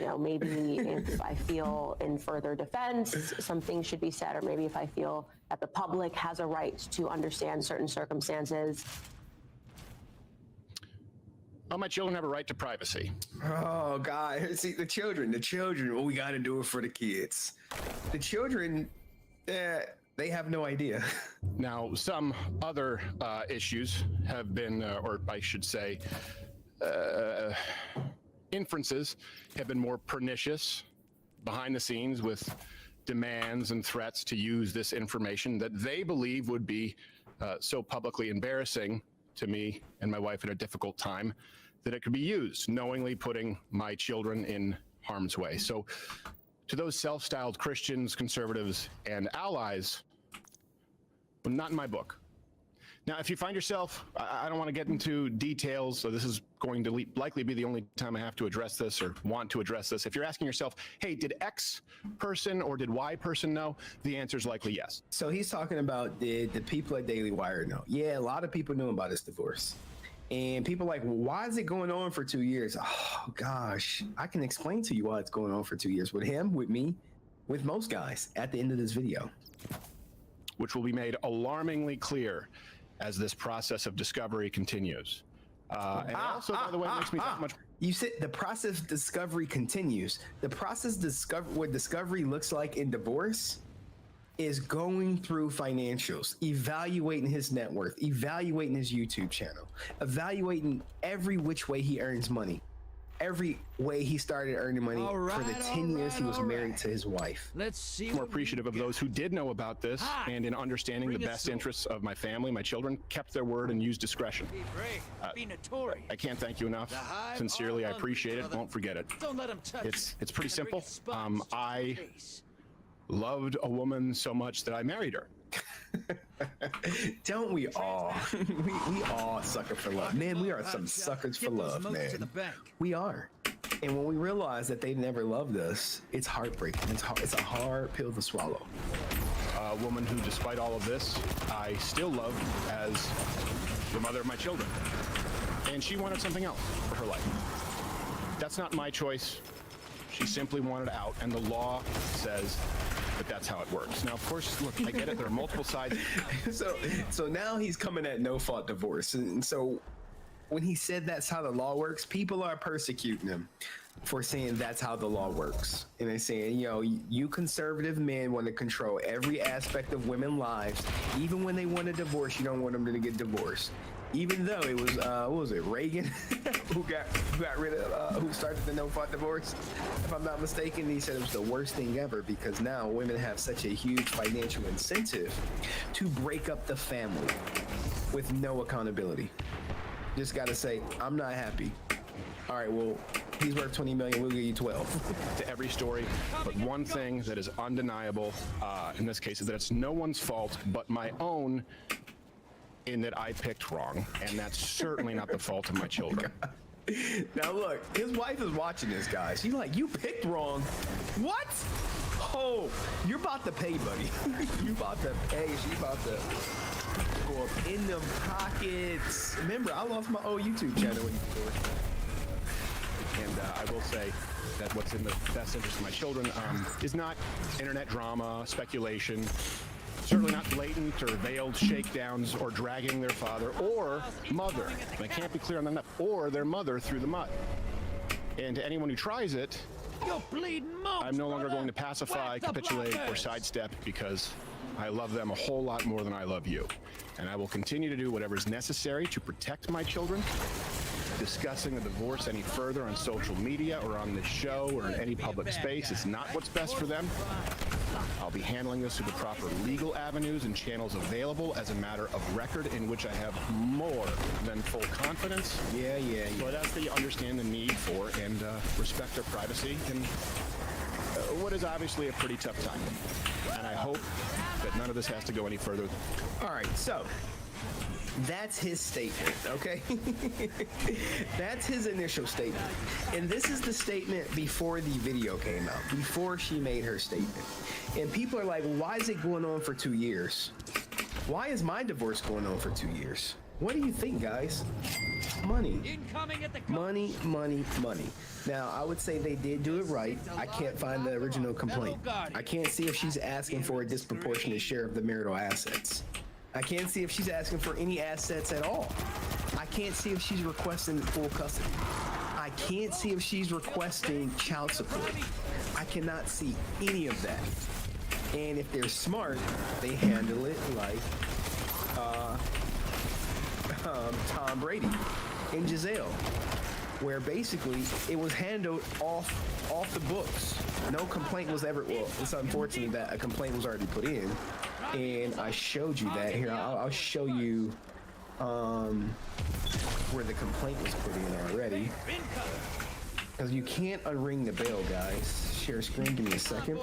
know, maybe if I feel in further defense, some things should be said, or maybe if I feel that the public has a right to understand certain circumstances. Well, my children have a right to privacy. Oh, God. See, the children, well, we got to do it for the kids. The children, they have no idea. Now, some other issues have been, or I should say, inferences have been more pernicious behind the scenes with demands and threats to use this information that they believe would be so publicly embarrassing to me and my wife at a difficult time that it could be used, knowingly putting my children in harm's way. So to those self-styled Christians, conservatives, and allies, well, not in my book. Now, if you find yourself, I don't want to get into details, so this is going to likely be the only time I have to address this or want to address this. If you're asking yourself, hey, did X person or did Y person know? The answer is likely yes. So he's talking about, did the people at Daily Wire know? Yeah, a lot of people knew about his divorce. And people are like, well, why is it going on for 2 years? Oh, gosh, I can explain to you why it's going on for 2 years. With him, with me, with most guys at the end of this video. Which will be made alarmingly clear as this process of discovery continues. And also, by the way, it makes me that much. You said the process of discovery continues. The process what discovery looks like in divorce is going through financials, evaluating his net worth, evaluating his YouTube channel, evaluating every which way he earns money, every way he started earning money for the 10 years he was married to his wife. Let's see. More appreciative of those who did know about this and in understanding the best interests of my family, my children, kept their word and used discretion. I can't thank you enough. Sincerely, I appreciate it. Won't forget it. Don't let him touch. It's pretty simple. I loved a woman so much that I married her. Don't we all? we all sucker for love. Man, we are some suckers for love, man. We are. And when we realize that they never loved us, it's heartbreaking. It's a hard pill to swallow. A woman who, despite all of this, I still love as the mother of my children. And she wanted something else for her life. That's not my choice. She simply wanted out, and the law says that that's how it works. Now, of course, look, I get it. There are multiple sides. So now he's coming at no-fault divorce. And so when he said that's how the law works, people are persecuting him for saying that's how the law works. And they're saying, you know, you conservative men want to control every aspect of women's lives. Even when they want a divorce, you don't want them to get divorced. Even though it was, what was it, Reagan who got rid of, who started the no-fault divorce, if I'm not mistaken. He said it was the worst thing ever because now women have such a huge financial incentive to break up the family with no accountability. Just got to say, I'm not happy. All right, well, he's worth 20 million, we'll give you 12. To every story, but one thing that is undeniable in this case is that it's no one's fault but my own, in that I picked wrong, and that's certainly not the fault of my children. Now look, his wife is watching this, guys. She's like, you picked wrong. What? Oh, you're about to pay, buddy. You about to pay. She's about to go up in them pockets. Remember, I lost my old YouTube channel when you do it. And I will say that what's in the best interest of my children is not internet drama, speculation, certainly not blatant or veiled shakedowns or dragging their father or mother, and I can't be clear on that enough, or their mother through the mud. And to anyone who tries it, You're bleeding moats, I'm no longer brother. going to pacify, Whack the capitulate, or blockers. sidestep because I love them a whole lot more than I love you. And I will continue to do whatever is necessary to protect my children. Discussing a divorce any further on social media or on this show or in any public space is not what's best for them. I'll be handling this through the proper legal avenues and channels available as a matter of record in which I have more than full confidence. Yeah. But as they understand the need for and respect their privacy in what is obviously a pretty tough time. And I hope that none of this has to go any further. All right, so that's his statement, okay? That's his initial statement. And this is the statement before the video came out, before she made her statement. And people are like, well, why is it going on for 2 years? Why is my divorce going on for 2 years? What do you think, guys? Money. Money. Now, I would say they did do it right. I can't find the original complaint. I can't see if she's asking for a disproportionate share of the marital assets. I can't see if she's asking for any assets at all. I can't see if she's requesting full custody. I can't see if she's requesting child support. I cannot see any of that. And if they're smart, they handle it like Tom Brady and Giselle, where basically it was handled off the books. No complaint was ever, well, it's unfortunate that a complaint was already put in, and I showed you that. Here, I'll show you where the complaint was put in already. Because you can't unring the bell, guys. Share screen, give me a second.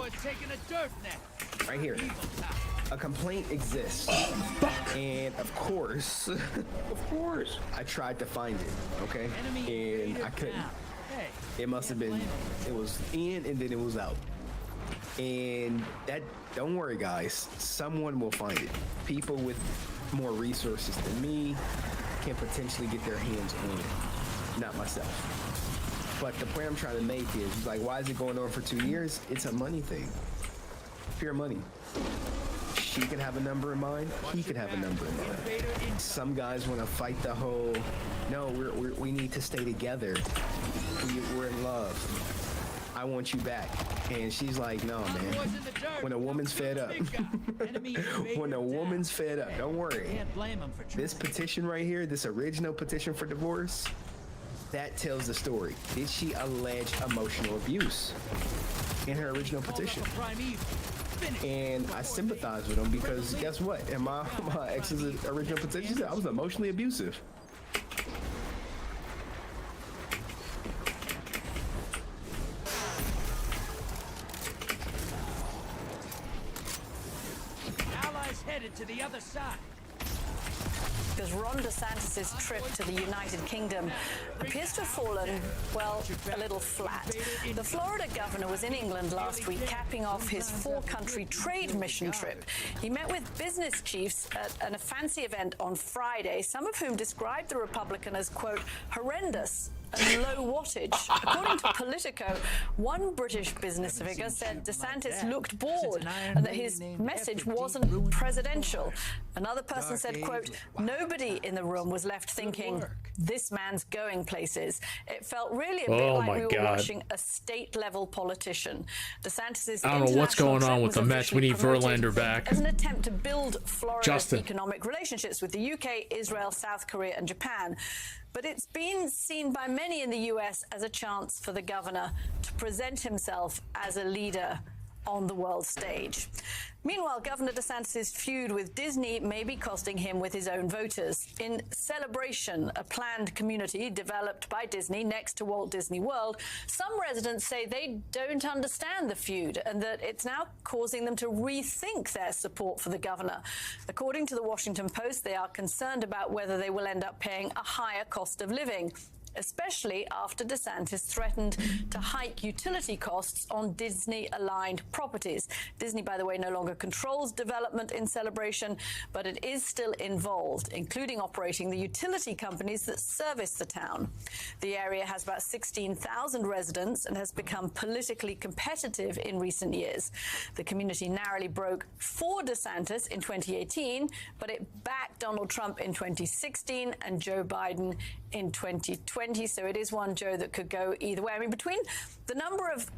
Right here. A complaint exists. And of course, I tried to find it, okay? And I couldn't. It must have been, it was in and then it was out. And that, don't worry guys, someone will find it. People with more resources than me can potentially get their hands on it, not myself. But the point I'm trying to make is, like, why is it going on for 2 years? It's a money thing. Pure money. She can have a number in mind. He could have a number in mind. Some guys want to fight the whole, no, we need to stay together. We're in love. I want you back. And she's like, no, man. When a woman's fed up, when a woman's fed up, don't worry. This petition right here, this original petition for divorce, that tells the story. Did she allege emotional abuse in her original petition? And I sympathize with him because guess what? In my ex's original petition, I was emotionally abusive. Allies headed to the other side. Because Ron DeSantis' trip to the United Kingdom appears to have fallen, well, a little flat. The Florida governor was in England last week, capping off his four-country trade mission trip. He met with business chiefs at a fancy event on Friday, some of whom described the Republican as, quote, horrendous and low wattage. According to Politico, one British business figure said DeSantis looked bored and that his message wasn't presidential. Another person said, quote, nobody in the room was left thinking, this man's going places. It felt really a bit like we were watching a state-level politician. DeSantis' I don't know what's going on with the Mets. We need Verlander back. As an attempt to build Florida's economic relationships with the UK, Israel, South Korea, and Japan. But it's been seen by many in the US as a chance for the governor to present himself as a leader on the world stage. Meanwhile, Governor DeSantis' feud with Disney may be costing him with his own voters. In Celebration, a planned community developed by Disney next to Walt Disney World, some residents say they don't understand the feud and that it's now causing them to rethink their support for the governor. According to the Washington Post, they are concerned about whether they will end up paying a higher cost of living, especially after DeSantis threatened to hike utility costs on Disney-aligned properties. Disney, by the way, no longer controls development in Celebration, but it is still involved, including operating the utility companies that service the town. The area has about 16,000 residents and has become politically competitive in recent years. The community narrowly broke for DeSantis in 2018, but it backed Donald Trump in 2016 and Joe Biden in 2020. So it is one, Joe, that could go either way. I mean, between the number of,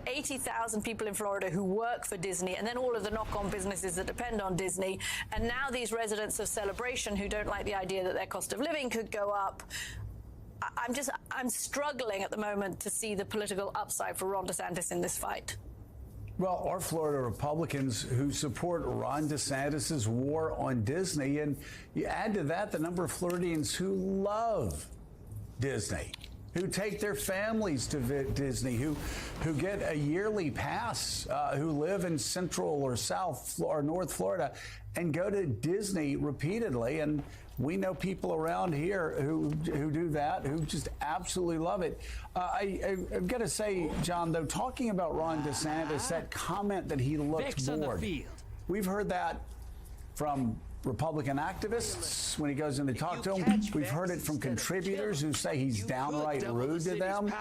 80,000 people in Florida who work for Disney, and then all of the knock-on businesses that depend on Disney, and now these residents of Celebration who don't like the idea that their cost of living could go up, I'm struggling at the moment to see the political upside for Ron DeSantis in this fight. Well, our Florida Republicans who support Ron DeSantis' war on Disney, and you add to that the number of Floridians who love Disney, who take their families to Disney, who get a yearly pass, who live in Central or South or North Florida and go to Disney repeatedly. And we know people around here who do that, who just absolutely love it. I've got to say, John, though, talking about Ron DeSantis, that comment that he looked bored, we've heard that from Republican activists when he goes in to talk to them. We've heard it from contributors who say he's downright rude to them.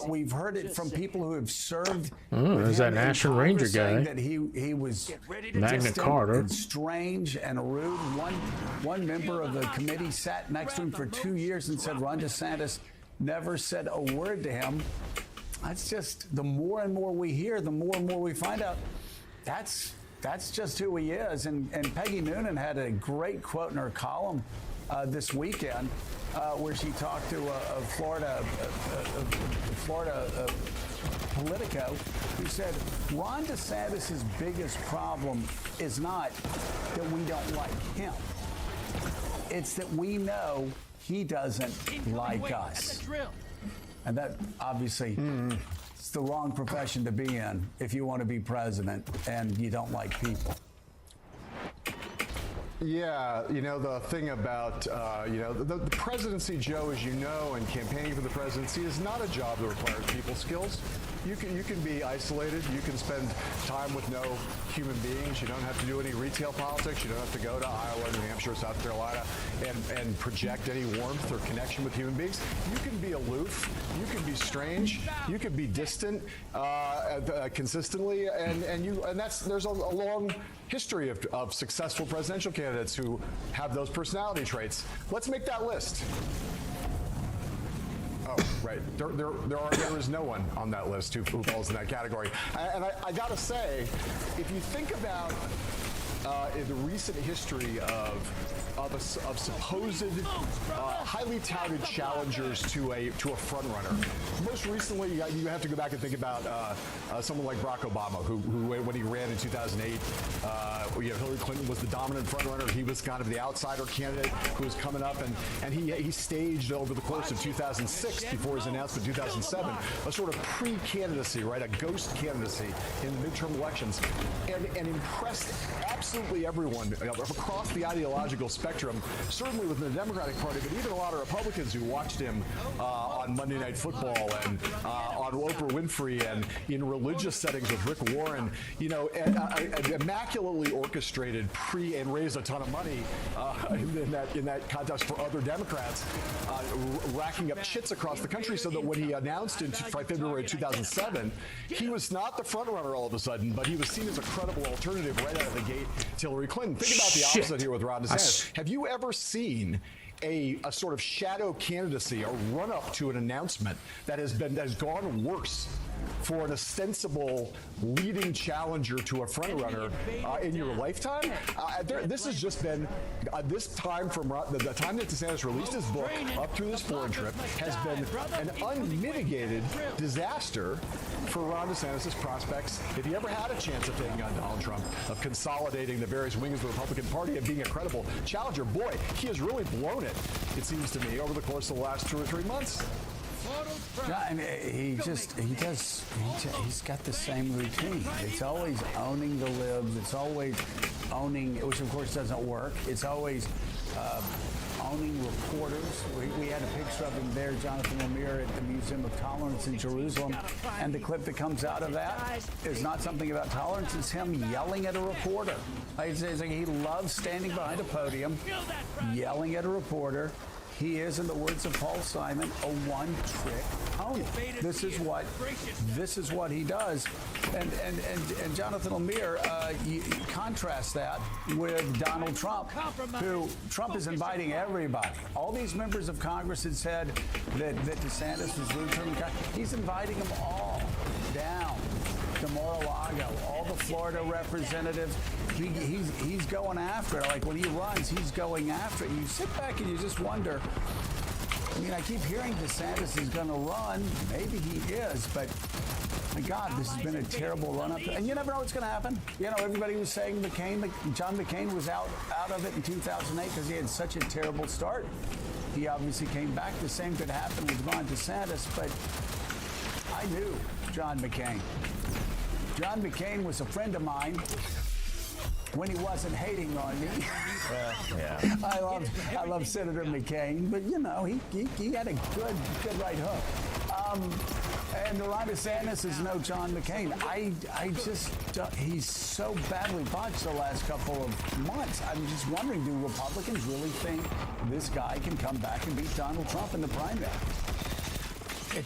We've heard it from people who have served. There's that National Ranger guy. That he was Magna Carta. and strange and rude. One member of the committee sat next to him for 2 years and said Ron DeSantis never said a word to him. That's just, the more and more we hear, the more and more we find out that's just who he is. And Peggy Noonan had a great quote in her column this weekend where she talked to a Florida Politico who said Ron DeSantis' biggest problem is not that we don't like him. It's that we know he doesn't like us. And that obviously it's the wrong profession to be in if you want to be president and you don't like people. Yeah, the thing about, the presidency, Joe, as you know, and campaigning for the presidency is not a job that requires people skills. You can be isolated. You can spend time with no human beings. You don't have to do any retail politics. You don't have to go to Iowa, New Hampshire, South Carolina and project any warmth or connection with human beings. You can be aloof. You can be strange. You can be distant consistently. And there's a long history of successful presidential candidates who have those personality traits. Let's make that list. Oh, right. There is no one on that list who falls in that category. And I got to say, if you think about in the recent history of supposed highly touted challengers to a front runner. Most recently, you have to go back and think about someone like Barack Obama, who when he ran in 2008, Hillary Clinton was the dominant front runner. He was kind of the outsider candidate who was coming up, and he staged over the course of 2006 before his announcement in 2007 a sort of pre-candidacy, right, a ghost candidacy in the midterm elections, and impressed absolutely everyone across the ideological spectrum, certainly within the Democratic Party, but even a lot of Republicans who watched him on Monday Night Football and on Oprah Winfrey and in religious settings with Rick Warren, immaculately orchestrated and raised a ton of money in that contest for other Democrats, racking up chits across the country, so that when he announced in February 2007, he was not the front runner all of a sudden, but he was seen as a credible alternative right out of the gate to Hillary Clinton. Think about the opposite here with Ron DeSantis. Have you ever seen a sort of shadow candidacy, a run-up to an announcement that has gone worse for an ostensible leading challenger to a front-runner in your lifetime? This has just been, this time from the time that DeSantis released his book up through this foreign trip has been an unmitigated disaster for Ron DeSantis' prospects, if he ever had a chance of taking on Donald Trump, of consolidating the various wings of the Republican Party and being a credible challenger. Boy, he has really blown it seems to me, over the course of the last 2 or 3 months. Yeah, and he's got the same routine. It's always owning the libs. It's always owning, which of course doesn't work. It's always owning reporters. We had a picture of him there, Jonathan Lemire, at the Museum of Tolerance in Jerusalem. And the clip that comes out of that is not something about tolerance. It's him yelling at a reporter. It's like he loves standing behind a podium, yelling at a reporter. He is, in the words of Paul Simon, a one-trick pony. This is what he does. And Jonathan Lemire, you contrast that with Donald Trump, who Trump is inviting everybody. All these members of Congress had said that DeSantis was Lutheran. He's inviting them all down to Mar-a-Lago, all the Florida representatives. He's going after it. Like when he runs, he's going after it. You sit back and you just wonder. I mean, I keep hearing DeSantis is going to run. Maybe he is, but my God, this has been a terrible run-up. And you never know what's going to happen. You know, everybody was saying John McCain was out of it in 2008 because he had such a terrible start. He obviously came back. The same could happen with Ron DeSantis, but I knew John McCain. John McCain was a friend of mine when he wasn't hating on me. Yeah. I love Senator McCain, but you know, he had a good right hook. And Ron DeSantis is no John McCain. He's so badly botched the last couple of months. I'm just wondering, do Republicans really think this guy can come back and beat Donald Trump in the primary?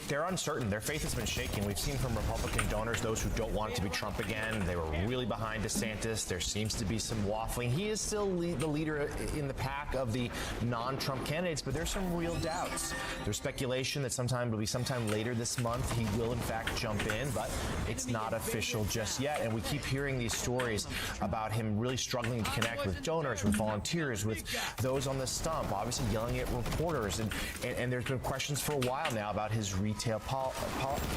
They're uncertain. Their faith has been shaking. We've seen from Republican donors, those who don't want it to be Trump again, they were really behind DeSantis. There seems to be some waffling. He is still the leader in the pack of the non-Trump candidates, but there's some real doubts. There's speculation that it'll be sometime later this month he will in fact jump in, but it's not official just yet. And we keep hearing these stories about him really struggling to connect with donors, with volunteers, with those on the stump, obviously yelling at reporters. And there's been questions for a while now about his retail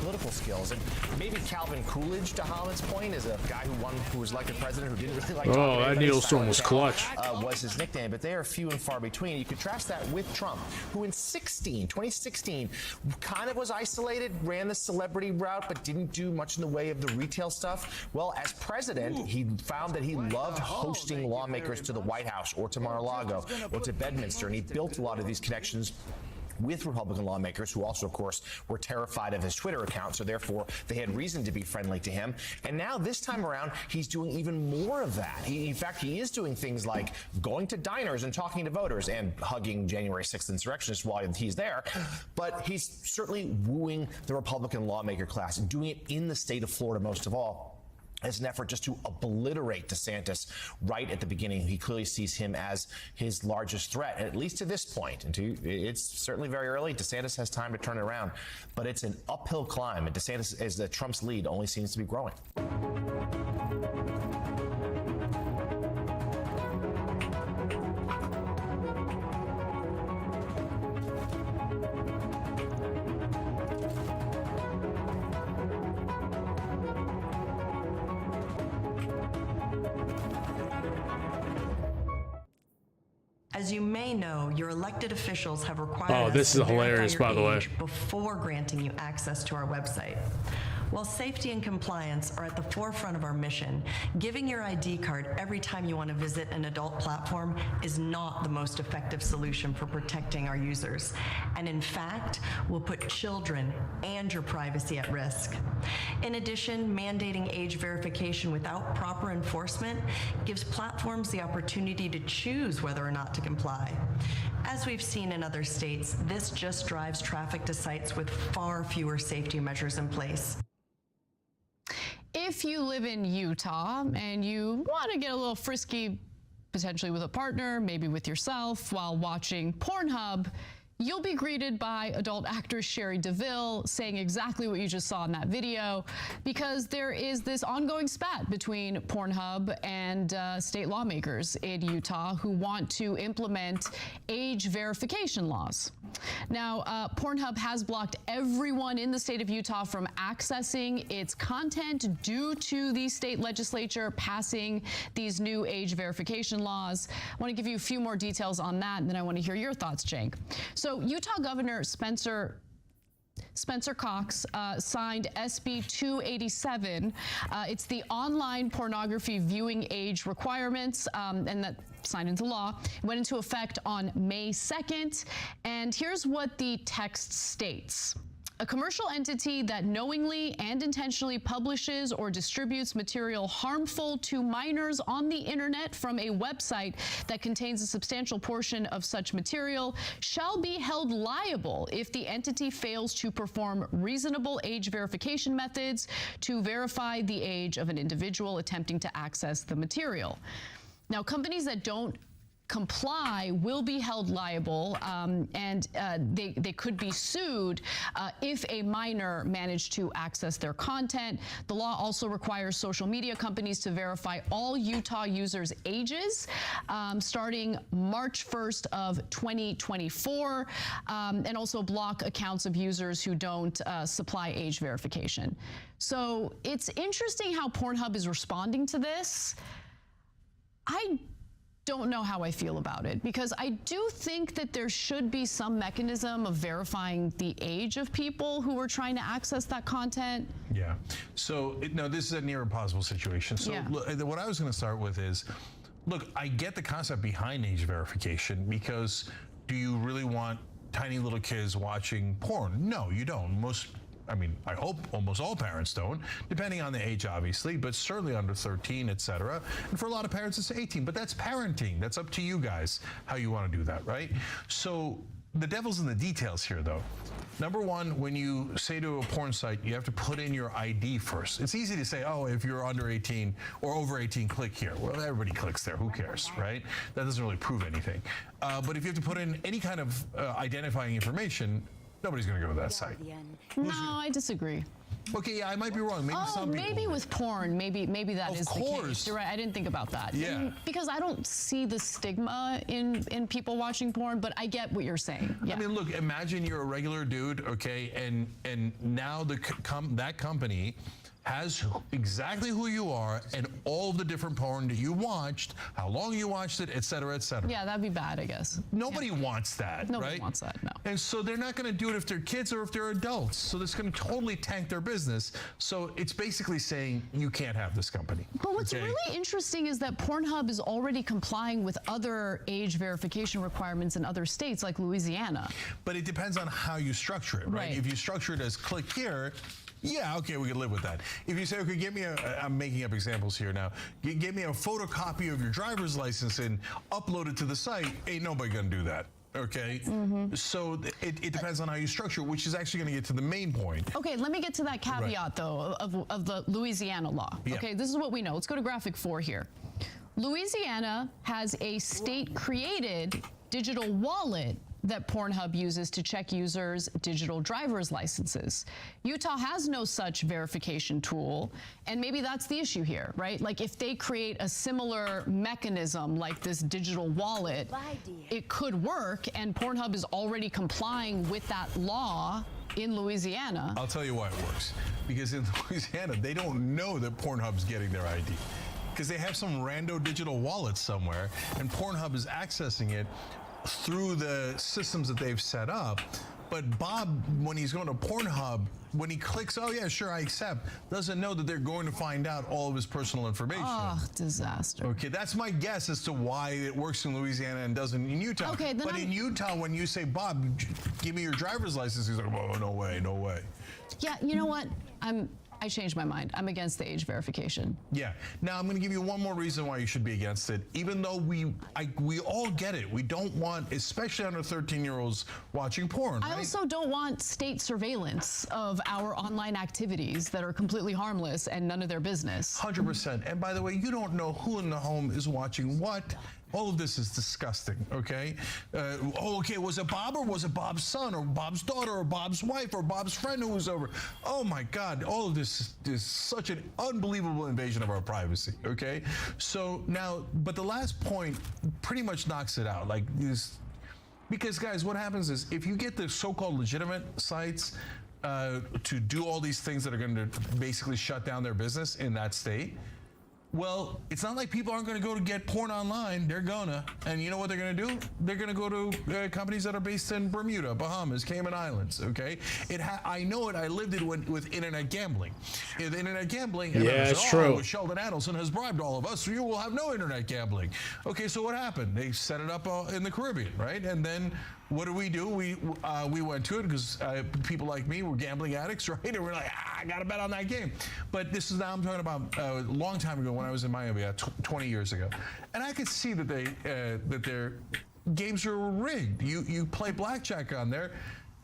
political skills. And maybe Calvin Coolidge, to Hamid's point, is a guy who was elected president who didn't really like talking that Neil Storm was clutch. Was his nickname, but they are few and far between. You contrast that with Trump, who in 2016 kind of was isolated, ran the celebrity route, but didn't do much in the way of the retail stuff. Well, as president, he found that he loved hosting lawmakers to the White House or to Mar-a-Lago or to Bedminster, and he built a lot of these connections with Republican lawmakers who also, of course, were terrified of his Twitter account, so therefore they had reason to be friendly to him. And now this time around, he's doing even more of that. In fact, he is doing things like going to diners and talking to voters and hugging January 6th insurrectionists while he's there. But he's certainly wooing the Republican lawmaker class and doing it in the state of Florida most of all, as an effort just to obliterate DeSantis right at the beginning. He clearly sees him as his largest threat, at least to this point. And it's certainly very early. DeSantis has time to turn it around, but it's an uphill climb. And DeSantis, as Trump's lead, only seems to be growing. As you may know, your elected officials have required us this to is hilarious, verify by the your way. age before granting you access to our website. While safety and compliance are at the forefront of our mission, giving your ID card every time you want to visit an adult platform is not the most effective solution for protecting our users, and in fact, will put children and your privacy at risk. In addition, mandating age verification without proper enforcement gives platforms the opportunity to choose whether or not to comply. As we've seen in other states, this just drives traffic to sites with far fewer safety measures in place. If you live in Utah and you want to get a little frisky, potentially with a partner, maybe with yourself, while watching Pornhub, you'll be greeted by adult actress Sherry DeVille saying exactly what you just saw in that video, because there is this ongoing spat between Pornhub and state lawmakers in Utah who want to implement age verification laws. Now, Pornhub has blocked everyone in the state of Utah from accessing its content due to the state legislature passing these new age verification laws. I want to give you a few more details on that, and then I want to hear your thoughts, Cenk. So Utah Governor Spencer Cox signed SB 287. It's the online pornography viewing age requirements, and that signed into law. It went into effect on May 2nd. And here's what the text states. A commercial entity that knowingly and intentionally publishes or distributes material harmful to minors on the internet from a website that contains a substantial portion of such material shall be held liable if the entity fails to perform reasonable age verification methods to verify the age of an individual attempting to access the material. Now, companies that don't comply will be held liable, and they could be sued if a minor managed to access their content. The law also requires social media companies to verify all Utah users' ages starting March 1st of 2024, and also block accounts of users who don't supply age verification. So it's interesting how Pornhub is responding to this. I don't know how I feel about it, because I do think that there should be some mechanism of verifying the age of people who are trying to access that content. Yeah. So, no, this is a near impossible situation. So, Yeah. look, what I was going to start with is, look, I get the concept behind age verification, because do you really want tiny little kids watching porn? No, you don't. I hope almost all parents don't, depending on the age, obviously, but certainly under 13, etc. And for a lot of parents, it's 18, but that's parenting. That's up to you guys how you want to do that, right? So the devil's in the details here, though. Number one, when you say to a porn site, you have to put in your ID first. It's easy to say, oh, if you're under 18 or over 18, click here. Well, everybody clicks there. Who cares, right? That doesn't really prove anything. But if you have to put in any kind of identifying information, nobody's going to go to that site. No, I disagree. Okay, yeah, I might be wrong. Maybe some people. Maybe with porn, maybe that is the course. case. You're right. I didn't think about that. Yeah. Because I don't see the stigma in people watching porn, but I get what you're saying. Yeah. I mean, look, imagine you're a regular dude, okay, and now that company has exactly who you are and all of the different porn that you watched, how long you watched it, et cetera, et cetera. Yeah, that'd be bad, I guess. Nobody wants that, Nobody right? wants that, no. And so they're not going to do it if they're kids or if they're adults. So that's going to totally tank their business. So it's basically saying you can't have this company. But what's really interesting is that Pornhub is already complying with other age verification requirements in other states like Louisiana. But it depends on how you structure it, right? If you structure it as click here, yeah, okay, we can live with that. If you say, okay, give me I'm making up examples here now. Give me a photocopy of your driver's license and upload it to the site, ain't nobody gonna do that. Okay, so it depends on how you structure, which is actually going to get to the main point. Okay, let me get to that caveat though of the Louisiana law. Yeah. Okay, this is what we know. Let's go to graphic 4 here. Louisiana has a state-created digital wallet that Pornhub uses to check users' digital driver's licenses. Utah has no such verification tool, and maybe that's the issue here, right? Like if they create a similar mechanism like this digital wallet, it could work, and Pornhub is already complying with that law in Louisiana. I'll tell you why it works. Because in Louisiana, they don't know that Pornhub's getting their ID. Because they have some rando digital wallet somewhere, and Pornhub is accessing it through the systems that they've set up. But Bob, when he's going to Pornhub, when he clicks, oh yeah, sure, I accept, doesn't know that they're going to find out all of his personal information. Oh, disaster. Okay, that's my guess as to why it works in Louisiana and doesn't in Utah. Okay, then but in Utah, when you say, Bob, give me your driver's license, he's like, oh, no way, no way. Yeah, you know what? I changed my mind. I'm against the age verification. Yeah. Now I'm going to give you one more reason why you should be against it. Even though we all get it, we don't want, especially under 13-year-olds, watching porn. I also don't want state surveillance of our online activities that are completely harmless and none of their business. 100%. And by the way, you don't know who in the home is watching what. All of this is disgusting, okay? Okay, was it Bob or was it Bob's son or Bob's daughter or Bob's wife or Bob's friend who was over? Oh my God, all of this is such an unbelievable invasion of our privacy, okay? So now, but the last point pretty much knocks it out. Like this, because guys, what happens is if you get the so-called legitimate sites to do all these things that are going to basically shut down their business in that state, well, it's not like people aren't going to go to get porn online. They're gonna. And you know what they're going to do? They're going to go to companies that are based in Bermuda, Bahamas, Cayman Islands, okay? I know it. I lived it with internet gambling. In internet gambling, it's true. Sheldon Adelson has bribed all of us, so you will have no internet gambling. Okay, so what happened? They set it up in the Caribbean, right? And then what do? We went to it because people like me were gambling addicts, right? And we're like, I got to bet on that game. But this is now I'm talking about a long time ago when I was in Miami, 20 years ago, and I could see that their games are rigged. You play blackjack on there.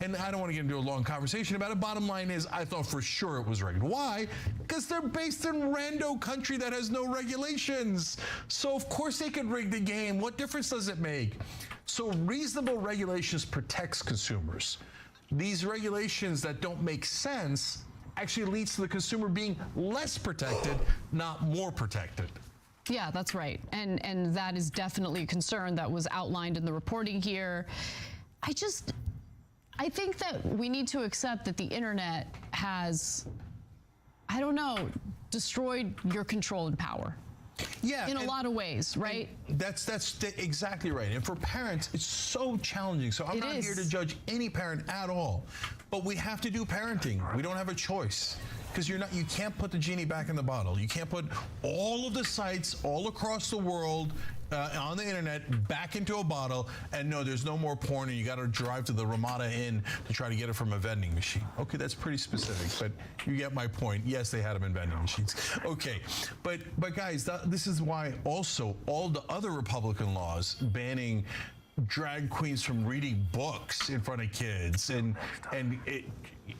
And I don't want to get into a long conversation about it. Bottom line is, I thought for sure it was rigged. Why? Because they're based in rando country that has no regulations. So of course they could rig the game. What difference does it make? So reasonable regulations protects consumers. These regulations that don't make sense actually leads to the consumer being less protected, not more protected. Yeah, that's right. And that is definitely a concern that was outlined in the reporting here. I think that we need to accept that the internet has, I don't know, destroyed your control and power. Yeah, in a lot of ways, right? That's exactly right. And for parents, it's so challenging. So I'm not here to judge any parent at all, but we have to do parenting. We don't have a choice. Because you can't put the genie back in the bottle. You can't put all of the sites all across the world on the internet back into a bottle and no, there's no more porn and you got to drive to the Ramada Inn to try to get it from a vending machine. Okay, that's pretty specific, but you get my point. Yes, they had them in vending machines. Okay, but guys, this is why also all the other Republican laws banning drag queens from reading books in front of kids and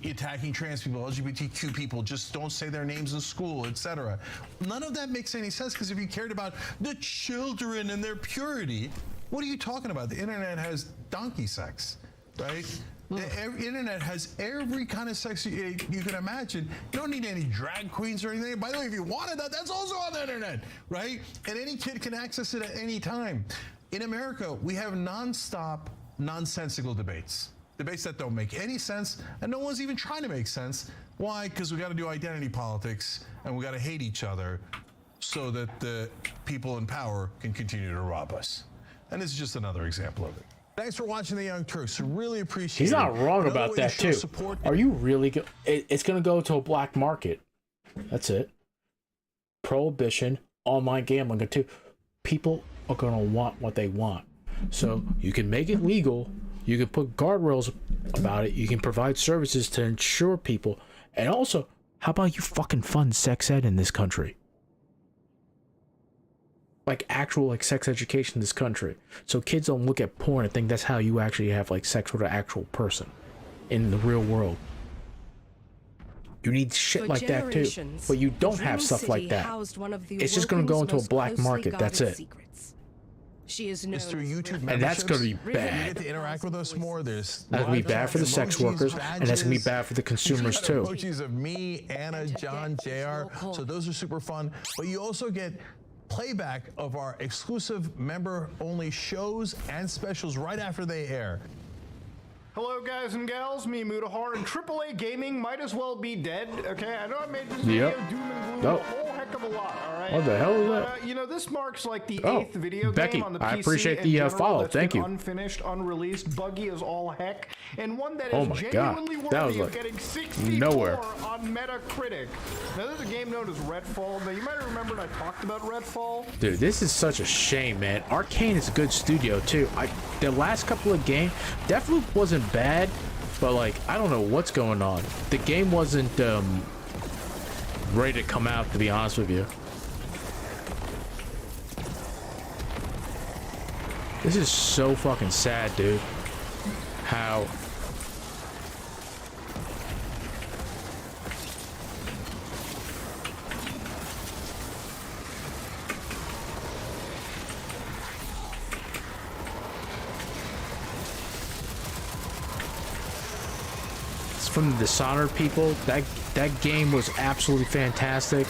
attacking trans people, LGBTQ people, just don't say their names in school, etc. None of that makes any sense, because if you cared about the children and their purity, what are you talking about? The internet has donkey sex, right? The internet has every kind of sex you can imagine. You don't need any drag queens or anything. By the way, if you wanted that, that's also on the internet, right? And any kid can access it at any time. In America, we have nonstop, nonsensical debates. Debates that don't make any sense, and no one's even trying to make sense. Why? Because we got to do identity politics, and we got to hate each other so that the people in power can continue to rob us. And this is just another example of it. Thanks for watching The Young Turks. Really appreciate it. He's not wrong about that, too. Are you really it's going to go to a black market. That's it. Prohibition, online gambling, too. People are going to want what they want. So you can make it legal. You can put guardrails about it. You can provide services to ensure people. And also, how about you fucking fund sex ed in this country? Like actual sex education in this country. So kids don't look at porn and think that's how you actually have sex with an actual person in the real world. You need shit like that too. But you don't have stuff like that. It's just going to go into a black market. That's it. She is known it's through YouTube and that's going to be You bad. get to interact with us more. There's That's going to be bad for the sex workers, and that's going to be bad for the consumers too. Emojis of me, Anna, John, JR. So those are super fun. But you also get playback of our exclusive member-only shows and specials right after they air. Hello, guys and gals. Me, Mutahar, and AAA Gaming might as well be dead. Okay, I know I made this video doom and gloom a whole heck of a lot. All right. What the hell is that? You know, this marks like the 8th video Becky, game on the PC. I appreciate the in general follow. that's Thank been you. Unfinished, unreleased, buggy as all heck, and one that Oh is my God. genuinely That worthy was of like getting 64 nowhere. on Metacritic. Now, there's a game known as Redfall. Now, you might remember when I talked about Redfall. Dude, this is such a shame, man. Arcane is a good studio too. The last couple of games, Deathloop wasn't bad, but I don't know what's going on. The game wasn't ready to come out, to be honest with you. This is so fucking sad, dude. How it's from the Dishonored people. That game was absolutely fantastic.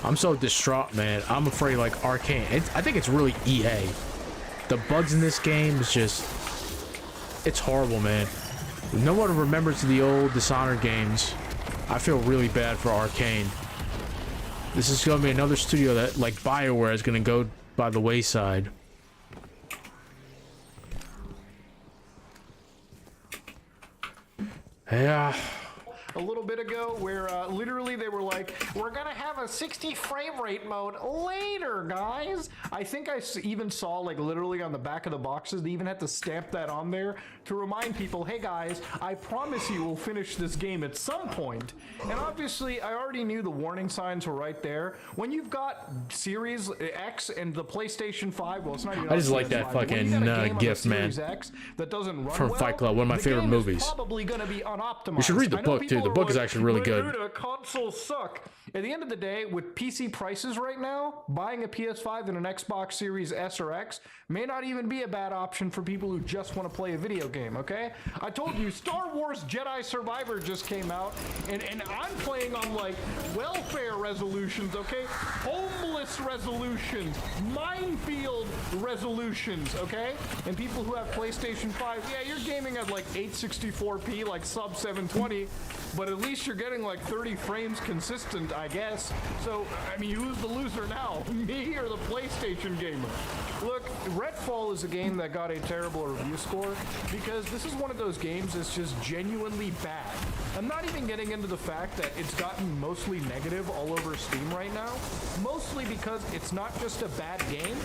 I'm so distraught, man. I'm afraid Arcane. I think it's really EA. The bugs in this game is just... It's horrible, man. No one remembers the old Dishonored games. I feel really bad for Arcane. This is going to be another studio that, like BioWare, is going to go by the wayside. Yeah. a little bit ago where literally they were like, we're gonna have a 60 frame rate mode later, guys. I think I even saw like literally on the back of the boxes, they even had to stamp that on there to remind people, hey guys, I promise you we'll finish this game at some point. And obviously I already knew the warning signs were right there. When you've got Series X and the PlayStation 5, well, it's not even I just like that fucking GIF, man. X that doesn't run From well, Fight Club, one of my favorite movies. Probably going to be unoptimized. You should read the book too. The book is actually really good. Consoles suck. At the end of the day, with PC prices right now, buying a PS5 and an Xbox Series S or X may not even be a bad option for people who just want to play a video game, okay? I told you, Star Wars Jedi Survivor just came out, and I'm playing on, like, welfare resolutions, okay? Homeless resolutions, minefield resolutions, okay? And people who have PlayStation 5, yeah, you're gaming at, like, 864p, like sub 720, but at least you're getting, like, 30 frames consistent, I guess. So, I mean, who's the loser now? Me or the PlayStation gamer? Look, Redfall is a game that got a terrible review score because this is one of those games that's just genuinely bad. I'm not even getting into the fact that it's gotten mostly negative all over Steam right now, mostly because it's not just a bad game,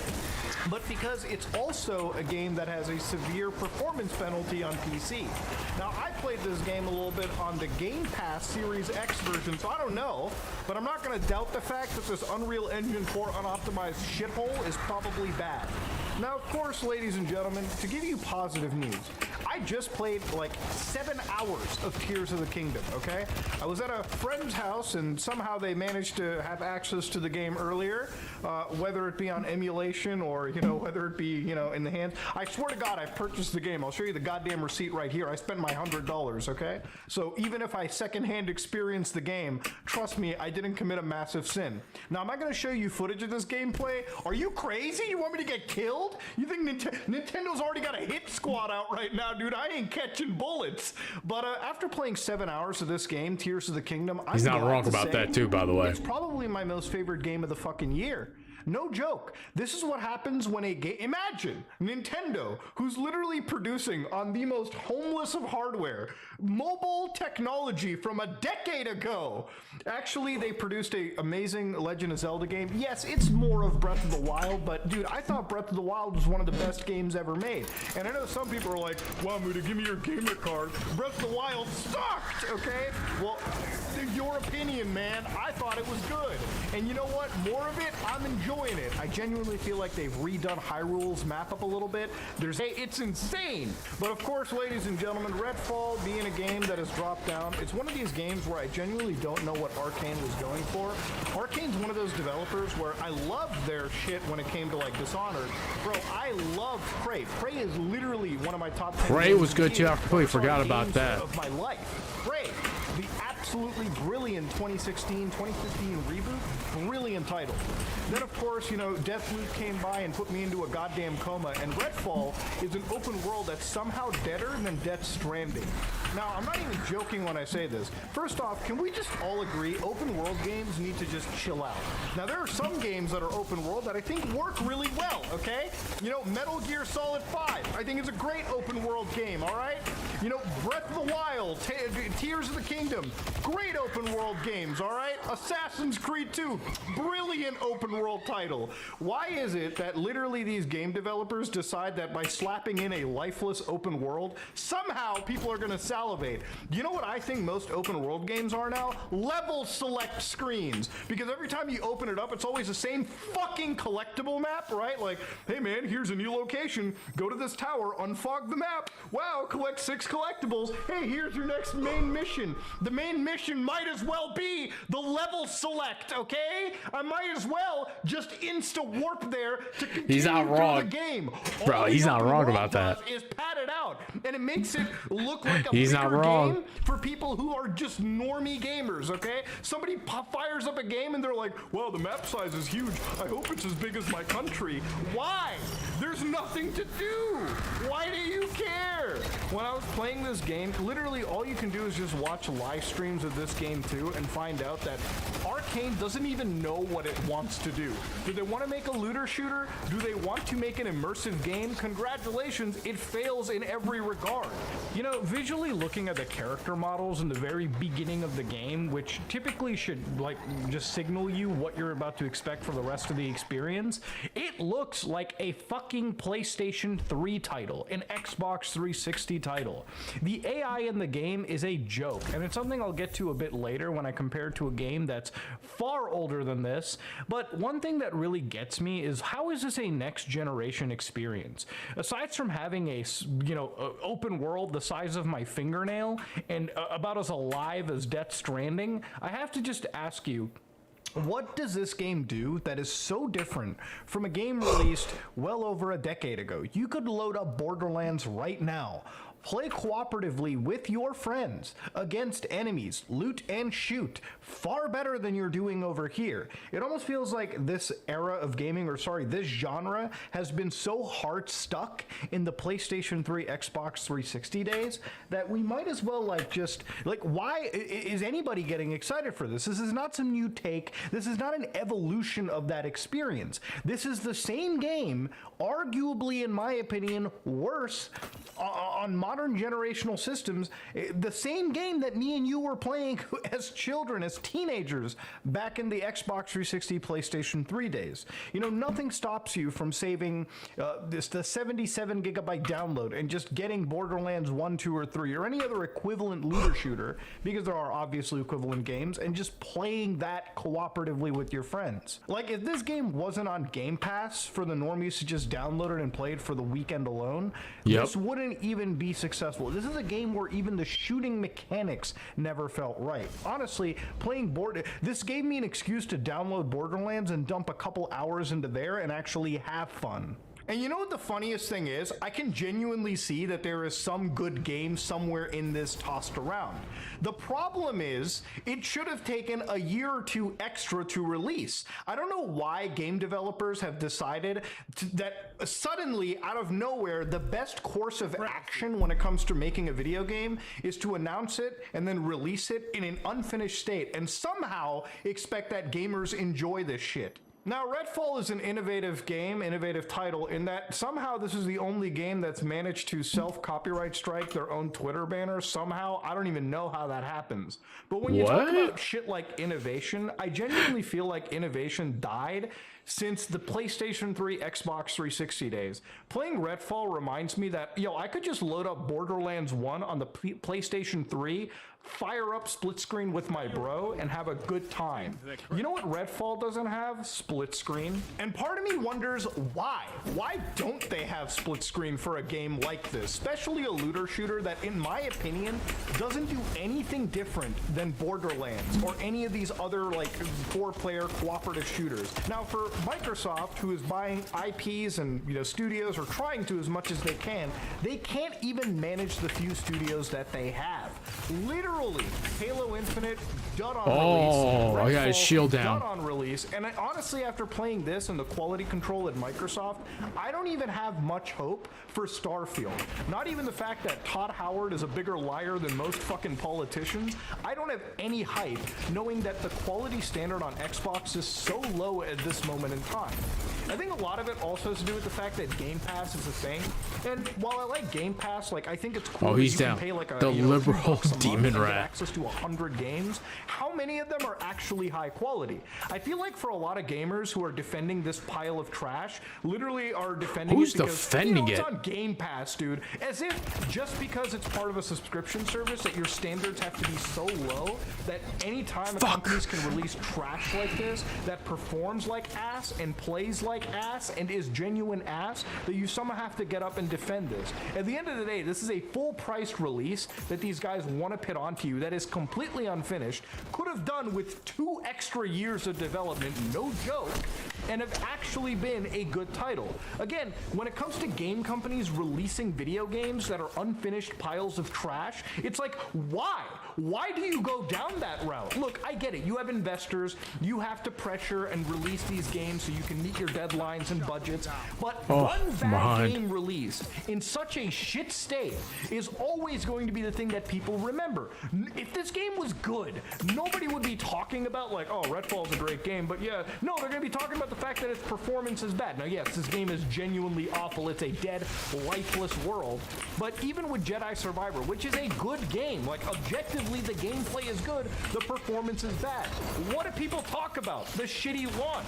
but because it's also a game that has a severe performance penalty on PC. Now, I played this game a little bit on the Game Pass Series X version, so I don't know, but I'm not going to doubt the fact that this Unreal Engine 4 unoptimized shithole is probably bad. Now, of course, ladies and gentlemen, to give you positive news, I just played like 7 hours of Tears of the Kingdom, okay? I was at a friend's house and somehow they managed to have access to the game earlier, whether it be on emulation or, you know, whether it be, you know, in the hands. I swear to God, I purchased the game. I'll show you the goddamn receipt right here. I spent my $100, okay? So even if I secondhand experienced the game, trust me, I didn't commit a massive sin. Now, am I going to show you footage of this gameplay? Are you crazy? You want me to get killed? You think Nintendo's already got a hit squad out right now, dude? I ain't catching bullets. But after playing 7 hours of this game, Tears of the Kingdom, he's not wrong about that too, by the way. It's probably my most favorite game of the fucking year. No joke. This is what happens when a game... Imagine Nintendo, who's literally producing on the most homeless of hardware, mobile technology from a decade ago. Actually, they produced an amazing Legend of Zelda game. Yes, it's more of Breath of the Wild, but dude, I thought Breath of the Wild was one of the best games ever made. And I know some people are like, well, Muda, give me your gamer card. Breath of the Wild sucked, okay? Well, your opinion, man. I thought it was good. And you know what? More of it, I'm enjoying it. I genuinely feel like they've redone Hyrule's map up a little bit. It's insane. But of course, ladies and gentlemen, Redfall being a game that has dropped down, it's one of these games where I genuinely don't know what Arcane was going for. Arcane's one of those developers where I loved their shit when it came to like Dishonored. Bro, I love Prey. Prey is literally one of my top 10 Prey was good too. I completely forgot about that. Of my life. Prey, the absolutely brilliant 2016-2015 reboot, brilliant title. Then of course, you know, Deathloop came by and put me into a goddamn coma, and Redfall is an open world that's somehow deader than Death Stranding. Now, I'm not even joking when I say this. First off, can we just all agree open world games need to just chill out? Now, there are some games that are open world that I think work really well, okay? You know, Metal Gear Solid 5, I think it's a great open world game, all right? You know, Breath of the Wild, Tears of the Kingdom, great open world games, all right? Assassin's Creed 2, brilliant open world title. Why is it that literally these game developers decide that by slapping in a lifeless open world, somehow people are going to salivate? You know what I think most open world games are now? Level select screens. Because every time you open it up, it's always the same fucking collectible map, right? Like, hey man, here's a new location. Go to this tower, unfog the map. Wow, collect 6 collectibles. Hey, here's your next main mission. The main mission might as well be the level select, okay? I might as well just insta warp there to continue he's not wrong. The game. Bro, all he's not wrong about that. Is padded out, and it makes it look like a he's bigger not wrong. game for people who are just normie gamers, okay? Somebody fires up a game and they're like, well, the map size is huge. I hope it's as big as my country. Why? There's nothing to do. Why do you care? when I was playing this game, literally all you can do is just watch live streams of this game too and find out that Arcane doesn't even know what it wants to do. Do they want to make a looter shooter? Do they want to make an immersive game? Congratulations, it fails in every regard. You know, visually looking at the character models in the very beginning of the game, which typically should like just signal you what you're about to expect for the rest of the experience, it looks like a fucking PlayStation 3 title, an Xbox 360 title. The AI in the game is a joke, and it's something I'll get to a bit later when I compare it to a game that's far older than this. But one thing that really gets me is, how is this a next generation experience? Aside from having a, open world the size of my fingernail and about as alive as Death Stranding, I have to just ask you, what does this game do that is so different from a game released well over a decade ago? You could load up Borderlands right now, play cooperatively with your friends against enemies, loot and shoot, far better than you're doing over here. It almost feels like this era of gaming, this genre has been so hard stuck in the PlayStation 3, Xbox 360 days that we might as well why is anybody getting excited for this? This is not some new take. This is not an evolution of that experience. This is the same game, arguably, in my opinion, worse on modern generational systems, the same game that me and you were playing as children, as teenagers, back in the Xbox 360, PlayStation 3 days. You know, nothing stops you from saving the 77 gigabyte download and just getting Borderlands 1, 2, or 3, or any other equivalent looter shooter, because there are obviously equivalent games, and just playing that cooperatively with your friends. Like, if this game wasn't on Game Pass for the normies to just download it and play it for the weekend alone, this wouldn't even be successful. This is a game where even the shooting mechanics never felt right. Honestly, this gave me an excuse to download Borderlands and dump a couple hours into there and actually have fun. And you know what the funniest thing is? I can genuinely see that there is some good game somewhere in this tossed around. The problem is, it should have taken a year or two extra to release. I don't know why game developers have decided that suddenly, out of nowhere, the best course of action when it comes to making a video game is to announce it and then release it in an unfinished state and somehow expect that gamers enjoy this shit. Now, Redfall is an innovative title, in that somehow this is the only game that's managed to self-copyright strike their own Twitter banner. Somehow, I don't even know how that happens. But when you talk about shit like innovation, I genuinely feel like innovation died since the PlayStation 3, Xbox 360 days. Playing Redfall reminds me that, I could just load up Borderlands 1 on the PlayStation 3, fire up split screen with my bro, and have a good time. You know what Redfall doesn't have? Split screen. And part of me wonders why. Why don't they have split screen for a game like this? Especially a looter shooter that, in my opinion, doesn't do anything different than Borderlands or any of these other, 4-player cooperative shooters. Now, for Microsoft, who is buying IPs and, studios, or trying to as much as they can't even manage the few studios that they have. Literally, Halo Infinite, done on release. I got his shield down. Done on release. And honestly, after playing this and the quality control at Microsoft, I don't even have much hope for Starfield. Not even the fact that Todd Howard is a bigger liar than most fucking politicians. I don't have any hype knowing that the quality standard on Xbox is so low at this moment in time. I think a lot of it also has to do with the fact that Game Pass is a thing. And while I like Game Pass, I think it's cool that you can pay the liberal demon rat. Access to 100 games. How many of them are actually high quality? I feel like for a lot of gamers who are defending this pile of trash, literally are defending Who's it because defending it's on Game Pass, dude. As if just because it's part of a subscription service that your standards have to be so low that any time a companies can release trash like this that performs like ass and plays like ass and is genuine ass, that you somehow have to get up and defend this. At the end of the day, this is a full-priced release that these guys want to pit onto you that is completely unfinished, could have done with 2 extra years of development, no joke, and have actually been a good title. Again, when it comes to game companies releasing video games that are unfinished piles of trash, it's like, why? Why do you go down that route? Look, I get it. You have investors. You have to pressure and release these games so you can meet your deadlines and budgets. But one bad game released in such a shit state is always going to be the thing that people remember. If this game was good, nobody would be talking about like, oh, Redfall's a great game, but yeah, no, they're going to be talking about the fact that its performance is bad. Now, yes, this game is genuinely awful. It's a dead, lifeless world. But even with Jedi Survivor, which is a good game, like objectively the gameplay is good, the performance is bad. What do people talk about? The shitty launch.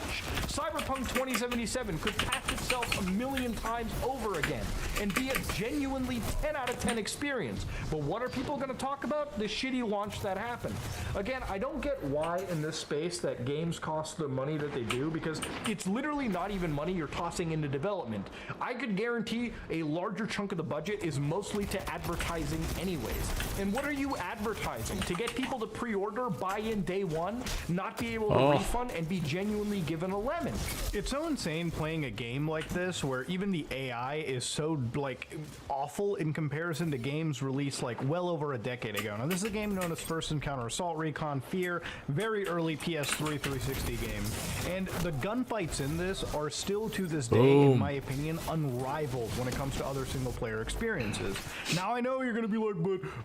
Cyberpunk 2077 could pass itself a million times over again and be a genuinely 10 out of 10 experience. But what are people going to talk about? The shitty launch that happened. Again, I don't get why in this space that games cost the money that they do, because it's literally not even money you're tossing into development. I could guarantee a larger chunk of the budget is mostly to advertising anyways. And what are you advertising? To get people to pre-order, buy in day one, not be able to refund, and be genuinely given a lemon. It's so insane playing a game like this where even the AI is so like awful in comparison to games released like well over a decade ago. Now this is a game known as First Encounter Assault Recon Fear, very early PS3 360 game. And the gunfights in this are still to this day, in my opinion, unrivaled when it comes to other single player experiences. Now I know you're gonna be like,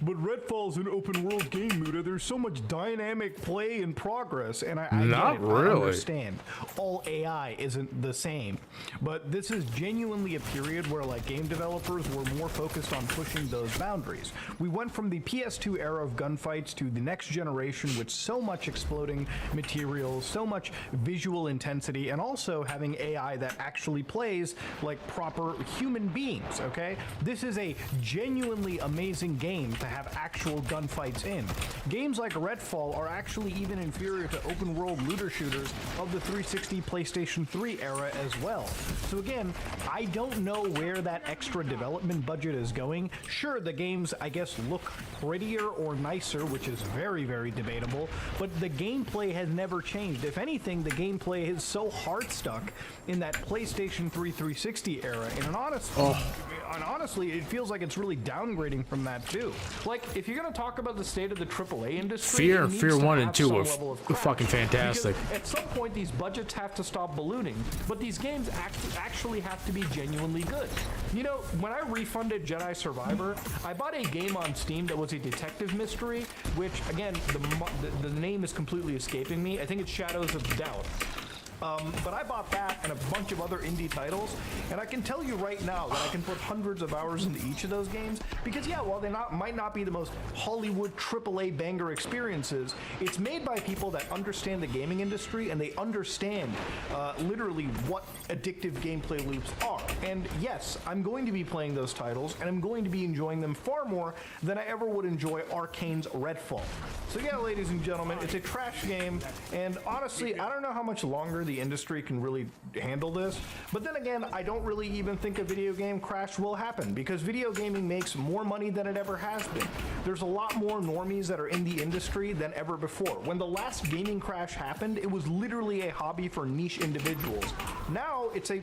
but Redfall's an open world game, Muda. There's so much dynamic play and progress, and I Not get it. really. I understand. All AI isn't the same, but this is genuinely a period where like game developers were more focused on pushing those boundaries. We went from the PS2 era of gunfights to the next generation with so much exploding materials, so much visual intensity, and also having AI that actually plays like proper human beings, okay? This is a genuinely amazing game to have actual gunfights in. Games like Redfall are actually even inferior to open world looter shooters of the 360 PlayStation 3 era as well. So again, I don't know where that extra development budget is going. Sure, the games, I guess, look prettier or nicer, which is very, very debatable, but the gameplay has never changed. If anything, the gameplay is so hard stuck in that PlayStation 3 360 era, and honestly, it feels like it's really downgrading from that too. Like, if you're going to talk about the state of the AAA industry, Fear 1 and 2 are fucking fantastic. Because at some point, these budgets have to stop ballooning, but these games actually have to be genuinely good. You know, when I refunded Jedi Survivor, I bought a game on Steam that was a detective mystery, which, again, the name is completely escaping me. I think it's Shadows of Doubt. But I bought that and a bunch of other indie titles, and I can tell you right now that I can put hundreds of hours into each of those games, because yeah, while they might not be the most Hollywood AAA banger experiences, it's made by people that understand the gaming industry, and they understand literally what addictive gameplay loops are. And yes, I'm going to be playing those titles, and I'm going to be enjoying them far more than I ever would enjoy Arcane's Redfall. So yeah, ladies and gentlemen, it's a trash game, and honestly, I don't know how much longer the industry can really handle this, but then again, I don't really even think a video game crash will happen, because video gaming makes more money than it ever has been. There's a lot more normies that are in the industry than ever before. When the last gaming crash happened, it was literally a hobby for niche individuals. Now it's a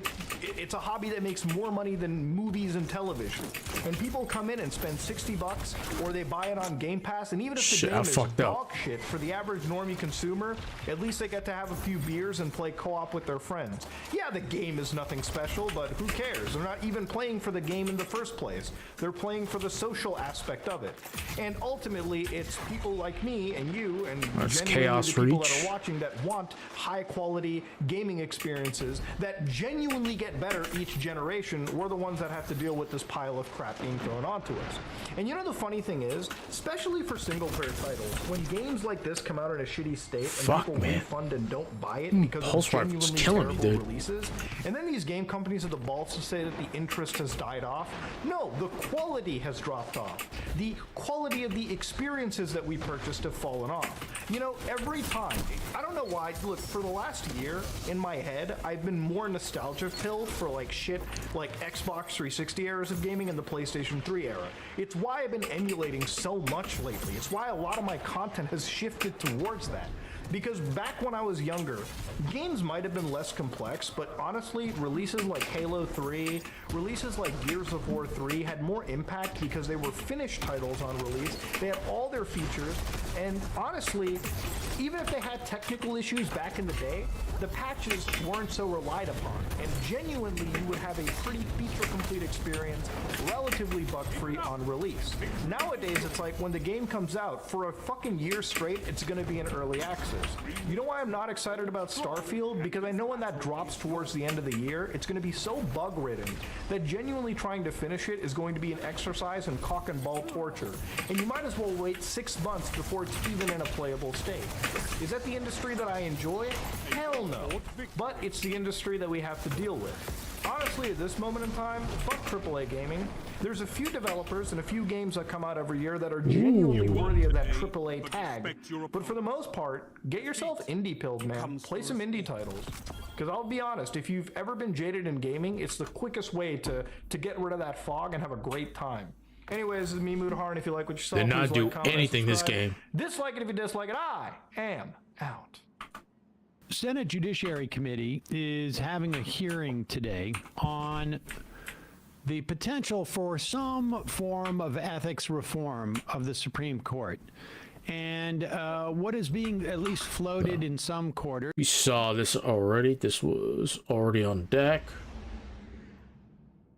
hobby that makes more money than movies and television, and people come in and spend $60, or they buy it on Game Pass, and even if the game is dog shit for the average normie consumer, at least they get to have a few beers and play co-op with their friends. Yeah, the game is nothing special, but who cares? They're not even playing for the game in the first place. They're playing for the social aspect of it. And ultimately, it's people like me and you and genuinely the people that are watching that want high quality gaming experiences that genuinely get better each generation. We're the ones that have to deal with this pile of crap being thrown onto us. And you know the funny thing is, especially for single player titles, when games like this come out in a shitty state and people refund and don't buy it because of genuinely terrible releases, and then these game companies have the balls to say that the interest has died off. No, the quality has dropped off. The quality of the experiences that we purchased have fallen off. You know, every time, I don't know why, look, for the last year, in my head, I've been more nostalgia filled for like shit like Xbox 360 eras of gaming and the PlayStation 3 era. It's why I've been emulating so much lately. It's why a lot of my content has shifted towards that. Because back when I was younger, games might have been less complex, but honestly, releases like Halo 3, releases like Gears of War 3 had more impact because they were finished titles on release. They had all their features, and honestly, even if they had technical issues back in the day, the patches weren't so relied upon, and genuinely you would have a pretty feature-complete experience, relatively bug-free on release. Nowadays, it's like when the game comes out, for a fucking year straight, it's going to be in early access. You know why I'm not excited about Starfield? Because I know when that drops towards the end of the year, it's going to be so bug-ridden that genuinely trying to finish it is going to be an exercise in cock and ball torture, and you might as well wait 6 months before it's even in a playable state. Is that the industry that I enjoy? Hell no. But it's the industry that we have to deal with. Honestly, at this moment in time, fuck AAA gaming. There's a few developers and a few games that come out every year that are genuinely worthy of that AAA tag. But for the most part, get yourself indie pilled, man. Play some indie titles. Because I'll be honest, if you've ever been jaded in gaming, it's the quickest way to get rid of that fog and have a great time. Anyways, this is me, Moodahar, and if you like what you saw, Did not please do like, comment, anything this subscribe. game. Dislike it if you dislike it. I am out. Senate Judiciary Committee is having a hearing today on the potential for some form of ethics reform of the Supreme Court. And what is being at least floated in some quarters. We saw this already. This was already on deck.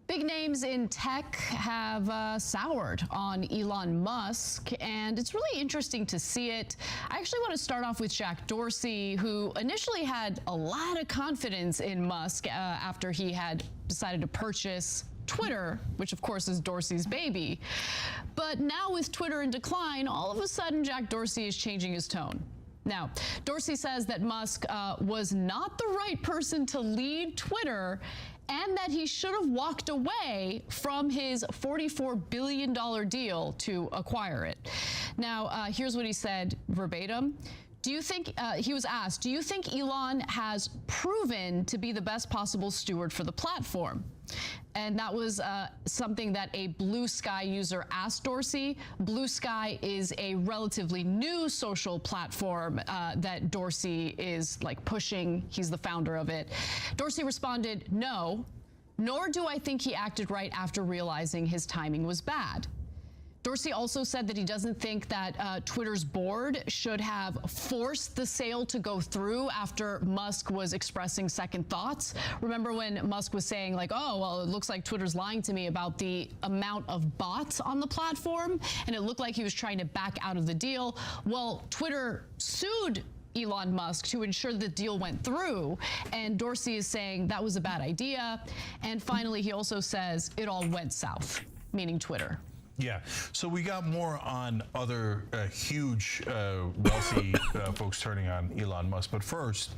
Big names in tech have soured on Elon Musk, and it's really interesting to see it. I actually want to start off with Jack Dorsey, who initially had a lot of confidence in Musk after he had decided to purchase Twitter, which of course is Dorsey's baby. But now with Twitter in decline, all of a sudden Jack Dorsey is changing his tone. Now, Dorsey says that Musk was not the right person to lead Twitter, and that he should have walked away from his $44 billion deal to acquire it. Now, here's what he said verbatim. Do you think, he was asked, do you think Elon has proven to be the best possible steward for the platform? And that was something that a Blue Sky user asked Dorsey. Blue Sky is a relatively new social platform that Dorsey is like pushing. He's the founder of it. Dorsey responded, no, nor do I think he acted right after realizing his timing was bad. Dorsey also said that he doesn't think that Twitter's board should have forced the sale to go through after Musk was expressing second thoughts. Remember when Musk was saying like, oh, well, it looks like Twitter's lying to me about the amount of bots on the platform, and it looked like he was trying to back out of the deal. Well, Twitter sued Elon Musk to ensure the deal went through, and Dorsey is saying that was a bad idea. And finally, he also says it all went south, meaning Twitter. Yeah, so we got more on other huge wealthy folks turning on Elon Musk, but first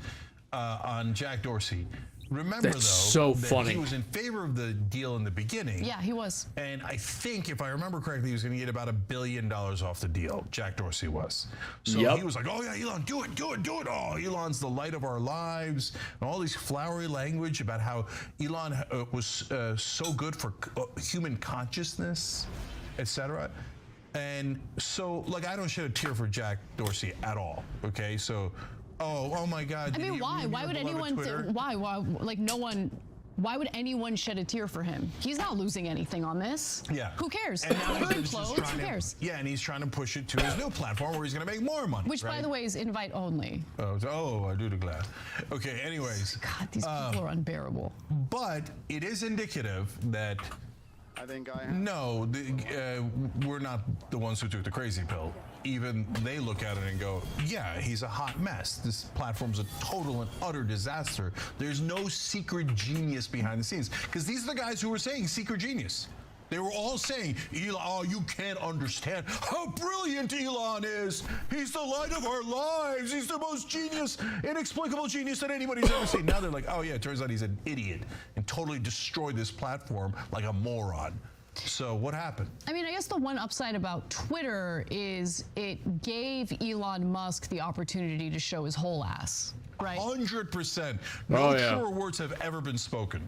on Jack Dorsey. Remember, That's though, so that funny. he was in favor of the deal in the beginning. Yeah, he was. And I think, if I remember correctly, he was going to get about $1 billion off the deal. Jack Dorsey was. So he was like, oh, yeah, Elon, do it, do it, do it. Oh, Elon's the light of our lives. And all these flowery language about how Elon was so good for human consciousness, etc. And so, like, I don't shed a tear for Jack Dorsey at all. Okay, so, oh my God. I mean, why? Why would anyone? Why? Like, no one. Why would anyone shed a tear for him? He's not losing anything on this. Yeah. Who cares? And now Twitter he's just implodes. Who cares? Yeah, and he's trying to push it to his new platform where he's going to make more money. Which, by the way, is invite only. Oh, I do declare. Okay, anyways. God, these people are unbearable. But it is indicative that I think I have. no, we're not the ones who took the crazy pill. Even they look at it and go, yeah, he's a hot mess. This platform's a total and utter disaster. There's no secret genius behind the scenes. Because these are the guys who were saying secret genius. They were all saying, Elon, oh, you can't understand how brilliant Elon is. He's the light of our lives. He's the most genius, inexplicable genius that anybody's ever seen. Now they're like, oh, yeah, it turns out he's an idiot and totally destroyed this platform like a moron. So what happened? I mean, I guess the one upside about Twitter is it gave Elon Musk the opportunity to show his whole ass, right? 100%. No truer words have ever been spoken.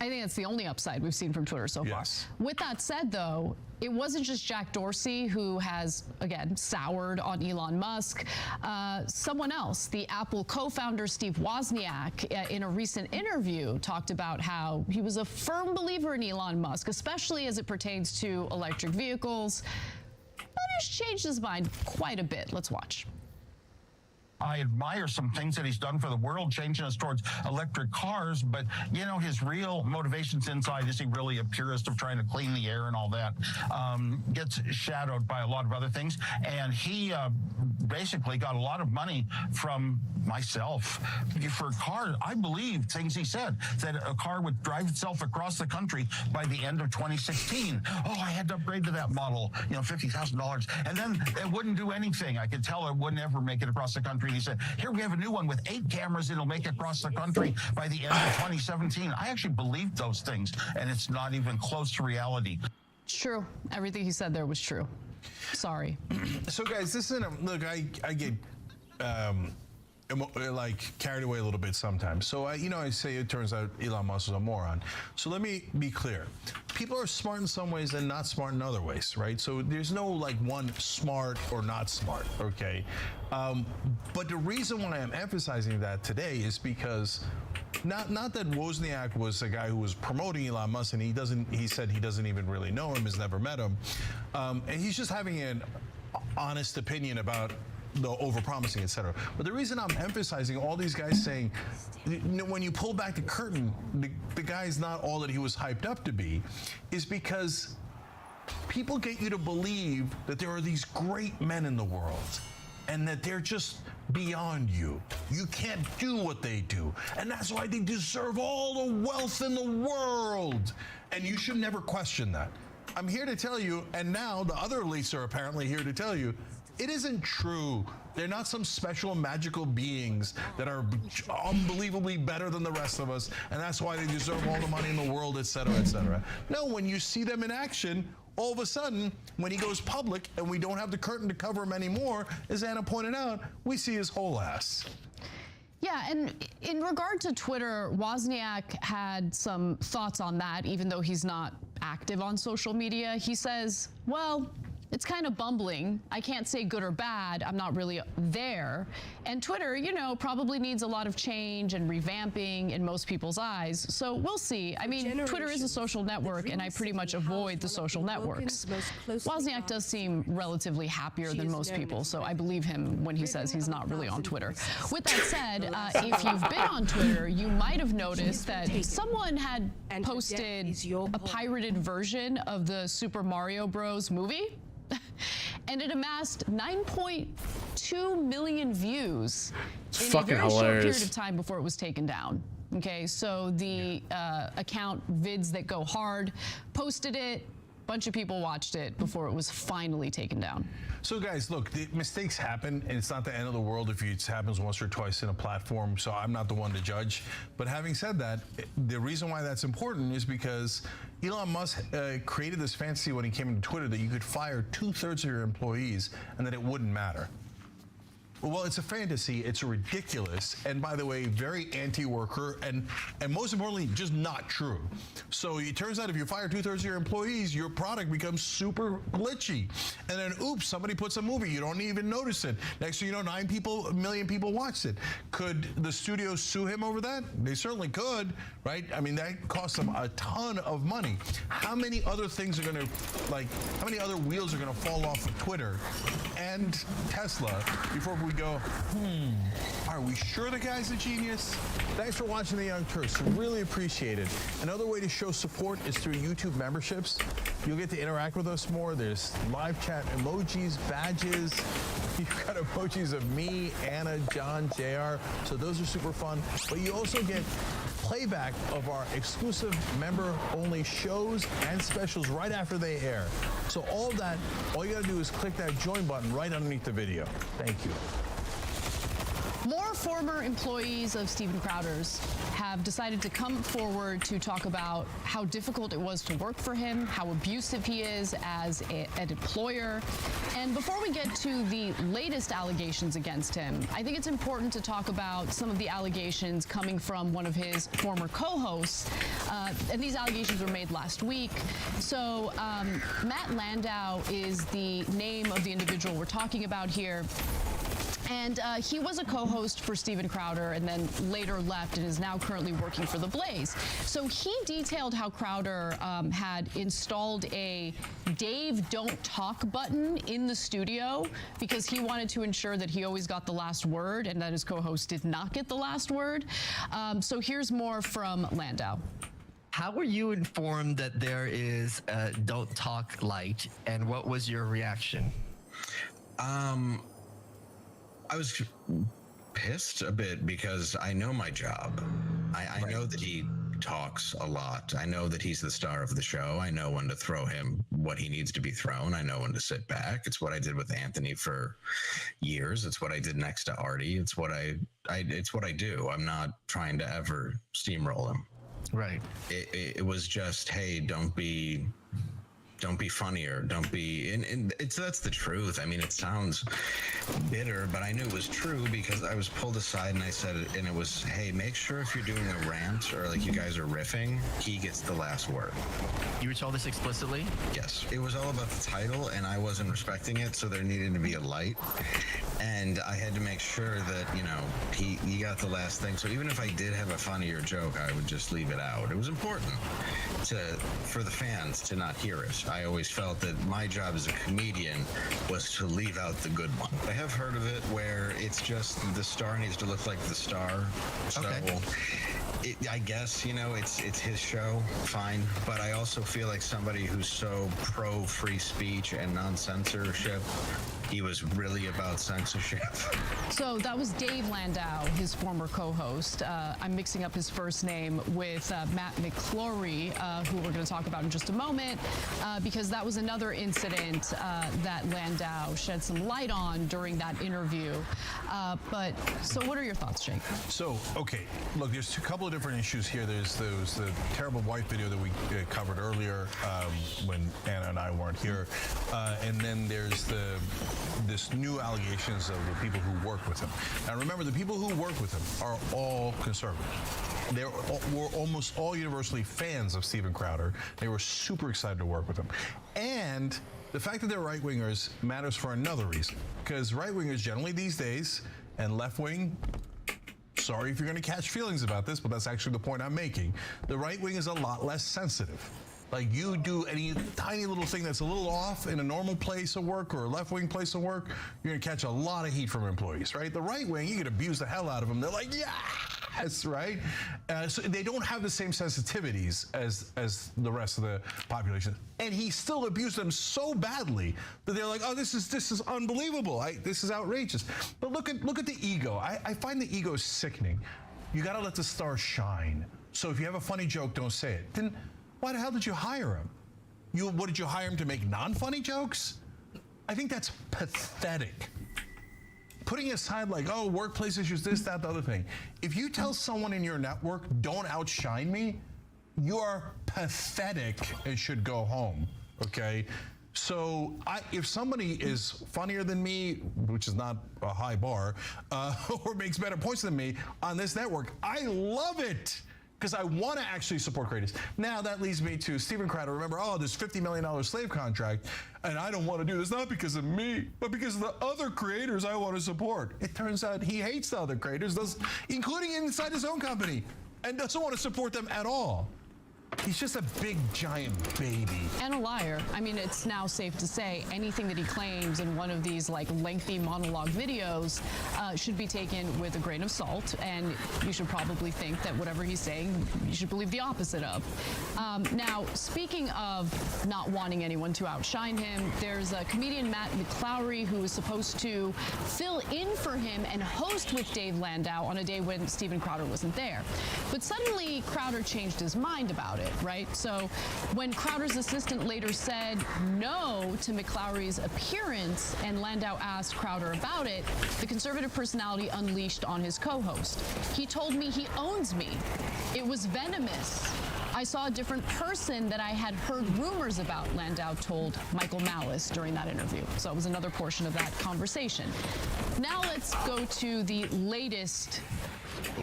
I think that's the only upside we've seen from Twitter so far. With that said, though, it wasn't just Jack Dorsey who has, again, soured on Elon Musk. Someone else, the Apple co-founder Steve Wozniak, in a recent interview, talked about how he was a firm believer in Elon Musk, especially as it pertains to electric vehicles, but has changed his mind quite a bit. Let's watch. I admire some things that he's done for the world, changing us towards electric cars, but, you know, his real motivations inside, is he really a purist of trying to clean the air and all that, gets shadowed by a lot of other things. And he basically got a lot of money from myself for a car. I believe things he said, that a car would drive itself across the country by the end of 2016. Oh, I had to upgrade to that model, you know, $50,000. And then it wouldn't do anything. I could tell it wouldn't ever make it across the country. He said, here we have a new one with 8 cameras. It'll make it across the country by the end of 2017. I actually believed those things, and it's not even close to reality. It's true. Everything he said there was true. Sorry. So, guys, this isn't a, look, I get like carried away a little bit sometimes. So, I say it turns out Elon Musk is a moron. So let me be clear. People are smart in some ways and not smart in other ways, right? So there's no like one smart or not smart, okay? But the reason why I'm emphasizing that today is because not that Wozniak was a guy who was promoting Elon Musk, and he said he doesn't even really know him, has never met him, and he's just having an honest opinion about the overpromising, etc. But the reason I'm emphasizing all these guys saying, when you pull back the curtain, the guy's not all that he was hyped up to be, is because people get you to believe that there are these great men in the world and that they're just beyond you. You can't do what they do. And that's why they deserve all the wealth in the world. And you should never question that. I'm here to tell you, and now the other elites are apparently here to tell you, it isn't true. They're not some special magical beings that are unbelievably better than the rest of us, and that's why they deserve all the money in the world, et cetera, et cetera. No, when you see them in action, all of a sudden, when he goes public and we don't have the curtain to cover him anymore, as Anna pointed out, we see his whole ass. Yeah, and in regard to Twitter, Wozniak had some thoughts on that, even though he's not active on social media. He says, well, it's kind of bumbling. I can't say good or bad. I'm not really there. And Twitter, probably needs a lot of change and revamping in most people's eyes. So we'll see. I mean, Twitter is a social network, and I pretty much avoid the social networks. Wozniak does seem relatively happier than most people, so I believe him when he says he's not really on Twitter. With that said, if you've been on Twitter, you might have noticed that someone had posted a pirated version of the Super Mario Bros. Movie. And it amassed 9.2 million views in a very short period of time before it was taken down. Okay, so the account Vids That Go Hard posted it. A bunch of people watched it before it was finally taken down. So guys, look, the mistakes happen, and it's not the end of the world if it happens once or twice in a platform, so I'm not the one to judge. But having said that, the reason why that's important is because Elon Musk created this fantasy when he came into Twitter that you could fire 2/3 of your employees and that it wouldn't matter. Well, it's a fantasy, it's ridiculous, and by the way, very anti-worker, and most importantly, just not true. So it turns out if you fire 2/3 of your employees, your product becomes super glitchy. And then, oops, somebody puts a movie, you don't even notice it. Next thing you know, 9 million people watched it. Could the studio sue him over that? They certainly could, right? I mean, that costs them a ton of money. How many other things are gonna, how many other wheels are gonna fall off of Twitter and Tesla before we go, are we sure the guy's a genius? Thanks for watching The Young Turks. Really appreciate it. Another way to show support is through YouTube memberships. You'll get to interact with us more. There's live chat emojis, badges. You've got emojis of me, Anna, John, JR. So those are super fun. But you also get playback of our exclusive member-only shows and specials right after they air. So all that, all you gotta do is click that join button right underneath the video. Thank you. More former employees of Steven Crowder's have decided to come forward to talk about how difficult it was to work for him, how abusive he is as an employer. And before we get to the latest allegations against him, I think it's important to talk about some of the allegations coming from one of his former co-hosts. And these allegations were made last week. So Matt Landau is the name of the individual we're talking about here. And he was a co-host for Steven Crowder and then later left and is now currently working for The Blaze. So he detailed how Crowder had installed a Dave Don't Talk button in the studio because he wanted to ensure that he always got the last word and that his co-host did not get the last word. So here's more from Landau. How were you informed that there is a Don't Talk light, and what was your reaction? I was pissed a bit because I know my job. I know that he talks a lot. I know that he's the star of the show. I know when to throw him what he needs to be thrown. I know when to sit back. It's what I did with Anthony for years. It's what I did next to Artie. It's what it's what I do. I'm not trying to ever steamroll him. Right. It was just, hey, don't be funnier. Don't be, and that's the truth. I mean, it sounds bitter, but I knew it was true because I was pulled aside and I said it, and it was, hey, make sure if you're doing a rant or like you guys are riffing, he gets the last word. You were told this explicitly? Yes. It was all about the title and I wasn't respecting it, so there needed to be a light. And I had to make sure that, he got the last thing. So even if I did have a funnier joke, I would just leave it out. It was important for the fans to not hear it. I always felt that my job as a comedian was to leave out the good one. I have heard of it where it's just the star needs to look like the star. So I guess, it's his show, fine. But I also feel like somebody who's so pro free speech and non-censorship, he was really about censorship. So that was Dave Landau, his former co-host. I'm mixing up his first name with Matt McClory, who we're going to talk about in just a moment, because that was another incident that Landau shed some light on during that interview. So what are your thoughts, Jake? So, okay, look, there's a couple of different issues here. There was the terrible wife video that we covered earlier when Anna and I weren't here. And then there's this new allegations of the people who work with him. Now remember, the people who work with him are all conservatives. They were almost all universally fans of Steven Crowder. They were super excited to work with him. And the fact that they're right-wingers matters for another reason. Because right-wingers generally these days, and left-wing, sorry if you're going to catch feelings about this, but that's actually the point I'm making. The right wing is a lot less sensitive. Like, you do any tiny little thing that's a little off in a normal place of work or a left-wing place of work, you're going to catch a lot of heat from employees, right? The right wing, you can abuse the hell out of them. They're like, yes, right? So they don't have the same sensitivities as the rest of the population. And he still abused them so badly that they're like, oh, this is unbelievable. This is outrageous. But look at the ego. I find the ego sickening. You got to let the stars shine. So if you have a funny joke, don't say it. Then why the hell did you hire him? What did you hire him to make non-funny jokes? I think that's pathetic. Putting aside like, oh, workplace issues, this, that, the other thing. If you tell someone in your network, don't outshine me, you are pathetic and should go home, okay? So if somebody is funnier than me, which is not a high bar, or makes better points than me on this network, I love it. Because I want to actually support creators. Now that leads me to Steven Crowder. Remember, this $50 million slave contract, and I don't want to do this, not because of me, but because of the other creators I want to support. It turns out he hates the other creators, including inside his own company, and doesn't want to support them at all. He's just a big, giant baby. And a liar. I mean, it's now safe to say anything that he claims in one of these lengthy monologue videos should be taken with a grain of salt, and you should probably think that whatever he's saying, you should believe the opposite of. Now, speaking of not wanting anyone to outshine him, there's a comedian, Matt McClory, who is supposed to fill in for him and host with Dave Landau on a day when Steven Crowder wasn't there. But suddenly, Crowder changed his mind about it. it, right? So when Crowder's assistant later said no to McLaury's appearance and Landau asked Crowder about it, the conservative personality unleashed on his co-host. He told me he owns me. It was venomous. I saw a different person that I had heard rumors about, Landau told Michael Malice during that interview. So it was another portion of that conversation. Now let's go to the latest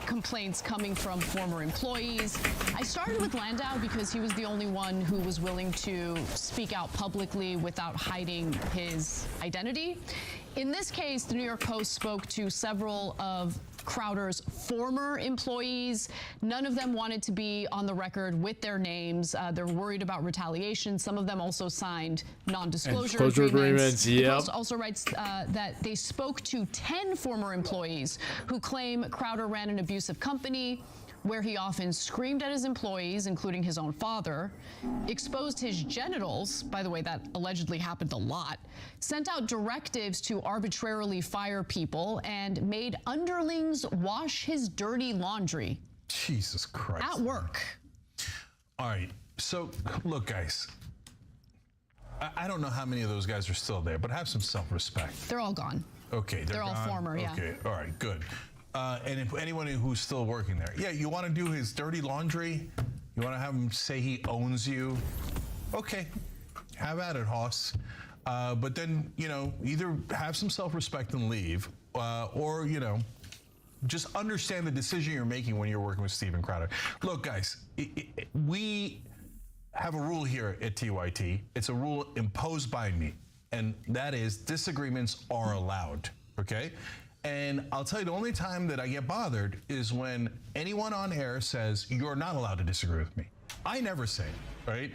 complaints coming from former employees. I started with Landau because he was the only one who was willing to speak out publicly without hiding his identity. In this case, the New York Post spoke to several of Crowder's former employees. None of them wanted to be on the record with their names. They're worried about retaliation. Some of them also signed non-disclosure agreements. Yep. The Post also writes that they spoke to 10 former employees who claim Crowder ran an abusive company where he often screamed at his employees, including his own father, exposed his genitals, by the way, that allegedly happened a lot, sent out directives to arbitrarily fire people, and made underlings wash his dirty laundry. Jesus Christ. At work. All right. So, look, guys. I don't know how many of those guys are still there, but have some self-respect. They're all gone. Okay. They're all gone? former, yeah. Okay. All right. Good. And if anyone who's still working there, yeah, you want to do his dirty laundry? You want to have him say he owns you? Okay, have at it, Hoss. But then, either have some self-respect and leave, or, just understand the decision you're making when you're working with Steven Crowder. Look, guys, we have a rule here at TYT. It's a rule imposed by me, and that is disagreements are allowed, okay? And I'll tell you, the only time that I get bothered is when anyone on air says, you're not allowed to disagree with me. I never say it, right?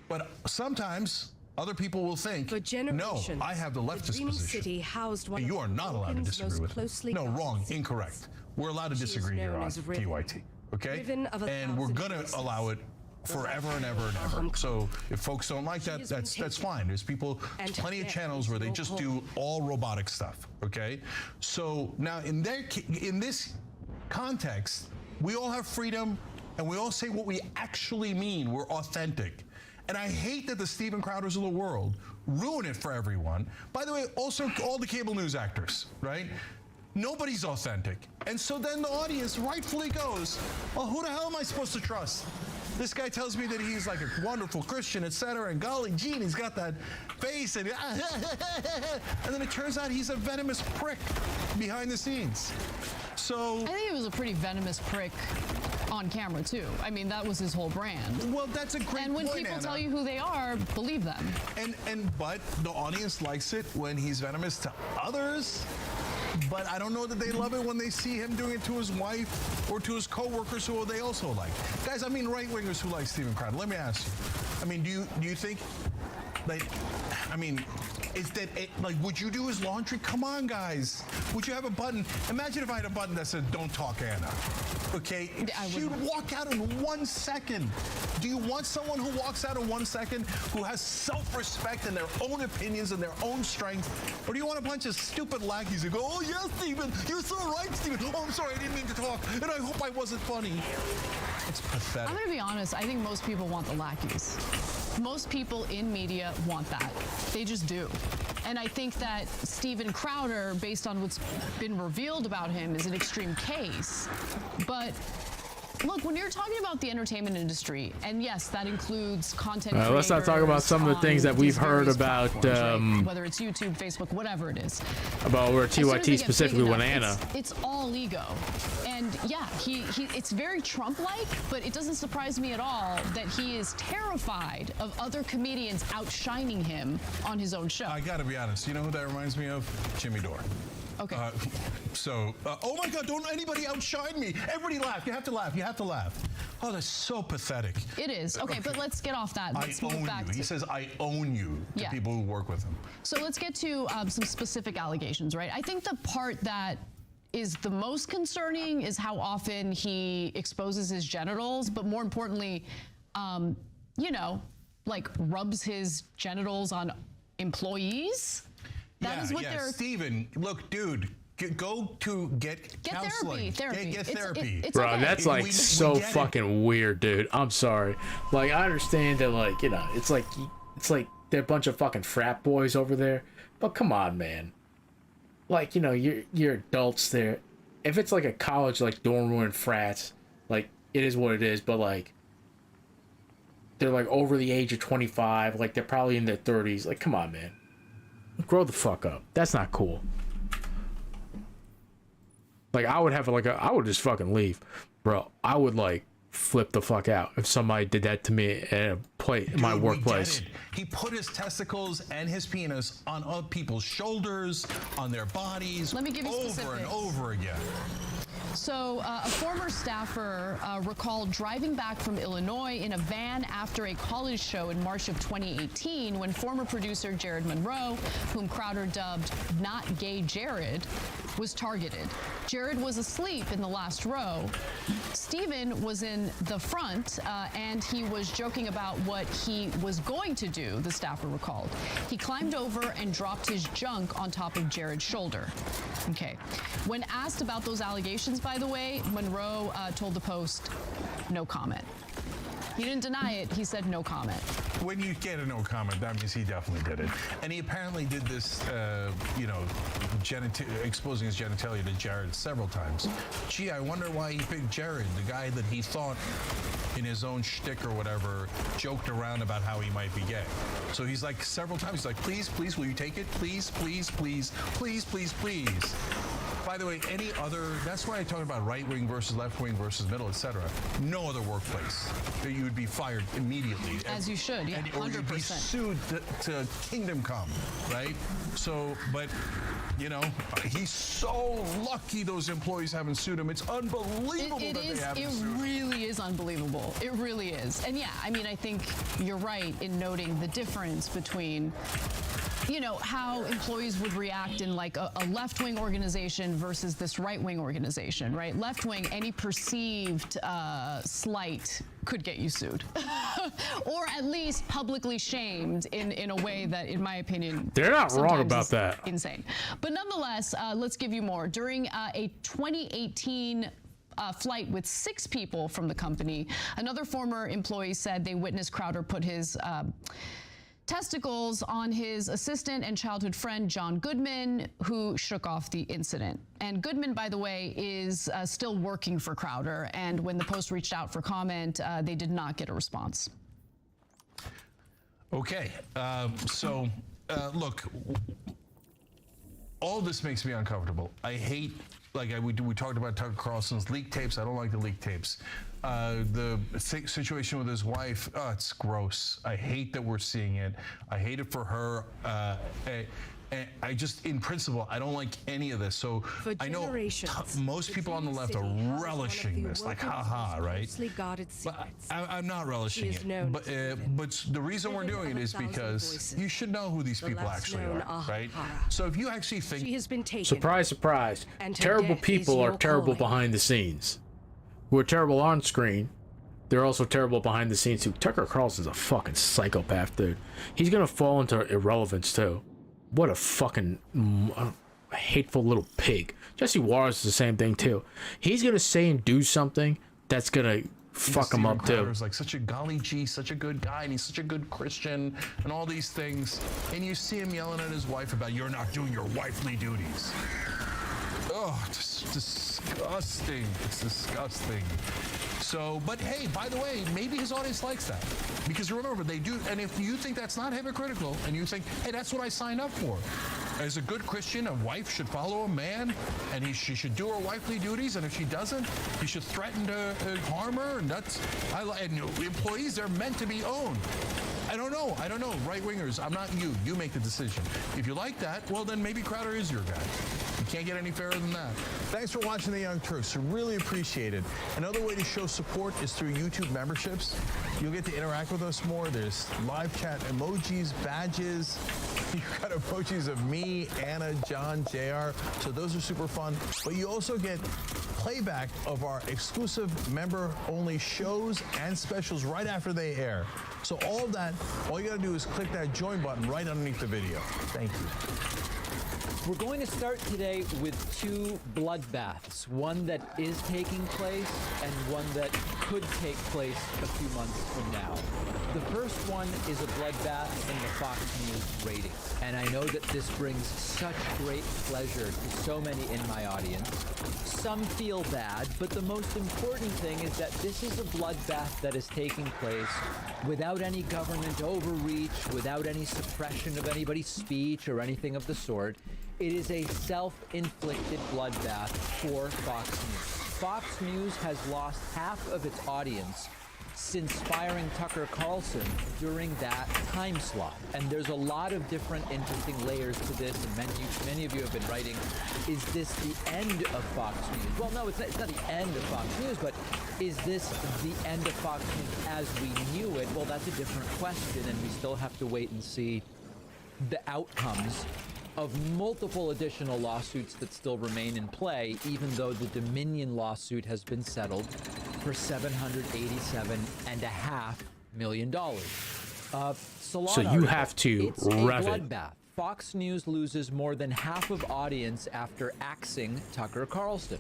But sometimes other people will think, no, I have the leftist Dream position. City housed one You are not allowed to disagree with me. No, wrong, incorrect. We're allowed to disagree here on TYT, okay? And we're going to allow it forever and ever and ever. So if folks don't like that, that's fine. There's plenty of channels where they just do all robotic stuff, okay? So now in this context, we all have freedom and we all say what we actually mean. We're authentic. And I hate that the Steven Crowders of the world ruin it for everyone. By the way, also all the cable news actors, right? Nobody's authentic. And so then the audience rightfully goes, well, who the hell am I supposed to trust? This guy tells me that he's like a wonderful Christian, etc. And golly, Gene, he's got that face. And then it turns out he's a venomous prick behind the scenes. So I think it was a pretty venomous prick on camera, too. I mean, that was his whole brand. Well, that's a great And when point, people Anna. tell you who they are, believe them. But the audience likes it when he's venomous to others. But I don't know that they love it when they see him doing it to his wife or to his coworkers who they also like. Guys, I mean right-wingers who like Steven Crowder. Let me ask you. I mean, do you think, is that, would you do his laundry? Come on, guys. Would you have a button? Imagine if I had a button that said, don't talk, Anna. Okay? She'd walk out in 1 second. Do you want someone who walks out in 1 second who has self-respect and their own opinions and their own strength? Or do you want a bunch of stupid lackeys who go, oh, yes, Steven, you're so right, Steven. Oh, I'm sorry, I didn't mean to talk. And I hope I wasn't funny. It's pathetic. I'm going to be honest. I think most people want the lackeys. Most people in media want that. They just do. And I think that Steven Crowder, based on what's been revealed about him, is an extreme case. But look, when you're talking about the entertainment industry, and yes, that includes content creators. Let's not talk about some of the things that we've heard about, right? Whether it's YouTube, Facebook, whatever it is. About where TYT specifically went Anna. It's all ego. And yeah, it's very Trump-like, but it doesn't surprise me at all that he is terrified of other comedians outshining him on his own show. I gotta be honest. You know who that reminds me of? Jimmy Dore. Okay. Oh my God, don't anybody outshine me. Everybody laugh. You have to laugh. You have to laugh. Oh, that's so pathetic. It is. Okay, but let's get off that. Let's move back you. He says, I own you to people who work with him. So let's get to some specific allegations, right? I think the part that is the most concerning is how often he exposes his genitals, but more importantly, rubs his genitals on employees. That is what they're... Steven, look, dude, Go to get counseling. Therapy. Get therapy. It's Bro, okay. that's like so fucking weird, dude. I'm sorry. Like, I understand that, like, you know, it's like they're a bunch of fucking frat boys over there. But come on, man. Like, you know, you're adults there. If it's like a college, like, dorm room and frats, like, it is what it is. But, like, they're, like, over the age of 25. Like, they're probably in their 30s. Like, come on, man. Grow the fuck up. That's not cool. Like, I would just fucking leave. Bro, I would, like, flip the fuck out if somebody did that to me at my workplace. He put his testicles and his penis on other people's shoulders, on their bodies. Let me give you over specifics. and over again. So, a former staffer recalled driving back from Illinois in a van after a college show in March of 2018 when former producer Jared Monroe, whom Crowder dubbed Not Gay Jared, was targeted. Jared was asleep in the last row. Steven was in the front, and he was joking about what he was going to do, the staffer recalled. He climbed over and dropped his junk on top of Jared's shoulder. Okay. When asked about those allegations, by the way, Monroe told the Post, no comment. He didn't deny it. He said no comment. When you get a no comment, that means he definitely did it. And he apparently did this, you know, exposing his genitalia to Jared several times. Gee, I wonder why he picked Jared, the guy that he thought in his own shtick or whatever, joked around about how he might be gay. So he's like several times, he's like, please, please, will you take it? Please, please, please, please, please, please. By the way, any other, that's why I talk about right wing versus left wing versus middle, etc. No other workplace that you would be fired immediately. As you should, yeah, 100%. Or you'd be sued to kingdom come, right? So, but, you know, he's so lucky those employees haven't sued him. It's unbelievable that they haven't sued him. It really is unbelievable. It really is. And yeah, I mean, I think you're right in noting the difference between, you know, how employees would react in like a left-wing organization versus this right-wing organization, right? Left-wing, any perceived slight could get you sued. Or at least publicly shamed in a way that, in my opinion, they're not wrong about is that. Insane. But nonetheless, let's give you more. During a 2018 flight with 6 people from the company, another former employee said they witnessed Crowder put his testicles on his assistant and childhood friend, John Goodman, who shook off the incident. And Goodman, by the way, is still working for Crowder. And when the Post reached out for comment, they did not get a response. Okay. Look, all this makes me uncomfortable. I hate, like we talked about Tucker Carlson's leak tapes. I don't like the leak tapes. The situation with his wife, it's gross. I hate that we're seeing it. I hate it for her. I just, in principle, I don't like any of this. So I know most people on the left are relishing this, like, haha, right? But I'm not relishing it. But the reason we're doing it is because you should know who these people actually are, right? So if you actually think, she has been taken. Surprise, surprise. Terrible people are terrible behind the scenes. Who are terrible on screen, they're also terrible behind the scenes too. Tucker Carlson's a fucking psychopath, dude. He's gonna fall into irrelevance too. What a fucking hateful little pig. Jesse Watters is the same thing too. He's gonna say and do something that's gonna fuck him up too. Crowder's like such a golly gee, such a good guy, and he's such a good Christian, and all these things. And you see him yelling at his wife about, you're not doing your wifely duties. Oh, it's disgusting. It's disgusting. So, but hey, by the way, maybe his audience likes that. Because remember, they do, and if you think that's not hypocritical, and you think, hey, that's what I signed up for. As a good Christian, a wife should follow a man, and she should do her wifely duties, and if she doesn't, he should threaten to harm her, and that's, and employees, they're meant to be owned. I don't know. Right-wingers, I'm not you. You make the decision. If you like that, well, then maybe Crowder is your guy. You can't get any fairer than that. Thanks for watching The Young Turks. I really appreciate it. Another way to show support is through YouTube memberships. You'll get to interact with us more. There's live chat emojis, badges. You've got emojis of me, Anna, John, JR. So those are super fun. But you also get playback of our exclusive member-only shows and specials right after they air. So all of that, all you gotta do is click that join button right underneath the video. Thank you. We're going to start today with two bloodbaths, one that is taking place and one that could take place a few months from now. The first one is a bloodbath in the Fox News ratings, and I know that this brings such great pleasure to so many in my audience. Some feel bad, but the most important thing is that this is a bloodbath that is taking place without any government overreach, without any suppression of anybody's speech or anything of the sort. It is a self-inflicted bloodbath for Fox News. Fox News has lost half of its audience since firing Tucker Carlson during that time slot. And there's a lot of different interesting layers to this, and many of you have been writing, is this the end of Fox News? Well, no, it's not the end of Fox News, but is this the end of Fox News as we knew it? Well, that's a different question, and we still have to wait and see the outcomes of multiple additional lawsuits that still remain in play, even though the Dominion lawsuit has been settled for $787.5 million. So you have to rev it. Bloodbath. Fox News loses more than half of audience after axing Tucker Carlson.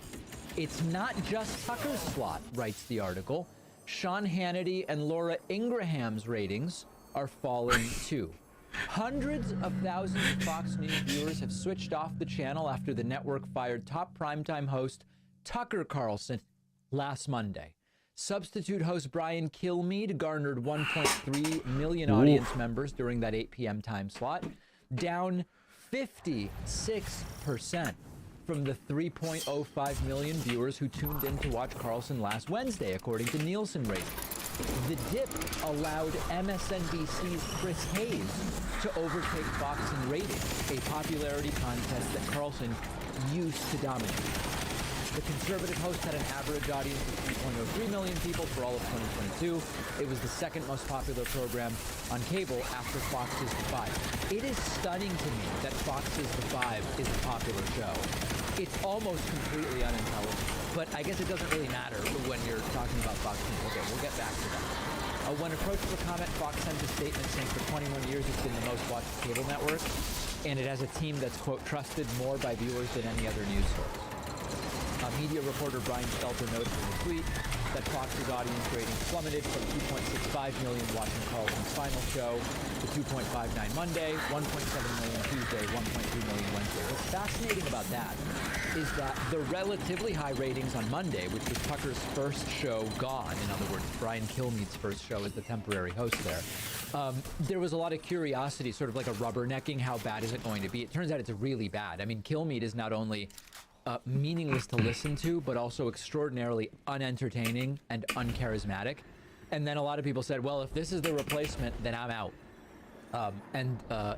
It's not just Tucker's slot, writes the article. Sean Hannity and Laura Ingraham's ratings are falling too. Hundreds of thousands of Fox News viewers have switched off the channel after the network fired top primetime host Tucker Carlson last Monday. Substitute host Brian Kilmeade garnered 1.3 million audience members during that 8 p.m. time slot, down 56% from the 3.05 million viewers who tuned in to watch Carlson last Wednesday, according to Nielsen ratings. The dip allowed MSNBC's Chris Hayes to overtake Fox in ratings, a popularity contest that Carlson used to dominate. The conservative host had an average audience of 3.03 million people for all of 2022. It was the second most popular program on cable after Fox's The Five. It is stunning to me that Fox's The Five is a popular show. It's almost completely unintelligible, but I guess it doesn't really matter when you're talking about Fox News. Okay, we'll get back to that. When approached for comment, Fox sent a statement saying for 21 years it's been the most watched cable network, and it has a team that's, quote, trusted more by viewers than any other news source. Media reporter Brian Stelter noted in a tweet that Fox's audience rating plummeted from 2.65 million watching Carlson's final show to 2.59 Monday, 1.7 million Tuesday, 1.3 million Wednesday. What's fascinating about that is that the relatively high ratings on Monday, which was Tucker's first show gone, in other words, Brian Kilmeade's first show as the temporary host there was a lot of curiosity, sort of like a rubbernecking, how bad is it going to be? It turns out it's really bad. I mean, Kilmeade is not only meaningless to listen to, but also extraordinarily unentertaining and uncharismatic. And then a lot of people said, well, if this is the replacement, then I'm out.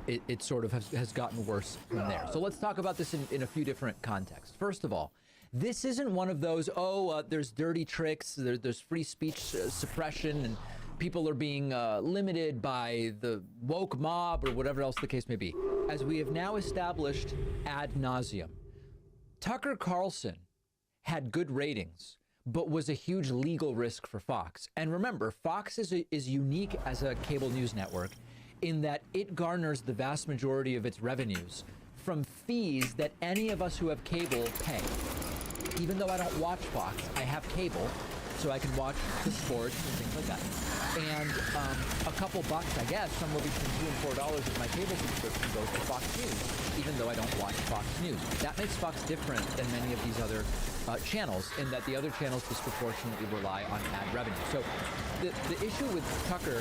It sort of has gotten worse from there. So let's talk about this in a few different contexts. First of all, this isn't one of those, there's dirty tricks, there's free speech suppression, and people are being limited by the woke mob or whatever else the case may be. As we have now established ad nauseum, Tucker Carlson had good ratings, but was a huge legal risk for Fox. And remember, Fox is unique as a cable news network in that it garners the vast majority of its revenues from fees that any of us who have cable pay. Even though I don't watch Fox, I have cable, so I can watch the sports and things like that. And a couple bucks, I guess, somewhere between $2 and $4 of my cable subscription goes to Fox News, even though I don't watch Fox News. That makes Fox different than many of these other channels, in that the other channels disproportionately rely on ad revenue. So the issue with Tucker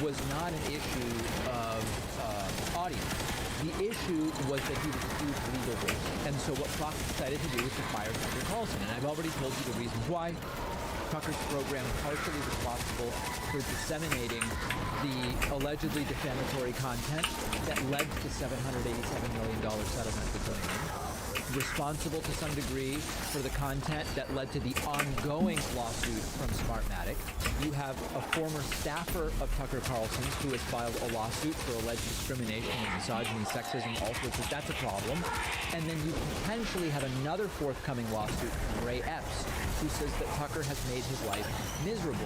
was not an issue of audience. The issue was that he was a huge legal risk. And so what Fox decided to do was to fire Tucker Carlson. And I've already told you the reasons why. Tucker's program is partially responsible for disseminating the allegedly defamatory content that led to the $787 million settlement with Dominion. responsible to some degree for the content that led to the ongoing lawsuit from Smartmatic. You have a former staffer of Tucker Carlson's who has filed a lawsuit for alleged discrimination and misogyny, sexism, all sorts of, that's a problem. And then you potentially have another forthcoming lawsuit from Ray Epps, who says that Tucker has made his life miserable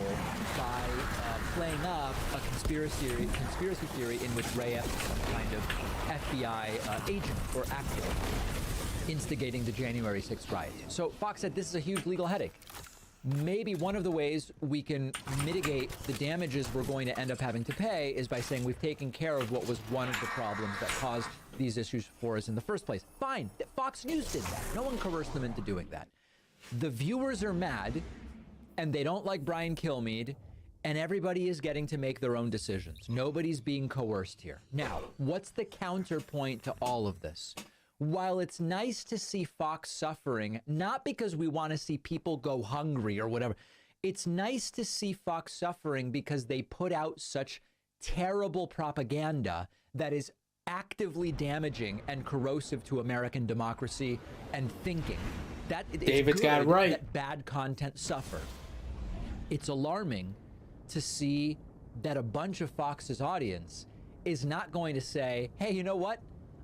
by playing up a conspiracy theory in which Ray Epps is some kind of FBI agent or actor instigating the January 6th riots. So Fox said this is a huge legal headache. Maybe one of the ways we can mitigate the damages we're going to end up having to pay is by saying we've taken care of what was one of the problems that caused these issues for us in the first place. Fine, Fox News did that. No one coerced them into doing that. The viewers are mad, and they don't like Brian Kilmeade, and everybody is getting to make their own decisions. Nobody's being coerced here. Now, what's the counterpoint to all of this? While it's nice to see Fox suffering, not because we want to see people go hungry or whatever, it's nice to see Fox suffering because they put out such terrible propaganda that is actively damaging and corrosive to American democracy and thinking. That David's got it right. That bad content suffer. It's alarming to see that a bunch of Fox's audience is not going to say, hey, you know what?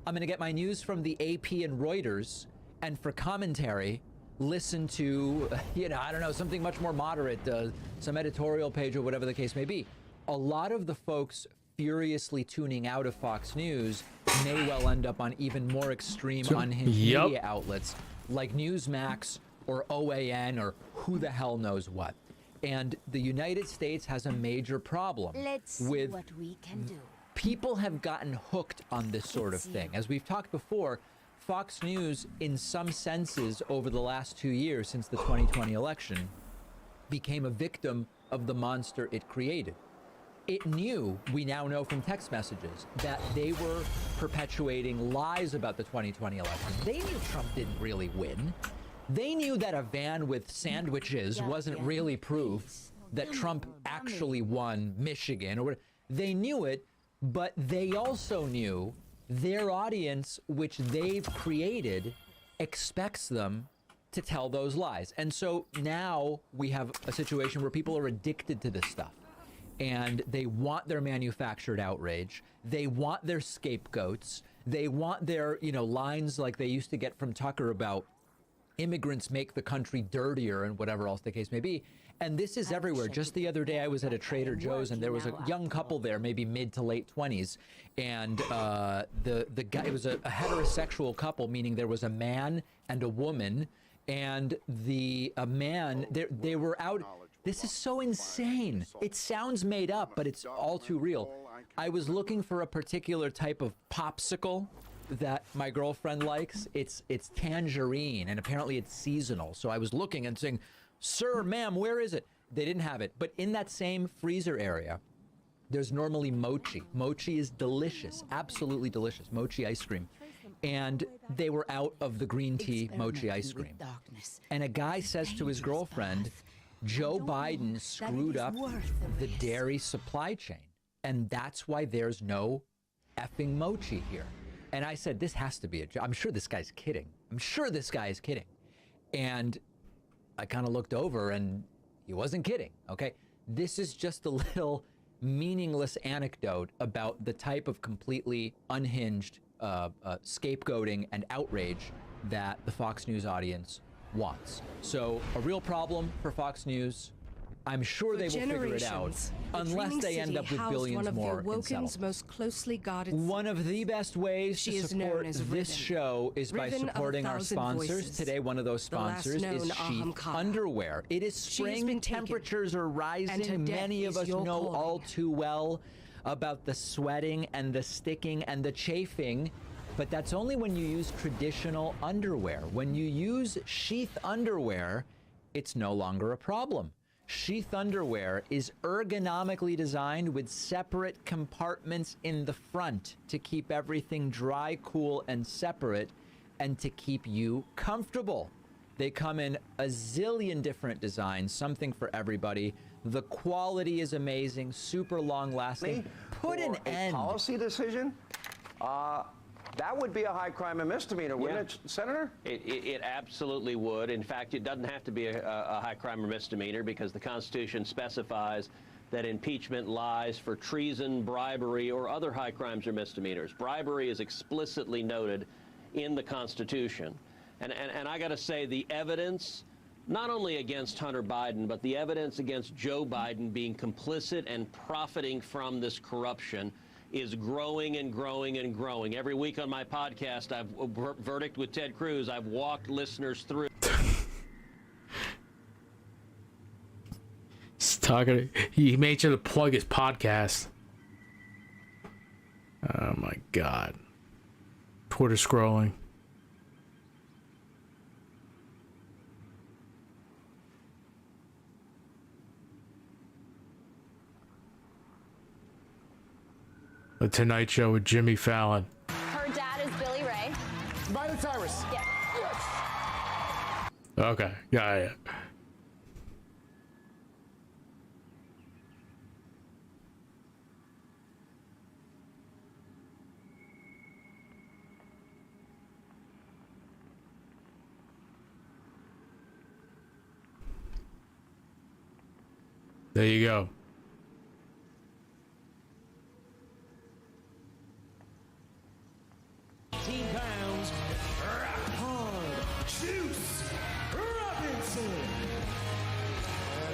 I'm going to get my news from the AP and Reuters, and for commentary, listen to, I don't know, something much more moderate, some editorial page or whatever the case may be. A lot of the folks furiously tuning out of Fox News may well end up on even more extreme, unhinged media outlets like Newsmax or OAN or who the hell knows what. And the United States has a major problem with what we can do. People have gotten hooked on this sort of thing. As we've talked before, Fox News, in some senses, over the last 2 years since the 2020 election, became a victim of the monster it created. It knew, we now know from text messages, that they were perpetuating lies about the 2020 election. They knew Trump didn't really win. They knew that a van with sandwiches wasn't really proof that Trump actually won Michigan or whatever. They knew it, but they also knew their audience, which they've created, expects them to tell those lies. And so now we have a situation where people are addicted to this stuff. And they want their manufactured outrage. They want their scapegoats. They want their, lines like they used to get from Tucker about immigrants make the country dirtier and whatever else the case may be. And this is everywhere. Just the other day, I was at a Trader Joe's and there was a young couple there, maybe mid to late 20s. And the guy, it was a heterosexual couple, meaning there was a man and a woman. And the man, they were out. This is so insane. It sounds made up, but it's all too real. I was looking for a particular type of popsicle that my girlfriend likes. It's tangerine, and apparently it's seasonal. So I was looking and saying, sir, ma'am, where is it? They didn't have it. But in that same freezer area, there's normally mochi. Mochi is delicious, absolutely delicious, mochi ice cream. And they were out of the green tea mochi ice cream. And a guy says to his girlfriend, Joe Biden screwed up the dairy supply chain, and that's why there's no effing mochi here. And I said, this has to be a joke. I'm sure this guy's kidding. I'm sure this guy is kidding. And I kind of looked over, and he wasn't kidding, okay? This is just a little meaningless anecdote about the type of completely unhinged scapegoating and outrage that the Fox News audience wants. So a real problem for Fox News. I'm sure they will figure it out, unless they end up with billions more in settlements. Most closely guarded one of the best ways to support this show is by supporting our sponsors. Today, one of those sponsors is Sheath Underwear. It is spring. Temperatures are rising. Many of us know all too well about the sweating and the sticking and the chafing. But that's only when you use traditional underwear. When you use Sheath underwear, it's no longer a problem. Sheath underwear is ergonomically designed with separate compartments in the front to keep everything dry, cool, and separate, and to keep you comfortable. They come in a zillion different designs, something for everybody. The quality is amazing, super long lasting. Put an end. Policy decision? That would be a high crime and misdemeanor, wouldn't it, Senator? It absolutely would. In fact, it doesn't have to be a high crime or misdemeanor because the Constitution specifies that impeachment lies for treason, bribery, or other high crimes or misdemeanors. Bribery is explicitly noted in the Constitution. And I got to say, the evidence, not only against Hunter Biden, but the evidence against Joe Biden being complicit and profiting from this corruption is growing and growing and growing. Every week on my podcast, Verdict with Ted Cruz, I've walked listeners through. He's talking. He made sure to plug his podcast. Oh my God. Twitter scrolling. The Tonight Show with Jimmy Fallon. Her dad is Billy Ray. Miley Cyrus. Yes. Okay, yeah. There you go. £18, rock hard, Juice Robinson.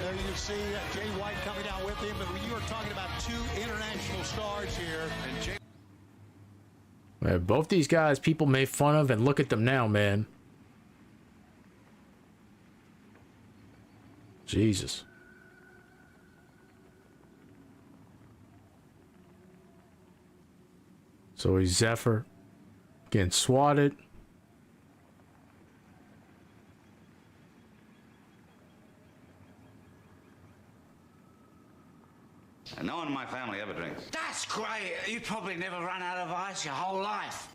There you see Jay White coming out with him, but when you were talking about two international stars here, and Jay. Man, both these guys, people made fun of, and look at them now, man. Jesus. So he's Zephyr getting swatted. And no one in my family ever drinks. That's great. You probably never run out of ice your whole life.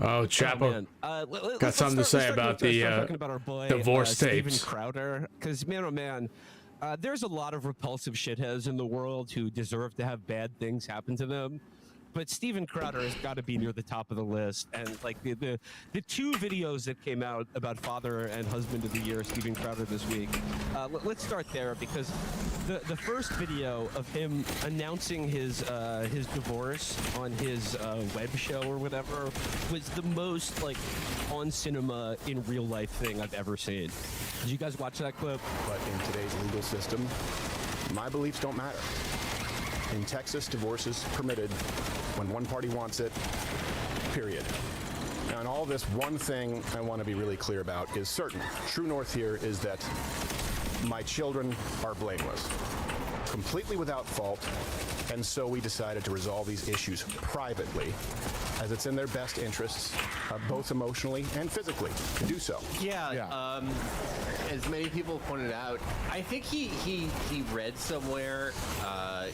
Oh, Chapo got something to say about the divorce tapes. Steven Crowder, because man, oh man, there's a lot of repulsive shitheads in the world who deserve to have bad things happen to them. But Steven Crowder has got to be near the top of the list. And like the two videos that came out about Father and Husband of the Year, Steven Crowder this week. Let's start there because the first video of him announcing his divorce on his web show or whatever was the most like on cinema in real life thing I've ever seen. Did you guys watch that clip? But in today's legal system, my beliefs don't matter. In Texas, divorce is permitted when one party wants it, period. Now, in all this, one thing I want to be really clear about is certain. True north here is that my children are blameless, completely without fault, and so we decided to resolve these issues privately, as it's in their best interests, both emotionally and physically, to do so. Yeah. As many people pointed out, I think he read somewhere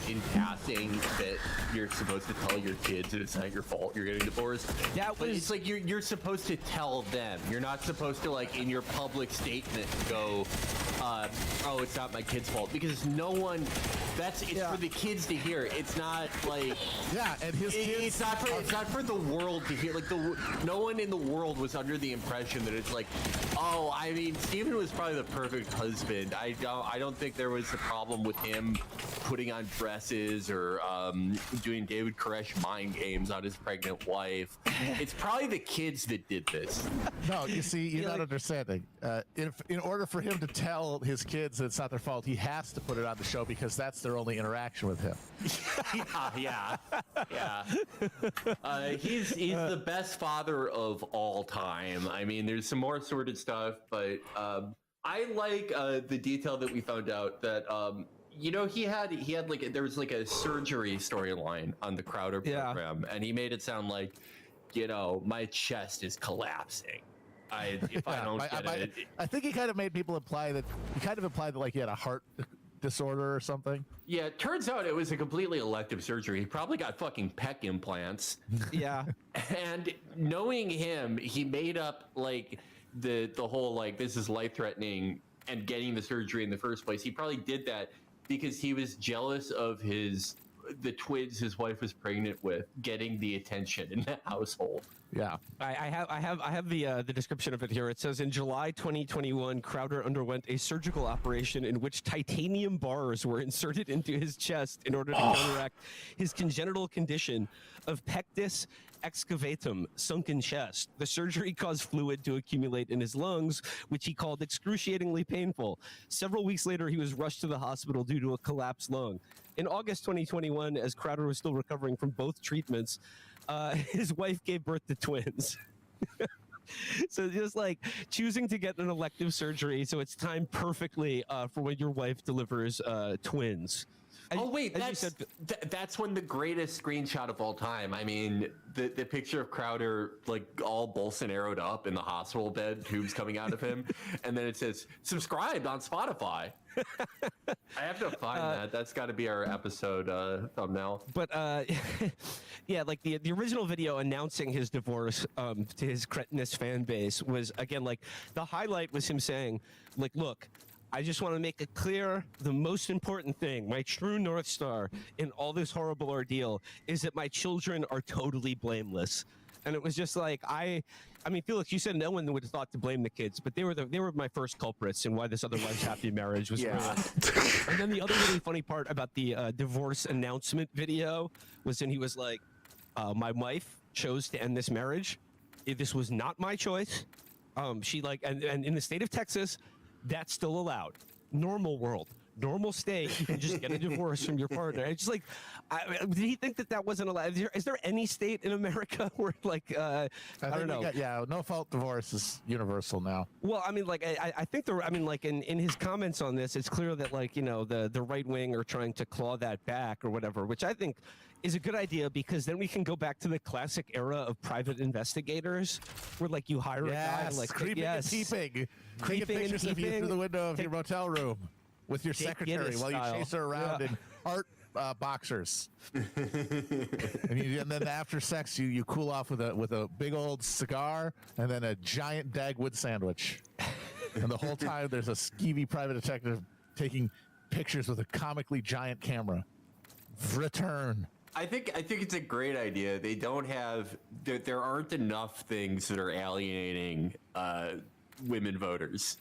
in passing that you're supposed to tell your kids that it's not your fault you're getting divorced. But it's like you're supposed to tell them. You're not supposed to like in your public statement go, oh, it's not my kid's fault, because no one. It's for the kids to hear. It's not like and his kids. It's not for the world to hear. Like no one in the world was under the impression that it's like, oh, I mean, Steven was probably the perfect husband. I don't think there was a problem with him putting on dresses or doing David Koresh mind games on his pregnant wife. It's probably the kids that did this. No, you see, you're not understanding. In order for him to tell his kids that it's not their fault, he has to put it on the show because that's their only interaction with him. Yeah. He's the best father of all time. I mean, there's some more sordid stuff, but I like the detail that we found out that he had like there was like a surgery storyline on the Crowder program, and he made it sound like, my chest is collapsing. I think he kind of made people imply that like he had a heart disorder or something. Yeah, it turns out it was a completely elective surgery. He probably got fucking pec implants. Yeah. And knowing him, he made up like the whole like this is life-threatening and getting the surgery in the first place. He probably did that because he was jealous of the twins his wife was pregnant with getting the attention in the household. Yeah. I have the description of it here. It says in July 2021, Crowder underwent a surgical operation in which titanium bars were inserted into his chest in order to counteract his congenital condition of pectus excavatum, sunken chest. The surgery caused fluid to accumulate in his lungs, which he called excruciatingly painful. Several weeks later, he was rushed to the hospital due to a collapsed lung. In August 2021, as Crowder was still recovering from both treatments, his wife gave birth to twins. So just like choosing to get an elective surgery, so it's timed perfectly for when your wife delivers twins. Oh wait, that's when the greatest screenshot of all time. I mean, the picture of Crowder like all Bolsonaro'd up in the hospital bed, tubes coming out of him, and then it says subscribed on Spotify. I have to find that. That's got to be our episode thumbnail. But yeah, like the original video announcing his divorce to his cretinous fan base was, again, like the highlight was him saying, like, look, I just want to make it clear, the most important thing, my true North Star in all this horrible ordeal is that my children are totally blameless. And it was just like, I mean, Felix, you said no one would have thought to blame the kids, but they were my first culprits in why this otherwise happy marriage was ruined. And then the other really funny part about the divorce announcement video was when he was like, my wife chose to end this marriage. This was not my choice. She like, and in the state of Texas, that's still allowed. Normal world, normal state, you can just get a divorce from your partner. It's just like, did he think that wasn't allowed? Is there any state in America where like, I don't know. No fault divorce is universal now. Well, I mean, like, I think like in his comments on this, it's clear that like, you know, the right wing are trying to claw that back or whatever, which I think is a good idea because then we can go back to the classic era of private investigators where like you hire a guy like creeping and peeping. Taking pictures of you through the window of your motel room with your secretary while you chase her around in art boxers. and then after sex, you cool off with a big old cigar and then a giant Dagwood sandwich. And the whole time there's a skeevy private detective taking pictures with a comically giant camera. Return. I think it's a great idea. They don't have there aren't enough things that are alienating women voters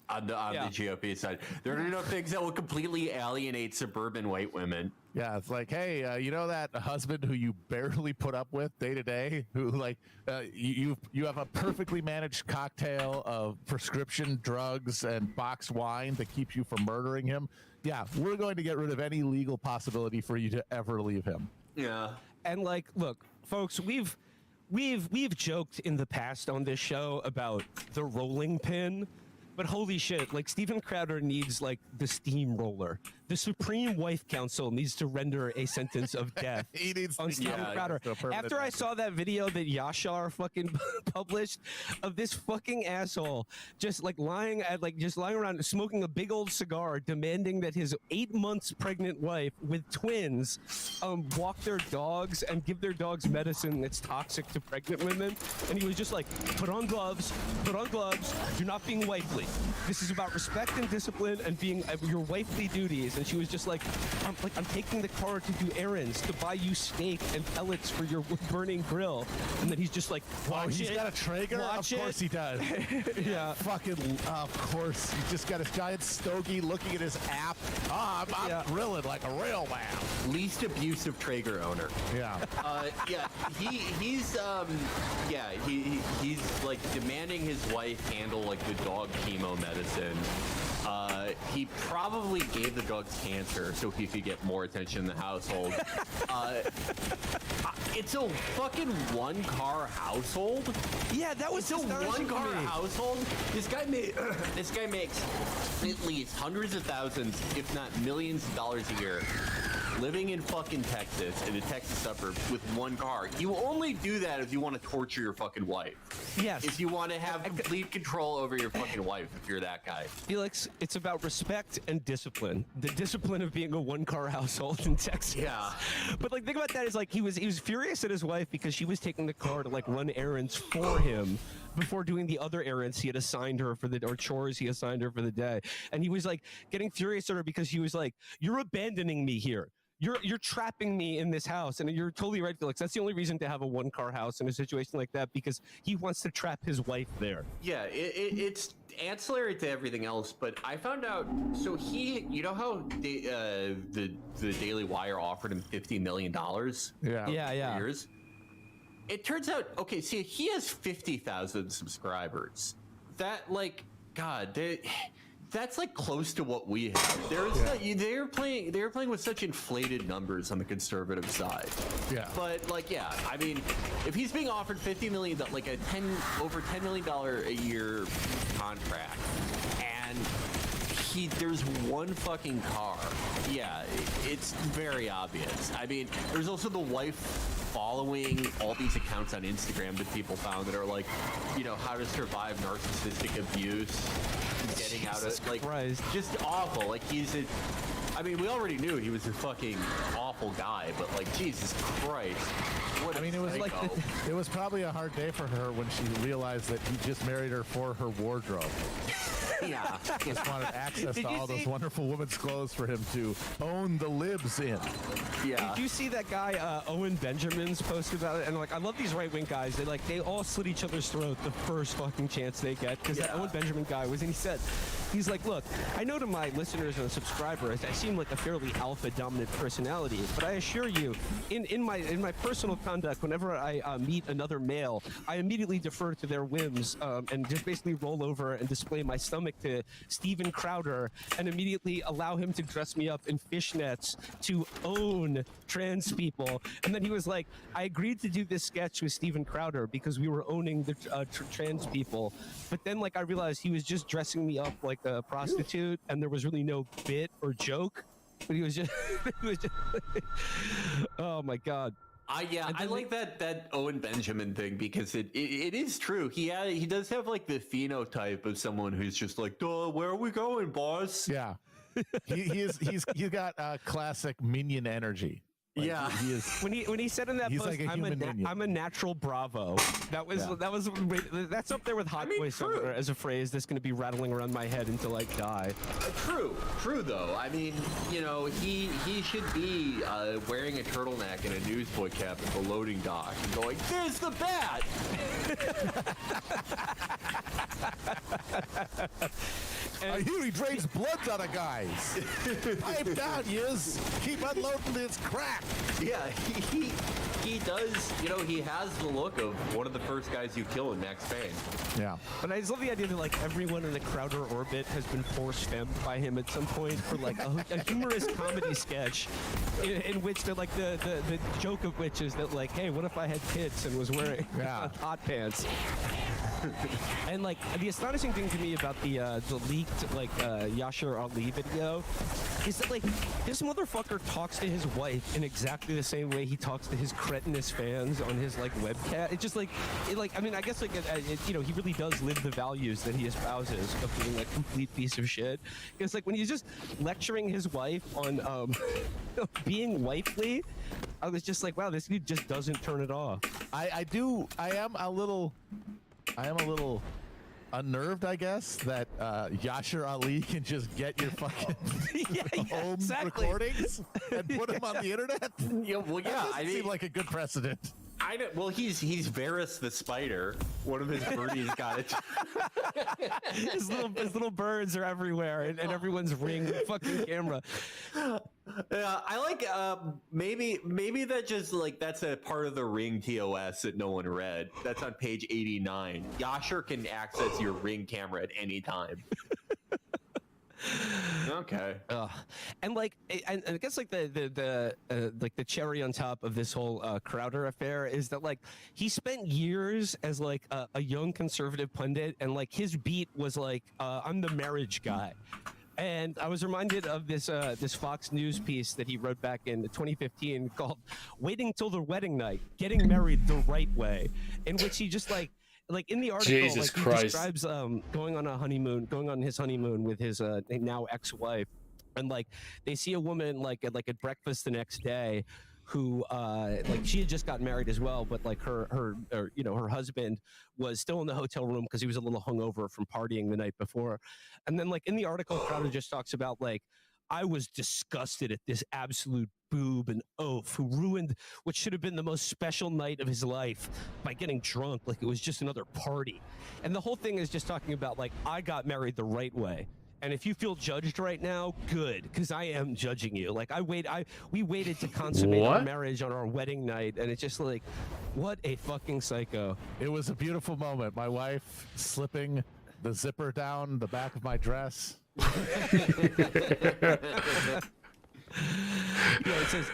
on the GOP side. There aren't enough things that will completely alienate suburban white women. Yeah, it's like, hey, you know that husband who you barely put up with day to day, who like you have a perfectly managed cocktail of prescription drugs and boxed wine that keeps you from murdering him. Yeah, we're going to get rid of any legal possibility for you to ever leave him. Yeah. And like, look, folks, we've joked in the past on this show about the rolling pin, but holy shit, like Steven Crowder needs like the steamroller. The Supreme Wife Council needs to render a sentence of death he needs on Steven Crowder. After I saw that video that Yashar fucking published of this fucking asshole just like lying around smoking a big old cigar, demanding that his 8 months pregnant wife with twins walk their dogs and give their dogs medicine that's toxic to pregnant women, and he was just like, put on gloves, you're not being wifely. This is about respect and discipline and being your wifely duties. And she was just like, I'm taking the car to do errands, to buy you steak and pellets for your burning grill. And then he's just like, he's got a Traeger? Of course he does. Yeah. Fucking, of course. He's just got his giant stogie looking at his app. I'm grilling like a real man. Least abusive Traeger owner. Yeah. He's like demanding his wife handle like the dog chemo medicine. He probably gave the dogs cancer so he could get more attention in the household. It's a fucking one-car household. Yeah, that was a one-car household. This guy makes at least hundreds of thousands, if not millions of dollars a year. living in fucking Texas, in a Texas suburb with one car. You only do that if you want to torture your fucking wife. Yes. If you want to have complete control over your fucking wife, if you're that guy. Felix, it's about respect and discipline. The discipline of being a one-car household in Texas. Yeah. But like, think about that is like he was furious at his wife because she was taking the car to like run errands for him before doing the other errands he had assigned her for the or chores he assigned her for the day. And he was like getting furious at her because he was like, "You're abandoning me here. You're trapping me in this house." And you're totally right, Felix. That's the only reason to have a one-car house in a situation like that, because he wants to trap his wife there. Yeah, it's ancillary to everything else, but I found out, so he, you know how the Daily Wire offered him $50 million? Yeah. For years? It turns out, okay, see, he has 50,000 subscribers. That, like, God, that's like close to what we have. They're playing with such inflated numbers on the conservative side. Yeah. But like, yeah, I mean, if he's being offered $50 million, like over $10 million a year contract, and there's one fucking car, yeah, it's very obvious. I mean, there's also the wife following all these accounts on Instagram that people found that are like, you know, how to survive narcissistic abuse, getting out of, like, just awful. Like, I mean, we already knew he was a fucking awful guy, but like, Jesus Christ. What I mean, it was psycho. like it was probably a hard day for her when she realized that he just married her for her wardrobe. Yeah. Just wanted access to all those wonderful women's clothes for him to own the libs in. Yeah. Did you see that guy Owen Benjamin's post about it? And like, I love these right-wing guys. They all slit each other's throat the first fucking chance they get, because that Owen Benjamin guy was, and he said, he's like, look, I know to my listeners and subscribers, I seem like a fairly alpha dominant personality, but I assure you, in my personal conduct, whenever I meet another male, I immediately defer to their whims and just basically roll over and display my stomach to Steven Crowder and immediately allow him to dress me up in fishnets to own trans people. And then he was like, I agreed to do this sketch with Steven Crowder because we were owning the trans people. But then like I realized he was just dressing me up like a prostitute and there was really no bit or joke. But he was just, oh my God. I like that Owen Benjamin thing because it is true. He does have like the phenotype of someone who's just like, duh, where are we going, boss? Yeah. he's got classic minion energy. Like, yeah, he is. When he said in that post, like I'm a natural Bravo. That's up there with hot voice as a phrase that's going to be rattling around my head until I die. True though. I mean, you know, he should be wearing a turtleneck and a newsboy cap at the loading dock and going, "There's the bat." I hear he drains blood out of guys. Pipe down, yous. Keep unloading this crap. Yeah, he does. You know, he has the look of one of the first guys you kill in Max Payne. Yeah. But I just love the idea that like everyone in the Crowder orbit has been force femmed by him at some point for like a humorous comedy sketch in which they're like the joke of which is that like, hey, what if I had tits and was wearing hot pants? And like the astonishing thing to me about the leaked like Yashar Ali video is that like this motherfucker talks to his wife in exactly the same way he talks to his cretinous fans on his like webcam. It's just like I mean, I guess like you know, he really does live the values that he espouses of being like a complete piece of shit. It's like when he's just lecturing his wife on being wifely, I was just like, wow, this dude just doesn't turn it off. I am a little unnerved, I guess, that Yashar Ali can just get your fucking home recordings and put them on the internet. Yeah, well, yeah, I seem like a good precedent. I don't, well, he's Varys the spider. One of his birdies got it. his little birds are everywhere, and everyone's Ring fucking camera. I like maybe that just like that's a part of the Ring TOS that no one read. That's on page 89. Yashar can access your Ring camera at any time. Okay. And like, and I guess like the cherry on top of this whole Crowder affair is that like he spent years as like a young conservative pundit, and like his beat was like I'm the marriage guy. And I was reminded of this this Fox News piece that he wrote back in 2015 called "Waiting Till the Wedding Night: Getting Married the Right Way," in which he just like in the article, Jesus he Christ. describes going on his honeymoon with his now ex-wife, and like they see a woman like at breakfast the next day, who like she had just gotten married as well, but like her husband was still in the hotel room because he was a little hungover from partying the night before. And then like in the article, Crowder just talks about like, I was disgusted at this absolute boob and oaf who ruined what should have been the most special night of his life by getting drunk like it was just another party. And the whole thing is just talking about like, I got married the right way. And if you feel judged right now, good, because I am judging you. Like we waited to consummate our marriage on our wedding night, and it's just like, what a fucking psycho. It was a beautiful moment. My wife slipping the zipper down the back of my dress. Yeah, it says,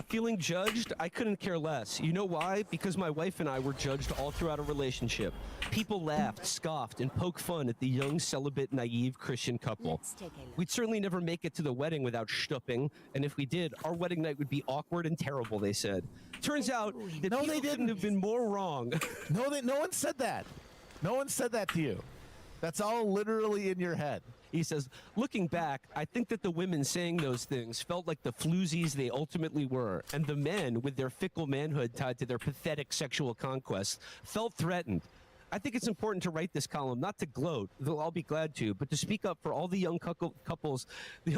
feeling judged, I couldn't care less. You know why? Because my wife and I were judged all throughout our relationship. People laughed, scoffed, and poked fun at the young, celibate, naive Christian couple. We'd certainly never make it to the wedding without shtupping, and if we did, our wedding night would be awkward and terrible, they said. Turns out that people couldn't have been more wrong. No one said that. No one said that to you. That's all literally in your head. He says, looking back, I think that the women saying those things felt like the floozies they ultimately were, and the men, with their fickle manhood tied to their pathetic sexual conquests, felt threatened. I think it's important to write this column, not to gloat, though I'll be glad to, but to speak up for all the young couples,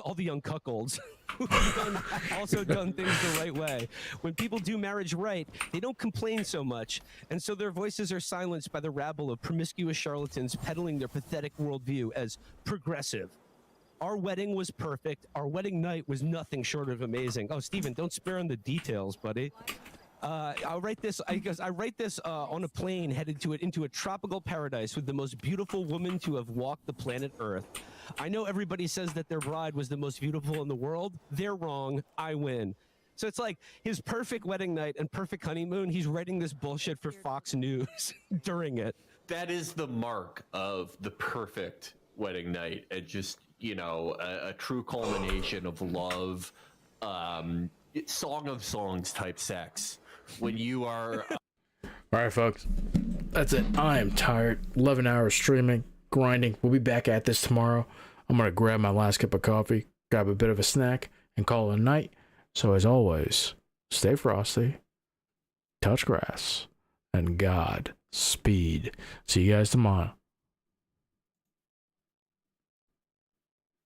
all the young cuckolds who've also done things the right way. When people do marriage right, they don't complain so much, and so their voices are silenced by the rabble of promiscuous charlatans peddling their pathetic worldview as progressive. Our wedding was perfect. Our wedding night was nothing short of amazing. Oh, Stephen, don't spare on the details, buddy. I'll write this. I write this on a plane headed into a tropical paradise with the most beautiful woman to have walked the planet Earth. I know everybody says that their bride was the most beautiful in the world. They're wrong. I win. So it's like his perfect wedding night and perfect honeymoon. He's writing this bullshit for Fox News during it. That is the mark of the perfect wedding night. It just, a true culmination of love, Song of Songs type sex. When you are all right, folks, that's it. I am tired. 11 hours streaming, grinding. We'll be back at this tomorrow. I'm gonna grab my last cup of coffee, grab a bit of a snack, and call it a night. So as always, stay frosty, touch grass, and God speed. See you guys tomorrow.